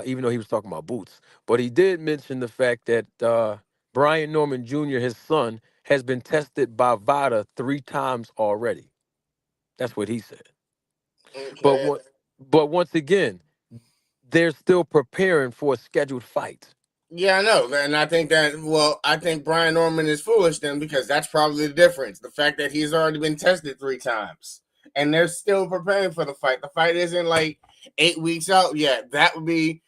even though he was talking about boots, but he did mention the fact that Brian Norman Jr., his son, has been tested by VADA 3 times already. That's what he said. But
okay.
what, but once again, they're still preparing for a scheduled fight.
Yeah, I know, and I think that. Well, I think Brian Norman is foolish then because that's probably the difference. The fact that he's already been tested 3 times, and they're still preparing for the fight. The fight isn't like 8 weeks out yet. That would be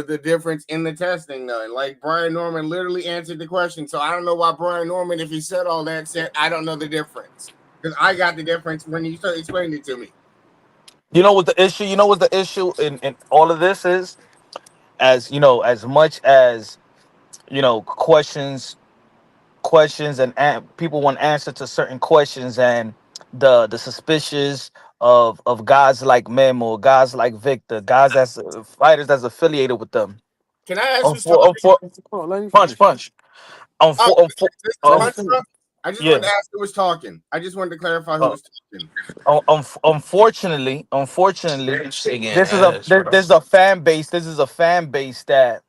the difference in the testing, though. And like Brian Norman literally answered the question, so I don't know why Brian Norman, if he said all that, said I don't know the difference because I got the difference when you started explaining it to me.
You know what the issue? You know what the issue in all of this is? As you know, as much as questions and people want answer to certain questions, and the suspicious of guys like Memo, guys like Victor, guys that's fighters that's affiliated with them.
Can I ask
On
who's talking?
for, on for
Hold on, let him
punch
finish.
punch. On
Oh,
for on for
this is
Let him
on,
punch
finish.
up. I just wanted
yeah.
to ask who was talking. I just wanted to clarify who
Uh,
was talking.
unfortunately, this is a fan base. This is a fan base that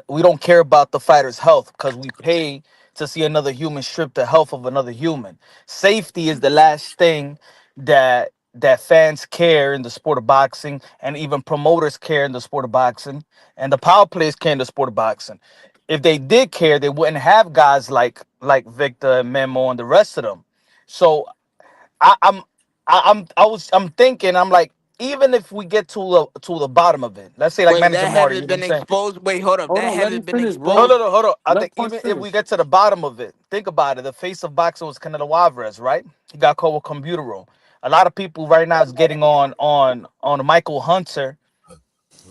we don't care about the fighter's health because we pay to see another human strip the health of another human. Safety is the last thing that fans care in the sport of boxing, and even promoters care in the sport of boxing, and the power players care in the sport of boxing. If they did care, they wouldn't have guys like Victor and Memo and the rest of them. So I, I'm I'm thinking, I'm like, even if we get to the bottom of it, let's say like
Wait,
Manager
that
Marty, you
haven't
know what I'm
been
saying?
exposed. Wait, hold up.
Hold
That
on, let him
haven't been
finish,
No,
bro.
no,
exposed.
no, hold on. I
Let
think
Punch
even if we
finish.
get to the bottom of it, think about it. The face of boxing was Canelo Alvarez, right? He got caught with combuterol. A lot of people right now is getting on Michael Hunter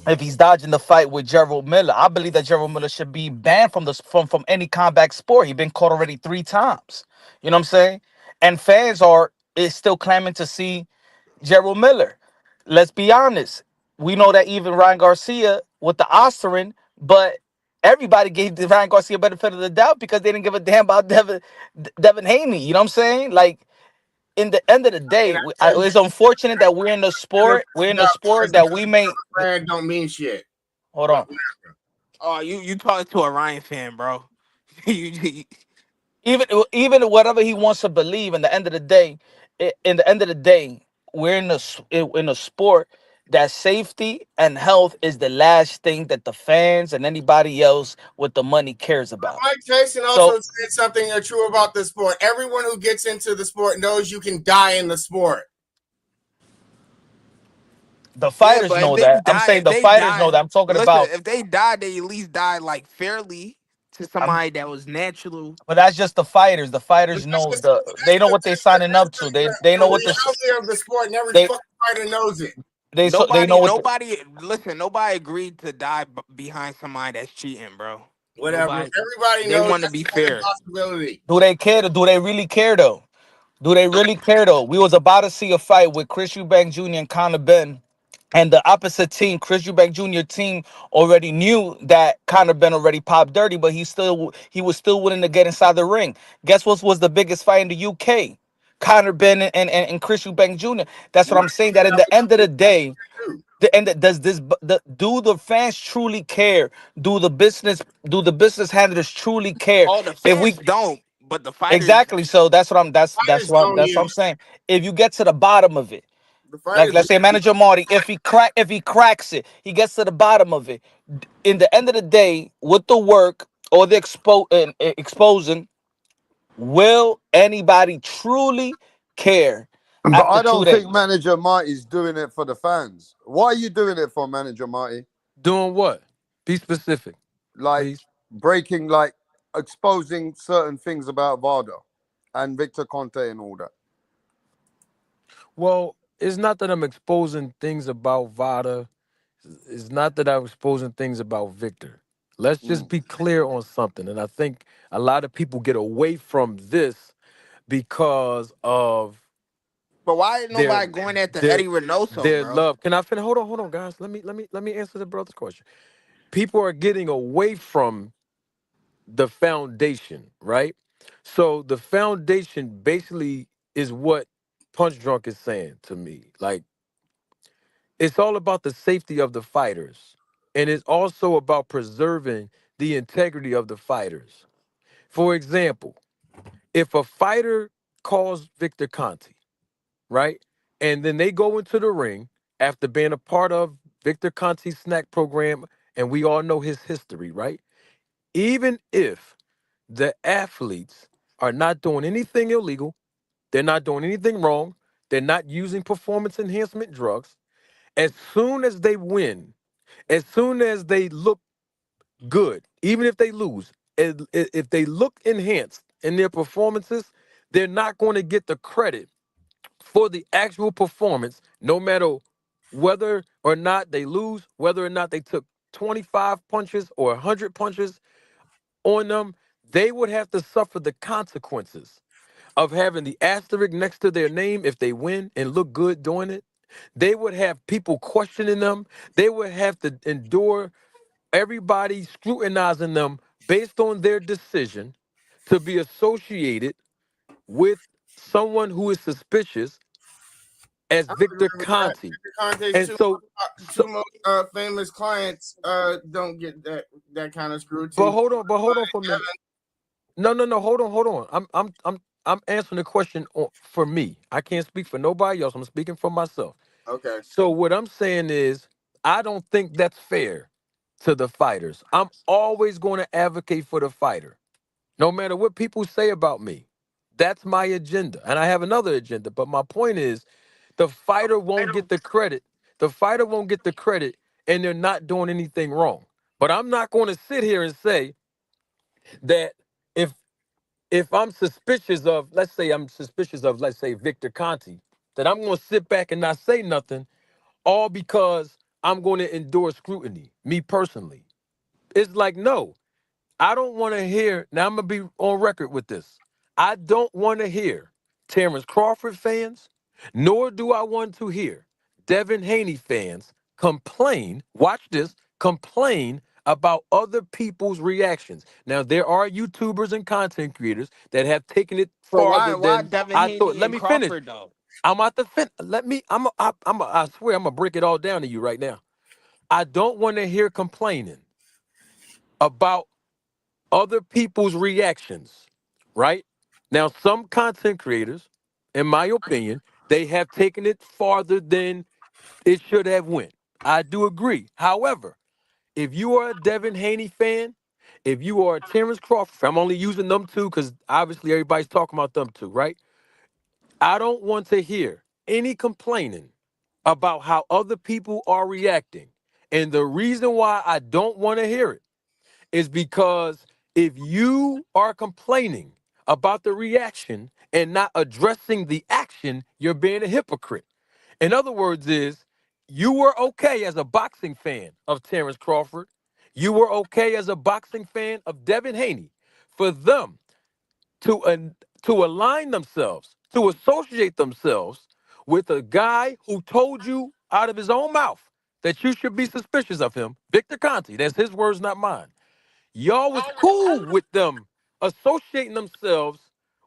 if he's dodging the fight with Gerald Miller. I believe that Gerald Miller should be banned from from any combat sport. He's been caught already 3 times. You know what I'm saying? And fans are is still claiming to see Gerald Miller. Let's be honest. We know that even Ryan Garcia with the Osterin, but everybody gave Ryan Garcia benefit of the doubt because they didn't give a damn about Devin Haney. You know what I'm saying? Like, in the end of the
And
day,
I said,
it's unfortunate that we're in the sport. We're in the sport that we may.
brand don't mean shit.
Hold
But
on.
Oh, you talking to a Ryan fan, bro? you,
Even whatever he wants to believe, in the end of the day, in the end of the day, we're in a sport that safety and health is the last thing that the fans and anybody else with the money cares about.
Mike Tyson also
So
said something true about the sport. Everyone who gets into the sport knows you can die in the sport.
the
yeah,
fighters
but if
know
they
that. I'm
die,
saying
if
the
they
fighters know
die,
that. I'm talking
listen,
about.
if they die, they at least die like fairly to
I'm,
somebody that was natural.
but that's just the fighters. The fighters know they know what they're signing up to. They know
The
what this
reality of the sport, and every
they
fucking fighter knows it.
they know what
Listen, nobody agreed to die behind somebody that's cheating, bro.
Whatever.
Nobody.
Everybody
They
knows
want to
that's
be
the only
fair.
possibility.
do they care. Do they really care though? Do they really care though? We was about to see a fight with Chris Eubank Jr. and Conor Ben, and the opposite team, Chris Eubank Jr. team, already knew that Conor Ben already popped dirty, but he was still willing to get inside the ring. Guess what was the biggest fight in the UK? Conor Ben and Chris Eubank Jr. That's what I'm saying. That in the end of the day, do the fans truly care? Do the business handlers truly care?
All the
If
fans
we
don't, but the fighters.
Exactly. So that's what I'm
Fighters don't
that's what
either.
I'm saying. If you get to the bottom of it,
The
like
fighters
let's say
literally
Manager Marty, if he cracks it, he gets to the bottom of it. In the end of the day, with the work or the exposing, will anybody truly care
But
after
I
two
don't think
days?
Manager Marty's doing it for the fans. Why are you doing it for, Manager Marty?
Doing what? Be specific,
Like
please.
breaking, like exposing certain things about Vardo and Victor Conte and all that.
Well, it's not that I'm exposing things about Vada. It's not that I'm exposing things about Victor. Let's just
Mm.
be clear on something. And I think a lot of people get away from this because of
But why ain't
their
nobody going after
their
Eddie Reynoso,
their
bro?
love. Can I finish? Hold on, guys. Let me answer the brother's question. People are getting away from the foundation, right? So the foundation basically is what Punch Drunk is saying to me. Like, it's all about the safety of the fighters. And it's also about preserving the integrity of the fighters. For example, if a fighter calls Victor Conti, right? And then they go into the ring after being a part of Victor Conti's snack program, and we all know his history, right? Even if the athletes are not doing anything illegal, they're not doing anything wrong, they're not using performance enhancement drugs, as soon as they win, as soon as they look good, even if they lose, if they look enhanced in their performances, they're not going to get the credit for the actual performance, no matter whether or not they lose, whether or not they took 25 punches or 100 punches on them. They would have to suffer the consequences of having the asterisk next to their name if they win and look good doing it. They would have people questioning them. They would have to endure everybody scrutinizing them based on their decision to be associated with someone who is suspicious as
I
Victor
agree with that.
Conti.
Victor Conte's
And
two most famous clients don't get that kind of
but
scrutiny.
hold on for a minute. No, hold on. I'm answering the question for me. I can't speak for nobody else. I'm speaking for myself.
Okay.
So what I'm saying is, I don't think that's fair to the fighters. I'm always going to advocate for the fighter, no matter what people say about me. That's my agenda. And I have another agenda. But my point is, the fighter won't get the credit. The fighter won't get the credit, and they're not doing anything wrong. But I'm not going to sit here and say that if I'm suspicious of, let's say Victor Conti, that I'm going to sit back and not say nothing, all because I'm going to endure scrutiny, me personally. It's like, no, I don't want to hear, now I'm going to be on record with this. I don't want to hear Terrence Crawford fans, nor do I want to hear Devin Haney fans complain, watch this, complain about other people's reactions. Now, there are YouTubers and content creators that have taken it
But
farther
why
than
Devin
I thought.
Haney
Let
and
me finish.
Crawford though?
I'm out the fin. Let me. I swear, I'm gonna break it all down to you right now. I don't want to hear complaining about other people's reactions. Right now, some content creators, in my opinion, they have taken it farther than it should have went. I do agree. However, if you are a Devin Haney fan, if you are a Terrence Crawford fan, I'm only using them two because obviously everybody's talking about them two, right? I don't want to hear any complaining about how other people are reacting. And the reason why I don't want to hear it is because if you are complaining about the reaction and not addressing the action, you're being a hypocrite. In other words, is you were okay as a boxing fan of Terrence Crawford. You were okay as a boxing fan of Devin Haney. For them to align themselves, to associate themselves with a guy who told you out of his own mouth that you should be suspicious of him, Victor Conti, that's his words, not mine. Y'all was cool with them associating themselves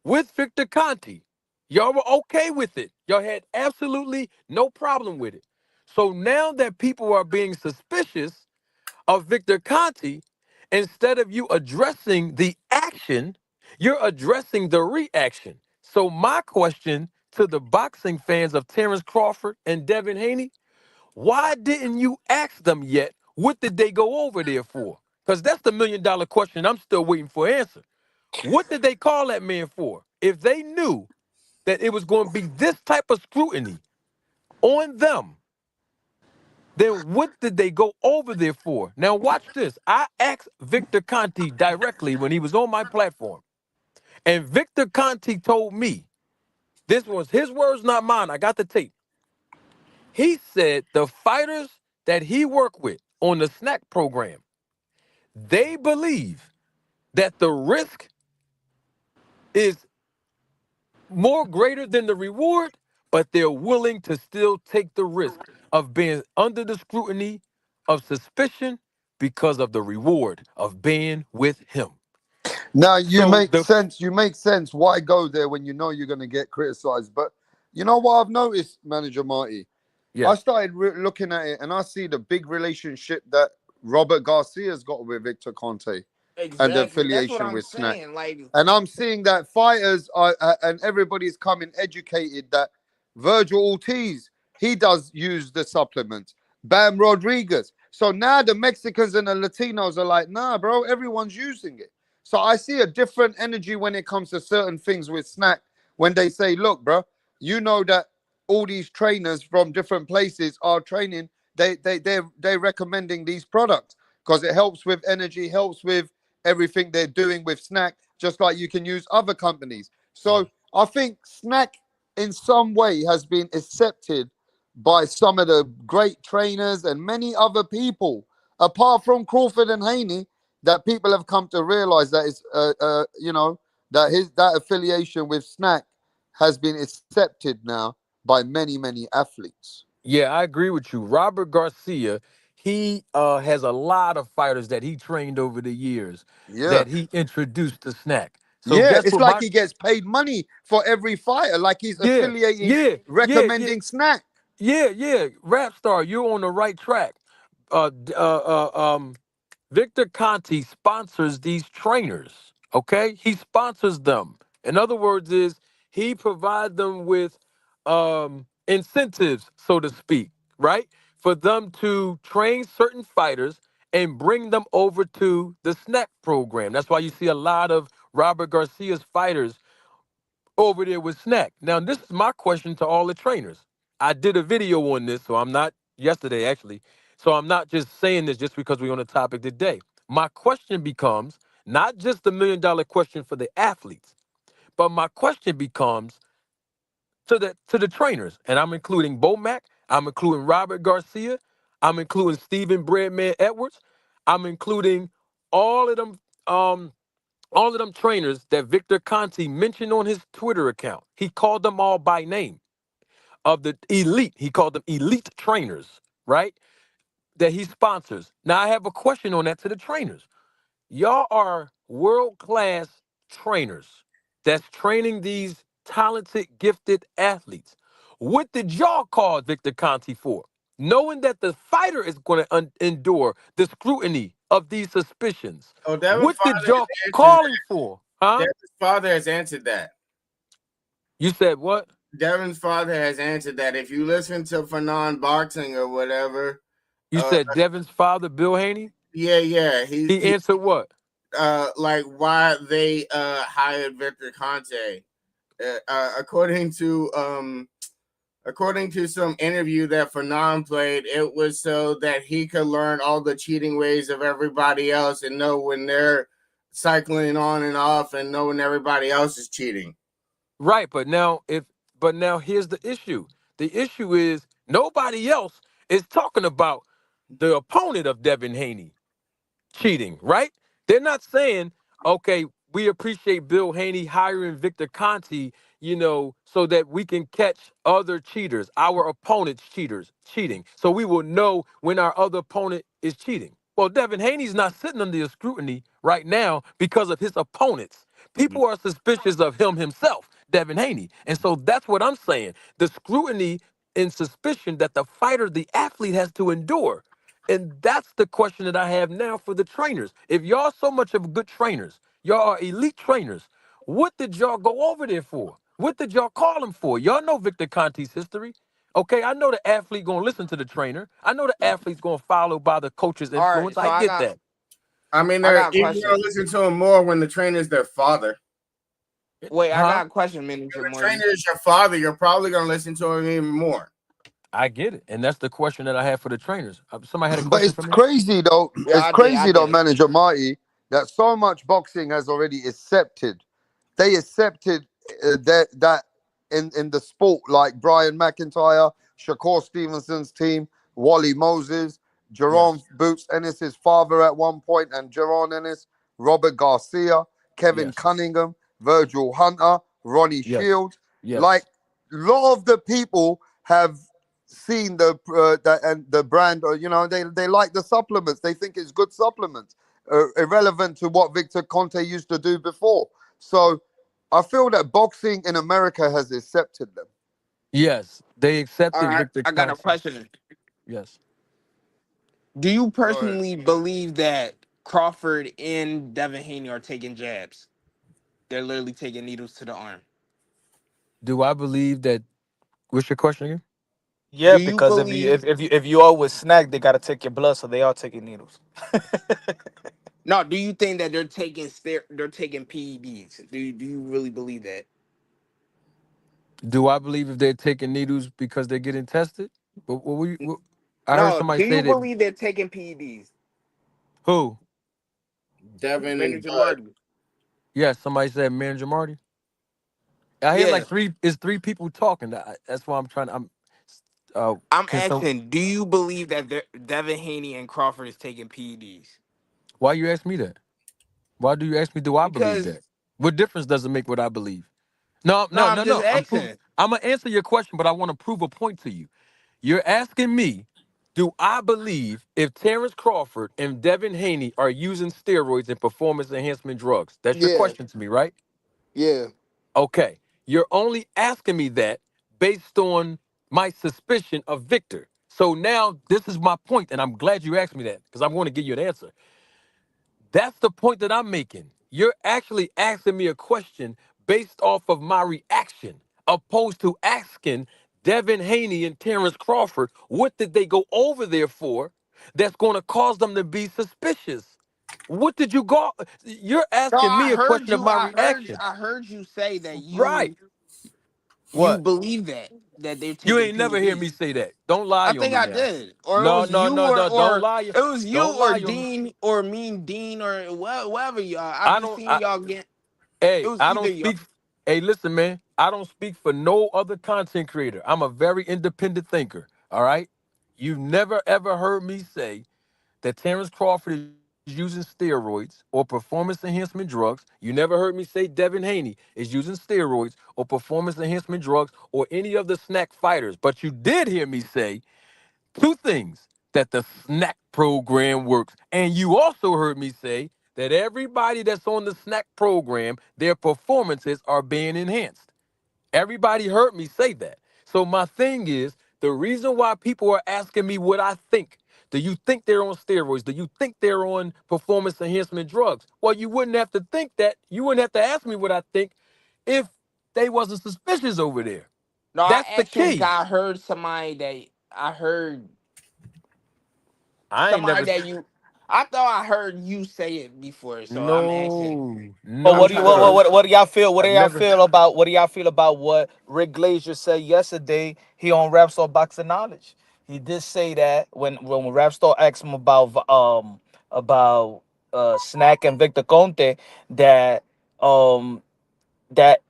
with Victor Conti. Y'all were okay with it. Y'all had absolutely no problem with it. So now that people are being suspicious of Victor Conti, instead of you addressing the action, you're addressing the reaction. So my question to the boxing fans of Terrence Crawford and Devin Haney, why didn't you ask them yet? What did they go over there for? Because that's the $1 million question I'm still waiting for an answer. What did they call that man for? If they knew that it was going to be this type of scrutiny on them, then what did they go over there for? Now watch this. I asked Victor Conti directly when he was on my platform. And Victor Conti told me, this was his words, not mine. I got the tape. He said the fighters that he worked with on the snack program, they believe that the risk is more greater than the reward, but they're willing to still take the risk of being under the scrutiny of suspicion because of the reward of being with him.
Now you
So
make sense. You make sense. Why go there when you know you're going to get criticized? But you know what I've noticed, Manager Marty? I
yes,
started looking at it, and I see the big relationship that Robert Garcia's got with Victor Conte and the
Exactly. That's what
affiliation
I'm
with Snack.
saying. Like,
And I'm seeing that fighters are, and everybody's coming educated that Virgil Ortiz, he does use the supplements. Bam Rodriguez. So now the Mexicans and the Latinos are like, nah, bro, everyone's using it. So I see a different energy when it comes to certain things with Snack when they say, look, bro, you know that all these trainers from different places are training. They're recommending these products because it helps with energy, helps with everything they're doing with Snack, just like you can use other companies. So I think Snack in some way has been accepted by some of the great trainers and many other people, apart from Crawford and Haney, that people have come to realize that it's, that affiliation with Snack has been accepted now by many athletes.
Yeah, I agree with you. Robert Garcia, he has a lot of fighters that he trained over the years
Yeah.
that he introduced to Snack. So
Yeah,
guess
it's
what
like
my
he gets paid money for every fighter, like he's
yeah,
affiliating,
yeah, yeah, yeah,
recommending Snack.
yeah. Rap star, you're on the right track. D- Victor Conti sponsors these trainers. Okay, he sponsors them. In other words, is he provide them with incentives, so to speak, right, for them to train certain fighters and bring them over to the Snack program. That's why you see a lot of Robert Garcia's fighters over there with Snack. Now, this is my question to all the trainers. I did a video on this, so I'm not yesterday actually. So I'm not just saying this just because we're on the topic today. My question becomes not just the $1 million question for the athletes, but my question becomes to the trainers, and I'm including Bo Mac, I'm including Robert Garcia, I'm including Stephen Breadman Edwards, I'm including all of them. All of them trainers that Victor Conti mentioned on his Twitter account. He called them all by name of the elite. He called them elite trainers, right? That he sponsors. Now I have a question on that to the trainers. Y'all are world-class trainers that's training these talented, gifted athletes. What did y'all call Victor Conti for? Knowing that the fighter is going to endure the scrutiny of these suspicions.
Oh, Devin's
What did
father
y'all
has answered
call him
that.
for? Huh?
Devin's father has answered that.
You said what?
Devin's father has answered that. If you listen to Fanon Boxing or whatever,
You said Devin's father, Bill Haney?
yeah,
He answered what?
like why they hired Victor Conte. According to some interview that Fanon played, it was so that he could learn all the cheating ways of everybody else and know when they're cycling on and off and know when everybody else is cheating.
Right, but now here's the issue. The issue is nobody else is talking about the opponent of Devin Haney cheating, right? They're not saying, okay, we appreciate Bill Haney hiring Victor Conti, so that we can catch other cheaters, our opponent's cheating. So we will know when our other opponent is cheating. Well, Devin Haney's not sitting under the scrutiny right now because of his opponents. People are suspicious of him himself, Devin Haney. And so that's what I'm saying. The scrutiny and suspicion that the fighter, the athlete has to endure. And that's the question that I have now for the trainers. If y'all so much of good trainers, y'all are elite trainers, what did y'all go over there for? What did y'all call him for? Y'all know Victor Conti's history. Okay, I know the athlete gonna listen to the trainer. I know the athlete's gonna follow by the coach's
All right,
influence.
so
I
I
get
got
that.
I mean,
I
they're
got a
even
question.
gonna listen to him more when the trainer's their father.
Wait, I
Huh?
got a question, Manager
If the
Marty.
trainer is your father, you're probably gonna listen to him even more.
I get it. And that's the question that I have for the trainers. Somebody had a
But
question
it's
for me?
crazy though.
Yeah,
It's
I
crazy though,
did.
Manager Marty, that so much boxing has already accepted. They accepted that in the sport, like Brian McIntyre, Shakur Stevenson's team, Wally Moses, Jerome
Yes.
Boots Ennis's father at one point, and Jerome Ennis, Robert Garcia, Kevin
Yes.
Cunningham, Virgil Hunter, Ronnie
Yes.
Shields. Like
Yes.
a lot of the people have seen the brand, or they like the supplements. They think it's good supplements, irrelevant to what Victor Conte used to do before. So I feel that boxing in America has accepted them.
Yes. They
All
accepted
right,
Victor
I got a
Conti.
question.
Yes.
Do you
Go ahead.
personally believe that Crawford and Devin Haney are taking jabs? They're literally taking needles to the arm.
Do I believe that? What's your question again?
Yeah,
Do you
because
believe?
if you always snack, they gotta take your blood, so they are taking needles.
No, do you think that they're taking PEDs? Do you really believe that?
Do I believe if they're taking needles because they're getting tested? I heard
No,
somebody
do
say
you
that.
believe they're taking PEDs?
Who?
Devin and
Manager
Bud.
Martin.
Yes, somebody said Manager Marty. I hear
Yeah,
like three. It's three people talking. That's why I'm trying.
I'm
Can some?
asking. Do you believe that Devin Haney and Crawford is taking PEDs?
Why you ask me that? Why do you ask me? Do I believe
Because
that? What difference does it make what I believe? No,
no,
no,
I'm
no,
just
no.
asking.
I'm gonna answer your question, but I want to prove a point to you. You're asking me, do I believe if Terrence Crawford and Devin Haney are using steroids and performance enhancement drugs? That's your
Yeah,
question to me, right?
yeah.
Okay. You're only asking me that based on my suspicion of Victor. So now this is my point, and I'm glad you asked me that because I'm going to give you an answer. That's the point that I'm making. You're actually asking me a question based off of my reaction, opposed to asking Devin Haney and Terrence Crawford, what did they go over there for that's going to cause them to be suspicious? What did you go? You're
No,
asking
I
me a
heard
question of
you.
my reaction.
I heard you say that
Right.
you
What?
believe that they're
You
taking
ain't never hear me
PEDs.
say that. Don't lie
I
on
think
me
I
now.
did, or it
No,
was
no,
you,
no, no. Don't
or
lie.
it was you,
Don't
or
lie on me.
Dean, or Mean Dean, or whatever y'all. I
I
be
don't.
seeing y'all get. It
Hey,
was
I
either
don't
y'all.
speak. Hey, listen, man. I don't speak for no other content creator. I'm a very independent thinker. All right. You've never ever heard me say that Terrence Crawford is using steroids or performance enhancement drugs. You never heard me say Devin Haney is using steroids or performance enhancement drugs or any of the snack fighters. But you did hear me say two things: that the snack program works. And you also heard me say that everybody that's on the snack program, their performances are being enhanced. Everybody heard me say that. So my thing is, the reason why people are asking me what I think. Do you think they're on steroids? Do you think they're on performance enhancement drugs? Well, you wouldn't have to think that. You wouldn't have to ask me what I think if they wasn't suspicious over there.
No, I
That's the
asked him
key.
because I heard
I ain't
somebody
never.
that you. I thought I heard you say it before, so I'm asking.
No,
But
no,
I'm
what do you
trying to
sir.
make.
what do y'all feel? What do
I've
y'all
never.
feel about what Rick Glazier said yesterday? He on Rapstar Boxing Knowledge. He did say that when Rapstar asked him about Snack and Victor Conte, that um that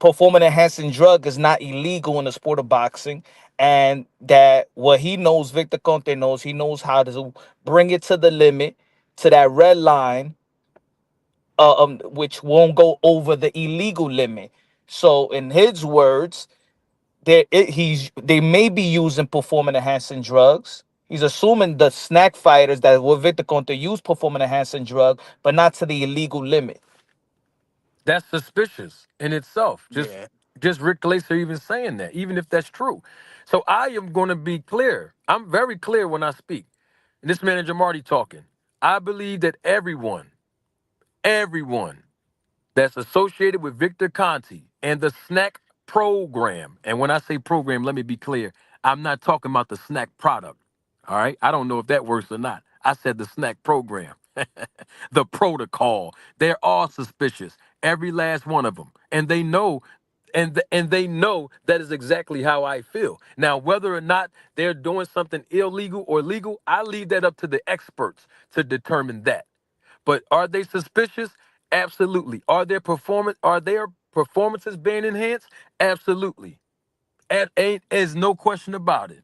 performance enhancing drug is not illegal in the sport of boxing, and that what he knows, Victor Conte knows, he knows how to bring it to the limit, to that red line, which won't go over the illegal limit. So, in his words, they may be using performance enhancing drugs. He's assuming the snack fighters that were Victor Conte use performance enhancing drug, but not to the illegal limit.
That's suspicious in itself.
Yeah.
Just Rick Glaser even saying that, even if that's true. So I am going to be clear. I'm very clear when I speak. And this manager Marty talking. I believe that everyone that's associated with Victor Conti and the snack program. And when I say program, let me be clear. I'm not talking about the snack product. All right. I don't know if that works or not. I said the snack program, the protocol. They're all suspicious, every last one of them. And they know. And they know that is exactly how I feel. Now, whether or not they're doing something illegal or legal, I leave that up to the experts to determine that. But are they suspicious? Absolutely. Are their performances being enhanced? Absolutely. And ain't there's no question about it.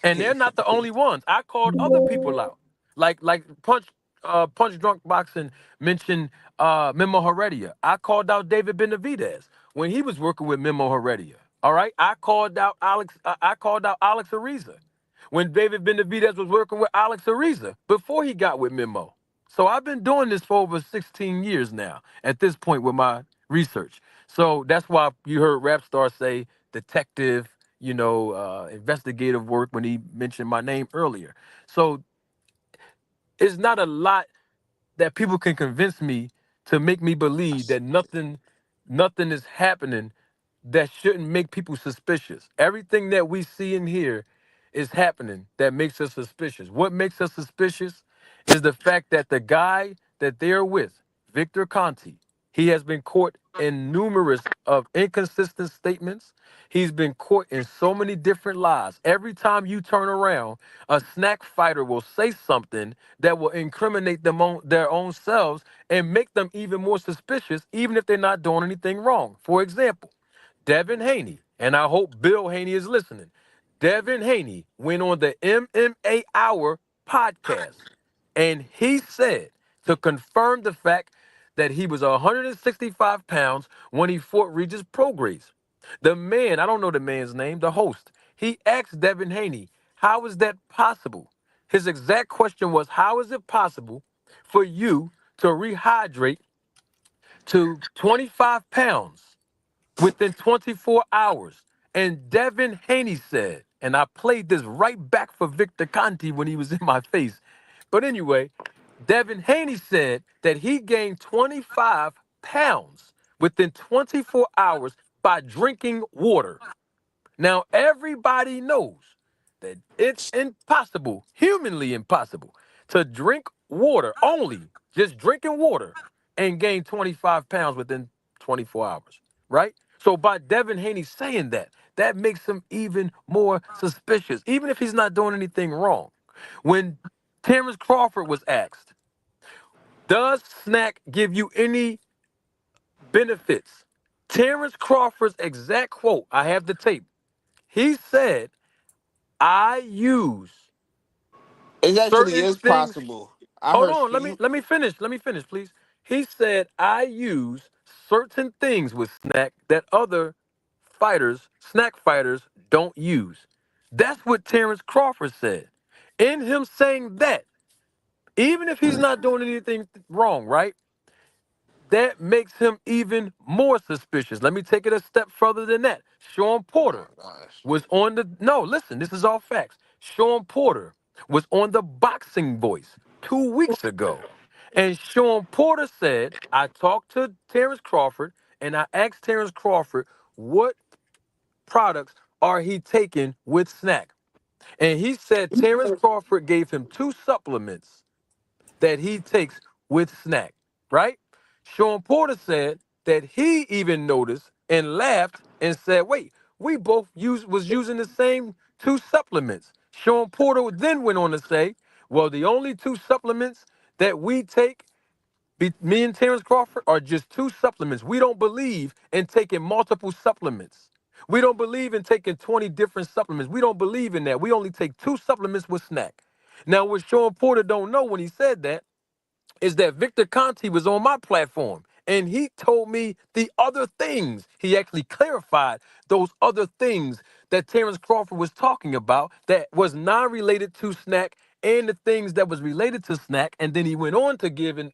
And they're not the only ones. I called other people out. Like Punch Drunk Boxing mentioned Memo Heredia. I called out David Benavidez when he was working with Memo Heredia. All right. I called out Alex Ariza when David Benavidez was working with Alex Ariza before he got with Memo. So I've been doing this for over 16 years now at this point with my research. So that's why you heard Rapstar say detective, investigative work when he mentioned my name earlier. So it's not a lot that people can convince me to make me believe that nothing is happening that shouldn't make people suspicious. Everything that we see in here is happening that makes us suspicious. What makes us suspicious is the fact that the guy that they're with, Victor Conti, he has been caught in numerous of inconsistent statements. He's been caught in so many different lies. Every time you turn around, a snack fighter will say something that will incriminate them on their own selves and make them even more suspicious, even if they're not doing anything wrong. For example, Devin Haney, and I hope Bill Haney is listening. Devin Haney went on the MMA Hour podcast, and he said to confirm the fact that he was 165 pounds when he fought Regis Prograis. The man, I don't know the man's name, the host, he asked Devin Haney, how is that possible? His exact question was, how is it possible for you to rehydrate to 25 pounds within 24 hours? And Devin Haney said, and I played this right back for Victor Conti when he was in my face. But anyway, Devin Haney said that he gained 25 pounds within 24 hours by drinking water. Now, everybody knows that it's impossible, humanly impossible, to drink water only, just drinking water, and gain 25 pounds within 24 hours, right? So by Devin Haney saying that, that makes him even more suspicious, even if he's not doing anything wrong. When Terrence Crawford was asked, does snack give you any benefits? Terrence Crawford's exact quote, I have the tape. He said, I use
It actually
certain
is
things.
possible. I
Hold
heard
on, let me finish. Let me finish, please. He said, I use certain things with snack that other fighters, snack fighters, don't use. That's what Terrence Crawford said. In him saying that, even if he's not doing anything wrong, right? That makes him even more suspicious. Let me take it a step further than that. Sean Porter was on the no, listen, this is all facts. Sean Porter was on the Boxing Voice 2 weeks ago. And Sean Porter said, I talked to Terrence Crawford and I asked Terrence Crawford what products are he taking with snack. And he said Terrence Crawford gave him 2 supplements that he takes with snack, right? Sean Porter said that he even noticed and laughed and said, wait, we both was using the same 2 supplements. Sean Porter then went on to say, well, the only 2 supplements that we take, me and Terrence Crawford, are just 2 supplements. We don't believe in taking multiple supplements. We don't believe in taking 20 different supplements. We don't believe in that. We only take 2 supplements with snack. Now, what Sean Porter don't know when he said that is that Victor Conti was on my platform and he told me the other things. He actually clarified those other things that Terrence Crawford was talking about that was non-related to snack and the things that was related to snack. And then he went on to give an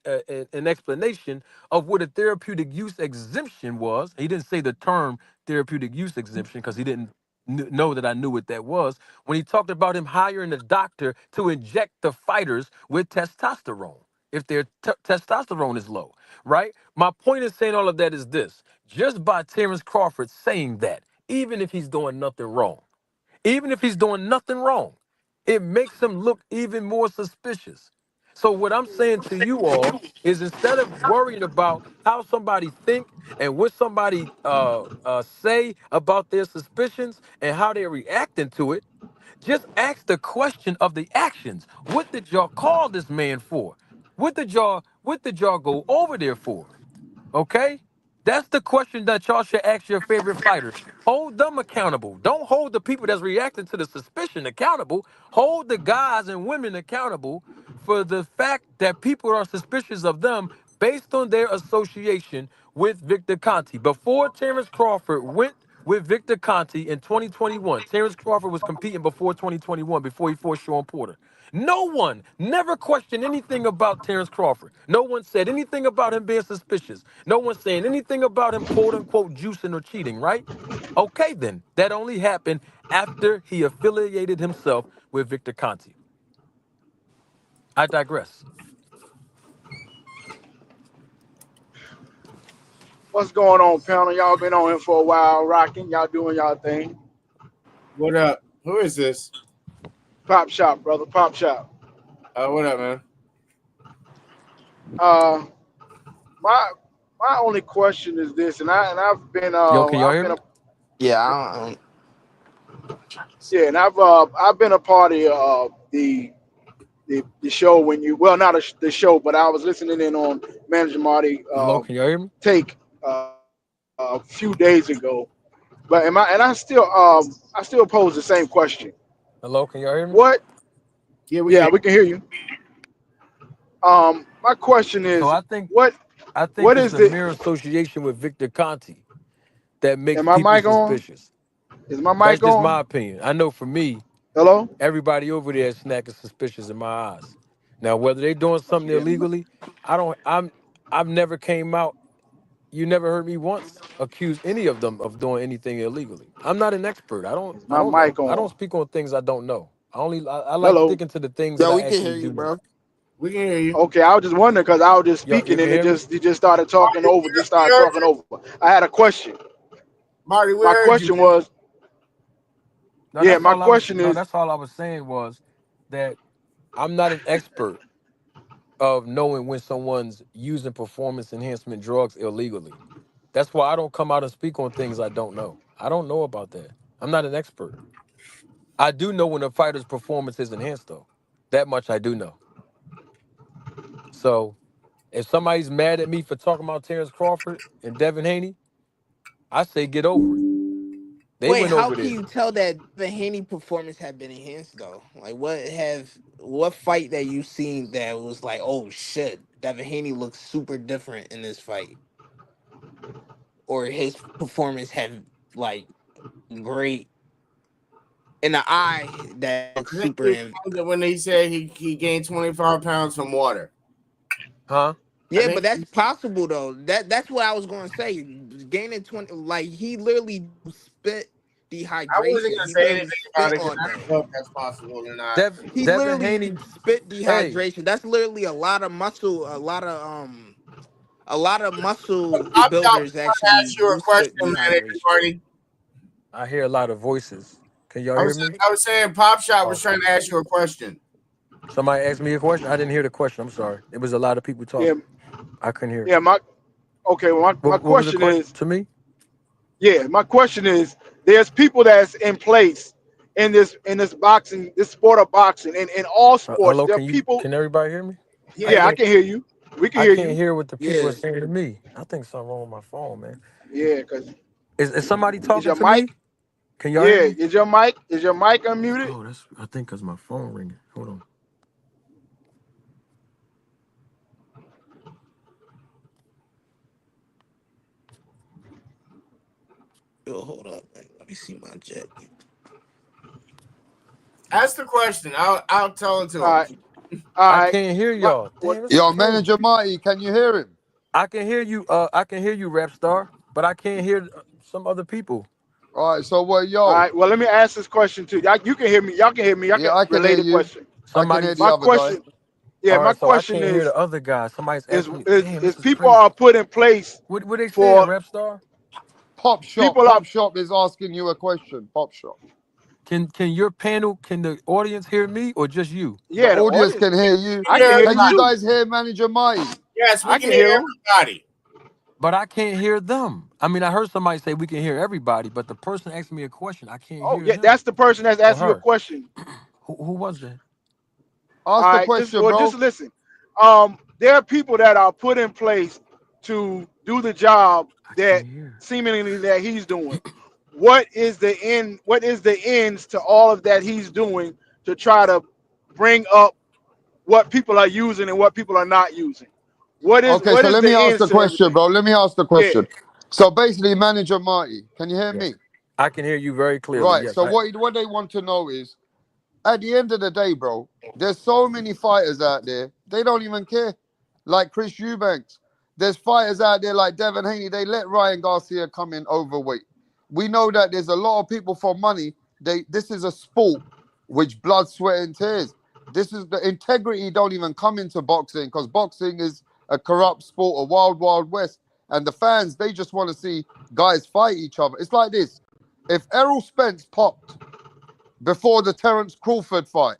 explanation of what a therapeutic use exemption was. He didn't say the term therapeutic use exemption because he didn't know that I knew what that was. When he talked about him hiring a doctor to inject the fighters with testosterone if their testosterone is low, right? My point in saying all of that is this. Just by Terrence Crawford saying that, even if he's doing nothing wrong, even if he's doing nothing wrong, it makes him look even more suspicious. So what I'm saying to you all is instead of worrying about how somebody think and what somebody say about their suspicions and how they're reacting to it, just ask the question of the actions. What did y'all call this man for? What did y'all go over there for? Okay? That's the question that y'all should ask your favorite fighters. Hold them accountable. Don't hold the people that's reacting to the suspicion accountable. Hold the guys and women accountable for the fact that people are suspicious of them based on their association with Victor Conti. Before Terrence Crawford went with Victor Conti in 2021, Terrence Crawford was competing before 2021, before he fought Sean Porter. No one never questioned anything about Terrence Crawford. No one said anything about him being suspicious. No one saying anything about him, quote unquote, juicing or cheating, right? Okay, then. That only happened after he affiliated himself with Victor Conti. I digress.
What's going on, panel? Y'all been on here for a while, rocking. Y'all doing y'all thing.
What up? Who is this?
Pop shop, brother. Pop shop.
What up, man?
Uh, my my only question is this, and I've been
Yo, can y'all hear me?
Yeah, I don't,
yeah, and I've been a part of the show when you not the show, but I was listening in on Manager Marty
Hello, can y'all hear me?
take a few days ago. But I still pose the same question.
Hello, can y'all hear me?
What?
Yeah, we
Yeah,
can.
we can hear you. My question
So
is,
I think
what
it's
is
the
the?
mere association with Victor Conti that makes
Am my
people
mic on?
suspicious.
Is my
That's
mic
just my
on?
opinion. I know for me,
Hello?
everybody over there is snacking suspicious in my eyes. Now, whether they're doing something
Yeah,
illegally, I've never came out. You never heard me once accuse any of them of doing anything illegally. I'm not an expert.
is
I
my
don't know.
mic
I don't
on?
speak on things I don't know. I like
Hello?
sticking to the things that
yo,
I
we can
actually
hear you,
do know.
bro.
We can hear you.
Okay, I was just wondering because I was just
Yo, you
speaking
can
and
hear me?
you just started talking
Marty,
over. Just
we
started
heard
talking
you.
over. I had a question.
Marty, we
My
heard you,
question
man.
was,
No,
yeah,
that's
my
all I was.
question
No,
is,
that's all I was saying was that I'm not an expert of knowing when someone's using performance enhancement drugs illegally. That's why I don't come out and speak on things I don't know. I don't know about that. I'm not an expert. I do know when a fighter's performance is enhanced, though. That much I do know. So if somebody's mad at me for talking about Terrence Crawford and Devin Haney, I say get over it. They
Wait,
went
how
over
can
there.
you tell that the Haney performance had been enhanced though? Like, what fight that you seen that was like, oh shit, Devin Haney looks super different in this fight, or his performance had like great in the eye that looks
I think
super.
he named it when he said he gained 25 pounds from water.
Huh?
I
Yeah, but
think.
that's possible though. That's what I was going to say. Gaining 20, like he literally spit
I wasn't
dehydration.
gonna
He
say
literally
anything about
spit
it because
on
I
that.
don't know if that's possible or not.
He
Devin
literally
Haney,
spit
hey,
dehydration. That's literally a lot of muscle, a lot of muscle
I'm
builders
trying to
actually
ask you a
do spit
question, man,
dehydration.
Marty.
I hear a lot of voices. Can y'all
I
hear
was
me?
I was saying Pop Shot was
Oh,
trying to ask you a question.
somebody asked me a question. I didn't hear the question. I'm sorry. It was a lot of people
yeah,
talking. I couldn't hear it.
yeah, okay. Well, my
What was the
question
question
is,
to me?
yeah, my question is, there's people that's in place in this boxing, this sport of boxing, and in all sports,
Hello,
there are people.
can everybody hear me? I
Yeah, I
Yeah.
think
can hear you. We can
I
hear
can't
you.
hear what the people are
Yeah.
saying to me. I think something wrong with my phone, man.
Yeah, because
Is somebody
is
talking
your
to me?
mic?
Can y'all hear
Yeah,
me?
is your mic unmuted?
Oh, that's. I think cause my phone ringing. Hold on.
Yo, hold up, man. Let me see my jet.
Ask the question. I'll tell it to
All
him.
right, all
I
right.
can't hear
My,
y'all.
what?
Damn, this is
Yo,
crazy.
Manager Marty, can you hear him?
I can hear you. I can hear you, Rap Star, but I can't hear some other people.
All right, so what,
All
yo?
right. Well, let me ask this question too. You can hear me. Y'all can hear me. Y'all
Yeah,
can
I can hear
relay the
you.
question.
I can
Somebody.
hear the
My
other guy.
question, yeah,
All
my
right, so I
question
can't hear the other guy. Somebody's
is
asking me.
is
Damn,
is
this is
people
crazy.
are put in place
What they saying,
for
Rap Star?
people are
Pop Shop is asking you a question. Pop Shop.
Can your panel? Can the audience hear me or just you?
The
yeah, the
audience
audience.
can hear you.
I
Hear
can hear
Can
them
you
too.
everybody.
guys hear Manager Marty?
Yes, we
I
can
can
hear
hear them.
everybody.
But I can't hear them. I mean, I heard somebody say we can hear everybody, but the person asking me a question, I can't
Oh
hear
yeah,
him
that's the person that's
or
asking you a
her.
question.
Who was that?
All
Ask the
right,
question,
just
bro.
listen. There are people that are put in place to do the job
I
that
can't hear.
seemingly that he's doing. What is the end? What is the ends to all of that he's doing to try to bring up what people are using and what people are not using?
Okay,
What
so
is
let
the
me ask
ends
the
to
question,
everything?
bro. Let me ask the
Yeah.
question. So basically, Manager Marty, can you hear
Yes.
me?
I can hear you very clearly.
Right.
Yes.
So what they want to know is, at the end of the day, bro, there's so many fighters out there, they don't even care. Like Chris Eubanks. There's fighters out there like Devin Haney, they let Ryan Garcia come in overweight. We know that there's a lot of people for money. This is a sport which blood, sweat, and tears. This is the integrity don't even come into boxing because boxing is a corrupt sport, a wild, wild west. and the fans, they just want to see guys fight each other. It's like this. If Errol Spence popped before the Terence Crawford fight,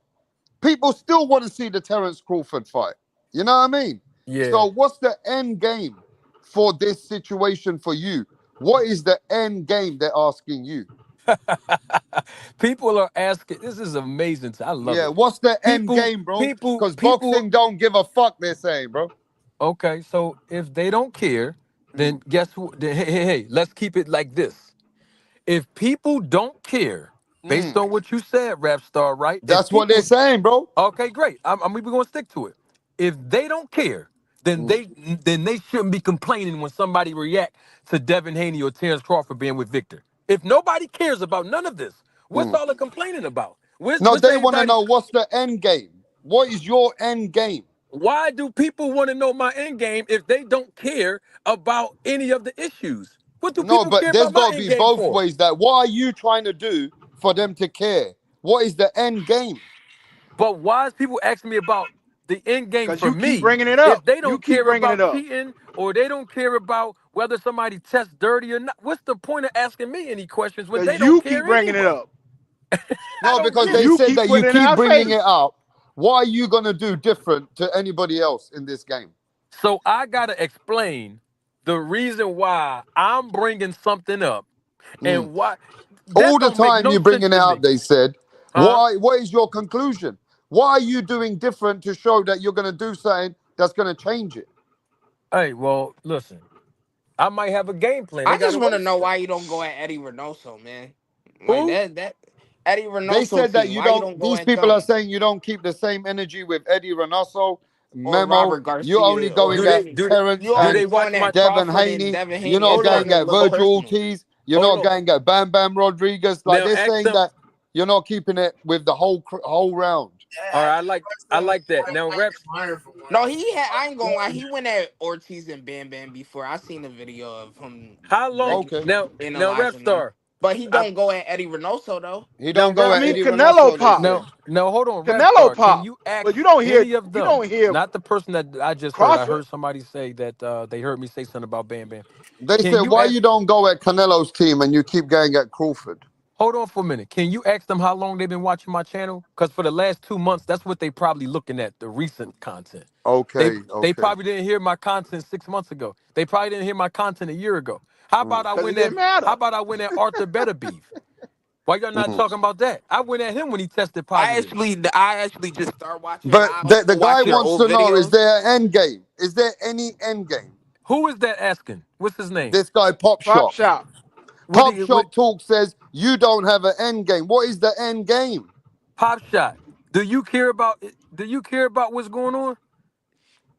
people still want to see the Terence Crawford fight. You know what I mean?
Yeah.
So what's the end game for this situation for you? What is the end game they're asking you?
People are asking. This is amazing. I love
Yeah,
it.
what's the end
People,
game, bro?
people,
Because
people.
boxing don't give a fuck, they're saying, bro.
Okay, so if they don't care, then guess who? Then, hey, let's keep it like this. If people don't care, based on what you said, Rap Star, right? If
That's what they're
people,
saying, bro.
okay, great. I'm even gonna stick to it. If they don't care, then they shouldn't be complaining when somebody react to Devin Haney or Terrence Crawford being with Victor. If nobody cares about none of this, what's all the complaining about?
No,
What's
they want to
everybody?
know what's the end game. What is your end game?
Why do people want to know my end game if they don't care about any of the issues? What do
No,
people
but
care
there's
about my
got to
end
be
game
both
for?
ways. That what are you trying to do for them to care? What is the end game?
But why is people asking me about the end game
Because
for
you keep
me
bringing it
if
up.
they
You
don't
keep
care
bringing it
about
up.
cheating or they don't care about whether somebody tests dirty or not? What's the point of asking me any questions when
Because
they don't
you keep
care
bringing it
anyway?
up.
I
No,
don't
because
get
they
it.
You
said
keep
that you
putting it in
keep
our
bringing it
face.
up. What are you gonna do different to anybody else in this game?
So I gotta explain the reason why I'm bringing something up and why that
All the
don't make
time
no
you're
sense
bringing it
to
up,
me.
they said.
Huh?
Why? What is your conclusion? What are you doing different to show that you're gonna do something that's gonna change it?
Hey, well, listen. I might have a game plan. They
I
gotta
just want to
wait.
know why you don't go at Eddie Reynoso, man. Like
Who?
that Eddie
They
Reynoso
said that
team.
you
Why you
don't.
don't go
These
at
people are
them
saying you don't keep the same energy with Eddie Reynoso,
or
Memo.
Robert
You're only
Garcia
going
or
Do they
at
do
Terrence
you
do
and
they
always
watch
going
my
at
Devin
Crawford and
Haney.
Devin
You're
Haney
not
and
hold
going
on.
taking it
at
a little
Virgil
personal.
Ortiz. You're
Hold
not
on.
going at Bam Bam Rodriguez. Like
Now
they're
ask
saying
them.
that you're not keeping it with the whole round.
All right, I like that. Now reps.
No, he had. I ain't gonna lie. He went at Ortiz and Bam Bam before. I seen a video of him
How long
Okay.
now rep
analyzing them.
star?
But he
I,
don't go at Eddie Reynoso though.
He
now
don't go
rep
I
at
mean,
Eddie
Canelo
Reynoso. They
pop.
said.
now hold on, rep
Canelo
star. Can
pop.
you ask
But you don't hear
any of
you
them?
don't hear
Not the person that I just heard. I
Crawford.
heard somebody say that they heard me say something about Bam Bam.
They
Can
said
you
why
ask?
you don't go at Canelo's team and you keep going at Crawford.
Hold on for a minute. Can you ask them how long they've been watching my channel? Because for the last 2 months, that's what they probably looking at, the recent content. They
Okay.
they
Okay.
probably didn't hear my content 6 months ago. They probably didn't hear my content a year ago.
Because it didn't matter.
How about I win at Arthur Better Beef? Why y'all not talking about that? I went at him when he tested positive.
I actually just start watching.
But
I
the
also
guy
watch your
wants
old
to know: is
videos.
there an end game? Is there any end game?
Who is that asking? What's his name?
This guy Pop
Pop
Shop.
shop.
What
Pop
he what
Shop Talk says you don't have an end game. What is the end game?
Pop Shot? Do you care about what's going on?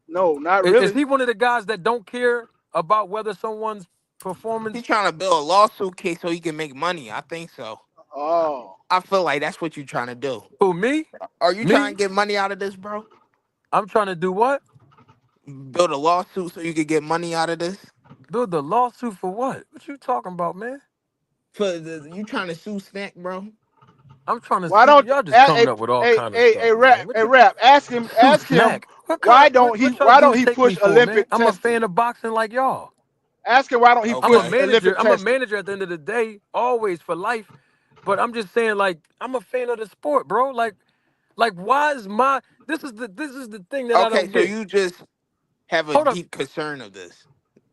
No, not
Is
really.
he one of the guys that don't care about whether someone's performance?
He trying to build a lawsuit case so he can make money. I think so.
Oh.
I feel like that's what you trying to do.
Who, me?
Are you trying
Me?
to get money out of this, bro?
I'm trying to do what?
Build a lawsuit so you can get money out of this?
Build a lawsuit for what? What you talking about, man?
You trying to sue Snack, bro?
I'm trying to
Why
sue.
don't
Y'all just coming up with all kind of stuff, man. What
hey
you
rap?
sue
Ask him
snack? What kind of what y'all
why don't
dudes
he
take me
push
for, man?
Olympic
I'm a
testing?
fan of boxing like y'all.
Ask him why don't he
I'm a
push
Okay.
manager.
Olympic
I'm a
testing?
manager at the end of the day, always for life. But I'm just saying, like, I'm a fan of the sport, bro. Like, why is my this is the thing that I
Okay,
don't
so
get.
you just have a
Hold up.
deep concern of this.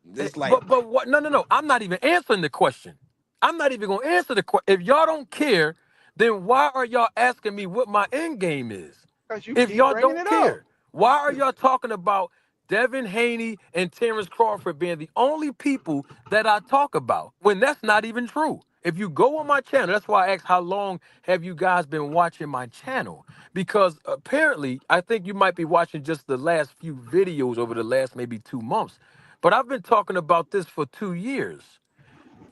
This like
But what? No. I'm not even answering the question. I'm not even gonna answer the question. If y'all don't care, then why are y'all asking me what my end game is?
Because you
If
keep
y'all
bringing
don't
it up.
care, why are y'all talking about Devin Haney and Terrence Crawford being the only people that I talk about when that's not even true? If you go on my channel, that's why I asked how long have you guys been watching my channel? Because apparently, I think you might be watching just the last few videos over the last maybe 2 months. But I've been talking about this for 2 years.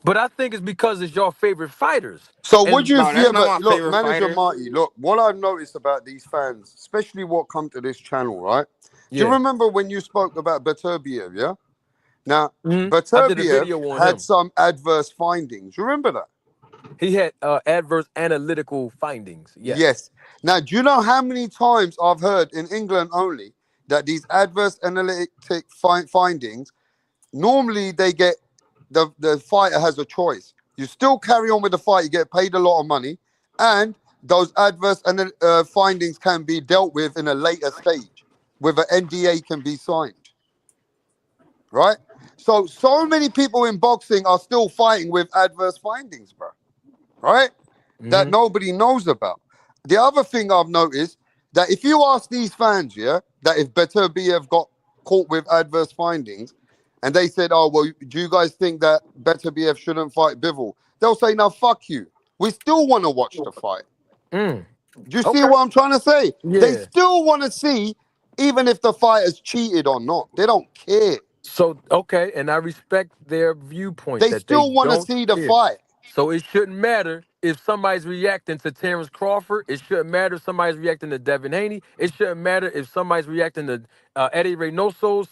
But I think it's because it's your favorite fighters.
So would
And
you
no, that's
fear?
not
But
my
look,
favorite
manager
fighters.
Marty. Look, what I've noticed about these fans, especially what come to this channel, right? Do you
yeah,
remember when you spoke about Beterbiev? Yeah. Now,
I did a
Beterbiev
video on
had
him.
some adverse findings. You remember that?
He had adverse analytical findings. Yes.
Yes. Now, do you know how many times I've heard in England only that these adverse analytic findings normally they get the fighter has a choice. You still carry on with the fight, you get paid a lot of money, and those adverse findings can be dealt with in a later stage, with an NDA can be signed, right? So many people in boxing are still fighting with adverse findings, bro, right? That nobody knows about. The other thing I've noticed that if you ask these fans, yeah, that if Beterbiev got caught with adverse findings, and they said, "Oh well, do you guys think that Beterbiev shouldn't fight Bivol?" They'll say, "Now fuck you. We still want to watch the fight."
Mm.
Do you see
Okay.
what I'm trying to say? They
Yeah.
still want to see, even if the fighter's cheated or not. They don't care.
So okay, and I respect their viewpoint
They
that they
still want to
don't
see the
care.
fight.
So it shouldn't matter if somebody's reacting to Terrence Crawford. It shouldn't matter if somebody's reacting to Devin Haney. It shouldn't matter if somebody's reacting to Eddie Reynoso's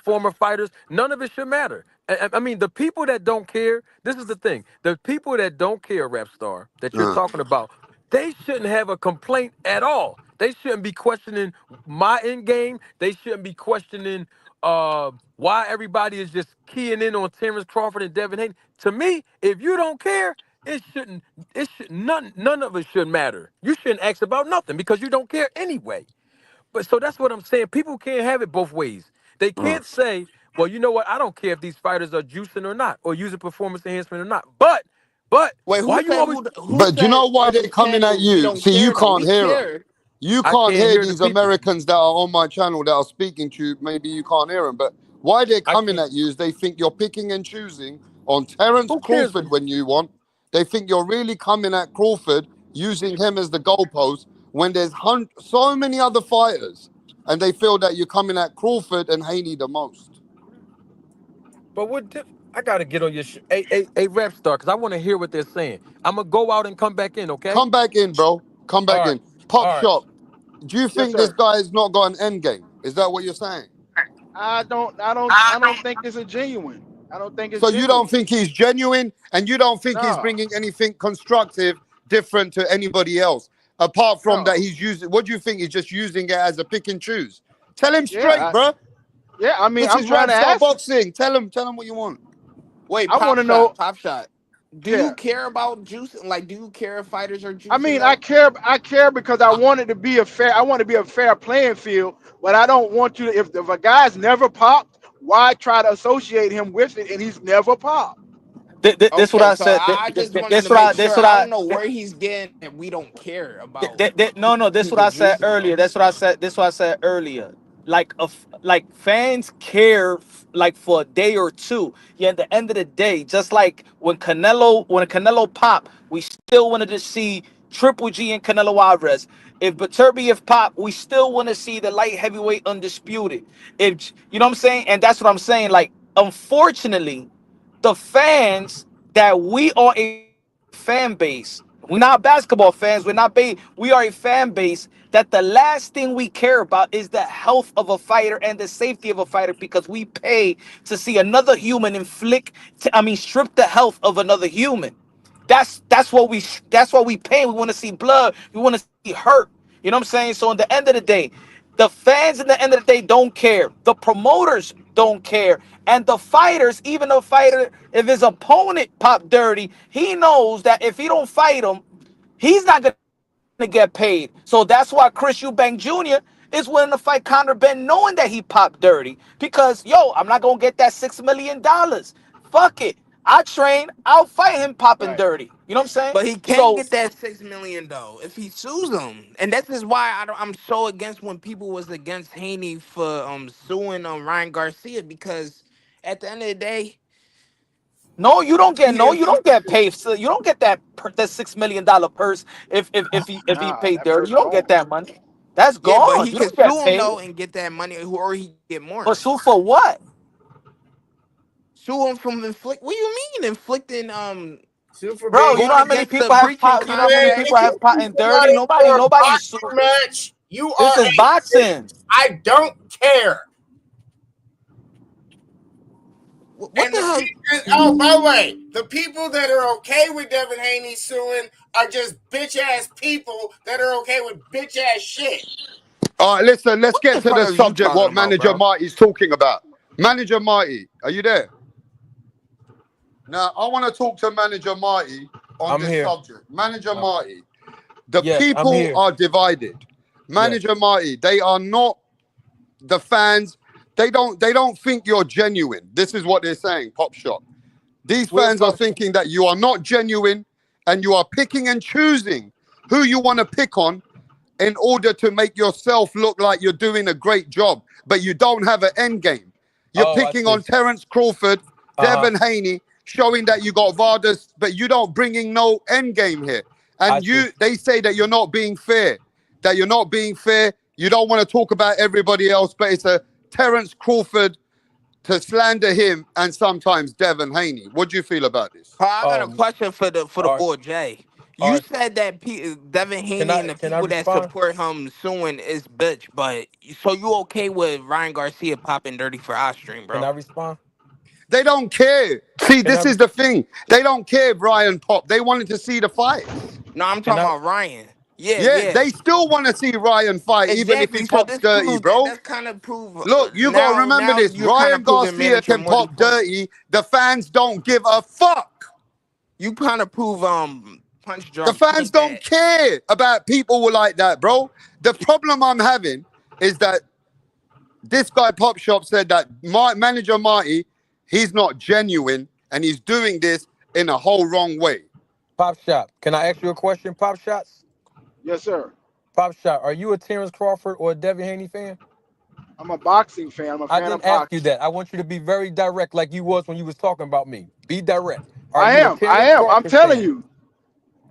former fighters. None of it should matter. I mean, the people that don't care, this is the thing. The people that don't care, Rap Star, that you're talking about, they shouldn't have a complaint at all. They shouldn't be questioning my end game. They shouldn't be questioning why everybody is just keying in on Terrence Crawford and Devin Haney. To me, if you don't care, it shouldn't. It should none of it should matter. You shouldn't ask about nothing because you don't care anyway. But so that's what I'm saying. People can't have it both ways. They can't say, well, you know what? I don't care if these fighters are juicing or not, or using performance enhancement or not. But
Wait,
why
who
you
said
always?
who
But do you
said
know why they're coming at
Cannon we
you?
don't
See, you
care though?
can't
We
hear them.
care.
You
I
can't
can't
hear
hear the
these
people.
Americans that are on my channel that are speaking to you. Maybe you can't hear them, but why they're
I
coming
can't.
at you is they think you're picking and choosing on Terence
Who cares?
Crawford when you want. They think you're really coming at Crawford using him as the goalpost when there's so many other fighters, and they feel that you're coming at Crawford and Haney the most.
But I gotta get on your a Rap Star because I want to hear what they're saying. I'm gonna go out and come back in. Okay.
Come back in, bro. Come
All
back
right.
in. Pop
All right.
shop. Do you
Yes,
think this
sir.
guy has not got an end game? Is that what you're saying?
I don't think it's a genuine. I don't think it's
So you don't
genuine.
think he's genuine, and you don't think he's
No,
bringing anything constructive different to anybody else, apart from that
no.
he's using. What do you think? He's just using it as a pick and choose. Tell him
Yeah,
straight, bro.
I mean,
This
I'm
is
trying
Rap
to
Star
ask him.
Boxing. Tell him what you want.
Wait,
I want
Pop
to know.
Shot, Pop Shot. Do
Yeah,
you care about juicing? Like, do you care if fighters are
I
juicing
mean, I
though?
care. I care because I want it to be a fair. I want to be a fair playing field, but I don't want you to. If a guy's never popped, why try to associate him with it and he's never popped?
This what
Okay,
I
so
said.
I just wanted
This
to
what
make
I. This
sure.
what
I
I.
don't know where he's getting that we don't care about
No, this what
people
I said
juicing
earlier.
though.
That's what I said. This what I said earlier. Like fans care like for a day or two. Yeah, at the end of the day, just like when Canelo pop, we still wanted to see Triple G and Canelo Alvarez. If Beterbiev pop, we still want to see the light heavyweight undisputed. If you know what I'm saying, and that's what I'm saying. Like, unfortunately, the fans that we are a fan base. We're not basketball fans. We are a fan base that the last thing we care about is the health of a fighter and the safety of a fighter because we pay to see another human strip the health of another human. That's what we pay. We want to see blood. We want to see hurt. You know what I'm saying? So at the end of the day, the fans at the end of the day don't care. The promoters don't care. And the fighters, even the fighter, if his opponent pop dirty, he knows that if he don't fight him, he's not gonna get paid. So that's why Chris Eubank Jr. is willing to fight Conor Ben knowing that he popped dirty. Because I'm not gonna get that $6 million. Fuck it. I train, I'll fight him popping
Right.
dirty. You know what I'm saying?
But he can
So
get that 6 million though if he sues them, and that's just why I'm so against when people was against Haney for suing Ryan Garcia because at the end of the day,
no, you don't get
he
no,
didn't.
you don't get paid. So you don't get that $6 million purse if he
Nah,
paid
that
dirty.
purse
You don't get
gone.
that money. That's
Yeah, but
gone.
he
You
could
don't get
sue him
paid.
though and get that money, or he get more.
But sue for what?
Sue him from inflict. What do you mean inflicting?
Sue for
Bro,
being.
you know
Going
how many
against the
people have
breaching
pot? You know how many
Man,
people
if
contract.
you
have pot
sue
and dirty?
somebody for a
Nobody is
boxing
suing.
match, you
This
are
is
a snitch.
boxing.
I don't care.
What
And
the hell?
oh, by the way, the people that are okay with Devin Haney suing are just bitch ass people that are okay with bitch ass shit.
All right, listen. Let's
What
get
the
to
fuck
the
are you
subject.
talking
What
about,
manager
bro?
Marty's talking about. Manager Marty, are you there? Now, I want to talk to Manager Marty on
I'm
this
here.
subject. Manager Marty, the
Yes, I'm
people
here.
are divided.
Yes.
Manager Marty, they are not the fans. They don't think you're genuine. This is what they're saying, Pop Shop. These
Where's
fans are
Pop?
thinking that you are not genuine and you are picking and choosing who you want to pick on in order to make yourself look like you're doing a great job, but you don't have an end game. You're
Oh, I
picking
see.
on Terence Crawford,
Uh-huh.
Devin Haney, showing that you got Vardas, but you don't bring in no end game here.
I
And
see.
they say that you're not being fair, that you're not being fair. You don't want to talk about everybody else, but it's a Terence Crawford to slander him and sometimes Devin Haney. What do you feel about this?
Carl, I got a
Um,
question for the
all right,
boy Jay.
all
You
right.
said that Devin
Can
Haney and
I
the
can I
people that
respond?
support him suing is bitch, but so you okay with Ryan Garcia popping dirty for our stream,
Can
bro?
I respond?
They don't care. See,
Can I
this is
res-
the thing. They don't care, Brian Pop. They wanted to see the fights.
No, I'm
can
talking
I
about Ryan. Yeah,
Yeah,
yeah.
they still want to see Ryan fight, even if he
Exactly. So
pops
this
dirty,
prove that
bro.
that's kind of prove
Look, you got to remember
now
this.
you're kind
Ryan
of proving
Garcia
manager
can
Morty
pop
Punch.
dirty. The fans don't give a fuck.
You kind of prove Punch
The
Drunk
fans
point
don't
that.
care about people like that, bro. The problem I'm having is that this guy Pop Shop said that my manager Marty, he's not genuine and he's doing this in a whole wrong way.
Pop Shot? Can I ask you a question? Pop Shots.
Yes, sir.
Pop Shot. Are you a Terrence Crawford or a Devin Haney fan?
I'm a boxing fan. I'm a
I
fan
didn't
of
ask you
boxing.
that. I want you to be very direct, like you was when you was talking about me. Be direct. Are
I
you a
am. I
Terrence
am. I'm
Crawford
telling
fan?
you.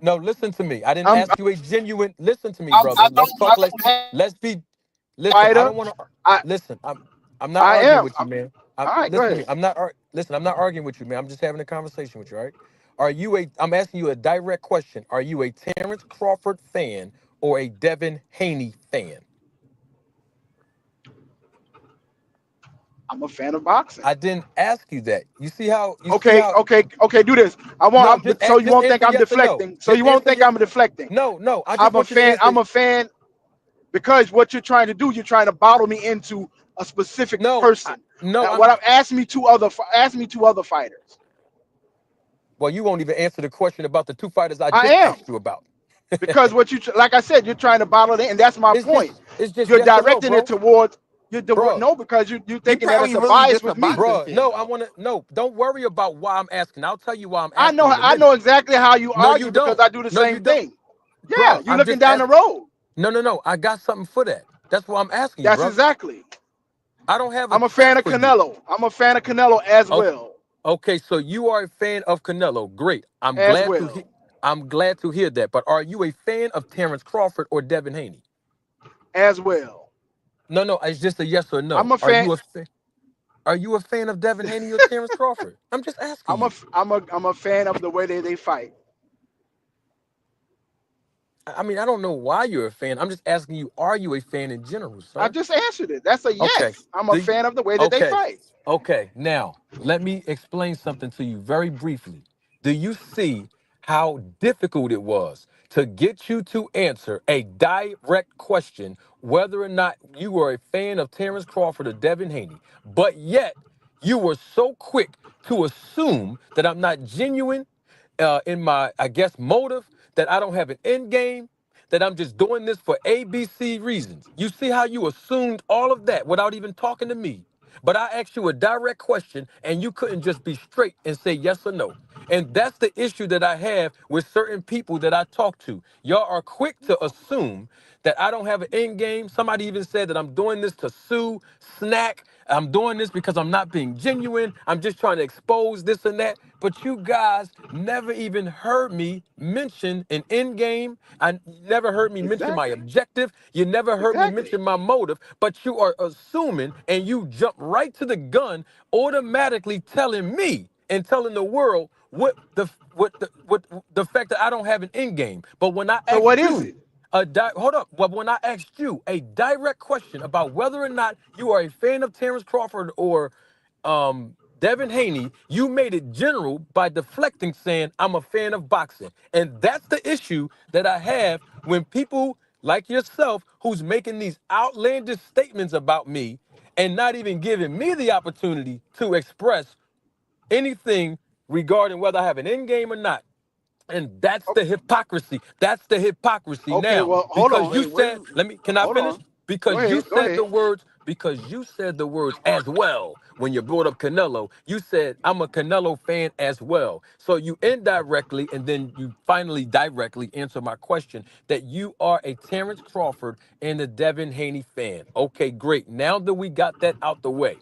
No, listen to me. I didn't
I'm.
ask you a genuine. Listen to me,
I
brother.
don't.
Let's
I
talk.
don't have
Let's be.
a
Listen. I
fighter.
don't want to.
I.
Listen. I'm not
I
arguing
am.
with you, man.
All right. Go
Listen to
ahead.
me. Listen. I'm not arguing with you, man. I'm just having a conversation with you. All right. Are you a? I'm asking you a direct question. Are you a Terrence Crawford fan or a Devin Haney fan?
I'm a fan of boxing.
I didn't ask you that. You see how? You see
Okay.
how?
Okay. Okay. Do this. I want.
No, just
So you
just
won't think
answer
I'm
yes or no.
deflecting. So
Just
you won't
answer
think
yes.
I'm deflecting.
No, no. I just
I'm a
want you to
fan.
answer.
I'm a fan because what you're trying to do, you're trying to bottle me into a specific
No,
person.
no.
What I'm ask me two other fighters.
Well, you won't even answer the question about the two fighters I
I
just
am
asked you about.
because like I said, you're trying to bottle it, and that's my point.
It's just
You're
yes or no,
directing it
bro.
towards
Bro,
no because you
He
thinking that it's
probably
a
really
bias
just a
with me.
boxing
bro.
fan
No, I
though.
want to. No, don't worry about why I'm asking. I'll tell you why I'm
I
asking
know
in a
I know
minute.
exactly how you
No, you
argue because
don't.
I do the
No, you
same
don't,
thing. Yeah,
bro.
you're
I'm
looking
just
down the
asking.
road.
No, no, no. I got something for that. That's why I'm asking you,
That's
brother.
exactly.
I don't have a
I'm a
take
fan of
for you.
Canelo. I'm a fan of Canelo as
Okay,
well.
okay. So you are a fan of Canelo. Great. I'm
As
glad to hear.
well.
I'm glad to hear that. But are you a fan of Terrence Crawford or Devin Haney?
As well.
No, no. It's just a yes or
I'm
no.
a fan.
Are you a fan of Devin Haney or Terrence Crawford? I'm just asking you.
I'm a fan of the way they fight.
I mean, I don't know why you're a fan. I'm just asking you, are you a fan in general,
I
sir?
just answered it. That's a
Okay.
yes. I'm a
Do you,
fan of the way that they
okay.
fight.
Okay. Now, let me explain something to you very briefly. Do you see how difficult it was to get you to answer a direct question whether or not you were a fan of Terrence Crawford or Devin Haney, but yet you were so quick to assume that I'm not genuine in my, I guess, motive, that I don't have an end game, that I'm just doing this for ABC reasons. You see how you assumed all of that without even talking to me. But I asked you a direct question and you couldn't just be straight and say yes or no. And that's the issue that I have with certain people that I talk to. Y'all are quick to assume that I don't have an end game. Somebody even said that I'm doing this to sue, snack. I'm doing this because I'm not being genuine. I'm just trying to expose this and that. But you guys never even heard me mention an end game. I never heard me mention my
Exactly.
objective. You never heard me
Exactly.
mention my motive. But you are assuming and you jump right to the gun, automatically telling me and telling the world what the fact that I don't have an end game. But when I
So what
asked
is
you
it?
hold up. But when I asked you a direct question about whether or not you are a fan of Terrence Crawford or Devin Haney, you made it general by deflecting, saying I'm a fan of boxing, and that's the issue that I have when people like yourself, who's making these outlandish statements about me, and not even giving me the opportunity to express anything regarding whether I have an end game or not. And that's the hypocrisy. That's the hypocrisy
Okay,
now.
well, hold
Because
on.
you
Hey, wait.
said, can I
Hold
finish?
on. Go
Because you
ahead. Go
said
ahead.
the words, as well. When you brought up Canelo, you said, I'm a Canelo fan as well. So you indirectly, and then you finally directly answer my question that you are a Terrence Crawford and a Devin Haney fan. Okay, great. Now that we got that out the way,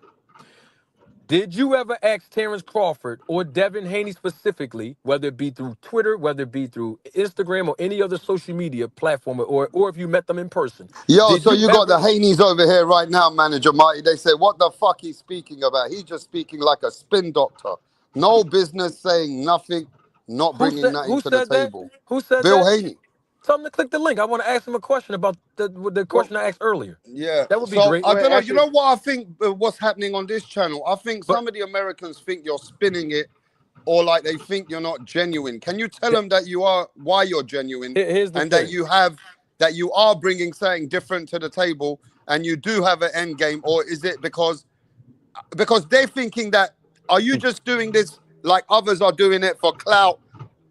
did you ever ask Terrence Crawford or Devin Haney specifically, whether it be through Twitter, whether it be through Instagram or any other social media platform, or if you met them in person?
Yo,
Did
so
you
you got the
ever?
Haneys over here right now, Manager Marty. They say, what the fuck he's speaking about? He's just speaking like a spin doctor. No business saying nothing, not
Who
bringing
said?
nothing
Who
to the
said that?
table.
Who said
Bill
that?
Haney.
Tell them to click the link. I want to ask him a question about the
Well,
question I asked earlier.
Yeah.
That would be
So
great.
I
well,
don't know. You
actually,
know what I think what's happening on this channel? I think
But
some of the Americans think you're spinning it or like they think you're not genuine. Can you tell
th-
them that you are, why you're genuine,
here's the
and that
thing.
you are bringing something different to the table and you do have an end game? Or is it because they're thinking that, are you just doing this like others are doing it for clout,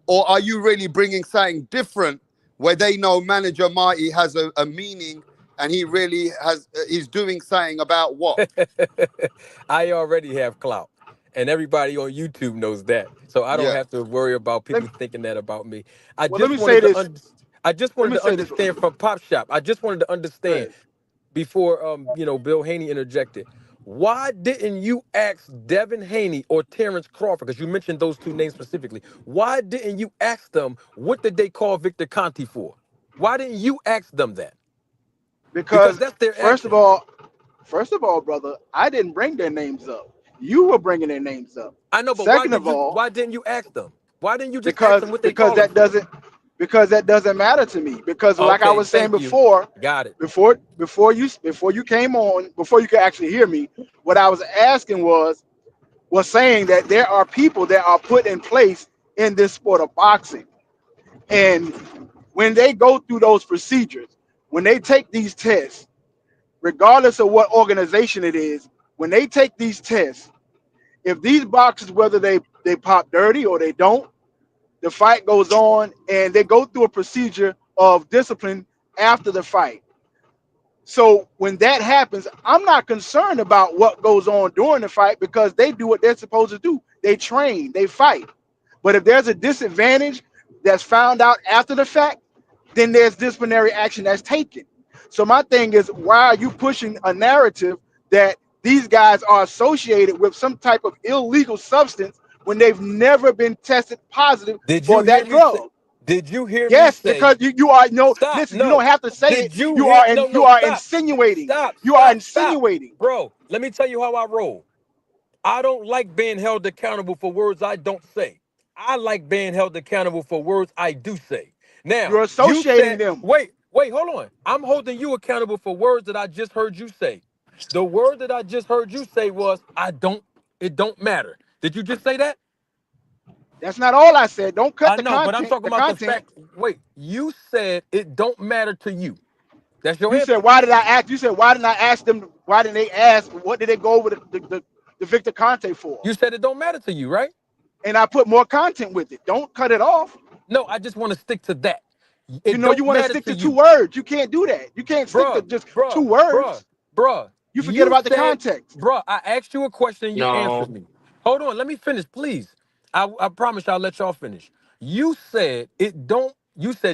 or are you really bringing something different where they know Manager Mighty has a meaning and he really has, he's doing something about what?
I already have clout, and everybody on YouTube knows that. So I don't
Yeah.
have to worry about
let
people thinking that about me.
let me say this.
I just
Let
wanted
me
to
say this.
understand from Pop Shop. I just wanted to
Go
understand
ahead.
before Bill Haney interjected. Why didn't you ask Devin Haney or Terrence Crawford? Because you mentioned those two names specifically. Why didn't you ask them what did they call Victor Conti for? Why didn't you ask them that? Because
Because
that's their
first of
action.
all, brother, I didn't bring their names up. You were bringing their names up.
I know, but
Second of all,
why didn't you ask them? Why didn't you just ask
because
them what they
because
call him
that
for?
doesn't because that doesn't matter to me. Because like I
Okay,
was saying
thank you.
before,
Got it.
before you came on, before you could actually hear me, what I was asking was saying that there are people that are put in place in this sport of boxing, and when they go through those procedures, when they take these tests, regardless of what organization it is, when they take these tests, if these boxers, whether they pop dirty or they don't, the fight goes on and they go through a procedure of discipline after the fight. So when that happens, I'm not concerned about what goes on during the fight because they do what they're supposed to do. They train, they fight. But if there's a disadvantage that's found out after the fact, then there's disciplinary action that's taken. So my thing is, why are you pushing a narrative that these guys are associated with some type of illegal substance when they've never been tested positive
Did you
for
hear
that
me say?
drug?
Did you hear me
Yes,
say?
because you are no
Stop.
listen, you don't
No.
have to say it.
Did you hear? No,
You
no.
are
Stop.
insinuating.
Stop.
You are
Stop. Stop.
insinuating.
Bro, let me tell you how I roll. I don't like being held accountable for words I don't say. I like being held accountable for words I do say. Now,
You're
you
associating
said,
them.
wait, hold on. I'm holding you accountable for words that I just heard you say. The word that I just heard you say was, it don't matter. Did you just say that?
That's not all I said. Don't cut
I know, but I'm talking
the
about the
content.
fact. Wait, you said it don't matter to you. That's your
You said,
answer.
why did I ask? You said, why didn't I ask them? Why didn't they ask? What did they go over the Victor Conte for?
You said it don't matter to you, right?
And I put more content with it. Don't cut it off.
No, I just want to stick to that.
You
It
know, you
don't
want to
matter
stick
to
to two
you.
words. You can't do that. You can't stick to
Bruh,
just two
bruh, bruh,
words.
bruh.
You forget
You
about the
said,
context.
bruh, I asked you a question, you answered
No.
me. Hold on, let me finish, please. I promise I'll let y'all finish. You said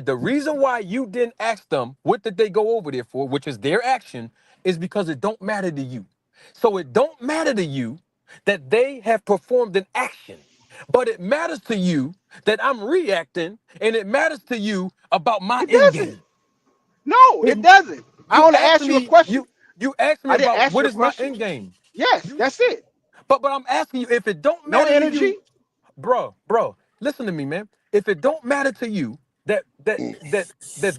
the reason why you didn't ask them what did they go over there for, which is their action, is because it don't matter to you. So it don't matter to you that they have performed an action. But it matters to you that I'm reacting, and it matters to you about my
It
end
doesn't.
game.
No, it doesn't. I
You
only
asked
asked you a
me,
question.
you asked me
I didn't
about
ask
what
you a
is my
question.
end game.
Yes,
You
that's it.
but I'm asking you if it don't
No
matter to you,
energy.
bro, listen to me, man. If it don't matter to you that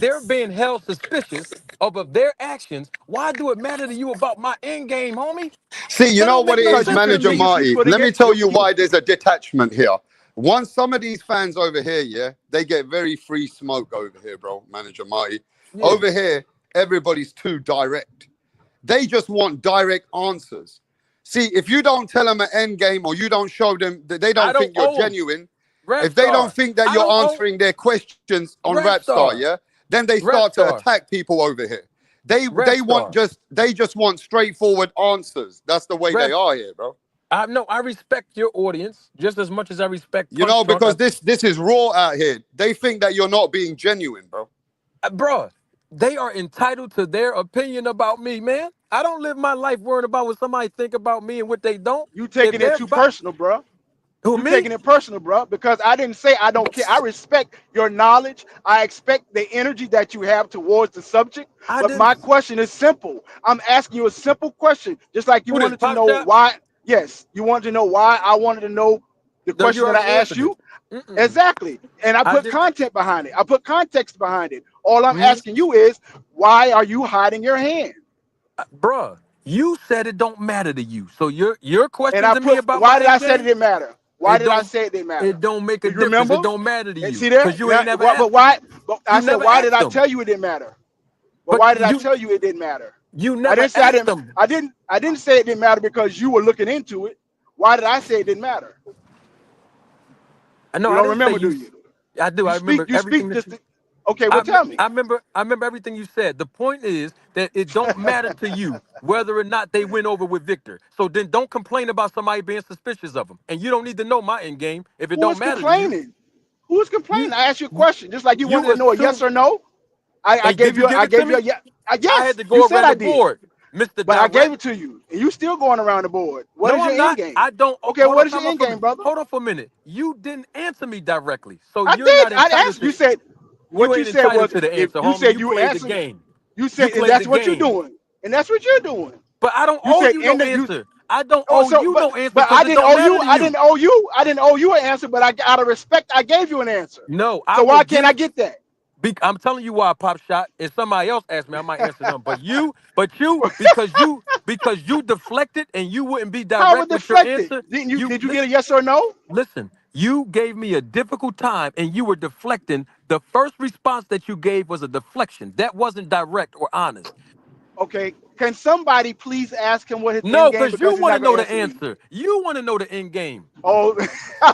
they're being held suspicious of their actions, why do it matter to you about my end game, homie?
See, you
That
know
don't
what
make
it
no
is,
Because
sense to
Manager
me.
you
Marty.
putting
Let me
it.
tell you why there's a detachment here. Once some of these fans over here, yeah, they get very free smoke over here, bro, Manager Marty.
Yeah.
Over here, everybody's too direct. They just want direct answers. See, if you don't tell them an end game or you don't show them that they don't think you're genuine, if they don't think that you're answering their questions on Rapstar, yeah, then they start to attack people over here. They just want straightforward answers. That's the way they are here, bro.
I respect your audience just as much as I respect
you know, because this is raw out here. They think that you're not being genuine, bro.
Bro, they are entitled to their opinion about me, man. I don't live my life worrying about what somebody think about me and what they don't.
You taking it too personal, bro.
Who,
you
me?
Taking it personal, bro, because I didn't say I don't care. I respect your knowledge. I expect the energy that you have towards the subject. But my question is simple. I'm asking you a simple question, just like you wanted to know why. Yes, you wanted to know why I wanted to know the question that I asked you. Exactly. And I put content behind it. I put context behind it. All I'm asking you is, why are you hiding your hand?
Bruh, you said it don't matter to you. So your question
to
me about
why did I say it didn't matter? Why did I say it didn't matter?
It don't make a difference.
Remember?
It don't matter to you.
See there?
Because you ain't never asked.
But why? But I said, why did I tell you it didn't matter? But why did I tell you it didn't matter?
You never asked them.
I didn't say it didn't matter because you were looking into it. Why did I say it didn't matter?
I know.
You don't remember, do you?
I do. I remember everything.
Okay, well, tell me.
I remember everything you said. The point is that it don't matter to you whether or not they went over with Victor. So then don't complain about somebody being suspicious of him. And you don't need to know my end game if it don't matter to you.
Who's complaining? I asked you a question, just like you wanted to know a yes or no. I gave you a yes.
I had to go around the board, Mr.
But I gave it to you, and you still going around the board. What is your end game?
I don't.
Okay, what is your end game, brother?
Hold on for a minute. You didn't answer me directly, so
I
you're
did.
not entitled.
I asked. You said. What you said was, you said you
answered the game.
You said that's what you're doing, and that's what you're doing.
But I don't owe you no answer. I don't owe you no answer.
But I didn't owe you. I didn't owe you. I didn't owe you an answer. But out of respect, I gave you an answer.
No.
So why can't I get that?
I'm telling you why, Pop Shot. If somebody else asked me, I might answer them. But you, because you deflected and you wouldn't be direct with your answer.
Did you get a yes or no?
Listen, you gave me a difficult time and you were deflecting. The first response that you gave was a deflection. That wasn't direct or honest.
Okay. Can somebody please ask him what his
end game? No, because you want to know the answer. You want to know the end game.
Oh,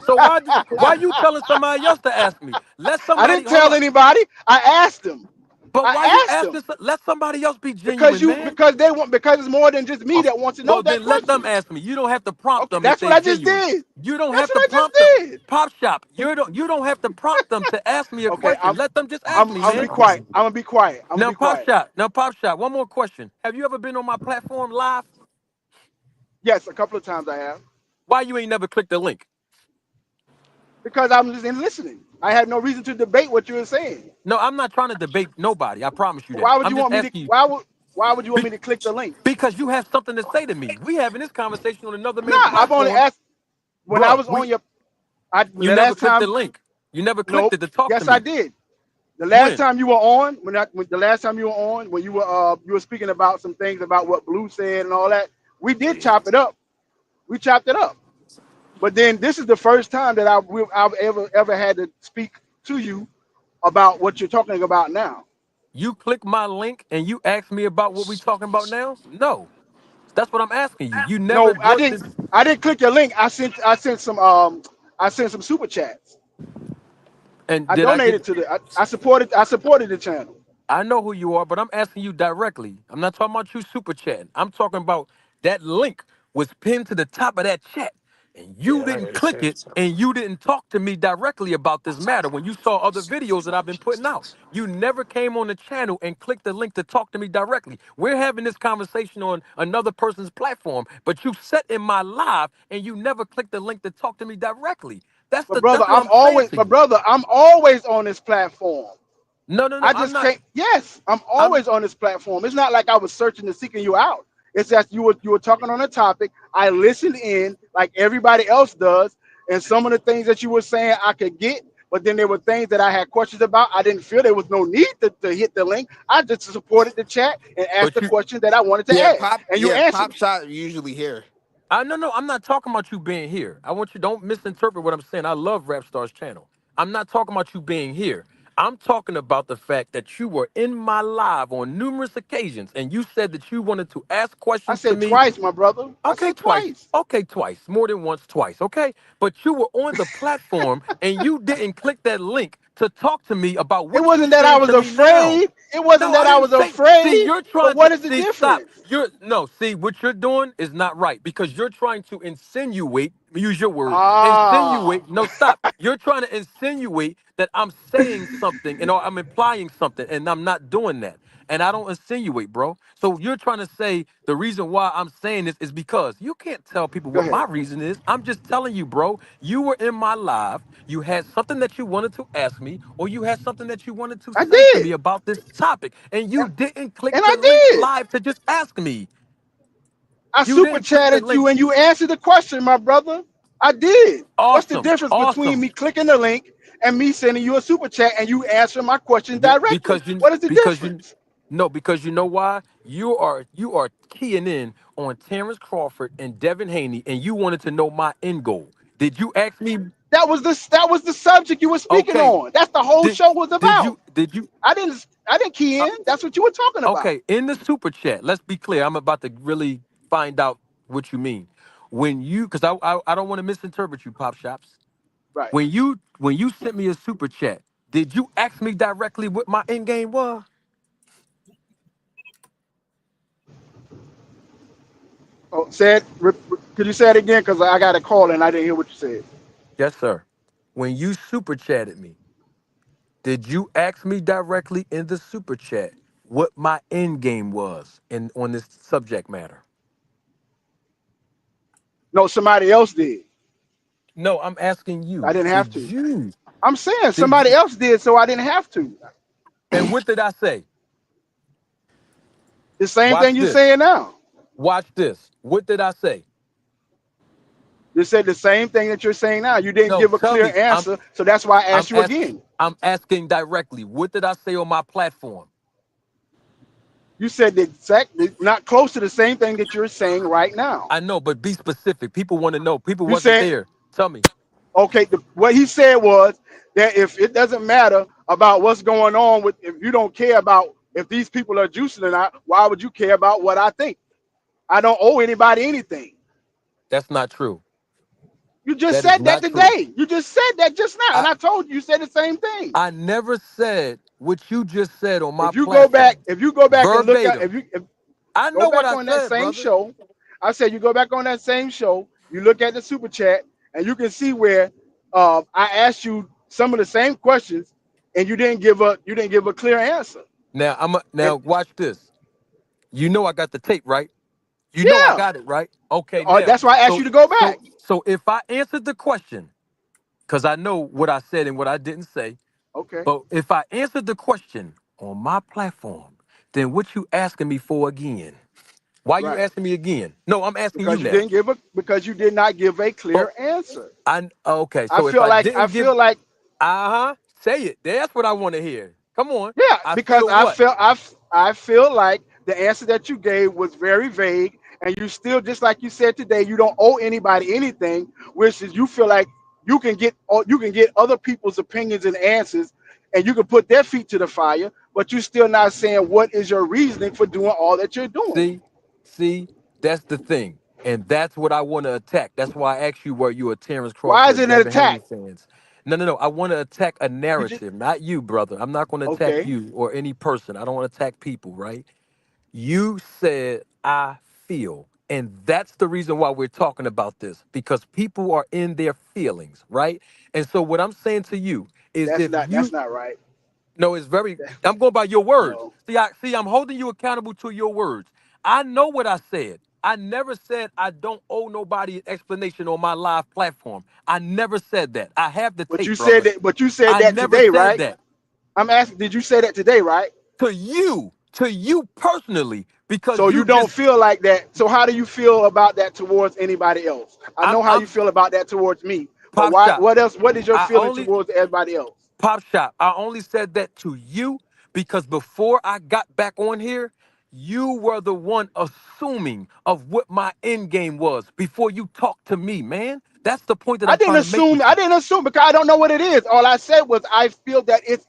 so why you telling somebody else to ask me?
I didn't tell anybody. I asked them.
But why you asking? Let somebody else be genuine,
because it's more than just me that wants to know that.
Then let them ask me. You don't have to prompt them.
That's what I just did.
You don't have to prompt them. Pop Shop. You don't have to prompt them to ask me a question. Let them just ask me.
I'm gonna be quiet. I'm gonna be quiet.
Now, Pop Shop. One more question. Have you ever been on my platform live?
Yes, a couple of times I have.
Why you ain't never clicked the link?
Because I'm just listening. I had no reason to debate what you were saying.
No, I'm not trying to debate nobody. I promise you that.
Why would you want me to? Why would you want me to click the link?
Because you have something to say to me. We having this conversation on another man's
platform. I've only asked when I was on your.
You never clicked the link. You never clicked it to talk to me.
Yes, I did. The last time you were on, when you were speaking about some things about what Blue said and all that, we did chop it up. We chopped it up. But then this is the first time that I've ever had to speak to you about what you're talking about now.
You click my link and you ask me about what we're talking about now? No. That's what I'm asking you. You never.
No, I didn't click your link. I sent some super chats.
And
I donated I supported the channel.
I know who you are, but I'm asking you directly. I'm not talking about you super chatting. I'm talking about that link was pinned to the top of that chat. And you didn't click it, and you didn't talk to me directly about this matter when you saw other videos that I've been putting out. You never came on the channel and clicked the link to talk to me directly. We're having this conversation on another person's platform, but you sat in my live, and you never clicked the link to talk to me directly. That's the
brother. I'm always on this platform.
No.
I just can't. Yes, I'm always on this platform. It's not like I was searching and seeking you out. It's that you were talking on a topic. I listened in like everybody else does, and some of the things that you were saying I could get, but then there were things that I had questions about. I didn't feel there was no need to hit the link. I just supported the chat and asked the question that I wanted to ask. And you answered.
Pop Shot usually here.
No, I'm not talking about you being here. I want you don't misinterpret what I'm saying. I love Rapstar's channel. I'm not talking about you being here. I'm talking about the fact that you were in my live on numerous occasions, and you said that you wanted to ask
I
questions to
said
me.
twice, my brother. I
Okay,
said
twice.
twice.
Okay, twice. More than once, twice. Okay. But you were on the platform and you didn't click that link to talk to me about
It
what you
wasn't that I
saying
was
to me now.
afraid. It wasn't
No,
that
I
I
didn't
was
say. See,
afraid.
you're
But
trying
what
to
is the
see. Stop.
difference?
You're no. See, what you're doing is not right because you're trying to insinuate. Use your word.
Ah,
Insinuate. No, stop. You're trying to insinuate that I'm saying something and or I'm implying something, and I'm not doing that. And I don't insinuate, bro. So you're trying to say the reason why I'm saying this is because you can't tell people
go
what
ahead.
my reason is. I'm just telling you, bro. You were in my live. You had something that you wanted to ask me, or you had something that you wanted to
I
say to
did,
me about this topic, and you didn't click
and
the
I
link
did.
live to just ask me.
I
You
super
didn't click the
chatted
link.
you, and you answered the question, my brother. I did. What's the
Awesome,
difference between
awesome.
me clicking the link and me sending you a super chat and you answering my question
You
directly? What is the
because you
difference?
no because you know why you are keying in on Terrence Crawford and Devin Haney, and you wanted to know my end goal. Did you ask me?
That was the subject you were speaking
Okay,
on. That's the whole
did
show was about.
did you?
I didn't key
Uh,
in. That's what you were talking about.
okay, in the super chat. Let's be clear. I'm about to really find out what you mean when you because I don't want to misinterpret you, Pop Shops.
Right.
When you sent me a super chat, did you ask me directly what my end game was?
Oh, could you say it again? Because I got a call and I didn't hear what you said.
Yes, sir. When you super chatted me, did you ask me directly in the super chat what my end game was in on this subject matter?
No, somebody else did.
No, I'm asking
I
you.
didn't have
Did
to.
you?
I'm saying
Did
somebody
you?
else did, so I didn't have to.
And what did I say?
The same
Watch
thing you're
this.
saying now.
Watch this. What did I say?
You said the same thing that you're saying now. You didn't
No,
give a
tell
clear
me. I'm
answer, so that's why I
I'm
asked you
asking.
again.
I'm asking directly. What did I say on my platform?
You said the exact, not close to the same thing that you're saying right now.
I know, but be specific. People want to know. People
You
wasn't
said,
there. Tell me.
okay, what he said was that if it doesn't matter about what's going on with, if you don't care about if these people are juicing or not, why would you care about what I think? I don't owe anybody anything.
That's not true.
You just
That is
said that
not true.
today. You just said that just now,
I
and I told you, you said the same thing.
I never said what you just said on my
If you go back,
platform.
if you go back and look at,
Verbatim.
if
I
go
know what
back
I
on that
said,
same
brother.
show, I said you go back on that same show, you look at the super chat, and you can see where I asked you some of the same questions, and you didn't give a clear answer.
Now
And
watch this. You know I got the tape, right? You know I
yeah,
got it, right? Okay, now.
that's why I asked
So
you to go
so
back.
so if I answered the question, because I know what I said and what I didn't say,
Okay,
but if I answered the question on my platform, then what you asking me for again? Why you
right.
asking me again? No, I'm asking you
Because you
now.
didn't give a because you did not give a
Oh,
clear answer.
okay.
I
So if
feel
I
like I
didn't give
feel like
say it. That's what I want to hear. Come on.
Yeah,
I
because
feel what?
I feel like the answer that you gave was very vague, and you still, just like you said today, you don't owe anybody anything, which is you feel like you can get other people's opinions and answers, and you can put their feet to the fire, but you're still not saying what is your reasoning for doing all that you're doing.
See, see, that's the thing. And that's what I want to attack. That's why I asked you were you a Terrence
Why
Crawford
is
or
it an
Devin Haney
attack?
fans. No, no, no. I want to attack a
You just
narrative, not you, brother. I'm not going to attack
okay.
you or any person. I don't want to attack people, right? You said I feel. And that's the reason why we're talking about this, because people are in their feelings, right? And so what I'm saying to you is
That's
if
not that's
you
not right.
no, it's very. I'm going by your words.
No,
See. I'm holding you accountable to your words. I know what I said. I never said I don't owe nobody an explanation on my live platform. I never said that. I have the
but
tape,
you said
brother.
that. But you said
I
that
never
today,
said
right?
that
I'm asking. Did you say that today, right?
to you personally, because
So you
you
don't
just.
feel like that. So how do you feel about that towards anybody else? I
I'm.
know how you
I'm
feel about that towards me, but
pop
why?
shot.
What else? What is your
I
feeling
only
towards everybody else?
Pop shot. I only said that to you because before I got back on here, you were the one assuming of what my end game was before you talked to me, man. That's the point that
I
I'm
didn't
trying to make
assume.
with
I
you.
didn't assume because I don't know what it is. All I said was I feel that it's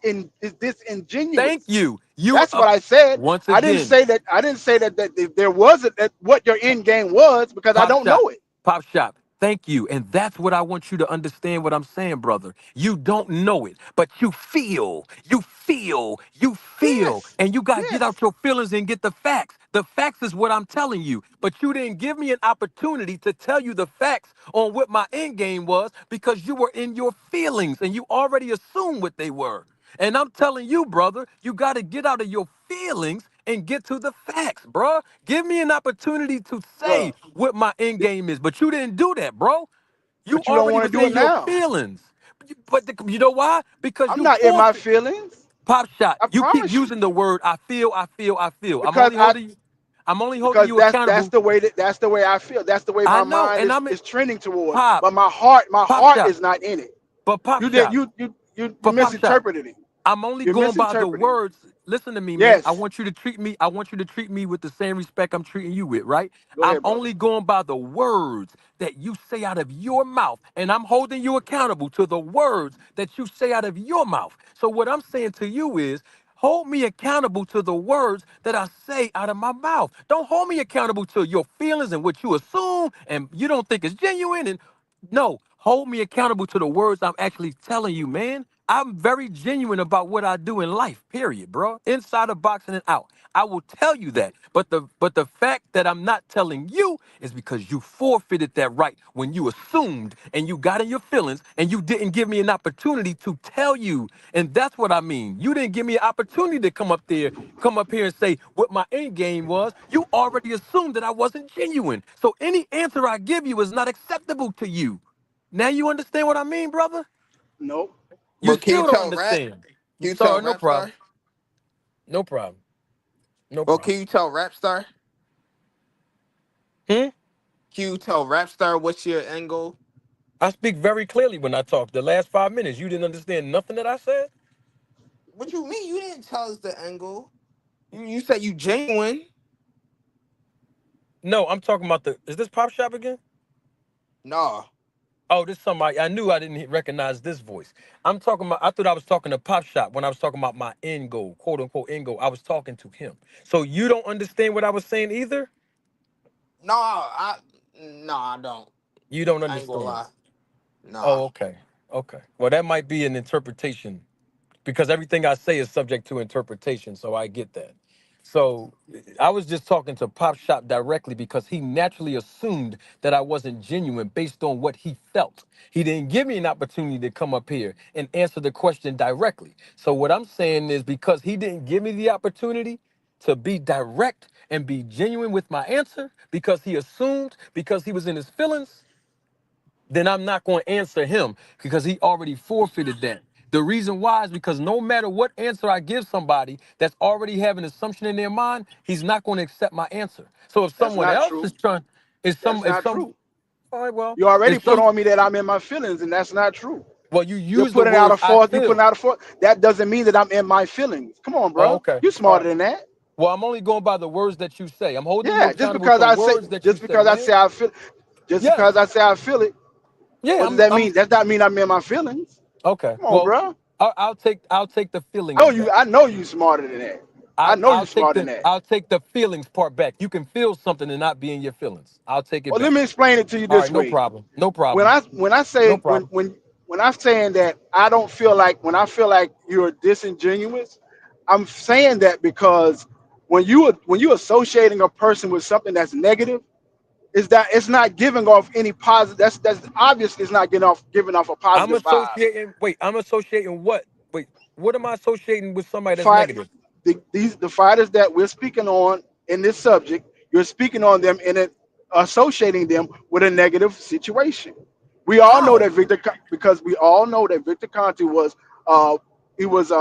Thank
disingenuous.
you. You
That's what I said.
once
I didn't
again,
say that. I didn't say that there wasn't that what your end game was because I
Pop
don't
Shop.
know it.
Pop Shop. Thank you. And that's what I want you to understand what I'm saying, brother. You don't know it, but you feel,
Yes.
and you got to get
Yes.
out your feelings and get the facts. The facts is what I'm telling you, but you didn't give me an opportunity to tell you the facts on what my end game was because you were in your feelings and you already assumed what they were. And I'm telling you, brother, you got to get out of your feelings and get to the facts, bro. Give me an opportunity to say
Bro.
what my end game is, but you didn't do that, bro. You
But you don't
already
want to
was
do it
in your
now.
feelings. But you know why? Because
I'm
you
not in my
forfeit.
feelings.
Pop Shot.
I
You keep
promise you.
using the word I feel, I feel, I feel.
Because I
I'm only holding
because
you
that's
accountable.
the way that's the way I feel. That's the way
I
my
know,
mind
and
is trending toward.
Pop,
But my
Pop
heart
Shot.
is not in it.
But Pop
You did
Shot.
you
But Pop Shot.
misinterpreted it.
I'm only
You're
going by the
misinterpreting it.
words. Listen to me, man.
Yes.
I want you to treat me with the same respect I'm treating you with, right?
Go
I'm
ahead, brother.
only going by the words that you say out of your mouth, and I'm holding you accountable to the words that you say out of your mouth. So what I'm saying to you is hold me accountable to the words that I say out of my mouth. Don't hold me accountable to your feelings and what you assume and you don't think is genuine. And no, hold me accountable to the words I'm actually telling you, man. I'm very genuine about what I do in life, period, bro. Inside of boxing and out. I will tell you that. But the fact that I'm not telling you is because you forfeited that right when you assumed and you got in your feelings and you didn't give me an opportunity to tell you. And that's what I mean. You didn't give me an opportunity to come up here and say what my end game was. You already assumed that I wasn't genuine. So any answer I give you is not acceptable to you. Now you understand what I mean, brother?
Nope.
You
But can you
still don't
tell rap?
understand.
Can you tell
Sorry, no
rap
problem.
star?
No problem. No
Well,
problem.
can you tell rap star?
Hmm?
Can you tell rap star what's your end goal?
I speak very clearly when I talk. The last 5 minutes, you didn't understand nothing that I said?
What you mean? You didn't tell us the end goal. You said you genuine.
No, I'm talking about is this Pop Shop again?
Nah.
Oh, this somebody. I knew I didn't recognize this voice. I'm talking about, I thought I was talking to Pop Shop when I was talking about my end goal, quote unquote end goal. I was talking to him. So you don't understand what I was saying either?
Nah, I don't.
You don't
I ain't gonna
understand.
lie. Nah.
Oh, okay. Okay. Well, that might be an interpretation because everything I say is subject to interpretation, so I get that. So I was just talking to Pop Shop directly because he naturally assumed that I wasn't genuine based on what he felt. He didn't give me an opportunity to come up here and answer the question directly. So what I'm saying is because he didn't give me the opportunity to be direct and be genuine with my answer because he assumed because he was in his feelings, then I'm not going to answer him because he already forfeited that. The reason why is because no matter what answer I give somebody that's already have an assumption in their mind, he's not going to accept my answer. So if
That's
someone
not
else is
true.
trying,
That's not true.
all right, well,
You already
if
put
some,
on me that I'm in my feelings, and that's not true.
well, you
You're
use the
putting out
words
a
I
force. You putting
feel.
out a force. That doesn't mean that I'm in my feelings. Come on,
Oh,
bro.
okay,
You
all
smarter
right.
than that.
Well, I'm only going by the words that you say. I'm holding you
Yeah.
accountable to words that you
Just
say,
because I
man.
say I feel, just
Yes.
because I say I feel it,
Yeah,
what does that mean? Does that mean I'm in my feelings?
okay.
Come on,
Well,
bro.
I'll take the feelings back.
I know you smarter than that. I know you smarter than that.
I'll take the feelings part back. You can feel something and not be in your feelings. I'll take it
Well, let
back.
me explain it to you
All
this
right, no
way.
problem. No
When
problem.
I when I
No
say
problem.
when I'm saying that I don't feel like when I feel like you're disingenuous, I'm saying that because when you associating a person with something that's negative, is that it's not giving off any positive. That's obviously it's not giving off a
I'm
positive vibe.
associating. Wait, I'm associating what? Wait, what am I associating with somebody that's
Fight
negative?
the fighters that we're speaking on in this subject, you're speaking on them in it, associating them with a negative situation. We all know
How?
that because we all know that Victor Conte was uh he was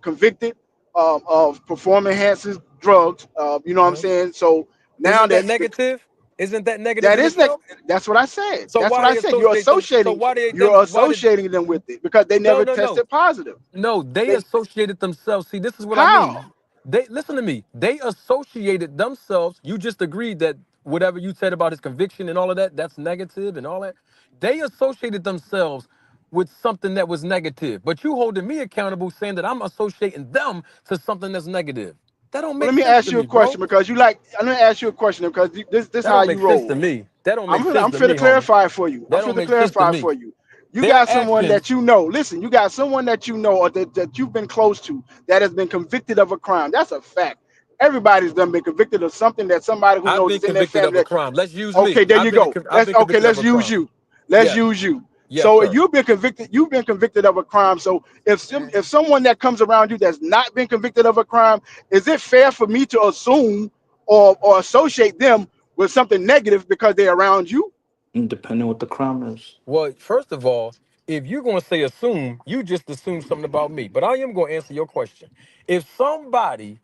convicted of performing enhancing drugs. You know what I'm
Uh-huh.
saying? So now
Isn't that
that
negative? Isn't that negative
that
in
is
itself?
that's what I said.
So
That's
why
what I
they
said.
associate them? So why they them?
You're
Why did?
associating them with it because they
No,
never
no, no.
tested positive.
No, they
They
associated themselves. See, this is what I
how?
mean. They listen to me. They associated themselves. You just agreed that whatever you said about his conviction and all of that, that's negative and all that. They associated themselves with something that was negative. But you holding me accountable saying that I'm associating them to something that's negative. That don't
Well, let
make
me
sense
ask
to
you a
me, bro.
question because you like. Let me ask you a question because this
That
how
don't
you
make sense
roll.
to me. That don't make sense
I'm
to
finna
me, homie.
clarify for you. I'm
That don't
finna
make sense to
clarify
me.
for you. You
Their
got someone
actions.
that you know. Listen, you got someone that you know or that you've been close to that has been convicted of a crime. That's a fact. Everybody's done been convicted of something that somebody who
I've
knows
been
is in their
convicted of
family.
a crime. Let's use
Okay,
me.
there you go.
I've been
Okay.
convicted of
Let's
a
use
crime.
you. Let's
Yes.
use you.
Yes,
So
sir.
you've been convicted. You've been convicted of a crime. So if someone that comes around you that's not been convicted of a crime, is it fair for me to assume or associate them with something negative because they're around you?
Depending what the crime is.
Well, first of all, if you're going to say assume, you just assume something about me. But I am going to answer your question. If somebody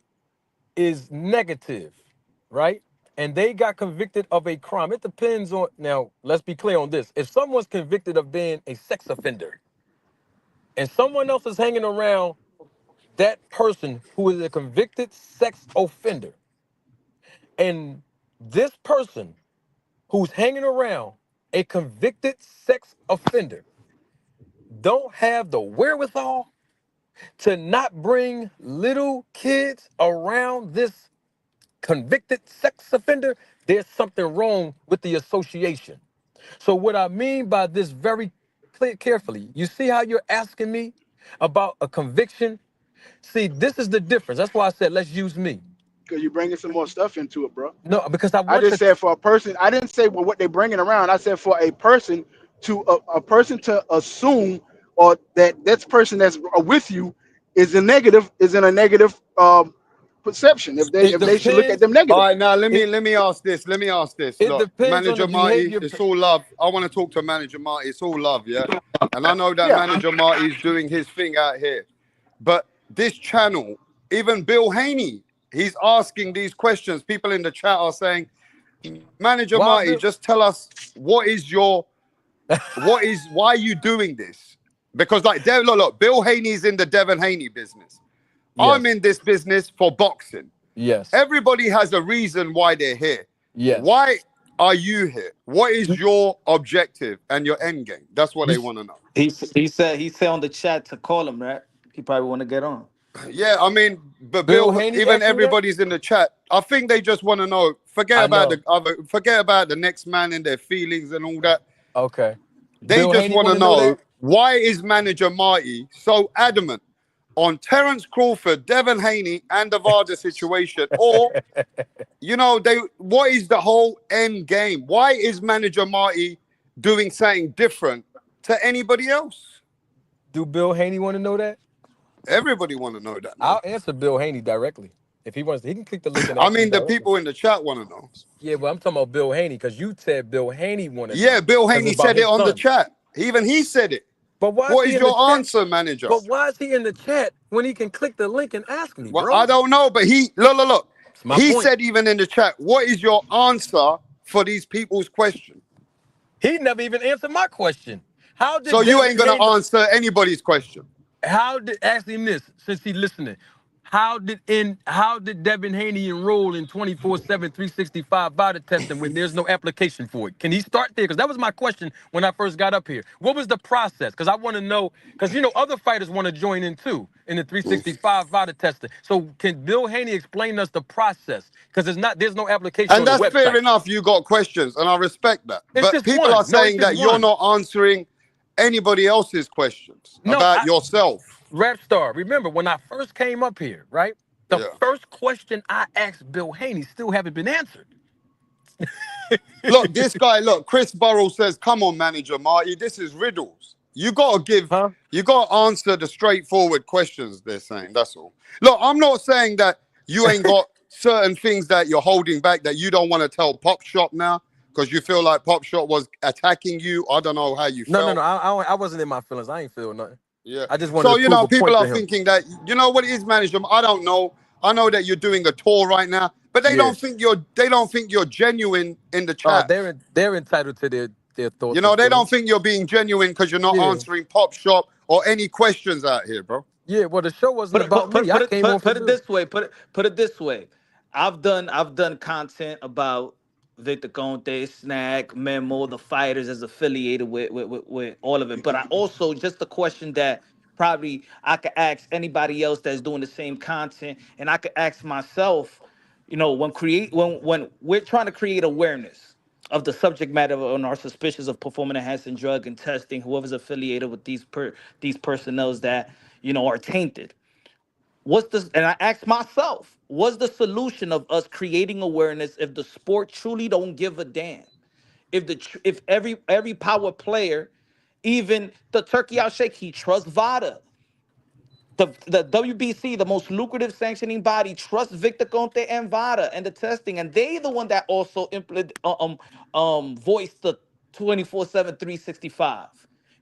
is negative, right, and they got convicted of a crime, it depends on, now, let's be clear on this. If someone's convicted of being a sex offender and someone else is hanging around that person who is a convicted sex offender, and this person who's hanging around a convicted sex offender don't have the wherewithal to not bring little kids around this convicted sex offender, there's something wrong with the association. So what I mean by this very clear, carefully, you see how you're asking me about a conviction? See, this is the difference. That's why I said, let's use me.
Because you're bringing some more stuff into it, bro.
No, because I
I
want
just
to.
said for a person. I didn't say well, what they're bringing around. I said for a person to a person to assume or that this person that's with you is a negative is in a negative perception.
It
If they should look at
depends.
them
All
negative.
right, now
It
let me ask this. Let me ask this.
it
Look,
depends on the
Manager Marty,
behavior.
it's all love. I want to talk to Manager Marty. It's all love, yeah. And I know that
Yeah.
Manager Marty is doing his thing out here, but this channel, even Bill Haney, he's asking these questions. People in the chat are saying, Manager
Why,
Marty,
Bill?
just tell us why are you doing this? Because like, look, Bill Haney's in the Devin Haney business. I'm
Yes.
in this business for boxing.
Yes.
Everybody has a reason why they're here.
Yes.
Why are you here? What is your objective and your end game? That's what
You,
they want to know.
He said on the chat to call him, right? He probably want to get on.
Yeah, I mean, but
Bill
Bill,
Haney
even
asked you that?
everybody's in the chat. I think they just want to know.
I know.
Forget about the next man and their feelings and all that.
Okay.
They
Bill
just
Haney
want
want
to
to know
know
that?
why is manager Marty so adamant on Terence Crawford, Devin Haney, and the Varda situation, or what is the whole end game? Why is manager Marty doing something different to anybody else?
Do Bill Haney want to know that?
Everybody want to know that, man.
I'll answer Bill Haney directly. If he wants, he can click the link and
I
ask me
mean, the
directly.
people in the chat want to know.
Yeah, but I'm talking about Bill Haney because you said Bill Haney want to
Yeah,
know
Bill
because
Haney
it's about
said it
his
on the
son.
chat. Even he said it.
But why is
What
he
is
in the
your
chat?
answer, manager?
But why is he in the chat when he can click the link and ask me,
Well, I
bro?
don't know, but look.
It's my
He
point.
said even in the chat, what is your answer for these people's question?
He never even answered my question. How
So
did
you
Devin
ain't gonna
Haney?
answer anybody's question.
How did ask him this since he's listening? How did Devin Haney enroll in 24/7 365 body testing when there's no application for it? Can he start there? Because that was my question when I first got up here. What was the process? Because I want to know, because other fighters want to join in too in the 365 body testing. So can Bill Haney explain us the process? Because there's no application
And
on the
that's fair
website.
enough. You got questions, and I respect that.
It's
But
just
people are
one. No, it's
saying
just
that you're
one.
not answering anybody else's questions
No,
about yourself.
Rap Star, remember when I first came up here, right? The
Yeah.
first question I asked Bill Haney still haven't been answered.
Look, this guy, Chris Burrow says, come on, manager Marty, this is riddles. You gotta answer the straightforward questions they're saying. That's all. Look, I'm not saying that you ain't got certain things that you're holding back that you don't want to tell Pop Shop now because you feel like Pop Shop was attacking you. I don't know how you
No.
felt.
I wasn't in my feelings. I ain't feel nothing.
Yeah.
I just wanted
So,
to prove a
people
point
are
to him.
thinking that, what it is, manager? I don't know. I know that you're doing a tour right now, but they
Yeah.
don't think you're genuine in the
Oh,
chat.
they're entitled to their thoughts and
They don't
feelings.
think you're being genuine because you're not
Yeah.
answering Pop Shop or any questions out here, bro.
Yeah. Well, the show wasn't
Put it
about
put
me.
put
I
put it
came on
put,
for
put it
Bill.
this way. Put it this way. I've done content about Victor Conte, Snack, Memo, the fighters is affiliated with all of it. But I also just the question that probably I could ask anybody else that's doing the same content, and I could ask myself, when we're trying to create awareness of the subject matter on our suspicions of performing enhancing drug and testing, whoever's affiliated with these personnels that are tainted. What's this? And I asked myself, what's the solution of us creating awareness if the sport truly don't give a damn? If every power player, even the Turkey Al Sheikh, he trusts VADA. The WBC, the most lucrative sanctioning body, trusts Victor Conte and VADA and the testing, and they the one that also voiced the 24/7 365.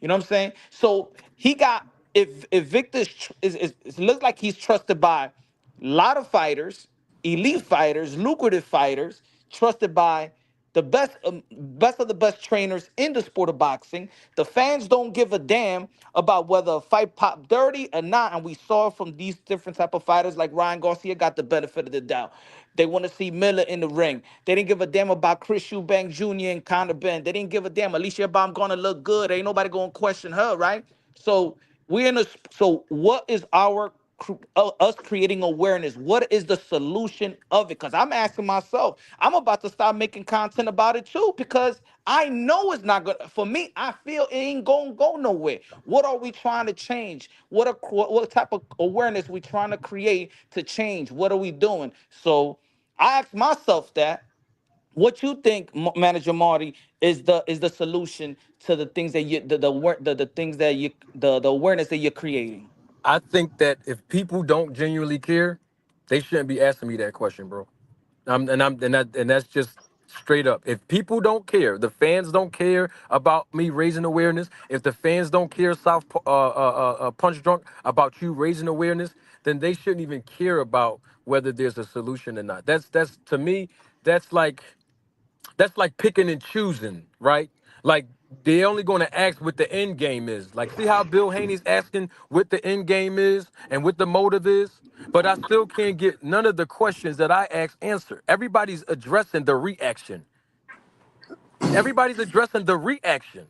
You know what I'm saying? So he got if Victor it looks like he's trusted by a lot of fighters, elite fighters, lucrative fighters, trusted by the best of the best trainers in the sport of boxing. The fans don't give a damn about whether a fight pop dirty or not, and we saw from these different type of fighters like Ryan Garcia got the benefit of the doubt. They want to see Miller in the ring. They didn't give a damn about Chris Eubank Jr. and Conor Ben. They didn't give a damn. Alicia Baum gonna look good. Ain't nobody gonna question her, right? So we're in a. So what is us creating awareness? What is the solution of it? Because I'm asking myself, I'm about to start making content about it too, because I know it's not good for me. I feel it ain't gonna go nowhere. What are we trying to change? What type of awareness we trying to create to change? What are we doing? So I asked myself that. What you think, Manager Marty, is the solution to the things that you the things that you the awareness that you're creating?
I think that if people don't genuinely care, they shouldn't be asking me that question, bro. And that's just straight up. If people don't care, the fans don't care about me raising awareness. If the fans don't care, Punch Drunk, about you raising awareness, then they shouldn't even care about whether there's a solution or not. That's to me, that's like that's like picking and choosing, right? Like they're only going to ask what the end game is. Like, see how Bill Haney's asking what the end game is and what the motive is, but I still can't get none of the questions that I ask answered. Everybody's addressing the reaction. Everybody's addressing the reaction.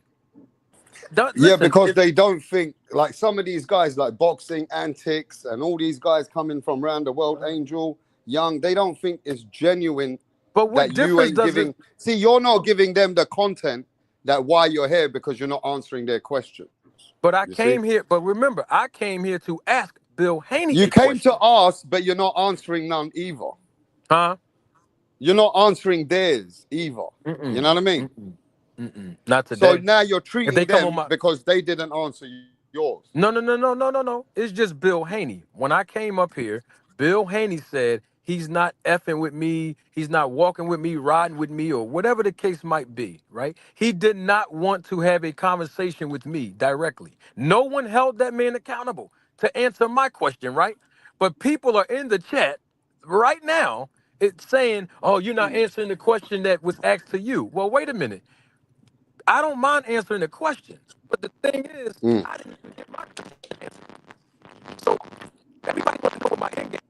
Yeah,
Listen,
because they don't think like some of these guys, like Boxing Antics, and all these guys coming from around the world, Angel, Young, they don't think it's genuine
but what
that you
difference
ain't
does it?
giving. See, you're not giving them the content that why you're here because you're not answering their questions.
But I
You see,
came here. But remember, I came here to ask Bill Haney
you
a
came to
question,
ask, but you're not answering none either.
huh?
You're not answering theirs either. You
Mm-mm,
know what I mean?
mm-mm, mm-mm. Not
So
today.
now you're
If they
treating
come on
them
my
because they didn't answer yours.
No, no, no, no, no, no, no. It's just Bill Haney. When I came up here, Bill Haney said he's not effing with me, he's not walking with me, riding with me, or whatever the case might be, right? He did not want to have a conversation with me directly. No one held that man accountable to answer my question, right? But people are in the chat right now. It's saying, oh, you're not answering the question that was asked to you. Well, wait a minute. I don't mind answering the question. But the thing is,
Mm.
I didn't even get my answer. So everybody wants to know what my end game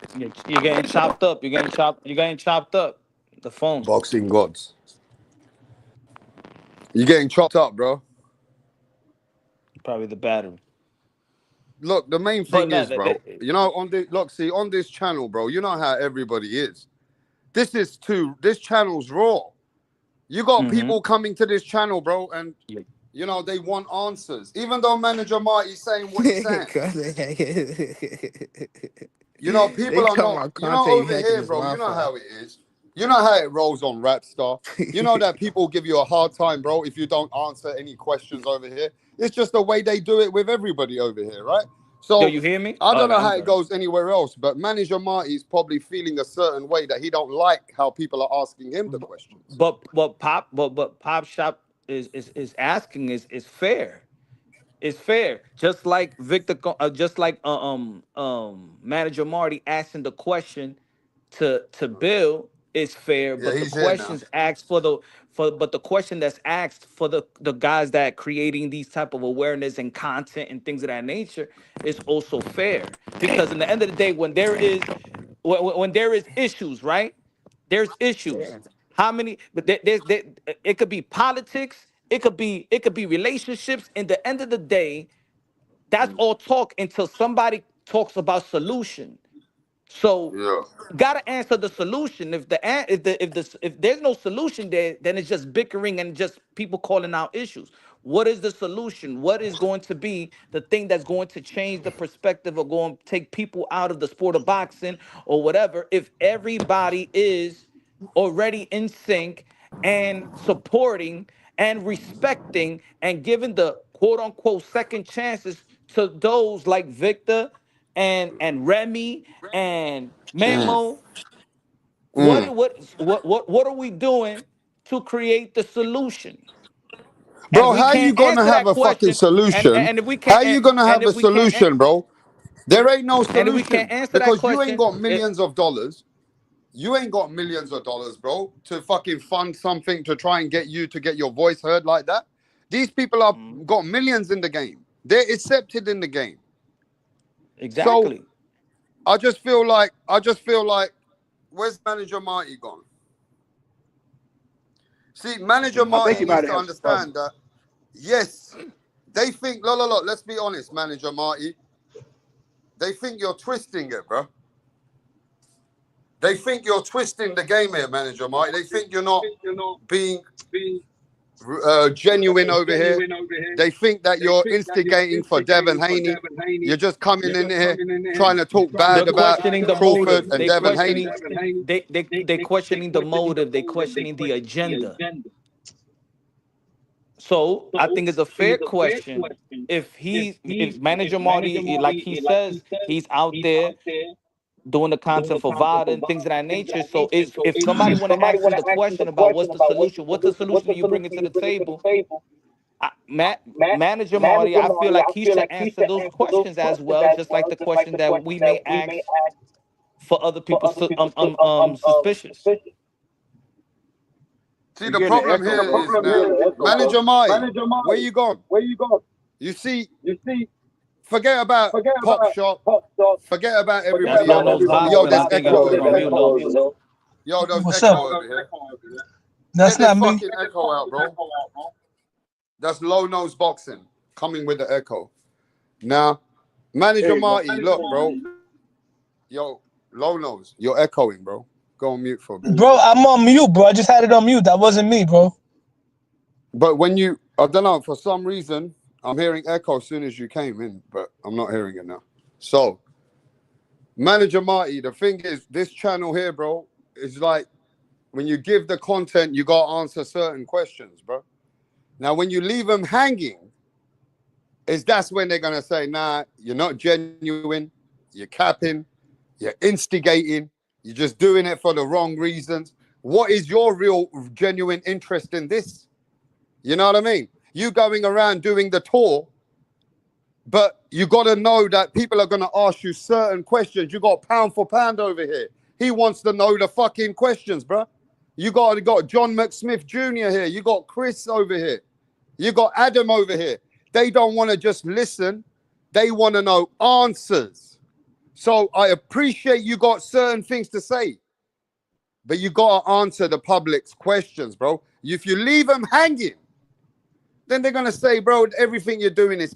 is.
You're
I'm
getting
ready to go.
chopped up. You're getting chopped. You're getting chopped up. The phone.
Boxing gods. You're getting chopped up, bro.
Probably the battery.
Look, the main
But
thing
no,
is, bro, you know, on the look, see, on this channel, bro, you know how everybody is. This channel's raw. You got
mm-hmm.
people coming to this channel, bro, and you know they want answers. Even though Manager Marty's saying what he's saying. You know,
They
people are
talking
not,
about
you know,
Conte
over
hacking
here,
his
bro, you know
Wi-Fi.
how it is. You know how it rolls on Rapstar. You know that people give you a hard time, bro, if you don't answer any questions over here. It's just the way they do it with everybody over here, right?
Yo,
So
you hear me?
I don't
Okay,
know
I'm
how it
good.
goes anywhere else, but Manager Marty is probably feeling a certain way that he don't like how people are asking him the questions.
But Pop Shop is asking is fair. It's fair. Just like just like Manager Marty asking the question to Bill is fair,
Yeah,
but the
he's here now.
questions asked but the question that's asked for the guys that creating these type of awareness and content and things of that nature is also fair, because in the end of the day, when there is issues, right? There's issues. How many? But it could be politics. It could be relationships. In the end of the day, that's all talk until somebody talks about solution. So
Yeah.
gotta answer the solution. If there's no solution there, then it's just bickering and just people calling out issues. What is the solution? What is going to be the thing that's going to change the perspective or going to take people out of the sport of boxing or whatever? If everybody is already in sync and supporting and respecting and giving the quote unquote second chances to those like Victor and Remy and
Mm.
Memo. What
Mm.
what are we doing to create the solution? And if
Bro,
we
how you
can't
gonna
answer
have
that
a fucking
question,
solution?
and if we
How
can't
you gonna
and
have
if
a
we can't
solution, bro? There ain't no
and if we can't
solution
answer that
because you ain't
question,
got millions of dollars. You ain't got millions of dollars, bro, to fucking fund something to try and get you to get your voice heard like that. These people are got millions in the game. They're accepted in the game. So
exactly.
I just feel like where's manager Marty gone? See, manager
I think
Marty
he might
needs
have
to
had some trouble.
understand that yes, they think look, let's be honest, manager Marty. They think you're twisting it, bro. They think you're twisting the game here, manager Marty. They think you're not being genuine over here. They think that you're instigating for Devin Haney. You're just coming in here trying to talk
They're
bad about
questioning the
Crawford
motive.
and Devin Haney.
They questioning the motive. They questioning the agenda. So I think it's a fair question if manager Marty, like he says, he's out there doing the content for VOD and things of that nature. So is if somebody want to ask him the question about what's the solution that you bringing to the table? Manager Marty, I feel like he should answer those questions as well, just like the question that we may ask for other people suspicious.
See,
You're
the
getting an
problem
echo,
here
bro.
is now, manager Marty, where you gone? You see, forget about Pop Shop. Forget about
That's
everybody
low
else.
nose
Yo,
gospel.
there's
I think you
echo
put it
over
on
here.
mute, Lowe's.
Yo, there's
What's up?
echo over here.
That's
Get this
not me.
fucking echo out, bro. That's low nose boxing coming with the echo. Now,
There
manager
you go.
Marty, look, bro. Yo, low nose, you're echoing, bro. Go on mute for a bit.
Bro, I'm on mute, bro. I just had it on mute. That wasn't me, bro.
But when I don't know, for some reason, I'm hearing echo as soon as you came in, but I'm not hearing it now. So, manager Marty, the thing is, this channel here, bro, is like when you give the content, you got to answer certain questions, bro. Now, when you leave them hanging, that's when they're going to say, nah, you're not genuine, you're capping, you're instigating, you're just doing it for the wrong reasons. What is your real, genuine interest in this? You know what I mean? You going around doing the tour, but you got to know that people are going to ask you certain questions. You got pound for pound over here. He wants to know the fucking questions, bro. You got John McSmith Jr. here. You got Chris over here. You got Adam over here. They don't want to just listen. They want to know answers. So I appreciate you got certain things to say, but you got to answer the public's questions, bro. If you leave them hanging, then they're going to say, bro, everything you're doing is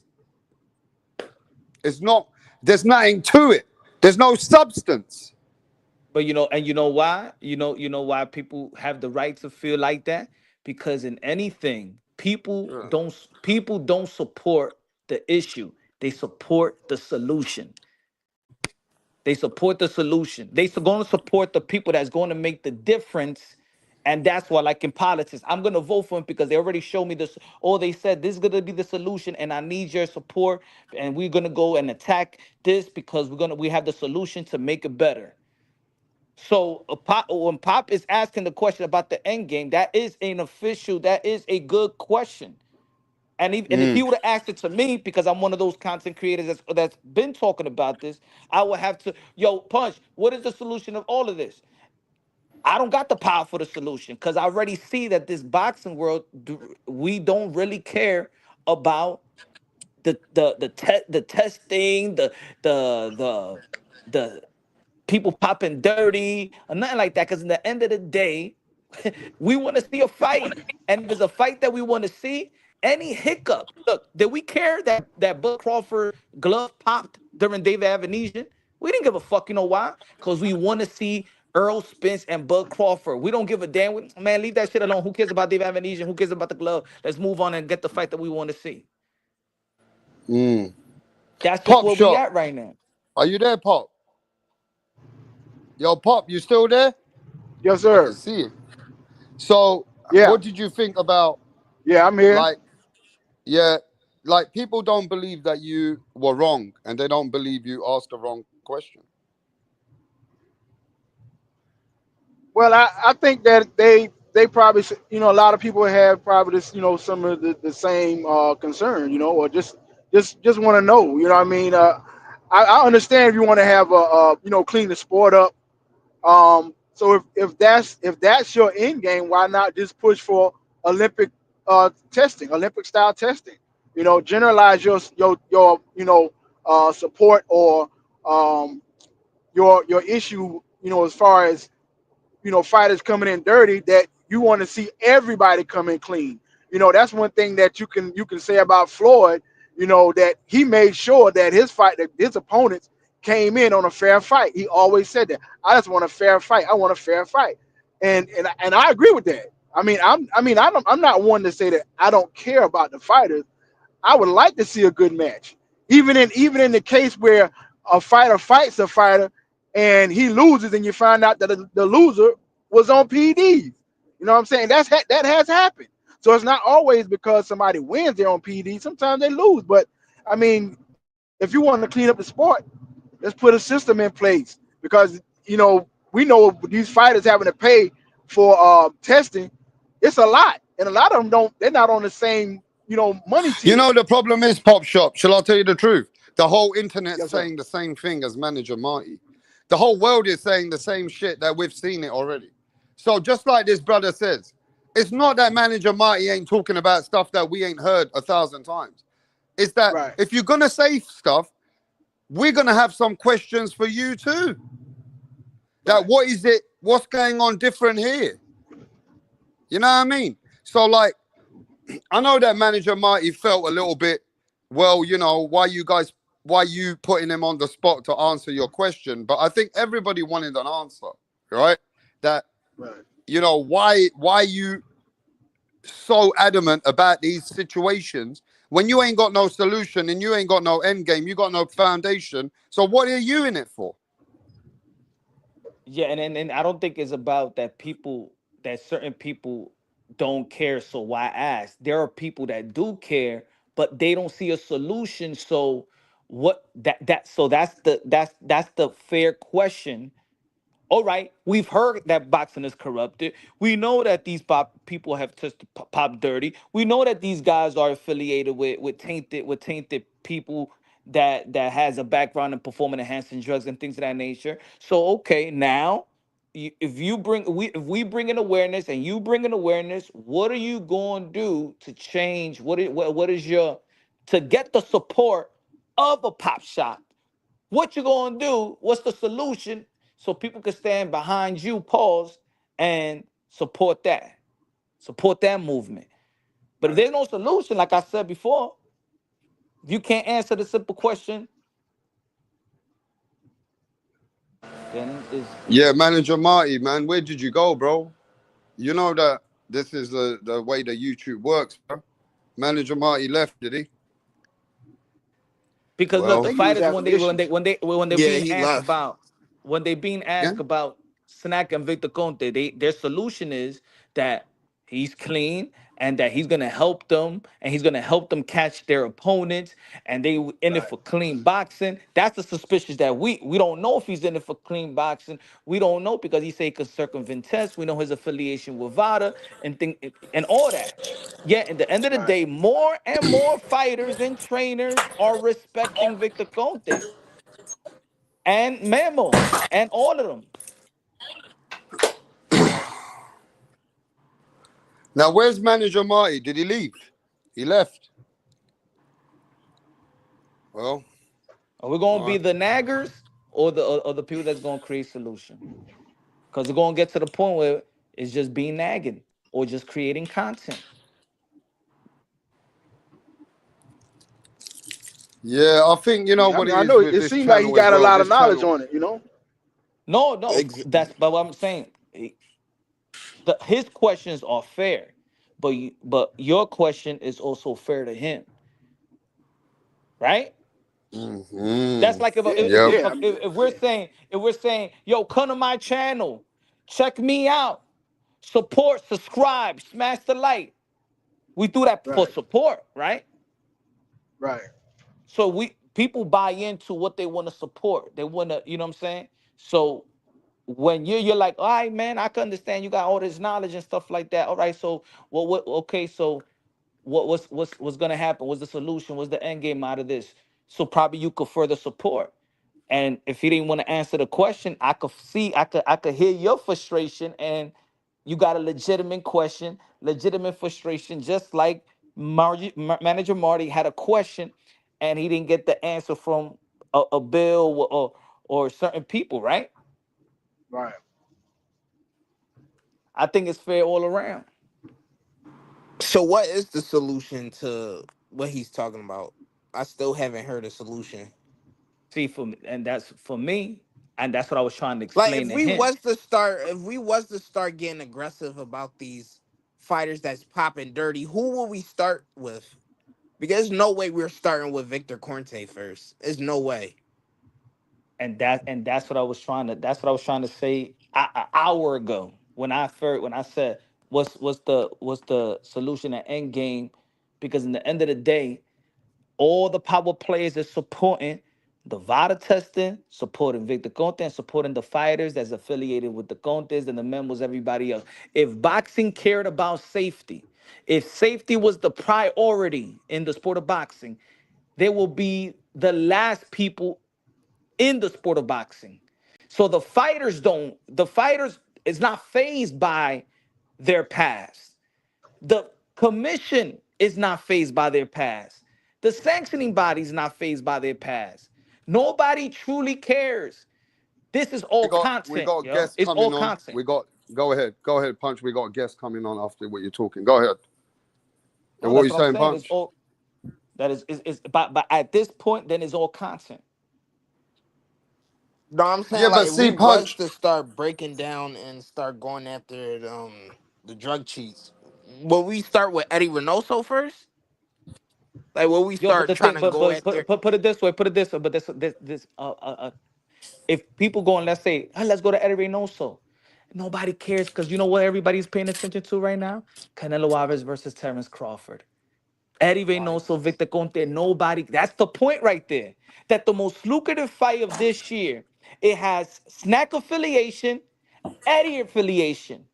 not, there's nothing to it. There's no substance.
But you know why? You know why people have the right to feel like that? Because in anything, people don't support the issue. They support the solution. They support the solution. They're going to support the people that's going to make the difference. And that's why, like in politics, I'm going to vote for him because they already showed me this. Oh, they said this is going to be the solution and I need your support. And we're going to go and attack this because we have the solution to make it better. So when Pop is asking the question about the end game, that is that is a good question. And if he would have asked it to me, because I'm one of those content creators that's been talking about this, I would have to, Punch, what is the solution of all of this? I don't got the power for the solution because I already see that this boxing world, we don't really care about the testing, the people popping dirty or nothing like that. Because in the end of the day,
We want to see a fight, and if there's a fight that we want to see, any hiccup. Look, did we care that Bud Crawford glove popped during David Avenesian? We didn't give a fuck. You know why? Because we want to see Earl Spence and Bud Crawford. We don't give a damn. Man, leave that shit alone. Who cares about David Avenesian? Who cares about the glove? Let's move on and get the fight that we want to see. That's just
Pop
where we
shop.
at right now.
Are you there, Pop? Yo, Pop, you still there?
Yes,
I can
sir.
see it. So,
Yeah.
what did you think about,
Yeah, I'm here.
like people don't believe that you were wrong, and they don't believe you asked the wrong question.
Well, I think that they probably, you know, a lot of people have probably this, you know, some of the same concern, you know, or just want to know, you know what I mean? I understand if you want to have you know, clean the sport up. So if that's your end game, why not just push for Olympic testing, Olympic style testing? You know, generalize your you know, support or your issue, you know, as far as, you know, fighters coming in dirty, that you want to see everybody come in clean. You know, that's one thing that you can say about Floyd, you know, that he made sure that his opponents came in on a fair fight. He always said that. I just want a fair fight. I want a fair fight. And I agree with that. I'm not one to say that I don't care about the fighters. I would like to see a good match. Even in the case where a fighter fights a fighter and he loses, and you find out that the loser was on PDs. You know what I'm saying? That has happened. So it's not always because somebody wins they're on PD. Sometimes they lose. But I mean, if you want to clean up the sport, let's put a system in place, because you know we know these fighters having to pay for testing. It's a lot, and a lot of them don't. They're not on the same, you know, money
You
tier.
know, the problem is, Pop Shop, shall I tell you the truth? The whole internet's
Yes, sir.
saying the same thing as Manager Marty. The whole world is saying the same shit, that we've seen it already. So just like this brother says, it's not that Manager Marty ain't talking about stuff that we ain't heard 1,000 times. It's that
Right.
if you're going to say stuff, we're going to have some questions for you too. That what is it? What's going on different here? You know what I mean? So like, I know that Manager Marty felt a little bit, well, you know, why you putting him on the spot to answer your question? But I think everybody wanted an answer, right? That,
Right.
you know, why you so adamant about these situations when you ain't got no solution and you ain't got no end game, you got no foundation. So what are you in it for?
Yeah, and I don't think it's about that certain people don't care, so why ask? There are people that do care, but they don't see a solution. So what that so that's the fair question. All right, we've heard that boxing is corrupted. We know that these people have touched pop dirty. We know that these guys are affiliated with tainted people that has a background in performance enhancing drugs and things of that nature. So okay, now if we bring in awareness and you bring in awareness, what are you going to do to change? What is your to get the support of a pop shot? What you gonna do? What's the solution so people can stand behind you, pause, and support that movement? But if
Right.
there's no solution, like I said before, if you can't answer the simple question, then is
Yeah, Manager Marty, man, where did you go, bro? You know that this is the way that YouTube works, bro. Manager Marty left, did he?
because
I
look, the
Well,
think he was
fighters
having issues.
when they're
Yeah,
being
he
asked
left.
about when they're being
yeah.
asked about Snack and Victor Conte, their solution is that he's clean and that he's gonna help them and he's gonna help them catch their opponents and they in it
Right.
for clean boxing. That's the suspicious that we don't know if he's in it for clean boxing. We don't know because he say he could circumvent tests. We know his affiliation with Vada and all that. Yet at the end of the
Right.
day, more and more fighters and trainers are respecting Victor Conte and Memo and all of them.
Now, where's Manager Marty? Did he leave? He left. Well,
Are we gonna
all
be
right.
the naggers or the people that's gonna create solution? Because we're gonna get to the point where is just being nagging or just creating content.
Yeah, I think you know
Yeah, I
what
mean,
it
I
is
know
with
it
this
seems like he
channel as
got a
well.
lot of
This
knowledge
channel,
on it. You know.
No, no,
Ex-
that's but what I'm saying. His questions are fair, but your question is also fair to him, right? That's like if
Yeah,
Yep.
yeah,
if we're saying, yo, come to my channel, check me out, support, subscribe, smash the like. We do that for
right,
support, right?
right.
So people buy into what they want to support. They want to, you know what I'm saying? So when you're like, all right, man, I can understand you got all this knowledge and stuff like that. All right, so what okay, so what's gonna happen? What's the solution? What's the end game out of this? So probably you could further support. And if he didn't want to answer the question, I could hear your frustration, and you got a legitimate question, legitimate frustration, just like Manager Marty had a question, and he didn't get the answer from a bill or certain people, right?
Right.
I think it's fair all around.
So what is the solution to what he's talking about? I still haven't heard a solution.
See, and that's for me, and that's what I was trying to
Like
explain to him.
if we was to start getting aggressive about these fighters that's popping dirty, who will we start with? Because there's no way we're starting with Victor Corte first. There's no way.
And that's what I was trying to say an hour ago when I said what's the solution at end game, because in the end of the day, all the power players is supporting the VADA testing, supporting Victor Conte, and supporting the fighters that's affiliated with the Contes and the members, everybody else. If boxing cared about safety, if safety was the priority in the sport of boxing, they will be the last people in the sport of boxing. So the fighters is not phased by their past. The commission is not phased by their past. The sanctioning body is not phased by their past. Nobody truly cares. This is all
We
content,
got
yo.
guests
It's
coming
all
on.
content.
Go ahead, Punch. We got guests coming on after what you're talking. Go ahead. And
No,
what are
that's
you
what I'm
saying,
saying. It's
Punch?
all that is but at this point, then it's all content.
No, I'm saying
Yeah,
like
but
if we
see,
was
Punch.
to start breaking down and start going after the drug cheats, will we start with Eddie Reynoso first? Like will we
Yo, but
start
the
trying
thing,
to go after?
put it this way, but if people going, let's say, "Ah, let's go to Eddie Reynoso," nobody cares because you know what everybody's paying attention to right now? Canelo Alvarez versus Terrence Crawford. Eddie Reynoso, Victor Conte, nobody. That's the point right there. That the most lucrative fight of this year, it has snack affiliation, Eddie affiliation.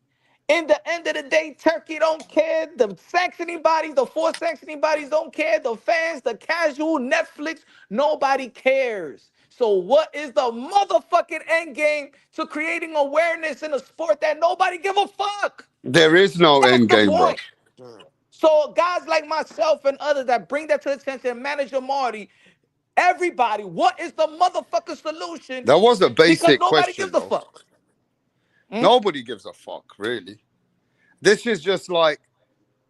In the end of the day, Turkey don't care. The sanctioning bodies, the four sanctioning bodies don't care. The fans, the casual, Netflix, nobody cares. So what is the motherfucking end game to creating awareness in a sport that nobody give a fuck?
There is no
That's
end
the
game, bro.
point. So guys like myself and others that bring that to the attention, Manager Marty, everybody, what is the motherfucking solution?
That was a
Because
basic
nobody
question,
gives a
though.
fuck. Hmm?
Nobody gives a fuck, really. This is just like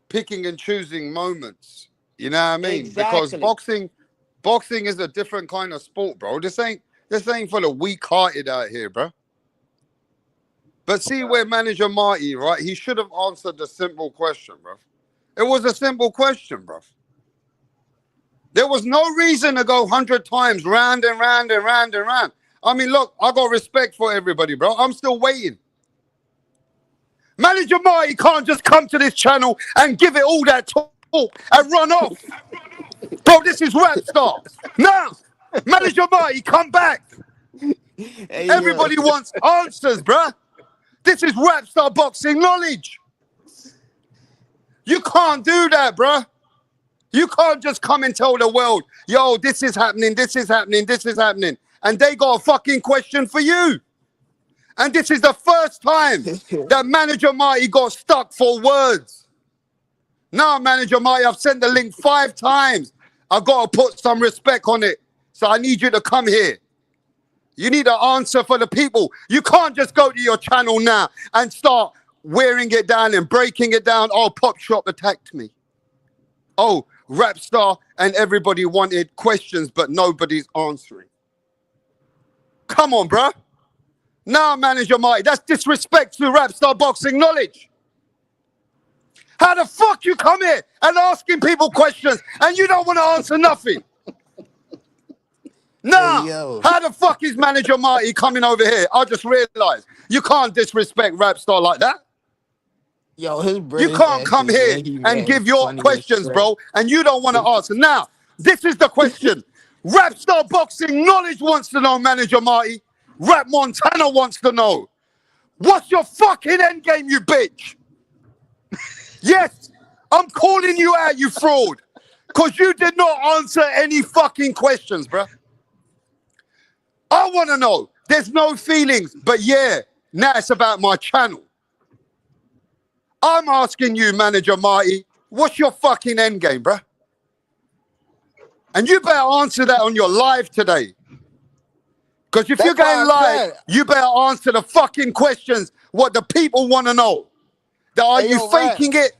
picking and choosing moments. You know what I mean? Because
Exactly.
boxing is a different kind of sport, bro. This ain't for the weak-hearted out here, bro. But see where Manager Marty, right? He should have answered the simple question, bro. It was a simple question, bro. There was no reason to go 100 times round and round and round and round. I mean, look, I got respect for everybody, bro. I'm still waiting. Manager Marty can't just come to this channel and give it all that talk and run off. Bro, this is Rap Star. Now, Manager Marty, come back.
Hey,
Everybody wants answers, bruh. This is Rap Star boxing knowledge. You can't do that, bruh. You can't just come and tell the world, yo, this is happening, this is happening, this is happening. And they got a fucking question for you. And this is the first time that Manager Marty got stuck for words. Now, Manager Marty, I've sent the link 5 times. I've got to put some respect on it. So I need you to come here. You need an answer for the people. You can't just go to your channel now and start wearing it down and breaking it down. Oh, Pop Shop attacked me. Oh, Rap Star and everybody wanted questions, but nobody's answering. Come on, bruh. Now, Manager Marty, that's disrespect to Rap Star boxing knowledge. How the fuck you come here and asking people questions and you don't want to answer nothing? Nah,
Yo.
how the fuck is Manager Marty coming over here? I just realized you can't disrespect Rap Star like that.
Yo, his
You
British
can't come
accent,
here
man, he
and give
ran
your
funny as
questions,
shit.
bro, and you don't want to answer. Now, this is the question. Rap Star Boxing Knowledge wants to know, Manager Marty. Rap Montana wants to know. What's your fucking end game, you bitch? Yes, I'm calling you out, you fraud. Because you did not answer any fucking questions, bro. I want to know. There's no feelings, but yeah, now it's about my channel. I'm asking you, Manager Marty, what's your fucking end game, bro? And you better answer that on your live today. Because if you're going live, you better answer the fucking questions, what the people want to know. That are you faking it?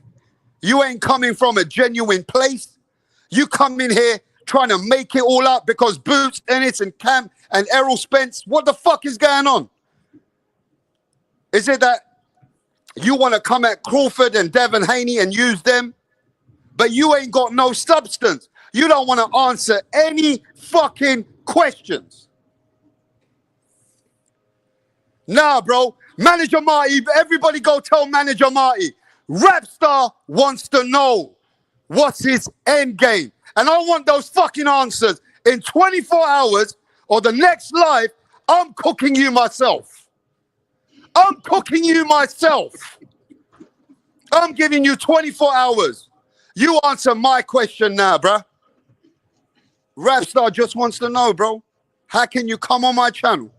You ain't coming from a genuine place. You come in here trying to make it all up because Boots, Ennis, and Cam, and Errol Spence, what the fuck is going on? Is it that you want to come at Crawford and Devin Haney and use them, but you ain't got no substance? You don't want to answer any fucking questions. Nah, bro. Manager Marty, everybody go tell Manager Marty. Rap Star wants to know what's his end game. And I want those fucking answers in 24 hours or the next live. I'm cooking you myself. I'm cooking you myself. I'm giving you 24 hours. You answer my question now, bruh. Rap Star just wants to know, bro. How can you come on my channel,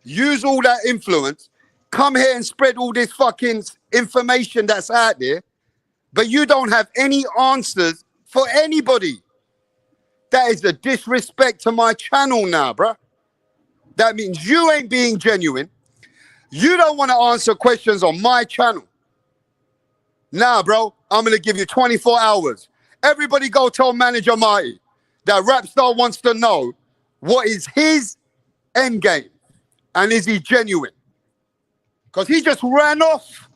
use all that influence, come here and spread all this fucking information that's out there, but you don't have any answers for anybody? That is a disrespect to my channel now, bruh. That means you ain't being genuine. You don't want to answer questions on my channel. Now, bro, I'm going to give you 24 hours. Everybody go tell Manager Marty that Rap Star wants to know what is his end game and is he genuine? Because he just ran off.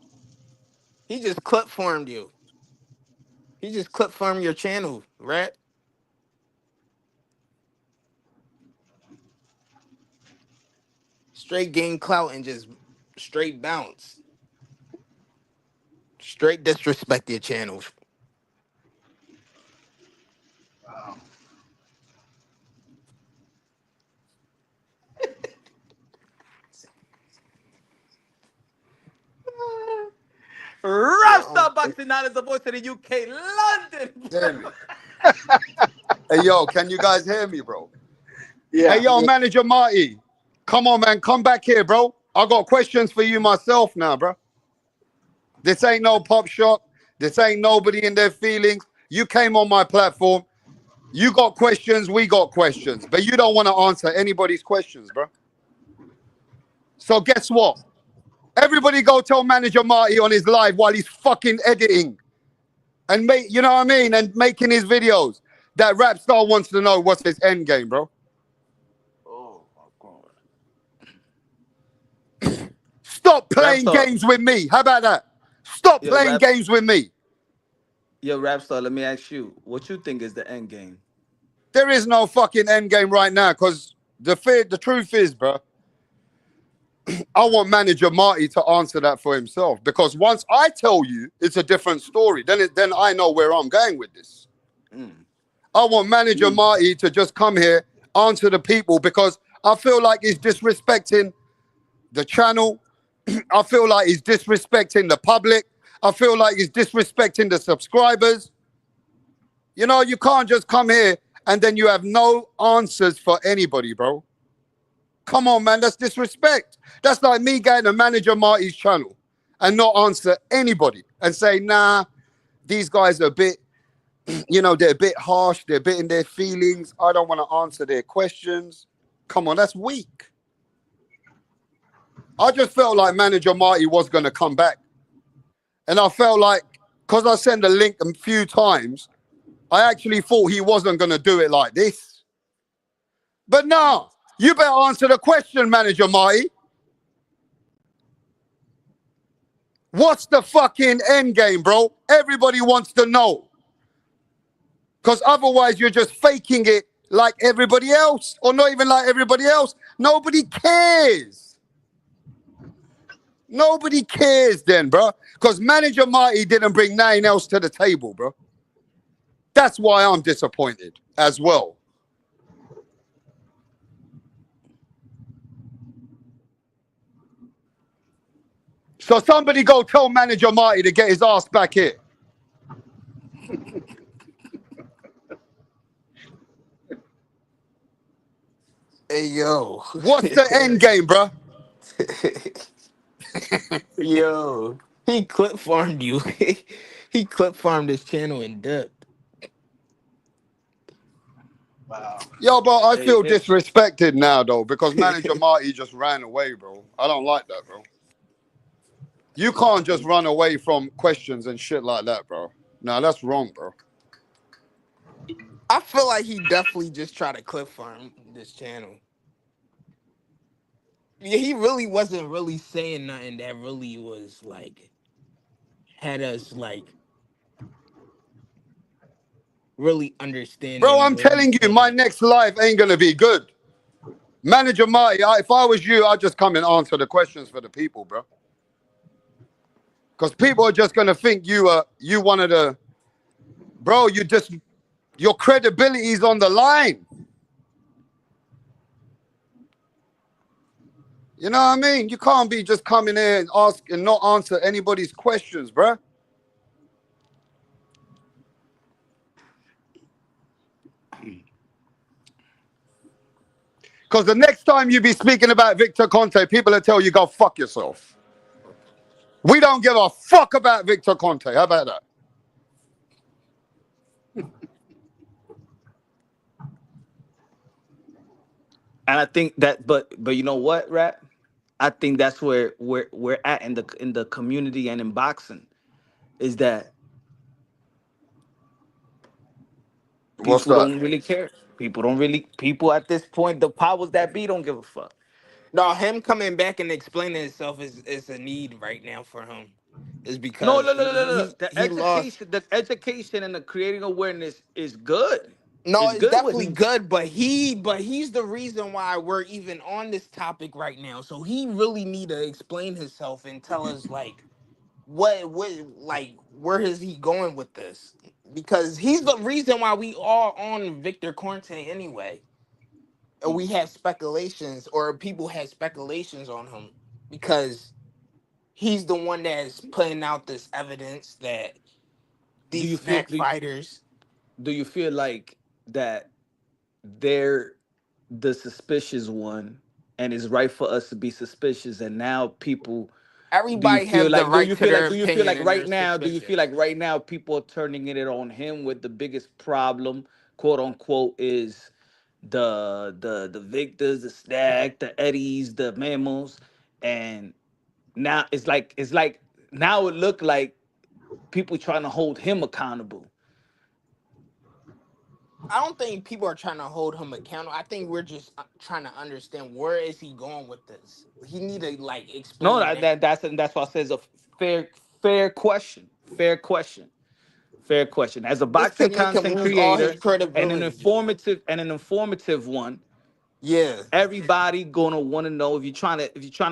He just clip farmed you. He just clip farmed your channel, right? Straight gain clout and just straight bounce. Straight disrespect your channel. Rasta boxing now is the voice of the UK, London.
Hear me. Hey, yo, can you guys hear me, bro?
Yeah.
Hey, yo, Manager Marty. Come on, man. Come back here, bro. I got questions for you myself now, bro. This ain't no pop shop. This ain't nobody in their feelings. You came on my platform. You got questions. We got questions. But you don't want to answer anybody's questions, bro. So guess what? Everybody go tell Manager Marty on his live while he's fucking editing and make, you know what I mean? And making his videos that Rap Star wants to know what's his end game, bro.
Oh, my God.
Stop playing games with me. How about that? Stop playing games with me.
Yo, Rap Star, let me ask you, what you think is the end game?
There is no fucking end game right now because the truth is, bro, I want Manager Marty to answer that for himself because once I tell you it's a different story, then I know where I'm going with this. I want Manager Marty to just come here, answer the people because I feel like he's disrespecting the channel. I feel like he's disrespecting the public. I feel like he's disrespecting the subscribers. You know, you can't just come here and then you have no answers for anybody, bro. Come on, man, that's disrespect. That's like me going to Manager Marty's channel and not answer anybody and say, nah, these guys are a bit, you know, they're a bit harsh. They're a bit in their feelings. I don't want to answer their questions. Come on, that's weak. I just felt like Manager Marty was going to come back And I felt like, because I sent the link a few times, I actually thought he wasn't going to do it like this. But no, you better answer the question, Manager Marty. What's the fucking end game, bro? Everybody wants to know. Because otherwise you're just faking it like everybody else, or not even like everybody else. Nobody cares. Nobody cares then, bro. Because Manager Marty didn't bring nothing else to the table, bro. That's why I'm disappointed as well. So somebody go tell Manager Marty to get his ass back here.
Hey, yo.
What's the end game, bro?
Yo. He clip farmed you. He clip farmed this channel in depth.
Wow.
Yo, bro, I
Hey,
feel
hey.
disrespected now, though, because Manager Marty just ran away, bro. I don't like that, bro. You can't just run away from questions and shit like that, bro. No, that's wrong, bro.
I feel like he definitely just tried to clip farm this channel. Yeah, he really wasn't really saying nothing that really was like had us like really
Bro,
understanding
I'm
what he's
telling you, my
saying.
next live ain't going to be good. Manager Marty, if I was you, I'd just come and answer the questions for the people, bro. Because people are just going to think you one of the... Bro, your credibility is on the line. You know what I mean? You can't be just coming in and ask and not answer anybody's questions, bro. Because the next time you be speaking about Victor Conte, people will tell you, go fuck yourself. We don't give a fuck about Victor Conte. How about that?
And I think that, but you know what, Rap? I think that's where we're at in the community and in boxing, is that
What's
people
that?
don't really care. People at this point, the powers that be don't give a fuck.
No, him coming back and explaining himself is a need right now for him. Is
No,
because
no, no, no, no, no.
he lost.
The education and the creating awareness is good.
No,
It's
it's
good what
definitely
he's.
good, but he's the reason why we're even on this topic right now. So he really need to explain himself and tell us like what like where is he going with this? Because he's the reason why we are on Victor Corte anyway. And we have speculations or people have speculations on him because he's the one that's putting out this evidence that
Do
these
you feel?
snack fighters,
Do you feel like that they're the suspicious one, and it's right for us to be suspicious? And now people, do you
everybody
feel
has the
like? Do
right
you
to
feel like?
their
Do you feel
opinion
like
and
right
their
now? Do you feel
suspicions.
like right now people are turning it on him with the biggest problem, quote unquote, is the Victors, the Stack, the Eddies, the Mammals, and now it's like now it look like people trying to hold him accountable.
I don't think people are trying to hold him accountable. I think we're just trying to understand where is he going with this. He need to like
No,
explain that.
that's why I says a fair question, fair question. As a
This
boxing
could make him
content
lose all his
creator and
credibility.
an informative one,
Yeah,
everybody gonna want to know, if you're trying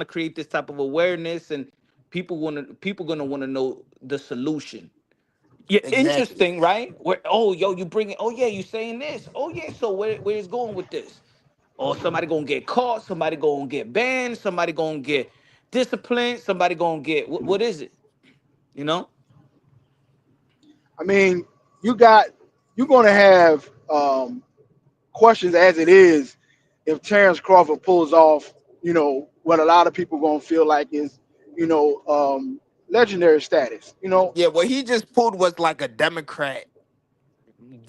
to create this type of awareness, and people gonna want to know the solution. Yeah,
exactly.
interesting, right? Where, oh, yo, you bring it. Oh yeah, you saying this. Oh yeah, so where it's going with this? Or somebody gonna get caught, somebody gonna get banned, somebody gonna get disciplined, somebody gonna get what is it? You know?
I mean, you're going to have questions as it is if Terrence Crawford pulls off, what a lot of people going to feel like is, legendary status.
Yeah, what he just pulled was like a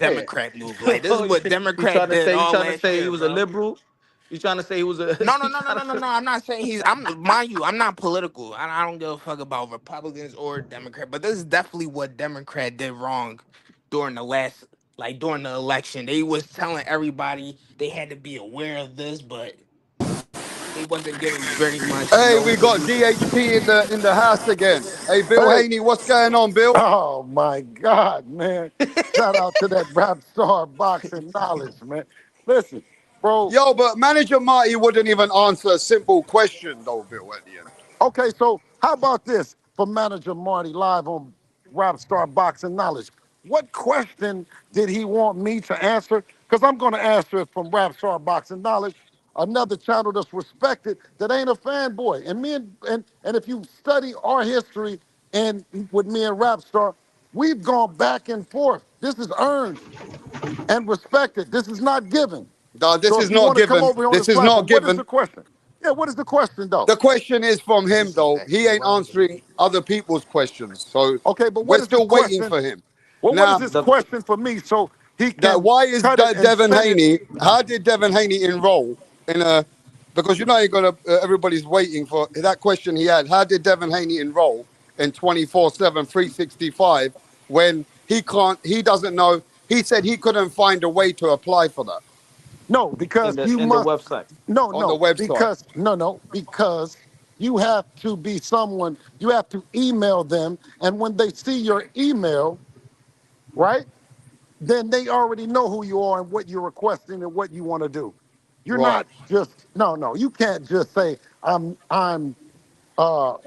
Yeah.
Democrat move. Like this is
Oh,
what
you
Democrat
trying to
did
say
all last
he
year,
was a
bro.
liberal? You trying to say he was a?
No, no,
You
no, no,
trying
no,
to
no,
say?
no. I'm not saying he's. I'm mind you. I'm not political. I don't give a fuck about Republicans or Democrat. But this is definitely what Democrat did wrong during the last, like during the election. They was telling everybody they had to be aware of this, but they wasn't giving very much,
Hey, we got
solutions.
DHP in the house again. Hey, Bill
Hey,
Haney, what's going on, Bill?
oh my God, man. Shout out to that rap star boxing knowledge, man. Listen, bro.
Yo, but manager Marty wouldn't even answer a simple question, though, Bill, at the end.
Okay, so how about this for manager Marty live on Rap Star Boxing Knowledge? What question did he want me to answer? Because I'm going to answer it from Rap Star Boxing Knowledge, another channel that's respected that ain't a fanboy. And me and if you study our history and with me and Rap Star, we've gone back and forth. This is earned and respected. This is not given.
No, this
So
is
if you
not
want to come
given.
over here on
This
this
is not
platform, what is
given.
the question? Yeah, what is the question though?
The question is from him,
This is
though. He
actually
ain't
random.
answering other people's questions. So
Okay, but
we're
what is the
still waiting
question?
for him.
Well, what is
Now,
his
The
question for me so he
that
can
why is
cut it and
Devin
send it?
Haney? How did Devin Haney enroll in a? Because you know you're gonna. Everybody's waiting for that question he had. How did Devin Haney enroll in 24/7, 365 when he can't? He doesn't know. He said he couldn't find a way to apply for that
No, because you
in the
must.
website.
No,
on the
no,
website.
because no, because you have to be someone. You have to email them, and when they see your email, right, then they already know who you are and what you're requesting and what you want to do. You're
Right.
not just no. You can't just say I'm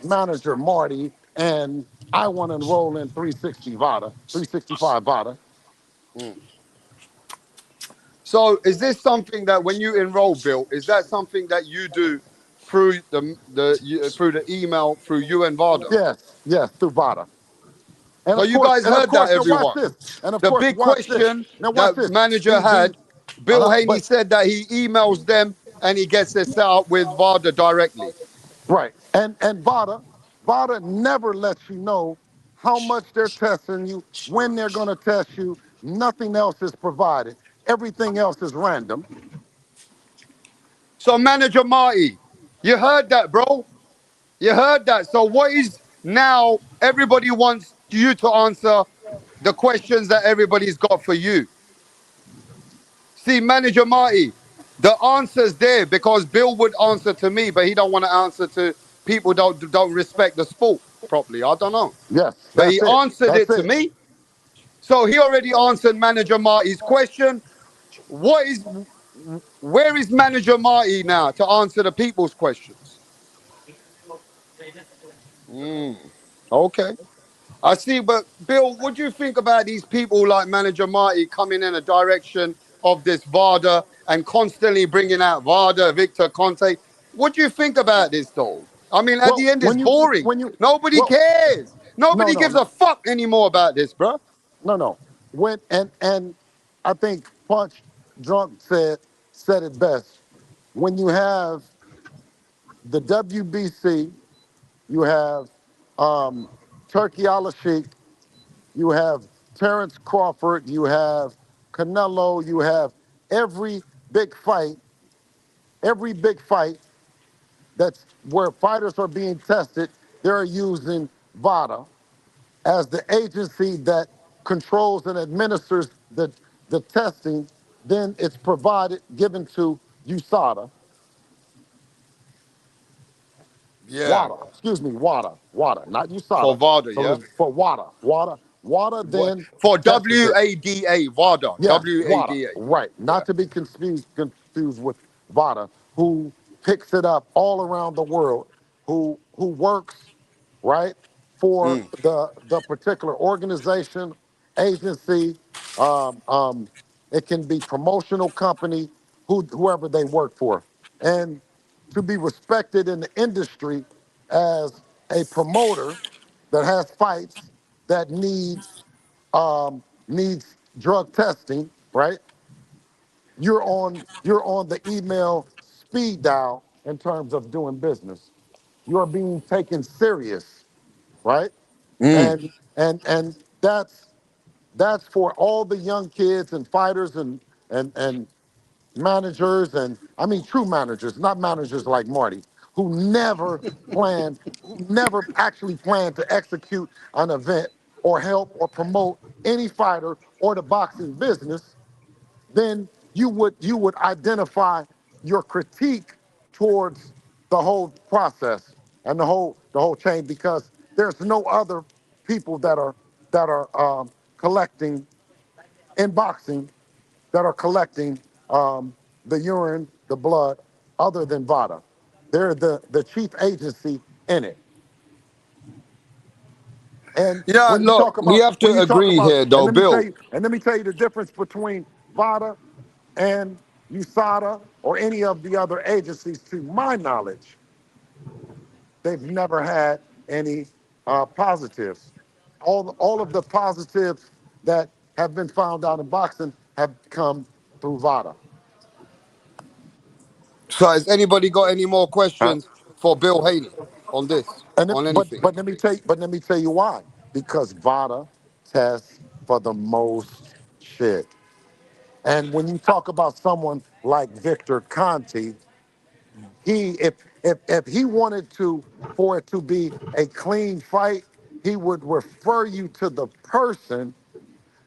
manager Marty, and I want to enroll in 360 Vada, 365 Vada.
Mm. So is this something that when you enroll, Bill, is that something that you do through through the email through you and Vada?
Yes, through Vada.
So you guys
And of
heard that,
course, now watch
everyone.
this. And of
The
course,
big
watch this.
question
Now watch
that
this.
manager
The
had, Bill Haney
but
said that he emails them and he gets it set up with Vada directly.
right. And Vada never lets you know how much they're testing you, when they're gonna test you. Nothing else is provided. Everything else is random.
So manager Marty, you heard that, bro. You heard that. So what is now everybody wants you to answer the questions that everybody's got for you. See, manager Marty, the answer's there because Bill would answer to me, but he don't want to answer to people don't respect the sport properly. I don't know.
Yes,
But
that's
he
it.
answered
That's
it to
it.
me. So he already answered manager Marty's question. What is where is manager Marty now to answer the people's questions? Mm, okay. I see, but Bill, what do you think about these people like Manager Marty coming in a direction of this VADA and constantly bringing out VADA, Victor Conte? What do you think about this, though? I mean, at
Well,
the end, it's
when you
boring.
when you
Nobody
well,
cares.
no,
Nobody
no,
gives
no,
a fuck anymore about this, bro.
no. When and I think Punch Drunk said it best. When you have the WBC, you have Turkey Al Sheikh, you have Terrence Crawford, you have Canelo, you have every big fight, every big fight that's where fighters are being tested, they're using VADA as the agency that controls and administers the testing. Then it's provided, given to USADA,
Yeah,
WADA, excuse me, WADA, not
for
USADA.
VADA,
So
yeah?
it's for WADA then
For
tests it.
WADA, VADA,
Yes, WADA,
WADA.
right.
Yeah.
Not to be confused with VADA, who picks it up all around the world, who works, right, for
Mm.
the particular organization, agency, um, um, it can be promotional company, whoever they work for. And to be respected in the industry as a promoter that has fights that needs drug testing, right? You're on the email speed dial in terms of doing business. You're being taken serious, right?
Mm.
And that's for all the young kids and fighters and managers, and I mean true managers, not managers like Marty, who never actually planned to execute an event or help or promote any fighter or the boxing business, then you would identify your critique towards the whole process and the whole chain, because there's no other people that are collecting in boxing, that are collecting the urine, the blood, other than VADA. They're the chief agency in it. And
Yeah, look, we have to
when you talk
agree
about,
here,
and
though, Bill.
let me tell you the difference between VADA and USADA or any of the other agencies. To my knowledge, they've never had any positives. All of the positives that have been found out in boxing have come through VADA.
So, has anybody got any more
Huh?
questions for Bill Haney on this,
And
on
but
anything?
let me tell you why. Because VADA tests for the most shit. And when you talk about someone like Victor Conti, he if he wanted to for it to be a clean fight, he would refer you to the person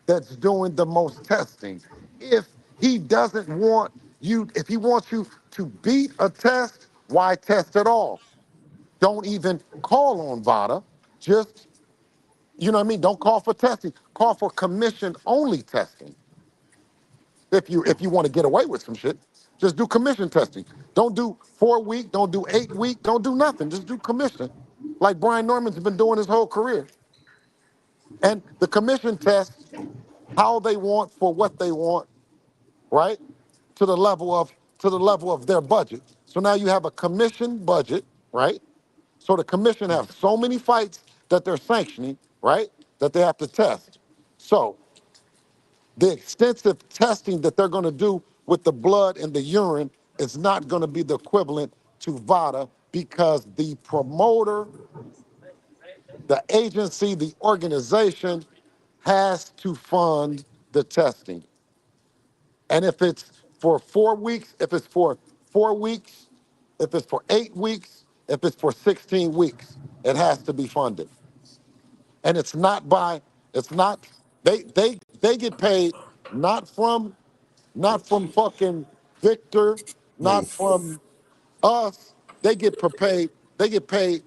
that's doing the most testing. If he doesn't want you, if he wants you to beat a test, why test at all? Don't even call on VADA. Just, you know what I mean? Don't call for testing. Call for commission only testing. If you want to get away with some shit, just do commission testing. Don't do 4 week, don't do 8 week, don't do nothing. Just do commission. Like Brian Norman's been doing his whole career. And the commission test how they want for what they want, right? To the level of their budget. So now you have a commission budget, right? So the commission have so many fights that they're sanctioning, right? That they have to test. So the extensive testing that they're going to do with the blood and the urine is not going to be the equivalent to VADA, because the promoter, the agency, the organization has to fund the testing. And if it's for 4 weeks, if it's for 4 weeks, if it's for 8 weeks, if it's for 16 weeks, it has to be funded. And it's not, they get paid not from fucking Victor, not from us. They get paid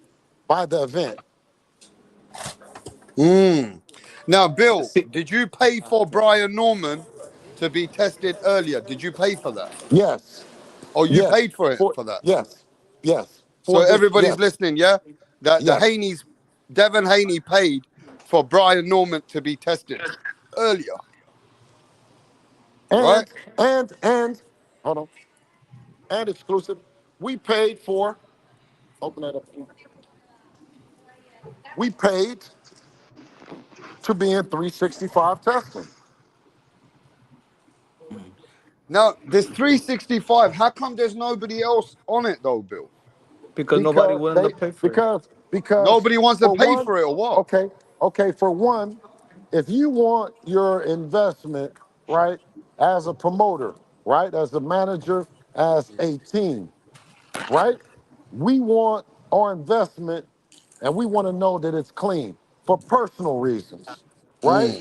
by the event.
Now, Bill, did you pay for Brian Norman to be tested earlier? Did you pay for that?
Yes,
Oh, you
yes,
paid for it
for
for that.
yes, yes,
So
for this,
everybody's
yes,
listening, yeah? That the
yes.
Haney's Devin Haney paid for Brian Norman to be tested earlier, right?
And hold on, and exclusive. We paid for, open that up. We paid to be in 365 testing.
Now, there's 365. How come there's nobody else on it though, Bill?
Because nobody
because
willing to
they
pay for it.
because
Nobody wants to
for
pay
one,
for it or what?
okay, for one, if you want your investment, right, as a promoter, right, as a manager, as a team, right, we want our investment, and we want to know that it's clean for personal reasons, right?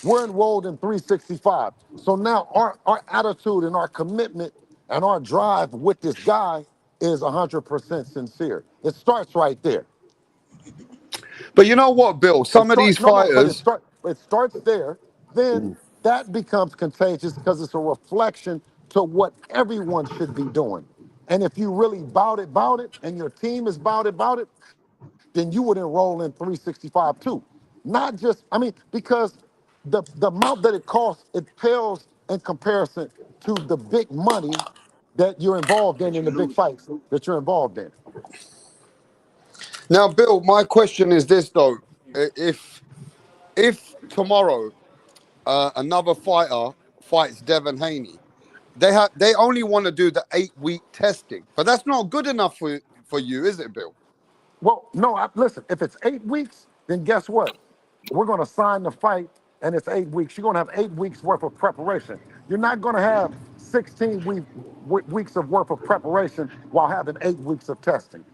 We're enrolled in 365. So now our attitude and our commitment and our drive with this guy is 100% sincere. It starts right there.
But you know what, Bill?
It
Some of these
start no no, but
fighters,
it starts there. Then that becomes contagious because it's a reflection to what everyone should be doing. And if you really bout it, and your team is bout it, then you would enroll in 365 too. Not just, I mean, because the amount that it costs, it pales in comparison to the big money that you're involved in the big fights that you're involved in.
now, Bill, my question is this though: if tomorrow another fighter fights Devin Haney, they only want to do the 8 week testing, but that's not good enough for you, is it, Bill?
Well, no, listen, if it's 8 weeks, then guess what? We're going to sign the fight and it's 8 weeks. You're gonna have 8 weeks worth of preparation. You're not gonna have 16 weeks of worth of preparation while having 8 weeks of testing.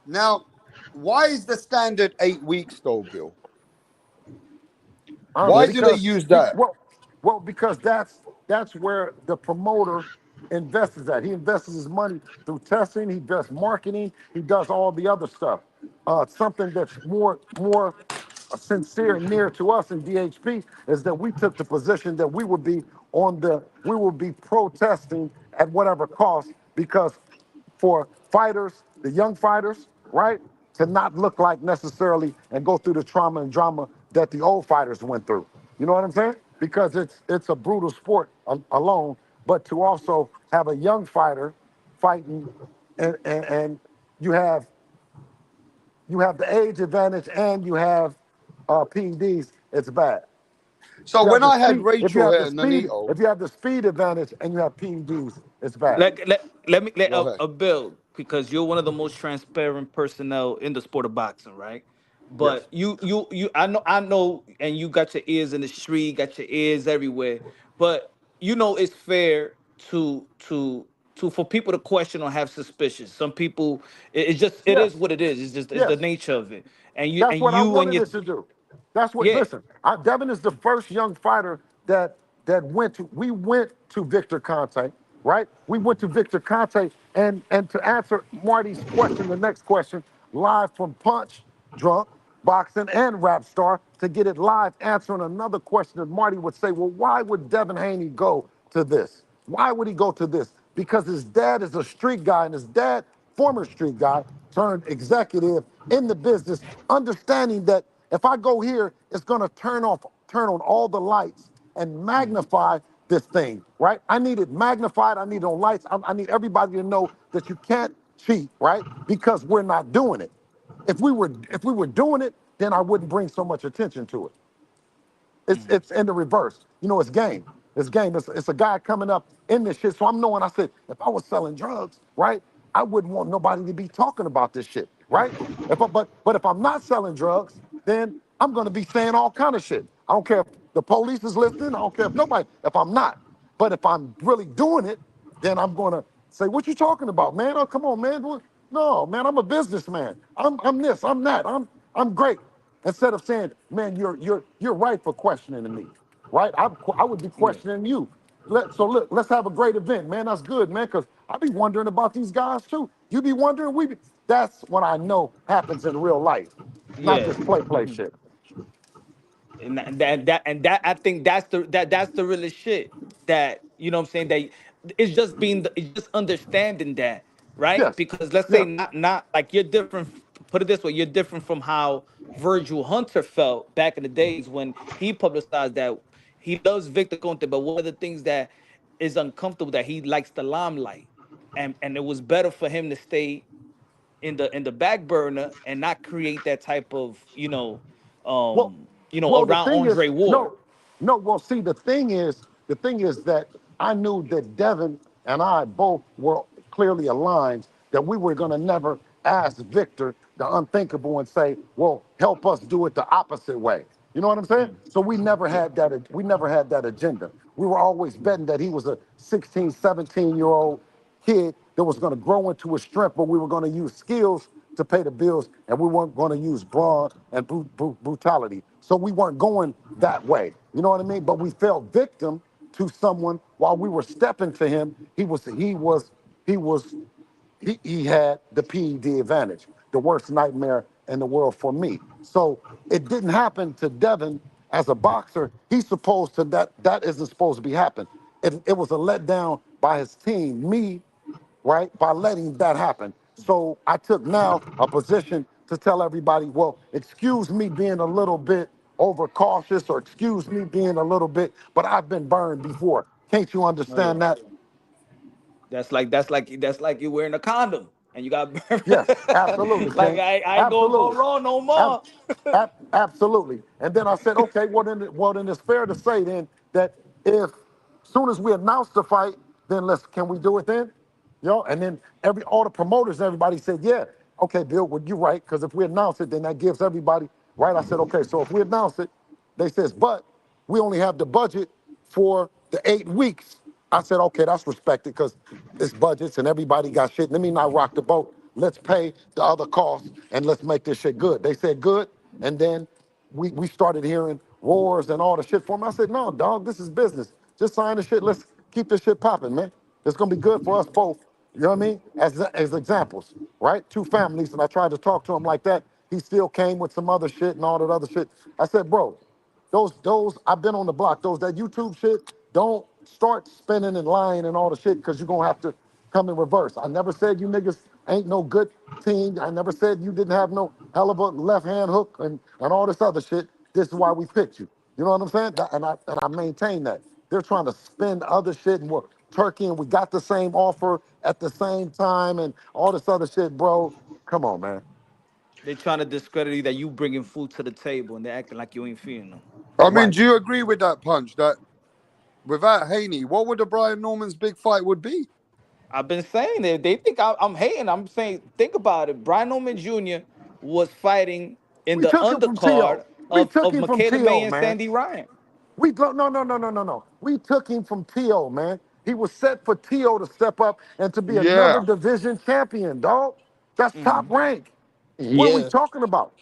Now, why is the standard 8 weeks though, Bill? Why do they
Because
use that?
because that's where the promoter invests at. He invests his money through testing. He does marketing. He does all the other stuff. Something that's more sincere and near to us in DHP is that we took the position that we will be protesting at whatever cost, because for fighters, the young fighters, right, to not look like necessarily and go through the trauma and drama that the old fighters went through. You know what I'm saying? Because it's a brutal sport alone, but to also have a young fighter fighting, and you have the age advantage and you have PEDs, it's bad.
So
You have
when
the
I had
speed. If you
Rachel
have
here,
the speed,
Nanito,
if you have the speed advantage and you have PEDs, it's bad.
Let me let
go ahead.
a Bill, because you're one of the most transparent personnel in the sport of boxing, right?
Yes.
But you I know, and you got your ears in the street, got your ears everywhere. But it's fair to for people to question or have suspicions. Some people, it is
Yes.
what it is. It's the
Yes.
nature of it. And you
That's
and
what I
you and
wanted
your
it to do. That's what.
yeah.
Listen, Devin is the first young fighter that went to. We went to Victor Conte, right? We went to Victor Conte, and to answer Marty's question, the next question, live from Punch, Drunk, Boxing, and Rap Star, to get it live, answering another question that Marty would say, well, why would Devin Haney go to this? Why would he go to this? Because his dad is a street guy, and his dad, former street guy, turned executive in the business, understanding that if I go here, it's gonna turn on all the lights and magnify this thing, right? I need it magnified. I need it on lights. I need everybody to know that you can't cheat, right? Because we're not doing it. If we were doing it, then I wouldn't bring so much attention to it. It's in the reverse. It's game. It's game. It's a guy coming up in this shit. So I'm knowing. I said, if I was selling drugs, right, I wouldn't want nobody to be talking about this shit, right? But if I'm not selling drugs, then I'm gonna be saying all kind of shit. I don't care if the police is listening. I don't care if nobody. If I'm not, but if I'm really doing it, then I'm gonna say, what you talking about, man? Oh, come on, man. No, man, I'm a businessman. I'm this. I'm that. I'm great. Instead of saying, man, you're right for questioning me, right? I would be questioning you. So look, let's have a great event, man. That's good, man, because I be wondering about these guys too. You be wondering, that's what I know happens in real life, not
Yeah.
this play shit.
And that I think that's the realest shit, that what I'm saying, that it's just understanding that, right?
Yes,
Because let's say,
yeah.
not like you're different. Put it this way, you're different from how Virgil Hunter felt back in the days when he publicized that he loves Victor Conte, but one of the things that is uncomfortable, that he likes the limelight, and it was better for him to stay in the back burner and not create that type of
Well, the
around
thing is,
Andre Ward.
no. Well, see, the thing is that I knew that Devin and I both were clearly aligned that we were gonna never ask Victor the unthinkable and say, "Well, help us do it the opposite way." You know what I'm saying? So we never had that. We never had that agenda. We were always betting that he was a 16, 17-year-old kid that was going to grow into a strength, but we were going to use skills to pay the bills, and we weren't going to use brawn and brutality. So we weren't going that way. You know what I mean? But we fell victim to someone while we were stepping to him. He had the PED advantage, the worst nightmare in the world for me. So it didn't happen to Devin as a boxer. He's supposed to that isn't supposed to be happening. It was a letdown by his team, me, right, by letting that happen. So I took now a position to tell everybody, well, excuse me being a little bit overcautious, or excuse me being a little bit, but I've been burned before. Can't you
Oh yeah.
understand that?
That's like you wearing a condom and you got
Yes, absolutely,
like
King.
I ain't gonna go
Absolutely.
wrong no
Ab-
more.
Absolutely. And then I said, okay, well then it's fair to say then that if soon as we announce the fight, then can we do it then? And then all the promoters and everybody said, yeah, okay, Bill, well, you're right, because if we announce it, then that gives everybody right? I said, okay, so if we announce it, they says, but we only have the budget for the 8 weeks. I said, okay, that's respected because it's budgets and everybody got shit. Let me not rock the boat. Let's pay the other costs and let's make this shit good. They said good, and then we started hearing roars and all the shit for them. I said, no, dog, this is business. Just sign the shit. Let's keep this shit popping, man. It's gonna be good for us both. You know what I mean? As examples, right? 2 families, and I tried to talk to him like that. He still came with some other shit and all that other shit. I said, bro, those I've been on the block. Those that YouTube shit, don't start spinning and lying and all the shit because you're gonna have to come in reverse. I never said you niggas ain't no good team. I never said you didn't have no hell of a left hand hook and all this other shit. This is why we picked you. You know what I'm saying? And I maintain that. They're trying to spin other shit and we're Turkey and we got the same offer at the same time and all this other shit, bro. Come on, man.
They trying to discredit you that you bringing food to the table and they're acting like you ain't feeding them.
I mean,
Right.
do you agree with that punch that without Haney, what would the Brian Norman's big fight would be?
I've been saying it. They think I'm hating. I'm saying, think about it. Brian Norman Jr. was fighting in
We
the
took him from Tio.
undercard
We took
of
him from
Michaela May
Tio,
and
man.
Sandy Ryan.
No. We took him from Tio, man. He was set for Tio to step up and to be another
Yeah.
division champion, dog. That's top
Mhm.
rank. What are we
Yeah.
talking about?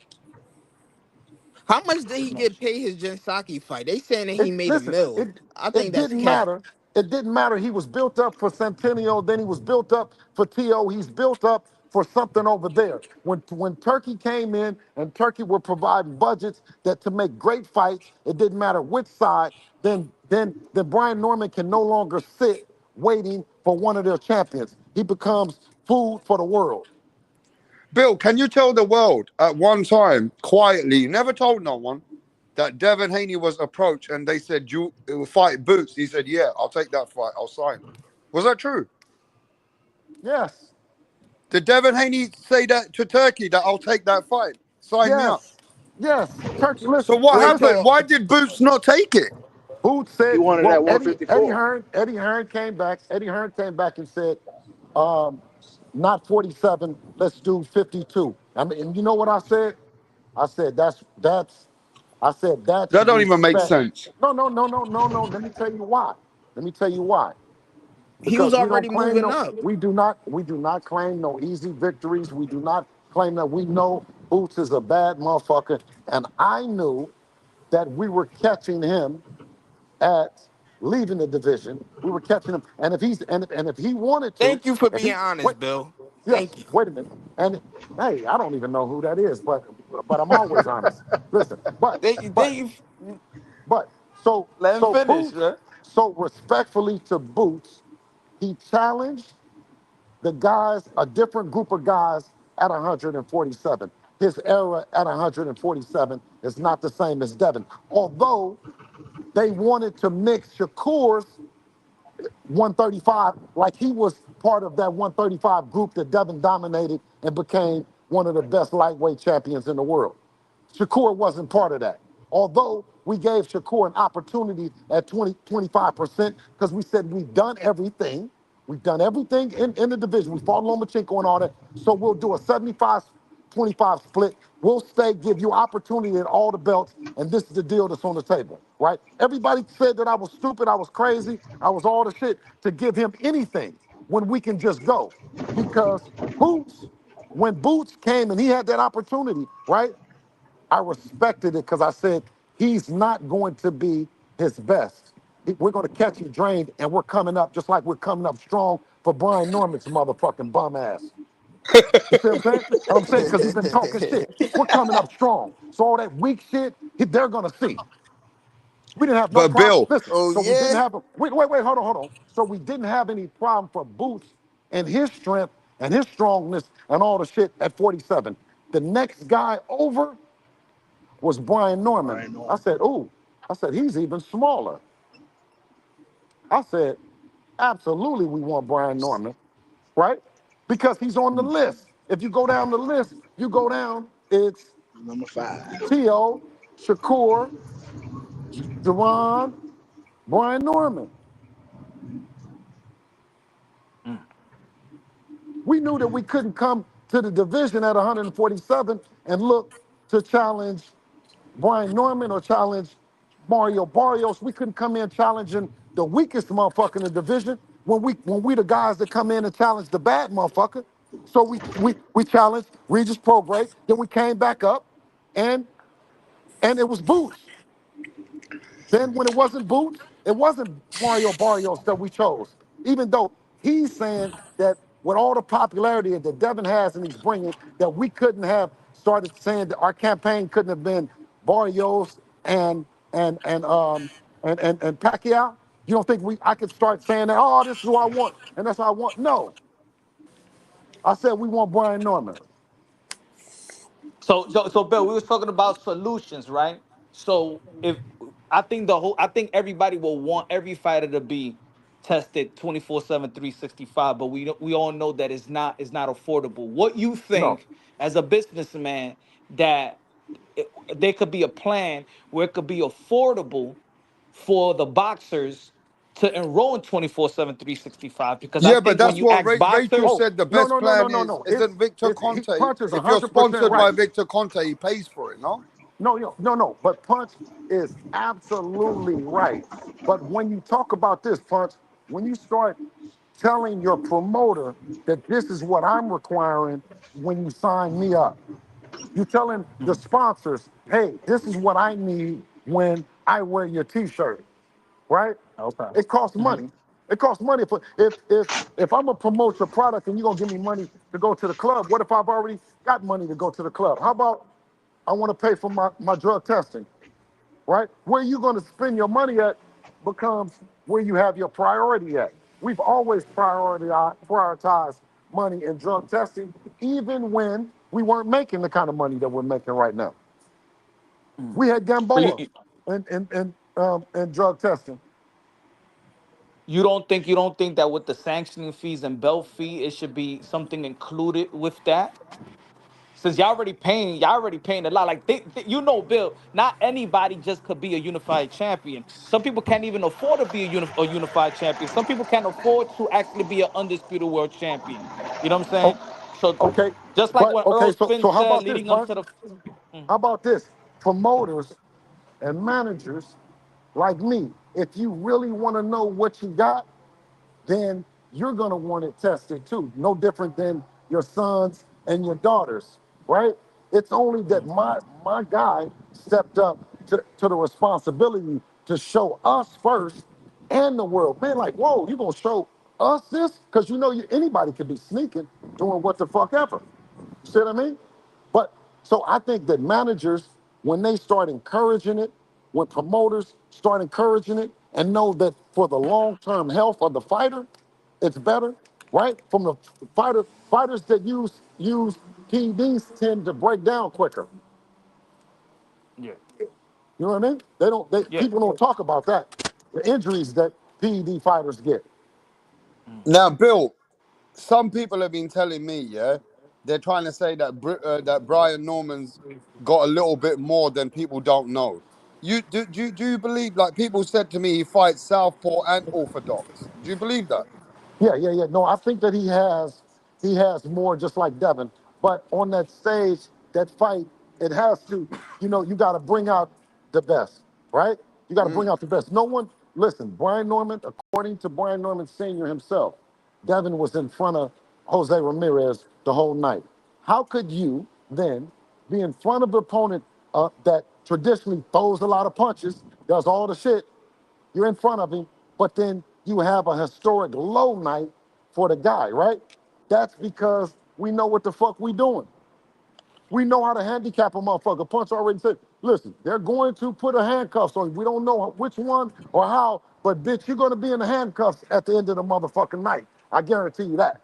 How much did he get paid his Jensaki fight? They saying that he
It
made a
listen,
mill.
it
I think
it
that's
didn't
cap.
matter. It didn't matter. He was built up for Centennial, then he was built up for Tio. He's built up for something over there. When Turkey came in and Turkey were providing budgets that to make great fights, it didn't matter which side, then Brian Norman can no longer sit waiting for one of their champions. He becomes food for the world.
Bill, can you tell the world at one time, quietly, you never told no one, that Devin Haney was approached and they said, you it will fight Boots? He said, yeah, I'll take that fight. I'll sign. Was that true?
Yes,
Did Devin Haney say that to Turkey that I'll take that fight? Sign me up.
yes, yes. Turkey,
So
listen,
what
Wait
listen.
happened?
till
Why did Boots not take it?
Boots
He
said,
wanted
well,
that
Eddie
154.
Hearn, Eddie Hearn came back. Eddie Hearn came back and said, um, not 47, let's do 52. I mean, and you know what I said? I said I said that's
That don't even make
respect.
sense.
No. Let me tell you why. Let me tell you why.
he was
Because we don't
already
claim
moving
no,
up.
we do not claim no easy victories. We do not claim that we know Boots is a bad motherfucker. And I knew that we were catching him at leaving the division. We were catching him, and if he wanted to,
Thank you for
if
being
he wait,
honest, Bill.
yes,
Thank you.
wait a minute, and hey, I don't even know who that is, but I'm always honest. Listen,
They
but
Let him
so
finish,
Boots,
man.
so respectfully to Boots, he challenged the guys, a different group of guys at 147. His era at 147 is not the same as Devin, although they wanted to mix Shakur's 135 like he was part of that 135 group that Devin dominated and became one of the best lightweight champions in the world. Shakur wasn't part of that. Although we gave Shakur an opportunity at 25%, because we said we've done everything. We've done everything in the division. We fought Lomachenko and all that. So we'll do a 75-25 split. We'll stay, give you opportunity at all the belts, and this is the deal that's on the table, right? Everybody said that I was stupid, I was crazy, I was all the shit to give him anything when we can just go. Because when Boots came and he had that opportunity, right? I respected it because I said he's not going to be his best. We're going to catch him drained, and we're coming up just like we're coming up strong for Brian Norman's motherfucking bum ass. You see what I'm saying? And I'm saying because he's been talking shit. We're coming up strong. So all that weak shit, they're going to see. We didn't have no
But
problem.
Bill,
Listen,
oh
so we didn't
yeah.
have hold on. So we didn't have any problem for Boots and his strength and his strongness and all the shit at 47. The next guy over was Brian Norman.
Brian
I
Norman.
said, ooh, I said, he's even smaller. I said, absolutely, we want Brian Norman, right? Because he's on the list. If you go down the list, you go down, it's
Number 5.
Tio, Shakur, Jerron, Brian Norman.
Mm.
We knew that we couldn't come to the division at 147 and look to challenge Brian Norman or challenge Mario Barrios. We couldn't come in challenging the weakest motherfucker in the division when we the guys that come in and challenge the bad motherfucker. So we challenged Regis Prograis. Then we came back up, and it was Boots. Then when it wasn't Boots, it wasn't Mario Barrios that we chose. Even though he's saying that with all the popularity that Devin has and he's bringing, that we couldn't have started saying that our campaign couldn't have been Barrios and Pacquiao. You don't think I could start saying that? Oh, this is who I want, and that's what I want. No, I said we want Brian Norman.
So Bill, we was talking about solutions, right? So if I think everybody will want every fighter to be tested 24/7, 365, but we all know that it's not affordable. What you
No.
think as a businessman that there could be a plan where it could be affordable for the boxers to enroll in 24/7, 365? Because I
Yeah, but
think when
that's
you
what
ask
Rachel
boxers,
Oh,
said the
no,
best
no, no, no,
plan
no,
is.
no.
Isn't Victor
He
Conte?
punches
If you're
100%
sponsored by
right.
Victor Conte, he pays for it, no?
No. But Punch is absolutely right. But when you talk about this, Punch, when you start telling your promoter that this is what I'm requiring when you sign me up, you're telling the sponsors, hey, this is what I need when I wear your T-shirt, right?
okay.
It costs
Mhm.
money. It costs money for if I'm gonna promote your product and you're gonna give me money to go to the club. What if I've already got money to go to the club? How about I want to pay for my drug testing, right? Where you going to spend your money at becomes where you have your priority at. We've always prioritized money in drug testing, even when we weren't making the kind of money that we're making right now. We had
So
Gamboa in drug testing.
you don't think that with the sanctioning fees and belt fee, it should be something included with that? Since y'all already paying a lot. Like Bill, not anybody just could be a unified champion. Some people can't even afford to be a unified champion. Some people can't afford to actually be an undisputed world champion. You know what I'm
Oh,
saying? So
okay,
just like
but
when
okay.
Earl
So
Spence
how
said
about this,
leading up
Punch?
to the
How about this? Promoters and managers like me, if you really want to know what you got, then you're going to want it tested too. No different than your sons and your daughters, right? It's only that my guy stepped up to the responsibility to show us first and the world. Man, like, whoa, you going to show us this? Because anybody could be sneaking, doing what the fuck ever. You see what I mean? But so I think that managers, when they start encouraging it, when promoters start encouraging it, and know that for the long-term health of the fighter, it's better, right? From the fighters that use PEDs tend to break down quicker.
yeah
You know what I mean?
yeah.
People don't talk about that. The injuries that PED fighters get.
Now, Bill, some people have been telling me, yeah, they're trying to say that that Brian Norman's got a little bit more than people don't know. Do you believe? Like people said to me, he fights southpaw and orthodox. Do you believe that?
Yeah. No, I think that he has more just like Devin. But on that stage, that fight, it has to, you got to bring out the best, right? You got to bring
Mm.
out the best. No one, listen, Brian Norman, according to Brian Norman Sr. himself, Devin was in front of Jose Ramirez the whole night. How could you then be in front of an opponent that traditionally throws a lot of punches, does all the shit, you're in front of him, but then you have a historic low night for the guy, right? That's because we know what the fuck we doing. We know how to handicap a motherfucker. Punch already said, listen, they're going to put a handcuffs on you. We don't know which one or how, but bitch, you're gonna be in the handcuffs at the end of the motherfucking night. I guarantee you that.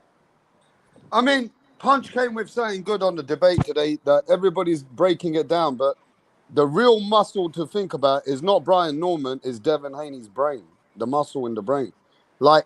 I mean, Punch came with something good on the debate today that everybody's breaking it down, but the real muscle to think about is not Brian Norman, is Devin Haney's brain, the muscle in the brain. Like,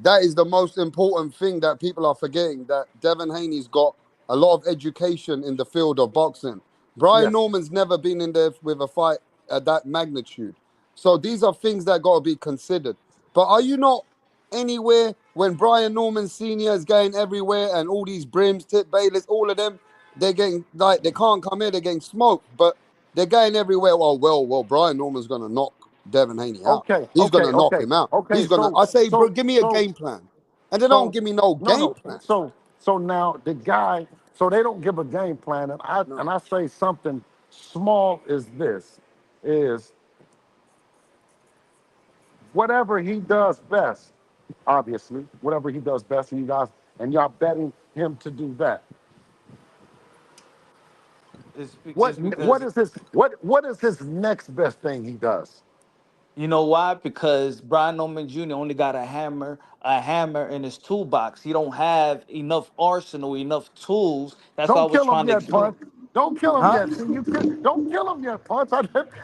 that is the most important thing that people are forgetting, that Devin Haney's got a lot of education in the field of boxing. Brian
Yes.
Norman's never been in there with a fight at that magnitude. So these are things that got to be considered. But are you not anywhere when Brian Norman Sr. is going everywhere and all these Brims, Tip Bayless, all of them, they're getting, like, they can't come here, they're getting smoked. But They're going everywhere. Well, Brian Norman's going to knock Devin Haney out.
Okay,
He's going
okay,
to knock
okay,
him out.
okay.
He's going to.
So,
I say, bro,
so,
give me a
so,
game plan, and they don't
so,
give me no
no,
game
no.
plan.
So now the guy. So they don't give a game plan,
No.
and I say something small is this, is whatever he does best. Obviously, whatever he does best, and y'all betting him to do that.
It's
What
because
is his what is his next best thing he does?
you know why? Because Brian Norman Jr. only got a hammer in his toolbox. He don't have enough arsenal, enough tools. That's why I
Don't
was
kill him
trying to
yet,
explain.
Punch. Don't kill him
Huh?
yet. See, don't kill him yet, Punch.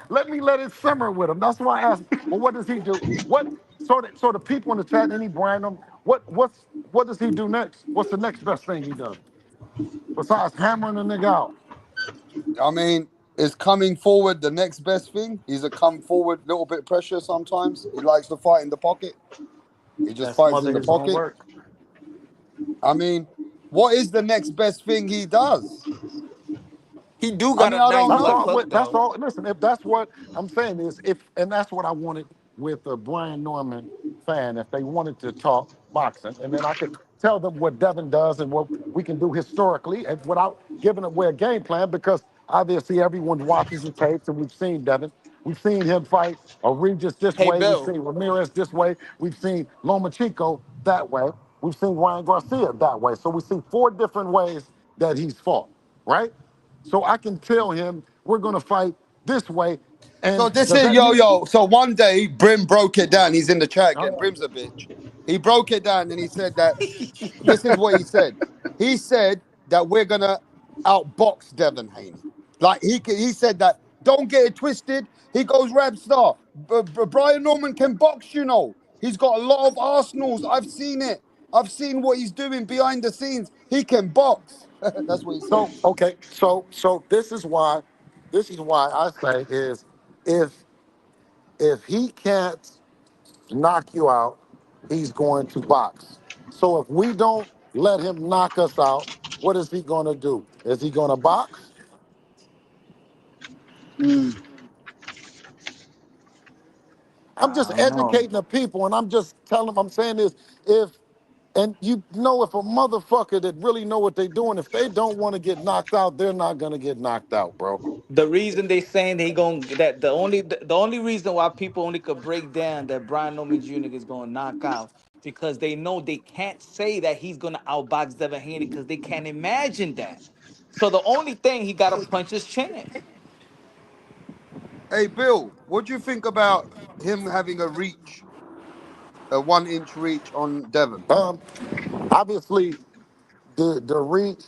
Let me let it simmer with him. That's why I asked. Well, what does he do? What so the people in the chat, any Brian him? What does he do next? What's the next best thing he does besides hammering the nigga out?
I mean, is coming forward the next best thing? He's a come forward, little bit pressure sometimes. He likes to fight in the pocket. He just
That
fights in
smother
the
his own
pocket.
work.
I mean, what is the next best thing he does?
He do
I
got
mean,
a
I
nice
don't
That's
know.
left
all.
hook
That's
though.
all. Listen, if that's what I'm saying is, and that's what I wanted with a Brian Norman fan. If they wanted to talk boxing, and then I could tell them what Devin does and what we can do historically, and without giving away a game plan, because obviously everyone watches the tapes, and we've seen Devin. We've seen him fight Regis this
Hey
way. We've
Bill,
seen Ramirez this way. We've seen Lomachenko that way. We've seen Ryan Garcia that way. So we see 4 different ways that he's fought, right? So I can tell him we're gonna fight this way.
So
And
this
does
is
that mean
yo. So one day Brim broke it down. He's in the chat again.
oh,
Brim's a bitch. He broke it down and he said that this is what he said. He said that we're gonna outbox Devin Haney. Like he said that. Don't get it twisted. He goes Rabstar. Brian Norman can box. You know, he's got a lot of arsenals. I've seen it. I've seen what he's doing behind the scenes. He can box. That's what he said.
so okay. So this is why I say is if if he can't knock you out, he's going to box. So if we don't let him knock us out, what is he gonna do? Is he gonna box?
Mm.
I'm just
I don't know.
educating the people, and I'm just telling them. I'm saying this: if and you know, if a motherfucker that really know what they're doing, if they don't want to get knocked out, they're not gonna get knocked out, bro.
The reason they saying they going that the only reason why people only could break down that Brian Norman Jr. is going to knock out because they know they can't say that he's going to outbox Devin Haney because they can't imagine that. So the only thing he got to punch his chance.
Hey, Bill, what do you think about him having a 1 inch reach on Devon?
Um, Obviously, the reach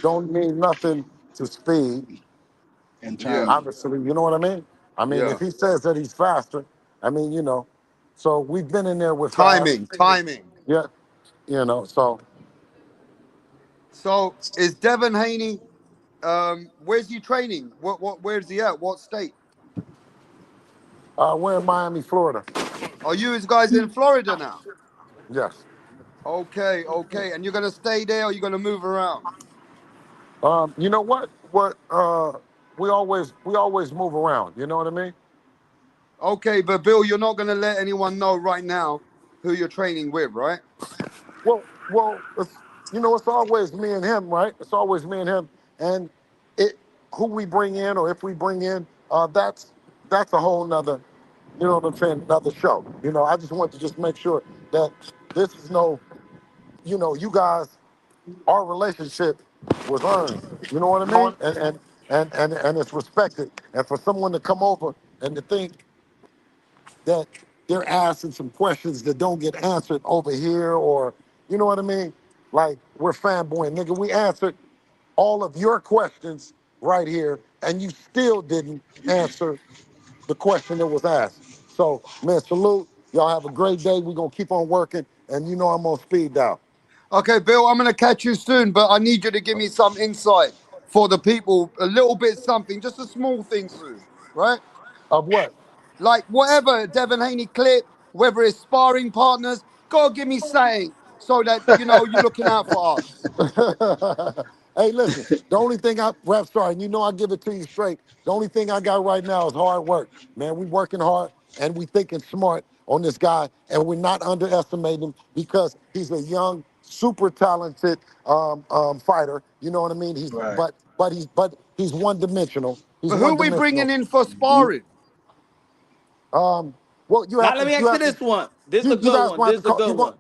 don't mean nothing to speed.
And
Yeah,
timing.
Obviously, you know what I mean. I mean,
yeah.
if he says that he's faster, I mean, you know. So we've been in there with fast.
Timing.
Yeah, you know. So
So is Devon Haney? Where's he training? Where's he at? What state?
we're in Miami, Florida.
Are you guys in Florida now?
Yes.
Okay. And you're gonna stay there, or you're gonna move around?
You know what? We always move around. You know what I mean?
Okay, but Bill, you're not gonna let anyone know right now who you're training with, right?
Well, it's always me and him, right? It's always me and him, and it who we bring in or if we bring in, that's a whole nother, you know what I'm saying, another show. You know, I just want to just make sure that this is no, you guys, our relationship was earned. You know what I mean? And it's respected. And for someone to come over and to think that they're asking some questions that don't get answered over here, or you know what I mean? Like we're fanboying, nigga. We answered all of your questions right here, and you still didn't answer the question that was asked. So, man, salute. Y'all have a great day. We're gonna keep on working, and you know I'm on speed dial.
Okay, Bill, I'm gonna catch you soon, but I need you to give me some insight for the people, a little bit something, just a small thing soon, right?
Of what?
Like whatever Devin Haney clip, whether it's sparring partners, go give me something so that you know you're looking out for us.
Hey, listen, the only thing Rap Star, and you know I give it to you straight, the only thing I got right now is hard work. Man, we working hard and we thinking smart on this guy, and we're not underestimating him because he's a young, super talented fighter. You know what I mean?
Right.
But he's one dimensional. He's
But who
one
we
dimensional.
bringing in for sparring?
Well,
Now let me ask you this one. This is a
you
good
guys
one.
gonna have
This
to
is a
call.
good one.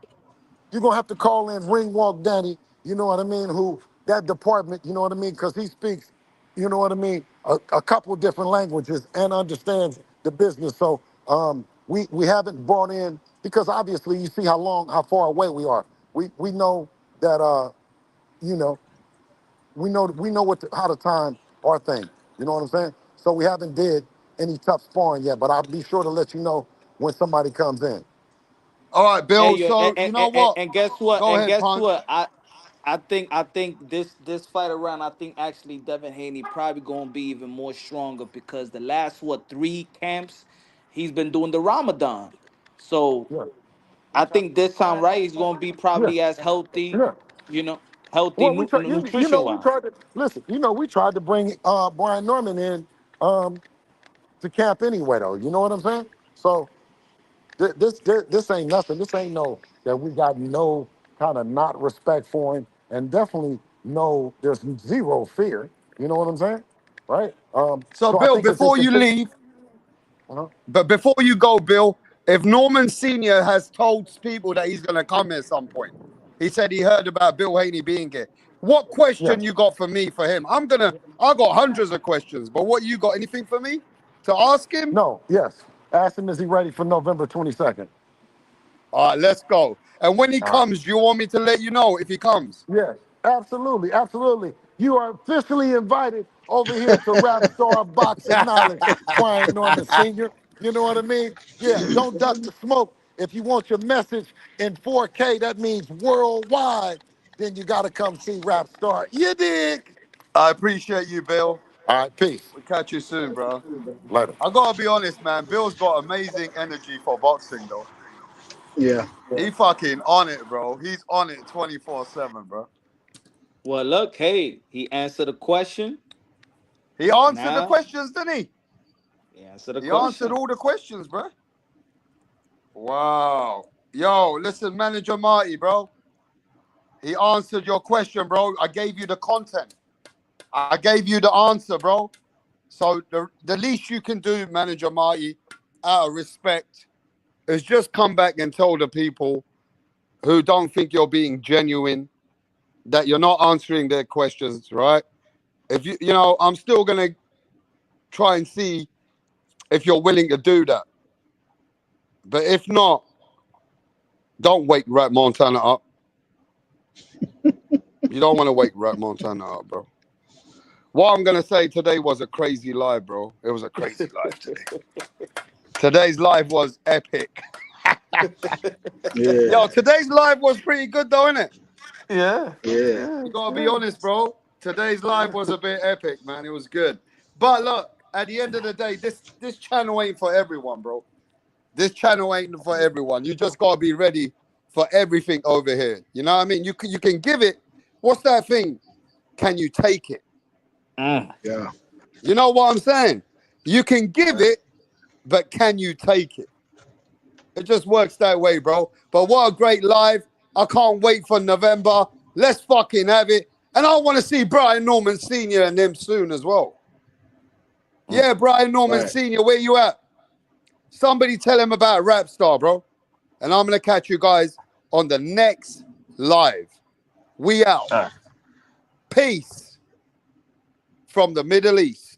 You're gonna have to call in Ring Walk Danny, you know what I mean, who that department, you know what I mean, because he speaks, you know what I mean, a couple of different languages and understands the business. So we haven't brought in, because obviously you see how far away we are. We know that you know, we know how to time our thing. You know what I'm saying? So we haven't did any tough sparring yet, but I'll be sure to let you know when somebody comes in.
All right,
Hey,
Bill.
yo,
So you know what?
and guess what?
Go
And
ahead,
guess
Punch.
what? I think this fight around, I think actually Devin Haney probably gonna be even more stronger because the last 3 camps he's been doing the Ramadan. So
Yeah,
I think this time right he's gonna be
yeah,
probably as healthy,
yeah.
you know, healthy
Well, you
nutrition
know, we
wise.
tried to listen. You know, we tried to bring Brian Norman in to camp anyway, though. You know what I'm saying? So this ain't nothing. This ain't no that we got no kind of not respect for him, and definitely no, there's zero fear. You know what I'm saying? Right?
So
So I
Bill,
think it's
before you
interesting.
leave,
Uh-huh.
but before you go, Bill, if Norman Senior has told people that he's gonna come at some point, he said he heard about Bill Haney being here. What question
Yes.
you got for me for him? I got hundreds of questions, but what you got? Anything for me to ask him?
No. Yes. Ask him, is he ready for November 22nd?
All right, let's go. And when he
All right.
comes, do you want me to let you know if he comes?
Yes, absolutely, absolutely. You are officially invited over here to Rap Star Boxing Knowledge, Brian Norman Sr. You know what I mean? Yeah, don't duck the smoke. If you want your message in 4K, that means worldwide, then you got to come see Rap Star. You dig?
I appreciate you, Bill.
All right, peace.
We'll catch you soon, bro.
Later.
I gotta be honest, man. Bill's got amazing energy for boxing, though.
Yeah.
He fucking on it, bro. He's on it 24/7, bro.
Well, look, hey, he answered the question.
He answered the
Now
questions, didn't he?
he answered the
He answered
question.
all the questions, bro. Wow. Yo, listen, Manager Marty, bro. He answered your question, bro. I gave you the content. I gave you the answer, bro. So the least you can do, Manager Marty, out of respect, is just come back and tell the people who don't think you're being genuine that you're not answering their questions, right? If you know, I'm still gonna try and see if you're willing to do that. But if not, don't wake Rat Montana up. You don't want to wake Rat Montana up, bro. What I'm gonna say today was a crazy live, bro. It was a crazy live today. Today's live was epic.
Yeah.
Yo, today's live was pretty good though, innit?
Yeah.
Yeah.
Yeah.
You gotta be
Yeah.
honest, bro. Today's live was a bit epic, man. It was good. But look, at the end of the day, this channel ain't for everyone, bro. This channel ain't for everyone. You just gotta be ready for everything over here. You know what I mean? You can give it. What's that thing? Can you take it?
Mm.
Yeah.
You know what I'm saying? You can give
Right.
it, but can you take it? It just works that way, bro. But what a great live. I can't wait for November. Let's fucking have it. And I want to see Brian Norman Sr. and them soon as well. Yeah, Brian Norman
Right.
Sr., where you at? Somebody tell him about Rap Star, bro. And I'm going to catch you guys on the next live. We out. Peace from the Middle East.